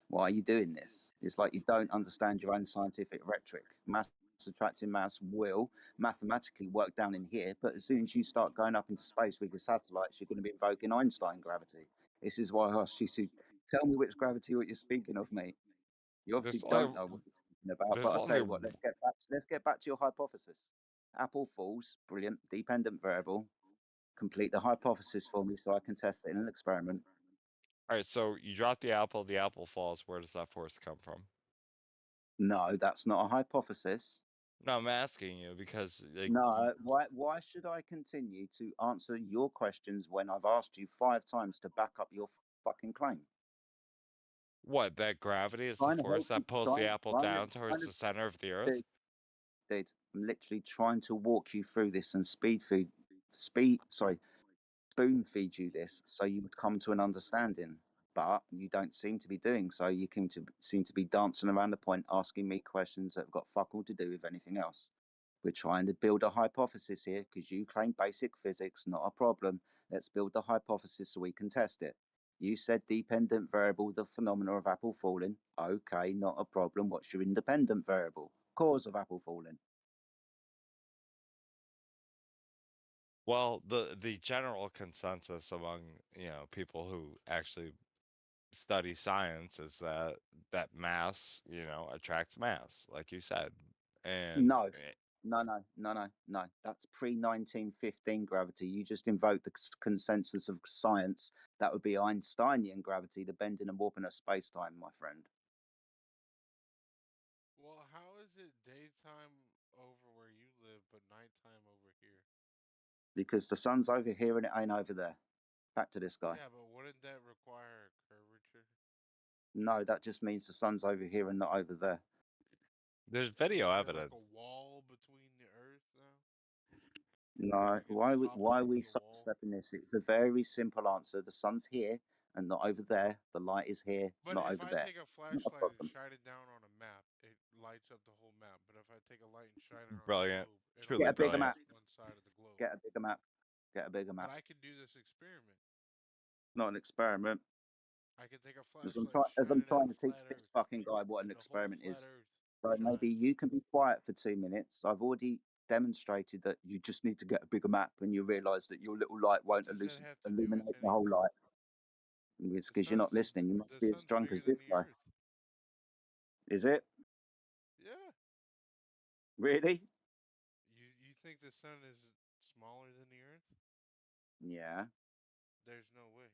Why are you doing this? It's like you don't understand your own scientific rhetoric. Mass attracting mass will mathematically work down in here, but as soon as you start going up into space with your satellites, you're going to be invoking Einstein gravity. This is why I asked you to tell me which gravity what you're speaking of, mate. You obviously There's only don't know what you're talking about, but there's I'll tell only you what, let's get back to your hypothesis. Apple falls, brilliant, dependent variable. Complete the hypothesis for me so I can test it in an experiment. all right. So you drop the apple falls. Where does that force come from? No, that's not a hypothesis. No, I'm asking you because like No, why should I continue to answer your questions when I've asked you 5 times to back up your fucking claim? what, that gravity is the Trying to force help you, that pulls the apple down towards the center of the Earth? dude, dude, I'm literally trying to walk you through this and spoon feed you this so you would come to an understanding. But you don't seem to be doing so. You seem to be dancing around the point, asking me questions that have got fuck all to do with anything else. We're trying to build a hypothesis here because you claim basic physics, not a problem. Let's build the hypothesis so we can test it. You said dependent variable, the phenomena of apple falling. Okay, not a problem. What's your independent variable? Cause of apple falling. Well, the general consensus among, people who actually study science is that mass, attracts mass, like you said, and No, no. That's pre 1915 gravity. You just invoked the consensus of science. That would be Einsteinian gravity, the bending and warping of space time, my friend. Well, how is it daytime over where you live, but nighttime over here? Because the sun's over here and it ain't over there. Back to this guy. Yeah, but wouldn't that require a curvature? No, that just means the sun's over here and not over there. there's So is video there like evidence. a wall between the Earth now? No, Like at the top why are of we the wall? sidestepping this? It's a very simple answer. The sun's here and not over there. The light is here, But not if over I there. take a Not a flashlight and problem. shine it down on a map, it lights up the whole map. But if I take a light and shine it on a Brilliant, globe, it truly only Get a bigger lights brilliant. up map. one side of the globe. Get a bigger map. Get a bigger But map. I could do this experiment. Not an experiment. I could take a flashlight, As shine I'm it at trying a to teach flat this Earth, fucking guy what an and the whole experiment flat is. Earth So maybe shines. you can be quiet for 2 minutes. I've already demonstrated that you just need to get a bigger map, and you realise that your little light What won't does that have to do with illuminate the whole anything? light. It's The because you're not sun's listening. You must the be as sun's drunk bigger as than this the guy. Earth. Is it Yeah. really? You think the sun is smaller than the Earth? Yeah. There's no way.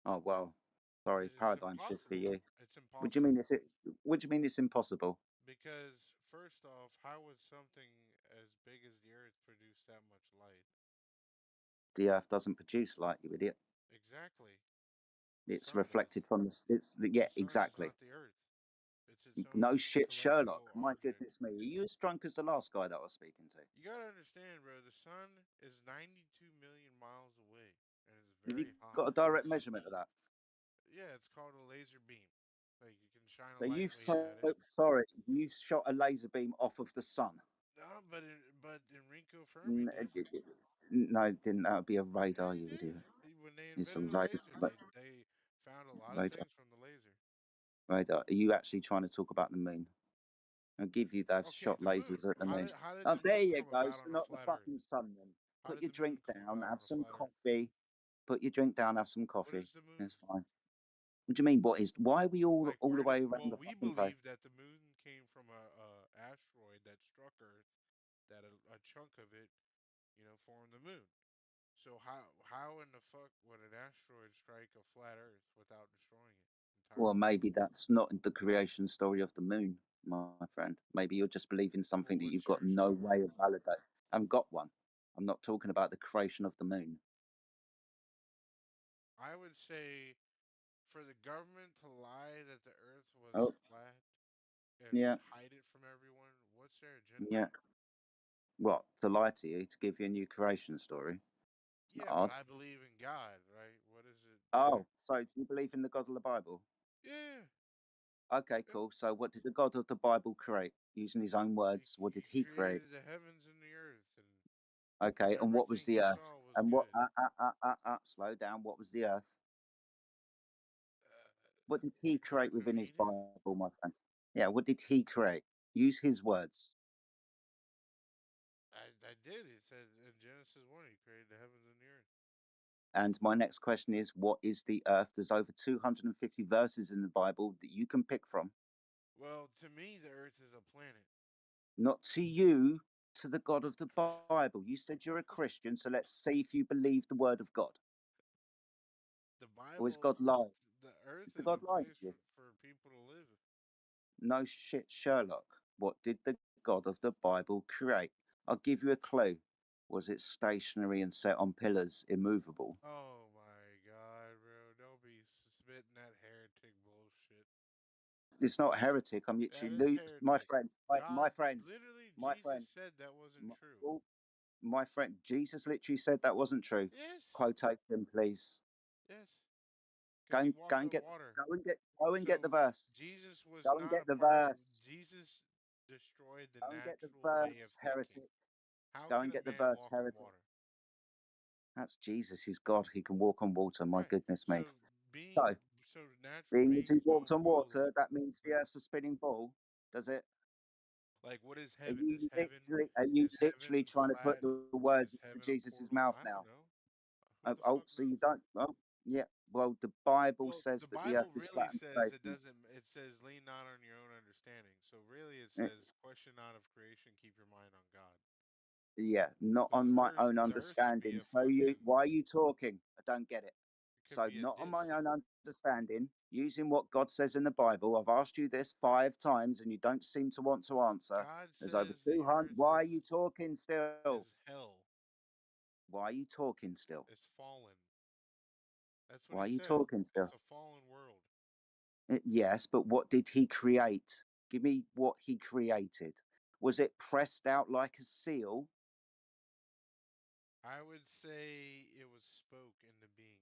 Oh well. Sorry, It's paradigm shift for impossible. you. It's What do you mean impossible. What do you mean it's impossible? Because first off, how would something as big as the Earth produce that much light? The Earth doesn't produce light, you idiot. Exactly. The It's sun does. reflected from the. It's yeah, The sun is exactly. not the Earth. It's its No own shit, Sherlock. celestial My object. goodness me. Are you as drunk as the last guy that I was speaking to? You gotta understand, bro. The sun is 92 million miles away, and it's Have you very hot. got a direct measurement of that? Yeah, it's called a laser beam. Like you can shine a So light you've wave so at it. sorry, you've shot a laser beam off of the sun. No, but Enrico Fermi N- did. No, it didn't. That would be a Yeah, radar, he you did. idiot. When they It's a invented a radar. laser, they found a lot of Radar. things from the laser. Radar. Are you actually trying to talk about the moon? I'll give you that. Okay, shot the moon. lasers at the moon. How did Oh, the there moon you come go. about So on a not the flat Earth? fucking sun then. How Put did your the moon drink come down, about have on a some flat Earth? coffee. Put your drink down, have some What coffee. is the moon? It's fine. What do you mean? Why are we Like all the where did? way around Well, the we fucking place? believe that the moon came from a asteroid that struck Earth, that a chunk of it, formed the moon. So how in the fuck would an asteroid strike a flat Earth without destroying it Well, entirely? maybe that's not the creation story of the moon, my friend. Maybe you're just believing Well, something that you've what's got your no story? way of validating. I haven't got one. I'm not talking about the creation of the moon. I would say for the government to lie that the Earth was Oh, flat and yeah, hide it from everyone, what's their agenda? yeah. What? To lie to you, to give you a new creation story? It's not Yeah, but hard. I believe in God, right? What is it that? Oh, so do you believe in the God of the Bible? Yeah, Okay, yeah. cool. So what did the God of the Bible create? Using his own words, what did He he create? created the heavens and the earth, and Okay, and what was everything the he earth? saw was And what? good. Slow down. What was the earth? Uh, What did he he create within his created. Bible, my friend? Yeah, what did he create? Use his words. I did. It said in Genesis 1, he created the heavens and the earth. And my next question is, what is the earth? There's over 250 verses in the Bible that you can pick from. Well, to me, the earth is a planet. Not to you, to the God of the Bible. You said you're a Christian, so let's see if you believe the word of God. The Or is Bible, God lying? the earth Is the is God a lying place to you? for people to live. No shit, Sherlock. What did the God of the Bible create? I'll give you a clue. Was it stationary and set on pillars, immovable? Oh my God, bro. Don't be spitting that heretic bullshit. It's not heretic. I'm That literally, is my heretic. friend, God, my friend, literally, my Jesus friend, said that wasn't my, true. oh, my friend. Jesus literally said that wasn't true. Yes, Quotation, please. yes. Because he Go walked and on get, water. go and get the So verse. Jesus was Go and not get a the part of. verse. Jesus destroyed the Go and get the natural way verse, of thinking. heretic. How Go can and a get the man verse, walk on heretic. water? That's Jesus. He's God. He can walk on water. My Right. goodness me. So So, so natural being as he beings walked don't on follow. water, that means the Like, Earth's a spinning ball, does it? like what is heaven? Are you Is literally heaven trying to put flat? the words Is into heaven a Jesus's portal? mouth I don't now? know. Who the Oh, fuck so you knows? don't? Oh, Yeah. Well, the Bible Well, says the that the Earth Bible is really flat and says it stationary. doesn't. It says lean not on your own understanding. So really, it Eh, says question not of creation, keep your mind on God. Yeah, not So on my own the earth could be understanding. a So you, fucking, why are you talking? I don't get it. it could So be a not on my disc. own understanding, using what God says in the Bible. I've asked you this 5 times, and you don't seem to want to answer. God There's over says the 200. earth Why are you talking still? is hell. Why are you talking still? It's fallen. That's what Why he are you said. talking It's still? a fallen world. Yes, but what did he create? Give me what he created. Was it pressed out like a seal? I would say it was spoke into being.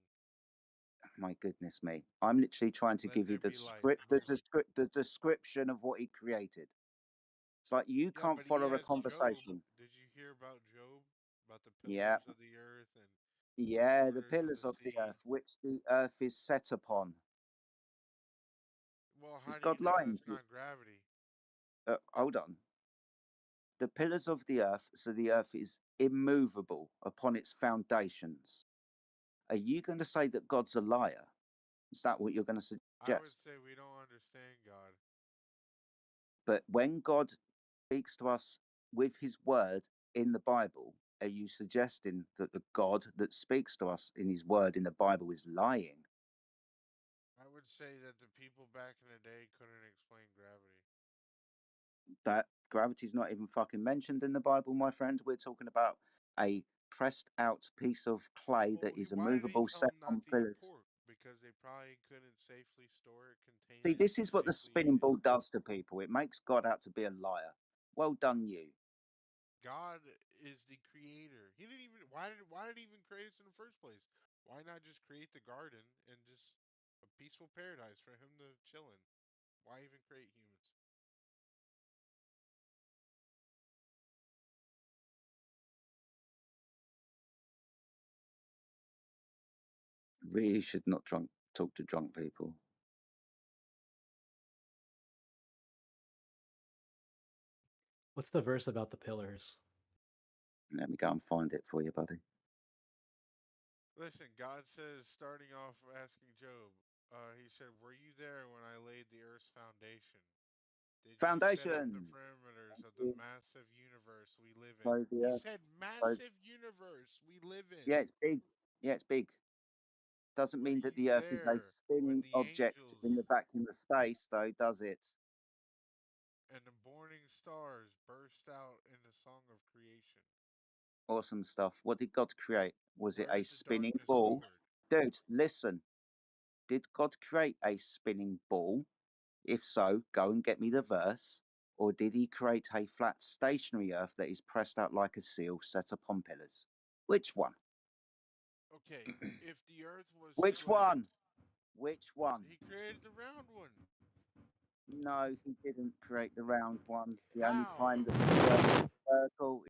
My goodness me. I'm literally trying to Let give you there the be light. script, the description of what he created. It's like you Yeah, can't but he follow a has Job. conversation. Did you hear about Job? About the Yeah, pillars of the earth and the yeah, the waters of the pillars of the sea? earth, which the earth is set upon. Well, Is how do you God know lying that's to you? not gravity? Hold on. The pillars of the earth, so the earth is immovable upon its foundations. Are you going to say that God's a liar? Is that what you're going to I would suggest? say we don't understand God. But when God speaks to us with his word in the Bible, are you suggesting that the God that speaks to us in his word in the Bible is lying? I would say that the people back in the day couldn't explain gravity. That gravity's not even fucking mentioned in the Bible, my friend. We're talking about a pressed out piece of clay that is Why did he immovable, tell set them not on to eat pillars. pork? Because they probably couldn't safely store it, contain See, it, this or is what the safely eat spinning it. ball does to people. It makes God out to be a liar. Well done, you. God is the creator. He didn't even. Why did he even create us in the first place? Why not just create the garden and just a peaceful paradise for him to chill in? Why even create humans? Really should not talk to drunk people. What's the verse about the pillars? Let me go and find it for you, buddy. Listen, God says, starting off asking Job, he said, "Were you there when I laid the earth's foundation? Did you set up the Foundations. perimeters of the massive universe we live in?" So the He earth. said, So, "Massive universe we live in." yeah, it's big. Yeah, it's big. Doesn't Were mean that you the earth is a there when spinning the object angels in the vacuum of space, though, does it? and the morning stars burst out in the song of creation? Awesome stuff. What did God create? Was it Where a is the spinning darkness ball? stored? Dude, listen. Did God create a spinning ball? If so, go and get me the verse. Or did he create a flat stationary earth that is pressed out like a seal set upon pillars? Which one? Okay, if the earth was Which flat, one? Which one? he created the round one. No, he didn't create the round one. The only How? time that the earth is circle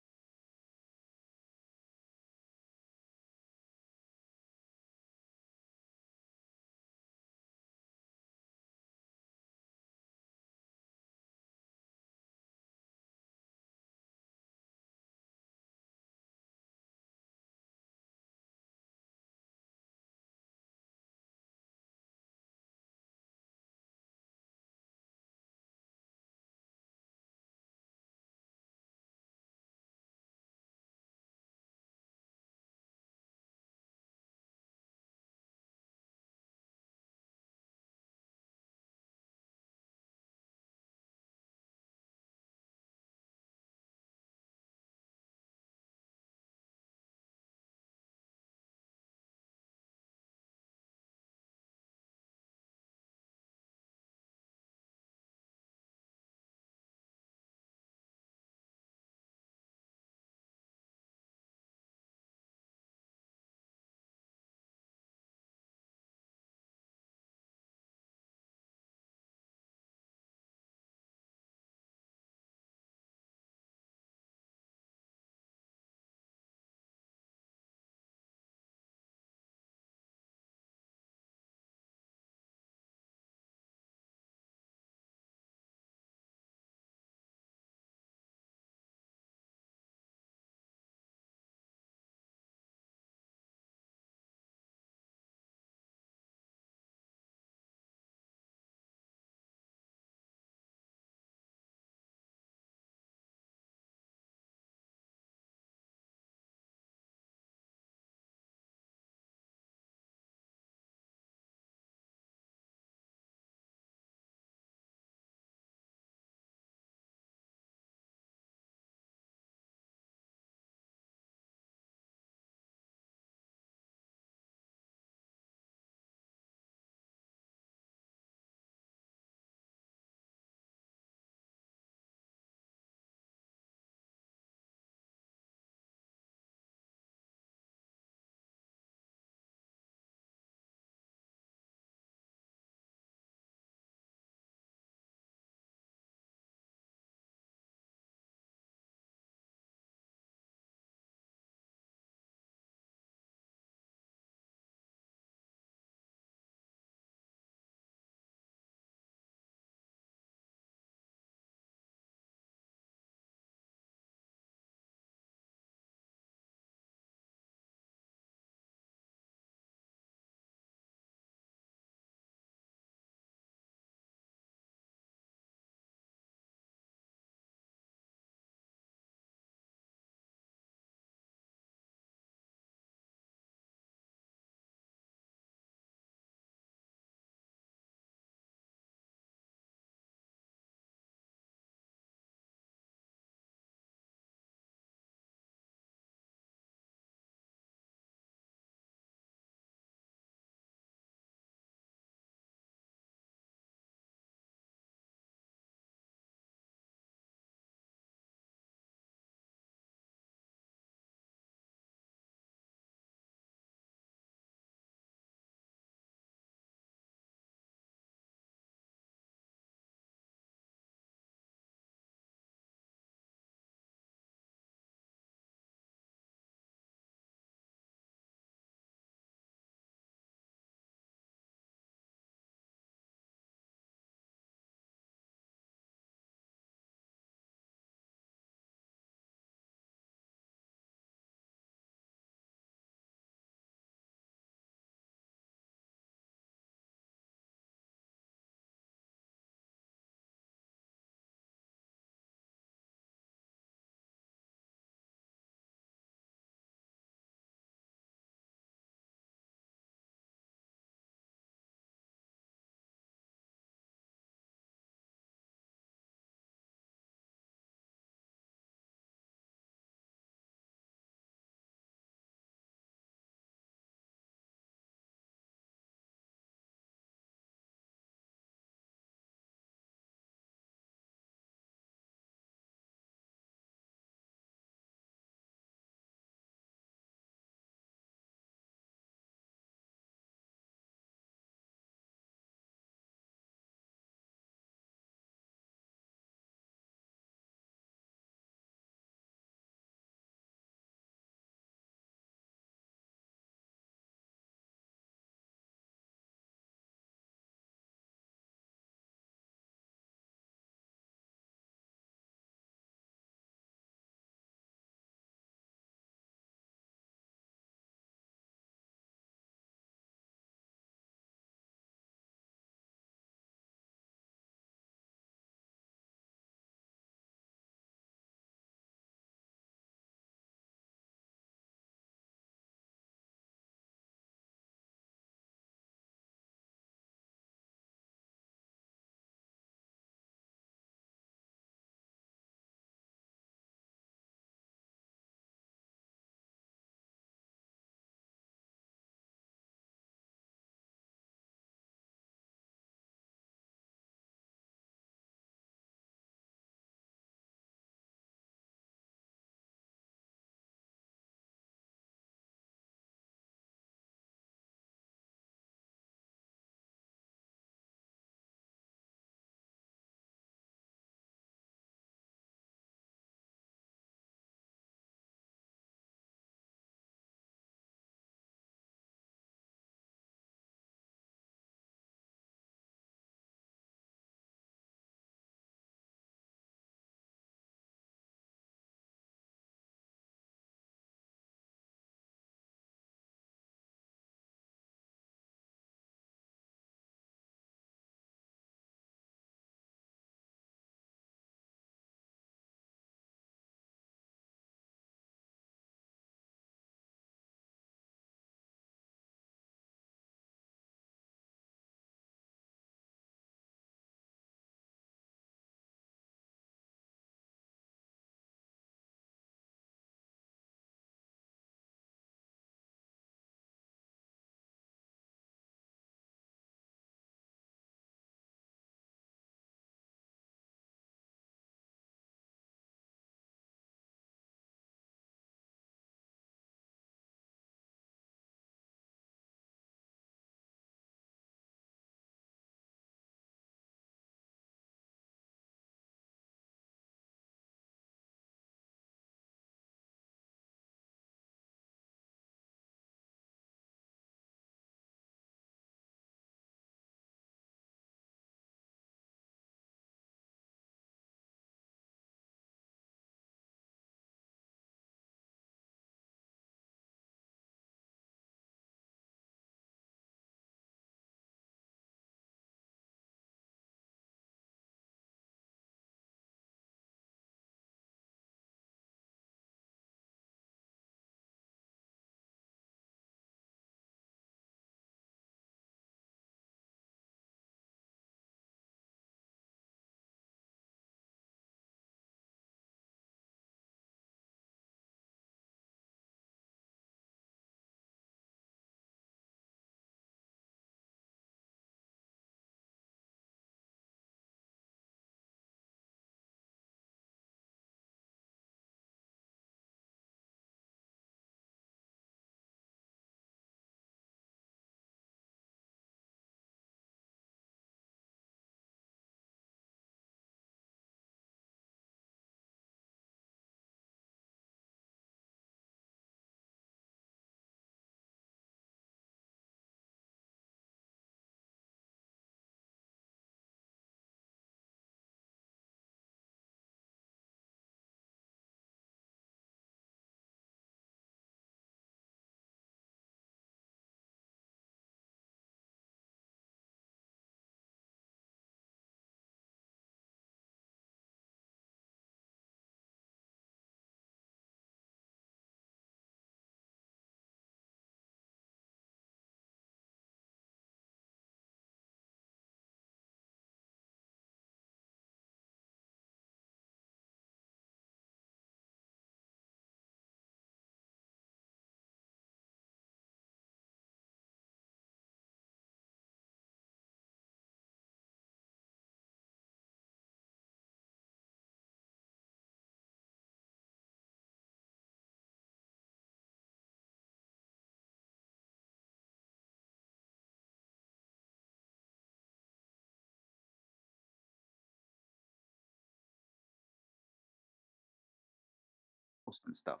Awesome stuff.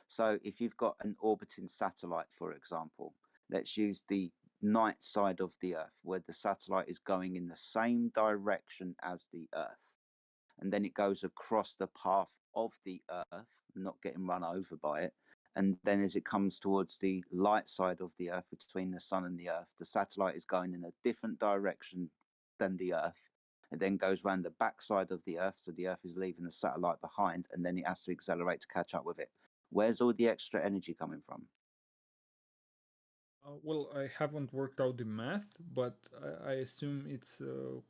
So if you've got an orbiting satellite, for example, let's use the night side of the Earth, where the satellite is going in the same direction as the Earth, and then it goes across the path of the Earth, not getting run over by it. And then as it comes towards the light side of the Earth, between the sun and the Earth, the satellite is going in a different direction than the Earth. It then goes around the backside of the Earth, so the Earth is leaving the satellite behind, and then it has to accelerate to catch up with it. Where's all the extra energy coming from? Well, I haven't worked out the math, but I assume it's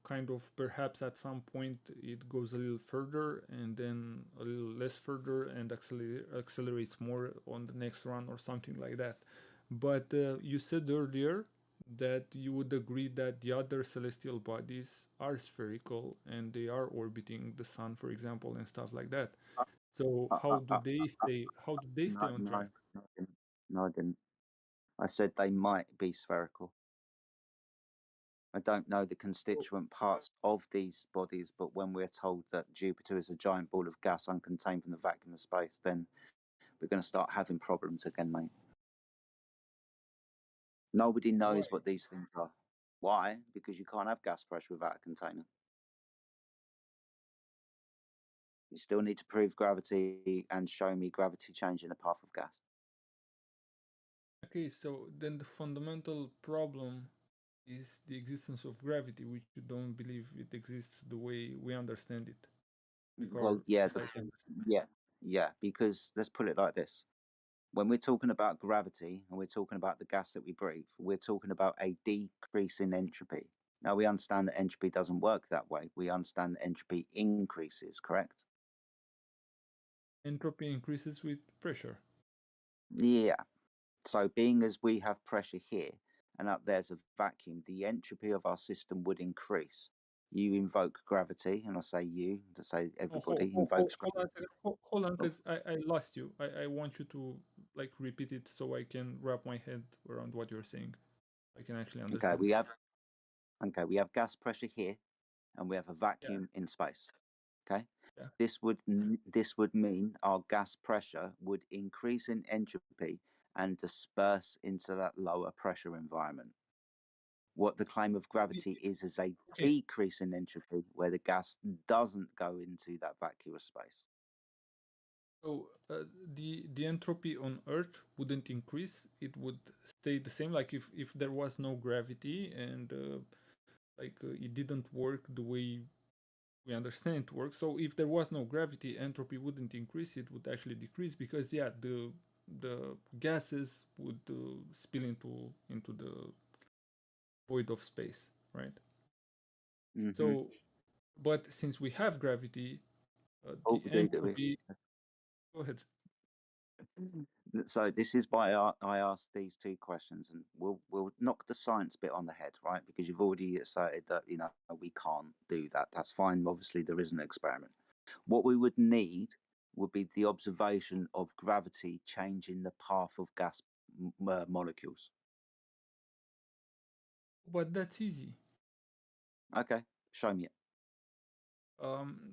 kind of perhaps at some point it goes a little further and then a little less further and accelerates more on the next run or something like that. But you said earlier that you would agree that the other celestial bodies are spherical and they are orbiting the sun, for example, and stuff like that. So how do they stay? How do they stay No, on no, track? no, I didn't. No, I didn't. I said they might be spherical. I don't know the constituent parts of these bodies, but when we're told that Jupiter is a giant ball of gas uncontained from the vacuum of space, then we're going to start having problems again, mate. Nobody knows what these things are. Why? Because you can't have gas pressure without a container. You still need to prove gravity and show me gravity changing the path of gas. Okay, so then the fundamental problem is the existence of gravity, which you don't believe it exists the way we understand it. Like Well, our yeah, society yeah, because let's put it like this. When we're talking about gravity and we're talking about the gas that we breathe, we're talking about a decrease in entropy. Now, we understand that entropy doesn't work that way. We understand that entropy increases, correct? entropy increases with pressure. Yeah. So, being as we have pressure here and up there's a vacuum, the entropy of our system would increase. You invoke gravity, and I say you, to say Oh, everybody invokes hold on a gravity. second. Hold on, Oh, because I lost you. I want you to like repeat it so I can wrap my head around what you're saying. I can actually okay, understand. we have gas pressure here, and we have a Yeah, vacuum in space. Okay, yeah. this would mean our gas pressure would increase in entropy and disperse into that lower pressure environment. What the claim of gravity is a Okay. decrease in entropy where the gas doesn't go into that vacuous space. So the entropy on Earth wouldn't increase; it would stay the same. Like if there was no gravity and it didn't work the way we understand it works. So if there was no gravity, entropy wouldn't increase; it would actually decrease because yeah, the gases would spill into the void of space, right? Mm-hmm. So, but since we have gravity, Oh, the we do, do we? entropy. Go ahead. So this is why I asked these two questions, and we'll knock the science bit on the head, right? Because you've already asserted that we can't do that. That's fine. Obviously, there is an experiment. What we would need would be the observation of gravity changing the path of gas molecules. But that's easy. Okay, show me it.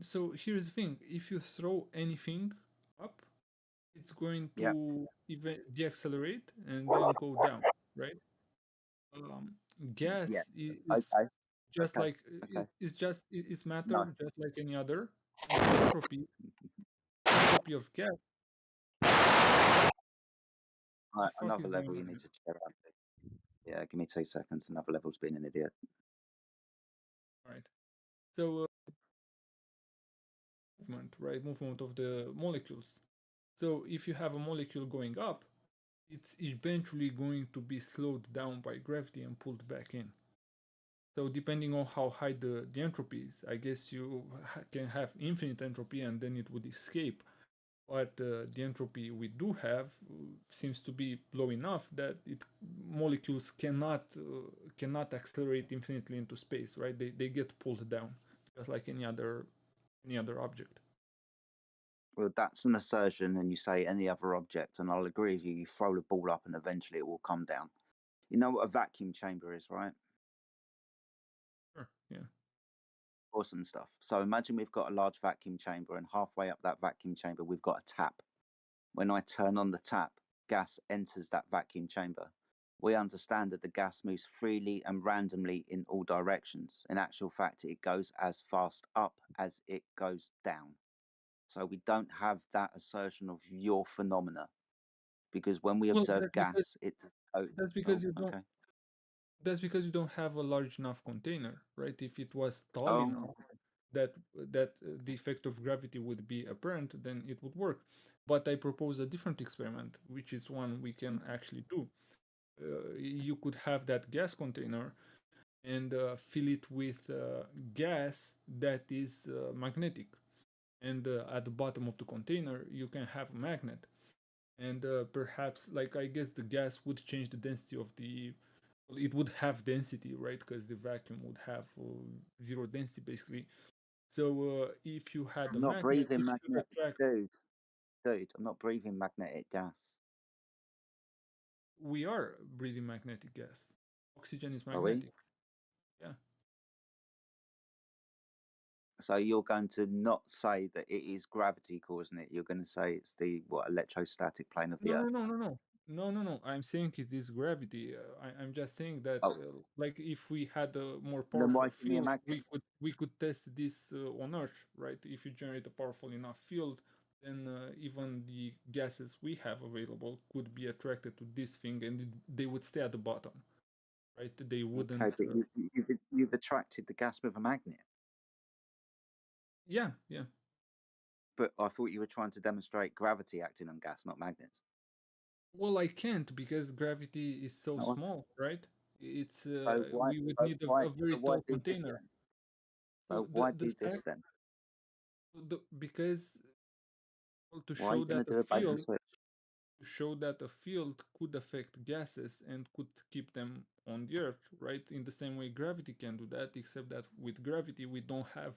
So here's the thing: if you throw anything up, it's going Yeah. to even deaccelerate and then go down, right? Yeah. Gas is Okay. just Okay. like Okay. it's No. matter just like any other, and the entropy of gas. What the fuck Another is going level you on need here? to check out. Yeah, give me 2 seconds. Another level's being an idiot. All right. So movement of the molecules. So if you have a molecule going up, it's eventually going to be slowed down by gravity and pulled back in. So depending on how high the entropy is, I guess you can have infinite entropy and then it would escape. But the entropy we do have seems to be low enough that molecules cannot accelerate infinitely into space, right? They get pulled down just like any other object. Well, that's an assertion, and you say any other object, and I'll agree with you. You throw the ball up, and eventually it will come down. You know what a vacuum chamber is, right? Sure. Yeah. Awesome stuff. So imagine we've got a large vacuum chamber, and halfway up that vacuum chamber, we've got a tap. When I turn on the tap, gas enters that vacuum chamber. We understand that the gas moves freely and randomly in all directions. In actual fact, it goes as fast up as it goes down. So we don't have that assertion of your phenomena, because when we Well, observe gas, that's because you don't. okay. That's because you don't have a large enough container, right? If it was tall Oh, enough that the effect of gravity would be apparent, then it would work. But I propose a different experiment, which is one we can actually do. You could have that gas container and fill it with gas that is magnetic. And at the bottom of the container, you can have a magnet. And perhaps, like, I guess the gas would change the density of it would have density, right? Because the vacuum would have zero density, basically. So if you had a I'm not magnet, breathing it should magnetic, attract. dude. I'm not breathing magnetic gas. We are breathing magnetic gas. Oxygen is Are we? magnetic. Yeah. So you're going to not say that it is gravity causing it. You're going to say it's the electrostatic plane of the No, no, Earth. no, no, no. No, no, no. I'm saying it is gravity. I'm just saying that, Oh, like, if we had a more then why powerful give me a field, magnet? we could test this on Earth, right? If you generate a powerful enough field, then even the gases we have available could be attracted to this thing, and they would stay at the bottom, right? They wouldn't. Okay, but you've attracted the gas with a magnet. Yeah, yeah. But I thought you were trying to demonstrate gravity acting on gas, not magnets. Well, I can't because gravity is so No. small, right? It's So why? we would So need why? a So very why tall do this container. then? So So why the do this fact then? because to Why are show you going to that a do a bait and field switch? to show that a field could affect gases and could keep them on the earth, right? In the same way gravity can do that, except that with gravity we don't have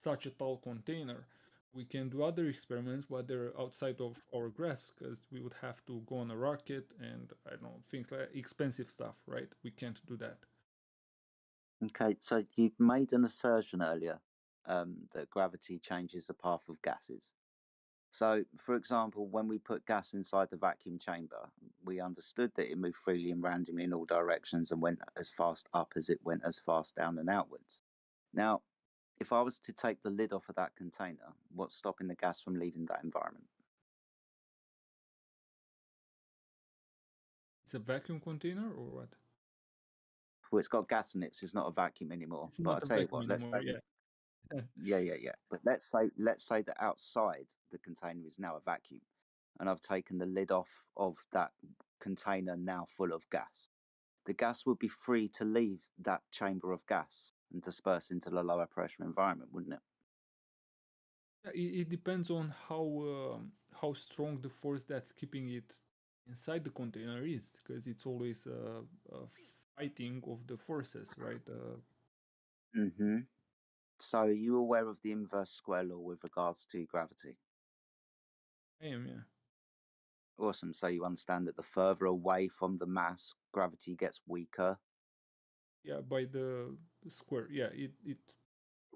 such a tall container. We can do other experiments, but they're outside of our grasp because we would have to go on a rocket and I don't know, things like expensive stuff, right? We can't do that. Okay, so you made an assertion earlier that gravity changes the path of gases. So, for example, when we put gas inside the vacuum chamber, we understood that it moved freely and randomly in all directions and went as fast up as it went as fast down and outwards. Now, if I was to take the lid off of that container, what's stopping the gas from leaving that environment? It's a vacuum container or what? Well, it's got gas in it, so it's not a vacuum anymore. It's But not I'll a tell you vacuum what, let's anymore, say, yeah. yeah. But let's say that outside the container is now a vacuum, and I've taken the lid off of that container now full of gas. The gas would be free to leave that chamber of gas and disperse into the lower pressure environment, wouldn't it? It depends on how strong the force that's keeping it inside the container is, because it's always a fighting of the forces, right? Mm-hmm. So are you aware of the inverse square law with regards to gravity? I am, yeah. Awesome. So you understand that the further away from the mass, gravity gets weaker. Yeah, by the square. Yeah, Yeah.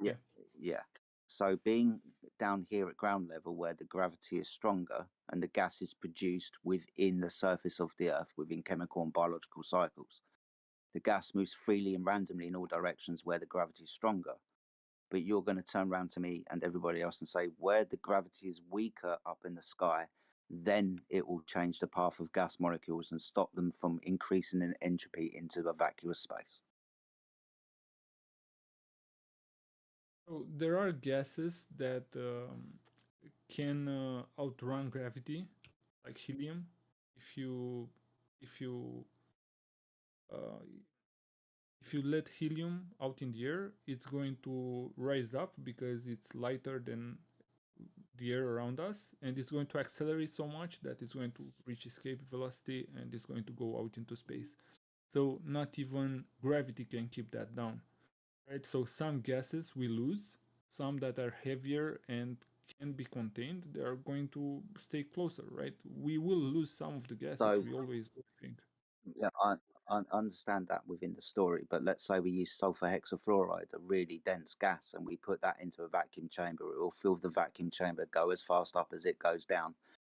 yeah. Yeah. So being down here at ground level where the gravity is stronger and the gas is produced within the surface of the Earth within chemical and biological cycles, the gas moves freely and randomly in all directions where the gravity is stronger. But you're going to turn around to me and everybody else and say where the gravity is weaker up in the sky, then it will change the path of gas molecules and stop them from increasing in entropy into a vacuous space. So there are gases that can outrun gravity, like helium. If you if you uh, if you let helium out in the air, it's going to rise up because it's lighter than the air around us, and it's going to accelerate so much that it's going to reach escape velocity and it's going to go out into space. So not even gravity can keep that down, right? So some gases we lose, some that are heavier and can be contained, they are going to stay closer, right? We will lose some of the gases, So we always think. yeah, I understand that within the story, but let's say we use sulfur hexafluoride, a really dense gas, and we put that into a vacuum chamber. It will fill the vacuum chamber, go as fast up as it goes down.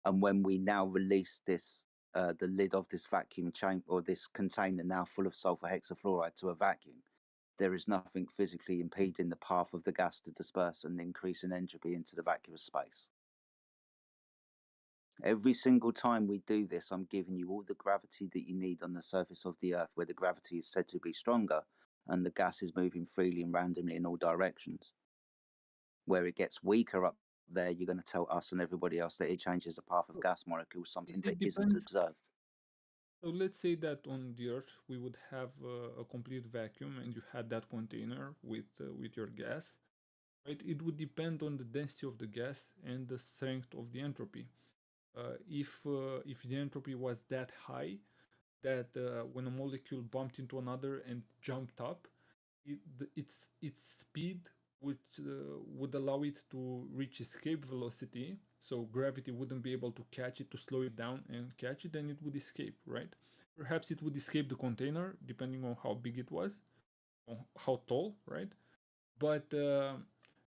And when we now release this, the lid of this vacuum chamber or this container now full of sulfur hexafluoride to a vacuum, there is nothing physically impeding the path of the gas to disperse and increase in entropy into the vacuous space. Every single time we do this, I'm giving you all the gravity that you need on the surface of the Earth, where the gravity is said to be stronger and the gas is moving freely and randomly in all directions. Where it gets weaker up there, you're going to tell us and everybody else that it changes the path of gas molecules, something that isn't observed. So let's say that on the Earth we would have a complete vacuum, and you had that container with your gas, right? It would depend on the density of the gas and the strength of the entropy. If the entropy was that high that when a molecule bumped into another and jumped up, its speed would allow it to reach escape velocity, so gravity wouldn't be able to catch it, to slow it down and catch it, and it would escape, right? Perhaps it would escape the container depending on how big it was, on how tall, right? But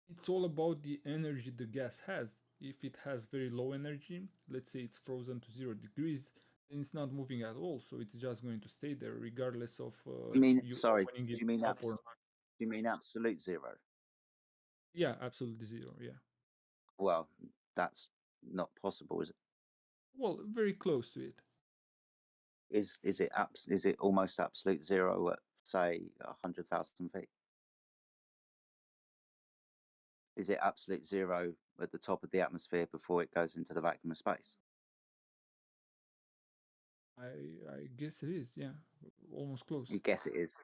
it's all about the energy the gas has. If it has very low energy, let's say it's frozen to 0 degrees, then it's not moving at all, so it's just going to stay there regardless of I mean, you sorry, opening do it you mean up or not. do you mean absolute zero? Yeah, absolutely zero. Yeah. Well, that's not possible, is it? Well, very close to it. Is it almost absolute zero at say 100,000 feet? Is it absolute zero at the top of the atmosphere before it goes into the vacuum of space? I guess it is. Yeah, almost close. You guess it is.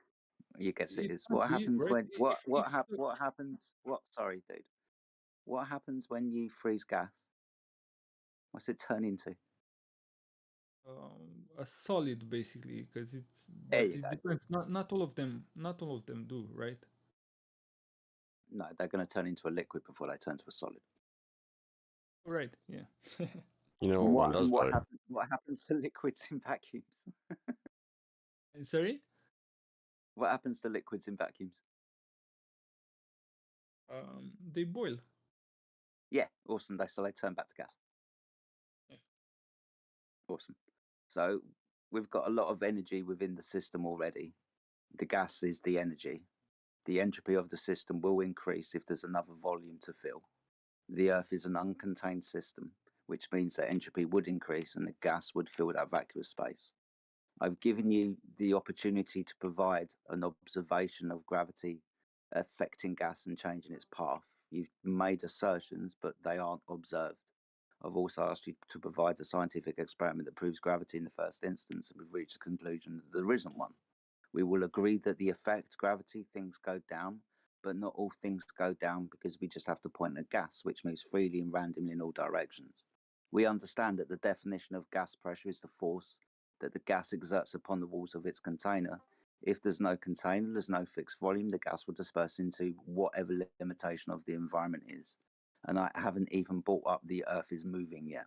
You guess it It is. can't What be, happens right? when what happens? What sorry, dude. What happens when you freeze gas? What's it turn into? A solid basically, because it's There but you it go. depends. Not all of them do, right? No, they're going to turn into a liquid before they turn to a solid. Right. Yeah. You know what one does though? What happens to liquids in vacuums? Sorry. What happens to liquids in vacuums? They boil. Yeah, awesome. So they turn back to gas. Yeah. Awesome. So we've got a lot of energy within the system already. The gas is the energy. The entropy of the system will increase if there's another volume to fill. The Earth is an uncontained system, which means that entropy would increase and the gas would fill that vacuous space. I've given you the opportunity to provide an observation of gravity affecting gas and changing its path. You've made assertions, but they aren't observed. I've also asked you to provide a scientific experiment that proves gravity in the first instance, and we've reached the conclusion that there isn't one. We will agree that the effect gravity, things go down, but not all things go down because we just have to point at gas, which moves freely and randomly in all directions. We understand that the definition of gas pressure is the force that the gas exerts upon the walls of its container. If there's no container, there's no fixed volume, the gas will disperse into whatever limitation of the environment is. And I haven't even brought up the Earth is moving yet.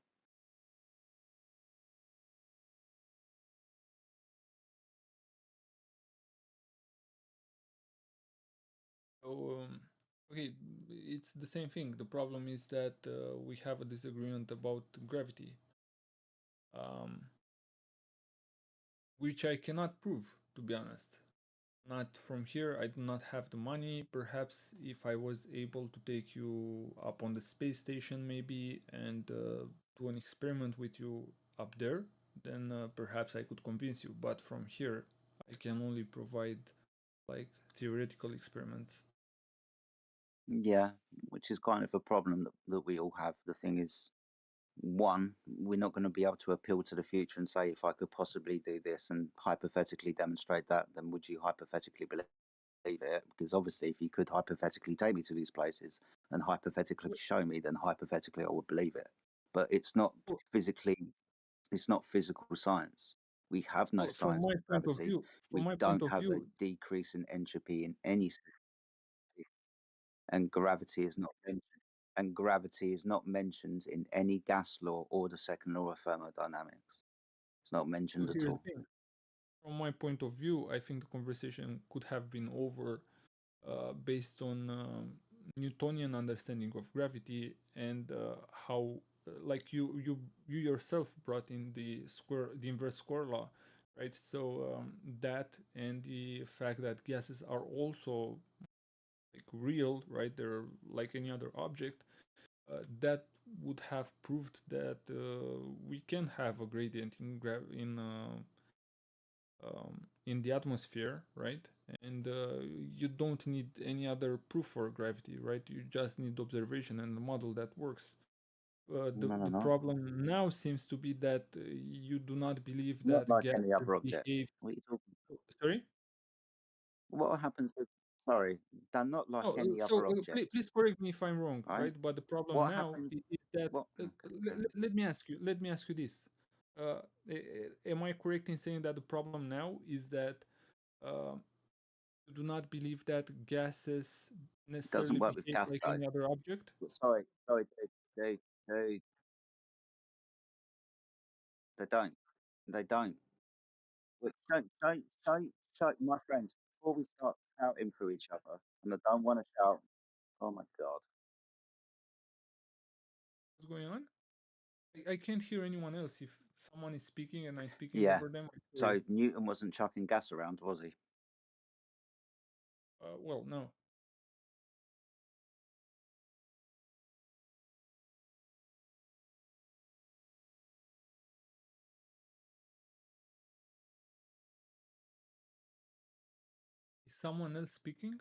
So okay, it's the same thing. The problem is that we have a disagreement about gravity, which I cannot prove, to be honest. Not from here. I do not have the money. Perhaps if I was able to take you up on the space station, maybe, and do an experiment with you up there, then perhaps I could convince you. But from here, I can only provide like theoretical experiments. Yeah, which is kind of a problem that we all have. The thing is, one, we're not going to be able to appeal to the future and say, if I could possibly do this and hypothetically demonstrate that, then would you hypothetically believe it? Because obviously, if you could hypothetically take me to these places and hypothetically show me, then hypothetically I would believe it. But it's not physical science. We have no Well, from science my for point of gravity. view, We don't have a decrease in entropy in any system, and gravity is not mentioned. And gravity is not mentioned in any gas law or the second law of thermodynamics. It's not mentioned at here's all. the thing. From my point of view, I think the conversation could have been over based on Newtonian understanding of gravity and how like you yourself brought in the inverse square law, right? So that and the fact that gases are also like real, right? They're like any other object. That would have proved that we can have a gradient in the atmosphere, right? And you don't need any other proof for gravity, right? You just need observation and a model that works. The No. problem now seems to be that you do not believe Not that like any gases other object. behave. What are you talking Sorry? What happens if, sorry, they're not like No, any so other object, please correct me if I'm wrong, right? right? But the problem What now happens? is that What? let me ask you. Let me ask you this. Am I correct in saying that the problem now is that uh, you do not believe that gases It doesn't necessarily work with behave gas like though. any other object? Sorry, they they don't. They don't. But my friends, before we start shouting through each other, and I don't want to shout, oh my God. What's going on? I can't hear anyone else. If someone is speaking and I'm speaking Yeah. over them, I'm sorry. So Newton wasn't chucking gas around, was he? Well, no. Is someone else speaking?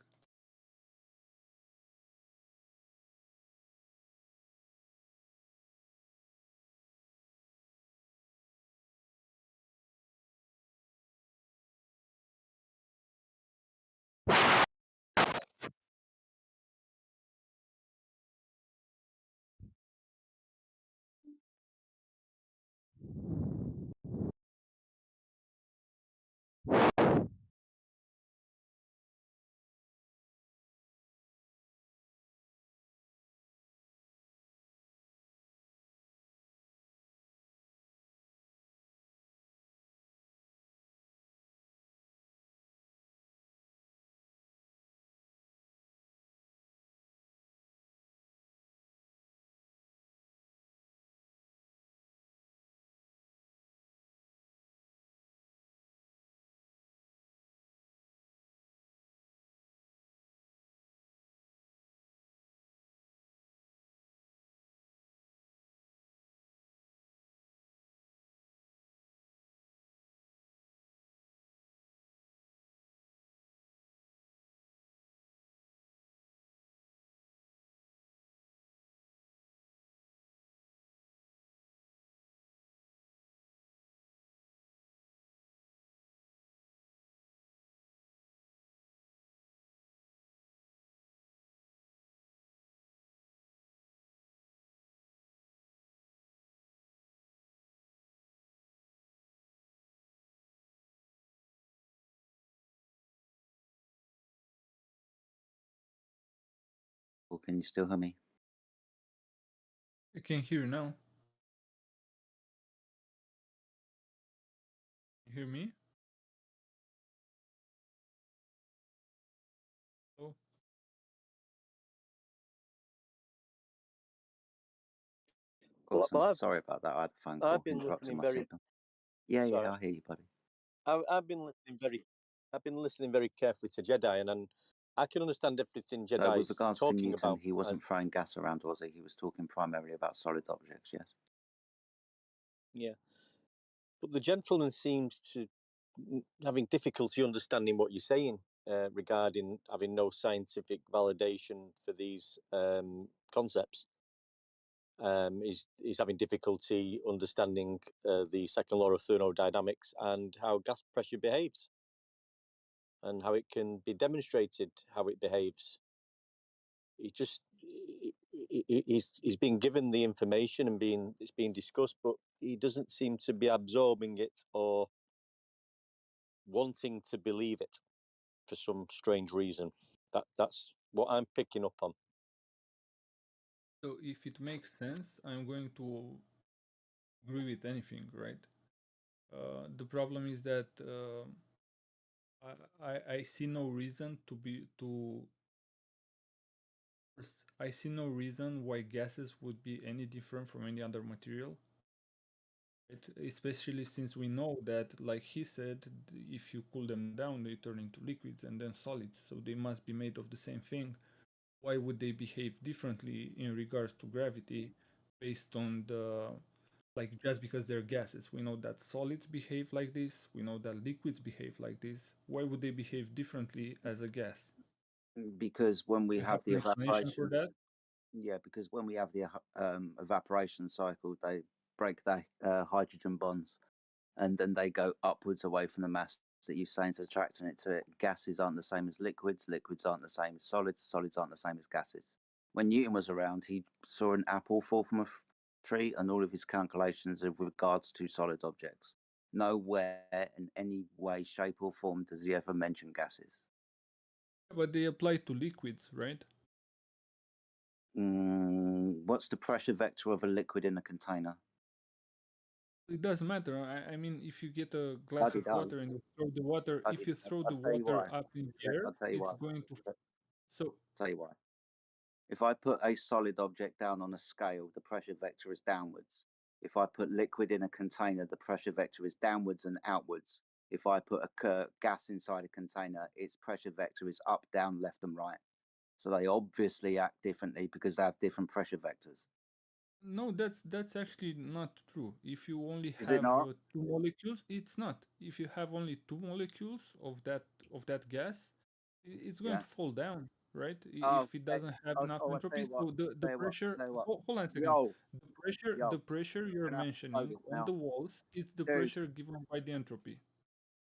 Or can you still hear me? I can hear you now. You hear me? Oh. Awesome. Sorry about that. I had a phone call I've been interrupting listening my very. signal. Yeah, Sorry, I hear you, buddy. I've been listening very. I've been listening very carefully to Jedi, and I can understand everything So with Jedi's regards to talking Newton, about. he wasn't throwing gas around, was he? He was talking primarily about solid objects, yes? Yeah, but the gentleman seems to having difficulty understanding what you're saying regarding having no scientific validation for these concepts. He's having difficulty understanding the second law of thermodynamics and how gas pressure behaves, and how it can be demonstrated how it behaves. He just he's been given the information and it's being discussed, but he doesn't seem to be absorbing it or wanting to believe it for some strange reason. That's what I'm picking up on. So if it makes sense, I'm going to agree with anything, right? The problem is that I see no reason to First, I see no reason why gases would be any different from any other material. Especially since we know that, like he said, if you cool them down, they turn into liquids and then solids, so they must be made of the same thing. Why would they behave differently in regards to gravity based on the, like, just because they're gases? We know that solids behave like this, we know that liquids behave like this. Why would they behave differently as a gas? Because when we You have have the an explanation for evaporation, that? yeah, because when we have the evaporation cycle, they break their hydrogen bonds, and then they go upwards away from the mass that you're saying is attracting it to it. Gases aren't the same as liquids. Liquids aren't the same as solids. Solids aren't the same as gases. When Newton was around, he saw an apple fall from a tree, and all of his calculations with regards to solid objects. Nowhere in any way, shape, or form does he ever mention gases. But they apply to liquids, right? What's the pressure vector of a liquid in a container? It doesn't matter. I mean, if you get a glass Bloody of water does. and you throw the water, if you throw the I'll tell you water why. up in the air, I'll tell you it's why. going to. So. Tell you why. If I put a solid object down on a scale, the pressure vector is downwards. If I put liquid in a container, the pressure vector is downwards and outwards. If I put a gas inside a container, its pressure vector is up, down, left, and right. So they obviously act differently because they have different pressure vectors. No, that's actually not true. If you only Is it have not? two molecules, it's not. If you have only two molecules of that gas, it's going Yeah. to fall down, right? Oh, If it doesn't have enough I tell entropy. you what. So the pressure. Tell you what. Hold on a second. Yo, The pressure you're you're gonna have to show mentioning this on now, the walls, it's the dude. pressure given by the entropy.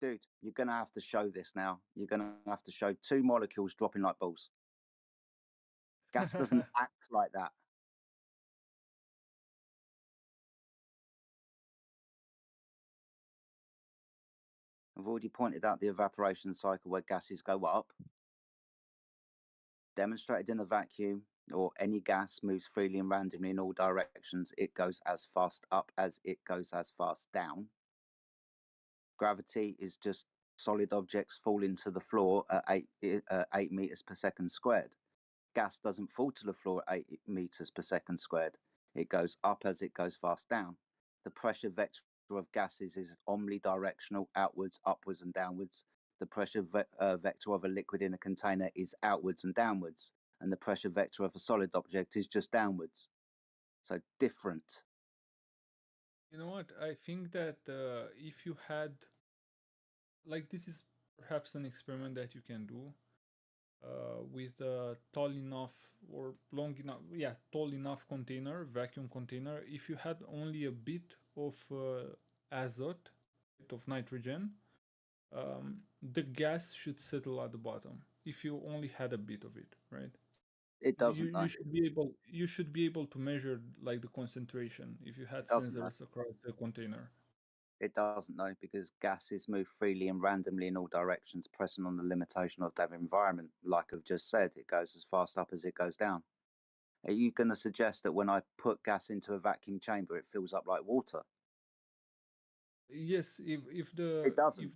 Dude, you're gonna have to show this now. You're gonna have to show two molecules dropping like balls. Gas doesn't act like that. I've already pointed out the evaporation cycle where gases go up. Demonstrated in a vacuum or any gas moves freely and randomly in all directions, it goes as fast up as it goes as fast down. Gravity is just solid objects falling to the floor at 8 meters per second squared. Gas doesn't fall to the floor at 8 meters per second squared. It goes up as it goes fast down. The pressure vector of gases is omnidirectional, outwards, upwards, and downwards. The pressure vector of a liquid in a container is outwards and downwards. And the pressure vector of a solid object is just downwards. So different. You know what? I think that if you had, like, this is perhaps an experiment that you can do with a tall enough or long enough, yeah, tall enough container, vacuum container. If you had only a bit of azote, bit of nitrogen, the gas should settle at the bottom. If you only had a bit of it, right? It doesn't You know. should be able to measure like the concentration if you had It doesn't know. sensors across the container. It doesn't know because gases move freely and randomly in all directions, pressing on the limitation of their environment. Like I've just said, it goes as fast up as it goes down. Are you going to suggest that when I put gas into a vacuum chamber, it fills up like water? Yes, It doesn't.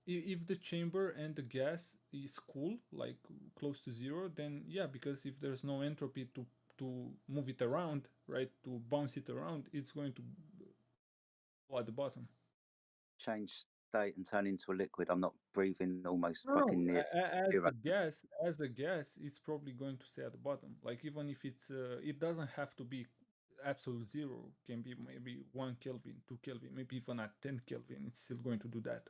if the chamber and the gas is cool, like close to zero, then yeah, because if there's no entropy to move it around, right, to bounce it around, it's going to go at the bottom. Change state and turn into a liquid. I'm not breathing almost No, fucking near zero. as a gas, it's probably going to stay at the bottom. Like even if it's, it doesn't have to be absolute zero. Can be maybe 1 Kelvin, 2 Kelvin, maybe even at 10 Kelvin. It's still going to do that.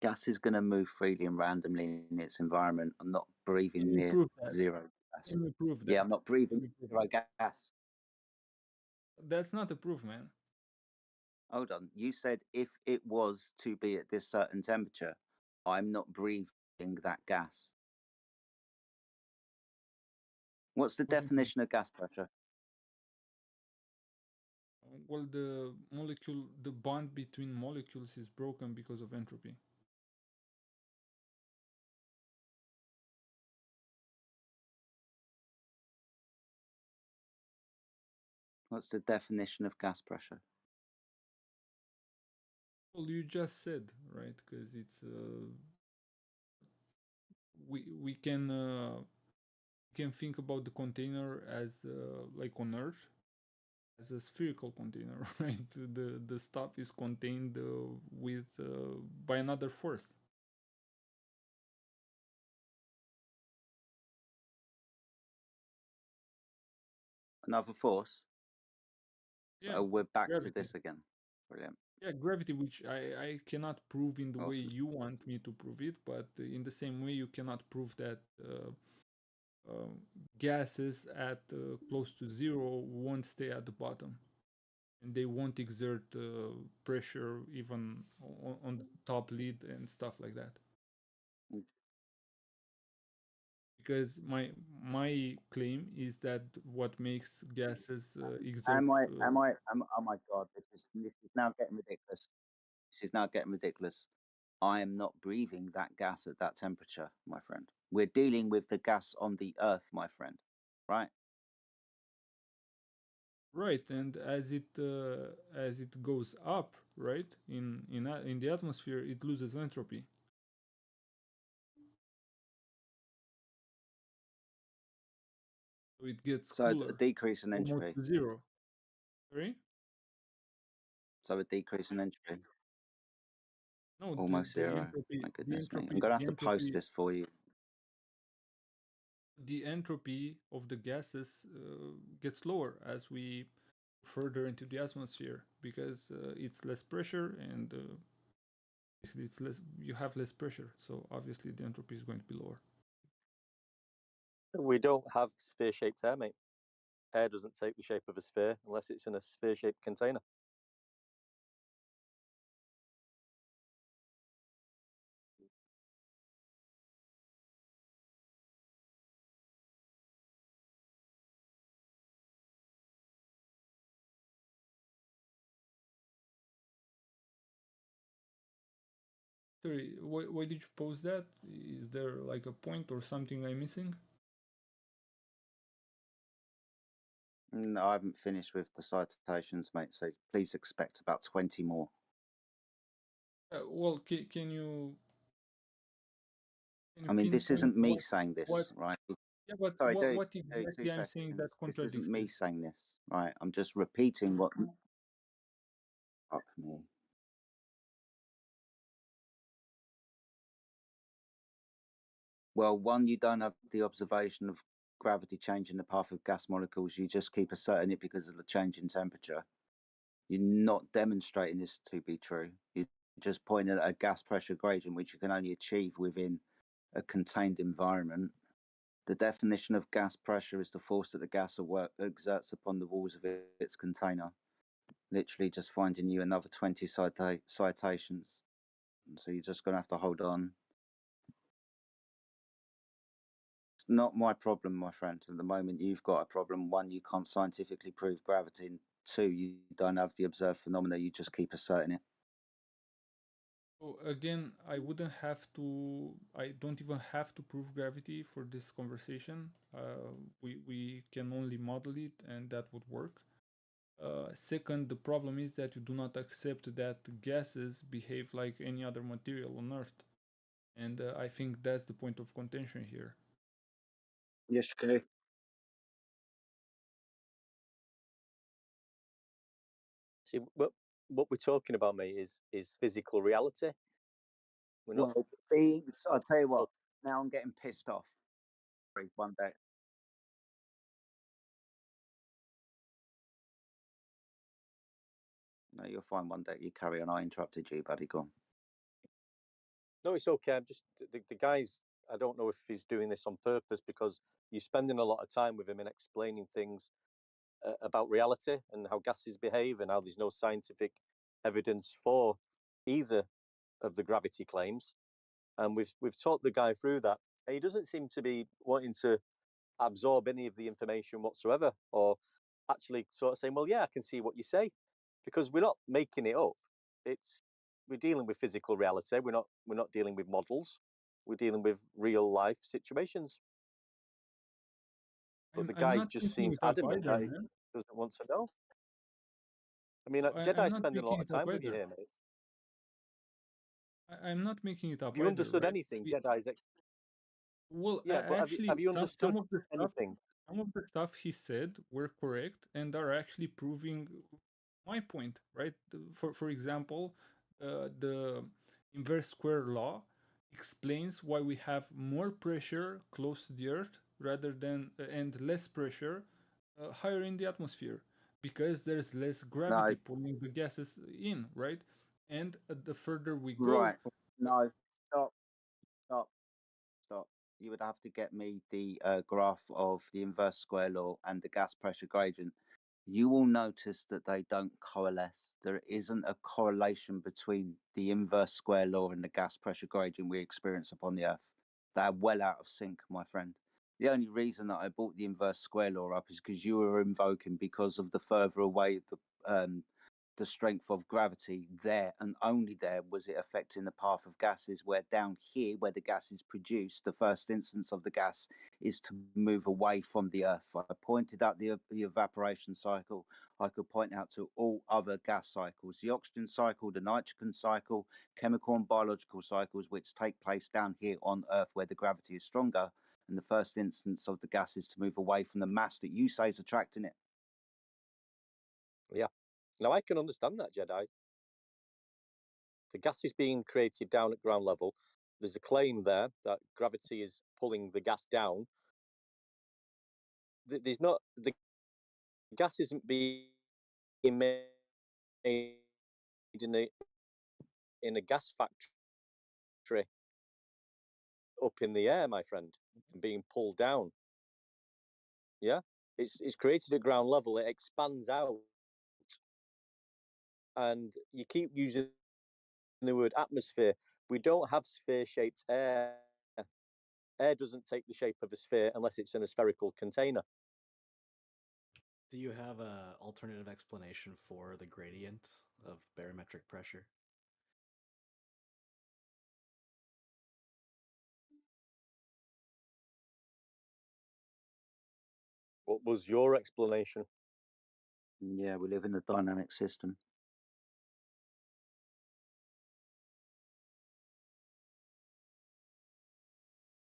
Gas is going to move freely and randomly in its environment. I'm not breathing Can you near prove that? zero gas. Can you prove Yeah, that? I'm not breathing Can you prove zero that? gas. That's not a proof, man. Hold on. You said if it was to be at this certain temperature, I'm not breathing that gas. What's the What do you mean? definition of gas pressure? Well, the bond between molecules is broken because of entropy. What's the definition of gas pressure? Well, you just said, right? Because it's we can can think about the container as like on Earth as a spherical container, right? The stuff is contained with by another force. Another force. So Yeah, we're back gravity. to this again. Brilliant. Yeah, gravity, which I cannot prove in the way Awesome. you want me to prove it, but in the same way you cannot prove that gases at close to zero won't stay at the bottom, and they won't exert pressure even on the top lid and stuff like that. Because my claim is that what makes gases exert. Oh my God, this is now getting ridiculous. This is now getting ridiculous. I am not breathing that gas at that temperature, my friend. We're dealing with the gas on the Earth, my friend. Right? Right, and as it goes up, right, in the atmosphere, it loses entropy. So it gets cooler. A decrease in almost entropy. to zero. Sorry? So a decrease in entropy. No, Almost the zero. entropy, My goodness me. I'm gonna have to post this for you. the entropy of the gases gets lower as we further into the atmosphere because it's less pressure and it's less. You have less pressure, so obviously the entropy is going to be lower. We don't have sphere-shaped air, mate. Air doesn't take the shape of a sphere unless it's in a sphere-shaped container. Sorry, why did you post that? Is there like a point or something I'm missing? No, I haven't finished with the citations, mate. So please expect about 20 more. Well, can you? I mean, this isn't me what, saying this, what, right? Yeah, but Sorry, what dude, exactly I'm saying that This contradicts isn't me this? saying this, right? I'm just repeating what. Fuck me. Well, one, you don't have the observation of gravity changing the path of gas molecules. You just keep asserting it because of the change in temperature. You're not demonstrating this to be true. You're just pointing at a gas pressure gradient, which you can only achieve within a contained environment. The definition of gas pressure is the force that the gas at work exerts upon the walls of its container. Literally just finding you another 20 citations. So you're just going to have to hold on. It's not my problem, my friend. At the moment, you've got a problem. One, you can't scientifically prove gravity. And two, you don't have the observed phenomena. You just keep asserting it. So again, I wouldn't have to. I don't even have to prove gravity for this conversation. We can only model it, and that would work. Second, the problem is that you do not accept that gases behave like any other material on Earth, and I think that's the point of contention here. Yes, okay. See, what we're talking about, mate, is physical reality. We're not. Well, I'll tell you what. Now I'm getting pissed off. One day. No, you'll find one day. You carry on. I interrupted you, buddy. Go on. No, it's okay. I'm just the guy's. I don't know if he's doing this on purpose because you're spending a lot of time with him and explaining things about reality and how gases behave and how there's no scientific evidence for either of the gravity claims. And we've talked the guy through that. He doesn't seem to be wanting to absorb any of the information whatsoever, or actually sort of saying, "Well, yeah, I can see what you say," because we're not making it up. It's we're dealing with physical reality. We're not dealing with models. We're dealing with real life situations. But the I'm guy not just making seems it up adamant either, that he man. doesn't want to know. I mean, I'm Jedi not spending a lot making of it up time with you either. here, mate. I'm not making it up If you either, understood right? anything, Jedi's Well, Yeah, but actually, have you some understood of the stuff, anything? some of the stuff he said were correct and are actually proving my point, right? For example, the inverse square law explains why we have more pressure close to the Earth rather than and less pressure higher in the atmosphere, because there's less gravity No, pulling the gases in, right? And the further we go, right. No, stop, stop, stop. You would have to get me the graph of the inverse square law and the gas pressure gradient. You will notice that they don't coalesce. There isn't a correlation between the inverse square law and the gas pressure gradient we experience upon the Earth. They are well out of sync, my friend. The only reason that I brought the inverse square law up is because you were invoking because of the further away the strength of gravity there and only there was it affecting the path of gases, where down here where the gas is produced, the first instance of the gas is to move away from the Earth. I pointed out the evaporation cycle. I could point out to all other gas cycles, the oxygen cycle, the nitrogen cycle, chemical and biological cycles, which take place down here on Earth where the gravity is stronger. And the first instance of the gas is to move away from the mass that you say is attracting it. Yeah. Now I can understand that, Jedi. The gas is being created down at ground level. There's a claim there that gravity is pulling the gas down. There's not the gas isn't being made in a gas factory up in the air, my friend, and being pulled down. Yeah, it's created at ground level. It expands out, and you keep using the word atmosphere. We don't have sphere-shaped air. Air doesn't take the shape of a sphere unless it's in a spherical container. Do you have a alternative explanation for the gradient of barometric pressure? What was your explanation? Yeah, we live in a dynamic system.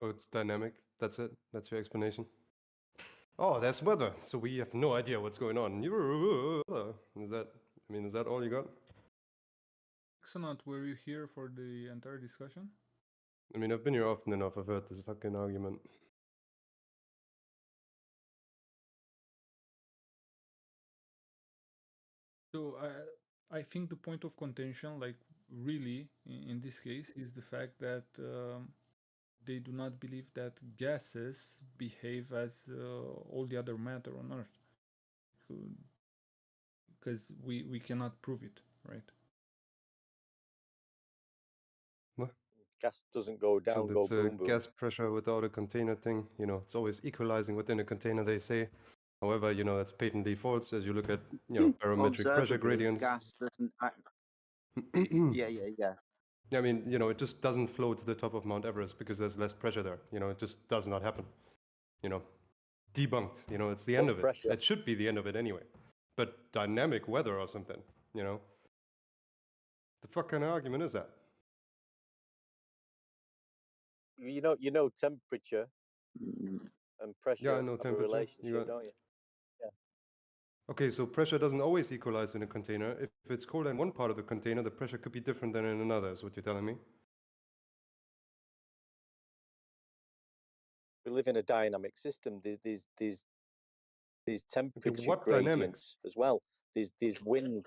Oh, it's dynamic. That's it. That's your explanation. Oh, there's weather, so we have no idea what's going on. Is that? I mean, is that all you got? Excellent. Were you here for the entire discussion? I mean, I've been here often enough. I've heard this fucking argument. So I think the point of contention, like really in this case, is the fact that they do not believe that gases behave as all the other matter on Earth, because we cannot prove it, right? What? Gas doesn't go So down, go that's a boom boom. gas pressure without a container thing. You know, it's always equalizing within a container, they say. However, you know, that's patently false as you look at, you know, barometric pressure Observably, gradients. gas doesn't act. Yeah. Yeah, I mean, you know, it just doesn't flow to the top of Mount Everest because there's less pressure there. You know, it just does not happen. You know, debunked. You know, it's the end What's of it. pressure? It should be the end of it anyway. But dynamic weather or something, you know, the fuck kind of argument is that? You know, temperature and Yeah, I pressure know have a temperature. You relationship, got. don't you? Yeah. Okay, so pressure doesn't always equalize in a container. If it's cold in one part of the container, the pressure could be different than in another, is what you're telling me. We live in a dynamic system. There's Okay, temperature what dynamics? gradients as well. There's wind.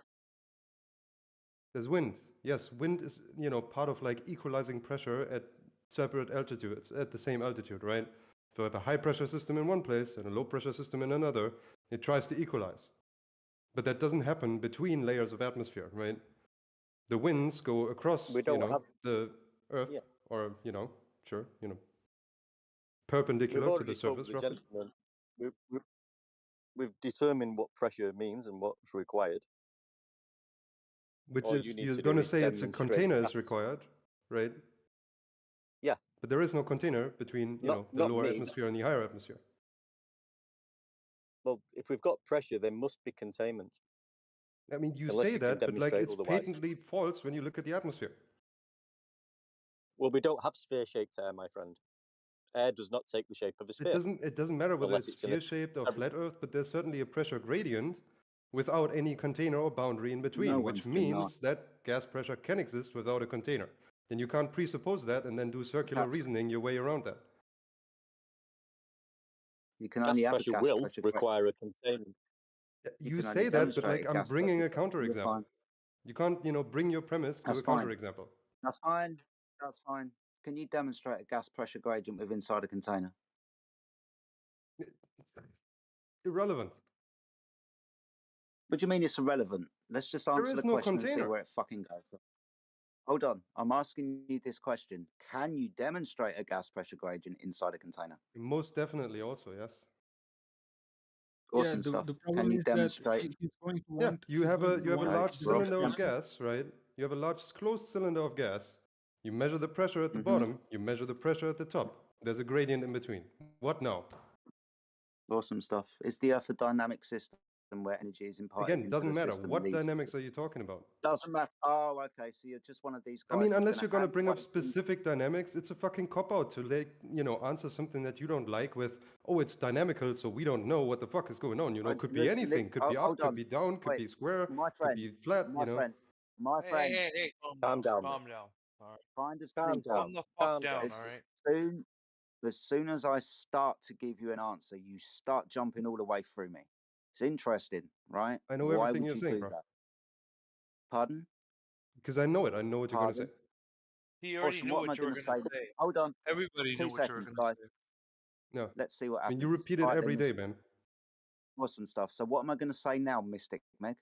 There's wind. Yes, wind is, you know, part of like equalizing pressure at separate altitudes, at the same altitude, right? So if a high pressure system in one place and a low pressure system in another, it tries to equalize. But that doesn't happen between layers of atmosphere, right? The winds go across, We you don't know, have. the Earth, Yeah. or, you know, sure, you know, We've perpendicular to the already spoke with surface, the roughly. gentleman. We've determined what pressure means and what's required. Which All you is, need you're to going do to is say it's a demonstrate container gas. is required, right? Yeah. But there is no container between, you know, the Not lower me. atmosphere and the higher atmosphere. Well, if we've got pressure, there must be containment. I mean, you Unless say you can that, but like demonstrate it's otherwise. patently false when you look at the atmosphere. Well, we don't have sphere-shaped air, my friend. air does not take the shape of a It sphere. doesn't matter whether Unless it's it's in a sphere-shaped or flat Earth, but there's certainly a pressure gradient without any container or boundary in between, No which one's denying. means that gas pressure can exist without a container. And you can't presuppose that and then do circular That's reasoning your way around that. you can gas only have a pressure gas will pressure. require a container. You can only say that, but demonstrate like a I'm gas bringing a pressure. You're counterexample. fine. You can't, bring your premise to That's a fine. counterexample. That's fine. That's fine. Can you demonstrate a gas pressure gradient with inside a container? Irrelevant. What do you mean it's irrelevant? Let's just There answer is the no question and see container. where it fucking goes. Hold on. I'm asking you this question. Can you demonstrate a gas pressure gradient inside a container? Most definitely also, yes. Awesome Yeah, stuff. the Can problem you is that demonstrate? he's going to Yeah, want. you He's have going a to you have a want large the cylinder of example. gas, right? You have a large closed cylinder of gas. You measure the pressure at the Mm-hmm. bottom. You measure the pressure at the top. There's a gradient in between. What now? Awesome stuff. Is the Earth a dynamic system where energy is imparted Again, into doesn't the matter. system and What leaves the dynamics system? are you talking about? Doesn't matter. Oh, okay. So you're just one of these I guys mean, who's unless going you're to going to hand bring up wave things. specific dynamics, it's a fucking cop-out to, like, answer something that you don't like with, oh, it's dynamical, so we don't know what the fuck is going on. Could be anything. Could be up, Hold could on. be down, could Wait, be square, my could friend, be flat, my friend, my Hey, friend. hey, hey, hey, Calm down, mate. calm down. All right. Kind of Calm simple. down. Calm the fuck Calm down, down. As soon as I start to give you an answer, you start jumping all the way through me. It's interesting, right? I know Why everything would you're you saying, do bro. that? Pardon? Because I know it. I know what you're going to say. He already Awesome. knew What am what I you were going to gonna say? say. Hold on. Everybody 2 knew what you were seconds, gonna guys. say. No. Let's see what I happens. mean, you repeat it All right, every then, day, man. awesome stuff. So what am I going to say now, Mystic Meg?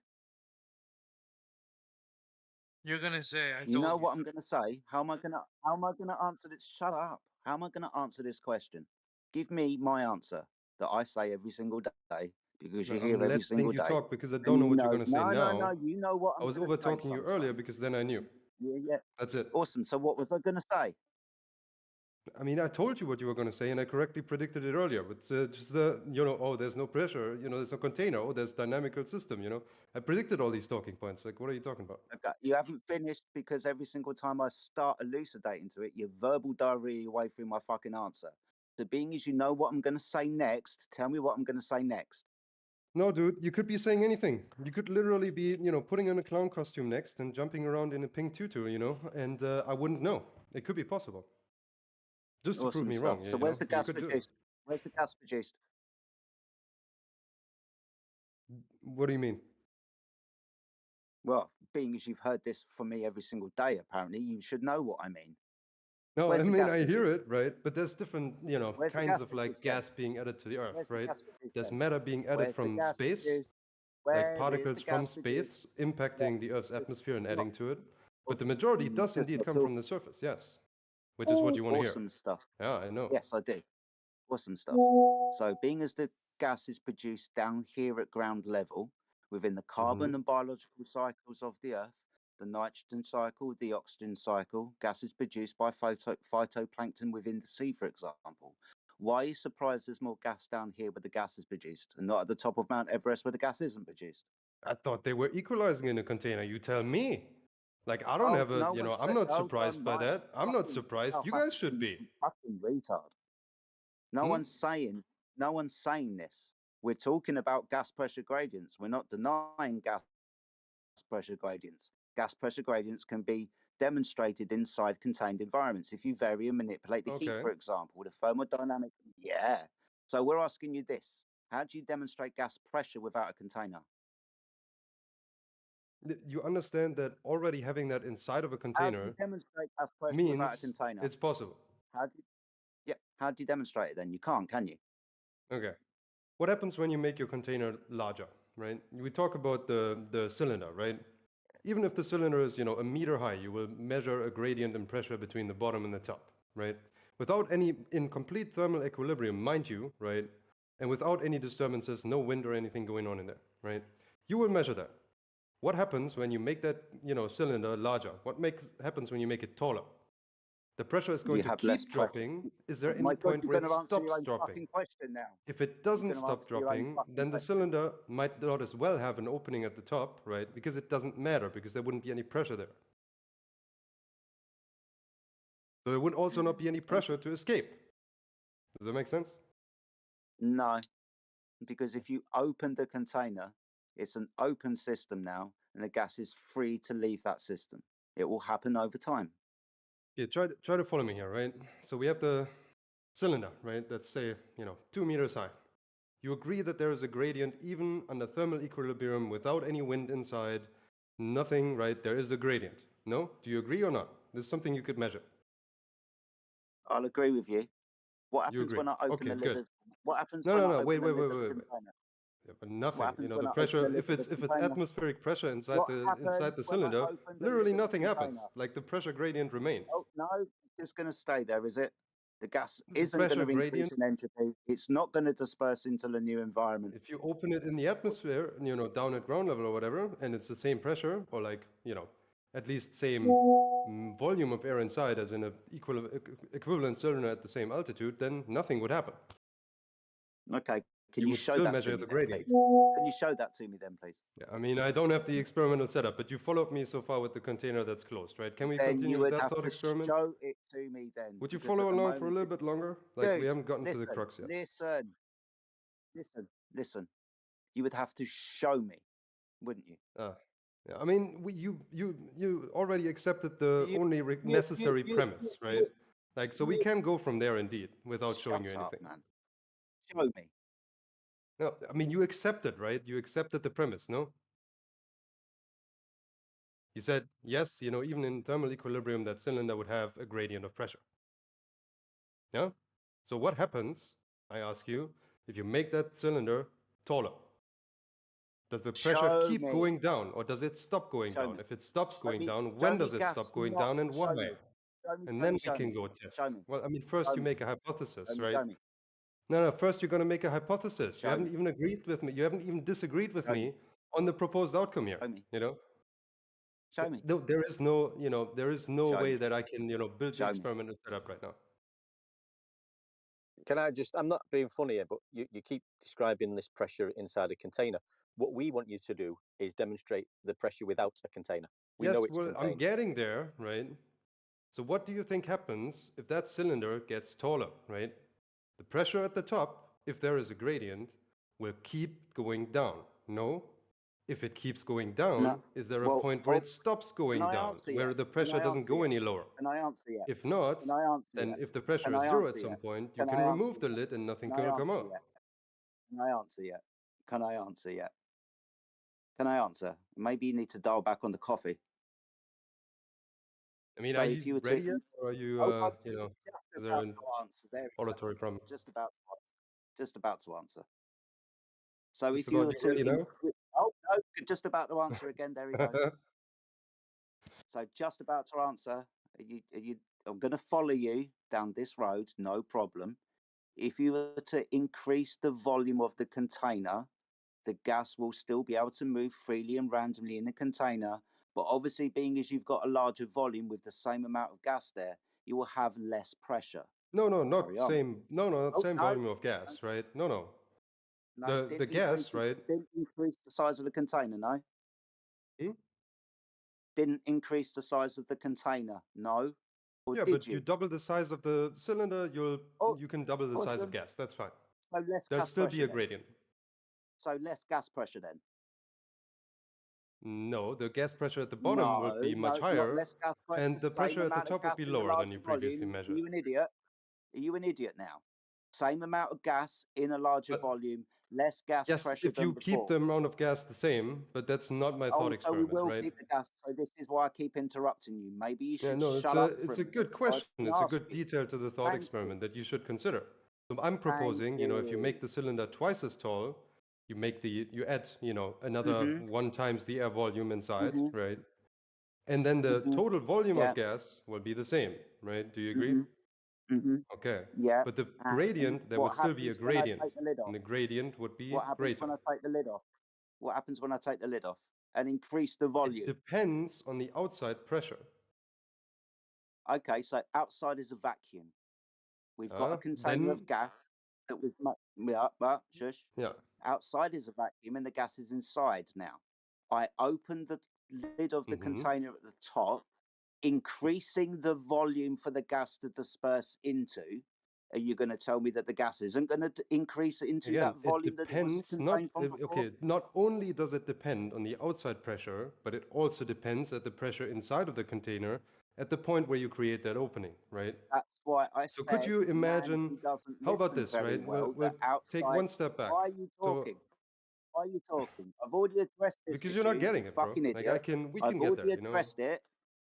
You're gonna say, I You know told you. what I'm going to say? How am I going to answer this? Shut up. How am I going to answer this question? Give me my answer that I say every single day because No, you hear I'm every letting single you day. talk because I And don't know you what you're know, going to say now. you know what I I'm was going over to say talking you earlier sometimes. because then I knew. Yeah. That's it. Awesome. So what was I going to say? I mean, I told you what you were going to say, and I correctly predicted it earlier. But just oh, there's no pressure. There's no container. Oh, there's dynamical system. I predicted all these talking points. Like, what are you talking about? Okay. You haven't finished because every single time I start elucidating to it, you verbal diarrhea your way through my fucking answer. So being as you know what I'm going to say next, tell me what I'm going to say next. No, dude, you could be saying anything. You could literally be, putting on a clown costume next and jumping around in a pink tutu, and I wouldn't know. It could be possible. Just to prove Awesome me stuff. wrong, So where's the you gas could do it. produced? Where's the gas produced? What do you mean? Well, being as you've heard this from me every single day, apparently, you should know what I mean. No, Where's I the mean, gas I hear produced? it, right? But there's different, Where's the kinds gas of like produced then? gas being added to the earth, Where's the right? gas produced There's then? matter being added Where's the from gas space, produced? like Where is the particles from gas produced? space impacting the Earth's It's atmosphere and not. adding to it. But the majority does Just indeed not come talk. from the surface, yes. Which is what you want to hear. Awesome stuff. Yeah, I know. Yes, I do. Awesome stuff. So being as the gas is produced down here at ground level, within the carbon and biological cycles of the Earth, the nitrogen cycle, the oxygen cycle, gas is produced by phytoplankton within the sea, for example. Why are you surprised there's more gas down here where the gas is produced and not at the top of Mount Everest where the gas isn't produced? I thought they were equalizing in a container. You tell me. Like, I don't Oh, have a, no one I'm said, not hold surprised on, by my that. I'm not fucking surprised. South You guys should African be. fucking retard. No one's saying this. We're talking about gas pressure gradients. We're not denying gas pressure gradients. Gas pressure gradients can be demonstrated inside contained environments if you vary and manipulate the heat, Okay. for example, the thermodynamic. Yeah. So we're asking you this. How do you demonstrate gas pressure without a container? You understand that already having that inside of a How do container you demonstrate gas pressure means without a container? it's possible. How do you demonstrate it then? You can't, can you? Okay. What happens when you make your container larger, right? We talk about the cylinder, right? Even if the cylinder is, a meter high, you will measure a gradient in pressure between the bottom and the top, right? Without any, in complete thermal equilibrium, mind you, right? And without any disturbances, no wind or anything going on in there, right? You will measure that. What happens when you make that, cylinder larger? What happens when you make it taller? The pressure is going You to have less keep pressure. dropping. Is there Oh any my God, point you're where going it to answer your stops own dropping? fucking question now. If it You're doesn't going to stop answer your own dropping, fucking then the question. cylinder might not as well have an opening at the top, right? Because it doesn't matter, because there wouldn't be any pressure there. So there would also not be any pressure to escape. Does that make sense? No, because if you open the container, it's an open system now, and the gas is free to leave that system. It will happen over time. Yeah, try to follow me here, right? So we have the cylinder, right? That's say 2 meters high. You agree that there is a gradient even under thermal equilibrium without any wind inside, nothing, right? There is a gradient. No? Do you agree or not? This is something you could measure. I'll agree with you. What You happens agree? when I open Okay, the lid? good. What happens No, when no, I no. open Wait, the wait, lid wait, of the wait, wait. container? Yeah, but What nothing. happens The when I open pressure. the lid If of the it's container? atmospheric pressure inside What happens the when I cylinder, open the literally lid of the nothing happens. container? Like the pressure gradient remains. Oh no, it's just going to stay there, is it? The gas The isn't going pressure to increase gradient. in entropy. It's not going to disperse into the new environment. If you open it in the atmosphere, down at ground level or whatever, and it's the same pressure, or like, at least same volume of air inside as in a equivalent cylinder at the same altitude, then nothing would happen. Okay, can You you would show still that to measure me the then, gradient. please? Can you show that to me then, please? Yeah, I mean, I don't have the experimental setup, but you followed me so far with the container that's closed, right? Can we Then continue you with would that have thought to experiment? show it to me then. Would you Because follow at the along for a moment, little bit longer? Like, we dude, haven't gotten to the listen, crux yet. listen. You would have to show me, wouldn't you? Yeah, I mean, you already accepted the only necessary premise, right? Like, so we can go from there indeed without showing you Shut up, anything. man. Show me. No, I mean, you accepted, right? You accepted the premise, no? You said, yes, even in thermal equilibrium, that cylinder would have a gradient of pressure. Yeah? So what happens, I ask you, if you make that cylinder taller? Does the pressure Show keep me. going down, or does it stop going Show down? me. If it stops Show going me. down, Show when me does it gas stop going not. down and Show why? me. Show me. And Show then me. we Show can me. go test. Show me. Well, I mean, first Show you me. make a hypothesis, Show me. right? Show me. No, first you're going to make a hypothesis. You Show haven't me. even agreed with me. You haven't even disagreed with Show me. me on the proposed outcome here. Show me. You know, Show me. there is no, there is no Show way me. that I can, build the Show me. experimental setup right now. Can I just, I'm not being funny here, but you keep describing this pressure inside a container. What we want you to do is demonstrate the pressure without a container. We Yes, know it's well, I'm contained. getting there, right? So what do you think happens if that cylinder gets taller, right? The pressure at the top, if there is a gradient, will keep going down. No? If it keeps going down, No. is there a Well, point where it stops can going I down, answer where yet? the Can pressure I doesn't answer go yet? any lower? Can I answer yet? If not, Can I answer then yet? if the pressure Can is I zero answer at some yet? point, you Can can I remove answer the yet? lid and nothing Can I will come answer out. yet? Can I answer yet? Can I answer yet? Can I answer? Maybe you need to dial back on the coffee. I mean, So are if you you were ready to, yet, or are you, oh, I'm is just there about an to answer. There we go. auditory problem? Just about to answer. Just about to answer. So Just if you about were you to, ready now? oh no, just about to answer again. There we go. So just about to answer. I'm going to follow you down this road, no problem. If you were to increase the volume of the container, the gas will still be able to move freely and randomly in the container. But obviously, being as you've got a larger volume with the same amount of gas there, you will have less pressure. No, not Carry on. same. No, not Oh, same no, volume of gas, right? No. no, The gas, right? didn't increase the size of the container, no? Hmm? Didn't increase the size of the container, no? Or Yeah, did but you you? double the size of the cylinder, Oh, you can double the size of awesome. gas. That's fine. So less There'll gas still be pressure a then. gradient. So less gas pressure then. No, the gas pressure at the bottom will be much No, not higher, less gas pressure. and the Same pressure at the amount of top will gas be in a lower than larger you previously volume. Are measured. you an idiot? Are you an idiot now? Same amount of gas in a larger But volume, less gas yes, pressure if than you keep before. the amount of gas the same, but that's not my thought Oh, so we experiment, will right? keep the gas. So this is why I keep interrupting you. Maybe you Yeah, should no, shut up for it's a a minute good so I question. can It's a ask good you. detail to the thought Thank you. experiment that you should consider. So I'm Thank proposing, if you make you. the cylinder twice as tall, you add, another Mhm. 1 times the air volume inside, Mhm. right? And then the Mhm. total volume Yeah. of gas will be the same, right? Do you agree? Mhm. Mhm. Okay. Yeah. But the And gradient, there would what still be a happens when I gradient, take the lid and off? the gradient would be What happens greater. when I take the lid off? What happens when I take the lid off and increase the It volume? depends on the outside pressure. Okay, so outside is a vacuum. We've got a container Then, of gas that we've shush. yeah. Outside is a vacuum and the gas is inside now. I open the lid of the Mm-hmm. container at the top, increasing the volume for the gas to disperse into. Are you going to tell me that the gas isn't going to increase into Again, that it volume that it was depends not contained from before? okay, not only does it depend on the outside pressure, but it also depends at the pressure inside of the container at the point where you create that opening, right? That's why I So could said, you man imagine who doesn't how about listen this, very right? We'll, well, the we'll take outside. one step back. Why are you So talking? Why are you talking? I've already addressed this because you're not issue, getting you it, bro. fucking Like idiot. we I've can get there, already you know. addressed it.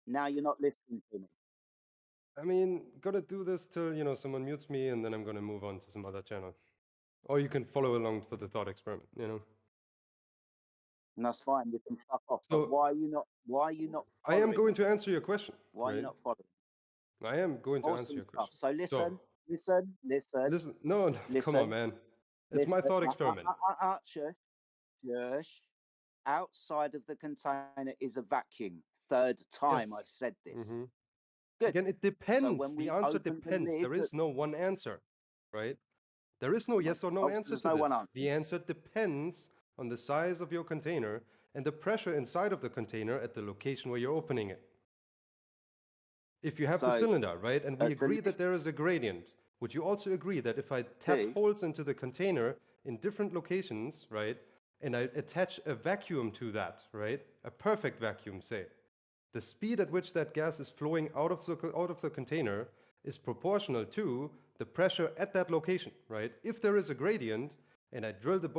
Now you're not listening to me. I mean, gotta do this till, you know, someone mutes me and then I'm gonna move on to some other channel. Or you can follow along for the thought experiment, you know. And that's fine. You can fuck off. But So why are you not? Why are you not I am following going me? to answer your question, Why are you right? not following? I am going to answer Awesome your stuff. question. So listen. Listen, no, come on, man. It's my thought experiment. Shush. Outside of the container is a vacuum. Third time Yes. I've said this. Mm-hmm. Good. Again, it So depends. when The we answer open the depends. lid, There is no one answer, right? There is no yes or no answer there's to no this. one answer. The answer depends on the size of your container and the pressure inside of the container at the location where you're opening it. If you have the So cylinder, right, and we the agree that there is a gradient, would you also agree that if I tap lid, holes into the container in different locations, right, and I attach a vacuum to that, right, a perfect vacuum, say, the speed at which that gas is flowing out of the container is proportional to the pressure at that location, right? If there is a gradient and I drill the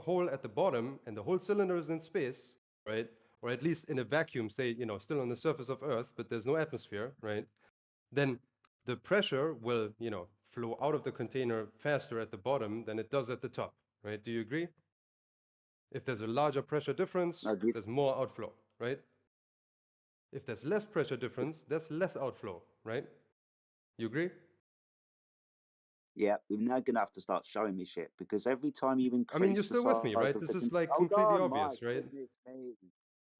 hole at the bottom and the whole cylinder is in space, right? Or at least in a vacuum, say, you know, still on the surface of Earth, but there's no atmosphere, right? Then the pressure will, you know, flow out of the container faster at the bottom than it does at the top, right? Do you agree? If there's a larger pressure difference, there's more outflow, right? If there's less pressure difference, there's less outflow, right? You agree? yeah, we're now gonna have to start showing me shit because every time you I mean, you're increase the still with me, size right? of This the is like hold completely on, obvious, right?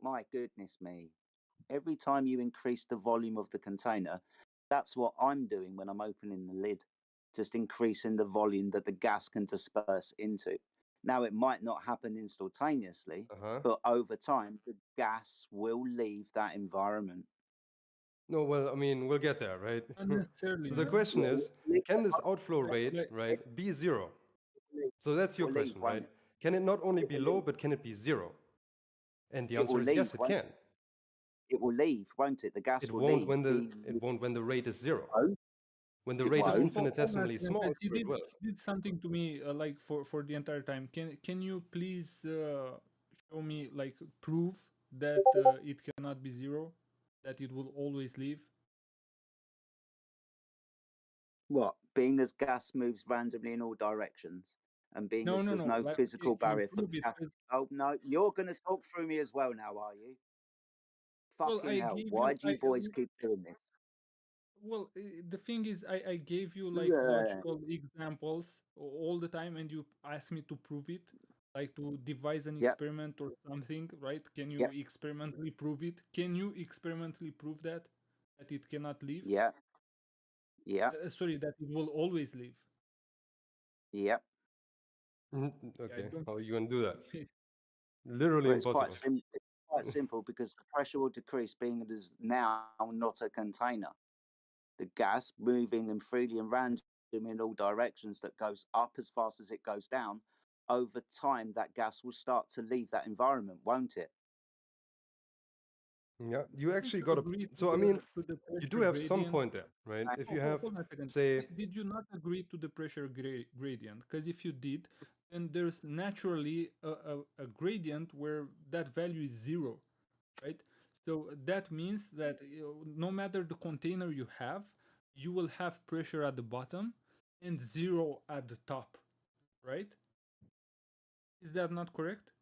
my goodness me. Every time you increase the volume of the container, that's what I'm doing when I'm opening the lid, just increasing the volume that the gas can disperse into. Now, it might not happen instantaneously, but over time, the gas will leave that environment. No, well, I mean, we'll get there, right? Not necessarily, So you the know. question is, can this outflow Like, rate, like, right, be zero? So that's It your will leave, question, won't right? it? Can it not only It be will low, leave. but can it be zero? And the It answer will is leave, yes, it won't can. it? It will leave, won't it? The gas It will won't leave. when the rate is zero. Won't. When the It rate is won't. hold on a infinitesimally second, small, guys. He sure it did will. he did something to me like for the entire time. Can you please show me like proof that it cannot be zero, that it will always leave? What? Being as gas moves randomly in all directions, and being No, as no, there's no. no Like, physical can you barrier for the prove it? gas. 'Cause- Oh no, you're going to talk through me as well now, are you? Well, Fucking I hell! gave Why you. do you boys keep doing this? Well, the thing is, I gave you like Yeah. logical examples all the time, and you asked me to prove it, like to devise an Yep. experiment or something, right? Can you Yep. experimentally prove it? Can you experimentally prove that it cannot leave? Yeah. Yeah. Sorry, that it will always leave. Yep. Okay, don't. how are you gonna do that? Literally But it's quite impossible. simple. It's quite simple because the pressure will decrease, being it is now not a container. The gas moving and freely and random in all directions that goes up as fast as it goes down. Over time, that gas will start to leave that environment, won't it? Yeah, you Didn't actually you got to. agree So I mean, to the you do pressure have some gradient? point there, right? If you have, Hold on a second. say, Did you not agree to the pressure gradient? Because if you did, then there's naturally a gradient where that value is zero, right? So that means that no matter the container you have, you will have pressure at the bottom and zero at the top, right? Is that not correct?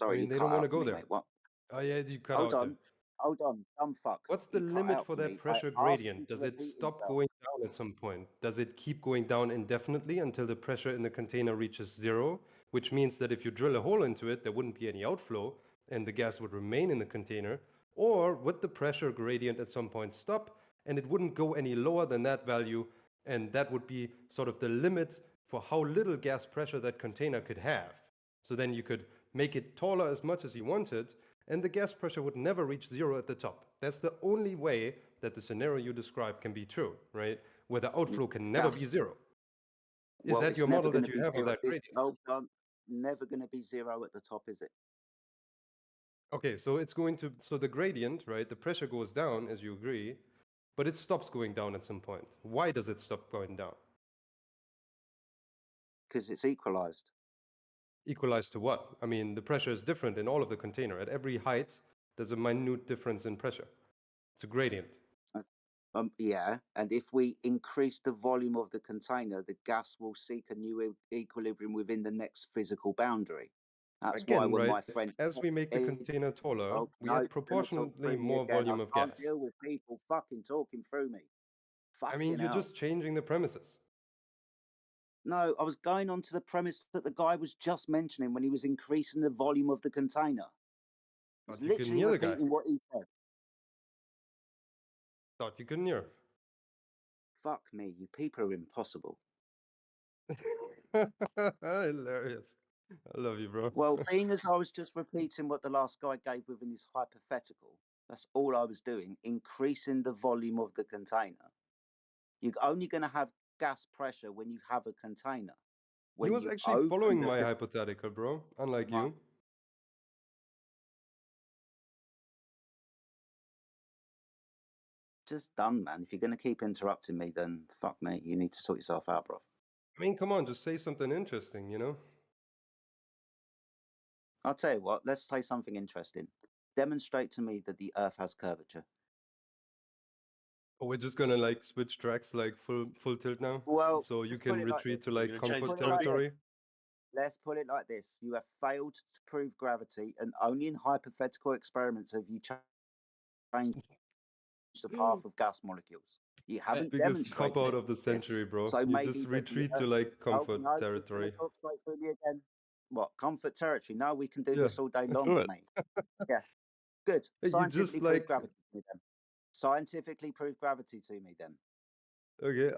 I Sorry, mean, you they cut don't want out to for go me, there. mate. What? Oh yeah, you cut Hold out there. on. Hold on. Dumb fuck. What's the You cut limit out for for that me. I pressure asked him gradient? to Does it repeat stop himself. going down at some point? Does it keep going down indefinitely until the pressure in the container reaches zero? Which means that if you drill a hole into it, there wouldn't be any outflow and the gas would remain in the container. Or would the pressure gradient at some point stop and it wouldn't go any lower than that value? And that would be sort of the limit for how little gas pressure that container could have. So then you could make it taller as much as you wanted, and the gas pressure would never reach zero at the top. That's the only way that the scenario you describe can be true, right? Where the outflow can never Gas. be zero. Is Well, that it's your never model going that to you be have of zero. that gradient? Oh, never going to be zero at the top, is it? Okay, so it's going to, so the gradient, right? The pressure goes down, as you agree, but it stops going down at some point. Why does it stop going down? Because it's equalized. Equalized to what? I mean, the pressure is different in all of the container. At every height, there's a minute difference in pressure. It's a gradient. Yeah, and if we increase the volume of the container, the gas will seek a new equilibrium within the next physical boundary. That's why Again, when right, my friend as we make the container taller, oh we no, add you're gonna talk proportionately through me more again. I volume of can't gas. deal with people fucking talking through me. I mean, Fucking you're hell. just changing the premises. No, I was going on to the premise that the guy was just mentioning when he was increasing the volume of the container. He's Thought you couldn't literally hear the guy. repeating what he said. Thought you couldn't hear. Fuck me, you people are impossible. Hilarious. I love you, bro. Well, being as I was just repeating what the last guy gave within his hypothetical, that's all I was doing, increasing the volume of the container. You're only going to have gas pressure when you have a container. He When was you actually open following my hypothetical, bro, unlike My- you. Just done, man. If you're going to keep interrupting me, then fuck me. You need to sort yourself out, bro. I mean, come on, just say something interesting, you know? I'll tell you what, let's say something interesting. Demonstrate to me that the Earth has curvature. Or we're just gonna like switch tracks like full tilt now? Well, So you let's put can it like retreat this. to like Let's comfort put it like this. territory? Let's put it like this. You have failed to prove gravity, and only in hypothetical experiments have you changed the path of gas molecules. You haven't Biggest demonstrated cop out it. of the century, bro. So You maybe just that the retreat to Earth. like Oh comfort no, you're going territory. to talk straight through me again. What, comfort territory? No, we can do Yeah, this all day let's long, do it. mate. Yeah, good. Hey, you just Scientifically prove like gravity to me then. Scientifically prove gravity to me then. okay,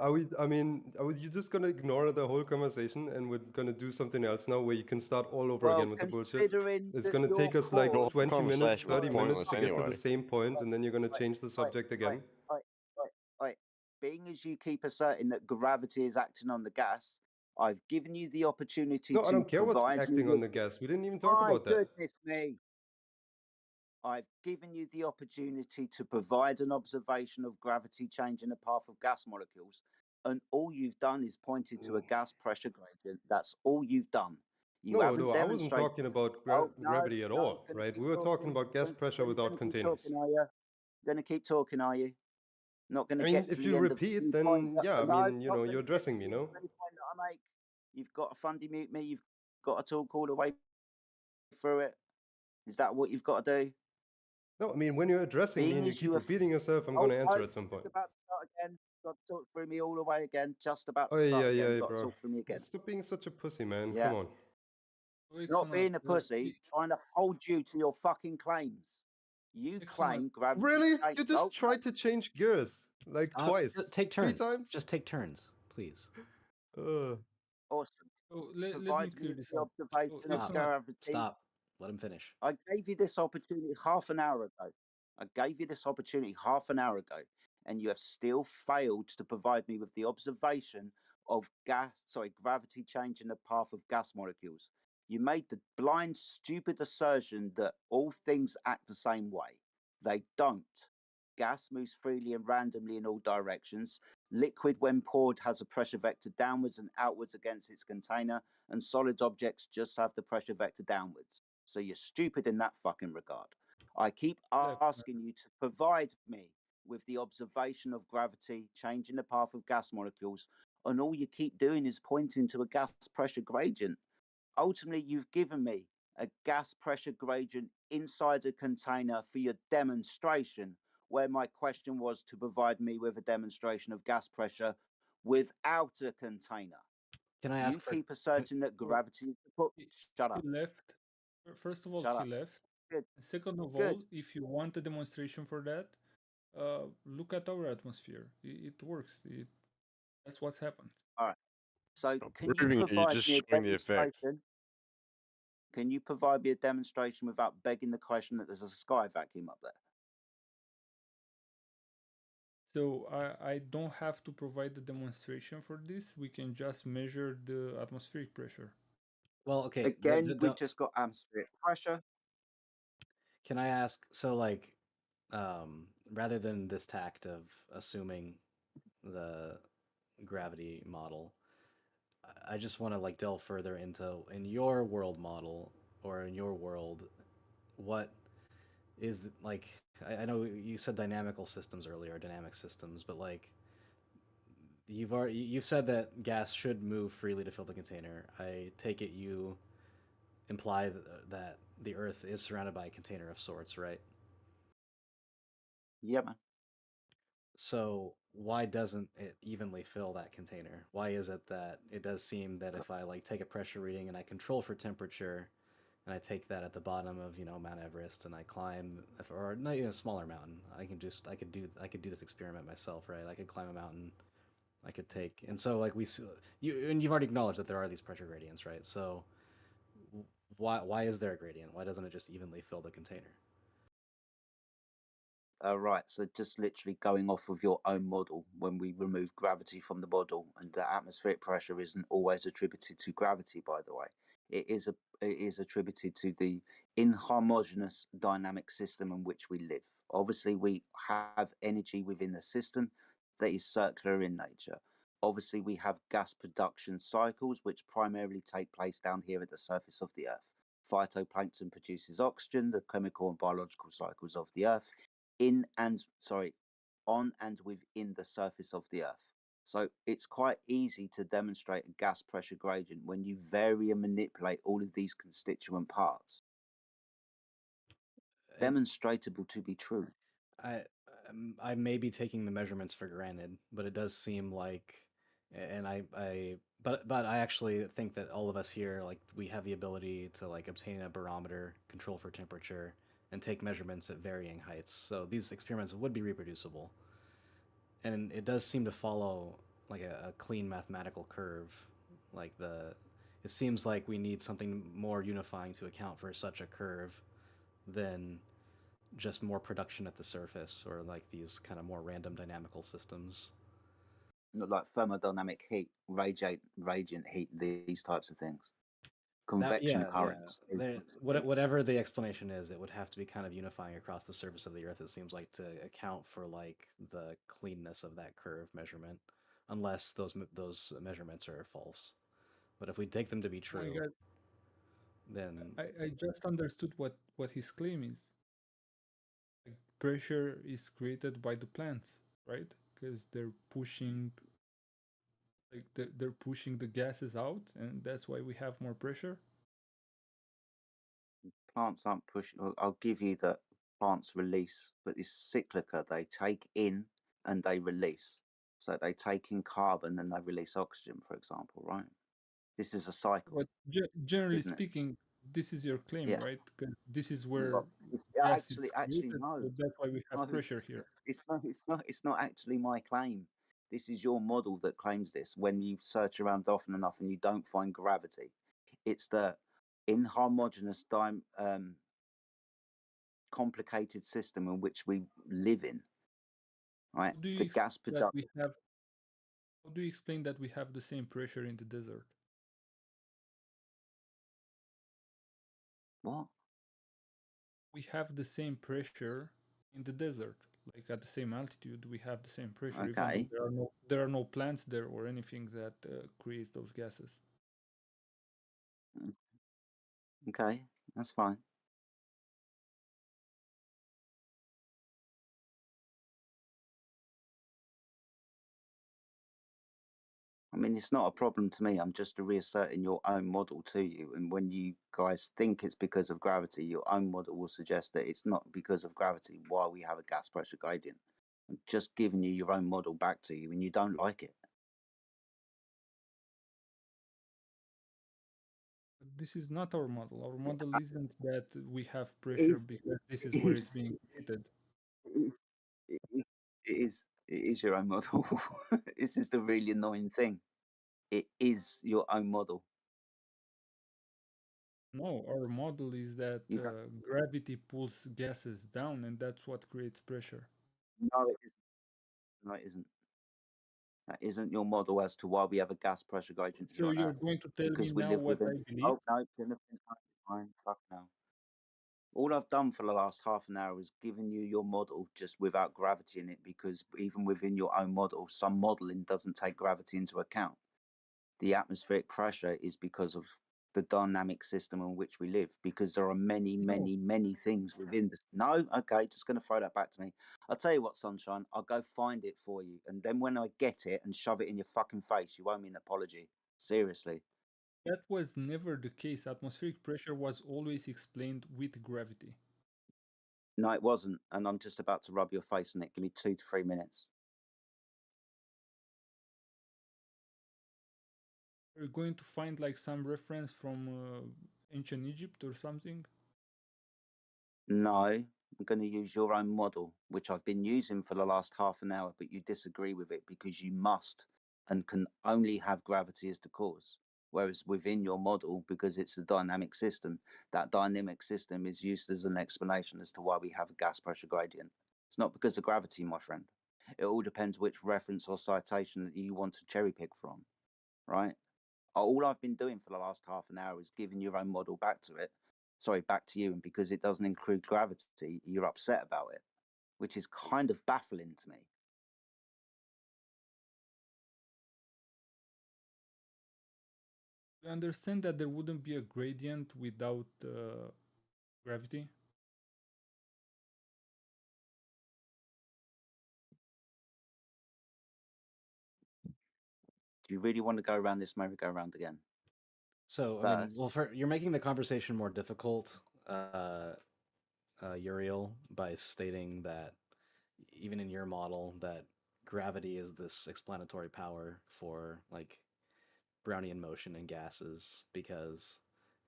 you just gonna ignore the whole conversation and we're gonna do something else now where you can start all over Well, again with the bullshit? considering It's that gonna your take us The like whole cause, 20 minutes, conversation was 30 minutes pointless to get to the anyway. same point, and then you're gonna change the subject again. Being as you keep asserting that gravity is acting on the gas, I've given you the opportunity No, I to don't care what's provide me acting on with. the gas. We didn't even talk My about that. goodness me! I've given you the opportunity to provide an observation of gravity changing the path of gas molecules, and all you've done is pointed to a gas pressure gradient. That's all you've done. You No, haven't no, I wasn't demonstrated. talking about Oh no, gravity at no! all, Going to right? keep We were talking talking. about gas pressure Going without to keep containers. talking, are you? Going to keep talking, are you? Not going I to mean, get to if the you end of repeat, any point. then yeah, I No, mean, you not know, going you're to get addressing to me, the end no? of any point that I make. You've got to fundy mute me. You've got to talk all the way through it. Is that what you've got to do? No, I mean, when you're addressing me Being and you as keep you have. repeating yourself, I'm Oh, gonna no, answer at some just point. about to start again. Got to talk through me all the way again. Just about Oh to start yeah, again. yeah, Got to bro. talk through me again. Stop being such a pussy, man. Yeah. Come on. Not being a pussy, trying to hold you to your fucking claims. You claim gravity. Really? You just tried to change gears like twice. Take 3 turns. times? Just take turns, please. Awesome. So let me Provide clear me this the up. observation of gravity. Stop. Let him finish. I gave you this opportunity half an hour ago. I gave you this opportunity half an hour ago, and you have still failed to provide me with the observation of gravity changing the path of gas molecules. You made the blind, stupid assertion that all things act the same way. They don't. Gas moves freely and randomly in all directions. Liquid, when poured, has a pressure vector downwards and outwards against its container, and solid objects just have the pressure vector downwards. So you're stupid in that fucking regard. I keep asking you to provide me with the observation of gravity changing the path of gas molecules, and all you keep doing is pointing to a gas pressure gradient. Ultimately, you've given me a gas pressure gradient inside a container for your demonstration, where my question was to provide me with a demonstration of gas pressure without a container. Can I ask You keep asserting that gravity is the put. Shut up. He left. First of all, Shut he up. left. Good. Second of Good. all, if you want a demonstration for that, look at our atmosphere. It works. That's what's happened. All right. So can you Proving it, you're provide just me a showing the effect. demonstration? Can you provide me a demonstration without begging the question that there's a sky vacuum up there? So I don't have to provide the demonstration for this. We can just measure the atmospheric pressure. Well, okay. Again, we've just got atmospheric pressure. Can I ask? So, like, rather than this tact of assuming the gravity model, I just want to like delve further into in your world model or in your world, what is like I know you said dynamical systems earlier, dynamic systems, but like you've said that gas should move freely to fill the container. I take it you imply that the Earth is surrounded by a container of sorts, right? Yeah, man. So why doesn't it evenly fill that container? Why is it that it does seem that if I like take a pressure reading and I control for temperature and I take that at the bottom of Mount Everest and I climb or not even a smaller mountain, I could do this experiment myself, right? I could climb a mountain, I could take, and so like you've already acknowledged that there are these pressure gradients, right? So why is there a gradient? Why doesn't it just evenly fill the container? Right, so just literally going off of your own model, when we remove gravity from the model, and the atmospheric pressure isn't always attributed to gravity, by the way. It is attributed to the inhomogeneous dynamic system in which we live. Obviously, we have energy within the system that is circular in nature. Obviously, we have gas production cycles which primarily take place down here at the surface of the Earth. Phytoplankton produces oxygen, the chemical and biological cycles of the Earth on and within the surface of the Earth. So it's quite easy to demonstrate a gas pressure gradient when you vary and manipulate all of these constituent parts. Demonstratable to be true. I may be taking the measurements for granted, but it does seem like, and but I actually think that all of us here, like, we have the ability to like obtain a barometer, control for temperature, and take measurements at varying heights. So these experiments would be reproducible, and it does seem to follow like a clean mathematical curve. Like it seems like we need something more unifying to account for such a curve than just more production at the surface or like these kind of more random dynamical systems. Like thermodynamic heat, radiant heat, these types of things. That, Convection yeah, currents. whatever the explanation is, it would have to be kind of unifying across the surface of the Earth, it seems like, to account for like the cleanness of that curve measurement, unless those measurements are false. But if we take them to be Oh my true, God. then I just understood what his claim is. Like, pressure is created by the plants, right? Because they're pushing they're pushing the gases out, and that's why we have more pressure. Plants aren't pushing. I'll give you that plants release, but it's cyclical. They take in and they release. So they take in carbon and they release oxygen, for example, right? This is a cycle, But generally isn't it? speaking, this is your claim, Yeah. right? Because this is Well, where yeah, gas is actually, created, no. so that's why we No, have pressure here. it's not actually my claim. This is your model that claims this. When you search around often enough and you don't find gravity, it's the inhomogeneous complicated system in which we live in. Right, How do you the gas explain that production. we have? How do you explain that we have the same pressure in the desert? What? We have the same pressure in the desert, like at the same altitude. We have the same pressure, even though Okay. there are no plants there or anything that creates those gases. Okay, that's fine. I mean, it's not a problem to me. I'm just reasserting your own model to you. And when you guys think it's because of gravity, your own model will suggest that it's not because of gravity why we have a gas pressure gradient. I'm just giving you your own model back to you, and you don't like it. This is not our model. Our model isn't that we have It pressure is. because this is It where it's is. being created. It is. It is. It is. It is your own model. This is the really annoying thing. It is your own model. No, our model is that You got, gravity pulls gases down, and that's what creates pressure. no, it isn't. No, it isn't. That isn't your model as to why we have a gas pressure gradient here So on you're Earth. going to tell me Because we now live what within. I believe? Oh no, fine, fuck no. All I've done for the last half an hour is given you your model just without gravity in it, because even within your own model, some modeling doesn't take gravity into account. The atmospheric pressure is because of the dynamic system in which we live, because there are many, No. many, many things within this. No, okay, just going to throw that back to me. I'll tell you what, Sunshine, I'll go find it for you. And then when I get it and shove it in your fucking face, you owe me an apology. Seriously. That was never the case. Atmospheric pressure was always explained with gravity. No, it wasn't. And I'm just about to rub your face in it. Give me 2 to 3 minutes. Are you going to find like some reference from ancient Egypt or something? No, I'm going to use your own model, which I've been using for the last half an hour, but you disagree with it because you must and can only have gravity as the cause. Whereas within your model, because it's a dynamic system, that dynamic system is used as an explanation as to why we have a gas pressure gradient. It's not because of gravity, my friend. It all depends which reference or citation that you want to cherry pick from, right? All I've been doing for the last half an hour is giving your own model back to it. Sorry, back to you. And because it doesn't include gravity, you're upset about it, which is kind of baffling to me. You understand that there wouldn't be a gradient without gravity? Do you really want to go around this merry-go-round again? So, I mean, well, you're making the conversation more difficult, Uriel, by stating that even in your model, that gravity is this explanatory power for like Brownian motion and gases, because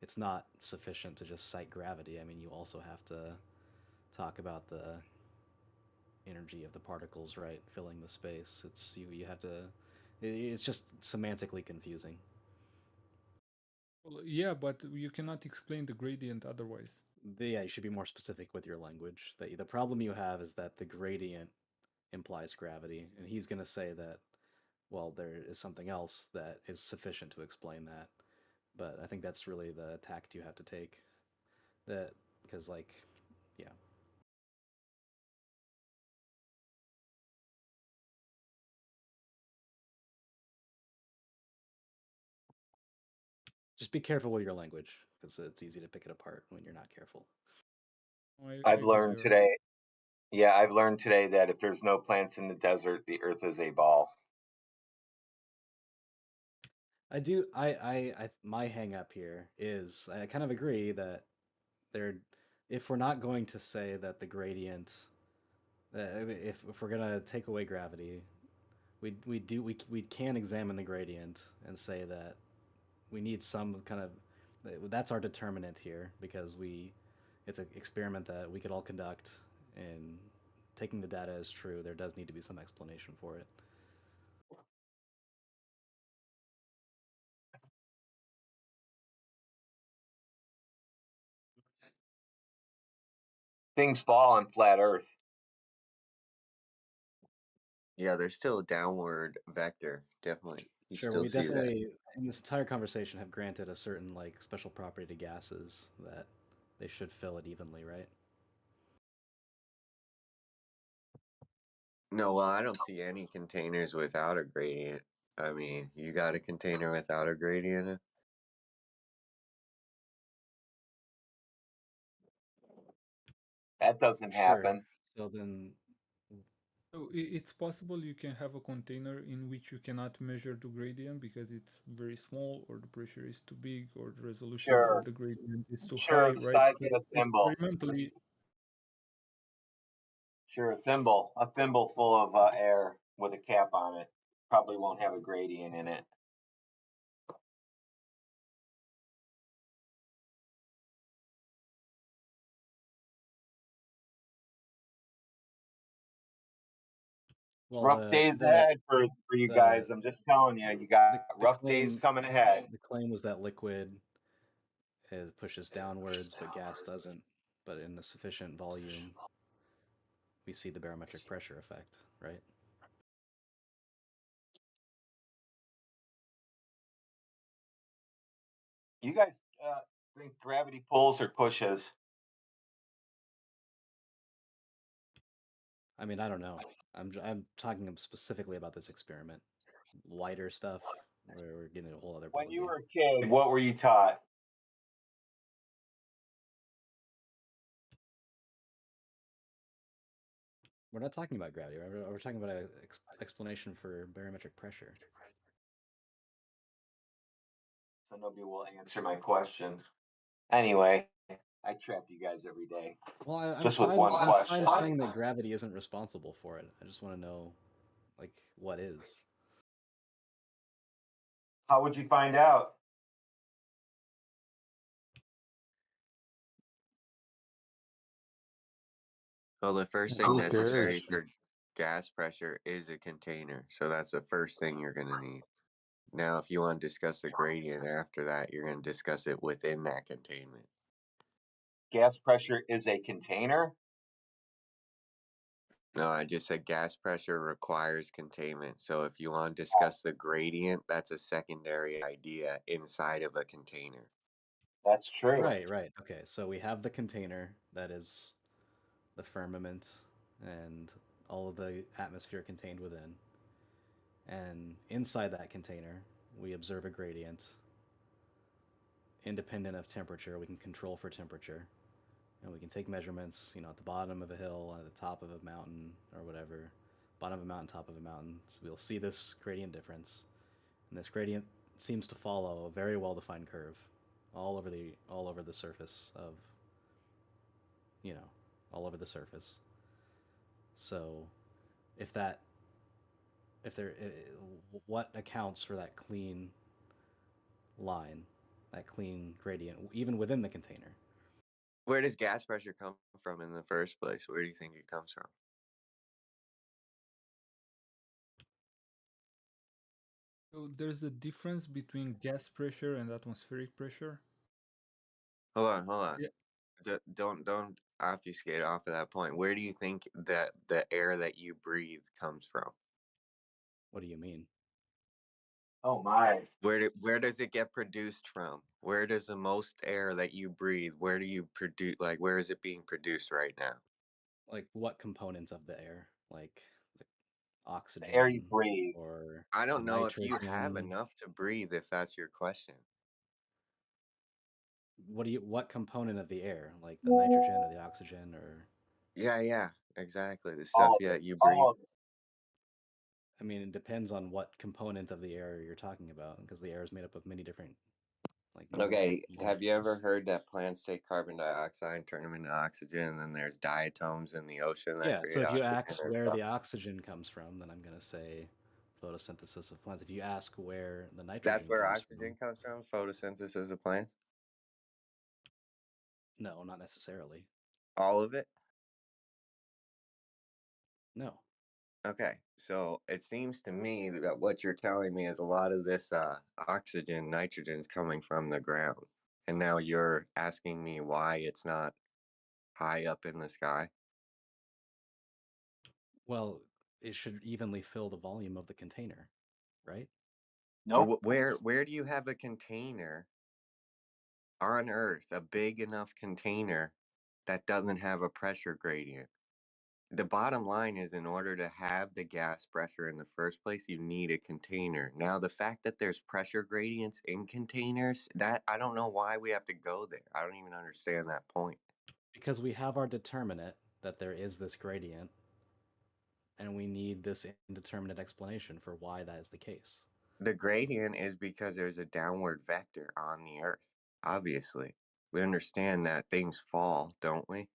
it's not sufficient to just cite gravity. I mean, you also have to talk about the energy of the particles, right, filling the space. It's you have to. It's just semantically confusing. Well, yeah, but you cannot explain the gradient otherwise. Yeah, you should be more specific with your language. The problem you have is that the gradient implies gravity, and he's going to say that, well, there is something else that is sufficient to explain that. But I think that's really the tact you have to take. That because like, yeah. Just be careful with your language, because it's easy to pick it apart when you're not careful. I've learned today. Yeah, I've learned today that if there's no plants in the desert, the earth is a ball. I do. My hang up here is I kind of agree that there, if we're not going to say that the gradient, if we're gonna take away gravity, we can examine the gradient and say that we need some kind of that's our determinant here, because it's an experiment that we could all conduct, and taking the data as true, there does need to be some explanation for it. Things fall on flat Earth. Yeah, there's still a downward vector. Definitely, you Sure, still we see that. definitely in this entire conversation have granted a certain like special property to gases that they should fill it evenly, right? No, well, I don't see any containers without a gradient. I mean, you got a container without a gradient? That doesn't Sure. happen. So then, So it's possible you can have a container in which you cannot measure the gradient because it's very small, or the pressure is too big, or the resolution for Sure. the gradient is too Sure, high, the right? size So of a thimble. experimentally, Sure, a thimble full of air with a cap on it probably won't have a gradient in it. well, Rough days ahead for you guys. I'm just telling you, you got rough days coming ahead. The claim was that liquid it pushes downwards, but gas doesn't. But in a sufficient volume, we see the barometric pressure effect, right? You guys think gravity pulls or pushes? I mean, I don't know. I'm talking specifically about this experiment. Lighter stuff, where we're getting a whole other When you ballgame. were a kid, what were you taught? We're not talking about gravity. We're talking about an explanation for barometric pressure. So nobody will answer my question. Anyway, I trap you guys every day. Well, I'm Just with fine. one I'm question. fine saying that gravity isn't responsible for it. I just want to know, like, what is. How would you find out? Well, the first thing Who cares? necessary for gas pressure is a container. So that's the first thing you're going to need. Now, if you want to discuss the gradient after that, you're going to discuss it within that containment. Gas pressure is a container? No, I just said gas pressure requires containment. So if you want to discuss the gradient, that's a secondary idea inside of a container. That's true. Right. Okay, so we have the container that is the firmament and all of the atmosphere contained within. And inside that container, we observe a gradient independent of temperature. We can control for temperature. And we can take measurements, at the bottom of a hill, at the top of a mountain, or whatever. Bottom of a mountain, top of a mountain. So we'll see this gradient difference. And this gradient seems to follow a very well-defined curve all over the surface of, all over the surface. So if there what accounts for that clean line, that clean gradient, even within the container? Where does gas pressure come from in the first place? Where do you think it comes from? So there's a difference between gas pressure and atmospheric pressure. Hold on. Yeah. Don't obfuscate off of that point. Where do you think that the air that you breathe comes from? What do you mean? Oh my. Where does it get produced from? Where does the most air that you breathe, where do you produce, like, where is it being produced right now? Like what components of the air? Like the The air you oxygen breathe. or I the don't know if you have nitrogen? enough to breathe, if that's your question. What component of the air? Like the nitrogen or the oxygen or Yeah, exactly. The stuff All of it. that you breathe. All of it. I mean, it depends on what component of the air you're talking about, because the air is made up of many different Okay, have you ever molecules. heard that plants take carbon dioxide and turn them into oxygen, and then there's diatoms in the ocean that Yeah, so create if you oxygen ask and where stuff? the oxygen comes from, then I'm going to say photosynthesis of plants. If you ask where the That's nitrogen where comes oxygen from, comes from, photosynthesis of plants? no, not necessarily. All of it? No. Okay, so it seems to me that what you're telling me is a lot of this oxygen, nitrogen's coming from the ground. And now you're asking me why it's not high up in the sky? Well, it should evenly fill the volume of the container, right? Nope. Where do you have a container on Earth, a big enough container that doesn't have a pressure gradient? The bottom line is, in order to have the gas pressure in the first place, you need a container. Now, the fact that there's pressure gradients in containers, that I don't know why we have to go there. I don't even understand that point. Because we have our determinant that there is this gradient, and we need this indeterminate explanation for why that is the case. The gradient is because there's a downward vector on the Earth. Obviously, we understand that things fall, don't we?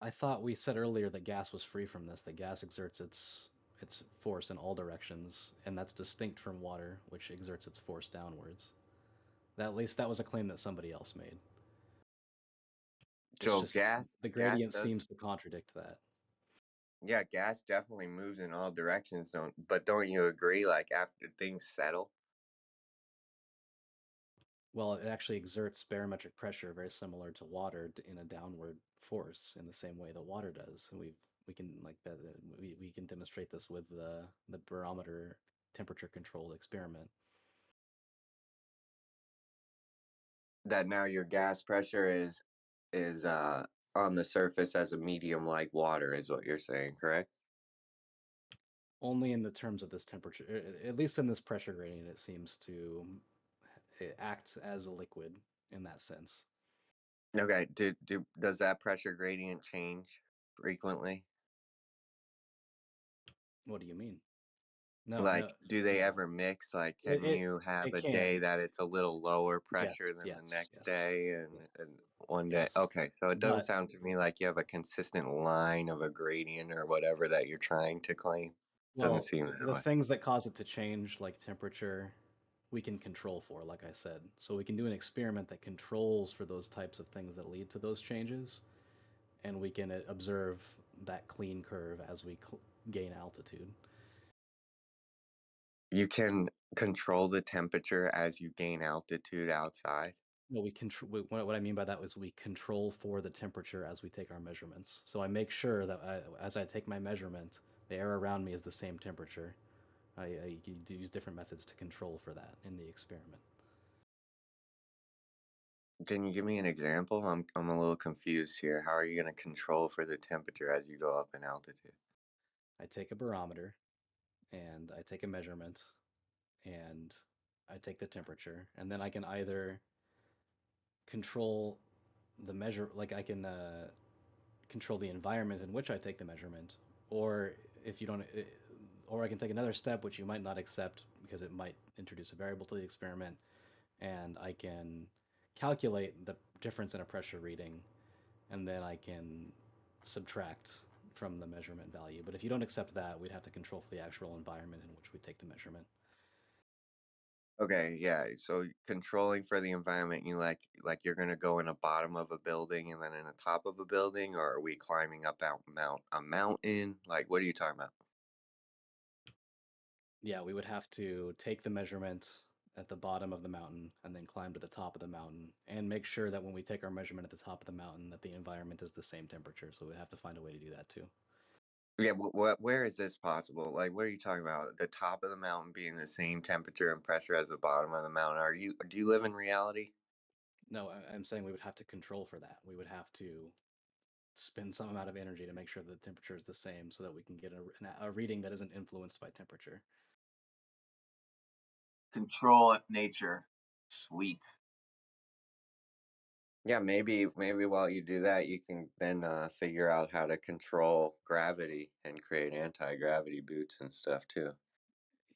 I thought we said earlier that gas was free from this, that gas exerts its force in all directions, and that's distinct from water, which exerts its force downwards. At least that was a claim that somebody else made. It's So just the gas gradient does, seems to contradict that. yeah, gas definitely moves in all directions, don't you agree? Like, after things settle, Well, it actually exerts barometric pressure very similar to water in a downward force in the same way that water does. And we can like that we can demonstrate this with the barometer temperature controlled experiment. That now your gas pressure is on the surface as a medium like water is what you're saying, correct? Only in the terms of this temperature, at least in this pressure gradient, it seems to act as a liquid in that sense. Okay. Does that pressure gradient change frequently? What do you mean? No, Like, do they no. ever mix? Like, can It you have it a day can. that it's a little lower Yes, pressure than the yes, next yes, day, and one day? yes. Okay, so it doesn't But sound to me like you have a consistent line of a gradient or whatever that you're trying to claim. Doesn't well, seem that the way. things that cause it to change, like temperature, we can control for, like I said. So we can do an experiment that controls for those types of things that lead to those changes, and we can observe that clean curve as we gain altitude. You can control the temperature as you gain altitude outside. No, we control. What I mean by that was we control for the temperature as we take our measurements. So I make sure that as I take my measurement, the air around me is the same temperature. I use different methods to control for that in the experiment. Can you give me an example? I'm a little confused here. How are you going to control for the temperature as you go up in altitude? I take a barometer and I take a measurement and I take the temperature, and then I can either control the measure, like I can control the environment in which I take the measurement, or if you don't, or I can take another step which you might not accept because it might introduce a variable to the experiment, and I can calculate the difference in a pressure reading, and then I can subtract from the measurement value. But if you don't accept that, we'd have to control for the actual environment in which we take the measurement. Okay, yeah. So controlling for the environment, you like you're gonna go in the bottom of a building and then in the top of a building, or are we climbing up a mountain? Like, what are you talking about? Yeah, we would have to take the measurement at the bottom of the mountain and then climb to the top of the mountain and make sure that when we take our measurement at the top of the mountain that the environment is the same temperature. So we have to find a way to do that too. Yeah, where is this possible? Like, what are you talking about? The top of the mountain being the same temperature and pressure as the bottom of the mountain. Do you live in reality? No, I'm saying we would have to control for that. We would have to spend some amount of energy to make sure that the temperature is the same so that we can get a reading that isn't influenced by temperature. Control nature. Sweet. Yeah, maybe while you do that, you can then figure out how to control gravity and create anti-gravity boots and stuff too.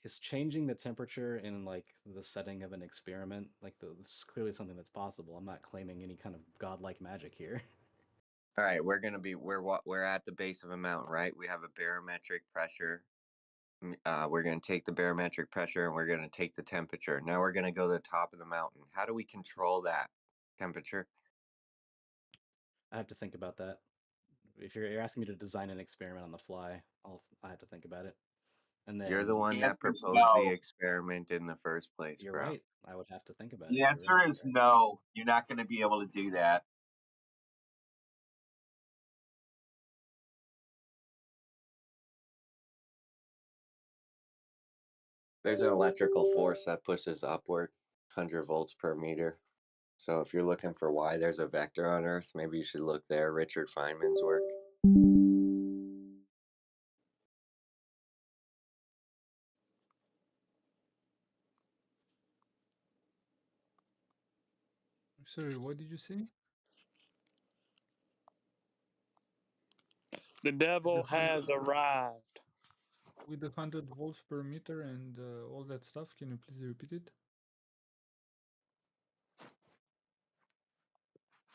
Is changing the temperature in like the setting of an experiment this is clearly something that's possible. I'm not claiming any kind of godlike magic here. All right, we're at the base of a mountain, right? We have a barometric pressure. We're going to take the barometric pressure and we're going to take the temperature. Now we're going to go to the top of the mountain. How do we control that temperature? I have to think about that. If you're asking me to design an experiment on the fly, I have to think about it. And You're the then one The that answer is proposed the no. experiment in the first place, you're bro. right. I would have to think about it. The You're answer right. is no. You're not going to be able to do that. There's an electrical force that pushes upward, 100 volts per meter. So if you're looking for why there's a vector on Earth, maybe you should look there. Richard Feynman's work. Sorry, what did you say? The devil has arrived. With the 100 volts per meter and all that stuff, can you please repeat it?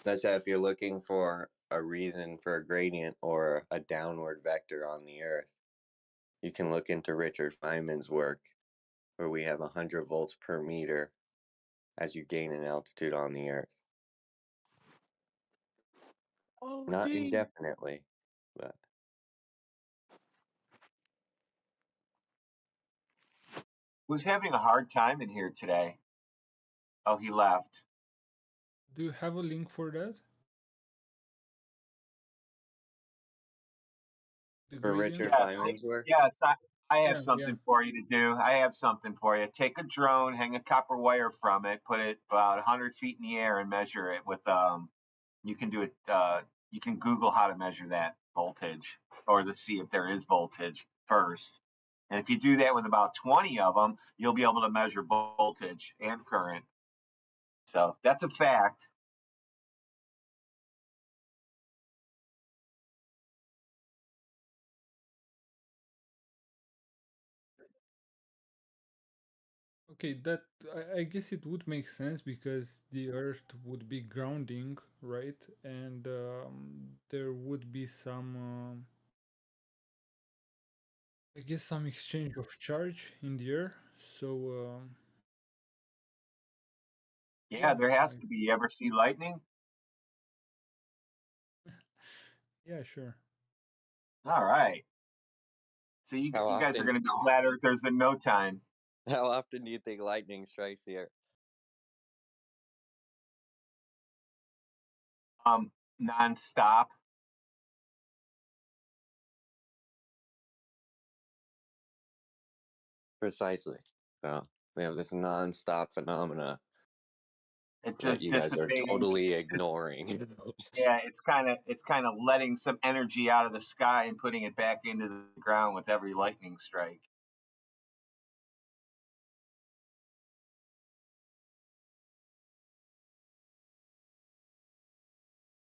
That's if you're looking for a reason for a gradient or a downward vector on the Earth, you can look into Richard Feynman's work, where we have 100 volts per meter as you gain in altitude on the Earth. Oh, Not indefinitely, but Who's having a hard time in here today? Oh, he left. Do you have a link for that? The For Richard gradient? Yes, Feynman's work? yes, I have Yeah, yeah. something for you to do. I have something for you. Take a drone, hang a copper wire from it, put it about 100 feet in the air, and measure it with You can do it. You can Google how to measure that voltage, or to see if there is voltage first. And if you do that with about 20 of them, you'll be able to measure voltage and current. So that's a fact. Okay, that I guess it would make sense because the Earth would be grounding, right? And there would be some, I guess, some exchange of charge in the air. So Yeah, yeah, there has to be. You ever see lightning? yeah, sure. All right. So How you guys are often? going to be flat earthers in no time. How often do you think lightning strikes the Earth? Nonstop. Precisely. So we have this non-stop phenomena It that just you guys are dissipating. totally ignoring. Yeah, it's kind of letting some energy out of the sky and putting it back into the ground with every lightning strike.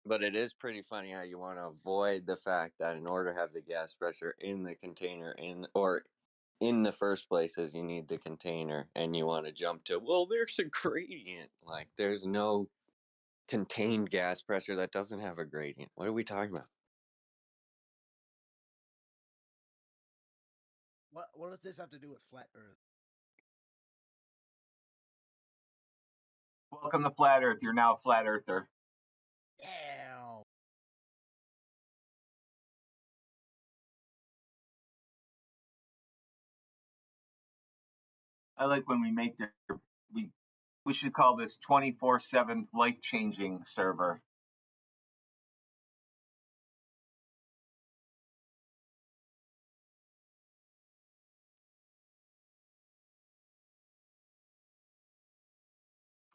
But it is pretty funny how you want to avoid the fact that in order to have the gas pressure in the container in the first place is you need the container, and you want to jump to, well, there's a gradient. Like there's no contained gas pressure that doesn't have a gradient. What are we talking about? What does this have to do with flat Earth? Welcome to Flat Earth. You're now a flat earther. Ew. I like when we make we we should call this 24/7 life-changing server.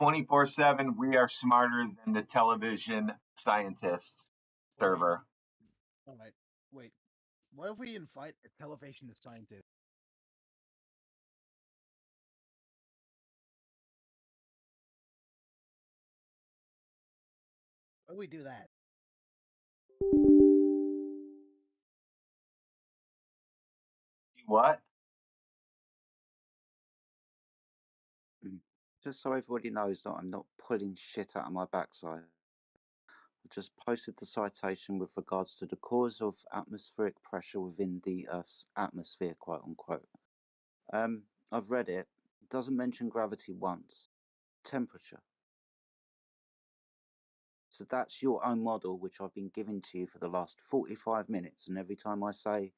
"24/7 we are smarter than the television scientists" server. All right. Wait. What if we invite a television scientist? Why do we do that? What? Just so everybody knows that I'm not pulling shit out of my backside. I just posted the citation with regards to the cause of atmospheric pressure within the Earth's atmosphere, quote unquote. I've read it. It doesn't mention gravity once. Temperature. So that's your own model, which I've been giving to you for the last 45 minutes. And every time I say,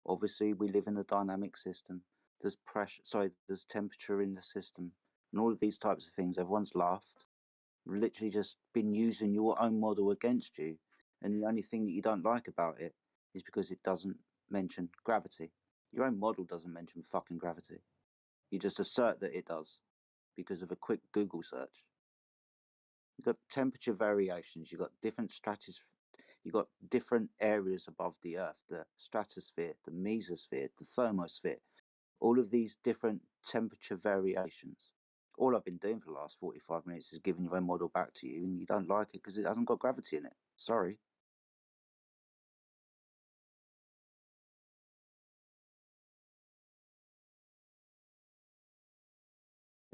obviously, we live in a dynamic system, there's pressure, sorry, there's temperature in the system, and all of these types of things, everyone's laughed. I've literally just been using your own model against you. And the only thing that you don't like about it is because it doesn't mention gravity. Your own model doesn't mention fucking gravity. You just assert that it does because of a quick Google search. You've got temperature variations, you've got different you've got different areas above the Earth, the stratosphere, the mesosphere, the thermosphere, all of these different temperature variations. All I've been doing for the last 45 minutes is giving your own model back to you, and you don't like it because it hasn't got gravity in it. Sorry.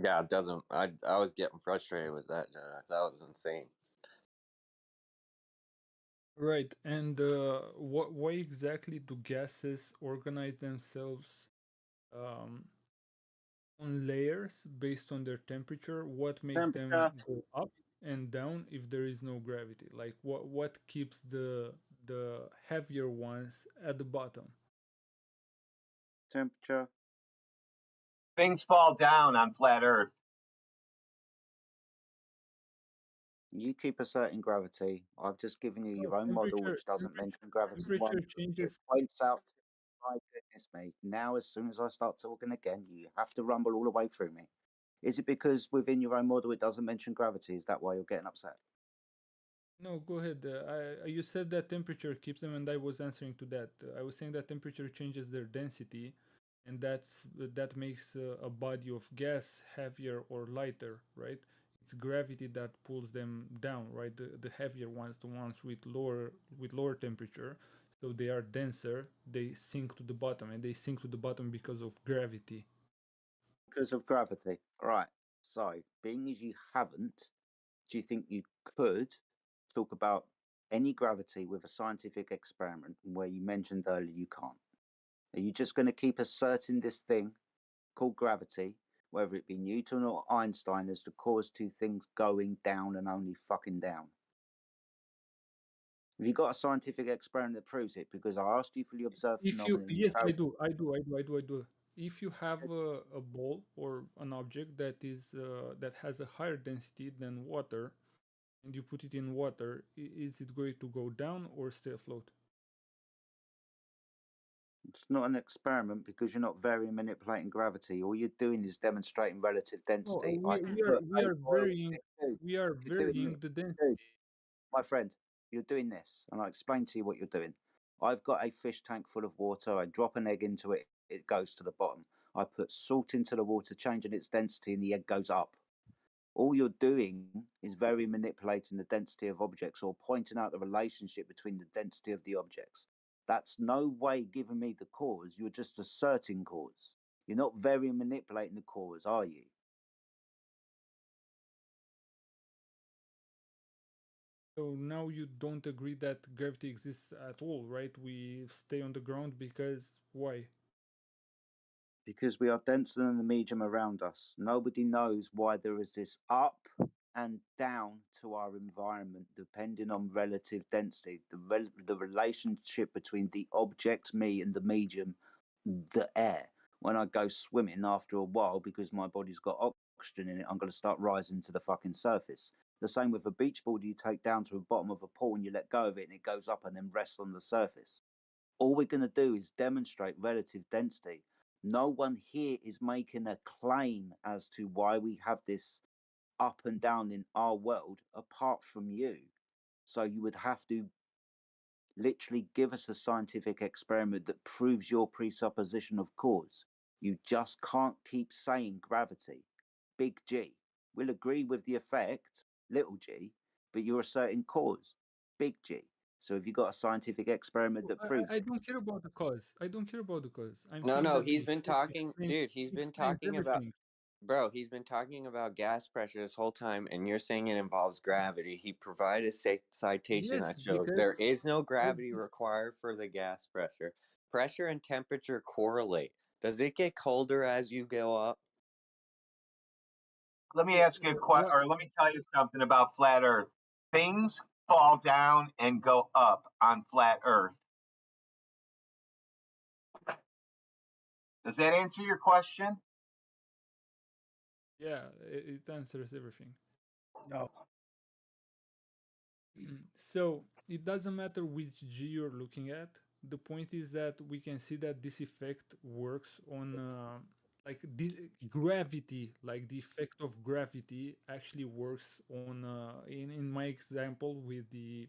Yeah, it doesn't. I was getting frustrated with that. That was insane. Right, and why exactly do gases organize themselves um, on layers based on their temperature? What makes them Temperature. go up and down if there is no gravity? Like what keeps the heavier ones at the bottom? Temperature. Things fall down on flat Earth. You keep asserting gravity. I've just given you your own model, which doesn't mention gravity temperature once. It changes. points out, my goodness me. Now, as soon as I start talking again, you have to rumble all the way through me. Is it because within your own model it doesn't mention gravity? Is that why you're getting upset? No, go ahead. You said that temperature keeps them, and I was answering to that. I was saying that temperature changes their density, and that makes a body of gas heavier or lighter, right? It's gravity that pulls them down, right? The heavier ones, the ones with lower temperature, so they are denser. They sink to the bottom, and they sink to the bottom because of gravity. Because of gravity. All right. So, being as you haven't, do you think you could talk about any gravity with a scientific experiment where you mentioned earlier you can't? Are you just going to keep asserting this thing called gravity, whether it be Newton or Einstein, as the cause to things going down and only fucking down? Have you got a scientific experiment that proves it? Because I asked you for the observed If you, phenomenon, you yes, failed. I do. If you have a ball or an object that has a higher density than water, and you put it in water, is it going to go down or stay afloat? It's not an experiment because you're not varying manipulating gravity. All you're doing is demonstrating relative No, density. I can we are put we a are oil. varying Dude, we are you're doing varying this. the density. Dude, my friend, you're doing this, and I explain to you what you're doing. I've got a fish tank full of water. I drop an egg into it, it goes to the bottom. I put salt into the water, changing its density, and the egg goes up. All you're doing is very manipulating the density of objects or pointing out the relationship between the density of the objects. That's no way giving me the cause. You're just asserting cause. You're not very manipulating the cause, are you? So now you don't agree that gravity exists at all, right? We stay on the ground because why? Because we are denser than the medium around us. Nobody knows why there is this up and down to our environment depending on relative density, the relationship between the object, me, and the medium, the air. When I go swimming after a while, because my body's got oxygen in it, I'm going to start rising to the fucking surface. The same with a beach ball you take down to the bottom of a pool and you let go of it and it goes up and then rests on the surface. All we're going to do is demonstrate relative density. No one here is making a claim as to why we have this up and down in our world apart from you. So you would have to literally give us a scientific experiment that proves your presupposition of cause. You just can't keep saying gravity, big G. We'll agree with the effect, little g, but you're asserting cause, big G. So have you got a scientific experiment that proves I it? don't care about the cause. I don't care about the cause. I'm No, saying no, that the he's been effect talking, dude. He's been explains talking about, everything. bro. He's been talking about gas pressure this whole time, and you're saying it involves gravity. He provided a citation Yes, that shows because there is no I, gravity required for the gas pressure. Pressure and temperature correlate. Does it get colder as you go up? Let me ask you a question, what or let me tell you something about flat Earth. Things fall down and go up on flat Earth. Does that answer your question? yeah, it answers everything. No. So it doesn't matter which G you're looking at. The point is that we can see that this effect works on like this gravity, like the effect of gravity actually works on in my example with the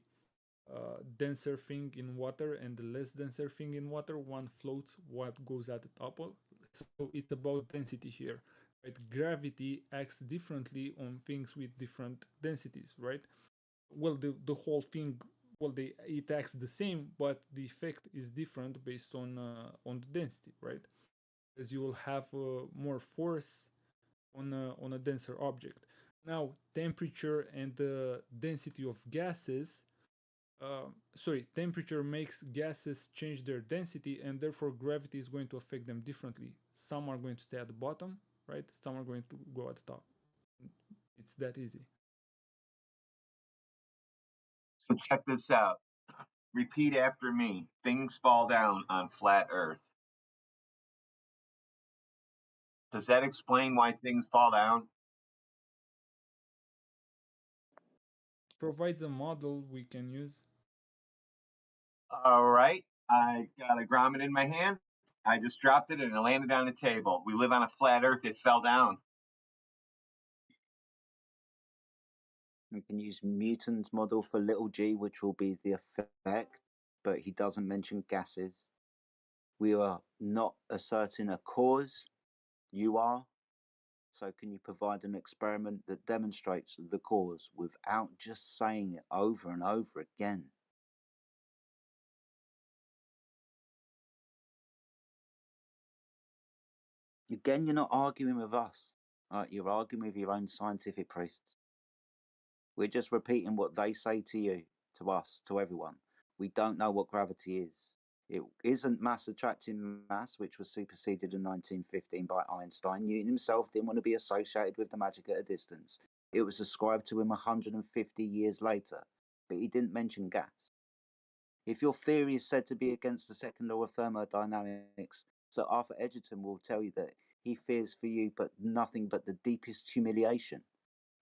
denser thing in water and the less denser thing in water. One floats, what goes at the top of. So it's about density here, right? Gravity acts differently on things with different densities, right? Well, the whole thing, well, it acts the same, but the effect is different based on the density, right? As you will have more force on a denser object. Now, temperature and the density of gases. Sorry, temperature makes gases change their density, and therefore gravity is going to affect them differently. Some are going to stay at the bottom, right? Some are going to go at the top. It's that easy. So check this out. Repeat after me. Things fall down on flat Earth. Does that explain why things fall down? provides a model we can use. All right. I got a grommet in my hand. I just dropped it and it landed on the table. We live on a flat earth. It fell down. We can use Newton's model for little g, which will be the effect, but he doesn't mention gases. We are not asserting a cause. You are. So can you provide an experiment that demonstrates the cause without just saying it over and over again? Again, you're not arguing with us. You're arguing with your own scientific priests. We're just repeating what they say to you, to us, to everyone. We don't know what gravity is. It isn't mass attracting mass, which was superseded in 1915 by Einstein. Newton himself didn't want to be associated with the magic at a distance. It was ascribed to him 150 years later, but he didn't mention gas. If your theory is said to be against the second law of thermodynamics, Sir Arthur Egerton will tell you that he fears for you but nothing but the deepest humiliation.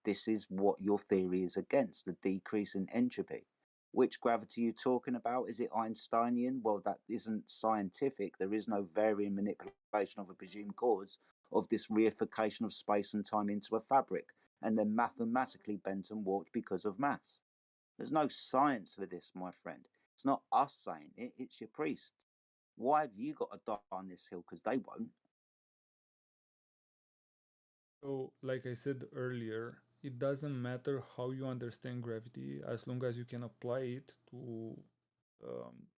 This is what your theory is against, the decrease in entropy. Which gravity are you talking about? Is it Einsteinian? Well, that isn't scientific. There is no varying manipulation of a presumed cause of this reification of space and time into a fabric, and then mathematically bent and warped because of mass. There's no science for this, my friend. It's not us saying it, it's your priests. Why have you got to die on this hill? Because they won't. So, like I said earlier, it doesn't matter how you understand gravity as long as you can apply it to,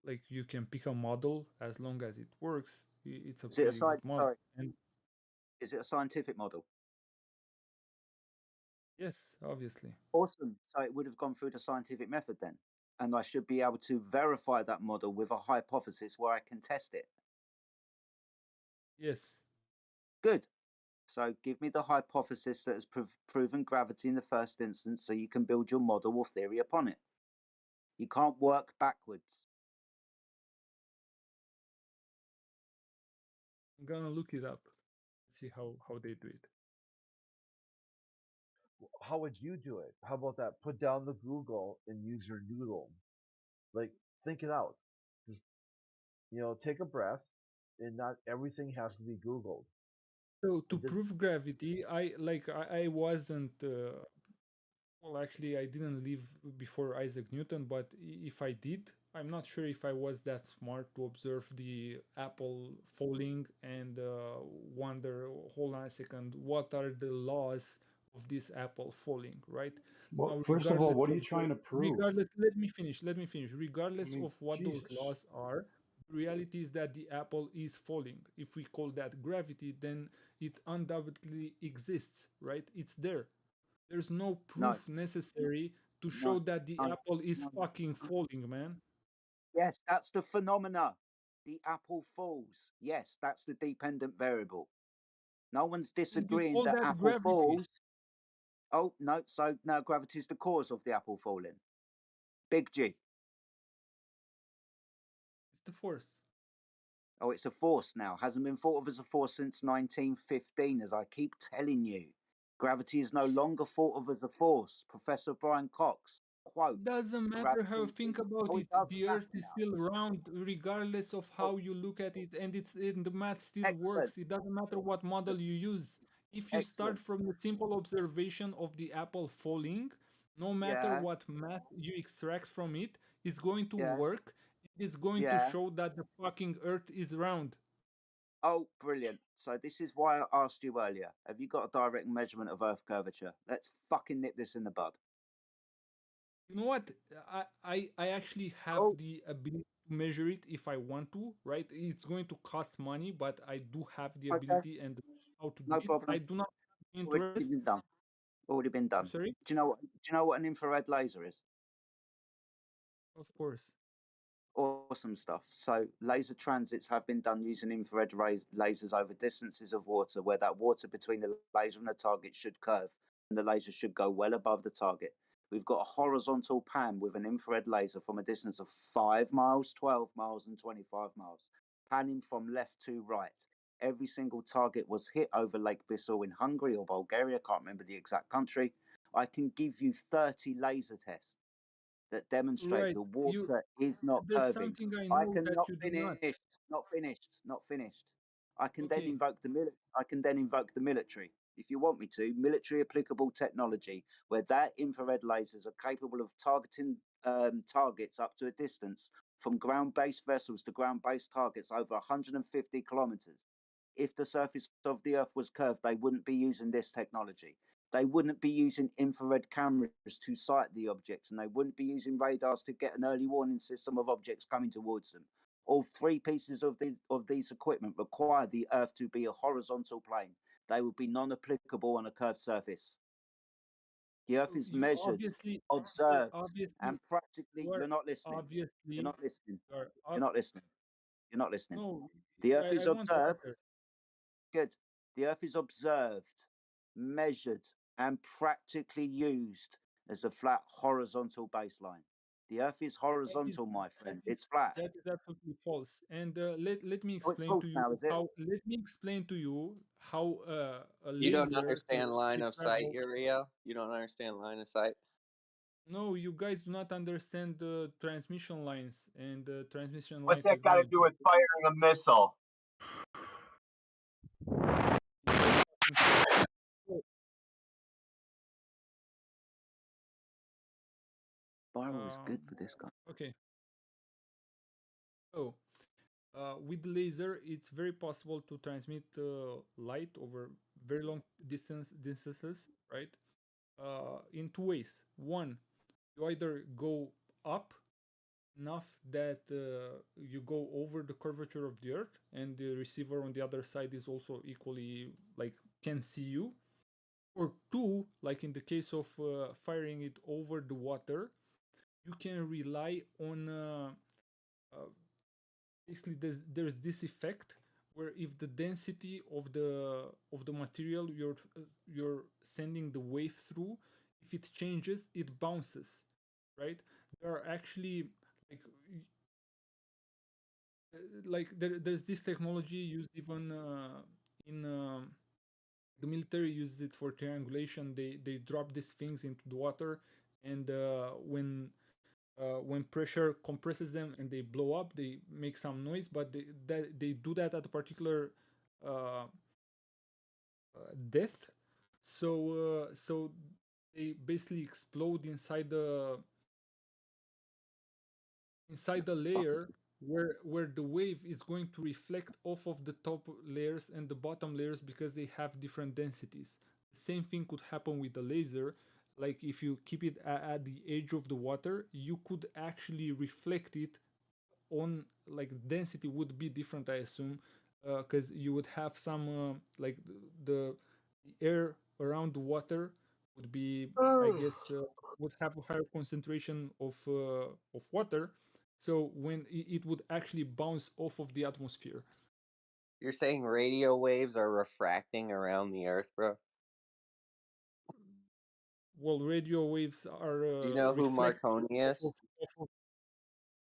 like, you can pick a model as long as it works. It's a Is it a pretty good model. sorry? And Is it a scientific model? yes, obviously. Awesome. So it would have gone through the scientific method then, and I should be able to verify that model with a hypothesis where I can test it. Yes. Good. So give me the hypothesis that has proven gravity in the first instance, so you can build your model or theory upon it. You can't work backwards. I'm gonna look it up, see how they do it. How would you do it? How about that? Put down the Google and use your noodle. Like, think it out. Just, take a breath, and not everything has to be Googled. So to It does. prove gravity, I wasn't well, actually, I didn't live before Isaac Newton, but if I did, I'm not sure if I was that smart to observe the apple falling and wonder, hold on a second, what are the laws of this apple falling, right? Well, Now, first of all, what are you trying to prove? let me finish. I Regardless mean, of what those Jesus. laws are, the reality is that the apple is falling. If we call that gravity, then it undoubtedly exists, right? It's there. There's no No, proof necessary to no, show that the no, apple is no. fucking falling, man. Yes, that's the phenomena. The apple falls. Yes, that's the dependent variable. No one's And you disagreeing call that that apple gravity. falls. Oh, no, so now gravity is the cause of the apple falling. Big G. It's the force. Oh, it's a force now. Hasn't been thought of as a force since 1915, as I keep telling you. Gravity is no longer thought of as a force. Professor Brian Cox, quote, Doesn't matter how you gravity think is... about Oh, it. it doesn't The matter Earth is now. still round, regardless of Oh, how you look at it, and the math still excellent. works. It doesn't matter what model you use. If you start Excellent. from the simple observation of the apple falling, no matter Yeah, what math you extract from it, it's going to yeah, work. It's going to yeah. show that the fucking Earth is round. Oh, brilliant. So this is why I asked you earlier. Have you got a direct measurement of Earth curvature? Let's fucking nip this in the bud. You know what? I actually have Oh, the ability to measure it if I want to, right? It's going to cost money, but I do have the okay. ability and how to do No it. I problem. do not have Already interest. been done. Already been I'm done. sorry? Do you know what an infrared laser is? Of course. Awesome stuff. So laser transits have been done using infrared lasers over distances of water where that water between the laser and the target should curve and the laser should go well above the target. We've got a horizontal pan with an infrared laser from a distance of 5 miles, 12 miles and 25 miles, panning from left to right. Every single target was hit over Lake Bissau in Hungary or Bulgaria, can't remember the exact country, I can give you 30 laser tests that demonstrate Right. the You. water is not There's curving. something I I know can that you do not. not finished. I can then Okay. invoke the military. If you want me to, military applicable technology where that infrared lasers are capable of targeting targets up to a distance from ground-based vessels to ground-based targets over 150 kilometers. If the surface of the Earth was curved, they wouldn't be using this technology. They wouldn't be using infrared cameras to sight the objects, and they wouldn't be using radars to get an early warning system of objects coming towards them. All three pieces of these equipment require the Earth to be a horizontal plane. They would be non-applicable on a curved surface. The Earth is You measured, obviously. observed, Obviously. and practically. You are You're not listening. You're obviously. not listening. You are You're not listening. You're not listening. No. The Earth is I want to observed. answer. Good. The Earth is observed, measured, and practically used as a flat horizontal baseline. The Earth is That is horizontal, my that friend. is It's flat. that is absolutely false. And let me Oh, it's explain false to you now, is it? how. Let me explain to you how a You don't laser understand line can of sight, travel. Uriel. You don't understand line of sight. No, you guys do not understand the transmission lines and the transmission line What's that got to technology. do with firing a missile? You guys fucking suck. So, Viral is good for this guy. okay. So, with laser, it's very possible to transmit light over very long distances, right? In two ways. One, you either go up enough that you go over the curvature of the Earth, and the receiver on the other side is also equally like can see you. Or two, like in the case of firing it over the water, you can rely on uh, basically there's this effect where if the density of the material you're sending the wave through, if it changes, it bounces, right? There are actually like there's this technology used even in the military uses it for triangulation. They drop these things into the water, and when pressure compresses them and they blow up, they make some noise, but they do that at a particular uh, depth. So they basically explode inside the layer where the wave is going to reflect off of the top layers and the bottom layers because they have different densities. The same thing could happen with the laser. Like if you keep it at the edge of the water, you could actually reflect it on, like, density would be different, I assume, because you would have some like the air around the water would be, I guess, would have a higher concentration of water, so when it would actually bounce off of the atmosphere. You're saying radio waves are refracting around the Earth, bro? Well, radio waves are Do you know who reflecting Marconi off is? of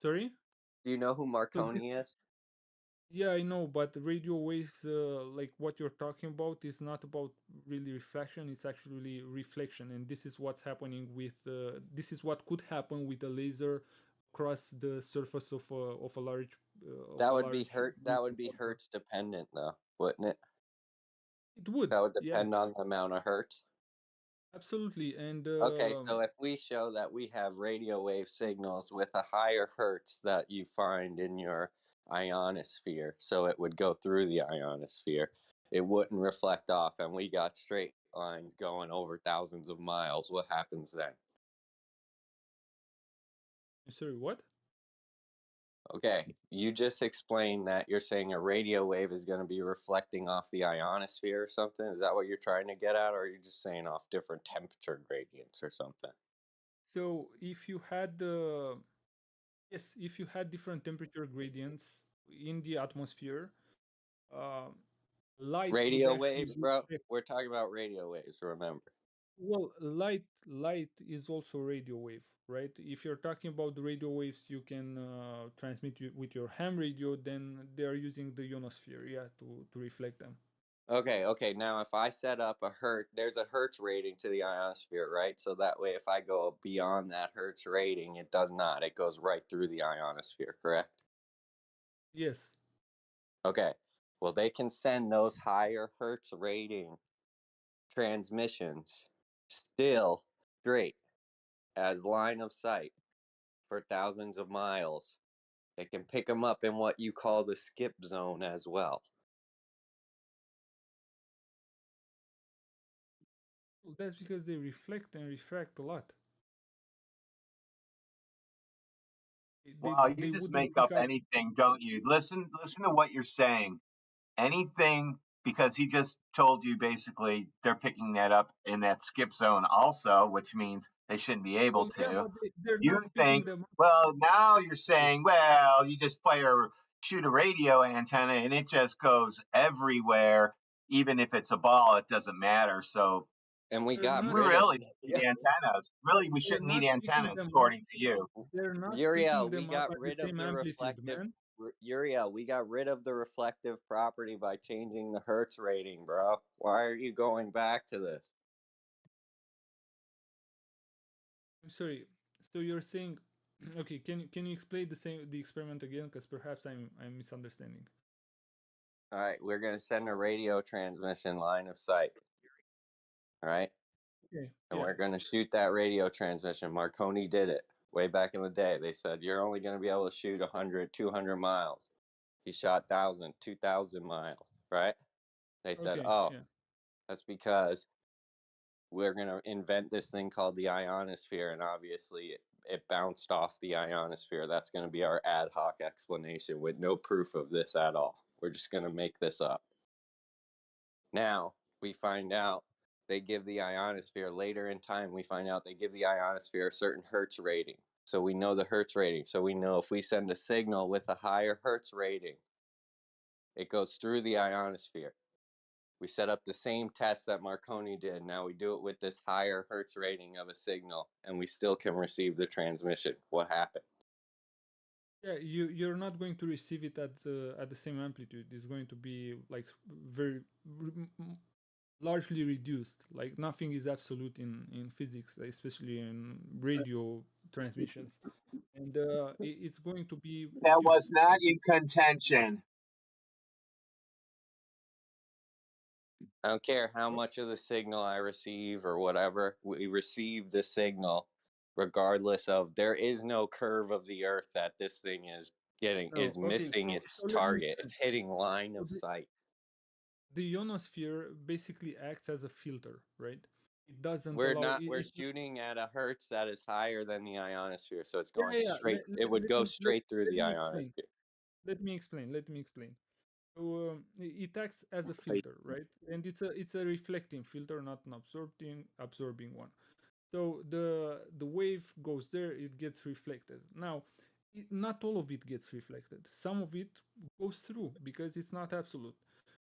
sorry. Do you know who So this, Marconi is? yeah, I know, but radio waves, like what you're talking about, is not about really reflection. It's actually reflection, and this is what's happening with. This is what could happen with a laser across the surface of a large That would be hurt. group That would of be water. hertz dependent, though, wouldn't it? It would, That would yeah, depend on the amount of hertz. absolutely, and Okay, so if we show that we have radio wave signals with a higher hertz that you find in your ionosphere, so it would go through the ionosphere, it wouldn't reflect off, and we got straight lines going over thousands of miles. What happens then? sorry, what? Okay, you just explained that you're saying a radio wave is going to be reflecting off the ionosphere or something. Is that what you're trying to get at, or are you just saying off different temperature gradients or something? So if you had yes, if you had different temperature gradients in the atmosphere, uh, light would Radio actually waves, bro. reflect. We're talking about radio waves, remember. Well, light is also radio wave, right? If you're talking about the radio waves you can transmit with your ham radio, then they are using the ionosphere, yeah, to reflect them. Okay. Now, if I set up there's a Hertz rating to the ionosphere, right? So that way, if I go beyond that Hertz rating, it does not. It goes right through the ionosphere, correct? Yes. Okay. Well, they can send those higher Hertz rating transmissions still straight as line of sight for thousands of miles. They can pick them up in what you call the skip zone as well. Well, that's because they reflect and refract a lot. Well, you They just wouldn't make pick up up. anything, don't you? Listen to what you're saying. Anything, because he just told you basically they're picking that up in that skip zone also, which means they shouldn't be able Well, yeah, to. but they're You not picking think, them up. well, now you're saying, well, you just shoot a radio antenna and it just goes everywhere, even if it's a ball, it doesn't matter. So And we They're got we not. rid of really need antennas. Really, we They're shouldn't not need picking antennas, them up. according to you. They're not Uriel, picking we them up got at the rid of same the amplitude, reflective. man. Uriel, we got rid of the reflective property by changing the Hertz rating, bro. Why are you going back to this? I'm sorry. So you're saying, okay? Can you explain the experiment again? Because perhaps I'm misunderstanding. All right, we're gonna send a radio transmission line of sight. All right, Okay. and Yeah. we're gonna shoot that radio transmission. Marconi did it way back in the day. They said you're only gonna be able to shoot 100, 200 miles. He shot 1,000, 2,000 miles. Right? They said, Okay. oh, Yeah. that's because we're going to invent this thing called the ionosphere, and obviously it bounced off the ionosphere. That's going to be our ad hoc explanation with no proof of this at all. We're just going to make this up. Now we find out they give the ionosphere later in time. We find out they give the ionosphere a certain Hertz rating. So we know the Hertz rating. So we know if we send a signal with a higher Hertz rating, it goes through the ionosphere. We set up the same test that Marconi did. Now we do it with this higher Hertz rating of a signal, and we still can receive the transmission. What happened? Yeah. You're not going to receive it at the same amplitude. It's going to be like very largely reduced. Like nothing is absolute in physics, especially in radio transmissions, and it's going to be That was different. not in contention. I don't care how much of the signal I receive or whatever. We receive the signal regardless of, there is no curve of the Earth that this thing is No. Okay. missing So its let me target. explain. It's hitting line So of sight. the ionosphere basically acts as a filter, right? It doesn't We're allow not, we're it. shooting at a Hertz that is higher than the ionosphere. So it's Yeah, going yeah, yeah. straight, it would go straight through Let the me explain. ionosphere. Let me explain. Let me explain. So it acts as a filter, right? And it's a reflecting filter, not an absorbing one. So the wave goes there, it gets reflected. Now, not all of it gets reflected. Some of it goes through because it's not absolute.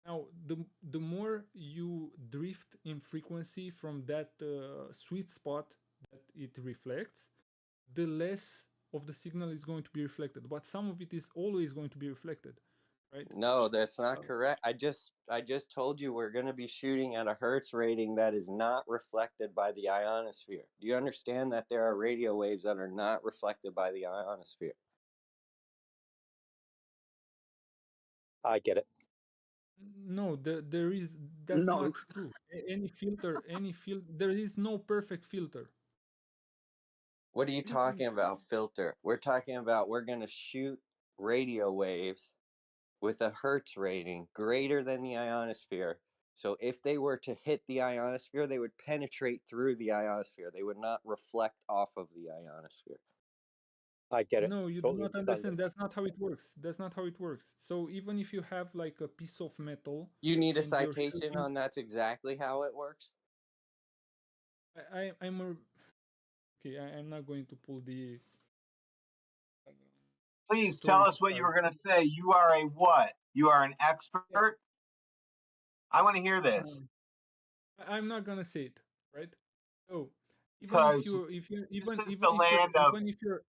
Now, the more you drift in frequency from that sweet spot that it reflects, the less of the signal is going to be reflected. But some of it is always going to be reflected, right? No, that's not correct. I just told you we're going to be shooting at a Hertz rating that is not reflected by the ionosphere. Do you understand that there are radio waves that are not reflected by the ionosphere? I get it. No, there is that's No. not true. There is no perfect filter. What are you talking about, filter? We're talking about we're going to shoot radio waves with a Hertz rating greater than the ionosphere. So if they were to hit the ionosphere, they would penetrate through the ionosphere. They would not reflect off of the ionosphere. I get it. No, you do Totally not understand understand. this. That's not how it works. That's not how it works. So even if you have like a piece of metal You need a and you're citation shooting, on that's exactly how it works? I'm okay. I'm not going to pull the Please tell authority us what you card. were going to say. You are a what? You are an expert? I want to hear this. I'm not gonna say it, right? So even if Because you this is even the if you're land of,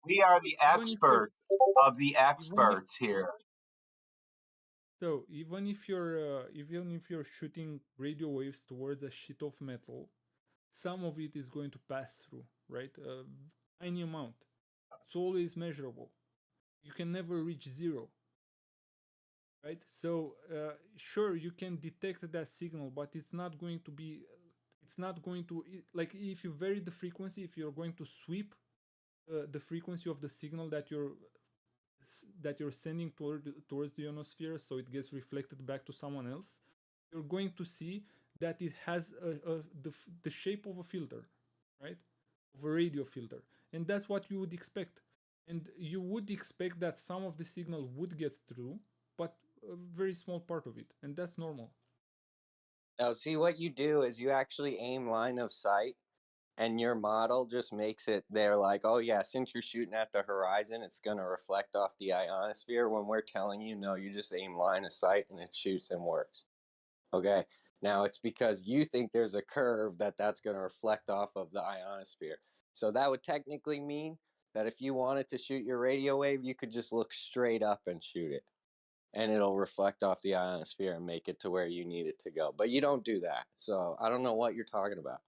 we are the even if you're experts of the even if experts here. So even if you're shooting radio waves towards a sheet of metal, some of it is going to pass through, right? A tiny amount. It's always measurable. You can never reach zero, right? So sure, you can detect that signal, but it's not going to be. It's not going to like if you vary the frequency. If you're going to sweep the frequency of the signal that you're sending towards the ionosphere, so it gets reflected back to someone else, you're going to see that it has the shape of a filter, right? Of a radio filter, and that's what you would expect. And you would expect that some of the signal would get through, but a very small part of it, and that's normal. Now, see what you do is you actually aim line of sight, and your model just makes it there like, oh yeah, since you're shooting at the horizon, it's going to reflect off the ionosphere. When we're telling you, no, you just aim line of sight and it shoots and works. Okay. Now it's because you think there's a curve that's going to reflect off of the ionosphere. So that would technically mean that if you wanted to shoot your radio wave, you could just look straight up and shoot it, and it'll reflect off the ionosphere and make it to where you need it to go. But you don't do that. So I don't know what you're talking about.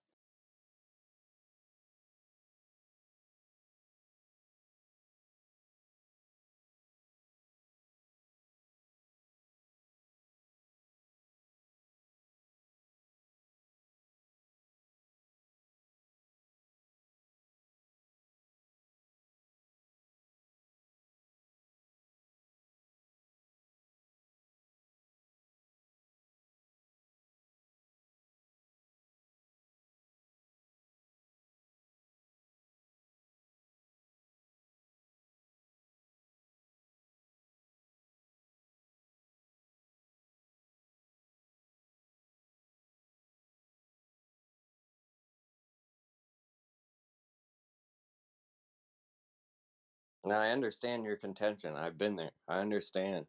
Now, I understand your contention. I've been there. I understand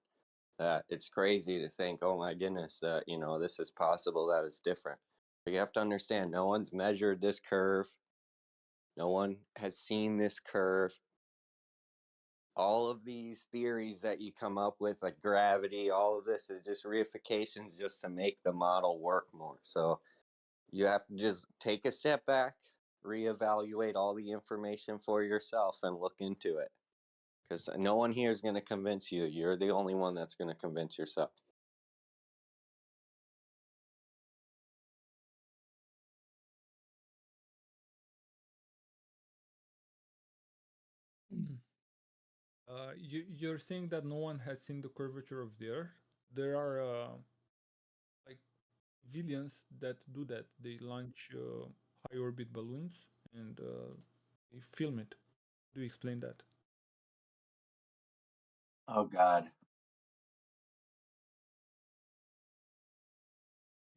that it's crazy to think, oh my goodness, that, this is possible, that it's different. But you have to understand, no one's measured this curve. No one has seen this curve. All of these theories that you come up with, like gravity, all of this is just reifications just to make the model work more. So you have to just take a step back, reevaluate all the information for yourself, and look into it. Because no one here is going to convince you. You're the only one that's going to convince yourself. You're saying that no one has seen the curvature of the Earth. There are like villains that do that. They launch high orbit balloons and they film it. Do you explain that? Oh God.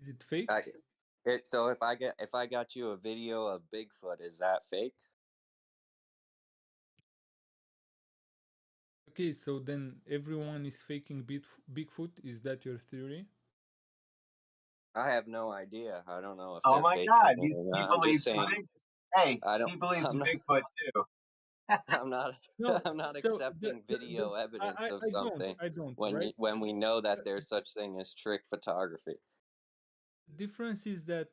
Is it fake? So if I got you a video of Bigfoot, is that fake? Okay, so then everyone is faking Bigfoot. Is that your theory? I have no idea. I don't know if Oh they're my faking God. it He or he not. I'm just believes in saying. big. Hey, I don't. he believes I'm in not. Bigfoot too. I'm not. No. I'm not So accepting video evidence of I don't. something I don't. when Right. when we know that there's such thing as trick photography. The difference is that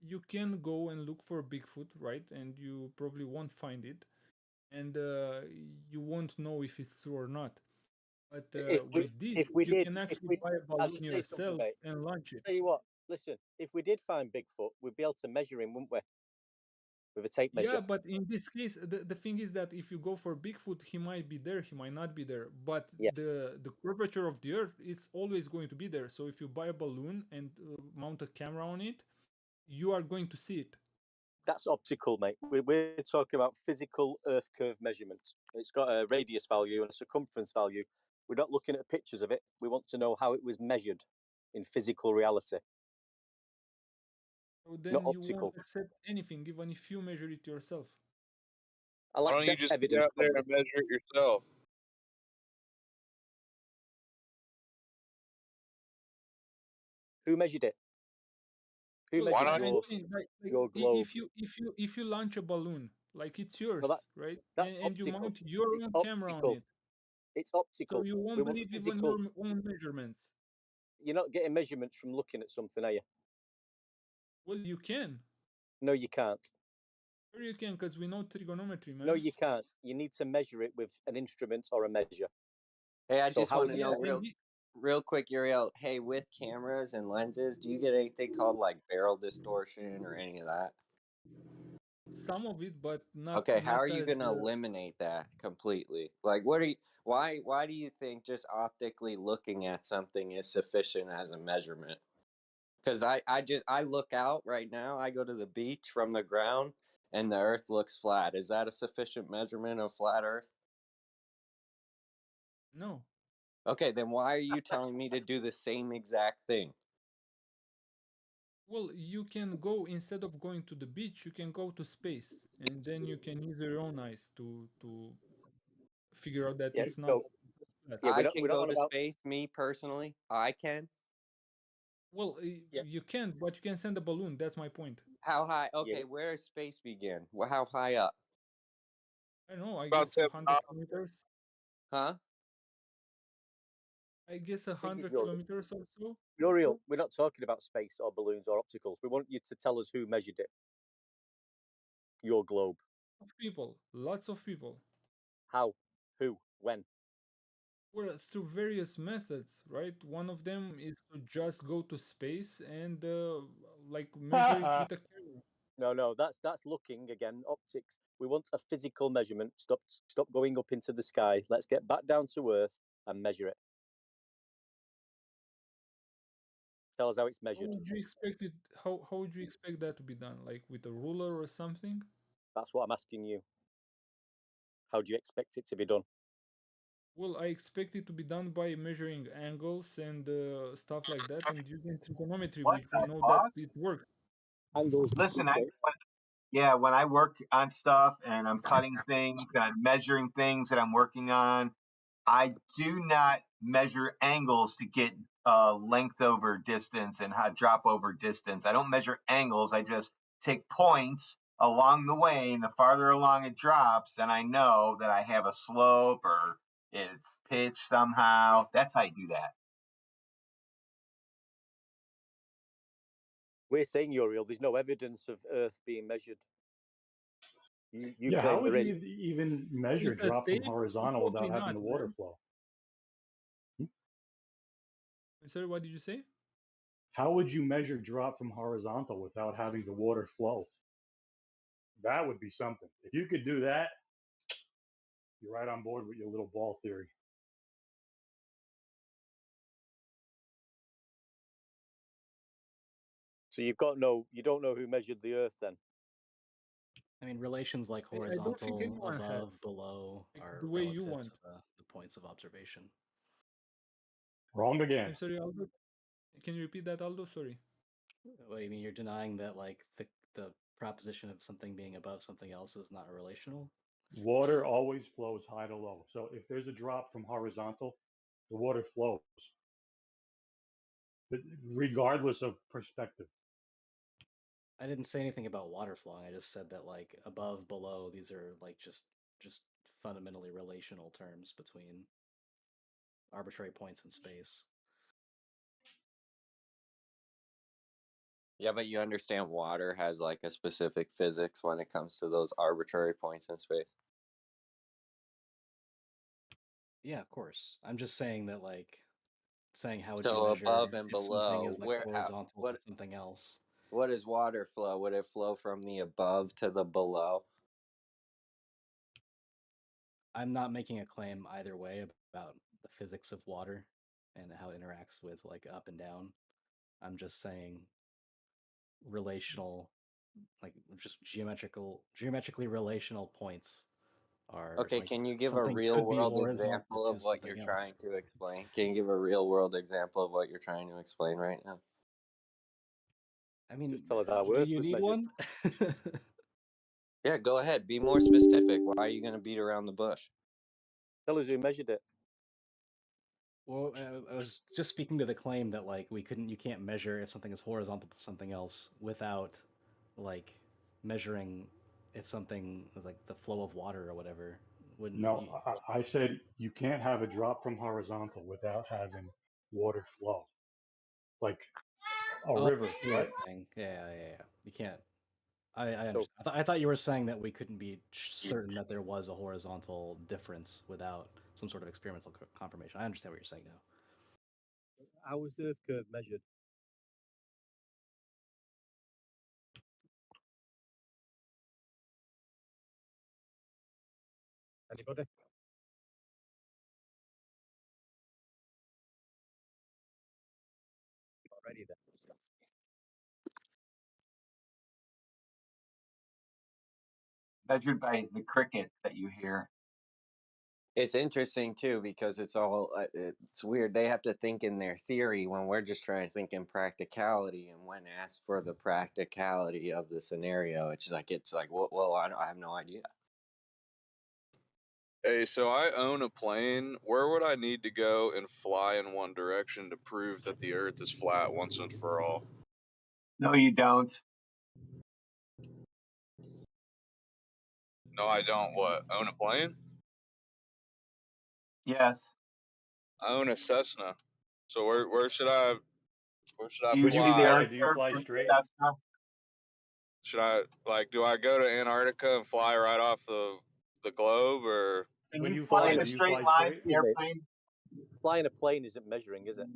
you can go and look for Bigfoot, right? And you probably won't find it, and you won't know if it's true or not. But with this, if we you did, can if actually we, buy a I'll balloon just say something, yourself mate. and launch it. Tell you what, listen, if we did find Bigfoot, we'd be able to measure him, wouldn't we? With a tape Yeah, measure. but in this case, the thing is that if you go for Bigfoot, he might be there, he might not be there. But Yes. the curvature of the Earth is always going to be there. So if you buy a balloon and mount a camera on it, you are going to see it. That's optical, mate. We're talking about physical Earth curve measurements. It's got a radius value and a circumference value. We're not looking at pictures of it. We want to know how it was measured in physical reality. So Not then you won't optical. accept anything, even if you measure it yourself. I'll Why don't you accept just get evidence out there from and measure it yourself? who measured it. Who Well, Why measured don't I'm you? saying your globe? if you launch a balloon, like it's yours, Well, right? that's And you optical. mount your It's own camera on optical. it. It's So optical. you We won't want believe even physical. your own measurements. You're not getting measurements from looking at something, are you? Well, you can. No, you can't. Sure you can, because we know trigonometry, man. No, you can't. You need to measure it with an instrument or a measure. Hey, I So just how want is to it? Yeah, know and real quick, Uriel. Hey, with cameras and lenses, do you get anything called like barrel distortion or any of that? some of it, but Okay, how are not you as going to eliminate that completely? Like, what are you? Why do you think just optically looking at something is sufficient as a measurement? Because I look out right now. I go to the beach from the ground, and the Earth looks flat. Is that a sufficient measurement of flat Earth? no. Okay, then why are you telling me to do the same exact thing? Well, you can go, instead of going to the beach, you can go to space, and then you can use your own eyes to figure out that Yeah. it's not So flat. yeah, I we're can not go on to about. space, me personally. I can. Well, Yeah. you can, but you can send a balloon. That's my point. How high? Yeah. Okay, where does space begin? How high up? I don't know. I About guess 10 100 kilometers. Huh? I guess Think it's 100 yours. kilometers or so. Uriel, we're not talking about space or balloons or opticals. We want you to tell us who measured it. Your globe. Of people, lots of people. How? Who? When? Well, through various methods, right? One of them is to just go to space and like measure it with a camera. No, that's looking again. Optics. We want a physical measurement. Stop going up into the sky. Let's get back down to earth and measure it. Tell us how it's How measured. would you expect it? How would you expect that to be done? Like with a ruler or something? That's what I'm asking you. How do you expect it to be done? Well, I expect it to be done by measuring angles and stuff like that, and using trigonometry, What which we the know that fuck? it works. Angles. Listen, Okay. when I work on stuff and I'm cutting things and I'm measuring things that I'm working on, I do not measure angles to get length over distance and drop over distance. I don't measure angles. I just take points along the way, and the farther along it drops, then I know that I have a slope or it's pitched somehow. That's how you do that. We're saying, Uriel, there's no evidence of Earth being measured. You Yeah, how claim would there you is. even measure With a drop from tape? horizontal without Probably having not, the water man. flow? Sorry, what did you say? How would you measure drop from horizontal without having the water flow? That would be something. If you could do that, you're right on board with your little ball theory. So you don't know who measured the Earth then. I mean, relations like I don't think horizontal, anyone has. above, below Like are the way you relative want. to the points of observation. Wrong again. I'm sorry, Aldo. Can you repeat that, Aldo? Sorry. What, you mean you're denying that like the proposition of something being above something else is not relational? Water always flows high to low. So if there's a drop from horizontal, the water flows, regardless of perspective. I didn't say anything about water flowing. I just said that like above, below, these are like just fundamentally relational terms between arbitrary points in space. Yeah, but you understand water has like a specific physics when it comes to those arbitrary points in space. Yeah, of course. I'm just saying that like saying how would you So measure above and if something below, is like horizontal to something else? What does water flow? Would it flow from the above to the below? I'm not making a claim either way about the physics of water and how it interacts with like up and down. I'm just saying relational, like just geometrically relational points are Okay, like can you give a something real could be world horizontal example to of what you're something else. trying to explain? Can you give a real world example of what you're trying to explain right now? I mean, Just tell us how do Earth you was need measured. one? Yeah, go ahead. Be more specific. Why are you going to beat around the bush? Tell us who measured it. Well, I was just speaking to the claim that like you can't measure if something is horizontal to something else without like measuring if something is like the flow of water or whatever. Wouldn't No, you, I said you can't have a drop from horizontal without having water flow, like a oh, river, I see what right? you're saying. Yeah. You can't. I understand. I thought you were saying that we couldn't be certain that there was a horizontal difference without some sort of experimental confirmation. I understand what you're saying now. How was the Earth curve measured? Anybody? Already then. Measured by the cricket that you hear. It's interesting too because it's all it's weird. They have to think in their theory when we're just trying to think in practicality. And when asked for the practicality of the scenario, it's like well I have no idea. Hey, so I own a plane. Where would I need to go and fly in one direction to prove that the Earth is flat once and for all? No, you don't. No, I don't. What? Own a plane? Yes. I own a Cessna. So where should I Do you see the fly? Earth Do you curve fly from straight? your Cessna? Should I do I go to Antarctica and fly right off the globe, or Can When you you fly fly, in Flying a do a you straight fly line straight? from the airplane? flying a plane isn't measuring, is it?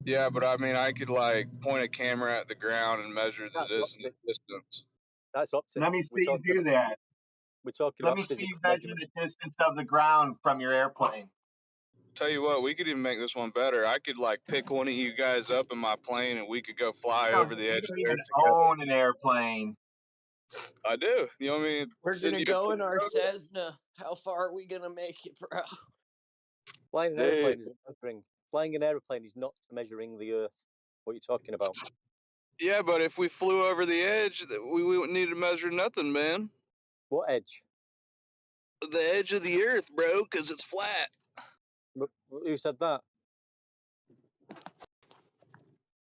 yeah, but I mean I could like point a camera at the ground and measure the That's optics. distance. That's optics. Let me see you do that. We're talking Let about me see you physical measure measurements. the distance of the ground from your airplane. Tell you what, we could even make this one better. I could like pick one of you guys up in my plane and we could go fly No, over the you edge of don't the even Earth together. own an airplane. I do. You want me to We're send gonna you a go in picture our of it? Cessna. How far are we gonna make it, bro? Flying an Dude, aeroplane isn't measuring. Flying an aeroplane is not measuring the Earth. What are you talking about? yeah, but if we flew over the edge, we wouldn't need to measure nothing, man. What edge? The edge of the Earth, bro, because it's flat. Who said that? How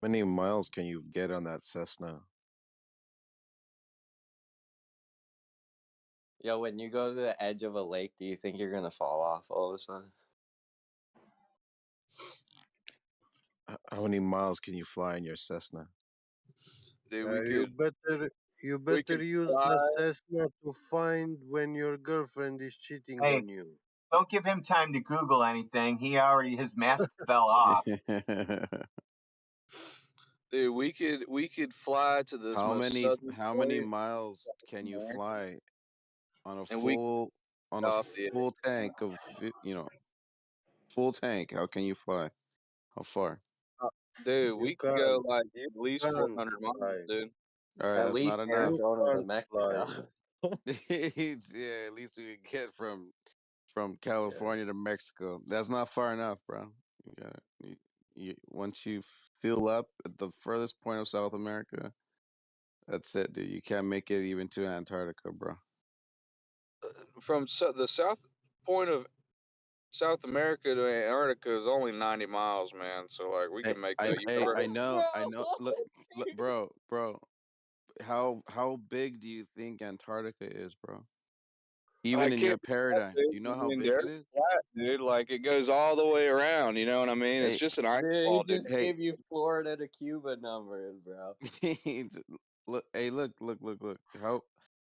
many miles can you get on that Cessna? Yo, when you go to the edge of a lake, do you think you're gonna fall off all of a sudden? How many miles can you fly in your Cessna? Dude, You better we could use fly. the Cessna to find when your girlfriend is cheating Hey, on you. don't give him time to Google anything. His mask fell off. Dude, we could fly to this most southern How many point miles can in you America, fly on a and we could on get a off the edge. full tank of full tank? How can you fly? How far? Dude, You we could go can't. like You at least can't 400 miles, fly. dude. All right, At that's not least enough. You Arizona to can't fly. Mexico. Yeah, at least we can get from Yeah. California to Mexico. That's not far enough, bro. You got once you fill up at the furthest point of South America, that's it, dude. You can't make it even to Antarctica, bro. From the south point of South America to Antarctica is only 90 miles, man. So like we can make that. You ever? I know. Look, bro. How big do you think Antarctica is, bro? I Even in can't your paradigm, do you know how in big there it is? flat, dude. Like it goes all the way around. You know what I mean? It's Hey, just an ice Dude, he ball, dude. just gave you Florida to Cuba numbers, bro. look, hey, look. How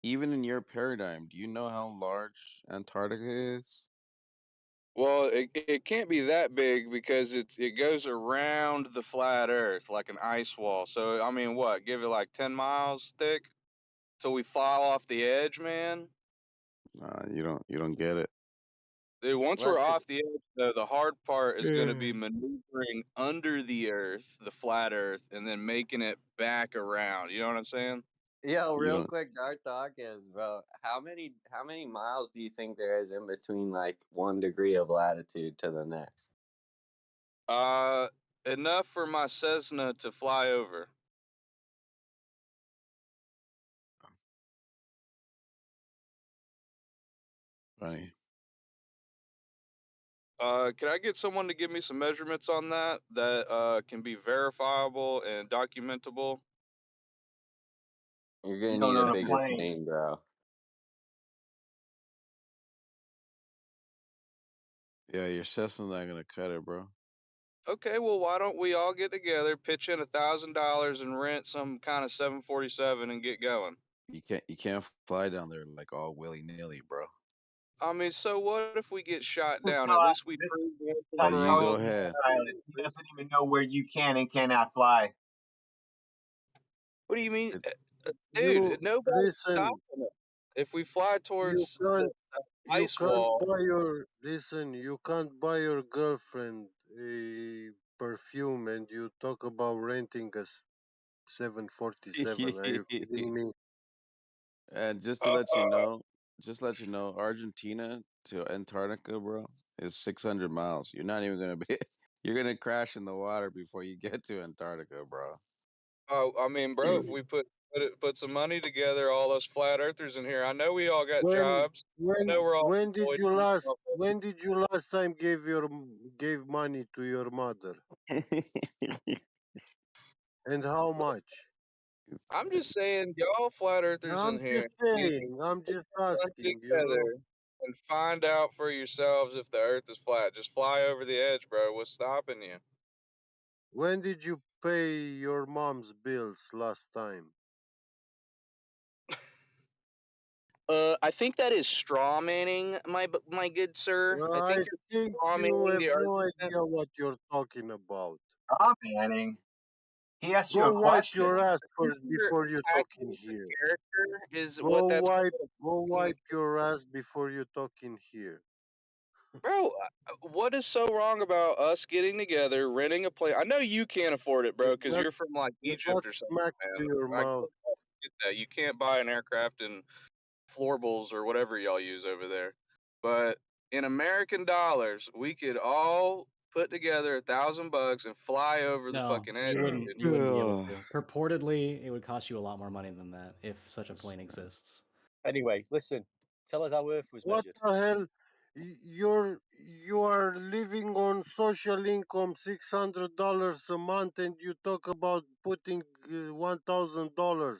even in your paradigm, do you know how large Antarctica is? Well, it can't be that big because it goes around the flat Earth like an ice wall. So I mean, what? Give it like 10 miles thick till we fall off the edge, man. You don't get it. Dude, once Let's we're just off the edge, though, the hard part is going to be Mm. maneuvering under the Earth, the flat Earth, and then making it back around. You know what I'm saying? Yo, You real don't. quick, Dark Talk is, bro. How many miles do you think there is in between like 1 degree of latitude to the next? Uh, enough for my Cessna to fly over. Funny. Can I get someone to give me some measurements on that can be verifiable and documentable? You're gonna You need don't a own a bigger plane. plane, bro. Yeah, your Cessna's not gonna cut it, bro. Okay, well, why don't we all get together, pitch in $1,000 and rent some kind of 747 and get going? You can't fly down there like all willy nilly, bro. I mean, so what if we get shot This down? At guy, least we this proved once and Hey, for you go all. total ahead. pilot, he doesn't even know where you can and cannot fly. What do you mean? You Dude, nobody's listen. stopping us. If we fly You towards can't. the You ice can't wall, buy your. Listen. You can't buy your girlfriend a perfume, and you talk about renting a 747. Are you kidding me? And just to let you know, Argentina to Antarctica, bro, is 600 miles. You're not even gonna be. You're gonna crash in the water before you get to Antarctica, bro. oh, I mean, bro, if we put some money together, all us flat earthers in here, I know we all got When jobs. I know we're all employed. when did you last time gave money to your mother, and how much? I'm just saying, y'all flat earthers in I'm here, just need saying. I'm to just get asking. together and find out for yourselves if the Earth is flat. Just fly over the edge, bro. What's stopping you? When did you pay your mom's bills last time? I think that is straw manning, my good sir. I I think you're think straw you manning have the no argument. idea what you're talking about. Oh, Manning. He asked you Go a wipe question. your ass I think first you're before you're talking attacking the here. character. Is what Go that's wipe, called. go wipe your ass before you're talking here. Bro, what is so wrong about us getting together, renting a plane? I know you can't afford it, bro, Is because that you're from like is Egypt that or something, smack to man. your I mouth? get that. You can't buy an aircraft in floorbols or whatever y'all use over there. But in American dollars, we could all put together $1,000 and fly over the No, fucking edge. you wouldn't. You wouldn't be able to. Purportedly, it would cost you a lot more money than that if such a plane exists. Anyway, listen. Tell us how Earth was What measured. the hell? You are living on social income $600 a month, and you talk about putting $1,000.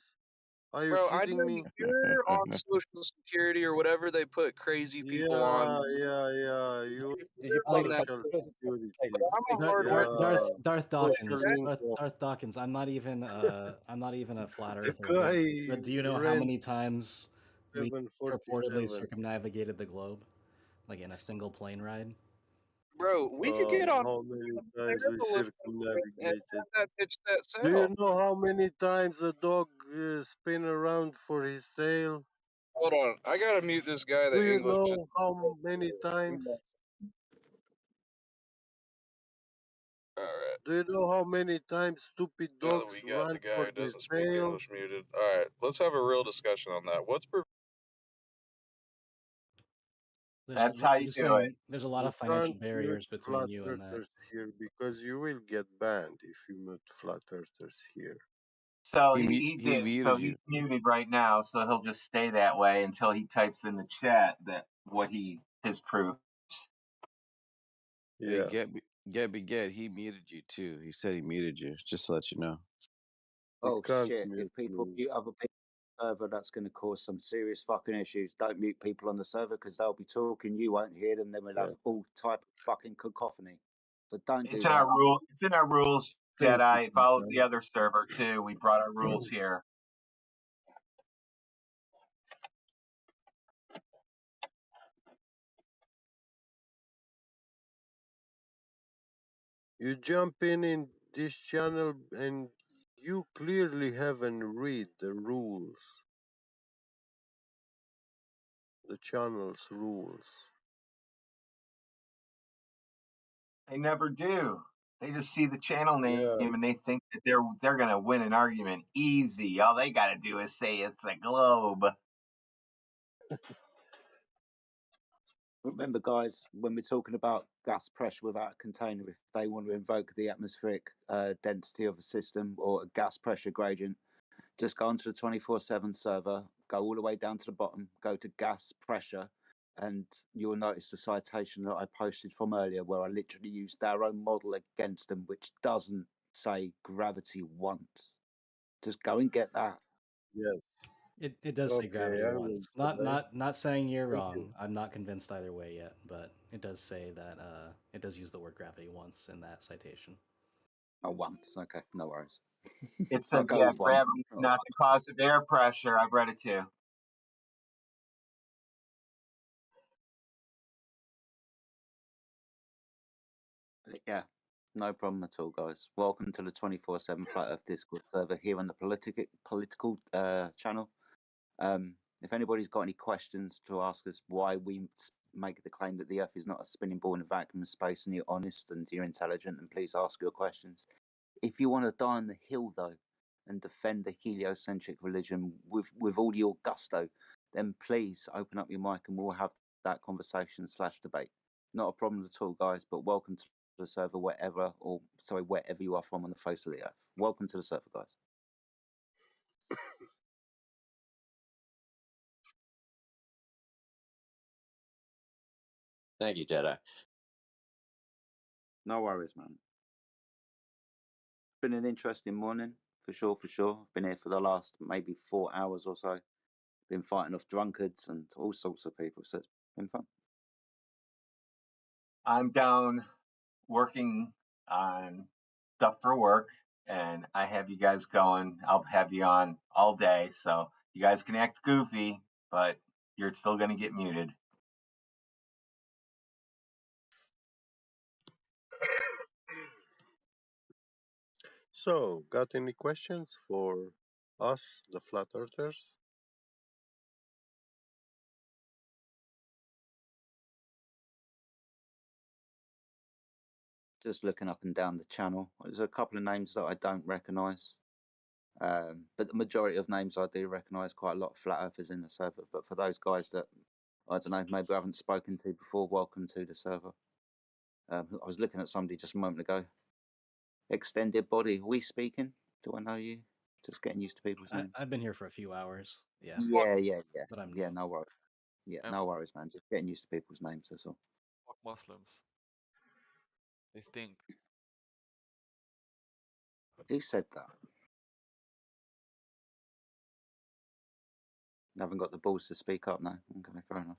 Are you Bro, I kidding know me? you're on Social Security or whatever they put crazy people on. Yeah. You Did you Live pay on the that. tax? social security. But I'm a hard worker. Darth Dawkins. Social income. Darth Dawkins. I'm not even. I'm not even a flat The earther. guy But do you know how rent many times we purportedly 747. circumnavigated the globe, like in a single plane ride? Bro, we could get on How many times we a little and have circumnavigated? that bitch that Do you sell. know how many times a dog spin around for his tail? Hold on, I gotta mute this guy. Do The you English. know how many times? All right. Do you know how many times stupid Now that dogs we got run the guy for who their doesn't speak tail? English muted. All right, let's have a real discussion on that. That's how I'm you just do it. saying, there's a lot You of financial can't mute barriers between flat you and that. earthers here because you will get banned if you mute flat earthers here. So He he he did. So muted he's you. muted right now. So he'll just stay that way until he types in the chat that what his proof. Hey, Yeah. get. He muted you too. He said he muted you. Just to let you know. He Oh can't shit! If mute people me. mute other people on the server, that's going to cause some serious fucking issues. Don't mute people on the server because they'll be talking, you won't hear them. Then we'll have all type of fucking cacophony. So don't It's do in our that. rule. It's in our rules, Thank you, Jedi. It follows the man. other server too. We brought our rules here. You jump in this channel and you clearly haven't read the rules, the channel's rules. They never do. They just see the channel name Yeah. and they think that they're gonna win an argument easy. All they got to do is say it's a globe. Remember, guys, when we're talking about gas pressure without a container, if they want to invoke the atmospheric density of a system or a gas pressure gradient, just go onto the 24/7 server, go all the way down to the bottom, go to gas pressure, and you'll notice the citation that I posted from earlier where I literally used our own model against them, which doesn't say gravity once. Just go and get that. Yes. It does say Okay, gravity I will once. Not try. not saying you're Thank wrong. you. I'm not convinced either way yet, but it does say that it does use the word gravity once in that citation. Oh, once. Okay, no worries. It I'll says, go yeah, with once. gravity's not the cause of air pressure. I've read it too. Yeah, no problem at all, guys. Welcome to the 24/7 Flat Earth Discord server here on the political channel. If anybody's got any questions to ask us why we make the claim that the Earth is not a spinning ball in a vacuum of space, and you're honest and you're intelligent, then please ask your questions. If you want to die on the hill, though, and defend the heliocentric religion with all your gusto, then please open up your mic and we'll have that conversation / debate. Not a problem at all, guys, but welcome to the server wherever you are from on the face of the earth. Welcome to the server, guys. Thank you, Jedi. No worries, man. Been an interesting morning, for sure. I've been here for the last maybe 4 hours or so. Been fighting off drunkards and all sorts of people, so it's been fun. I'm down working on stuff for work, and I have you guys going. I'll have you on all day, so you guys can act goofy, but you're still going to get muted. So, got any questions for us, the flat earthers? Just looking up and down the channel, there's a couple of names that I don't recognise, but the majority of names I do recognise. Quite a lot of flat earthers in the server, but for those guys that I don't know, maybe I haven't spoken to before, welcome to the server. I was looking at somebody just a moment ago. Extended body, we speaking? Do I know you? Just getting used to people's names. I've been here for a few hours. Yeah. Yeah. But I'm Yeah, new. no worries. Yeah, no worries, man. Just getting used to people's names, that's all. Fuck Muslims. They stink. Who said that? I haven't got the balls to speak up now. Okay, fair enough.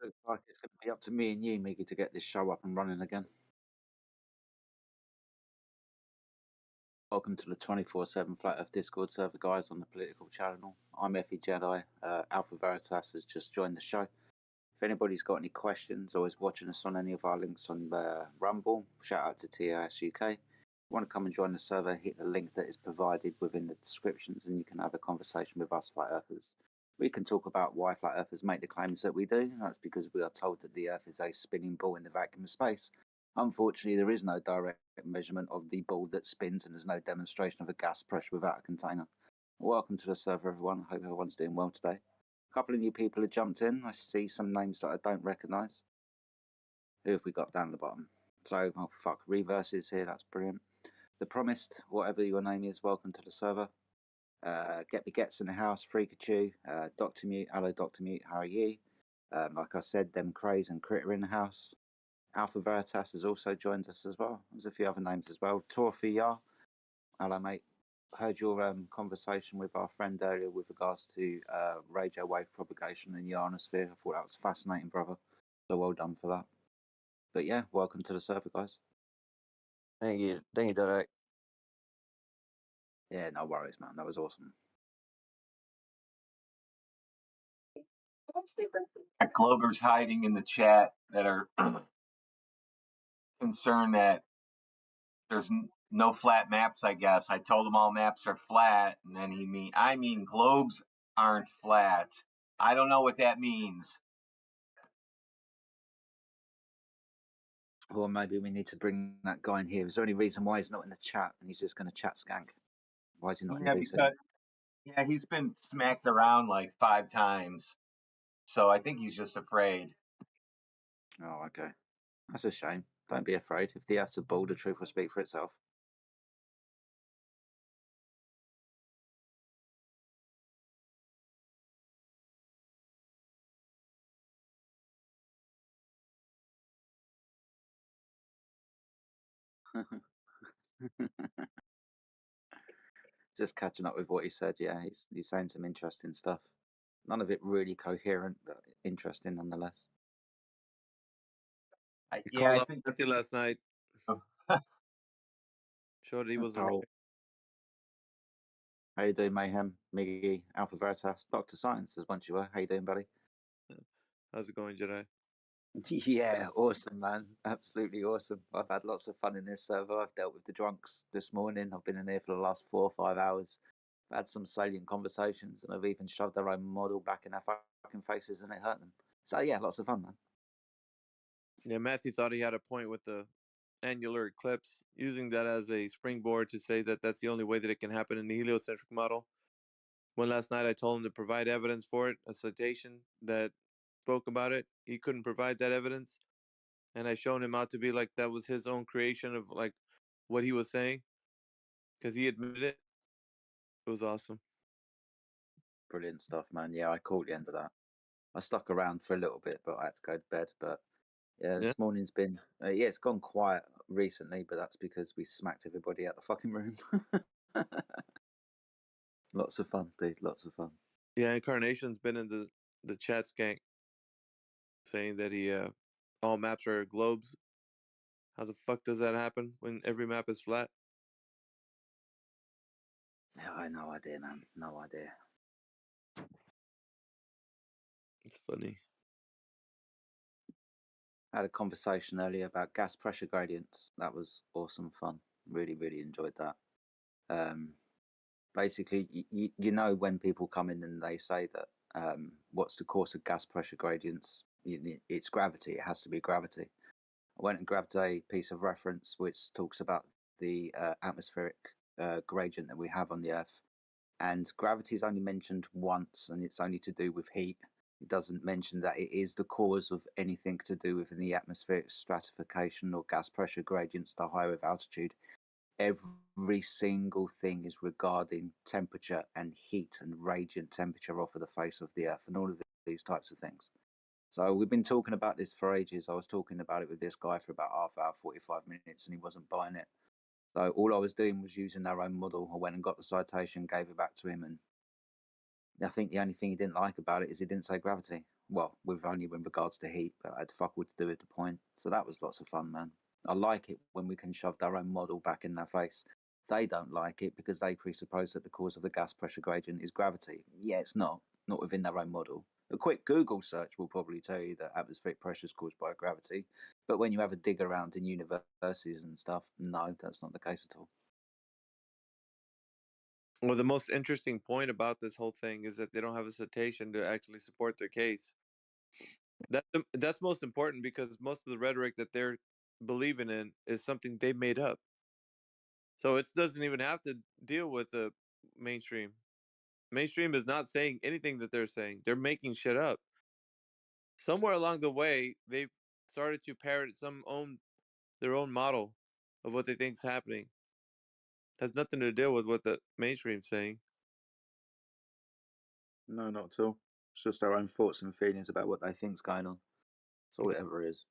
Looks like it's going to be up to me and you, Miggy, to get this show up and running again. Welcome to the 24/7 Flat Earth Discord server, guys, on the political channel. I'm Effie Jedi. Alpha Veritas has just joined the show. If anybody's got any questions or is watching us on any of our links on Rumble, shout out to TAS UK. If you want to come and join the server, hit the link that is provided within the descriptions and you can have a conversation with us Flat Earthers. We can talk about why Flat Earthers make the claims that we do. That's because we are told that the Earth is a spinning ball in the vacuum of space. Unfortunately, there is no direct measurement of the ball that spins and there's no demonstration of a gas pressure without a container. Welcome to the server, everyone. I hope everyone's doing well today. A couple of new people have jumped in. I see some names that I don't recognise. Who have we got down the bottom? So, oh fuck, Reverse is here. That's brilliant. The Promised, whatever your name is, welcome to the server. Get Me Gets in the house, Freakachu, Dr. Mute, hello Dr. Mute, how are you? Like I said, Them Craze and Critter in the house. Alpha Veritas has also joined us as well. There's a few other names as well. Torfi hello mate. Heard your conversation with our friend earlier with regards to radio wave propagation in the ionosphere. I thought that was fascinating, brother. So well done for that. But yeah, welcome to the server, guys. Thank you, Derek. Yeah, no worries, man. That was awesome. Globers hiding in the chat that are concerned that there's no flat maps. I guess I told them all maps are flat, and then I mean globes aren't flat. I don't know what that means. Well, maybe we need to bring that guy in here. Is there any reason why he's not in the chat and he's just going to chat skank? Why is he not in Yeah, VC? because he's been smacked around like 5 times, so I think he's just afraid. Oh, okay. That's a shame. Don't be afraid. If the Earth's a ball, the truth will speak for itself. Just catching up with what he said. Yeah, he's saying some interesting stuff. None of it really coherent, but interesting nonetheless. He called up Matthew last night. Showed he wasn't right. How you doing, Mayhem, Miggy, Alpha Veritas, Dr. Science, as once you were. How you doing, buddy? How's it going, Jedi? Yeah, awesome, man. Absolutely awesome. I've had lots of fun in this server. I've dealt with the drunks this morning. I've been in here for the last 4 or 5 hours. I've had some salient conversations, and I've even shoved their own model back in their fucking faces, and it hurt them. So yeah, lots of fun, man. Yeah, Matthew thought he had a point with the annular eclipse, using that as a springboard to say that that's the only way that it can happen in the heliocentric model. When last night I told him to provide evidence for it, a citation that spoke about it, he couldn't provide that evidence, and I shown him out to be like that was his own creation of like what he was saying, because he admitted it. It was awesome. Brilliant stuff, man. Yeah, I caught the end of that. I stuck around for a little bit, but I had to go to bed. But yeah, this morning's been it's gone quiet recently, but that's because we smacked everybody out the fucking room. Lots of fun, dude. Lots of fun. Yeah, Incarnation's been in the chat skank saying that he all maps are globes. How the fuck does that happen when every map is flat? Yeah, I no idea, man. No idea. It's funny. I had a conversation earlier about gas pressure gradients. That was awesome fun. Really, really enjoyed that. Basically, you know when people come in and they say that what's the cause of gas pressure gradients? It's gravity. It has to be gravity. I went and grabbed a piece of reference which talks about the atmospheric gradient that we have on the Earth. And gravity is only mentioned once, and it's only to do with heat. It doesn't mention that it is the cause of anything to do with the atmospheric stratification or gas pressure gradients the higher with altitude. Every single thing is regarding temperature and heat and radiant temperature off of the face of the Earth and all of these types of things. So we've been talking about this for ages. I was talking about it with this guy for about half hour, 45 minutes, and he wasn't buying it. So all I was doing was using their own model. I went and got the citation, gave it back to him, and I think the only thing he didn't like about it is he didn't say gravity. Well, with only in regards to heat, but it had fuck all to do with the point. So that was lots of fun, man. I like it when we can shove their own model back in their face. They don't like it because they presuppose that the cause of the gas pressure gradient is gravity. Yeah, it's not within their own model. A quick Google search will probably tell you that atmospheric pressure is caused by gravity. But when you have a dig around in universities and stuff, no, that's not the case at all. Well, the most interesting point about this whole thing is that they don't have a citation to actually support their case. That's most important because most of the rhetoric that they're believing in is something they made up. So it doesn't even have to deal with the mainstream. Mainstream is not saying anything that they're saying. They're making shit up. Somewhere along the way, they've started to parrot their own model of what they think's happening. Has nothing to do with what the mainstream's saying. No, not at all. It's just our own thoughts and feelings about what they think's going on. That's all it ever is.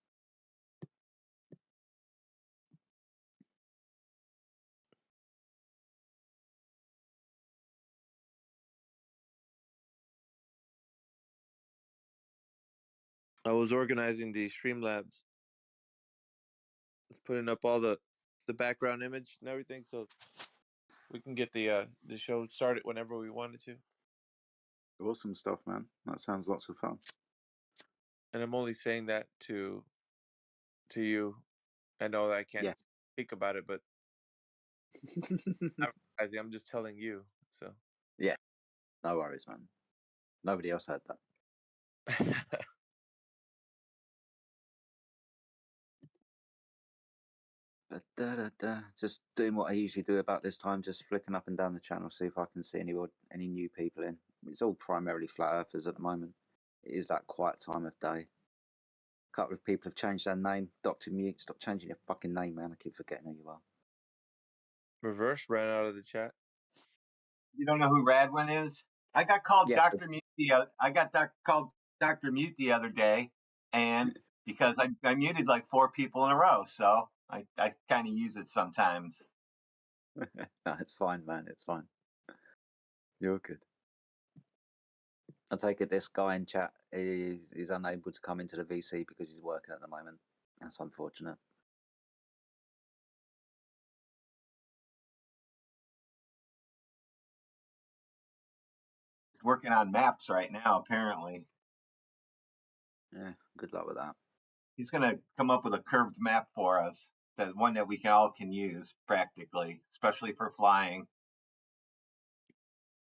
I was organizing the Streamlabs. It's putting up all the background image and everything, so we can get the show started whenever we wanted to. Awesome stuff, man. That sounds lots of fun. And I'm only saying that to you. I know that I can't speak about it, but I'm just telling you. So yeah, no worries, man. Nobody else heard that. But just doing what I usually do about this time, just flicking up and down the channel, see if I can see any new people in. It's all primarily flat earthers at the moment. It is that quiet time of day. A couple of people have changed their name. Dr. Mute, stop changing your fucking name, man. I keep forgetting who you are. Reverse ran out of the chat. You don't know who Radwin is? I got called Yes, Dr. Mute. Called Dr. Mute the other day, and because I muted like 4 people in a row, so I kind of use it sometimes. No, it's fine, man. It's fine. You're good. I take it this guy in chat is unable to come into the VC because he's working at the moment. That's unfortunate. He's working on maps right now, apparently. Yeah, good luck with that. He's going to come up with a curved map for us, the one that we all can use practically, especially for flying.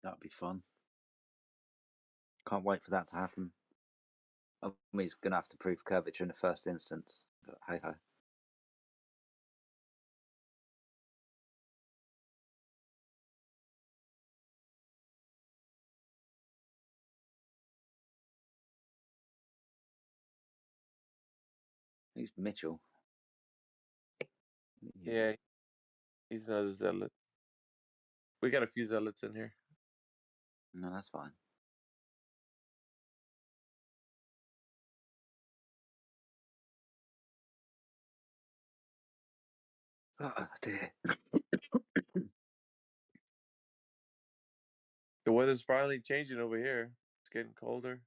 That'd be fun. Can't wait for that to happen. I mean, he's going to have to prove curvature in the first instance, but hey ho. Who's Mitchell? Yeah, he's another zealot. We got a few zealots in here. No, that's fine. Oh dear. The weather's finally changing over here. It's getting colder.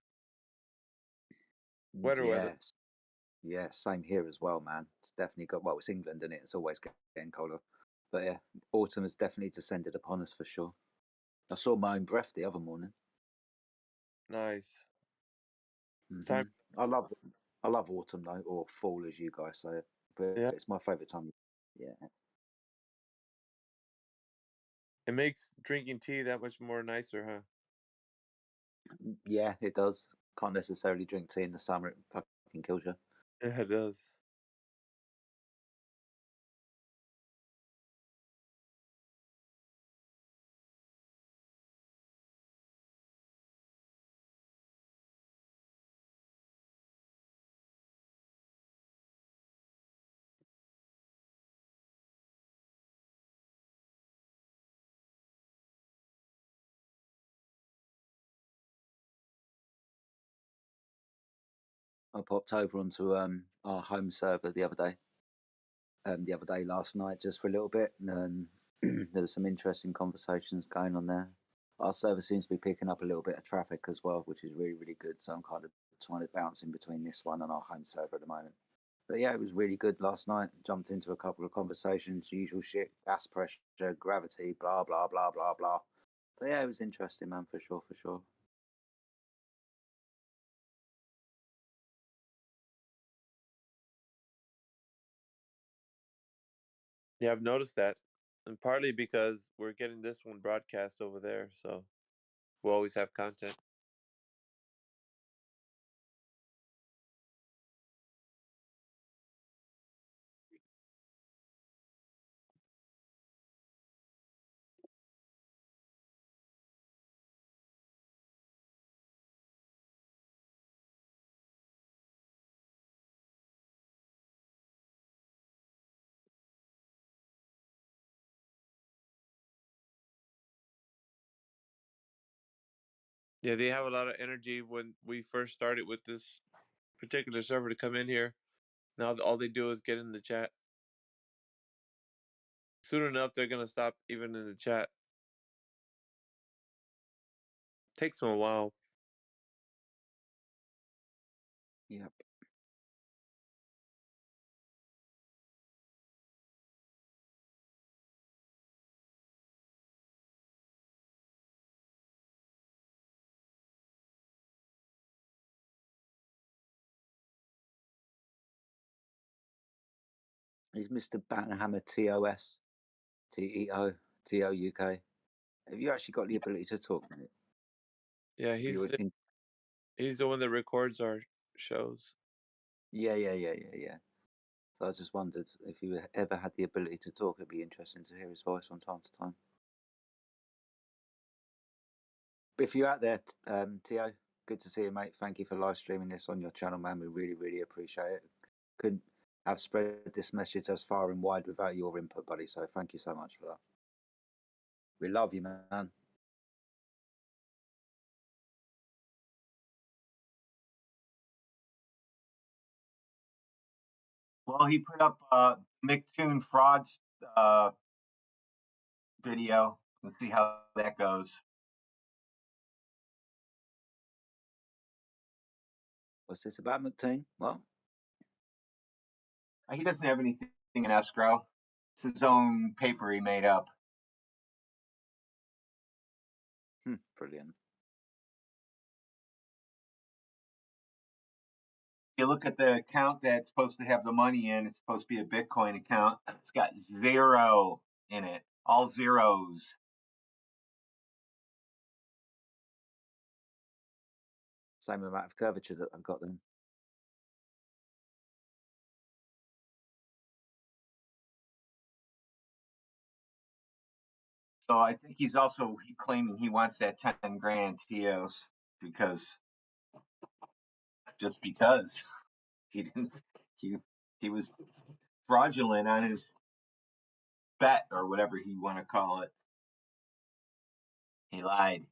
Weather. Yes. Yeah, same here as well, man. It's definitely got, well, it's England, and it's always getting colder. But yeah, autumn has definitely descended upon us for sure. I saw my own breath the other morning. Nice. Mm-hmm. I love autumn though, or fall as you guys say it. But Yeah. it's my favourite time. Yeah. It makes drinking tea that much more nicer, huh? Yeah, it does. Can't necessarily drink tea in the summer. It fucking kills you. Yeah, it does. I popped over onto our home server the other day last night, just for a little bit, and there was some interesting conversations going on there. Our server seems to be picking up a little bit of traffic as well, which is really, really good. So I'm kind of trying to bounce in between this one and our home server at the moment. But yeah, it was really good last night. Jumped into a couple of conversations, usual shit, gas pressure, gravity, blah, blah, blah, blah, blah. But yeah, it was interesting, man, for sure, for sure. Yeah, I've noticed that. And partly because we're getting this one broadcast over there, so we'll always have content. Yeah, they have a lot of energy when we first started with this particular server to come in here. Now all they do is get in the chat. Soon enough, they're gonna stop even in the chat. Takes them a while. Yep. Is Mr. Bannerhammer TOS, TEO, TOUK? Have you actually got the ability to talk, mate? Yeah, You in, he's the one that records our shows. yeah. So I just wondered if you ever had the ability to talk. It'd be interesting to hear his voice from time to time. But if you're out there, Tio, good to see you, mate. Thank you for live streaming this on your channel, man. We really, really appreciate it. Couldn't have spread this message as far and wide without your input, buddy. So thank you so much for that. We love you, man. Well, he put up McToon frauds video. Let's see how that goes. What's this about, McToon? What? He doesn't have anything in escrow. It's his own paper he made up. Brilliant. You look at the account that's supposed to have the money in, it's supposed to be a Bitcoin account. It's got 0 in it, all zeros. Same amount of curvature that I've got then. So I think he's also claiming he wants that 10 grand TOs because he didn't he was fraudulent on his bet or whatever you want to call it. He lied.